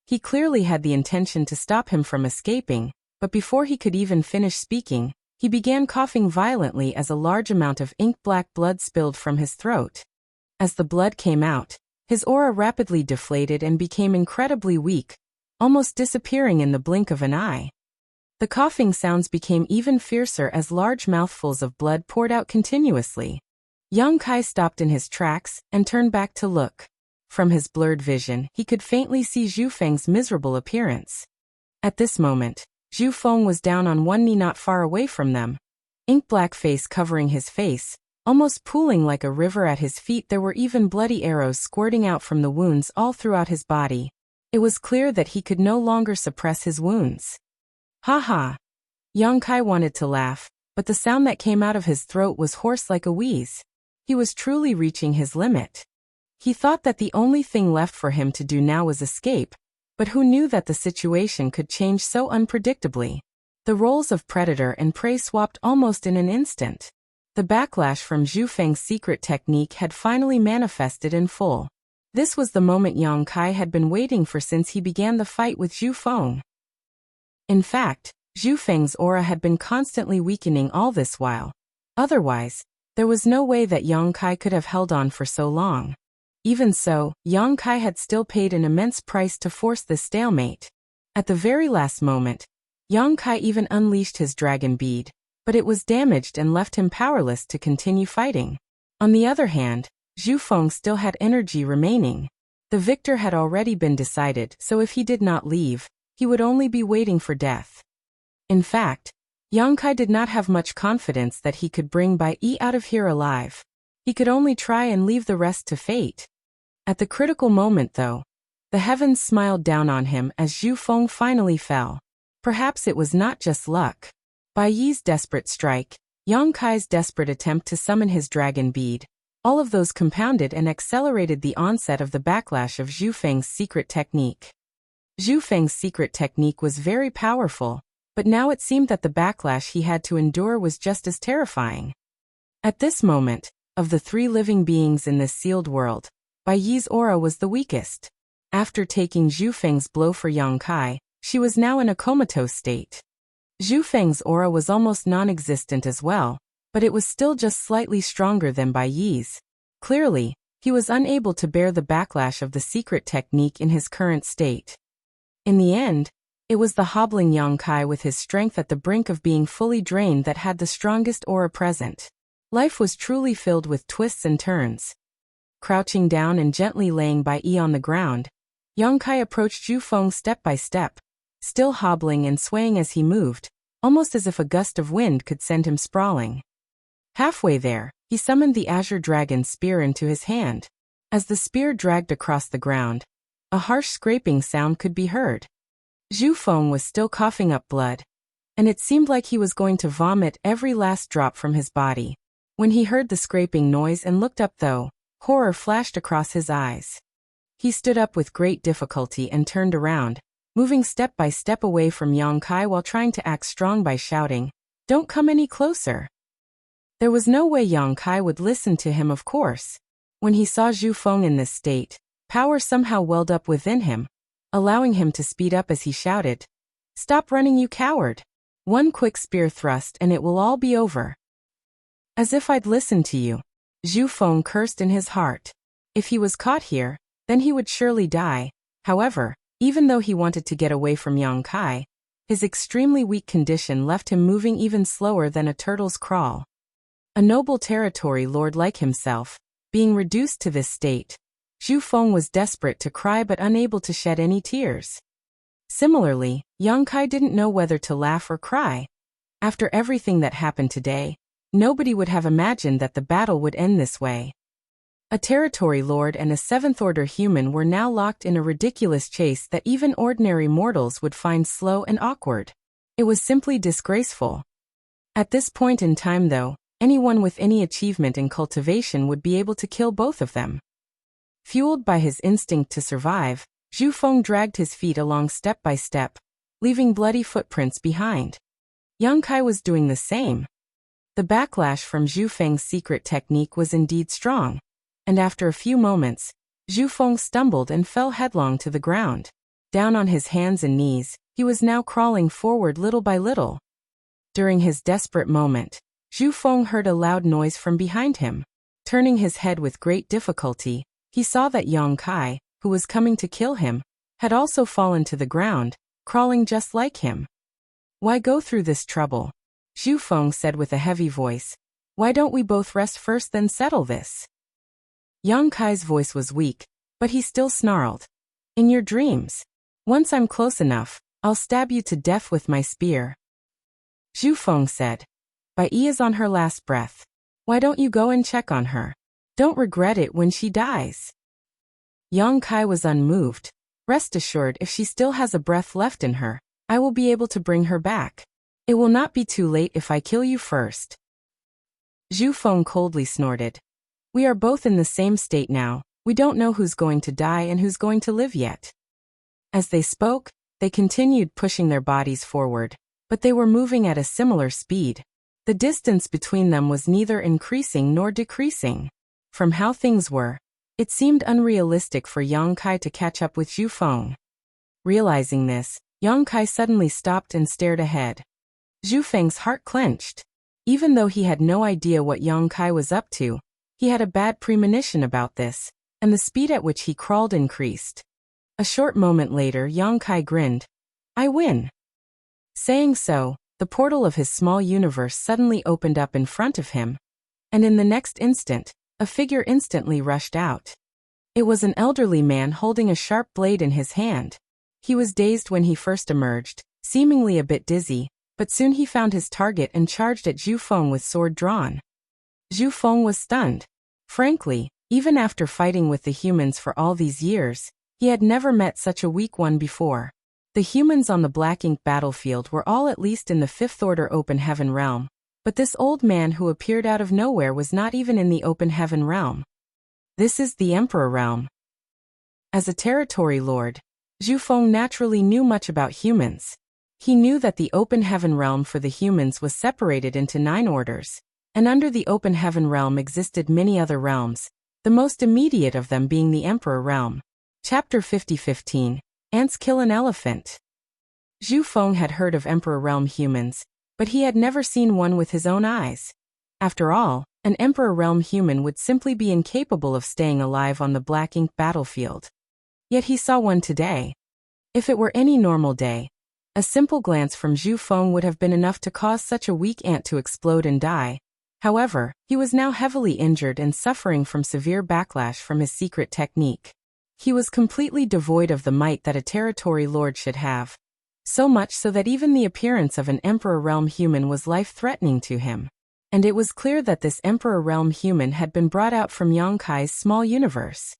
He clearly had the intention to stop him from escaping, but before he could even finish speaking, he began coughing violently as a large amount of ink-black blood spilled from his throat. As the blood came out, his aura rapidly deflated and became incredibly weak, almost disappearing in the blink of an eye. The coughing sounds became even fiercer as large mouthfuls of blood poured out continuously. Yang Kai stopped in his tracks and turned back to look. From his blurred vision, he could faintly see Zhu Feng's miserable appearance. At this moment, Zhu Feng was down on one knee not far away from them. Ink-black face covering his face, almost pooling like a river at his feet. There were even bloody arrows squirting out from the wounds all throughout his body. It was clear that he could no longer suppress his wounds. "Ha ha!" Yang Kai wanted to laugh, but the sound that came out of his throat was hoarse like a wheeze. He was truly reaching his limit. He thought that the only thing left for him to do now was escape, but who knew that the situation could change so unpredictably? The roles of predator and prey swapped almost in an instant. The backlash from Zhu Feng's secret technique had finally manifested in full. This was the moment Yang Kai had been waiting for since he began the fight with Zhu Feng. In fact, Zhu Feng's aura had been constantly weakening all this while. Otherwise, there was no way that Yang Kai could have held on for so long. Even so, Yang Kai had still paid an immense price to force this stalemate. At the very last moment, Yang Kai even unleashed his dragon bead, but it was damaged and left him powerless to continue fighting. On the other hand, Zhu Feng still had energy remaining. The victor had already been decided, so if he did not leave, he would only be waiting for death. In fact, Yang Kai did not have much confidence that he could bring Bai Yi out of here alive. He could only try and leave the rest to fate. At the critical moment though, the heavens smiled down on him as Zhu Feng finally fell. Perhaps it was not just luck. Bai Yi's desperate strike, Yang Kai's desperate attempt to summon his dragon bead, all of those compounded and accelerated the onset of the backlash of Zhu Feng's secret technique. Zhu Feng's secret technique was very powerful, but now it seemed that the backlash he had to endure was just as terrifying. At this moment, of the three living beings in this sealed world, Bai Yi's aura was the weakest. After taking Zhu Feng's blow for Yang Kai, she was now in a comatose state. Zhu Feng's aura was almost non-existent as well, but it was still just slightly stronger than Bai Yi's. Clearly, he was unable to bear the backlash of the secret technique in his current state. In the end, it was the hobbling Yang Kai with his strength at the brink of being fully drained that had the strongest aura present. Life was truly filled with twists and turns. Crouching down and gently laying Bai Yi on the ground, Yang Kai approached Zhu Feng step by step, still hobbling and swaying as he moved, almost as if a gust of wind could send him sprawling. Halfway there, he summoned the Azure Dragon spear into his hand. As the spear dragged across the ground, a harsh scraping sound could be heard. Zhu Feng was still coughing up blood, and it seemed like he was going to vomit every last drop from his body. When he heard the scraping noise and looked up though, horror flashed across his eyes. He stood up with great difficulty and turned around, moving step by step away from Yang Kai while trying to act strong by shouting, "Don't come any closer." There was no way Yang Kai would listen to him, of course. When he saw Zhu Feng in this state, power somehow welled up within him, allowing him to speed up as he shouted, "Stop running, you coward! One quick spear thrust and it will all be over." "As if I'd listen to you," Zhu Feng cursed in his heart. If he was caught here, then he would surely die. However, even though he wanted to get away from Yang Kai, his extremely weak condition left him moving even slower than a turtle's crawl. A noble territory lord like himself, being reduced to this state, Zhu Feng was desperate to cry but unable to shed any tears. Similarly, Yang Kai didn't know whether to laugh or cry. After everything that happened today, nobody would have imagined that the battle would end this way. A territory lord and a seventh-order human were now locked in a ridiculous chase that even ordinary mortals would find slow and awkward. It was simply disgraceful. At this point in time though, anyone with any achievement in cultivation would be able to kill both of them. Fueled by his instinct to survive, Zhu Feng dragged his feet along step by step, leaving bloody footprints behind. Yang Kai was doing the same. The backlash from Zhu Feng's secret technique was indeed strong, and after a few moments, Zhu Feng stumbled and fell headlong to the ground. Down on his hands and knees, he was now crawling forward little by little. During his desperate moment, Zhu Feng heard a loud noise from behind him. Turning his head with great difficulty, he saw that Yang Kai, who was coming to kill him, had also fallen to the ground, crawling just like him. "Why go through this trouble?" Zhu Feng said with a heavy voice. "Why don't we both rest first then settle this?" Yang Kai's voice was weak, but he still snarled. "In your dreams. Once I'm close enough, I'll stab you to death with my spear." Zhu Feng said. "Bai Yi is on her last breath. Why don't you go and check on her? Don't regret it when she dies." Yang Kai was unmoved. "Rest assured, if she still has a breath left in her, I will be able to bring her back. It will not be too late if I kill you first." Zhu Feng coldly snorted. "We are both in the same state now. We don't know who's going to die and who's going to live yet." As they spoke, they continued pushing their bodies forward, but they were moving at a similar speed. The distance between them was neither increasing nor decreasing. From how things were, it seemed unrealistic for Yang Kai to catch up with Zhu Feng. Realizing this, Yang Kai suddenly stopped and stared ahead. Zhu Feng's heart clenched. Even though he had no idea what Yang Kai was up to, he had a bad premonition about this, and the speed at which he crawled increased. A short moment later, Yang Kai grinned. "I win." Saying so, the portal of his small universe suddenly opened up in front of him, and in the next instant, a figure instantly rushed out. It was an elderly man holding a sharp blade in his hand. He was dazed when he first emerged, seemingly a bit dizzy, but soon he found his target and charged at Zhu Feng with sword drawn. Zhu Feng was stunned. Frankly, even after fighting with the humans for all these years, he had never met such a weak one before. The humans on the Black Ink battlefield were all at least in the Fifth Order Open Heaven realm, but this old man who appeared out of nowhere was not even in the Open Heaven realm. This is the Emperor realm. As a territory lord, Zhu Feng naturally knew much about humans. He knew that the Open Heaven realm for the humans was separated into 9 orders, and under the Open Heaven realm existed many other realms, the most immediate of them being the Emperor realm. Chapter 50:15. Ants kill an elephant. Zhu Feng had heard of Emperor realm humans, but he had never seen one with his own eyes. After all, an Emperor realm human would simply be incapable of staying alive on the Black Ink battlefield. Yet he saw one today. If it were any normal day, a simple glance from Zhu Feng would have been enough to cause such a weak ant to explode and die. However, he was now heavily injured and suffering from severe backlash from his secret technique. He was completely devoid of the might that a territory lord should have. So much so that even the appearance of an Emperor realm human was life-threatening to him. And it was clear that this Emperor realm human had been brought out from Yang Kai's small universe.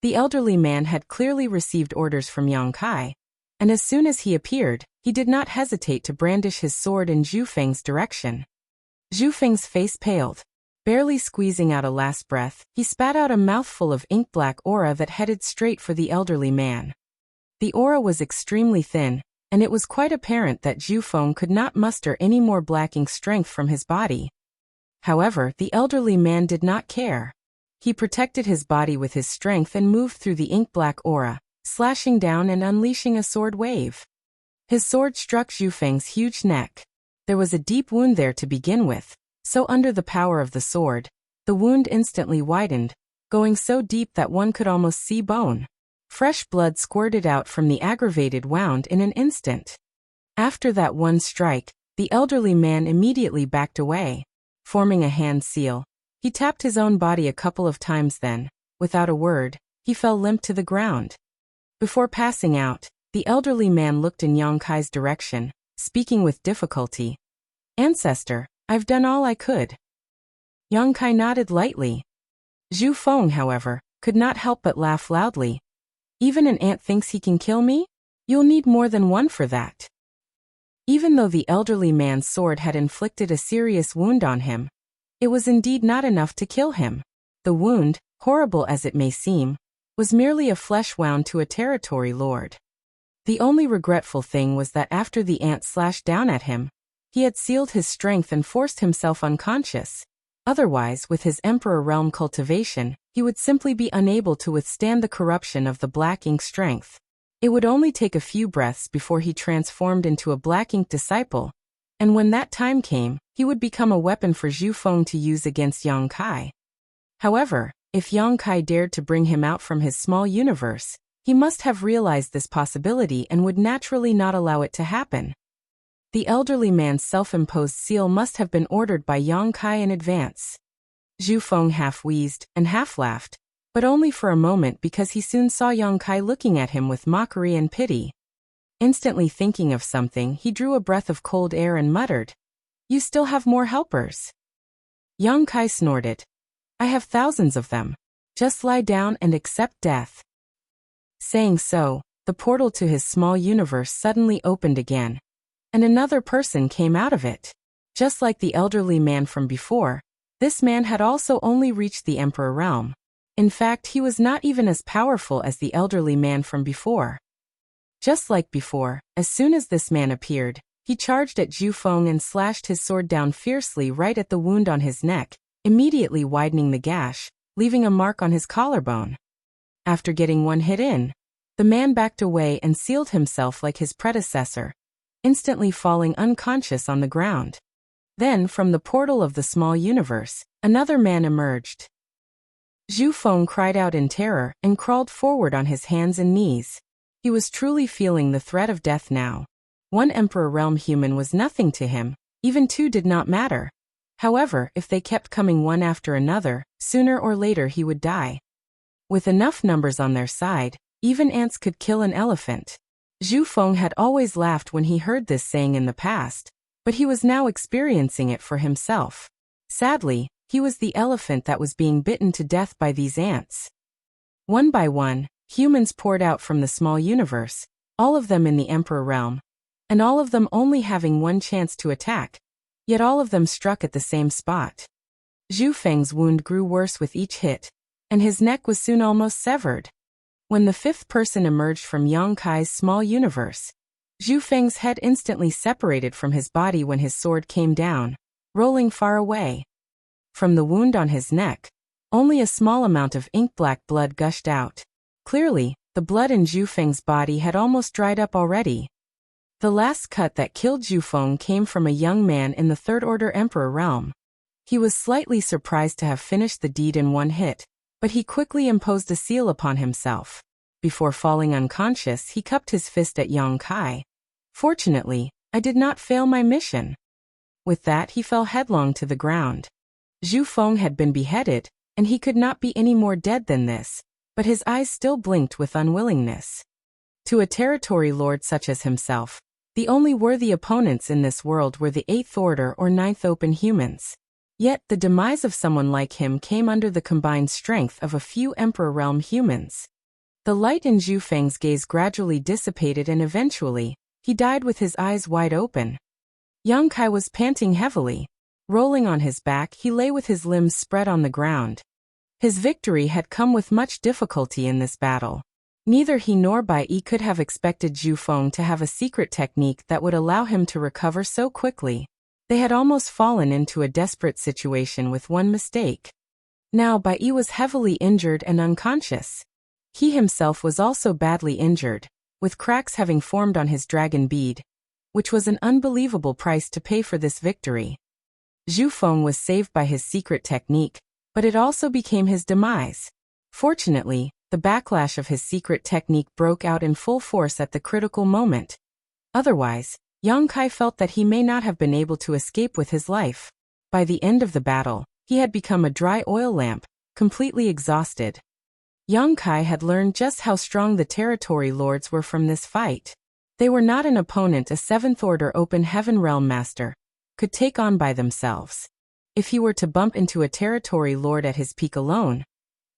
The elderly man had clearly received orders from Yang Kai, and as soon as he appeared, he did not hesitate to brandish his sword in Zhu Feng's direction. Zhu Feng's face paled. Barely squeezing out a last breath, he spat out a mouthful of ink-black aura that headed straight for the elderly man. The aura was extremely thin, and it was quite apparent that Zhu Feng could not muster any more black ink strength from his body. However, the elderly man did not care. He protected his body with his strength and moved through the ink-black aura, slashing down and unleashing a sword wave. His sword struck Zhu Feng's huge neck. There was a deep wound there to begin with, so under the power of the sword, the wound instantly widened, going so deep that one could almost see bone. Fresh blood squirted out from the aggravated wound in an instant. After that one strike, the elderly man immediately backed away. Forming a hand seal, he tapped his own body a couple of times then, without a word, he fell limp to the ground. Before passing out, the elderly man looked in Yang Kai's direction, speaking with difficulty. "Ancestor, I've done all I could." Yang Kai nodded lightly. Zhu Feng, however, could not help but laugh loudly. "Even an ant thinks he can kill me? You'll need more than one for that." Even though the elderly man's sword had inflicted a serious wound on him, it was indeed not enough to kill him. The wound, horrible as it may seem, was merely a flesh wound to a territory lord. The only regretful thing was that after the ant slashed down at him, he had sealed his strength and forced himself unconscious. Otherwise, with his Emperor Realm cultivation, he would simply be unable to withstand the corruption of the black ink strength. It would only take a few breaths before he transformed into a black ink disciple, and when that time came, he would become a weapon for Zhu Feng to use against Yang Kai. However, if Yang Kai dared to bring him out from his small universe, he must have realized this possibility and would naturally not allow it to happen. The elderly man's self-imposed seal must have been ordered by Yang Kai in advance. Zhu Feng half wheezed and half laughed, but only for a moment because he soon saw Yang Kai looking at him with mockery and pity. Instantly thinking of something, he drew a breath of cold air and muttered, "You still have more helpers?" Yang Kai snorted, "I have thousands of them. Just lie down and accept death." Saying so, the portal to his small universe suddenly opened again, and another person came out of it. Just like the elderly man from before, this man had also only reached the Emperor Realm. In fact, he was not even as powerful as the elderly man from before. Just like before, as soon as this man appeared, he charged at Zhu Feng and slashed his sword down fiercely right at the wound on his neck, immediately widening the gash, leaving a mark on his collarbone. After getting one hit in, the man backed away and sealed himself like his predecessor, instantly falling unconscious on the ground. Then, from the portal of the small universe, another man emerged. Zhu Feng cried out in terror and crawled forward on his hands and knees. He was truly feeling the threat of death now. One Emperor Realm human was nothing to him, even two did not matter. However, if they kept coming one after another, sooner or later he would die. With enough numbers on their side, even ants could kill an elephant. Zhu Feng had always laughed when he heard this saying in the past, but he was now experiencing it for himself. Sadly, he was the elephant that was being bitten to death by these ants. One by one, humans poured out from the small universe, all of them in the Emperor Realm, and all of them only having one chance to attack, yet all of them struck at the same spot. Zhu Feng's wound grew worse with each hit, and his neck was soon almost severed. When the fifth person emerged from Yang Kai's small universe, Zhu Feng's head instantly separated from his body when his sword came down, rolling far away. From the wound on his neck, only a small amount of ink-black blood gushed out. Clearly, the blood in Zhu Feng's body had almost dried up already. The last cut that killed Zhu Feng came from a young man in the Third Order Emperor Realm. He was slightly surprised to have finished the deed in one hit, but he quickly imposed a seal upon himself. Before falling unconscious, he cupped his fist at Yang Kai. "Fortunately, I did not fail my mission." With that, he fell headlong to the ground. Zhu Feng had been beheaded, and he could not be any more dead than this, but his eyes still blinked with unwillingness. To a territory lord such as himself, the only worthy opponents in this world were the Eighth Order or Ninth Open humans. Yet, the demise of someone like him came under the combined strength of a few Emperor Realm humans. The light in Zhu Feng's gaze gradually dissipated and eventually, he died with his eyes wide open. Yang Kai was panting heavily. Rolling on his back, he lay with his limbs spread on the ground. His victory had come with much difficulty in this battle. Neither he nor Bai Yi could have expected Zhu Feng to have a secret technique that would allow him to recover so quickly. They had almost fallen into a desperate situation with one mistake. Now Bai Yi was heavily injured and unconscious. He himself was also badly injured, with cracks having formed on his dragon bead, which was an unbelievable price to pay for this victory. Zhu Feng was saved by his secret technique, but it also became his demise. Fortunately, the backlash of his secret technique broke out in full force at the critical moment. Otherwise, Yang Kai felt that he may not have been able to escape with his life. By the end of the battle, he had become a dry oil lamp, completely exhausted. Yang Kai had learned just how strong the territory lords were from this fight. They were not an opponent a Seventh Order Open Heaven Realm Master could take on by themselves. If he were to bump into a territory lord at his peak alone,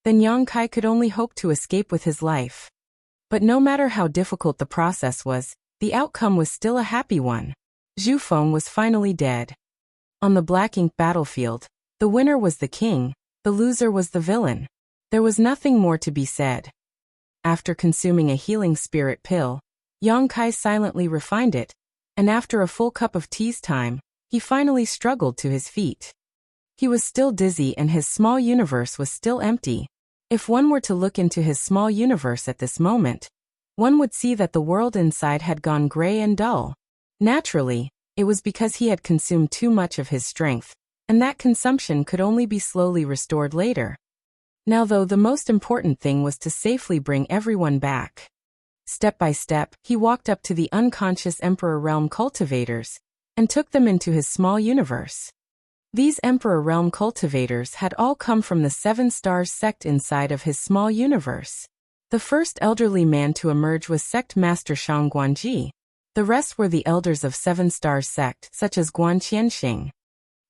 then Yang Kai could only hope to escape with his life. But no matter how difficult the process was, the outcome was still a happy one. Zhu Feng was finally dead. On the black ink battlefield, the winner was the king, the loser was the villain. There was nothing more to be said. After consuming a healing spirit pill, Yang Kai silently refined it, and after a full cup of tea's time, he finally struggled to his feet. He was still dizzy and his small universe was still empty. If one were to look into his small universe at this moment, one would see that the world inside had gone gray and dull. Naturally, it was because he had consumed too much of his strength, and that consumption could only be slowly restored later. Now though, the most important thing was to safely bring everyone back. Step by step, he walked up to the unconscious Emperor Realm cultivators, and took them into his small universe. These Emperor Realm cultivators had all come from the 7 Stars sect inside of his small universe. The first elderly man to emerge was Sect Master Shang Guanji. The rest were the elders of 7 Stars sect, such as Guan Qianxing.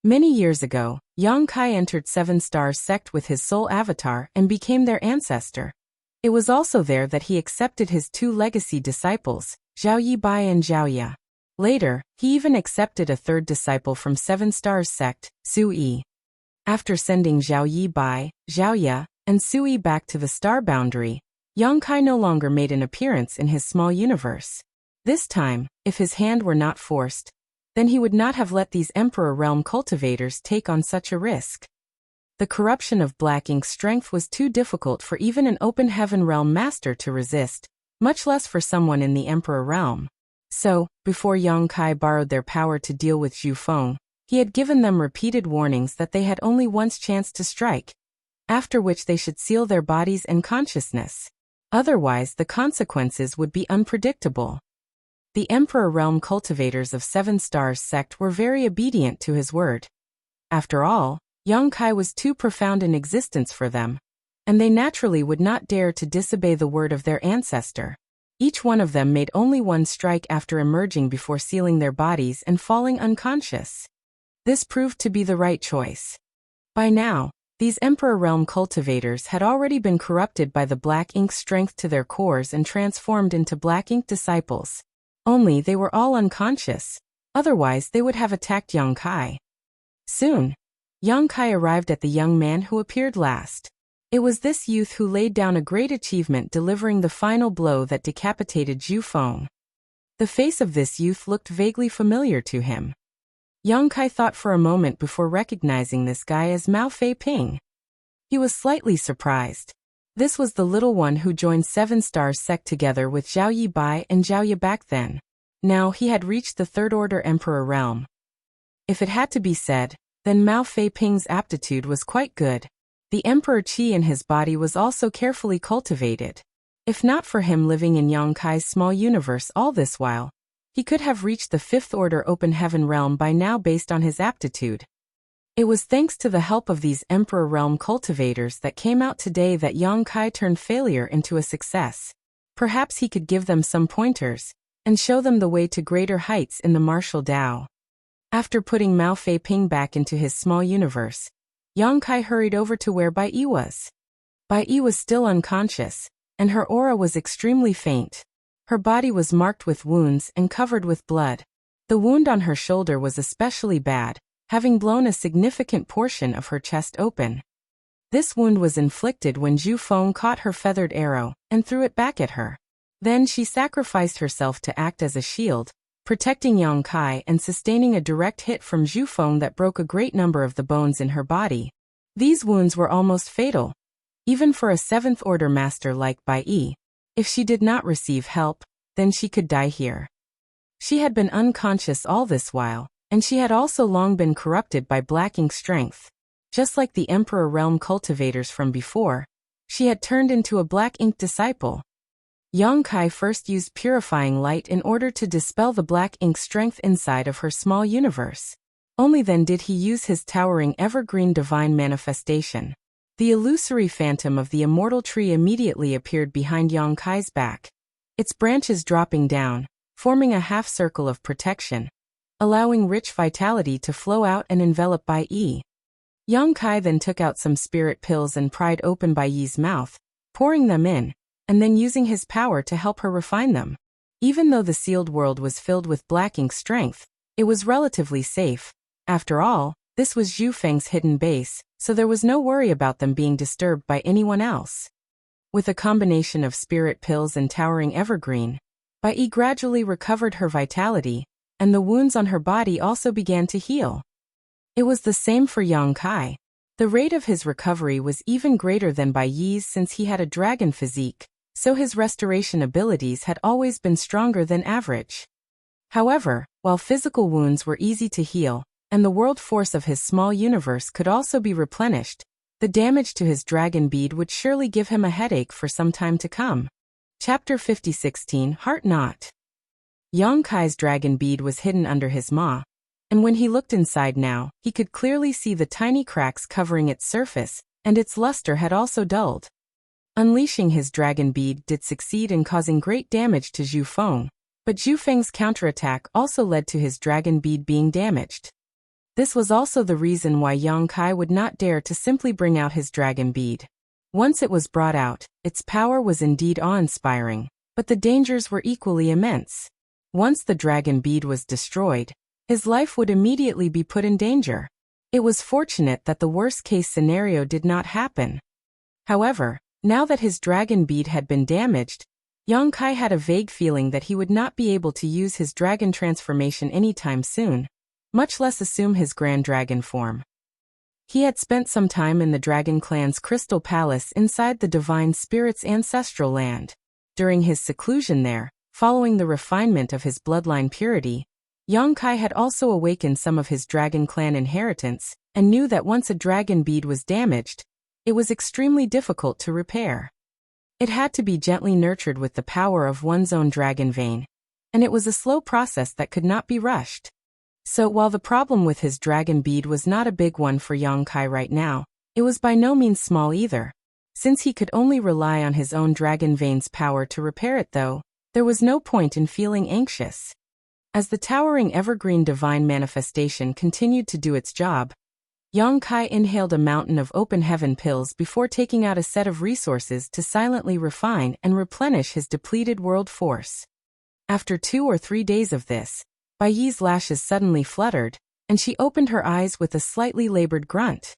Many years ago, Yang Kai entered 7 Stars sect with his soul avatar and became their ancestor. It was also there that he accepted his 2 legacy disciples, Zhao Yibai and Zhao Ya. Later, he even accepted a 3rd disciple from 7 Stars sect, Su Yi. After sending Zhao Yibai, Zhao Ya, and Su Yi back to the star boundary, Yang Kai no longer made an appearance in his small universe. This time, if his hand were not forced, then he would not have let these Emperor Realm cultivators take on such a risk. The corruption of black ink's strength was too difficult for even an open heaven realm master to resist, much less for someone in the Emperor Realm. So, before Yang Kai borrowed their power to deal with Zhu Feng, he had given them repeated warnings that they had only once chance to strike, after which they should seal their bodies and consciousness. Otherwise, the consequences would be unpredictable. The Emperor Realm cultivators of 7 Stars sect were very obedient to his word. After all, Yang Kai was too profound in existence for them, and they naturally would not dare to disobey the word of their ancestor. Each one of them made only one strike after emerging before sealing their bodies and falling unconscious. This proved to be the right choice. By now, these Emperor Realm cultivators had already been corrupted by the black ink strength to their cores and transformed into black ink disciples. Only they were all unconscious, otherwise they would have attacked Yang Kai. Soon, Yang Kai arrived at the young man who appeared last. It was this youth who laid down a great achievement, delivering the final blow that decapitated Zhu Feng. The face of this youth looked vaguely familiar to him. Yang Kai thought for a moment before recognizing this guy as Mao Fei Ping. He was slightly surprised. This was the little one who joined 7 Stars sect together with Zhao Yibai and Zhao Ya back then. Now he had reached the 3rd Order Emperor Realm. If it had to be said, then Mao Fei Ping's aptitude was quite good. The Emperor Qi in his body was also carefully cultivated. If not for him living in Yang Kai's small universe all this while, he could have reached the 5th Order Open Heaven Realm by now based on his aptitude. It was thanks to the help of these Emperor Realm cultivators that came out today that Yang Kai turned failure into a success. Perhaps he could give them some pointers, and show them the way to greater heights in the martial Tao. After putting Mao Fei Ping back into his small universe, Yang Kai hurried over to where Bai Yi was. Bai Yi was still unconscious, and her aura was extremely faint. Her body was marked with wounds and covered with blood. The wound on her shoulder was especially bad, having blown a significant portion of her chest open. This wound was inflicted when Zhu Feng caught her feathered arrow and threw it back at her. Then she sacrificed herself to act as a shield, protecting Yang Kai and sustaining a direct hit from Zhu Feng that broke a great number of the bones in her body. These wounds were almost fatal, even for a 7th Order master like Bai Yi. If she did not receive help, then she could die here. She had been unconscious all this while, and she had also long been corrupted by black ink strength. Just like the Emperor Realm cultivators from before, she had turned into a black ink disciple. Yang Kai first used purifying light in order to dispel the black ink strength inside of her small universe. Only then did he use his towering evergreen divine manifestation. The illusory phantom of the immortal tree immediately appeared behind Yang Kai's back, its branches dropping down, forming a half circle of protection, allowing rich vitality to flow out and envelop Bai Yi. Yang Kai then took out some spirit pills and pried open Bai Yi's mouth, pouring them in, and then using his power to help her refine them. Even though the sealed world was filled with black ink strength, It was relatively safe. After all, this was Zhu Feng's hidden base, so there was no worry about them being disturbed by anyone else. With a combination of spirit pills and towering evergreen, Bai Yi gradually recovered her vitality, and the wounds on her body also began to heal. It was the same for Yang Kai. The rate of his recovery was even greater than Bai Yi's since he had a dragon physique, so his restoration abilities had always been stronger than average. However, while physical wounds were easy to heal, and the world force of his small universe could also be replenished, the damage to his dragon bead would surely give him a headache for some time to come. Chapter 50:16 Heart Knot. Yang Kai's dragon bead was hidden under his maw, and when he looked inside now, he could clearly see the tiny cracks covering its surface, and its luster had also dulled. Unleashing his dragon bead did succeed in causing great damage to Zhu Feng, but Zhu Feng's counterattack also led to his dragon bead being damaged. This was also the reason why Yang Kai would not dare to simply bring out his dragon bead. Once it was brought out, its power was indeed awe-inspiring, but the dangers were equally immense. Once the dragon bead was destroyed, his life would immediately be put in danger. It was fortunate that the worst-case scenario did not happen. However, now that his dragon bead had been damaged, Yang Kai had a vague feeling that he would not be able to use his dragon transformation anytime soon, much less assume his grand dragon form. He had spent some time in the Dragon Clan's Crystal Palace inside the Divine Spirit's ancestral land. During his seclusion there, following the refinement of his bloodline purity, Yang Kai had also awakened some of his Dragon Clan inheritance, and knew that once a dragon bead was damaged, it was extremely difficult to repair. It had to be gently nurtured with the power of one's own dragon vein, and it was a slow process that could not be rushed. So while the problem with his dragon bead was not a big one for Yang Kai right now, it was by no means small either. Since he could only rely on his own dragon vein's power to repair it though, there was no point in feeling anxious. As the towering evergreen divine manifestation continued to do its job, Yang Kai inhaled a mountain of open heaven pills before taking out a set of resources to silently refine and replenish his depleted world force. After 2 or 3 days of this, Bai Yi's lashes suddenly fluttered, and she opened her eyes with a slightly labored grunt.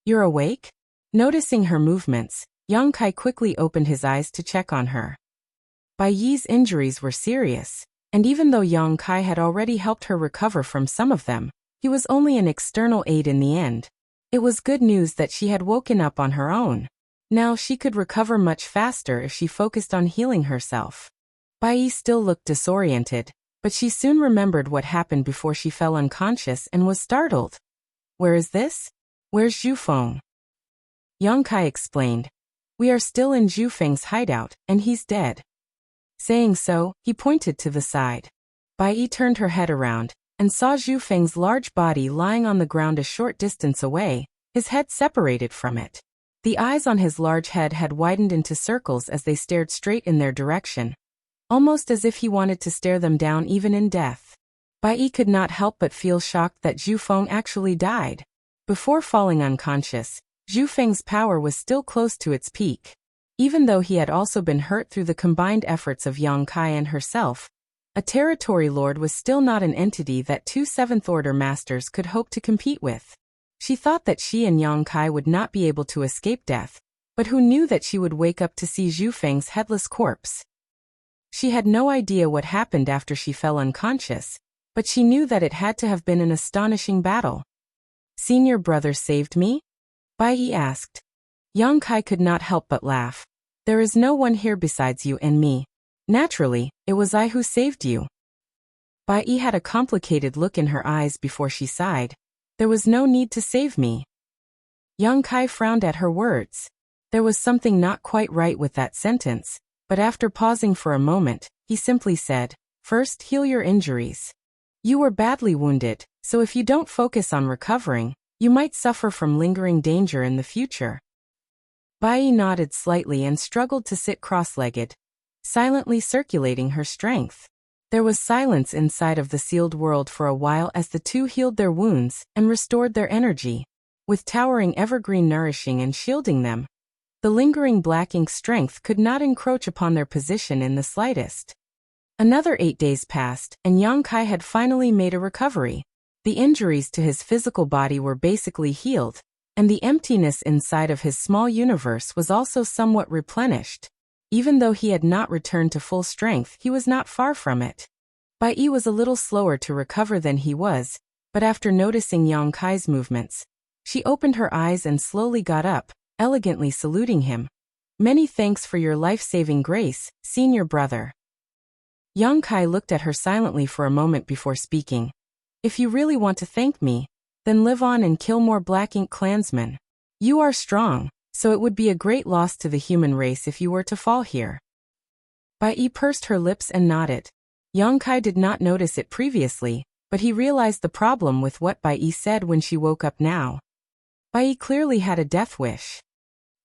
"You're awake?" Noticing her movements, Yang Kai quickly opened his eyes to check on her. Bai Yi's injuries were serious, and even though Yang Kai had already helped her recover from some of them, he was only an external aid in the end. It was good news that she had woken up on her own. Now she could recover much faster if she focused on healing herself. Bai Yi still looked disoriented, but she soon remembered what happened before she fell unconscious and was startled. "Where is this? Where's Zhu Feng?" Yang Kai explained. "We are still in Zhu Feng's hideout, and he's dead." Saying so, he pointed to the side. Bai Yi turned her head around, and saw Zhu Feng's large body lying on the ground a short distance away, his head separated from it. The eyes on his large head had widened into circles as they stared straight in their direction, almost as if he wanted to stare them down even in death. Bai Yi could not help but feel shocked that Zhu Feng actually died. Before falling unconscious, Zhu Feng's power was still close to its peak. Even though he had also been hurt through the combined efforts of Yang Kai and herself, a territory lord was still not an entity that 2 7th-order masters could hope to compete with. She thought that she and Yang Kai would not be able to escape death, but who knew that she would wake up to see Zhu Feng's headless corpse? She had no idea what happened after she fell unconscious, but she knew that it had to have been an astonishing battle. "Senior brother saved me?" Bai Yi asked. Yang Kai could not help but laugh. "There is no one here besides you and me. Naturally, it was I who saved you." Bai Yi had a complicated look in her eyes before she sighed. "There was no need to save me." Yang Kai frowned at her words. There was something not quite right with that sentence, but after pausing for a moment, he simply said, "First, heal your injuries. You were badly wounded, so if you don't focus on recovering, you might suffer from lingering danger in the future." Bai Yi nodded slightly and struggled to sit cross-legged, silently circulating her strength. There was silence inside of the sealed world for a while as the two healed their wounds and restored their energy. With towering evergreen nourishing and shielding them, the lingering black ink strength could not encroach upon their position in the slightest. Another 8 days passed, and Yang Kai had finally made a recovery. The injuries to his physical body were basically healed, and the emptiness inside of his small universe was also somewhat replenished. Even though he had not returned to full strength, he was not far from it. Bai Yi was a little slower to recover than he was, but after noticing Yang Kai's movements, she opened her eyes and slowly got up, elegantly saluting him. "Many thanks for your life-saving grace, senior brother." Yang Kai looked at her silently for a moment before speaking. "If you really want to thank me, then live on and kill more Black Ink clansmen. You are strong, so it would be a great loss to the human race if you were to fall here." Bai Yi pursed her lips and nodded. Yang Kai did not notice it previously, but he realized the problem with what Bai Yi said when she woke up now. Bai Yi clearly had a death wish.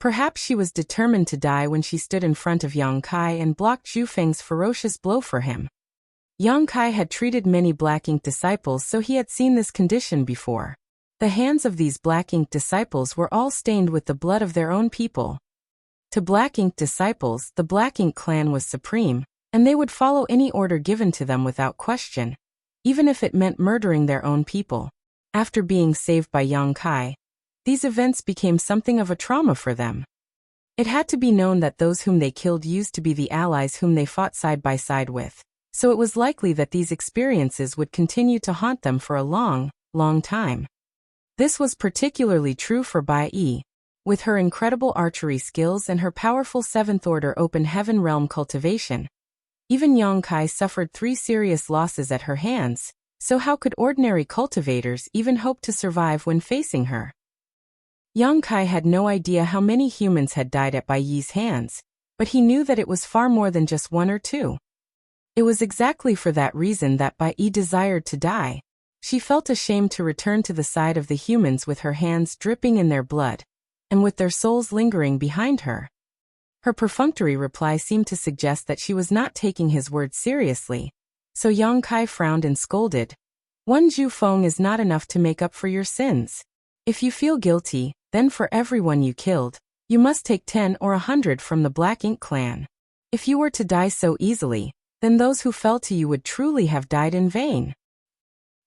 Perhaps she was determined to die when she stood in front of Yang Kai and blocked Zhu Feng's ferocious blow for him. Yang Kai had treated many Black Ink disciples, so he had seen this condition before. The hands of these Black Ink disciples were all stained with the blood of their own people. To Black Ink disciples, the Black Ink clan was supreme, and they would follow any order given to them without question, even if it meant murdering their own people. After being saved by Yang Kai, these events became something of a trauma for them. It had to be known that those whom they killed used to be the allies whom they fought side by side with, so it was likely that these experiences would continue to haunt them for a long, long time. This was particularly true for Bai Yi. With her incredible archery skills and her powerful Seventh Order Open Heaven Realm cultivation, even Yang Kai suffered 3 serious losses at her hands, so how could ordinary cultivators even hope to survive when facing her? Yang Kai had no idea how many humans had died at Bai Yi's hands, but he knew that it was far more than just 1 or 2. It was exactly for that reason that Bai Yi desired to die. She felt ashamed to return to the side of the humans with her hands dripping in their blood, and with their souls lingering behind her. Her perfunctory reply seemed to suggest that she was not taking his words seriously, so Yang Kai frowned and scolded. "One Zhu Feng is not enough to make up for your sins. If you feel guilty, then for everyone you killed, you must take 10 or 100 from the Black Ink clan. If you were to die so easily, then those who fell to you would truly have died in vain."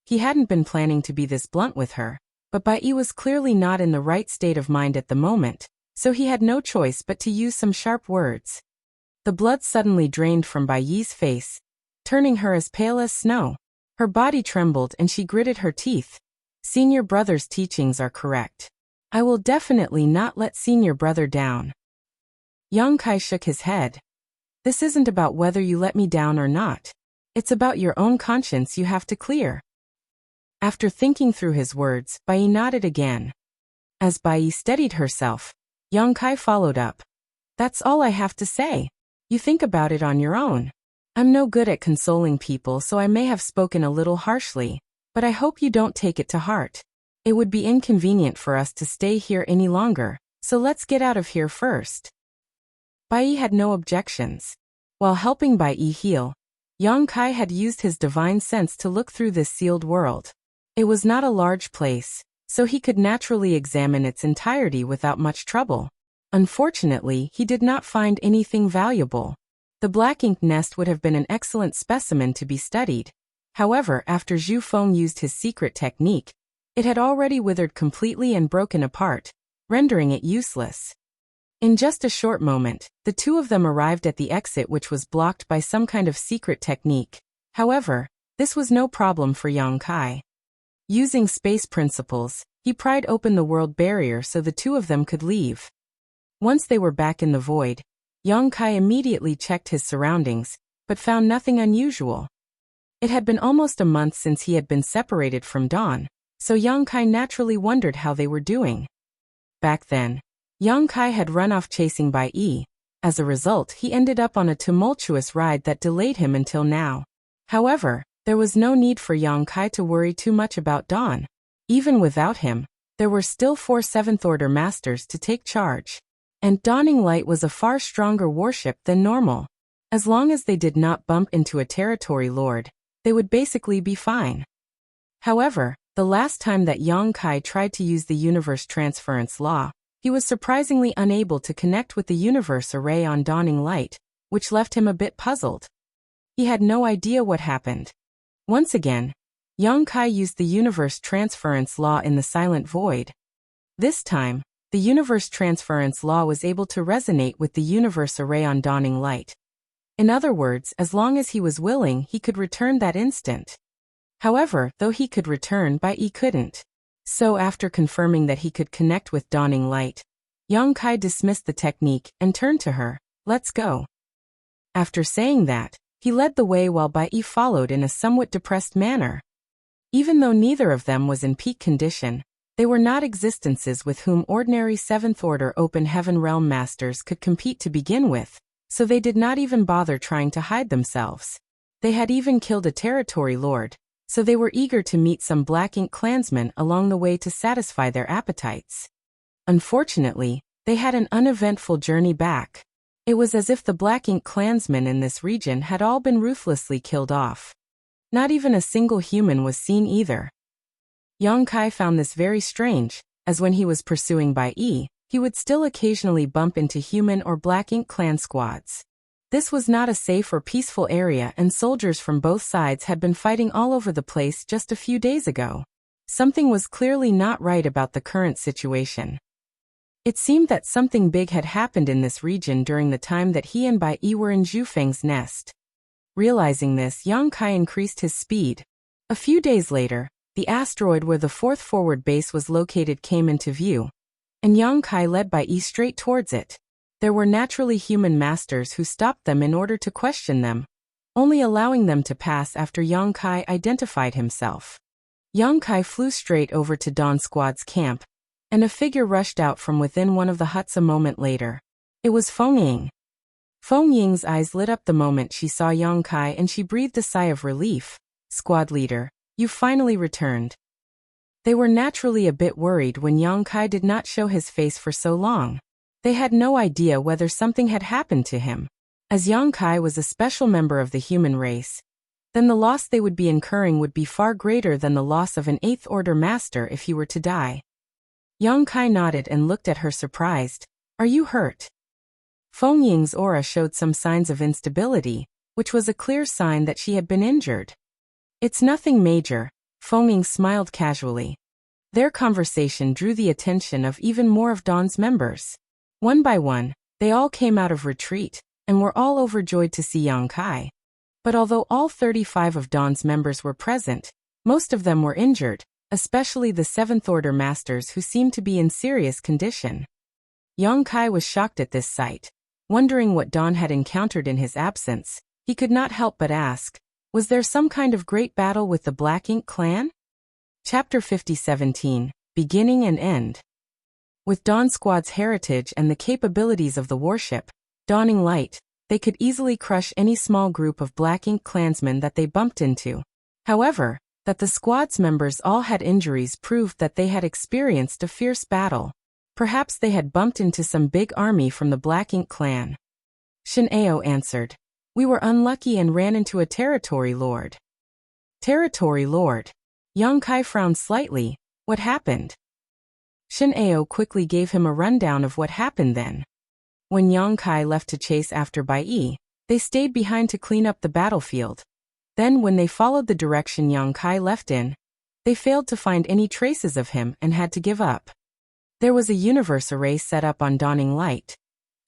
He hadn't been planning to be this blunt with her, but Bai Yi was clearly not in the right state of mind at the moment, so he had no choice but to use some sharp words. The blood suddenly drained from Bai Yi's face, turning her as pale as snow. Her body trembled and she gritted her teeth. "Senior brother's teachings are correct. I will definitely not let senior brother down." Yang Kai shook his head. "This isn't about whether you let me down or not. It's about your own conscience you have to clear." After thinking through his words, Bai Yi nodded again. As Bai Yi steadied herself, Yang Kai followed up. "That's all I have to say. You think about it on your own. I'm no good at consoling people, so I may have spoken a little harshly, but I hope you don't take it to heart. It would be inconvenient for us to stay here any longer, so let's get out of here first." Bai Yi had no objections. While helping Bai Yi heal, Yang Kai had used his divine sense to look through this sealed world. It was not a large place, so he could naturally examine its entirety without much trouble. Unfortunately, he did not find anything valuable. The Black Ink nest would have been an excellent specimen to be studied. However, after Zhu Feng used his secret technique, it had already withered completely and broken apart, rendering it useless. In just a short moment, the two of them arrived at the exit, which was blocked by some kind of secret technique. However, this was no problem for Yang Kai. Using space principles, he pried open the world barrier so the two of them could leave. Once they were back in the void, Yang Kai immediately checked his surroundings, but found nothing unusual. It had been almost a month since he had been separated from Dawn, so Yang Kai naturally wondered how they were doing. Back then, Yang Kai had run off chasing Bai Yi. As a result, he ended up on a tumultuous ride that delayed him until now. However, there was no need for Yang Kai to worry too much about Dawn. Even without him, there were still 4 Seventh Order Masters to take charge. And Dawning Light was a far stronger warship than normal. As long as they did not bump into a territory lord, they would basically be fine. However, the last time that Yang Kai tried to use the universe transference law, he was surprisingly unable to connect with the universe array on Dawning Light, which left him a bit puzzled. He had no idea what happened. Once again, Yang Kai used the universe transference law in the silent void. This time, the universe transference law was able to resonate with the universe array on dawning light. In other words, as long as he was willing, he could return that instant. However, though he could return, he couldn't. So after confirming that he could connect with dawning light, Yang Kai dismissed the technique and turned to her. Let's go. After saying that, he led the way while Bai followed in a somewhat depressed manner. Even though neither of them was in peak condition, they were not existences with whom ordinary 7th Order Open Heaven Realm Masters could compete to begin with, so they did not even bother trying to hide themselves. They had even killed a territory lord, so they were eager to meet some Black Ink clansmen along the way to satisfy their appetites. Unfortunately, they had an uneventful journey back. It was as if the Black Ink clansmen in this region had all been ruthlessly killed off. Not even a single human was seen either. Yang Kai found this very strange, as when he was pursuing Bai Yi, he would still occasionally bump into human or Black Ink clan squads. This was not a safe or peaceful area, and soldiers from both sides had been fighting all over the place just a few days ago. Something was clearly not right about the current situation. It seemed that something big had happened in this region during the time that he and Bai Yi were in Zhufeng's nest. Realizing this, Yang Kai increased his speed. A few days later, the asteroid where the 4th forward base was located came into view, and Yang Kai led Bai Yi straight towards it. There were naturally human masters who stopped them in order to question them, only allowing them to pass after Yang Kai identified himself. Yang Kai flew straight over to Dawn Squad's camp, and a figure rushed out from within one of the huts a moment later. It was Feng Ying. Feng Ying's eyes lit up the moment she saw Yang Kai, and she breathed a sigh of relief. Squad leader, you finally returned. They were naturally a bit worried when Yang Kai did not show his face for so long. They had no idea whether something had happened to him. As Yang Kai was a special member of the human race, then the loss they would be incurring would be far greater than the loss of an 8th Order Master if he were to die. Yang Kai nodded and looked at her surprised. Are you hurt? Feng Ying's aura showed some signs of instability, which was a clear sign that she had been injured. It's nothing major, Feng Ying smiled casually. Their conversation drew the attention of even more of Dawn's members. One by one, they all came out of retreat, and were all overjoyed to see Yang Kai. But although all 35 of Dawn's members were present, most of them were injured, especially the 7th Order Masters who seemed to be in serious condition. Yang Kai was shocked at this sight. Wondering what Dawn had encountered in his absence, he could not help but ask, was there some kind of great battle with the Black Ink clan? Chapter 50-17, Beginning and End. With Dawn Squad's heritage and the capabilities of the warship, Dawning Light, they could easily crush any small group of Black Ink clansmen that they bumped into. However, that the squad's members all had injuries proved that they had experienced a fierce battle. Perhaps they had bumped into some big army from the Black Ink clan. Shin Ao answered, we were unlucky and ran into a territory lord. Territory lord? Yang Kai frowned slightly. What happened? Shin Ao quickly gave him a rundown of what happened then. When Yang Kai left to chase after Bai Yi, they stayed behind to clean up the battlefield. Then when they followed the direction Yang Kai left in, they failed to find any traces of him and had to give up. There was a universe array set up on Dawning Light,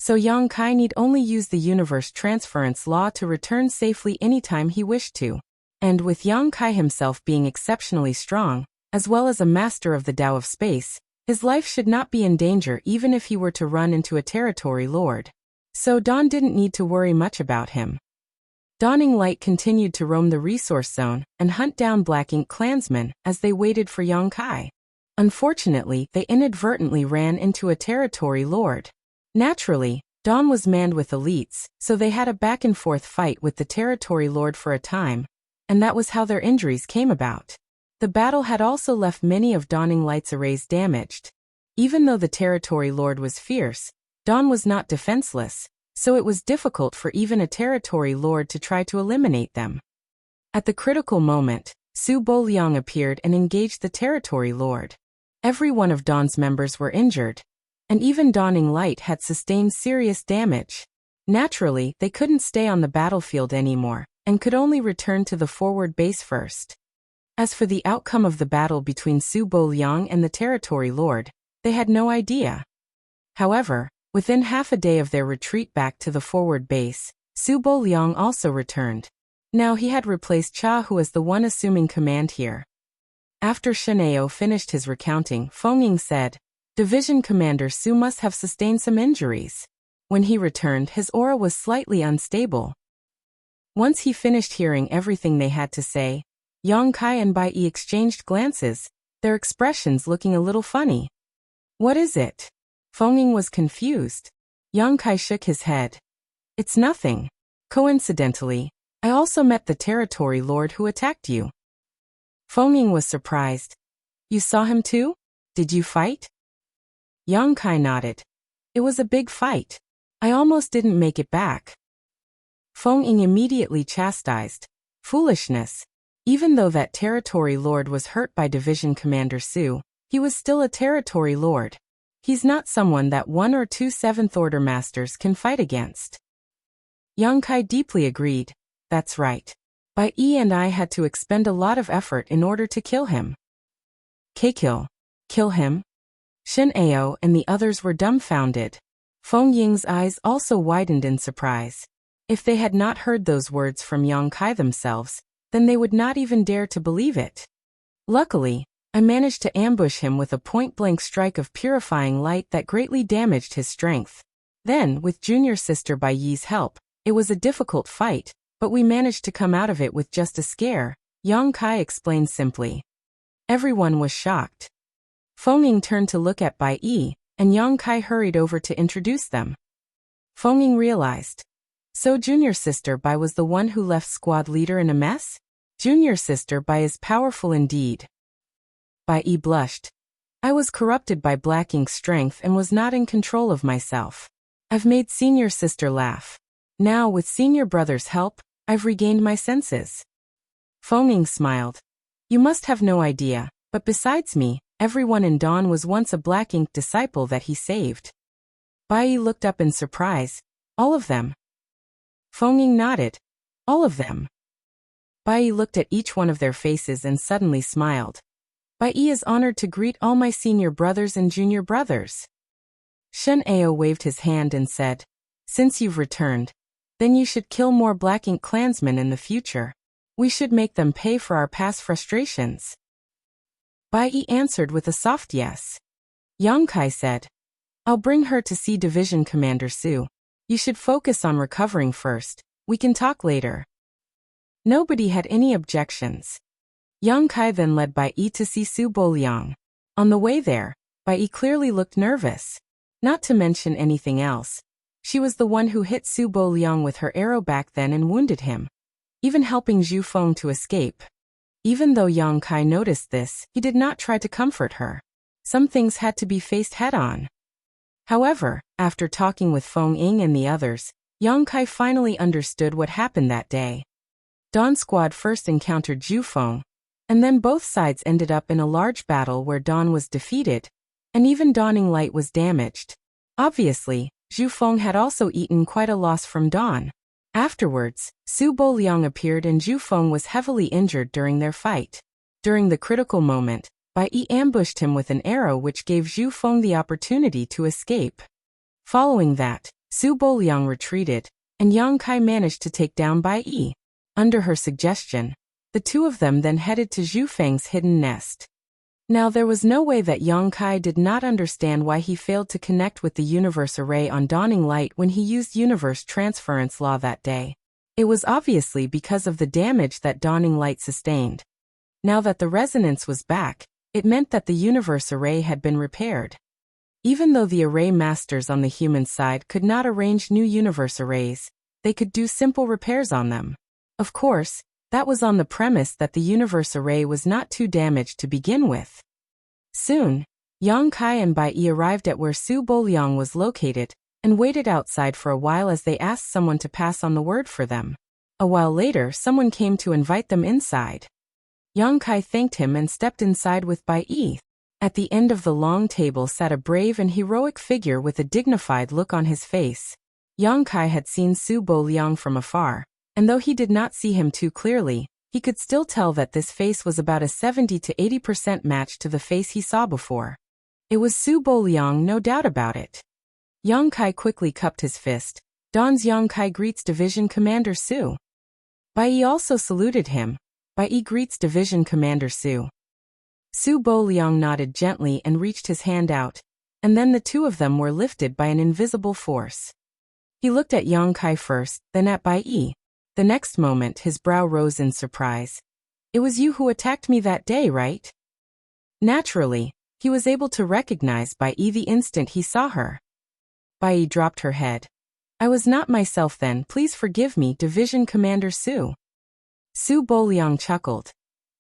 so Yang Kai need only use the universe transference law to return safely anytime he wished to. And with Yang Kai himself being exceptionally strong, as well as a master of the Tao of Space, his life should not be in danger even if he were to run into a territory lord. So Dawn didn't need to worry much about him. Dawning Light continued to roam the resource zone and hunt down Black Ink clansmen as they waited for Yang Kai. Unfortunately, they inadvertently ran into a territory lord. Naturally, Dawn was manned with elites, so they had a back-and-forth fight with the territory lord for a time, and that was how their injuries came about. The battle had also left many of Dawning Light's arrays damaged. Even though the territory lord was fierce, Dawn was not defenseless, so it was difficult for even a territory lord to try to eliminate them. At the critical moment, Su Bo Liang appeared and engaged the territory lord. Every one of Dawn's members were injured, and even Dawning Light had sustained serious damage. Naturally, they couldn't stay on the battlefield anymore, and could only return to the forward base first. As for the outcome of the battle between Su Bo-liang and the Territory Lord, they had no idea. However, within half a day of their retreat back to the forward base, Su Bo-liang also returned. Now he had replaced Cha, who was the one assuming command here. After Shenao finished his recounting, Feng Ying said, "Division Commander Su must have sustained some injuries." When he returned, his aura was slightly unstable. Once he finished hearing everything they had to say, Yang Kai and Bai Yi exchanged glances, their expressions looking a little funny. "What is it?" Feng Ying was confused. Yang Kai shook his head. "It's nothing. Coincidentally, I also met the Territory Lord who attacked you." Feng Ying was surprised. "You saw him too? Did you fight?" Yang Kai nodded. "It was a big fight. I almost didn't make it back." Feng Ying immediately chastised. "Foolishness. Even though that Territory Lord was hurt by Division Commander Su, he was still a Territory Lord. He's not someone that 1 or 2 Seventh Order Masters can fight against." Yang Kai deeply agreed. "That's right. Bai Yi and I had to expend a lot of effort in order to kill him." Kill him? Shen Ao and the others were dumbfounded. Feng Ying's eyes also widened in surprise. If they had not heard those words from Yang Kai themselves, then they would not even dare to believe it. "Luckily, I managed to ambush him with a point-blank strike of purifying light that greatly damaged his strength. Then, with junior sister Bai Yi's help, it was a difficult fight, but we managed to come out of it with just a scare," Yang Kai explained simply. Everyone was shocked. Feng Ying turned to look at Bai Yi, and Yang Kai hurried over to introduce them. Feng Ying realized. So junior sister Bai was the one who left squad leader in a mess? Junior sister Bai is powerful indeed. Bai Yi blushed. "I was corrupted by Black Ink's strength and was not in control of myself. I've made senior sister laugh. Now, with senior brother's help, I've regained my senses." Feng Ying smiled. "You must have no idea, but besides me, everyone in Dawn was once a Black Ink disciple that he saved." Bai Yi looked up in surprise. "All of them?" Feng Ying nodded. "All of them." Bai Yi looked at each one of their faces and suddenly smiled. "Bai Yi is honored to greet all my senior brothers and junior brothers." Shen Ao waved his hand and said, "Since you've returned, then you should kill more Black Ink clansmen in the future. We should make them pay for our past frustrations." Bai Yi answered with a soft yes. Yang Kai said, "I'll bring her to see Division Commander Su. You should focus on recovering first. We can talk later." Nobody had any objections. Yang Kai then led Bai Yi to see Su Bo-liang. On the way there, Bai Yi clearly looked nervous. Not to mention anything else, she was the one who hit Su Bo-liang with her arrow back then and wounded him, even helping Zhu Feng to escape. Even though Yang Kai noticed this, he did not try to comfort her. Some things had to be faced head-on. However, after talking with Feng Ying and the others, Yang Kai finally understood what happened that day. Dawn Squad first encountered Zhu Feng, and then both sides ended up in a large battle where Dawn was defeated, and even Dawning Light was damaged. Obviously, Zhu Feng had also eaten quite a loss from Dawn. Afterwards, Su Bo-liang appeared and Zhu Feng was heavily injured during their fight. During the critical moment, Bai Yi ambushed him with an arrow which gave Zhu Feng the opportunity to escape. Following that, Su Bo-liang retreated, and Yang Kai managed to take down Bai Yi. Under her suggestion, the two of them then headed to Zhu Feng's hidden nest. Now there was no way that Yang Kai did not understand why he failed to connect with the universe array on Dawning Light when he used universe transference law that day. It was obviously because of the damage that Dawning Light sustained. Now that the resonance was back, it meant that the universe array had been repaired. Even though the array masters on the human side could not arrange new universe arrays, they could do simple repairs on them. Of course, that was on the premise that the universe array was not too damaged to begin with. Soon, Yang Kai and Bai Yi arrived at where Su Bo-liang was located, and waited outside for a while as they asked someone to pass on the word for them. A while later, someone came to invite them inside. Yang Kai thanked him and stepped inside with Bai Yi. At the end of the long table sat a brave and heroic figure with a dignified look on his face. Yang Kai had seen Su Bo-liang from afar, and though he did not see him too clearly, he could still tell that this face was about a 70 to 80% match to the face he saw before. It was Su Boliang, no doubt about it. Yang Kai quickly cupped his fist. Don's Yang Kai greets Division Commander Su. Bai Yi also saluted him. Bai Yi greets Division Commander Su. Su Boliang nodded gently and reached his hand out, and then the two of them were lifted by an invisible force. He looked at Yang Kai first, then at Bai Yi. The next moment his brow rose in surprise. It was you who attacked me that day, right? Naturally, he was able to recognize Bai Yi the instant he saw her. Bai Yi dropped her head. I was not myself then, please forgive me, Division Commander Su. Su Boliang chuckled.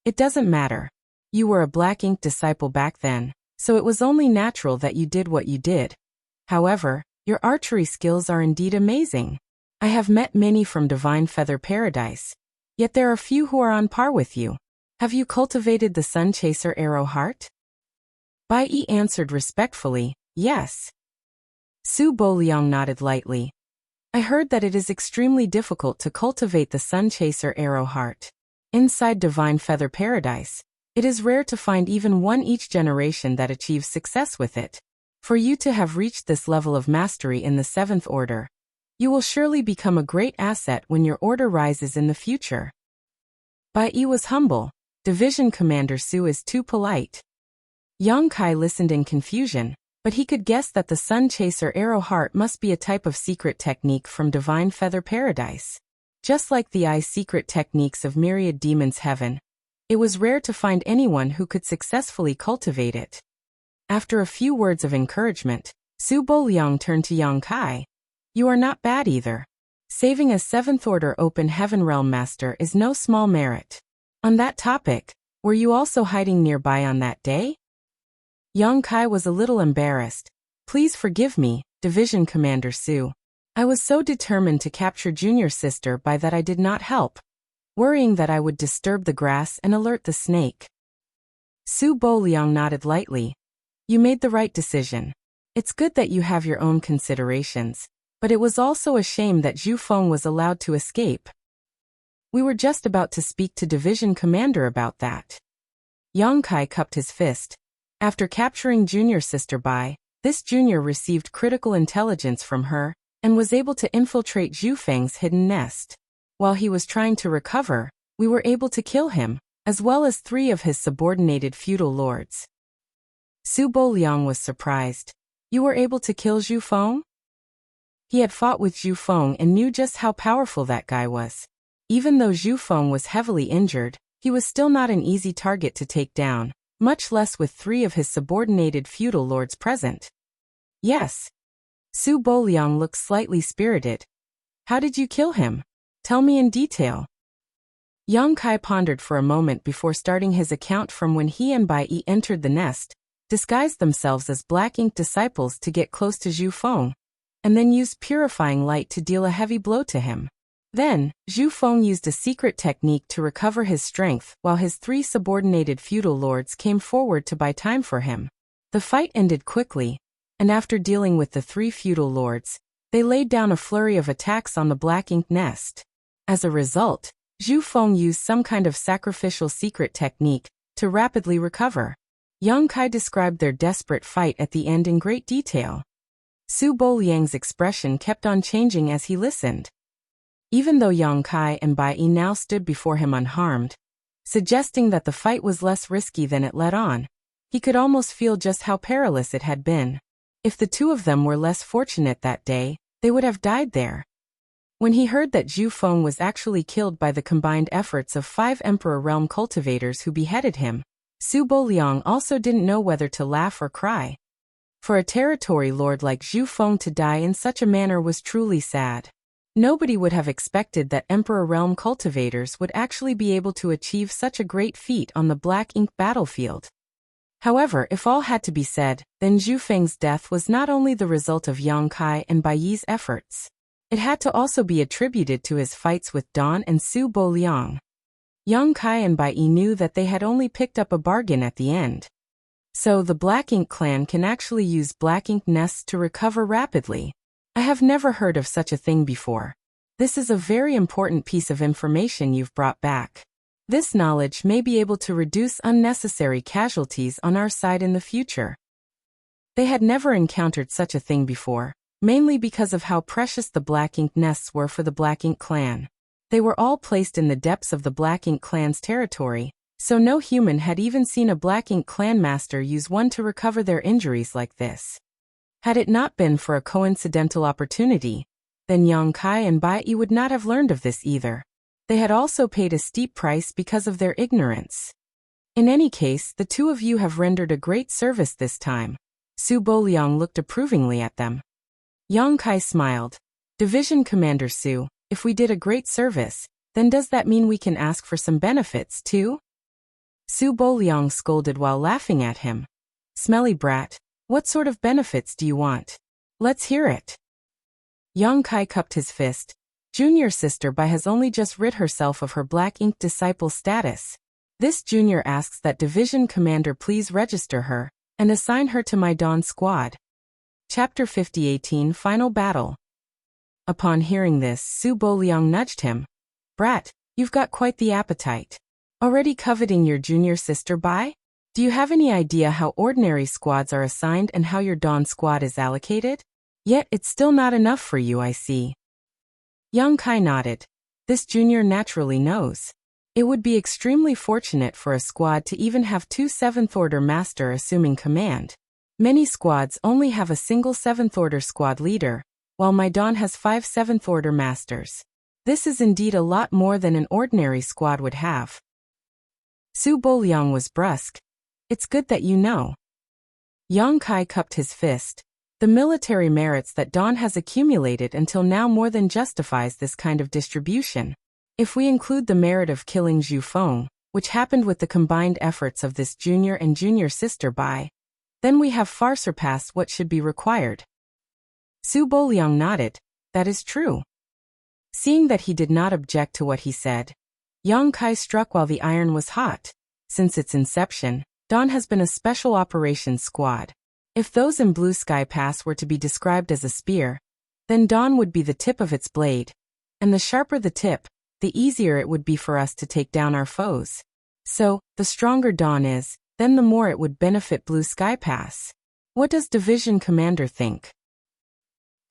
It doesn't matter. You were a Black Ink disciple back then, so it was only natural that you did what you did. However, your archery skills are indeed amazing. I have met many from Divine Feather Paradise, yet there are few who are on par with you. Have you cultivated the Sun Chaser Arrow Heart? Bai Yi answered respectfully, yes. Su Boliang nodded lightly. I heard that it is extremely difficult to cultivate the Sun Chaser Arrow Heart. Inside Divine Feather Paradise, it is rare to find even one each generation that achieves success with it. For you to have reached this level of mastery in the 7th Order, you will surely become a great asset when your order rises in the future. Bai Yi was humble. Division Commander Su is too polite. Yang Kai listened in confusion, but he could guess that the Sun Chaser Arrow Heart must be a type of secret technique from Divine Feather Paradise. Just like the secret techniques of myriad demons' heaven, it was rare to find anyone who could successfully cultivate it. After a few words of encouragement, Su Boliang turned to Yang Kai. You are not bad either. Saving a 7th Order Open Heaven Realm Master is no small merit. On that topic, were you also hiding nearby on that day? Yang Kai was a little embarrassed. Please forgive me, Division Commander Su. I was so determined to capture Junior Sister Bai that I did not help, worrying that I would disturb the grass and alert the snake. Su Boliang nodded lightly. You made the right decision. It's good that you have your own considerations, but it was also a shame that Zhu Feng was allowed to escape. We were just about to speak to Division Commander about that. Yang Kai cupped his fist. After capturing Junior Sister Bai, this junior received critical intelligence from her, and was able to infiltrate Zhu Feng's hidden nest. While he was trying to recover, we were able to kill him, as well as 3 of his subordinated feudal lords. Su Boliang was surprised. You were able to kill Zhu Feng? He had fought with Zhu Feng and knew just how powerful that guy was. Even though Zhu Feng was heavily injured, he was still not an easy target to take down, much less with 3 of his subordinated feudal lords present. Yes. Su Boliang looked slightly spirited. How did you kill him? Tell me in detail. Yang Kai pondered for a moment before starting his account from when he and Bai Yi entered the nest, disguised themselves as Black Ink disciples to get close to Zhu Feng, and then used purifying light to deal a heavy blow to him. Then, Zhu Feng used a secret technique to recover his strength while his 3 subordinated feudal lords came forward to buy time for him. The fight ended quickly, and after dealing with the 3 feudal lords, they laid down a flurry of attacks on the Black Ink nest. As a result, Zhu Feng used some kind of sacrificial secret technique to rapidly recover. Yang Kai described their desperate fight at the end in great detail. Su Boliang's expression kept on changing as he listened. Even though Yang Kai and Bai Yi now stood before him unharmed, suggesting that the fight was less risky than it led on, he could almost feel just how perilous it had been. If the 2 of them were less fortunate that day, they would have died there. When he heard that Zhu Feng was actually killed by the combined efforts of 5 Emperor Realm cultivators who beheaded him, Su Boliang also didn't know whether to laugh or cry. For a territory lord like Zhu Feng to die in such a manner was truly sad. Nobody would have expected that Emperor Realm cultivators would actually be able to achieve such a great feat on the Black Ink battlefield. However, if all had to be said, then Zhu Feng's death was not only the result of Yang Kai and Bai Yi's efforts. It had to also be attributed to his fights with Don and Su Boliang. Yang Kai and Bai Yi knew that they had only picked up a bargain at the end. So the Black Ink clan can actually use Black Ink nests to recover rapidly. I have never heard of such a thing before. This is a very important piece of information you've brought back. This knowledge may be able to reduce unnecessary casualties on our side in the future. They had never encountered such a thing before, mainly because of how precious the Black Ink nests were for the Black Ink clan. They were all placed in the depths of the Black Ink clan's territory, so no human had even seen a Black Ink clan master use one to recover their injuries like this. Had it not been for a coincidental opportunity, then Yang Kai and Bai Yi would not have learned of this either. They had also paid a steep price because of their ignorance. In any case, the two of you have rendered a great service this time. Su Boliang looked approvingly at them. Yang Kai smiled. Division Commander Su, if we did a great service, then does that mean we can ask for some benefits too? Su Boliang scolded while laughing at him. Smelly brat, what sort of benefits do you want? Let's hear it. Yang Kai cupped his fist. Junior Sister Bai has only just rid herself of her Black Ink disciple status. This junior asks that Division Commander please register her and assign her to my Dawn squad. Chapter 50-18 Final Battle. Upon hearing this, Su Boliang nudged him. Brat, you've got quite the appetite. Already coveting your junior sister Bai? Do you have any idea how ordinary squads are assigned and how your Dawn squad is allocated? Yet it's still not enough for you, I see. Yang Kai nodded. This junior naturally knows. It would be extremely fortunate for a squad to even have 2 7th Order Master assuming command. Many squads only have a single 7th Order squad leader, while my Dawn has 5 7th Order Masters. This is indeed a lot more than an ordinary squad would have. Su Boliang was brusque. It's good that you know. Yang Kai cupped his fist. The military merits that Dawn has accumulated until now more than justifies this kind of distribution. If we include the merit of killing Zhu Feng, which happened with the combined efforts of this junior and junior sister Bai, then we have far surpassed what should be required. Su Boliang nodded. That is true. Seeing that he did not object to what he said, Yang Kai struck while the iron was hot. Since its inception, Dawn has been a special operations squad. If those in Blue Sky Pass were to be described as a spear, then Dawn would be the tip of its blade. And the sharper the tip, the easier it would be for us to take down our foes. So, the stronger Dawn is, then the more it would benefit Blue Sky Pass. What does Division Commander think?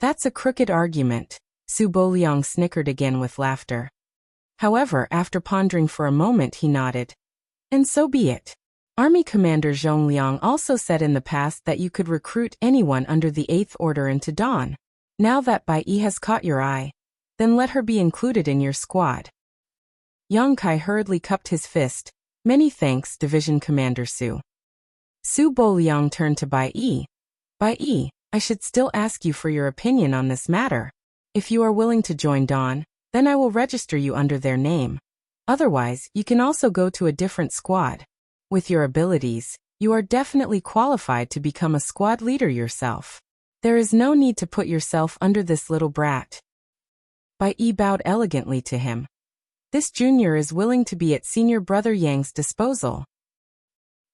That's a crooked argument. Su Boliang snickered again with laughter. However, after pondering for a moment, he nodded. And so be it. Army Commander Zhong Liang also said in the past that you could recruit anyone under the 8th Order into Dawn. Now that Bai Yi has caught your eye, then let her be included in your squad. Yang Kai hurriedly cupped his fist. Many thanks, Division Commander Su. Su Boliang turned to Bai Yi. Bai Yi, I should still ask you for your opinion on this matter. If you are willing to join Dawn, then I will register you under their name. Otherwise, you can also go to a different squad. With your abilities, you are definitely qualified to become a squad leader yourself. There is no need to put yourself under this little brat. Bai Yi bowed elegantly to him. This junior is willing to be at senior brother Yang's disposal.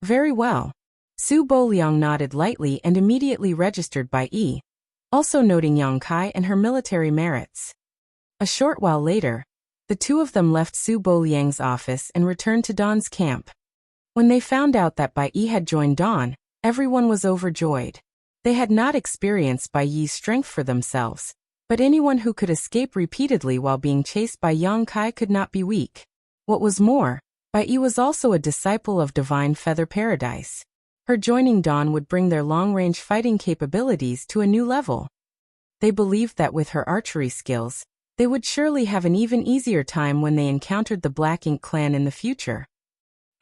Very well. Su Boliang nodded lightly and immediately registered Bai Yi, also noting Yang Kai and her military merits. A short while later, the two of them left Su Boliang's office and returned to Dawn's camp. When they found out that Bai Yi had joined Dawn, everyone was overjoyed. They had not experienced Bai Yi's strength for themselves, but anyone who could escape repeatedly while being chased by Yang Kai could not be weak. What was more, Bai Yi was also a disciple of Divine Feather Paradise. Her joining Dawn would bring their long-range fighting capabilities to a new level. They believed that with her archery skills, they would surely have an even easier time when they encountered the Black Ink clan in the future.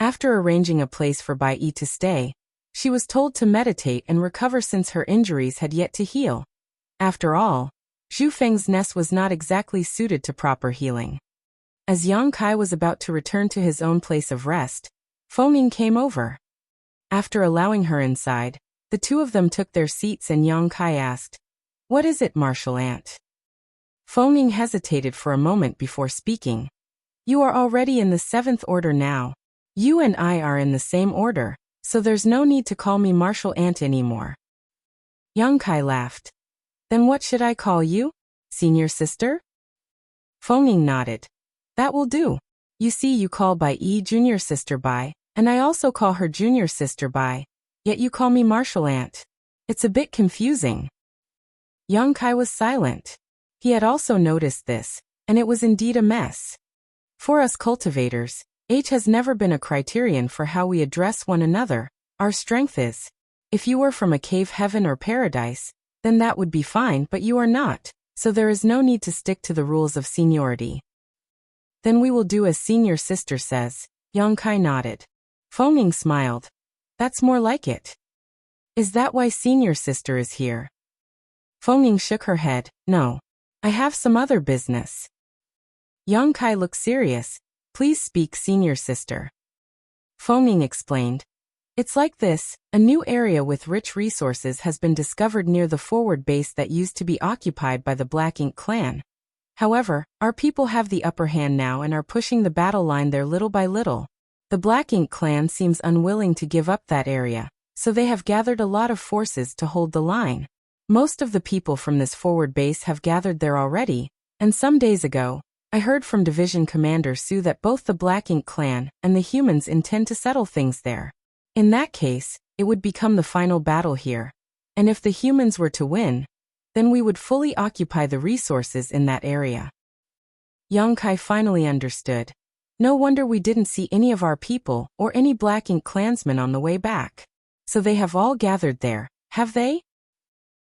After arranging a place for Bai Yi to stay, she was told to meditate and recover since her injuries had yet to heal. After all, Zhu Feng's nest was not exactly suited to proper healing. As Yang Kai was about to return to his own place of rest, Feng Ying came over. After allowing her inside, the two of them took their seats and Yang Kai asked, "What is it, Martial Ant?" Feng Ying hesitated for a moment before speaking. "You are already in the 7th Order now. You and I are in the same order, so there's no need to call me Martial Ant anymore." Yang Kai laughed. "Then what should I call you? Senior Sister?" Fengning nodded. That will do. You see, you call Bai Yi junior sister Bai, and I also call her junior sister Bai, yet you call me martial aunt. It's a bit confusing. Yang Kai was silent. He had also noticed this, and it was indeed a mess. For us cultivators, age has never been a criterion for how we address one another. Our strength is. If you were from a cave heaven or paradise, then that would be fine, but you are not, so there is no need to stick to the rules of seniority. Then we will do as senior sister says. Yang Kai nodded. Fengning smiled. That's more like it. Is that why senior sister is here? Fengning shook her head. No. I have some other business. Yang Kai looked serious. Please speak, senior sister. Fengning explained. It's like this, a new area with rich resources has been discovered near the forward base that used to be occupied by the Black Ink clan. However, our people have the upper hand now and are pushing the battle line there little by little. The Black Ink clan seems unwilling to give up that area, so they have gathered a lot of forces to hold the line. Most of the people from this forward base have gathered there already, and some days ago, I heard from Division Commander Su that both the Black Ink clan and the humans intend to settle things there. In that case, it would become the final battle here, and if the humans were to win, then we would fully occupy the resources in that area. Yang Kai finally understood. No wonder we didn't see any of our people or any Black Ink clansmen on the way back. So they have all gathered there, have they?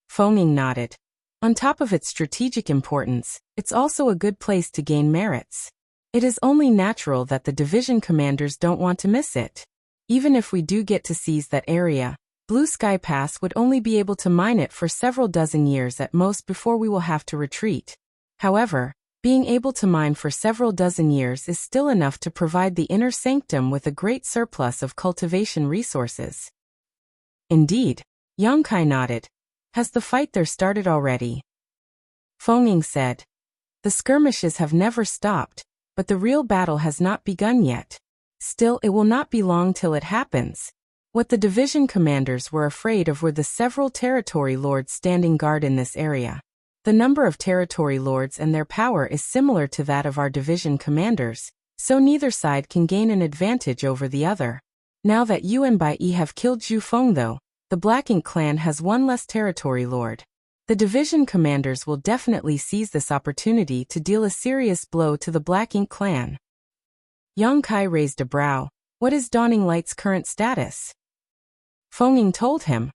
Fengning nodded. On top of its strategic importance, it's also a good place to gain merits. It is only natural that the division commanders don't want to miss it. Even if we do get to seize that area, Blue Sky Pass would only be able to mine it for several dozen years at most before we will have to retreat. However, being able to mine for several dozen years is still enough to provide the inner sanctum with a great surplus of cultivation resources. Indeed, Yang Kai nodded. Has the fight there started already? Fengning said. The skirmishes have never stopped, but the real battle has not begun yet. Still, it will not be long till it happens. What the division commanders were afraid of were the several territory lords standing guard in this area. The number of territory lords and their power is similar to that of our division commanders, so neither side can gain an advantage over the other. Now that you and Bai Yi have killed Zhu Feng though, the Black Ink clan has one less territory lord. The division commanders will definitely seize this opportunity to deal a serious blow to the Black Ink clan. Yang Kai raised a brow. What is Dawning Light's current status? Fengning told him.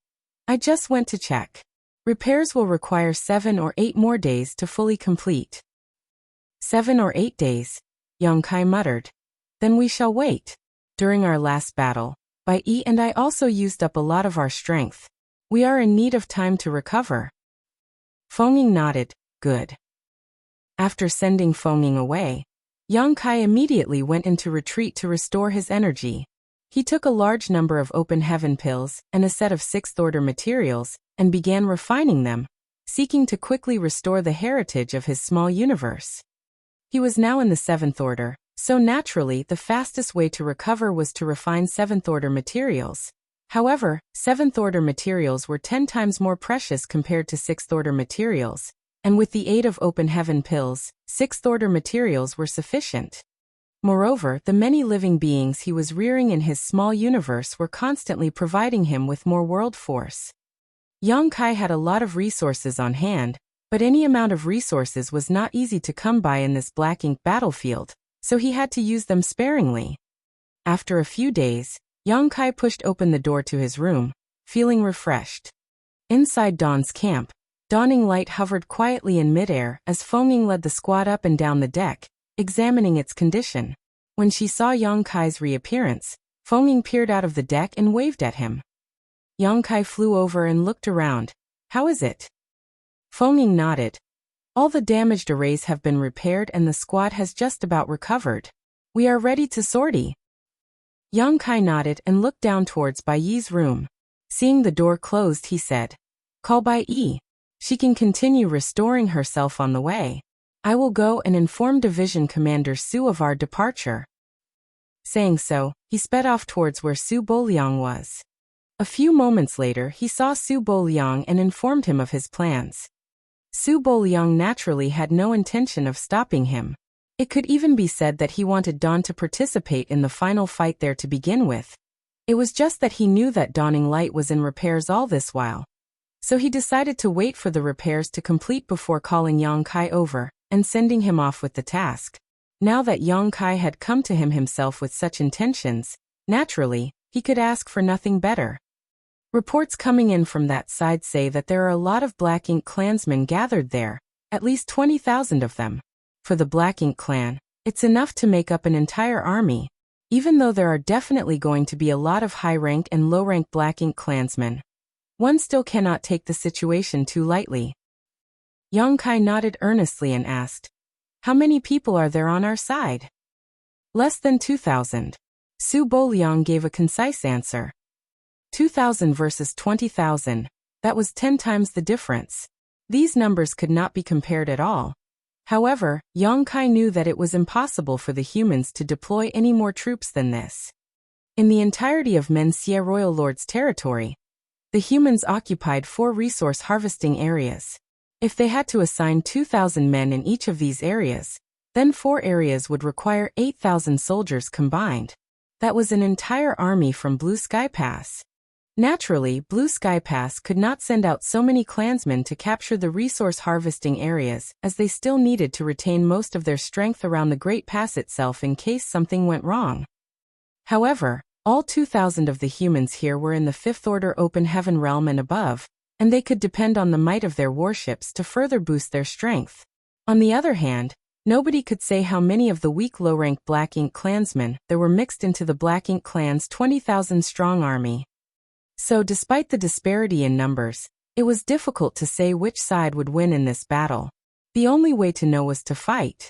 I just went to check. Repairs will require 7 or 8 more days to fully complete. 7 or 8 days, Yang Kai muttered. Then we shall wait. During our last battle, Bai Yi and I also used up a lot of our strength. We are in need of time to recover. Fengning nodded. Good. After sending Fengning away, Yang Kai immediately went into retreat to restore his energy. He took a large number of open heaven pills and a set of 6th order materials, and began refining them, seeking to quickly restore the heritage of his small universe. He was now in the 7th order, so naturally the fastest way to recover was to refine 7th order materials. However, 7th order materials were 10 times more precious compared to 6th order materials, and with the aid of open heaven pills, 6th order materials were sufficient. Moreover, the many living beings he was rearing in his small universe were constantly providing him with more world force. Yang Kai had a lot of resources on hand, but any amount of resources was not easy to come by in this Black Ink battlefield, so he had to use them sparingly. After a few days, Yang Kai pushed open the door to his room, feeling refreshed. Inside Dawn's camp, Dawning Light hovered quietly in midair as Fengning led the squad up and down the deck, examining its condition. When she saw Yang Kai's reappearance, Fengning peered out of the deck and waved at him. Yang Kai flew over and looked around. How is it? Fengning nodded. All the damaged arrays have been repaired and the squad has just about recovered. We are ready to sortie. Yang Kai nodded and looked down towards Bai Yi's room. Seeing the door closed, he said, Call Bai Yi. She can continue restoring herself on the way. I will go and inform Division Commander Su of our departure. Saying so, he sped off towards where Su Boliang was. A few moments later, he saw Su Boliang and informed him of his plans. Su Boliang naturally had no intention of stopping him. It could even be said that he wanted Dawn to participate in the final fight there to begin with. It was just that he knew that Dawning Light was in repairs all this while. So he decided to wait for the repairs to complete before calling Yang Kai over and sending him off with the task. Now that Yang Kai had come to him himself with such intentions, naturally, he could ask for nothing better. Reports coming in from that side say that there are a lot of Black Ink clansmen gathered there, at least 20,000 of them. For the Black Ink clan, it's enough to make up an entire army, even though there are definitely going to be a lot of high-rank and low-rank Black Ink clansmen. One still cannot take the situation too lightly. Yang Kai nodded earnestly and asked, "How many people are there on our side?" "Less than 2,000. Su Boliang gave a concise answer. 2,000 versus 20,000, that was 10 times the difference. These numbers could not be compared at all. However, Yang Kai knew that it was impossible for the humans to deploy any more troops than this. In the entirety of Menxia Royal Lord's territory, the humans occupied 4 resource harvesting areas. If they had to assign 2,000 men in each of these areas, then 4 areas would require 8,000 soldiers combined. That was an entire army from Blue Sky Pass. Naturally, Blue Sky Pass could not send out so many clansmen to capture the resource harvesting areas, as they still needed to retain most of their strength around the Great Pass itself in case something went wrong. However, all 2,000 of the humans here were in the 5th Order Open Heaven realm and above, and they could depend on the might of their warships to further boost their strength. On the other hand, nobody could say how many of the weak low-rank Black Ink clansmen there were mixed into the Black Ink clan's 20,000-strong army. So despite the disparity in numbers, it was difficult to say which side would win in this battle. The only way to know was to fight.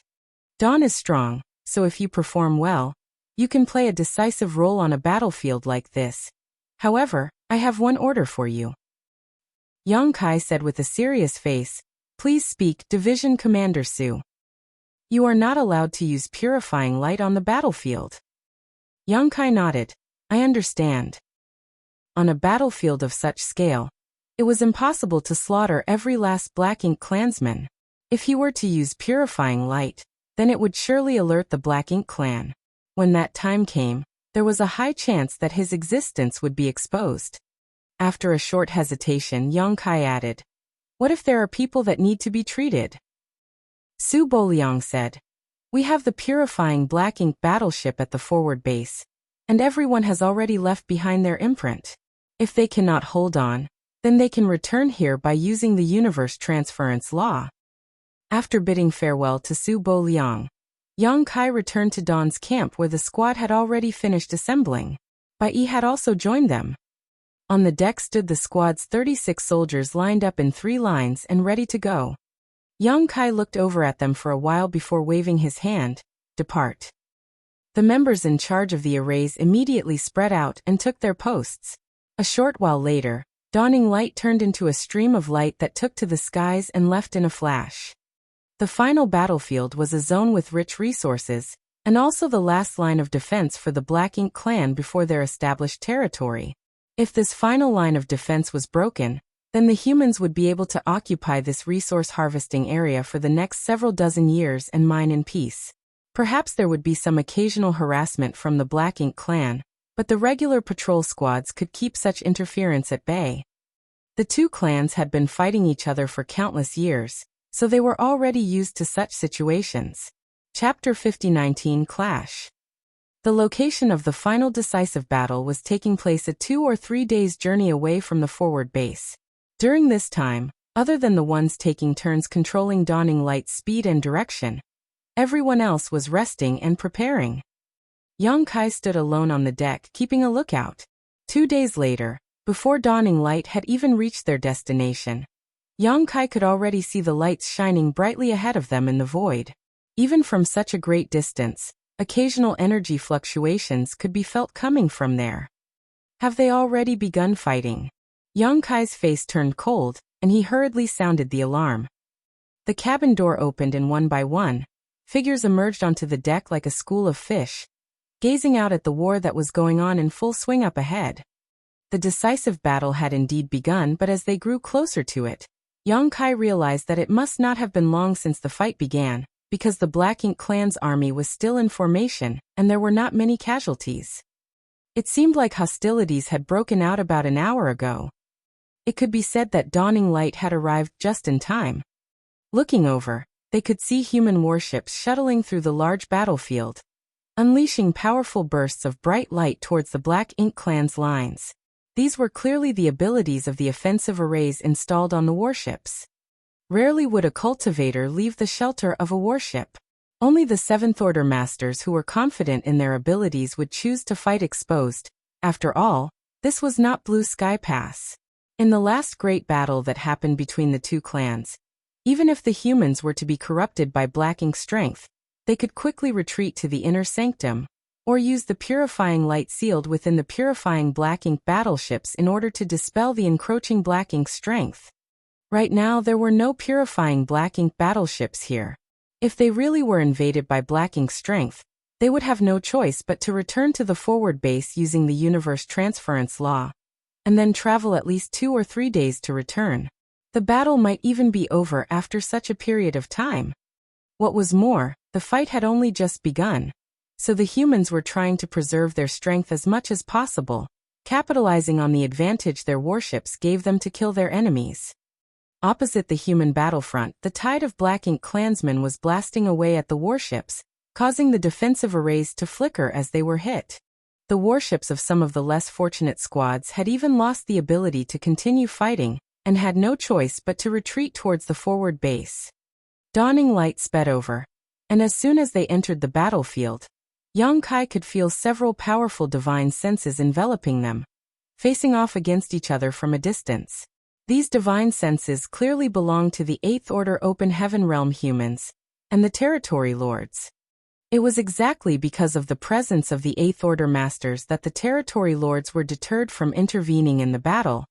Dawn is strong, so if you perform well, you can play a decisive role on a battlefield like this. However, I have one order for you. Yang Kai said with a serious face, "Please speak, Division Commander Su. You are not allowed to use purifying light on the battlefield." Yang Kai nodded. "I understand." On a battlefield of such scale, it was impossible to slaughter every last Black Ink clansman. If he were to use purifying light, then it would surely alert the Black Ink clan. When that time came, there was a high chance that his existence would be exposed. After a short hesitation, Yang Kai added, "What if there are people that need to be treated?" Su Boliang said, "We have the purifying Black Ink battleship at the forward base, and everyone has already left behind their imprint. If they cannot hold on, then they can return here by using the universe transference law." After bidding farewell to Su Boliang, Yang Kai returned to Dawn's camp where the squad had already finished assembling. Bai Yi had also joined them. On the deck stood the squad's 36 soldiers lined up in 3 lines and ready to go. Yang Kai looked over at them for a while before waving his hand, "Depart." The members in charge of the arrays immediately spread out and took their posts. A short while later, Dawning Light turned into a stream of light that took to the skies and left in a flash. The final battlefield was a zone with rich resources, and also the last line of defense for the Black Ink clan before their established territory. If this final line of defense was broken, then the humans would be able to occupy this resource harvesting area for the next several dozen years and mine in peace. Perhaps there would be some occasional harassment from the Black Ink clan, but the regular patrol squads could keep such interference at bay. The 2 clans had been fighting each other for countless years, so they were already used to such situations. Chapter 50-19 Clash. The location of the final decisive battle was taking place a 2 or 3 days' journey away from the forward base. During this time, other than the ones taking turns controlling Dawning Light's speed and direction, everyone else was resting and preparing. Yang Kai stood alone on the deck keeping a lookout. 2 days later, before Dawning Light had even reached their destination, Yang Kai could already see the lights shining brightly ahead of them in the void. Even from such a great distance, occasional energy fluctuations could be felt coming from there. Have they already begun fighting? Yang Kai's face turned cold, and he hurriedly sounded the alarm. The cabin door opened and one by one, figures emerged onto the deck like a school of fish, gazing out at the war that was going on in full swing up ahead. The decisive battle had indeed begun, but as they grew closer to it, Yang Kai realized that it must not have been long since the fight began, because the Black Ink Clan's army was still in formation, and there were not many casualties. It seemed like hostilities had broken out about an hour ago. It could be said that Dawning Light had arrived just in time. Looking over, they could see human warships shuttling through the large battlefield, unleashing powerful bursts of bright light towards the Black Ink Clan's lines. These were clearly the abilities of the offensive arrays installed on the warships. Rarely would a cultivator leave the shelter of a warship. Only the Seventh Order Masters who were confident in their abilities would choose to fight exposed. After all, this was not Blue Sky Pass. In the last great battle that happened between the two clans, even if the humans were to be corrupted by Black Ink strength, they could quickly retreat to the inner sanctum, or use the purifying light sealed within the purifying Black Ink battleships in order to dispel the encroaching Black Ink strength. Right now there were no purifying Black Ink battleships here. If they really were invaded by Black Ink strength, they would have no choice but to return to the forward base using the universe transference law, and then travel at least 2 or 3 days to return. The battle might even be over after such a period of time. What was more, the fight had only just begun, so the humans were trying to preserve their strength as much as possible, capitalizing on the advantage their warships gave them to kill their enemies. Opposite the human battlefront, the tide of Black Ink clansmen was blasting away at the warships, causing the defensive arrays to flicker as they were hit. The warships of some of the less fortunate squads had even lost the ability to continue fighting, and had no choice but to retreat towards the forward base. Dawning Light sped over, and as soon as they entered the battlefield, Yang Kai could feel several powerful divine senses enveloping them, facing off against each other from a distance. These divine senses clearly belonged to the Eighth Order Open Heaven Realm humans, and the Territory Lords. It was exactly because of the presence of the Eighth Order Masters that the Territory Lords were deterred from intervening in the battle,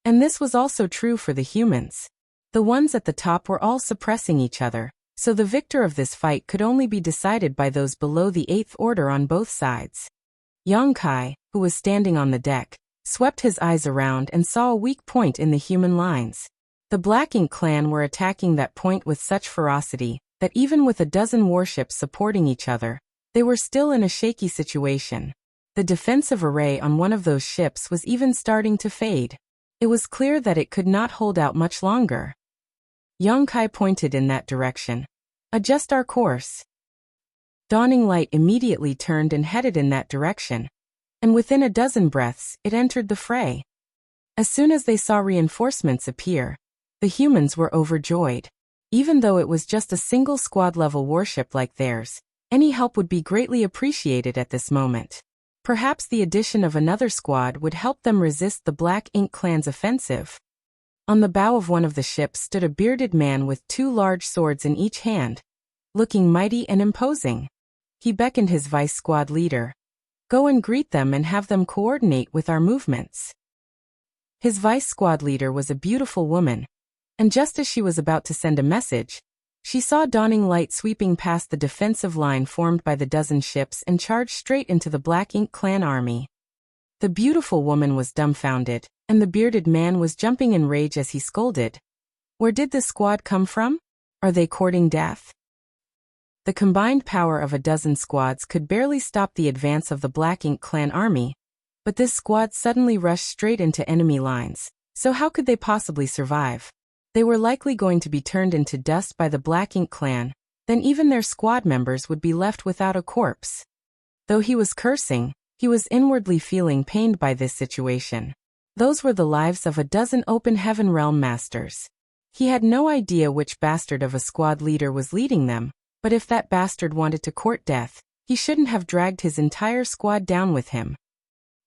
and this was also true for the humans. The ones at the top were all suppressing each other, so the victor of this fight could only be decided by those below the Eighth Order on both sides. Yang Kai, who was standing on the deck, swept his eyes around and saw a weak point in the human lines. The Black Ink clan were attacking that point with such ferocity that even with a dozen warships supporting each other, they were still in a shaky situation. The defensive array on one of those ships was even starting to fade. It was clear that it could not hold out much longer. Yang Kai pointed in that direction. "Adjust our course." Dawning Light immediately turned and headed in that direction, and within a dozen breaths, it entered the fray. As soon as they saw reinforcements appear, the humans were overjoyed. Even though it was just a single squad-level warship like theirs, any help would be greatly appreciated at this moment. Perhaps the addition of another squad would help them resist the Black Ink clan's offensive. On the bow of one of the ships stood a bearded man with 2 large swords in each hand, looking mighty and imposing. He beckoned his vice squad leader. "Go and greet them and have them coordinate with our movements." His vice squad leader was a beautiful woman, and just as she was about to send a message, she saw Dawning Light sweeping past the defensive line formed by the dozen ships and charged straight into the Black Ink clan army. The beautiful woman was dumbfounded, and the bearded man was jumping in rage as he scolded. "Where did this squad come from? Are they courting death?" The combined power of a dozen squads could barely stop the advance of the Black Ink clan army, but this squad suddenly rushed straight into enemy lines, so how could they possibly survive? They were likely going to be turned into dust by the Black Ink clan, then even their squad members would be left without a corpse. Though he was cursing, he was inwardly feeling pained by this situation. Those were the lives of a dozen Open Heaven Realm Masters. He had no idea which bastard of a squad leader was leading them, but if that bastard wanted to court death, he shouldn't have dragged his entire squad down with him.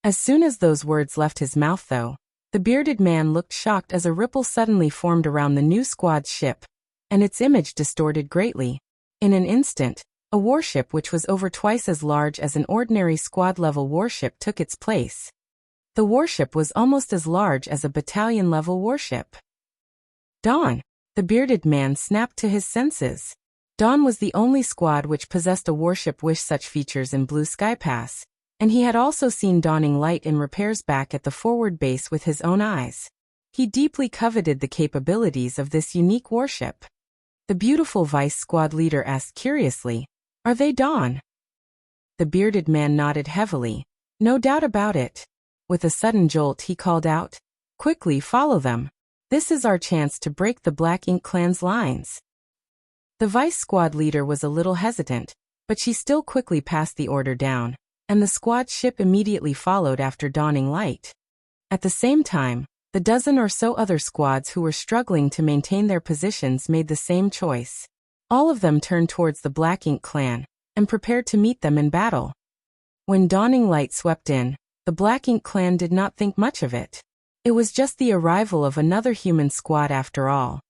As soon as those words left his mouth though, the bearded man looked shocked as a ripple suddenly formed around the new squad's ship, and its image distorted greatly. In an instant, a warship which was over twice as large as an ordinary squad-level warship took its place. The warship was almost as large as a battalion-level warship. Dawn! The bearded man snapped to his senses. Dawn was the only squad which possessed a warship with such features in Blue Sky Pass, and he had also seen Dawning Light in repairs back at the forward base with his own eyes. He deeply coveted the capabilities of this unique warship. The beautiful vice squad leader asked curiously, "Are they Dawn?" The bearded man nodded heavily. "No doubt about it." With a sudden jolt he called out, "Quickly follow them. This is our chance to break the Black Ink Clan's lines." The vice squad leader was a little hesitant, but she still quickly passed the order down, and the squad ship immediately followed after dawning light. At the same time, the dozen or so other squads who were struggling to maintain their positions made the same choice. All of them turned towards the Black Ink Clan and prepared to meet them in battle. When dawning light swept in, the Black Ink Clan did not think much of it. It was just the arrival of another human squad after all.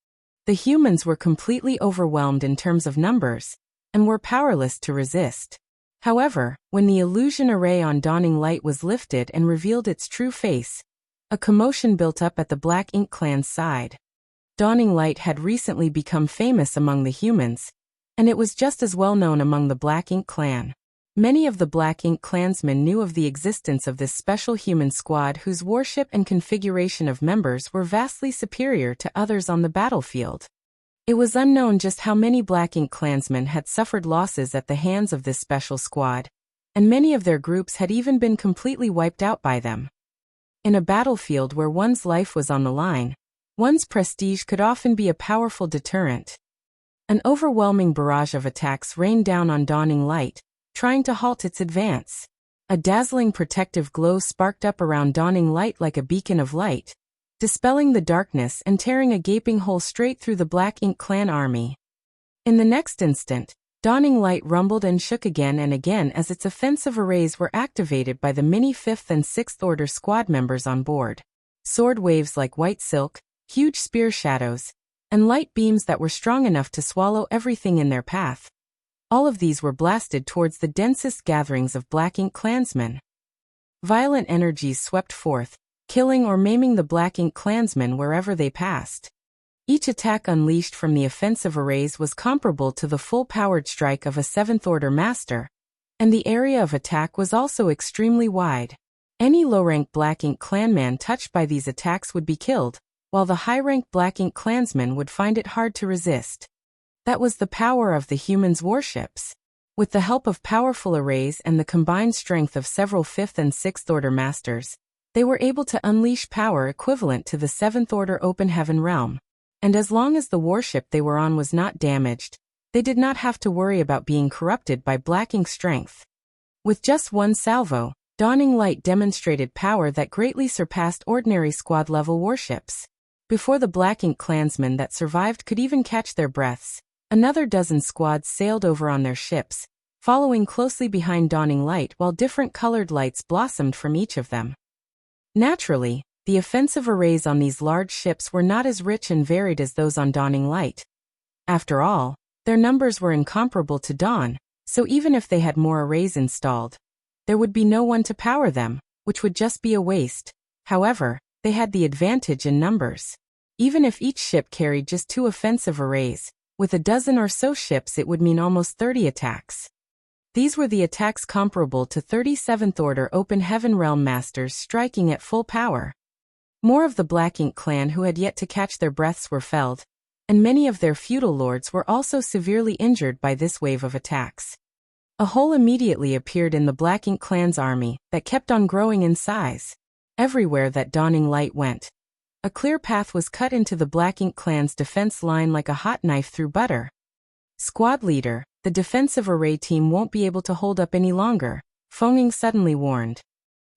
The humans were completely overwhelmed in terms of numbers, and were powerless to resist. However, when the illusion array on dawning light was lifted and revealed its true face, a commotion built up at the Black Ink Clan's side. Dawning light had recently become famous among the humans, and it was just as well known among the Black Ink Clan. Many of the Black Ink Clansmen knew of the existence of this special human squad whose warship and configuration of members were vastly superior to others on the battlefield. It was unknown just how many Black Ink Clansmen had suffered losses at the hands of this special squad, and many of their groups had even been completely wiped out by them. In a battlefield where one's life was on the line, one's prestige could often be a powerful deterrent. An overwhelming barrage of attacks rained down on dawning light, trying to halt its advance. A dazzling protective glow sparked up around dawning light like a beacon of light, dispelling the darkness and tearing a gaping hole straight through the Black Ink Clan army. In the next instant, dawning light rumbled and shook again and again as its offensive arrays were activated by the many 5th and 6th Order squad members on board. Sword waves like white silk, huge spear shadows, and light beams that were strong enough to swallow everything in their path. All of these were blasted towards the densest gatherings of Black Ink Clansmen. Violent energies swept forth, killing or maiming the Black Ink Clansmen wherever they passed. Each attack unleashed from the offensive arrays was comparable to the full-powered strike of a 7th Order Master, and the area of attack was also extremely wide. Any low-rank Black Ink Clanman touched by these attacks would be killed, while the high-rank Black Ink Clansmen would find it hard to resist. That was the power of the humans' warships. With the help of powerful arrays and the combined strength of several 5th and 6th Order Masters, they were able to unleash power equivalent to the 7th Order Open Heaven realm. And as long as the warship they were on was not damaged, they did not have to worry about being corrupted by Black Ink strength. With just one salvo, dawning light demonstrated power that greatly surpassed ordinary squad-level warships. Before the Black Ink Clansmen that survived could even catch their breaths, another dozen squads sailed over on their ships, following closely behind dawning light while different colored lights blossomed from each of them. Naturally, the offensive arrays on these large ships were not as rich and varied as those on dawning light. After all, their numbers were incomparable to Dawn, so even if they had more arrays installed, there would be no one to power them, which would just be a waste. However, they had the advantage in numbers. Even if each ship carried just 2 offensive arrays, with a dozen or so ships it would mean almost 30 attacks. These were the attacks comparable to 37th Order Open Heaven Realm Masters striking at full power. More of the Black Ink Clan who had yet to catch their breaths were felled, and many of their feudal lords were also severely injured by this wave of attacks. A hole immediately appeared in the Black Ink Clan's army that kept on growing in size. Everywhere that dawning light went, a clear path was cut into the Black Ink Clan's defense line like a hot knife through butter. Squad leader, the defensive array team won't be able to hold up any longer, Feng Ying suddenly warned.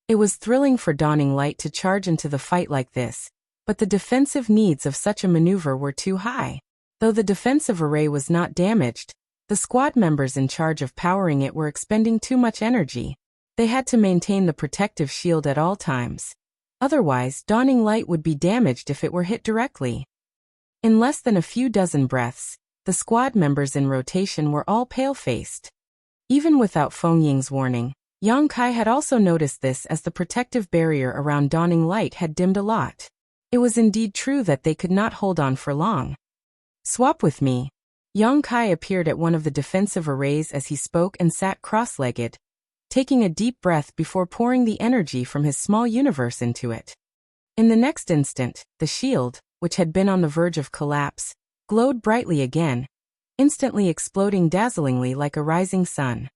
It was thrilling for dawning light to charge into the fight like this, but the defensive needs of such a maneuver were too high. Though the defensive array was not damaged, the squad members in charge of powering it were expending too much energy. They had to maintain the protective shield at all times. Otherwise, dawning light would be damaged if it were hit directly. In less than a few dozen breaths, the squad members in rotation were all pale-faced. Even without Feng Ying's warning, Yang Kai had also noticed this as the protective barrier around dawning light had dimmed a lot. It was indeed true that they could not hold on for long. "Swap with me." Yang Kai appeared at one of the defensive arrays as he spoke and sat cross-legged, taking a deep breath before pouring the energy from his small universe into it. In the next instant, the shield, which had been on the verge of collapse, glowed brightly again, instantly exploding dazzlingly like a rising sun.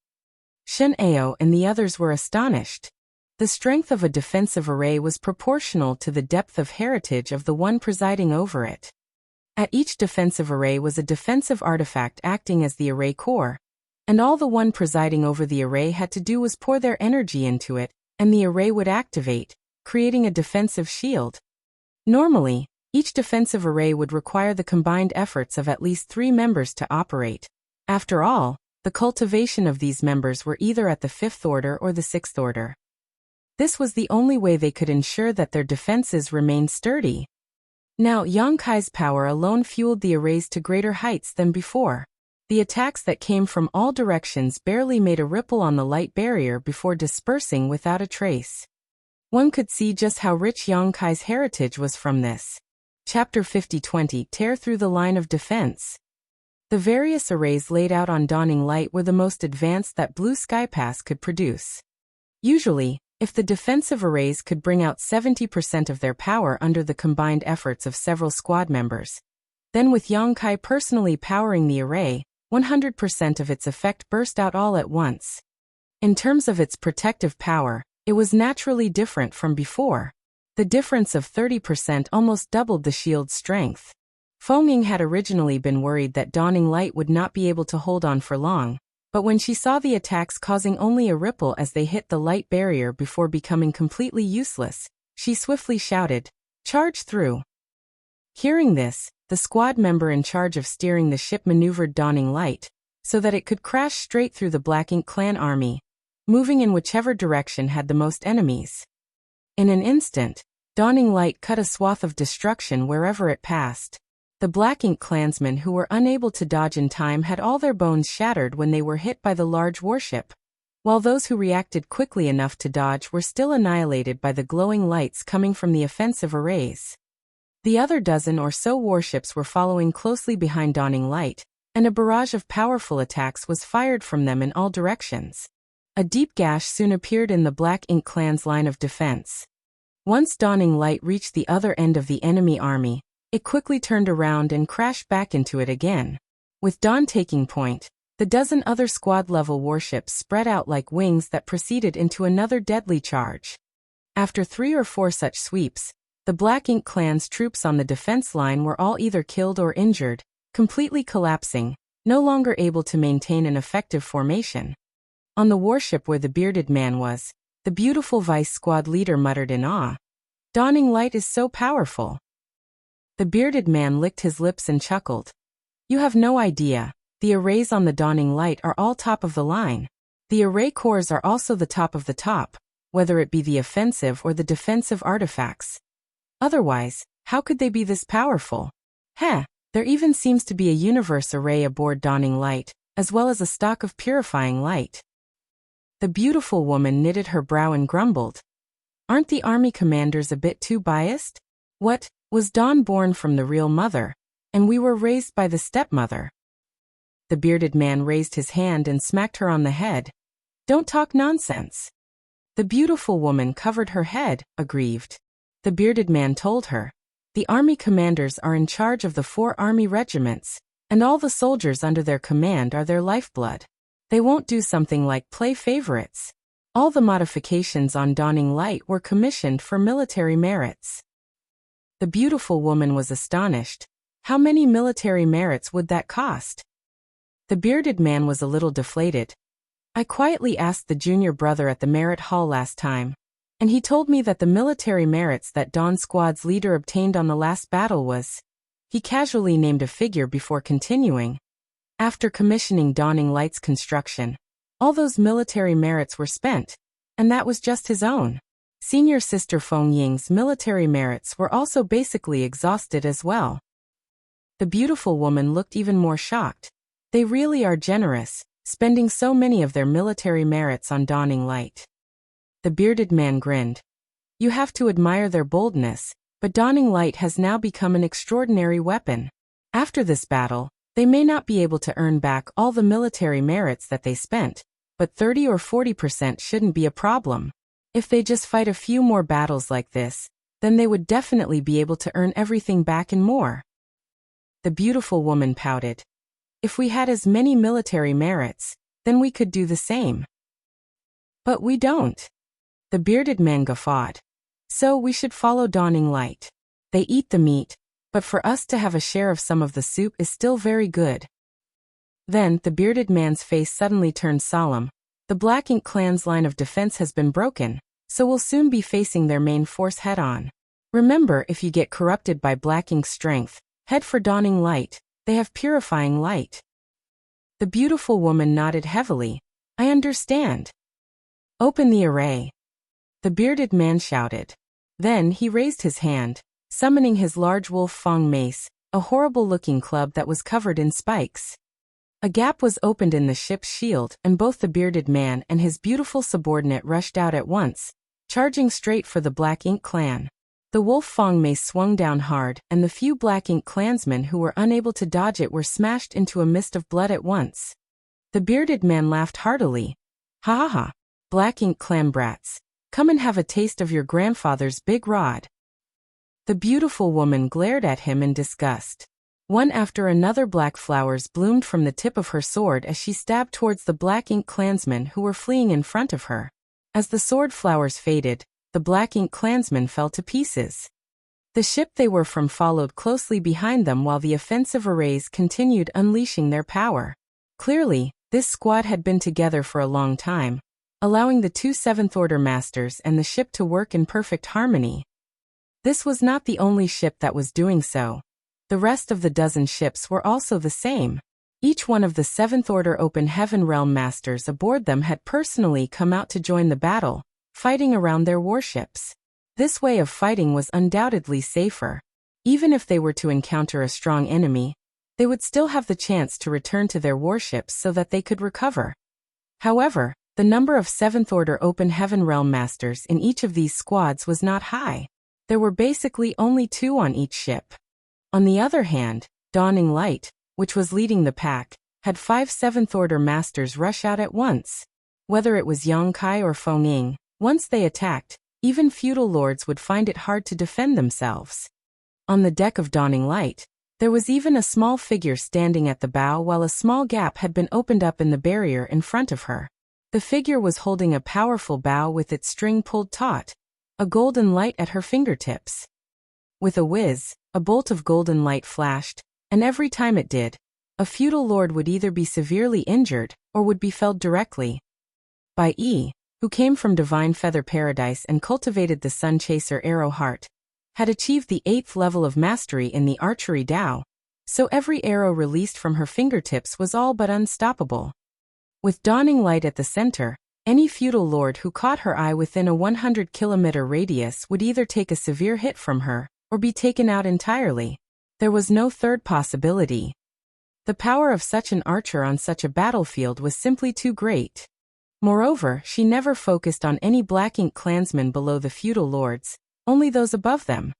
Shen Ao and the others were astonished. The strength of a defensive array was proportional to the depth of heritage of the one presiding over it. At each defensive array was a defensive artifact acting as the array core, and all the one presiding over the array had to do was pour their energy into it, and the array would activate, creating a defensive shield. Normally, each defensive array would require the combined efforts of at least 3 members to operate. After all, the cultivation of these members were either at the 5th order or the 6th order. This was the only way they could ensure that their defenses remained sturdy. Now, Yang Kai's power alone fueled the arrays to greater heights than before. The attacks that came from all directions barely made a ripple on the light barrier before dispersing without a trace. One could see just how rich Yang Kai's heritage was from this. Chapter 50-20 Tear through the line of defense. The various arrays laid out on Dawning Light were the most advanced that Blue Sky Pass could produce. Usually, if the defensive arrays could bring out 70% of their power under the combined efforts of several squad members, then with Yang Kai personally powering the array, 100% of its effect burst out all at once. In terms of its protective power, it was naturally different from before. The difference of 30% almost doubled the shield's strength. Feng had originally been worried that Dawning Light would not be able to hold on for long, but when she saw the attacks causing only a ripple as they hit the light barrier before becoming completely useless, she swiftly shouted, "Charge through!" Hearing this, the squad member in charge of steering the ship maneuvered Dawning Light, so that it could crash straight through the Black Ink clan army, moving in whichever direction had the most enemies. In an instant, Dawning Light cut a swath of destruction wherever it passed. The Black Ink clansmen who were unable to dodge in time had all their bones shattered when they were hit by the large warship, while those who reacted quickly enough to dodge were still annihilated by the glowing lights coming from the offensive arrays. The other dozen or so warships were following closely behind Dawning Light, and a barrage of powerful attacks was fired from them in all directions. A deep gash soon appeared in the Black Ink clan's line of defense. Once Dawning Light reached the other end of the enemy army, it quickly turned around and crashed back into it again. With dawn taking point, the dozen other squad-level warships spread out like wings that proceeded into another deadly charge. After 3 or 4 such sweeps, the Black Ink clan's troops on the defense line were all either killed or injured, completely collapsing, no longer able to maintain an effective formation. On the warship where the bearded man was, the beautiful vice squad leader muttered in awe, "Dawning Light is so powerful." The bearded man licked his lips and chuckled. "You have no idea, the arrays on the Dawning Light are all top of the line. The array cores are also the top of the top, whether it be the offensive or the defensive artifacts. Otherwise, how could they be this powerful? Heh, there even seems to be a universe array aboard Dawning Light, as well as a stock of purifying light." The beautiful woman knitted her brow and grumbled. "Aren't the army commanders a bit too biased? What, was Dawn born from the real mother, and we were raised by the stepmother?" The bearded man raised his hand and smacked her on the head. "Don't talk nonsense." The beautiful woman covered her head, aggrieved. The bearded man told her, "The army commanders are in charge of the 4 army regiments, and all the soldiers under their command are their lifeblood. They won't do something like play favorites. All the modifications on Dawning Light were commissioned for military merits." The beautiful woman was astonished. How many military merits would that cost? The bearded man was a little deflated. "I quietly asked the junior brother at the merit hall last time, and he told me that the military merits that Dawn Squad's leader obtained on the last battle was..." He casually named a figure before continuing. "After commissioning Dawning Light's construction, all those military merits were spent, and that was just his own. Senior sister Feng Ying's military merits were also basically exhausted as well." The beautiful woman looked even more shocked. They really are generous, spending so many of their military merits on Dawning Light. The bearded man grinned. "You have to admire their boldness, but Dawning Light has now become an extraordinary weapon. After this battle, they may not be able to earn back all the military merits that they spent, but 30 or 40% shouldn't be a problem. If they just fight a few more battles like this, then they would definitely be able to earn everything back and more. The beautiful woman pouted. If we had as many military merits, then we could do the same. But we don't. The bearded man guffawed. So we should follow Dawning Light. They eat the meat, but for us to have a share of some of the soup is still very good. Then the bearded man's face suddenly turned solemn. The Black Ink Clan's line of defense has been broken, so we'll soon be facing their main force head-on. Remember, if you get corrupted by Black Ink's strength, head for Dawning Light. They have purifying light. The beautiful woman nodded heavily. I understand. Open the array. The bearded man shouted. Then he raised his hand, summoning his large wolf fang mace, a horrible-looking club that was covered in spikes. A gap was opened in the ship's shield, and both the bearded man and his beautiful subordinate rushed out at once, charging straight for the Black Ink Clan. The wolf fang mace swung down hard, and the few Black Ink clansmen who were unable to dodge it were smashed into a mist of blood at once. The bearded man laughed heartily. Ha ha ha, Black Ink Clan brats, come and have a taste of your grandfather's big rod. The beautiful woman glared at him in disgust. One after another black flowers bloomed from the tip of her sword as she stabbed towards the Black Ink clansmen who were fleeing in front of her. As the sword flowers faded, the Black Ink clansmen fell to pieces. The ship they were from followed closely behind them while the offensive arrays continued unleashing their power. Clearly, this squad had been together for a long time, allowing the two Seventh Order masters and the ship to work in perfect harmony. This was not the only ship that was doing so. The rest of the dozen ships were also the same. Each one of the Seventh Order Open Heaven Realm Masters aboard them had personally come out to join the battle, fighting around their warships. This way of fighting was undoubtedly safer. Even if they were to encounter a strong enemy, they would still have the chance to return to their warships so that they could recover. However, the number of Seventh Order Open Heaven Realm Masters in each of these squads was not high. There were basically only 2 on each ship. On the other hand, Dawning Light, which was leading the pack, had 5 Seventh Order Masters rush out at once. Whether it was Yongkai or Fenging, once they attacked, even feudal lords would find it hard to defend themselves. On the deck of Dawning Light, there was even a small figure standing at the bow while a small gap had been opened up in the barrier in front of her. The figure was holding a powerful bow with its string pulled taut, a golden light at her fingertips. With a whiz, a bolt of golden light flashed, and every time it did, a feudal lord would either be severely injured or would be felled directly. Bai Yi, who came from Divine Feather Paradise and cultivated the Sun Chaser Arrow Heart, had achieved the 8th level of mastery in the archery Dao, so every arrow released from her fingertips was all but unstoppable. With Dawning Light at the center, any feudal lord who caught her eye within a 100-kilometer radius would either take a severe hit from her or be taken out entirely. There was no third possibility. The power of such an archer on such a battlefield was simply too great. Moreover, she never focused on any Black Ink clansmen below the feudal lords, only those above them.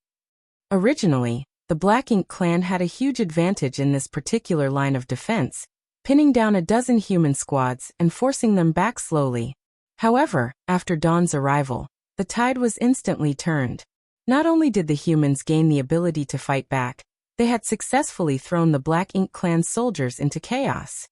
Originally, the Black Ink clan had a huge advantage in this particular line of defense, pinning down a dozen human squads and forcing them back slowly. However, after Dawn's arrival, the tide was instantly turned. Not only did the humans gain the ability to fight back, they had successfully thrown the Black Ink clan soldiers into chaos.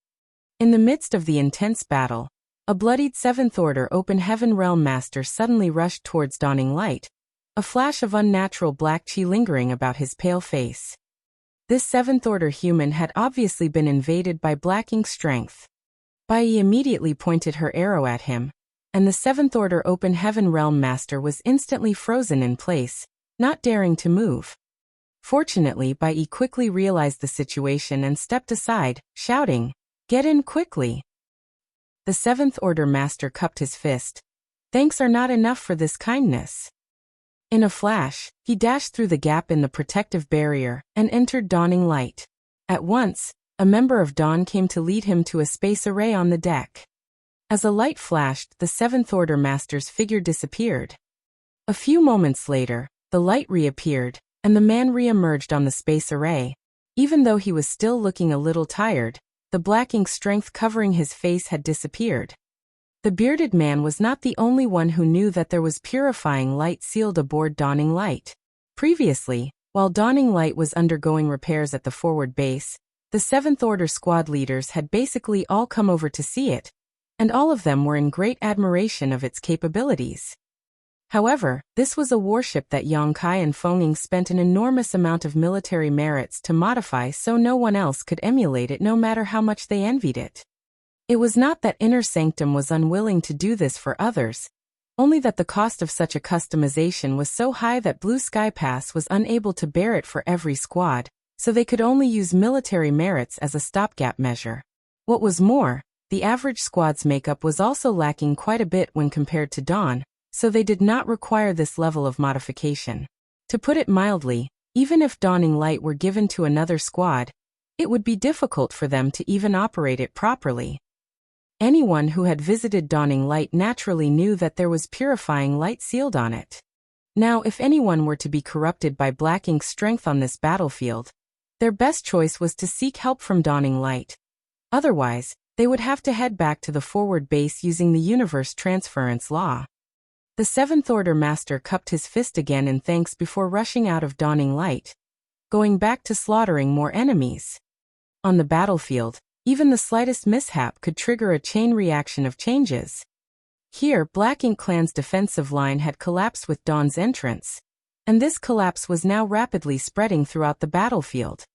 In the midst of the intense battle, a bloodied Seventh Order Open Heaven Realm Master suddenly rushed towards Dawning Light, a flash of unnatural black chi lingering about his pale face. This Seventh Order human had obviously been invaded by Black Ink strength. Bai Yi immediately pointed her arrow at him, and the Seventh Order Open Heaven Realm Master was instantly frozen in place, not daring to move. Fortunately, Bai Yi quickly realized the situation and stepped aside, shouting, "Get in quickly!" The Seventh Order Master cupped his fist. Thanks are not enough for this kindness. In a flash, he dashed through the gap in the protective barrier and entered Dawning Light. At once, a member of Dawn came to lead him to a space array on the deck. As a light flashed, the Seventh Order Master's figure disappeared. A few moments later, the light reappeared, and the man re-emerged on the space array. Even though he was still looking a little tired, the Black Ink strength covering his face had disappeared. The bearded man was not the only one who knew that there was purifying light sealed aboard Dawning Light. Previously, while Dawning Light was undergoing repairs at the forward base, the Seventh Order squad leaders had basically all come over to see it, and all of them were in great admiration of its capabilities. However, this was a warship that Yang Kai and Feng Ying spent an enormous amount of military merits to modify, so no one else could emulate it no matter how much they envied it. It was not that Inner Sanctum was unwilling to do this for others, only that the cost of such a customization was so high that Blue Sky Pass was unable to bear it for every squad, so they could only use military merits as a stopgap measure. What was more, the average squad's makeup was also lacking quite a bit when compared to Dawn, so they did not require this level of modification. To put it mildly, even if Dawning Light were given to another squad, it would be difficult for them to even operate it properly. Anyone who had visited Dawning Light naturally knew that there was purifying light sealed on it. Now, if anyone were to be corrupted by Black Ink's strength on this battlefield, their best choice was to seek help from Dawning Light. Otherwise, they would have to head back to the forward base using the universe transference law. The Seventh Order Master cupped his fist again in thanks before rushing out of Dawning Light, going back to slaughtering more enemies. On the battlefield, even the slightest mishap could trigger a chain reaction of changes. Here, Black Ink Clan's defensive line had collapsed with Dawn's entrance, and this collapse was now rapidly spreading throughout the battlefield.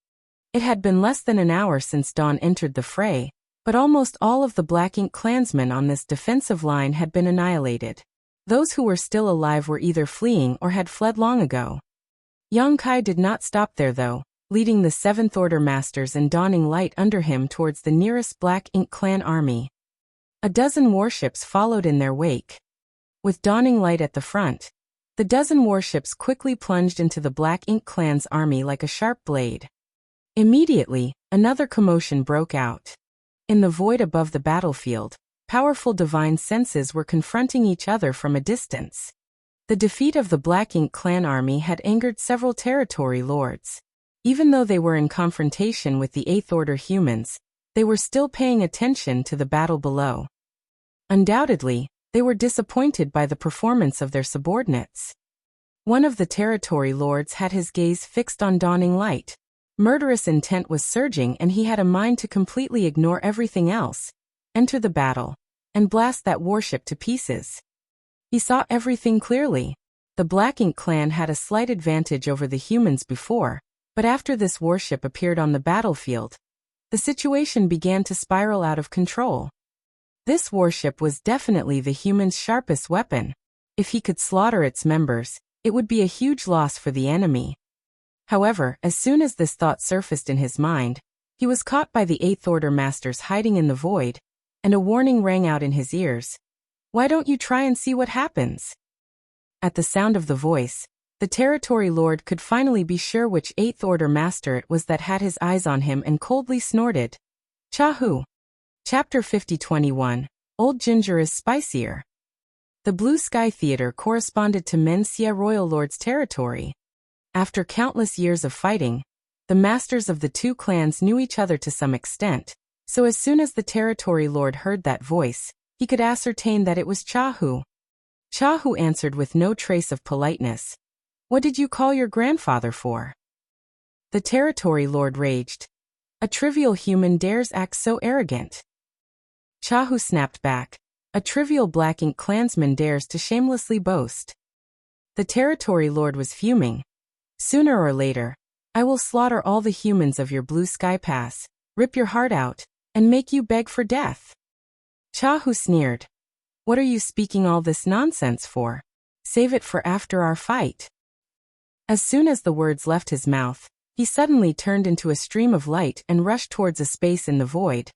It had been less than an hour since Dawn entered the fray, but almost all of the Black Ink clansmen on this defensive line had been annihilated. Those who were still alive were either fleeing or had fled long ago. Yang Kai did not stop there though, leading the Seventh Order Masters and Dawning Light under him towards the nearest Black Ink Clan army. A dozen warships followed in their wake. With Dawning Light at the front, the dozen warships quickly plunged into the Black Ink Clan's army like a sharp blade. Immediately, another commotion broke out. In the void above the battlefield, powerful divine senses were confronting each other from a distance. The defeat of the Black Ink Clan army had angered several territory lords. Even though they were in confrontation with the Eighth Order humans, they were still paying attention to the battle below. Undoubtedly, they were disappointed by the performance of their subordinates. One of the territory lords had his gaze fixed on Dawning Light. Murderous intent was surging and he had a mind to completely ignore everything else, enter the battle, and blast that warship to pieces. He saw everything clearly. The Black Ink Clan had a slight advantage over the humans before, but after this warship appeared on the battlefield, the situation began to spiral out of control. This warship was definitely the humans' sharpest weapon. If he could slaughter its members, it would be a huge loss for the enemy. However, as soon as this thought surfaced in his mind, he was caught by the Eighth Order Masters hiding in the void, and a warning rang out in his ears. "Why don't you try and see what happens?" At the sound of the voice, the Territory Lord could finally be sure which Eighth Order Master it was that had his eyes on him and coldly snorted. Chahu. Chapter 50-21. Old Ginger is Spicier. The Blue Sky Theater corresponded to Menxia Royal Lord's territory. After countless years of fighting, the masters of the two clans knew each other to some extent, so as soon as the Territory Lord heard that voice, he could ascertain that it was Chahu. Chahu answered with no trace of politeness. "What did you call your grandfather for?" The Territory Lord raged. "A trivial human dares act so arrogant." Chahu snapped back. "A trivial Black Ink clansman dares to shamelessly boast." The Territory Lord was fuming. "Sooner or later, I will slaughter all the humans of your Blue Sky Pass, rip your heart out, and make you beg for death." Chahu sneered. "What are you speaking all this nonsense for? Save it for after our fight." As soon as the words left his mouth, he suddenly turned into a stream of light and rushed towards a space in the void,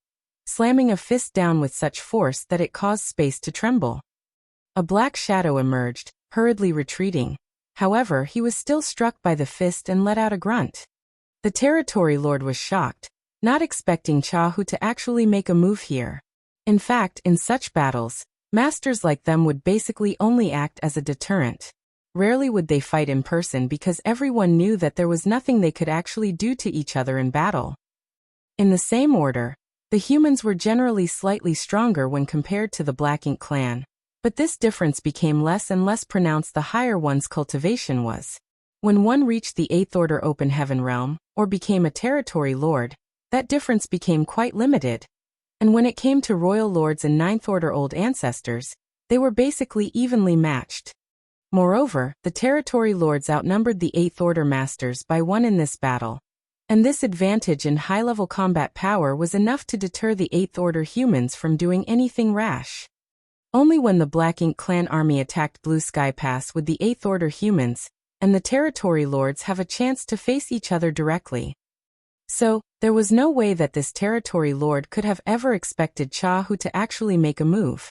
slamming a fist down with such force that it caused space to tremble. A black shadow emerged, hurriedly retreating. However, he was still struck by the fist and let out a grunt. The Territory Lord was shocked, not expecting Chahu to actually make a move here. In fact, in such battles, masters like them would basically only act as a deterrent. Rarely would they fight in person because everyone knew that there was nothing they could actually do to each other in battle. In the same order, The humans were generally slightly stronger when compared to the Black Ink clan, but this difference became less and less pronounced the higher one's cultivation was. When one reached the 8th Order Open Heaven realm, or became a territory lord, that difference became quite limited. And when it came to royal lords and 9th Order Old Ancestors, they were basically evenly matched. Moreover, the territory lords outnumbered the 8th Order masters by 1 in this battle. And this advantage in high-level combat power was enough to deter the 8th Order humans from doing anything rash. Only when the Black Ink clan army attacked Blue Sky Pass would the 8th Order humans and the territory lords have a chance to face each other directly. So, there was no way that this territory lord could have ever expected Chahu to actually make a move.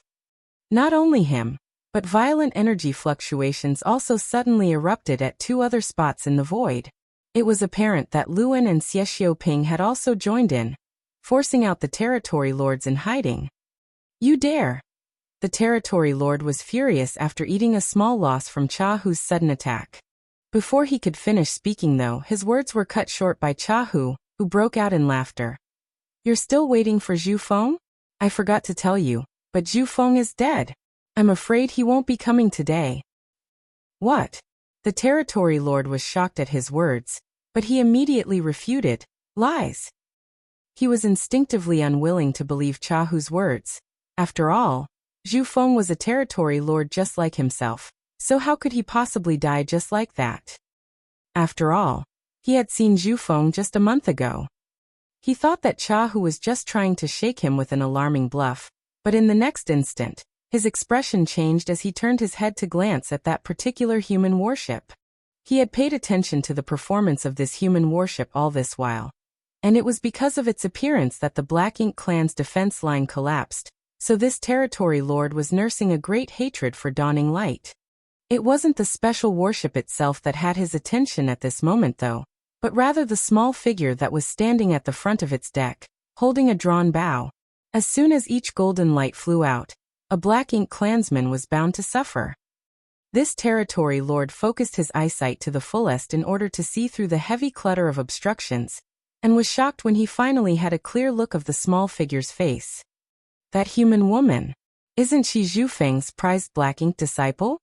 Not only him, but violent energy fluctuations also suddenly erupted at 2 other spots in the void. It was apparent that Luan and Xie Xiaoping had also joined in, forcing out the territory lords in hiding. You dare! The territory lord was furious after eating a small loss from Chahu's sudden attack. Before he could finish speaking though, his words were cut short by Chahu, who broke out in laughter. You're still waiting for Zhu Feng? I forgot to tell you, but Zhu Feng is dead. I'm afraid he won't be coming today. What? The territory lord was shocked at his words, but he immediately refuted, lies. He was instinctively unwilling to believe Chahu's words. After all, Zhu Feng was a territory lord just like himself, so how could he possibly die just like that? After all, he had seen Zhu Feng just a month ago. He thought that Chahu was just trying to shake him with an alarming bluff, but in the next instant, his expression changed as he turned his head to glance at that particular human warship. He had paid attention to the performance of this human warship all this while, and it was because of its appearance that the Black Ink clan's defense line collapsed, so this territory lord was nursing a great hatred for Dawning Light. It wasn't the special warship itself that had his attention at this moment though, but rather the small figure that was standing at the front of its deck, holding a drawn bow. As soon as each golden light flew out, a Black Ink clansman was bound to suffer. This territory lord focused his eyesight to the fullest in order to see through the heavy clutter of obstructions, and was shocked when he finally had a clear look of the small figure's face. That human woman. Isn't she Zhu Feng's prized Black Ink disciple?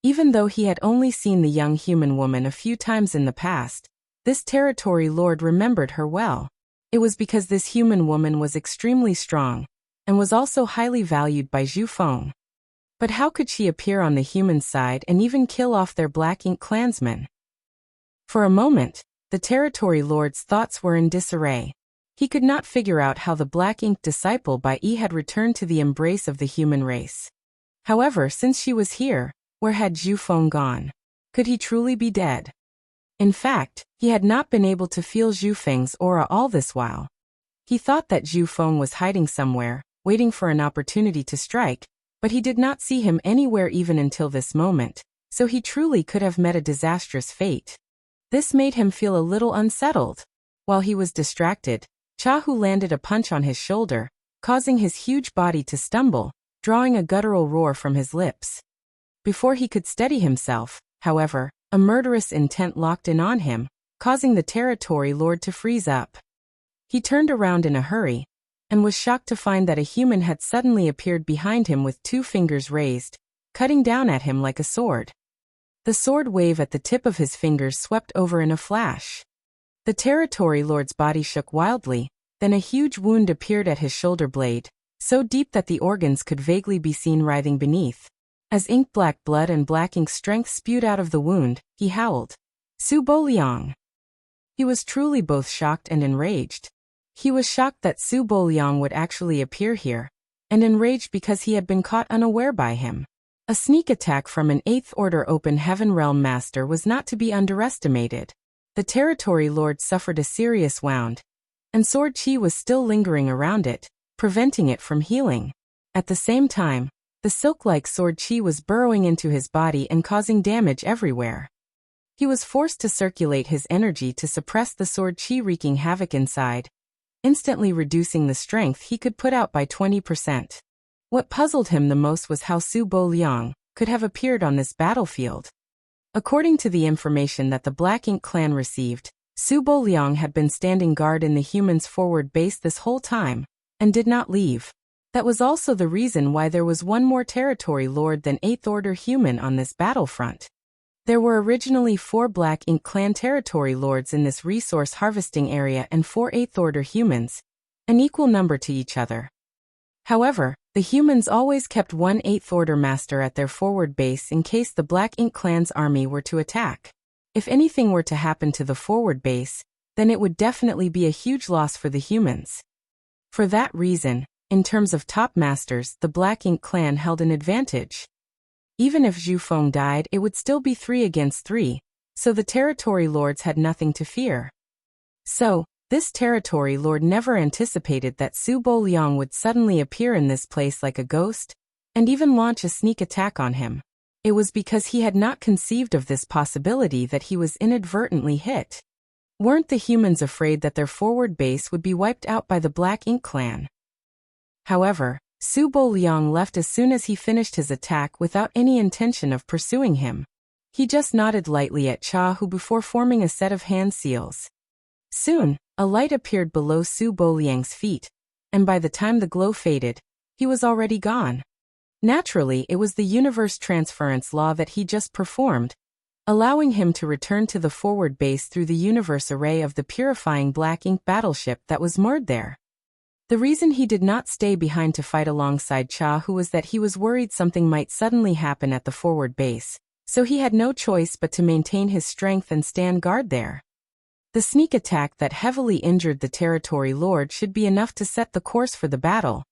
Even though he had only seen the young human woman a few times in the past, this territory lord remembered her well. It was because this human woman was extremely strong, and was also highly valued by Zhu Feng. But how could she appear on the human side and even kill off their Black Ink clansmen? For a moment, the territory lord's thoughts were in disarray. He could not figure out how the Black Ink disciple Bai Yi had returned to the embrace of the human race. However, since she was here, where had Zhu Feng gone? Could he truly be dead? In fact, he had not been able to feel Zhu Feng's aura all this while. He thought that Zhu Feng was hiding somewhere, waiting for an opportunity to strike, but he did not see him anywhere even until this moment, so he truly could have met a disastrous fate. This made him feel a little unsettled. While he was distracted, Chahu landed a punch on his shoulder, causing his huge body to stumble, drawing a guttural roar from his lips. Before he could steady himself, however, a murderous intent locked in on him, causing the territory lord to freeze up. He turned around in a hurry, and was shocked to find that a human had suddenly appeared behind him with 2 fingers raised, cutting down at him like a sword. The sword wave at the tip of his fingers swept over in a flash. The territory lord's body shook wildly, then a huge wound appeared at his shoulder blade, so deep that the organs could vaguely be seen writhing beneath. As ink-black blood and black ink strength spewed out of the wound, he howled, "Su Boliang!" He was truly both shocked and enraged. He was shocked that Su Boliang would actually appear here, and enraged because he had been caught unaware by him. A sneak attack from an 8th Order Open Heaven Realm Master was not to be underestimated. The territory lord suffered a serious wound, and sword chi was still lingering around it, preventing it from healing. At the same time, the silk-like sword chi was burrowing into his body and causing damage everywhere. He was forced to circulate his energy to suppress the sword chi, wreaking havoc inside, instantly reducing the strength he could put out by 20%. What puzzled him the most was how Su Boliang could have appeared on this battlefield. According to the information that the Black Ink clan received, Su Liang had been standing guard in the humans' forward base this whole time, and did not leave. That was also the reason why there was one more territory lord than 8th Order human on this battlefront. There were originally 4 Black Ink clan territory lords in this resource harvesting area and 4 8th Order humans, an equal number to each other. However, the humans always kept one 8th Order master at their forward base in case the Black Ink clan's army were to attack. If anything were to happen to the forward base, then it would definitely be a huge loss for the humans. For that reason, in terms of top masters, the Black Ink clan held an advantage. Even if Zhu Feng died, it would still be 3 against 3, so the territory lords had nothing to fear. So, this territory lord never anticipated that Su Liang would suddenly appear in this place like a ghost, and even launch a sneak attack on him. It was because he had not conceived of this possibility that he was inadvertently hit. Weren't the humans afraid that their forward base would be wiped out by the Black Ink clan? However, Su Liang left as soon as he finished his attack without any intention of pursuing him. He just nodded lightly at Cha Hu before forming a set of hand seals. Soon, a light appeared below Su Liang's feet, and by the time the glow faded, he was already gone. Naturally, it was the universe transference law that he just performed, allowing him to return to the forward base through the universe array of the purifying Black Ink battleship that was moored there. The reason he did not stay behind to fight alongside Cha Hu was that he was worried something might suddenly happen at the forward base, so he had no choice but to maintain his strength and stand guard there. The sneak attack that heavily injured the territory lord should be enough to set the course for the battle.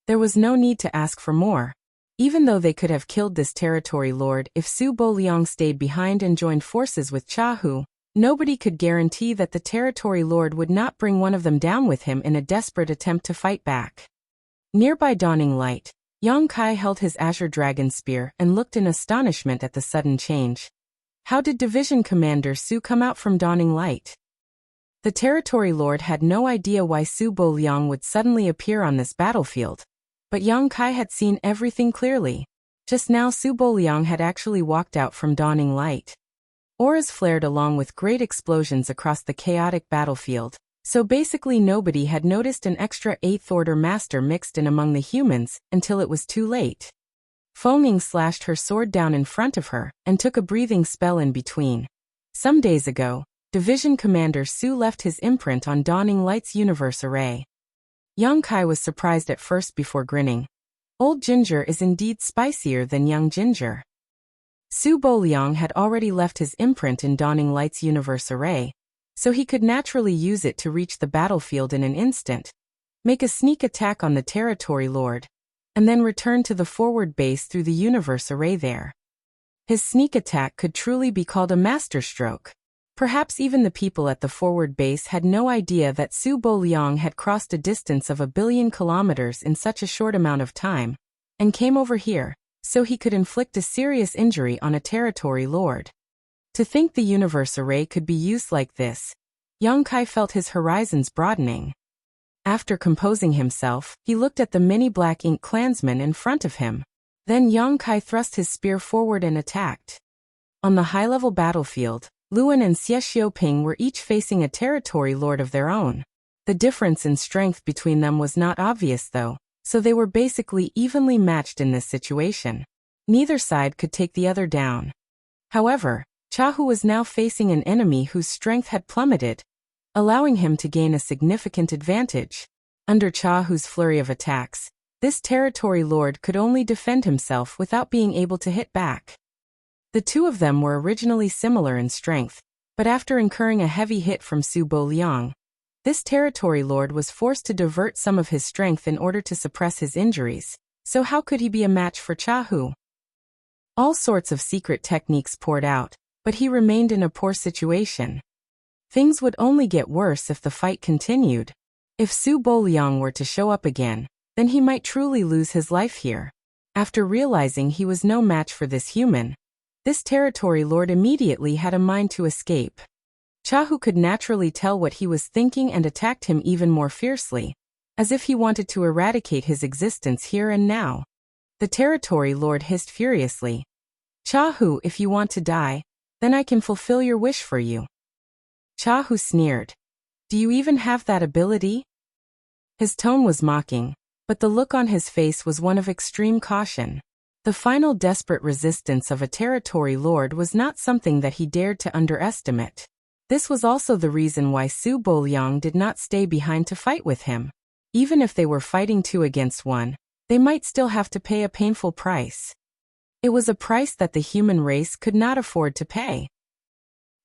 There was no need to ask for more. Even though they could have killed this territory lord if Su Liang stayed behind and joined forces with Cha Hu, nobody could guarantee that the territory lord would not bring one of them down with him in a desperate attempt to fight back. Nearby Dawning Light, Yang Kai held his Azure Dragon Spear and looked in astonishment at the sudden change. How did Division Commander Su come out from Dawning Light? The territory lord had no idea why Su Liang would suddenly appear on this battlefield. But Yang Kai had seen everything clearly. Just now Su Liang had actually walked out from Dawning Light. Auras flared along with great explosions across the chaotic battlefield, so basically nobody had noticed an extra 8th Order master mixed in among the humans until it was too late. Feng Ying slashed her sword down in front of her and took a breathing spell in between. Some days ago, Division Commander Su left his imprint on Dawning Light's universe array. Yang Kai was surprised at first before grinning. Old ginger is indeed spicier than young ginger. Su Liang had already left his imprint in Dawning Light's universe array, so he could naturally use it to reach the battlefield in an instant, make a sneak attack on the territory lord, and then return to the forward base through the universe array there. His sneak attack could truly be called a masterstroke. Perhaps even the people at the forward base had no idea that Su Liang had crossed a distance of 1 billion kilometers in such a short amount of time, and came over here, so he could inflict a serious injury on a territory lord. To think the universe array could be used like this, Yang Kai felt his horizons broadening. After composing himself, he looked at the many Black Ink clansmen in front of him. Then Yang Kai thrust his spear forward and attacked. On the high-level battlefield, Luan and Xie Xiaoping were each facing a territory lord of their own. The difference in strength between them was not obvious though, so they were basically evenly matched in this situation. Neither side could take the other down. However, Cha Hu was now facing an enemy whose strength had plummeted, allowing him to gain a significant advantage. Under Cha Hu's flurry of attacks, this territory lord could only defend himself without being able to hit back. The two of them were originally similar in strength, but after incurring a heavy hit from Su Liang, this territory lord was forced to divert some of his strength in order to suppress his injuries, so how could he be a match for Cha Hu? All sorts of secret techniques poured out, but he remained in a poor situation. Things would only get worse if the fight continued. If Su Liang were to show up again, then he might truly lose his life here. After realizing he was no match for this human, this territory lord immediately had a mind to escape. Cha Hu could naturally tell what he was thinking and attacked him even more fiercely, as if he wanted to eradicate his existence here and now. The territory lord hissed furiously. Cha Hu, if you want to die, then I can fulfill your wish for you. Cha Hu sneered. Do you even have that ability? His tone was mocking, but the look on his face was one of extreme caution. The final desperate resistance of a territory lord was not something that he dared to underestimate. This was also the reason why Su Boliang did not stay behind to fight with him. Even if they were fighting 2 against 1, they might still have to pay a painful price. It was a price that the human race could not afford to pay.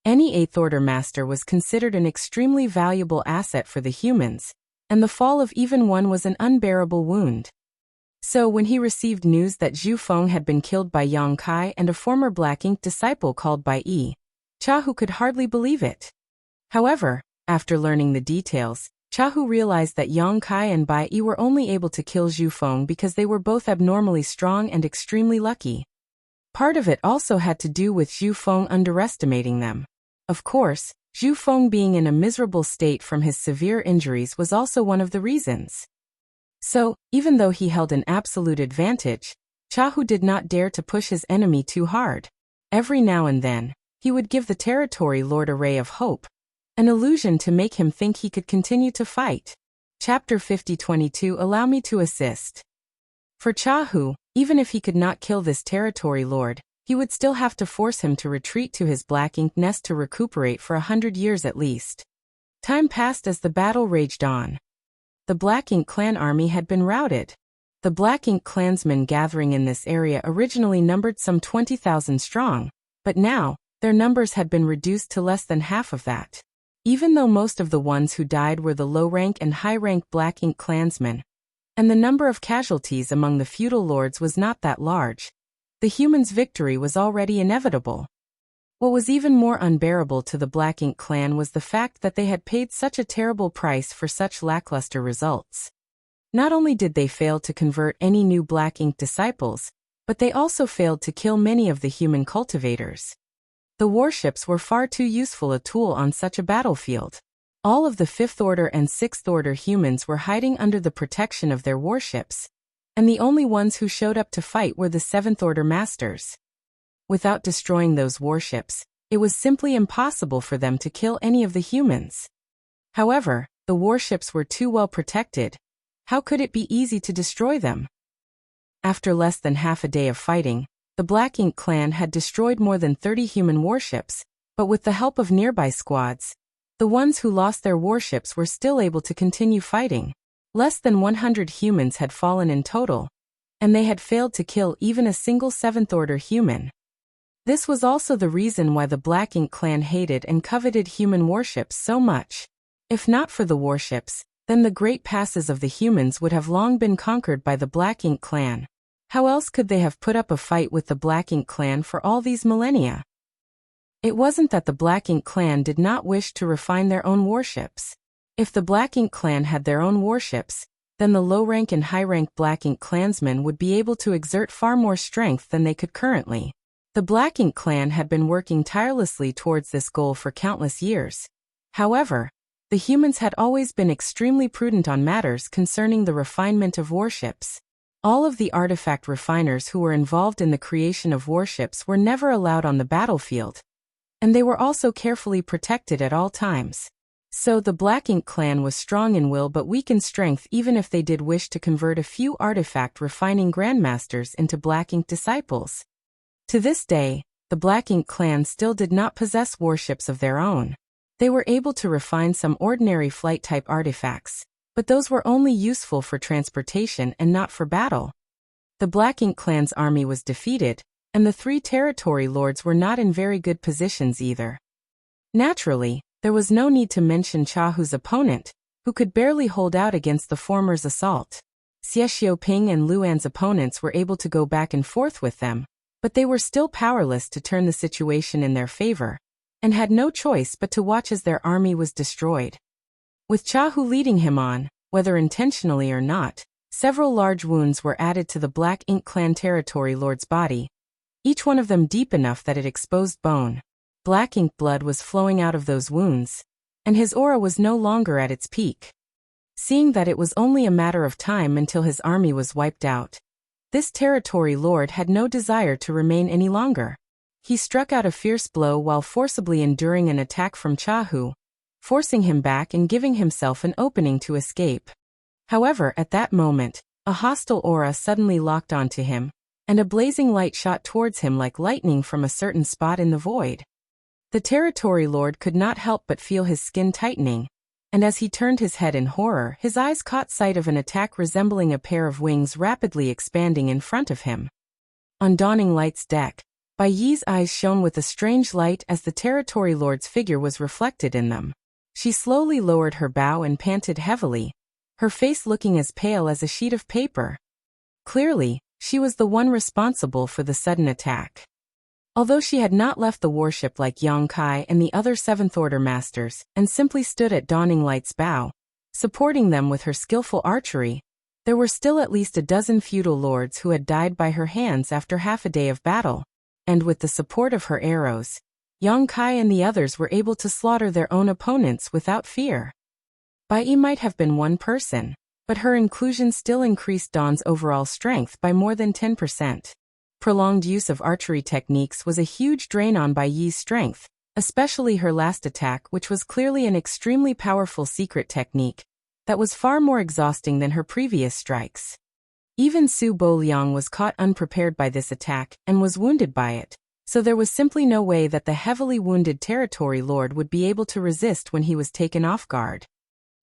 Any 8th Order master was considered an extremely valuable asset for the humans, and the fall of even one was an unbearable wound. So when he received news that Zhu Feng had been killed by Yang Kai and a former Black Ink disciple called Bai Yi, Cha Hu could hardly believe it. However, after learning the details, Cha Hu realized that Yang Kai and Bai Yi were only able to kill Zhu Feng because they were both abnormally strong and extremely lucky. Part of it also had to do with Zhu Feng underestimating them. Of course, Zhu Feng being in a miserable state from his severe injuries was also one of the reasons. So, even though he held an absolute advantage, Cha Hu did not dare to push his enemy too hard. Every now and then, he would give the territory lord a ray of hope, an illusion to make him think he could continue to fight. Chapter 50:22 Allow me to assist. For Cha Hu, even if he could not kill this territory lord, he would still have to force him to retreat to his Black Ink nest to recuperate for 100 years at least. Time passed as the battle raged on. The Black Ink clan army had been routed. The Black Ink clansmen gathering in this area originally numbered some 20,000 strong, but now, their numbers had been reduced to less than half of that. Even though most of the ones who died were the low-rank and high-rank Black Ink clansmen, and the number of casualties among the feudal lords was not that large, the humans' victory was already inevitable. What was even more unbearable to the Black Ink clan was the fact that they had paid such a terrible price for such lackluster results. Not only did they fail to convert any new Black Ink disciples, but they also failed to kill many of the human cultivators. The warships were far too useful a tool on such a battlefield. All of the 5th Order and 6th Order humans were hiding under the protection of their warships, and the only ones who showed up to fight were the 7th Order masters. Without destroying those warships, it was simply impossible for them to kill any of the humans. However, the warships were too well protected. How could it be easy to destroy them? After less than half a day of fighting, the Black Ink clan had destroyed more than 30 human warships, but with the help of nearby squads, the ones who lost their warships were still able to continue fighting. Less than 100 humans had fallen in total, and they had failed to kill even a single 7th Order human. This was also the reason why the Black Ink clan hated and coveted human warships so much. If not for the warships, then the great passes of the humans would have long been conquered by the Black Ink clan. How else could they have put up a fight with the Black Ink clan for all these millennia? It wasn't that the Black Ink clan did not wish to refine their own warships. If the Black Ink clan had their own warships, then the low-rank and high-rank Black Ink clansmen would be able to exert far more strength than they could currently. The Black Ink clan had been working tirelessly towards this goal for countless years. However, the humans had always been extremely prudent on matters concerning the refinement of warships. All of the artifact refiners who were involved in the creation of warships were never allowed on the battlefield, and they were also carefully protected at all times. So the Black Ink clan was strong in will but weak in strength even if they did wish to convert a few artifact refining grandmasters into Black Ink disciples. To this day, the Black Ink clan still did not possess warships of their own. They were able to refine some ordinary flight-type artifacts, but those were only useful for transportation and not for battle. The Black Ink clan's army was defeated, and the 3 territory lords were not in very good positions either. Naturally, there was no need to mention Cha Hu's opponent, who could barely hold out against the former's assault. Xie Xiaoping and Luan's opponents were able to go back and forth with them, but they were still powerless to turn the situation in their favor, and had no choice but to watch as their army was destroyed. With Cha Hu leading him on, whether intentionally or not, several large wounds were added to the Black Ink clan territory lord's body, each one of them deep enough that it exposed bone. Black Ink blood was flowing out of those wounds, and his aura was no longer at its peak. Seeing that it was only a matter of time until his army was wiped out, this territory lord had no desire to remain any longer. He struck out a fierce blow while forcibly enduring an attack from Cha Hu, forcing him back and giving himself an opening to escape. However, at that moment, a hostile aura suddenly locked onto him, and a blazing light shot towards him like lightning from a certain spot in the void. The Territory Lord could not help but feel his skin tightening, and as he turned his head in horror, his eyes caught sight of an attack resembling a pair of wings rapidly expanding in front of him. On Dawning Light's deck, Bai Yi's eyes shone with a strange light as the Territory Lord's figure was reflected in them. She slowly lowered her bow and panted heavily, her face looking as pale as a sheet of paper. Clearly, she was the one responsible for the sudden attack. Although she had not left the warship like Yang Kai and the other Seventh Order Masters, and simply stood at Dawning Light's bow, supporting them with her skillful archery, there were still at least a dozen feudal lords who had died by her hands after half a day of battle, and with the support of her arrows, Yang Kai and the others were able to slaughter their own opponents without fear. Bai Yi might have been one person, but her inclusion still increased Dawn's overall strength by more than 10%. Prolonged use of archery techniques was a huge drain on Bai Yi's strength, especially her last attack, which was clearly an extremely powerful secret technique that was far more exhausting than her previous strikes. Even Su Boliang was caught unprepared by this attack and was wounded by it, so there was simply no way that the heavily wounded Territory Lord would be able to resist when he was taken off guard.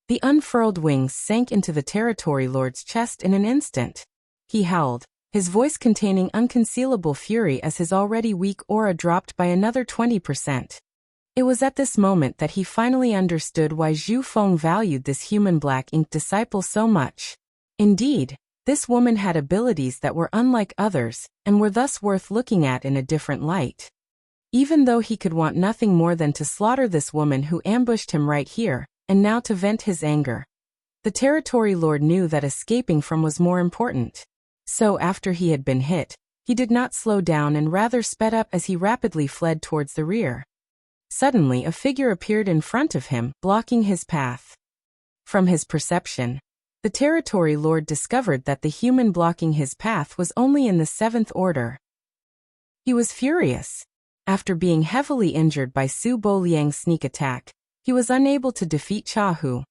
The unfurled wings sank into the Territory Lord's chest in an instant. He howled, his voice containing unconcealable fury as his already weak aura dropped by another 20%. It was at this moment that he finally understood why Zhu Feng valued this human black ink disciple so much. Indeed, this woman had abilities that were unlike others, and were thus worth looking at in a different light. Even though he could want nothing more than to slaughter this woman who ambushed him right here, and now to vent his anger, the Territory Lord knew that escaping from was more important. So after he had been hit, he did not slow down and rather sped up as he rapidly fled towards the rear. Suddenly a figure appeared in front of him, blocking his path. From his perception, the Territory Lord discovered that the human blocking his path was only in the Seventh Order. He was furious. After being heavily injured by Su Boliang's sneak attack, he was unable to defeat Chahu.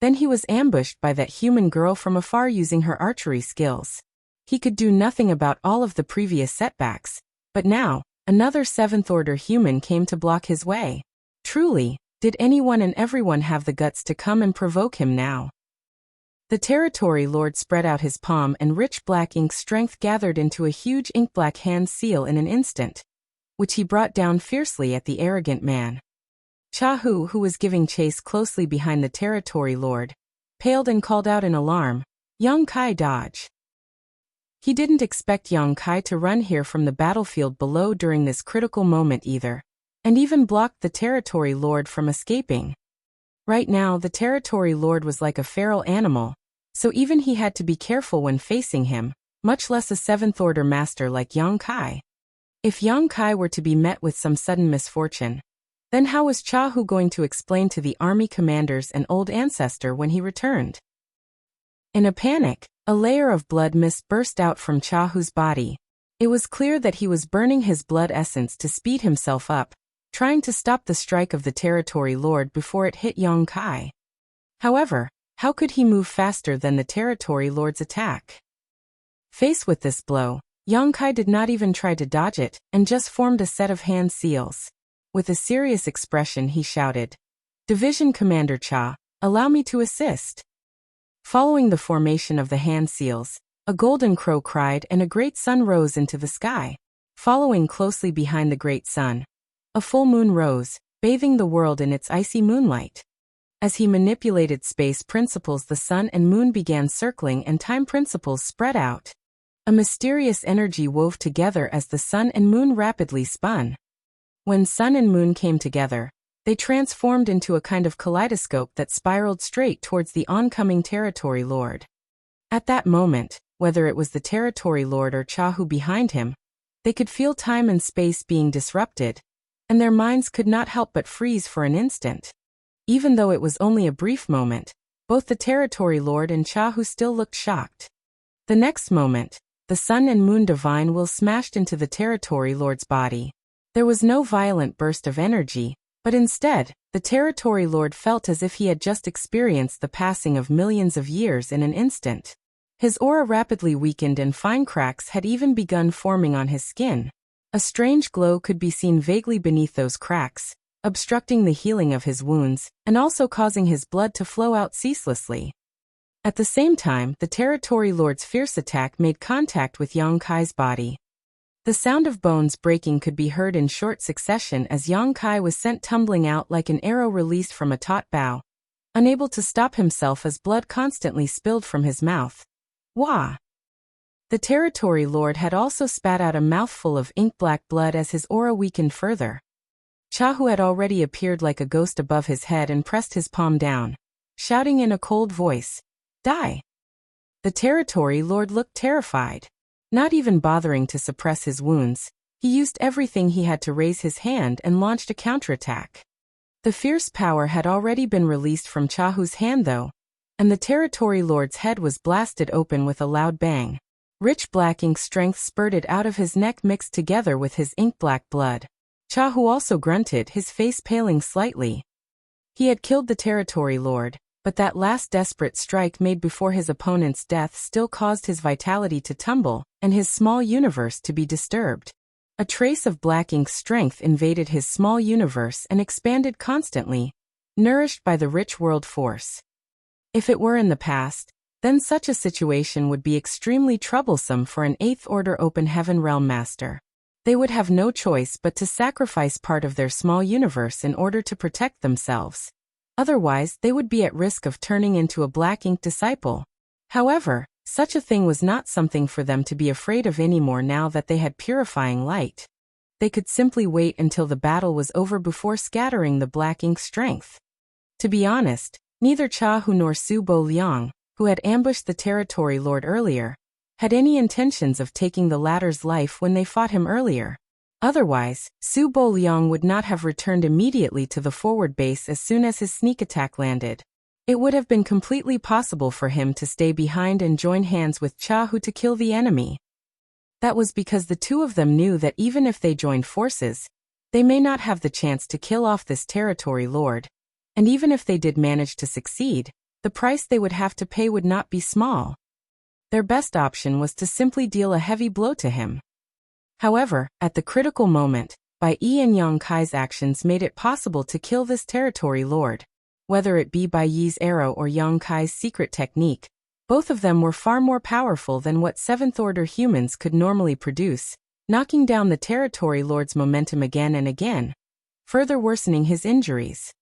Then he was ambushed by that human girl from afar using her archery skills. He could do nothing about all of the previous setbacks, but now, another Seventh Order human came to block his way. Truly, did anyone and everyone have the guts to come and provoke him now? The Territory Lord spread out his palm and rich black ink strength gathered into a huge ink-black hand seal in an instant, which he brought down fiercely at the arrogant man. Chahu, who was giving chase closely behind the Territory Lord, paled and called out in alarm, "Yang Kai, dodge!" He didn't expect Yang Kai to run here from the battlefield below during this critical moment either, and even blocked the Territory Lord from escaping. Right now the Territory Lord was like a feral animal, so even he had to be careful when facing him, much less a Seventh Order Master like Yang Kai. If Yang Kai were to be met with some sudden misfortune, then how was Chahu going to explain to the army commanders and old ancestor when he returned? In a panic, a layer of blood mist burst out from Chahu's body. It was clear that he was burning his blood essence to speed himself up, trying to stop the strike of the Territory Lord before it hit Yang Kai. However, how could he move faster than the Territory Lord's attack? Faced with this blow, Yang Kai did not even try to dodge it, and just formed a set of hand seals. With a serious expression he shouted, "Division Commander Cha, allow me to assist." Following the formation of the hand seals, a golden crow cried and a great sun rose into the sky. Following closely behind the great sun, a full moon rose, bathing the world in its icy moonlight. As he manipulated space principles, the sun and moon began circling and time principles spread out. A mysterious energy wove together as the sun and moon rapidly spun. When sun and moon came together, they transformed into a kind of kaleidoscope that spiraled straight towards the oncoming Territory Lord. At that moment, whether it was the Territory Lord or Chahu behind him, they could feel time and space being disrupted, and their minds could not help but freeze for an instant. Even though it was only a brief moment, both the Territory Lord and Chahu still looked shocked. The next moment, the sun and moon divine will smashed into the Territory Lord's body. There was no violent burst of energy, but instead, The territory lord felt as if he had just experienced the passing of millions of years in an instant. His aura rapidly weakened and fine cracks had even begun forming on his skin. A strange glow could be seen vaguely beneath those cracks, obstructing the healing of his wounds, and also causing his blood to flow out ceaselessly. At the same time, the territory lord's fierce attack made contact with Yang Kai's body. The sound of bones breaking could be heard in short succession as Yang Kai was sent tumbling out like an arrow released from a taut bow, unable to stop himself as blood constantly spilled from his mouth. Wah! The territory lord had also spat out a mouthful of ink-black blood as his aura weakened further. Chahu had already appeared like a ghost above his head and pressed his palm down, shouting in a cold voice, "Die!" The territory lord looked terrified. Not even bothering to suppress his wounds, he used everything he had to raise his hand and launched a counterattack. The fierce power had already been released from Chahu's hand though, and the territory lord's head was blasted open with a loud bang. Rich black ink strength spurted out of his neck mixed together with his ink-black blood. Chahu also grunted, his face paling slightly. He had killed the territory lord, but that last desperate strike made before his opponent's death still caused his vitality to tumble, and his small universe to be disturbed. A trace of black ink strength invaded his small universe and expanded constantly, nourished by the rich world force. If it were in the past, then such a situation would be extremely troublesome for an 8th Order Open Heaven Realm Master. They would have no choice but to sacrifice part of their small universe in order to protect themselves. Otherwise, they would be at risk of turning into a black ink disciple. However, such a thing was not something for them to be afraid of anymore now that they had purifying light. They could simply wait until the battle was over before scattering the black ink strength. To be honest, neither Chahu nor Su Bo Liang, who had ambushed the territory lord earlier, had any intentions of taking the latter's life when they fought him earlier. Otherwise, Su Bo Liang would not have returned immediately to the forward base as soon as his sneak attack landed. It would have been completely possible for him to stay behind and join hands with Chahu to kill the enemy. That was because the two of them knew that even if they joined forces, they may not have the chance to kill off this territory lord, and even if they did manage to succeed, the price they would have to pay would not be small. Their best option was to simply deal a heavy blow to him. However, at the critical moment, Bai Yi and Yang Kai's actions made it possible to kill this territory lord. Whether it be Bai Yi's arrow or Yang Kai's secret technique, both of them were far more powerful than what 7th Order humans could normally produce, knocking down the territory lord's momentum again and again, further worsening his injuries.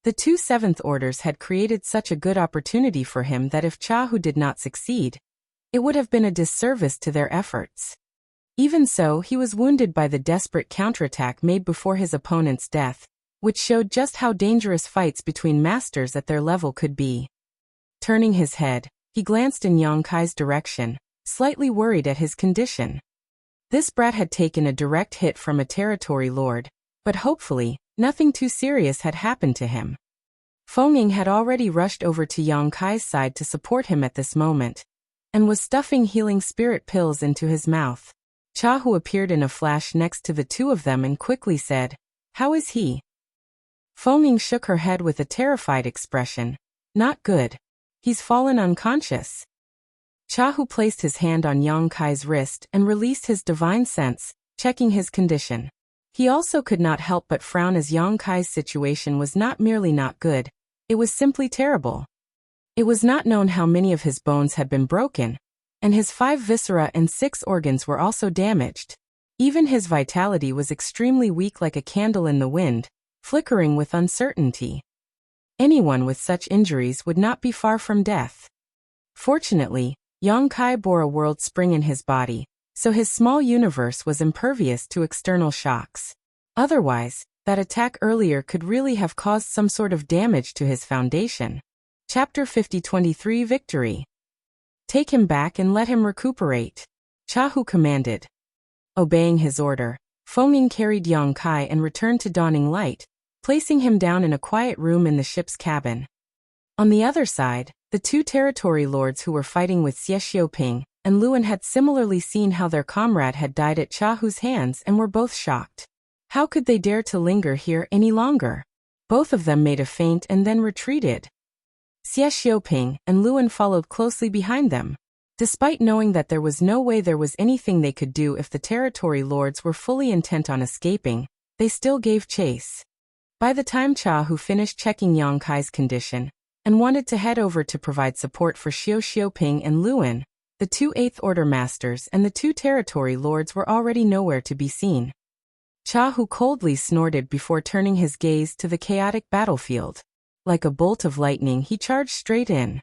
The two 7th Orders had created such a good opportunity for him that if Chahu did not succeed, it would have been a disservice to their efforts. Even so, he was wounded by the desperate counterattack made before his opponent's death, which showed just how dangerous fights between masters at their level could be. Turning his head, he glanced in Yang Kai's direction, slightly worried at his condition. This brat had taken a direct hit from a territory lord, but hopefully, nothing too serious had happened to him. Feng had already rushed over to Yang Kai's side to support him at this moment, and was stuffing healing spirit pills into his mouth. Chahu appeared in a flash next to the two of them and quickly said, "How is he?" Feng shook her head with a terrified expression. "Not good. He's fallen unconscious." Chahu placed his hand on Yang Kai's wrist and released his divine sense, checking his condition. He also could not help but frown as Yang Kai's situation was not merely not good, it was simply terrible. It was not known how many of his bones had been broken, and his 5 viscera and 6 organs were also damaged. Even his vitality was extremely weak, like a candle in the wind, flickering with uncertainty. Anyone with such injuries would not be far from death. Fortunately, Yang Kai bore a world spring in his body, so his small universe was impervious to external shocks. Otherwise, that attack earlier could really have caused some sort of damage to his foundation. Chapter 50-23 Victory. "Take him back and let him recuperate," Chahu commanded. Obeying his order, Feng carried Yang Kai and returned to Dawning Light, placing him down in a quiet room in the ship's cabin. On the other side, the two territory lords who were fighting with Xie Xiaoping and Luan had similarly seen how their comrade had died at Chahu's hands and were both shocked. How could they dare to linger here any longer? Both of them made a feint and then retreated. Xie Xiuping and Luan followed closely behind them. Despite knowing that there was no way there was anything they could do if the territory lords were fully intent on escaping, they still gave chase. By the time Hu finished checking Yang Kai's condition and wanted to head over to provide support for Xie Xiuping and Luan, the two Eighth Order masters and the two territory lords were already nowhere to be seen. Hu coldly snorted before turning his gaze to the chaotic battlefield. Like a bolt of lightning, he charged straight in.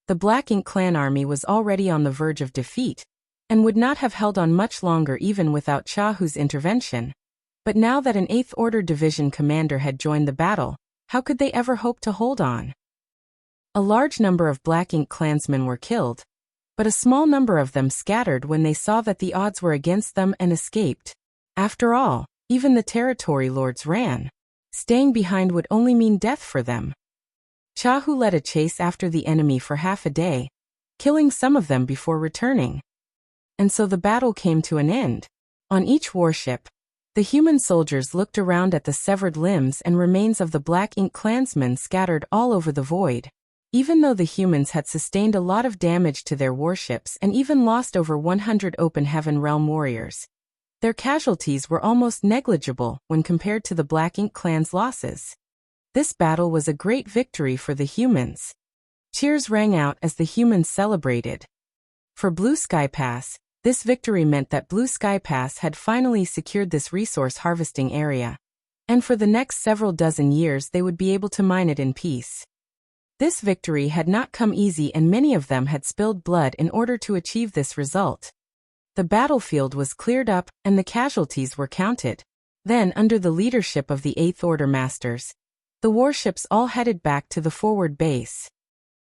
The Black Ink clan army was already on the verge of defeat, and would not have held on much longer even without Hu's intervention. But now that an Eighth Order division commander had joined the battle, how could they ever hope to hold on? A large number of Black Ink clansmen were killed, but a small number of them scattered when they saw that the odds were against them and escaped. After all, even the territory lords ran. Staying behind would only mean death for them. Hu led a chase after the enemy for half a day, killing some of them before returning. And so the battle came to an end. On each warship, the human soldiers looked around at the severed limbs and remains of the Black Ink clansmen scattered all over the void. Even though the humans had sustained a lot of damage to their warships and even lost over 100 Open Heaven Realm warriors, their casualties were almost negligible when compared to the Black Ink clan's losses. This battle was a great victory for the humans. Cheers rang out as the humans celebrated. For Blue Sky Pass, this victory meant that Blue Sky Pass had finally secured this resource harvesting area, and for the next several dozen years they would be able to mine it in peace. This victory had not come easy, and many of them had spilled blood in order to achieve this result. The battlefield was cleared up, and the casualties were counted. Then, under the leadership of the Eighth Order Masters, the warships all headed back to the forward base.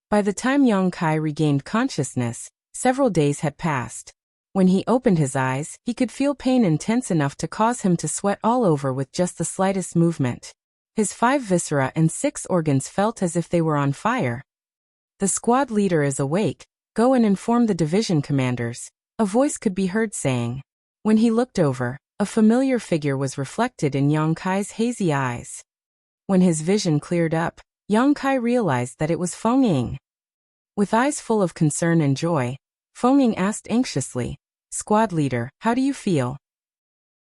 By the time Yang Kai regained consciousness, several days had passed. When he opened his eyes, he could feel pain intense enough to cause him to sweat all over with just the slightest movement. His 5 viscera and 6 organs felt as if they were on fire. "The squad leader is awake. Go and inform the division commanders," a voice could be heard saying. When he looked over, a familiar figure was reflected in Yang Kai's hazy eyes. When his vision cleared up, Yang Kai realized that it was Feng Ying. With eyes full of concern and joy, Feng Ying asked anxiously, "Squad leader, how do you feel?"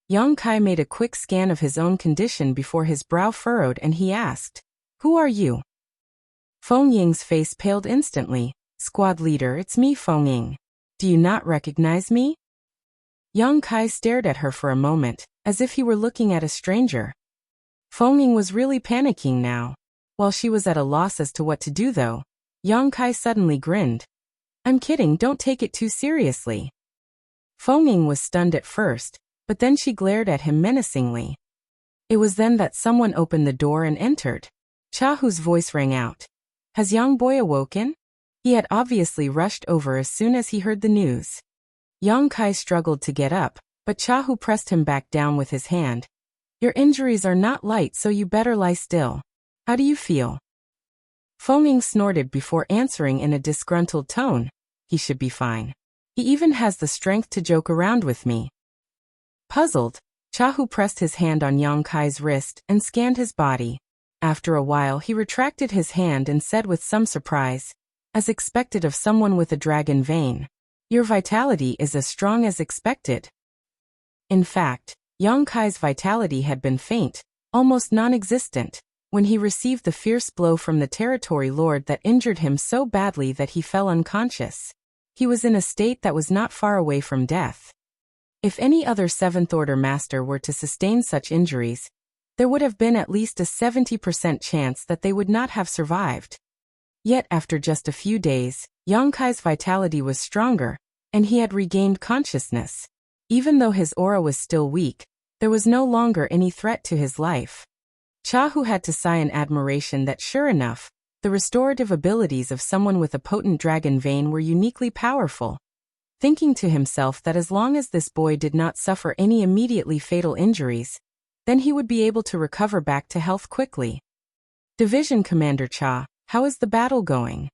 Yang Kai made a quick scan of his own condition before his brow furrowed, and he asked, "Who are you?" Feng Ying's face paled instantly. "Squad leader, it's me, Feng Ying. Do you not recognize me?" Yang Kai stared at her for a moment, as if he were looking at a stranger. Feng Ying was really panicking now. While she was at a loss as to what to do though, Yang Kai suddenly grinned. "I'm kidding, don't take it too seriously." Feng Ying was stunned at first, but then she glared at him menacingly. It was then that someone opened the door and entered. Chahu's voice rang out. "Has Yang Boy awoken?" He had obviously rushed over as soon as he heard the news. Yang Kai struggled to get up, but Chahu pressed him back down with his hand. "Your injuries are not light, so you better lie still. How do you feel?" Feng Ying snorted before answering in a disgruntled tone. "He should be fine. He even has the strength to joke around with me." Puzzled, Chahu pressed his hand on Yang Kai's wrist and scanned his body. After a while he retracted his hand and said with some surprise, as expected of someone with a dragon vein, "Your vitality is as strong as expected." In fact, Yang Kai's vitality had been faint, almost non-existent, when he received the fierce blow from the territory lord that injured him so badly that he fell unconscious. He was in a state that was not far away from death. If any other Seventh Order Master were to sustain such injuries, there would have been at least a 70% chance that they would not have survived. Yet after just a few days, Yang Kai's vitality was stronger, and he had regained consciousness. Even though his aura was still weak, there was no longer any threat to his life. Chahu had to sigh in admiration that sure enough, the restorative abilities of someone with a potent dragon vein were uniquely powerful. Thinking to himself that as long as this boy did not suffer any immediately fatal injuries, then he would be able to recover back to health quickly. "Division Commander Cha, how is the battle going?"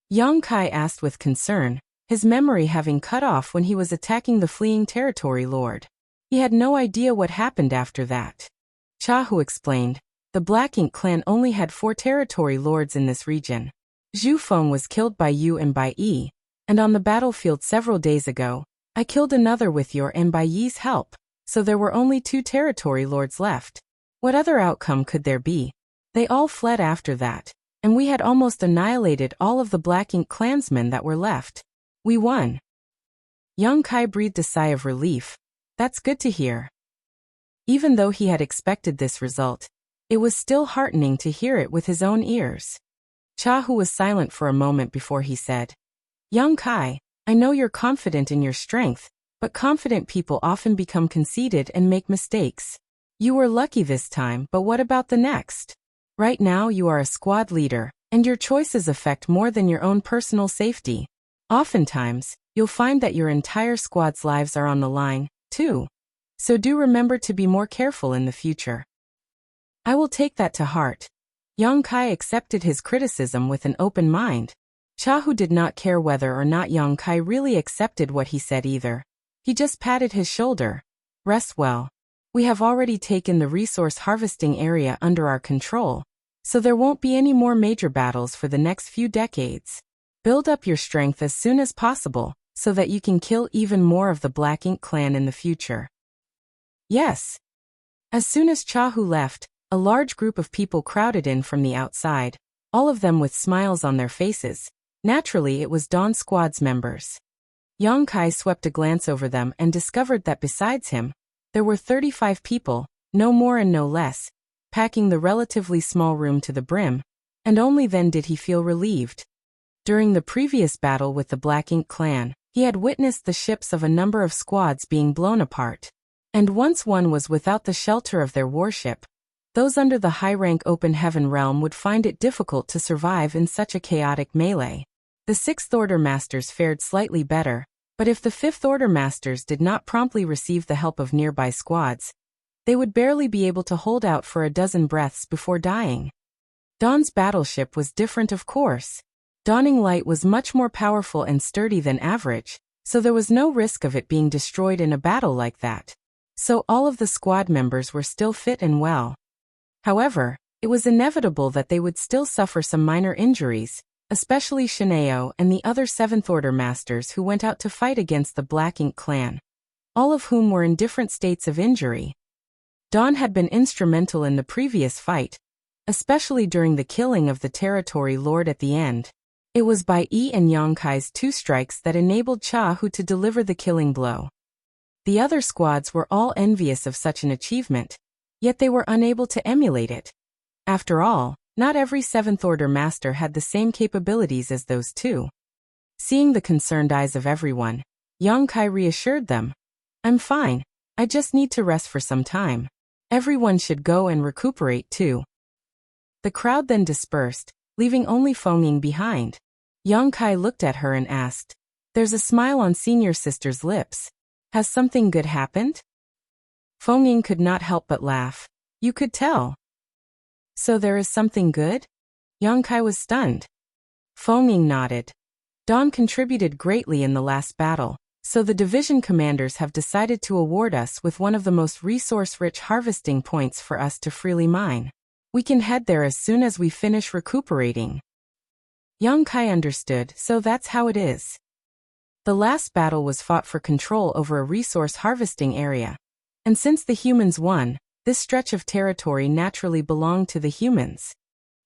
Yang Kai asked with concern, his memory having cut off when he was attacking the fleeing territory lord. He had no idea what happened after that. Chahu explained, The Black Ink clan only had 4 territory lords in this region. Zhu Feng was killed by you and by Yi, and on the battlefield several days ago, I killed another with your and by Yi's help, so there were only 2 territory lords left. What other outcome could there be? They all fled after that, and we had almost annihilated all of the Black Ink clansmen that were left. We won. Yang Kai breathed a sigh of relief. That's good to hear. Even though he had expected this result, it was still heartening to hear it with his own ears. Chahu was silent for a moment before he said, Yang Kai, I know you're confident in your strength, but confident people often become conceited and make mistakes. You were lucky this time, but what about the next? Right now you are a squad leader, and your choices affect more than your own personal safety. Oftentimes, you'll find that your entire squad's lives are on the line, too. So do remember to be more careful in the future. I will take that to heart. Yang Kai accepted his criticism with an open mind. Chahu did not care whether or not Yang Kai really accepted what he said either. He just patted his shoulder. Rest well. We have already taken the resource harvesting area under our control, so there won't be any more major battles for the next few decades. Build up your strength as soon as possible, so that you can kill even more of the Black Ink clan in the future. Yes. As soon as Chahu left, a large group of people crowded in from the outside, all of them with smiles on their faces. Naturally, it was Dawn Squad's members. Yang Kai swept a glance over them and discovered that besides him, there were 35 people, no more and no less, packing the relatively small room to the brim, and only then did he feel relieved. During the previous battle with the Black Ink clan, he had witnessed the ships of a number of squads being blown apart. And once one was without the shelter of their warship, those under the high-rank open heaven realm would find it difficult to survive in such a chaotic melee. The 6th Order Masters fared slightly better, but if the 5th Order Masters did not promptly receive the help of nearby squads, they would barely be able to hold out for a dozen breaths before dying. Dawn's battleship was different, of course. Dawning Light was much more powerful and sturdy than average, so there was no risk of it being destroyed in a battle like that. So all of the squad members were still fit and well. However, it was inevitable that they would still suffer some minor injuries, especially Shineo and the other 7th Order Masters who went out to fight against the Black Ink clan, all of whom were in different states of injury. Dawn had been instrumental in the previous fight, especially during the killing of the territory lord at the end. It was by Yi and Yang Kai's 2 strikes that enabled Chahu to deliver the killing blow. The other squads were all envious of such an achievement, yet they were unable to emulate it. After all, not every 7th Order Master had the same capabilities as those 2. Seeing the concerned eyes of everyone, Yang Kai reassured them. I'm fine, I just need to rest for some time. Everyone should go and recuperate too. The crowd then dispersed, leaving only Feng behind. Yang Kai looked at her and asked, There's a smile on senior sister's lips. Has something good happened? Feng could not help but laugh. You could tell. So there is something good? Yang Kai was stunned. Feng nodded. Dawn contributed greatly in the last battle, so the division commanders have decided to award us with one of the most resource-rich harvesting points for us to freely mine. We can head there as soon as we finish recuperating. Yang Kai understood, so that's how it is. The last battle was fought for control over a resource harvesting area. And since the humans won, this stretch of territory naturally belonged to the humans.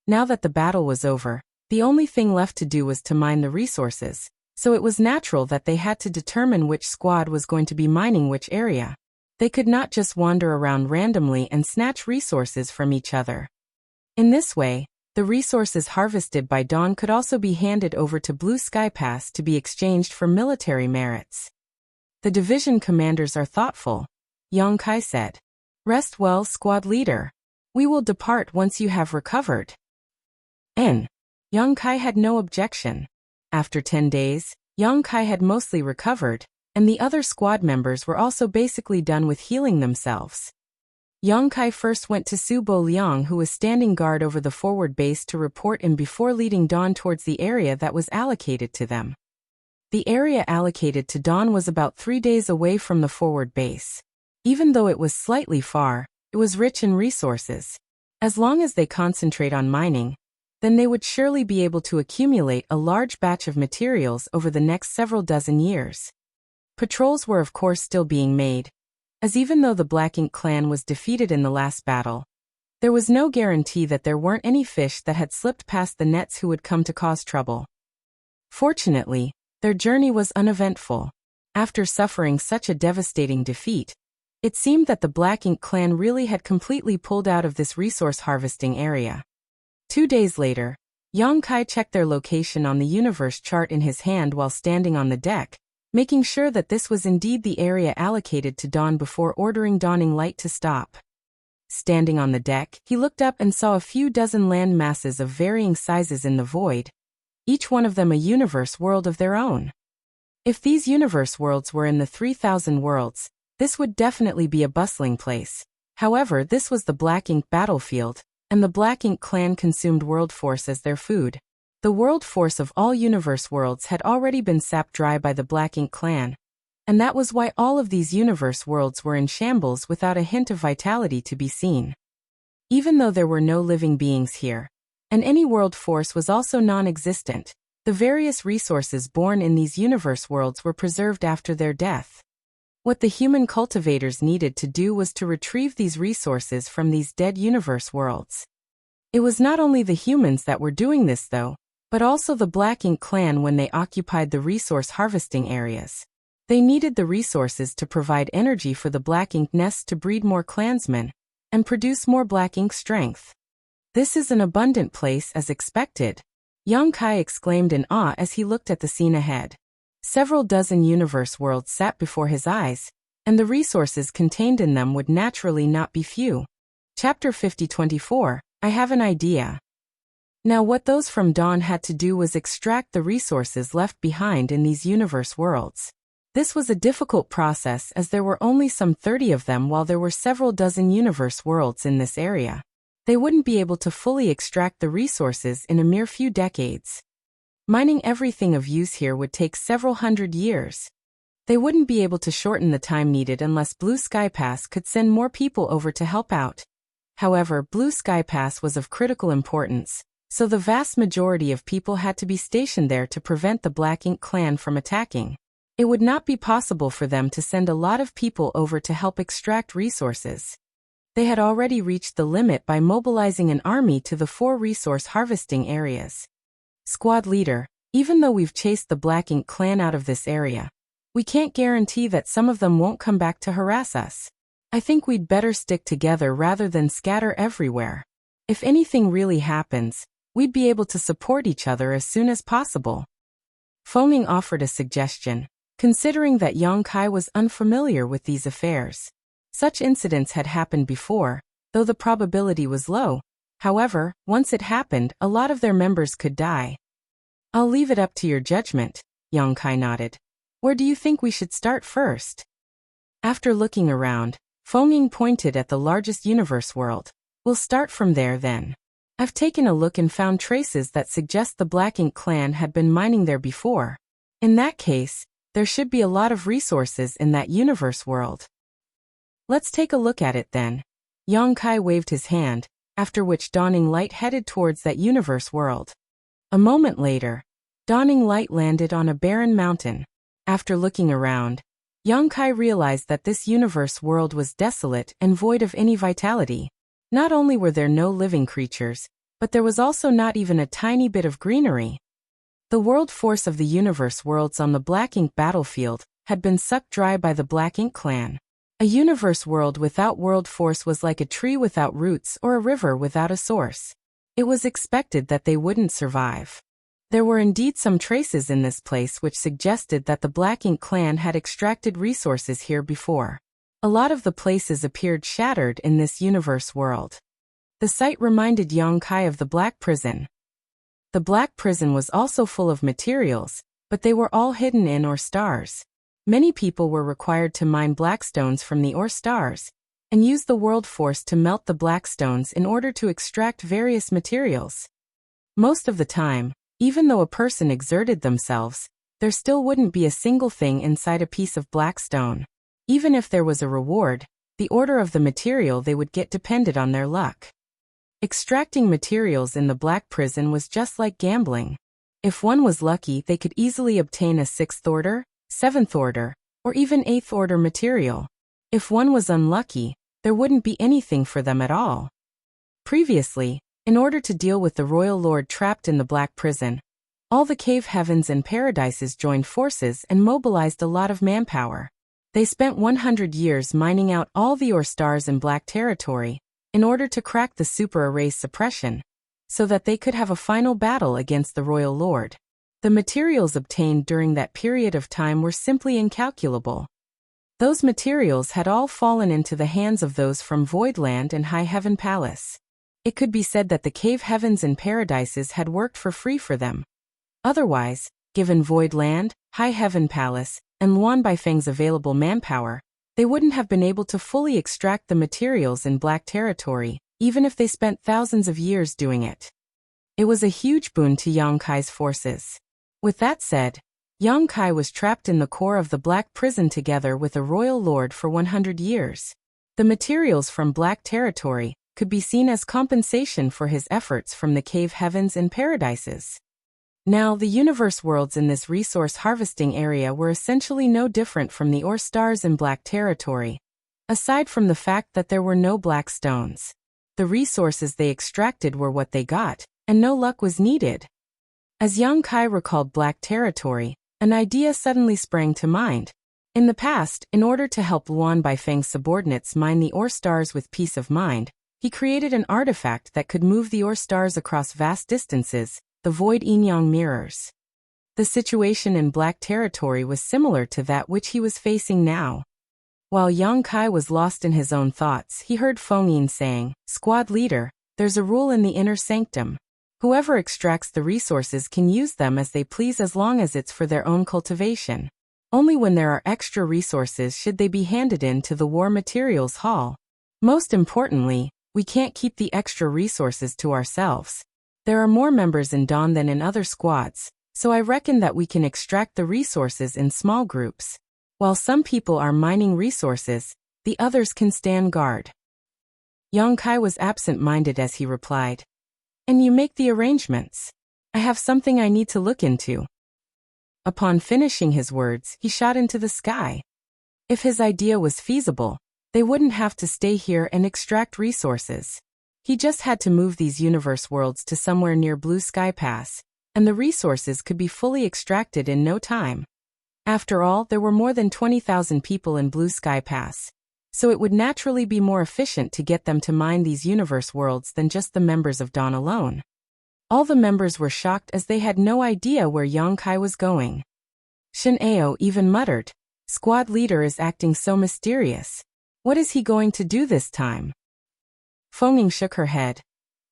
Now that the battle was over, the only thing left to do was to mine the resources, so it was natural that they had to determine which squad was going to be mining which area. They could not just wander around randomly and snatch resources from each other. In this way, the resources harvested by Dawn could also be handed over to Blue Sky Pass to be exchanged for military merits. The division commanders are thoughtful, Yang Kai said. Rest well, squad leader. We will depart once you have recovered. Yang Kai had no objection. After 10 days, Yang Kai had mostly recovered, and the other squad members were also basically done with healing themselves. Yang Kai first went to Su Bo Liang, who was standing guard over the forward base, to report him before leading Dawn towards the area that was allocated to them. The area allocated to Dawn was about 3 days away from the forward base. Even though it was slightly far, it was rich in resources. As long as they concentrate on mining, then they would surely be able to accumulate a large batch of materials over the next several dozen years. Patrols were of course still being made, as even though the Black Ink clan was defeated in the last battle, there was no guarantee that there weren't any fish that had slipped past the nets who would come to cause trouble. Fortunately, their journey was uneventful. After suffering such a devastating defeat, it seemed that the Black Ink clan really had completely pulled out of this resource harvesting area. 2 days later, Yang Kai checked their location on the universe chart in his hand while standing on the deck, making sure that this was indeed the area allocated to dawn before ordering Dawning Light to stop. Standing on the deck, he looked up and saw a few dozen land masses of varying sizes in the void, each one of them a universe world of their own. If these universe worlds were in the 3,000 worlds, this would definitely be a bustling place. However, this was the Black Ink battlefield, and the Black Ink clan consumed world force as their food. The world force of all universe worlds had already been sapped dry by the Black Ink clan, and that was why all of these universe worlds were in shambles without a hint of vitality to be seen. Even though there were no living beings here, and any world force was also non-existent, the various resources born in these universe worlds were preserved after their death. What the human cultivators needed to do was to retrieve these resources from these dead universe worlds. It was not only the humans that were doing this though, but also the Black Ink clan when they occupied the resource harvesting areas. They needed the resources to provide energy for the Black Ink nests to breed more clansmen, and produce more Black Ink strength. This is an abundant place as expected, Yang Kai exclaimed in awe as he looked at the scene ahead. Several dozen universe worlds sat before his eyes, and the resources contained in them would naturally not be few. Chapter 50-24, I have an idea. Now what those from Dawn had to do was extract the resources left behind in these universe worlds. This was a difficult process as there were only some 30 of them while there were several dozen universe worlds in this area. They wouldn't be able to fully extract the resources in a mere few decades. Mining everything of use here would take several hundred years. They wouldn't be able to shorten the time needed unless Blue Sky Pass could send more people over to help out. However, Blue Sky Pass was of critical importance, so the vast majority of people had to be stationed there to prevent the Black Ink clan from attacking. It would not be possible for them to send a lot of people over to help extract resources. They had already reached the limit by mobilizing an army to the 4 resource harvesting areas. Squad leader, even though we've chased the Black Ink clan out of this area, we can't guarantee that some of them won't come back to harass us. I think we'd better stick together rather than scatter everywhere. If anything really happens, we'd be able to support each other as soon as possible. Fengming offered a suggestion, considering that Yang Kai was unfamiliar with these affairs. Such incidents had happened before, though the probability was low. However, once it happened, a lot of their members could die. I'll leave it up to your judgment, Yang Kai nodded. Where do you think we should start first? After looking around, Fengming pointed at the largest universe world. We'll start from there then. I've taken a look and found traces that suggest the Black Ink clan had been mining there before. In that case, there should be a lot of resources in that universe world. Let's take a look at it then. Yang Kai waved his hand, after which Dawning Light headed towards that universe world. A moment later, Dawning Light landed on a barren mountain. After looking around, Yang Kai realized that this universe world was desolate and void of any vitality. Not only were there no living creatures, but there was also not even a tiny bit of greenery. The world force of the universe worlds on the Black Ink battlefield had been sucked dry by the Black Ink clan. A universe world without world force was like a tree without roots or a river without a source. It was expected that they wouldn't survive. There were indeed some traces in this place which suggested that the Black Ink clan had extracted resources here before. A lot of the places appeared shattered in this universe world. The site reminded Yang Kai of the Black Prison. The Black Prison was also full of materials, but they were all hidden in ore stars. Many people were required to mine black stones from the ore stars, and use the world force to melt the black stones in order to extract various materials. Most of the time, even though a person exerted themselves, there still wouldn't be a single thing inside a piece of black stone. Even if there was a reward, the order of the material they would get depended on their luck. Extracting materials in the Black Prison was just like gambling. If one was lucky, they could easily obtain a 6th order, 7th order, or even 8th order material. If one was unlucky, there wouldn't be anything for them at all. Previously, in order to deal with the royal lord trapped in the Black Prison, all the cave heavens and paradises joined forces and mobilized a lot of manpower. They spent 100 years mining out all the ore stars in Black Territory in order to crack the super-array's suppression, so that they could have a final battle against the royal lord. The materials obtained during that period of time were simply incalculable. Those materials had all fallen into the hands of those from Voidland and High Heaven Palace. It could be said that the cave heavens and paradises had worked for free for them. Otherwise, given Voidland, High Heaven Palace, and Luan Baifeng's available manpower, they wouldn't have been able to fully extract the materials in Black Territory, even if they spent thousands of years doing it. It was a huge boon to Yang Kai's forces. With that said, Yang Kai was trapped in the core of the Black Prison together with a royal lord for 100 years. The materials from Black Territory could be seen as compensation for his efforts from the cave heavens and paradises. Now, the universe worlds in this resource harvesting area were essentially no different from the ore stars in Black Territory, aside from the fact that there were no black stones. The resources they extracted were what they got, and no luck was needed. As Yang Kai recalled Black Territory, an idea suddenly sprang to mind. In the past, in order to help Luan Baifeng's subordinates mine the ore stars with peace of mind, he created an artifact that could move the ore stars across vast distances, the Void Yin-Yang mirrors. The situation in Black Territory was similar to that which he was facing now. While Yang Kai was lost in his own thoughts, he heard Feng Yin saying, "Squad leader, there's a rule in the inner sanctum. Whoever extracts the resources can use them as they please as long as it's for their own cultivation. Only when there are extra resources should they be handed in to the War Materials Hall. Most importantly, we can't keep the extra resources to ourselves. There are more members in Dawn than in other squads, so I reckon that we can extract the resources in small groups. While some people are mining resources, the others can stand guard." Yang Kai was absent-minded as he replied, "And you make the arrangements? I have something I need to look into." Upon finishing his words, he shot into the sky. If his idea was feasible, they wouldn't have to stay here and extract resources. He just had to move these universe worlds to somewhere near Blue Sky Pass, and the resources could be fully extracted in no time. After all, there were more than 20,000 people in Blue Sky Pass, so it would naturally be more efficient to get them to mine these universe worlds than just the members of Dawn alone. All the members were shocked as they had no idea where Yang Kai was going. Shin Ao even muttered, "Squad leader is acting so mysterious. What is he going to do this time?" Feng Ying shook her head.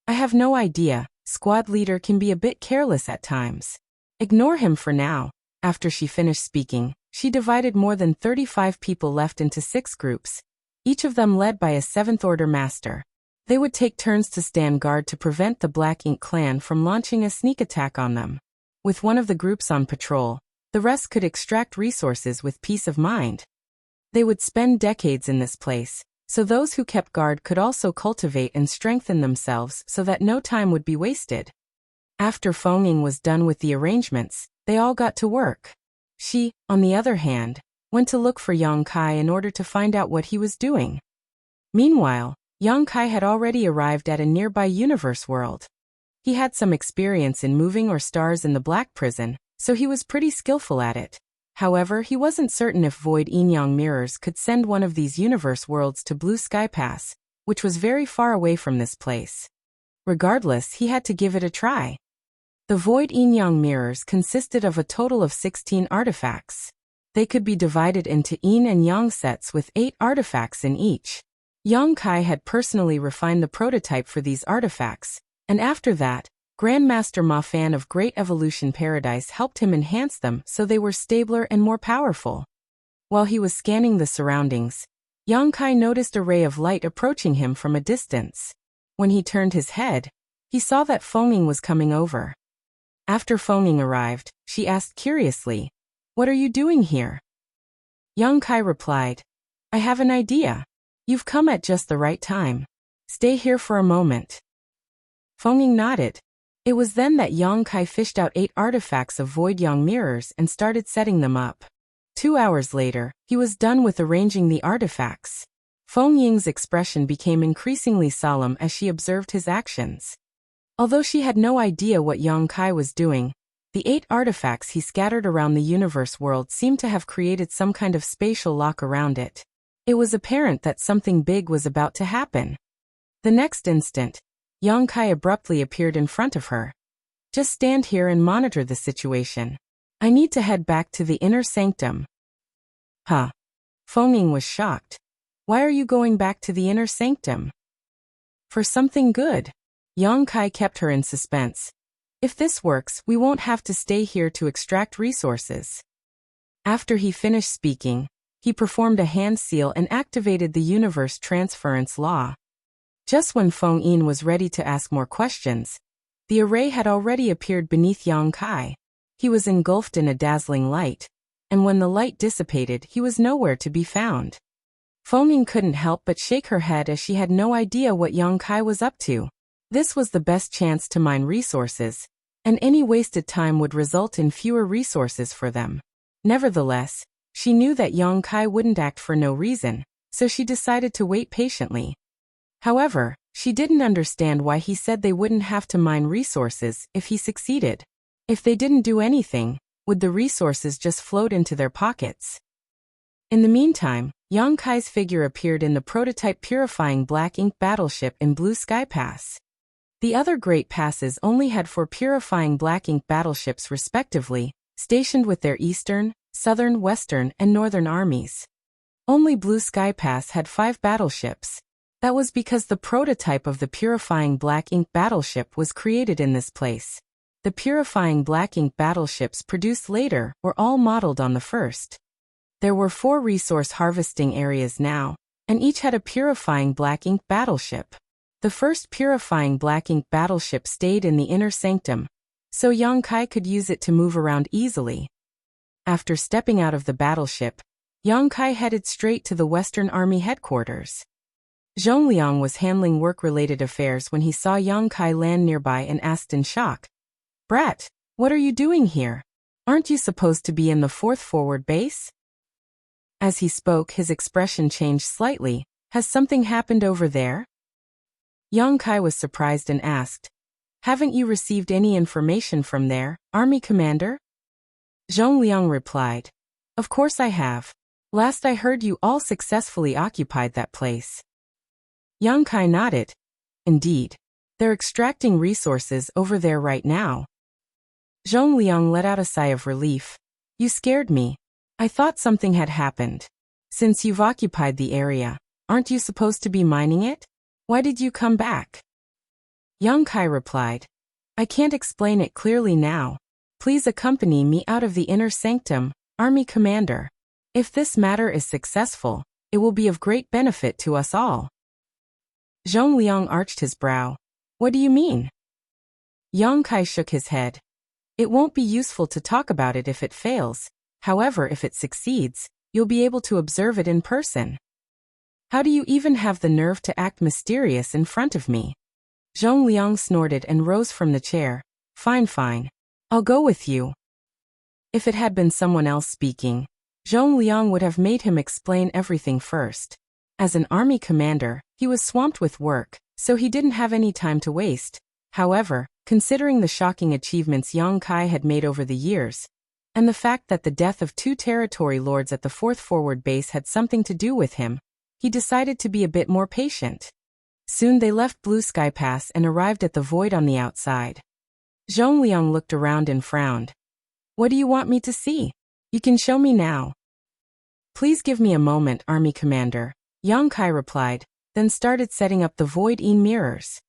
"I have no idea. Squad leader can be a bit careless at times. Ignore him for now." After she finished speaking, she divided more than 35 people left into 6 groups, each of them led by a 7th Order master. They would take turns to stand guard to prevent the Black Ink clan from launching a sneak attack on them. With one of the groups on patrol, the rest could extract resources with peace of mind. They would spend decades in this place, so those who kept guard could also cultivate and strengthen themselves so that no time would be wasted. After Feng Ying was done with the arrangements, they all got to work. She, on the other hand, went to look for Yang Kai in order to find out what he was doing. Meanwhile, Yang Kai had already arrived at a nearby universe world. He had some experience in moving ore stars in the Black Prison, so he was pretty skillful at it. However, he wasn't certain if Void Yin-Yang mirrors could send one of these universe worlds to Blue Sky Pass, which was very far away from this place. Regardless, he had to give it a try. The Void Yin-Yang mirrors consisted of a total of 16 artifacts. They could be divided into Yin and Yang sets with 8 artifacts in each. Yang Kai had personally refined the prototype for these artifacts, and after that, Grandmaster Ma Fan of Great Evolution Paradise helped him enhance them so they were stabler and more powerful. While he was scanning the surroundings, Yang Kai noticed a ray of light approaching him from a distance. When he turned his head, he saw that Feng Ying was coming over. After Feng Ying arrived, she asked curiously, "What are you doing here?" Yang Kai replied, "I have an idea. You've come at just the right time. Stay here for a moment." Feng Ying nodded. It was then that Yang Kai fished out 8 artifacts of Void Yang mirrors and started setting them up. 2 hours later, he was done with arranging the artifacts. Feng Ying's expression became increasingly solemn as she observed his actions. Although she had no idea what Yang Kai was doing, the 8 artifacts he scattered around the universe world seemed to have created some kind of spatial lock around it. It was apparent that something big was about to happen. The next instant, Yang Kai abruptly appeared in front of her. Just stand here and monitor the situation. I need to head back to the inner sanctum. Huh? Feng Ying was shocked. Why are you going back to the inner sanctum? For something good. Yang Kai kept her in suspense. If this works, we won't have to stay here to extract resources. After he finished speaking, he performed a hand seal and activated the universe transference law. Just when Feng Ying was ready to ask more questions, the array had already appeared beneath Yang Kai. He was engulfed in a dazzling light, and when the light dissipated, he was nowhere to be found. Feng Ying couldn't help but shake her head as she had no idea what Yang Kai was up to. This was the best chance to mine resources, and any wasted time would result in fewer resources for them. Nevertheless, she knew that Yang Kai wouldn't act for no reason, so she decided to wait patiently. However, she didn't understand why he said they wouldn't have to mine resources if he succeeded. If they didn't do anything, would the resources just float into their pockets? In the meantime, Yang Kai's figure appeared in the prototype purifying black ink battleship in Blue Sky Pass. The other great passes only had 4 purifying black ink battleships respectively, stationed with their eastern, southern, western, and northern armies. Only Blue Sky Pass had 5 battleships. That was because the prototype of the purifying black ink battleship was created in this place. The purifying black ink battleships produced later were all modeled on the first. There were 4 resource harvesting areas now, and each had a purifying black ink battleship. The first purifying black ink battleship stayed in the inner sanctum, so Yang Kai could use it to move around easily. After stepping out of the battleship, Yang Kai headed straight to the Western Army headquarters. Zhongliang was handling work-related affairs when he saw Yang Kai land nearby and asked in shock, "Brat, what are you doing here? Aren't you supposed to be in the 4th forward base?" As he spoke, his expression changed slightly. Has something happened over there? Yang Kai was surprised and asked, "Haven't you received any information from there, Army Commander?" Zhongliang replied, "Of course I have. Last I heard you all successfully occupied that place." Yang Kai nodded. "Indeed. They're extracting resources over there right now." Zhongliang let out a sigh of relief. "You scared me. I thought something had happened. Since you've occupied the area, aren't you supposed to be mining it? Why did you come back?" Yang Kai replied, "I can't explain it clearly now. Please accompany me out of the inner sanctum, Army Commander. If this matter is successful, it will be of great benefit to us all." Zhongliang arched his brow. "What do you mean?" Yang Kai shook his head. "It won't be useful to talk about it if it fails. However, if it succeeds, you'll be able to observe it in person." "How do you even have the nerve to act mysterious in front of me?" Zhongliang snorted and rose from the chair. Fine. I'll go with you." If it had been someone else speaking, Zhongliang would have made him explain everything first. As an army commander, he was swamped with work, so he didn't have any time to waste. However, considering the shocking achievements Yang Kai had made over the years, and the fact that the death of 2 territory lords at the 4th forward base had something to do with him, he decided to be a bit more patient. Soon they left Blue Sky Pass and arrived at the void on the outside. Zhongliang looked around and frowned. "What do you want me to see? You can show me now." "Please give me a moment, Army Commander," Yang Kai replied, then started setting up the void mirrors.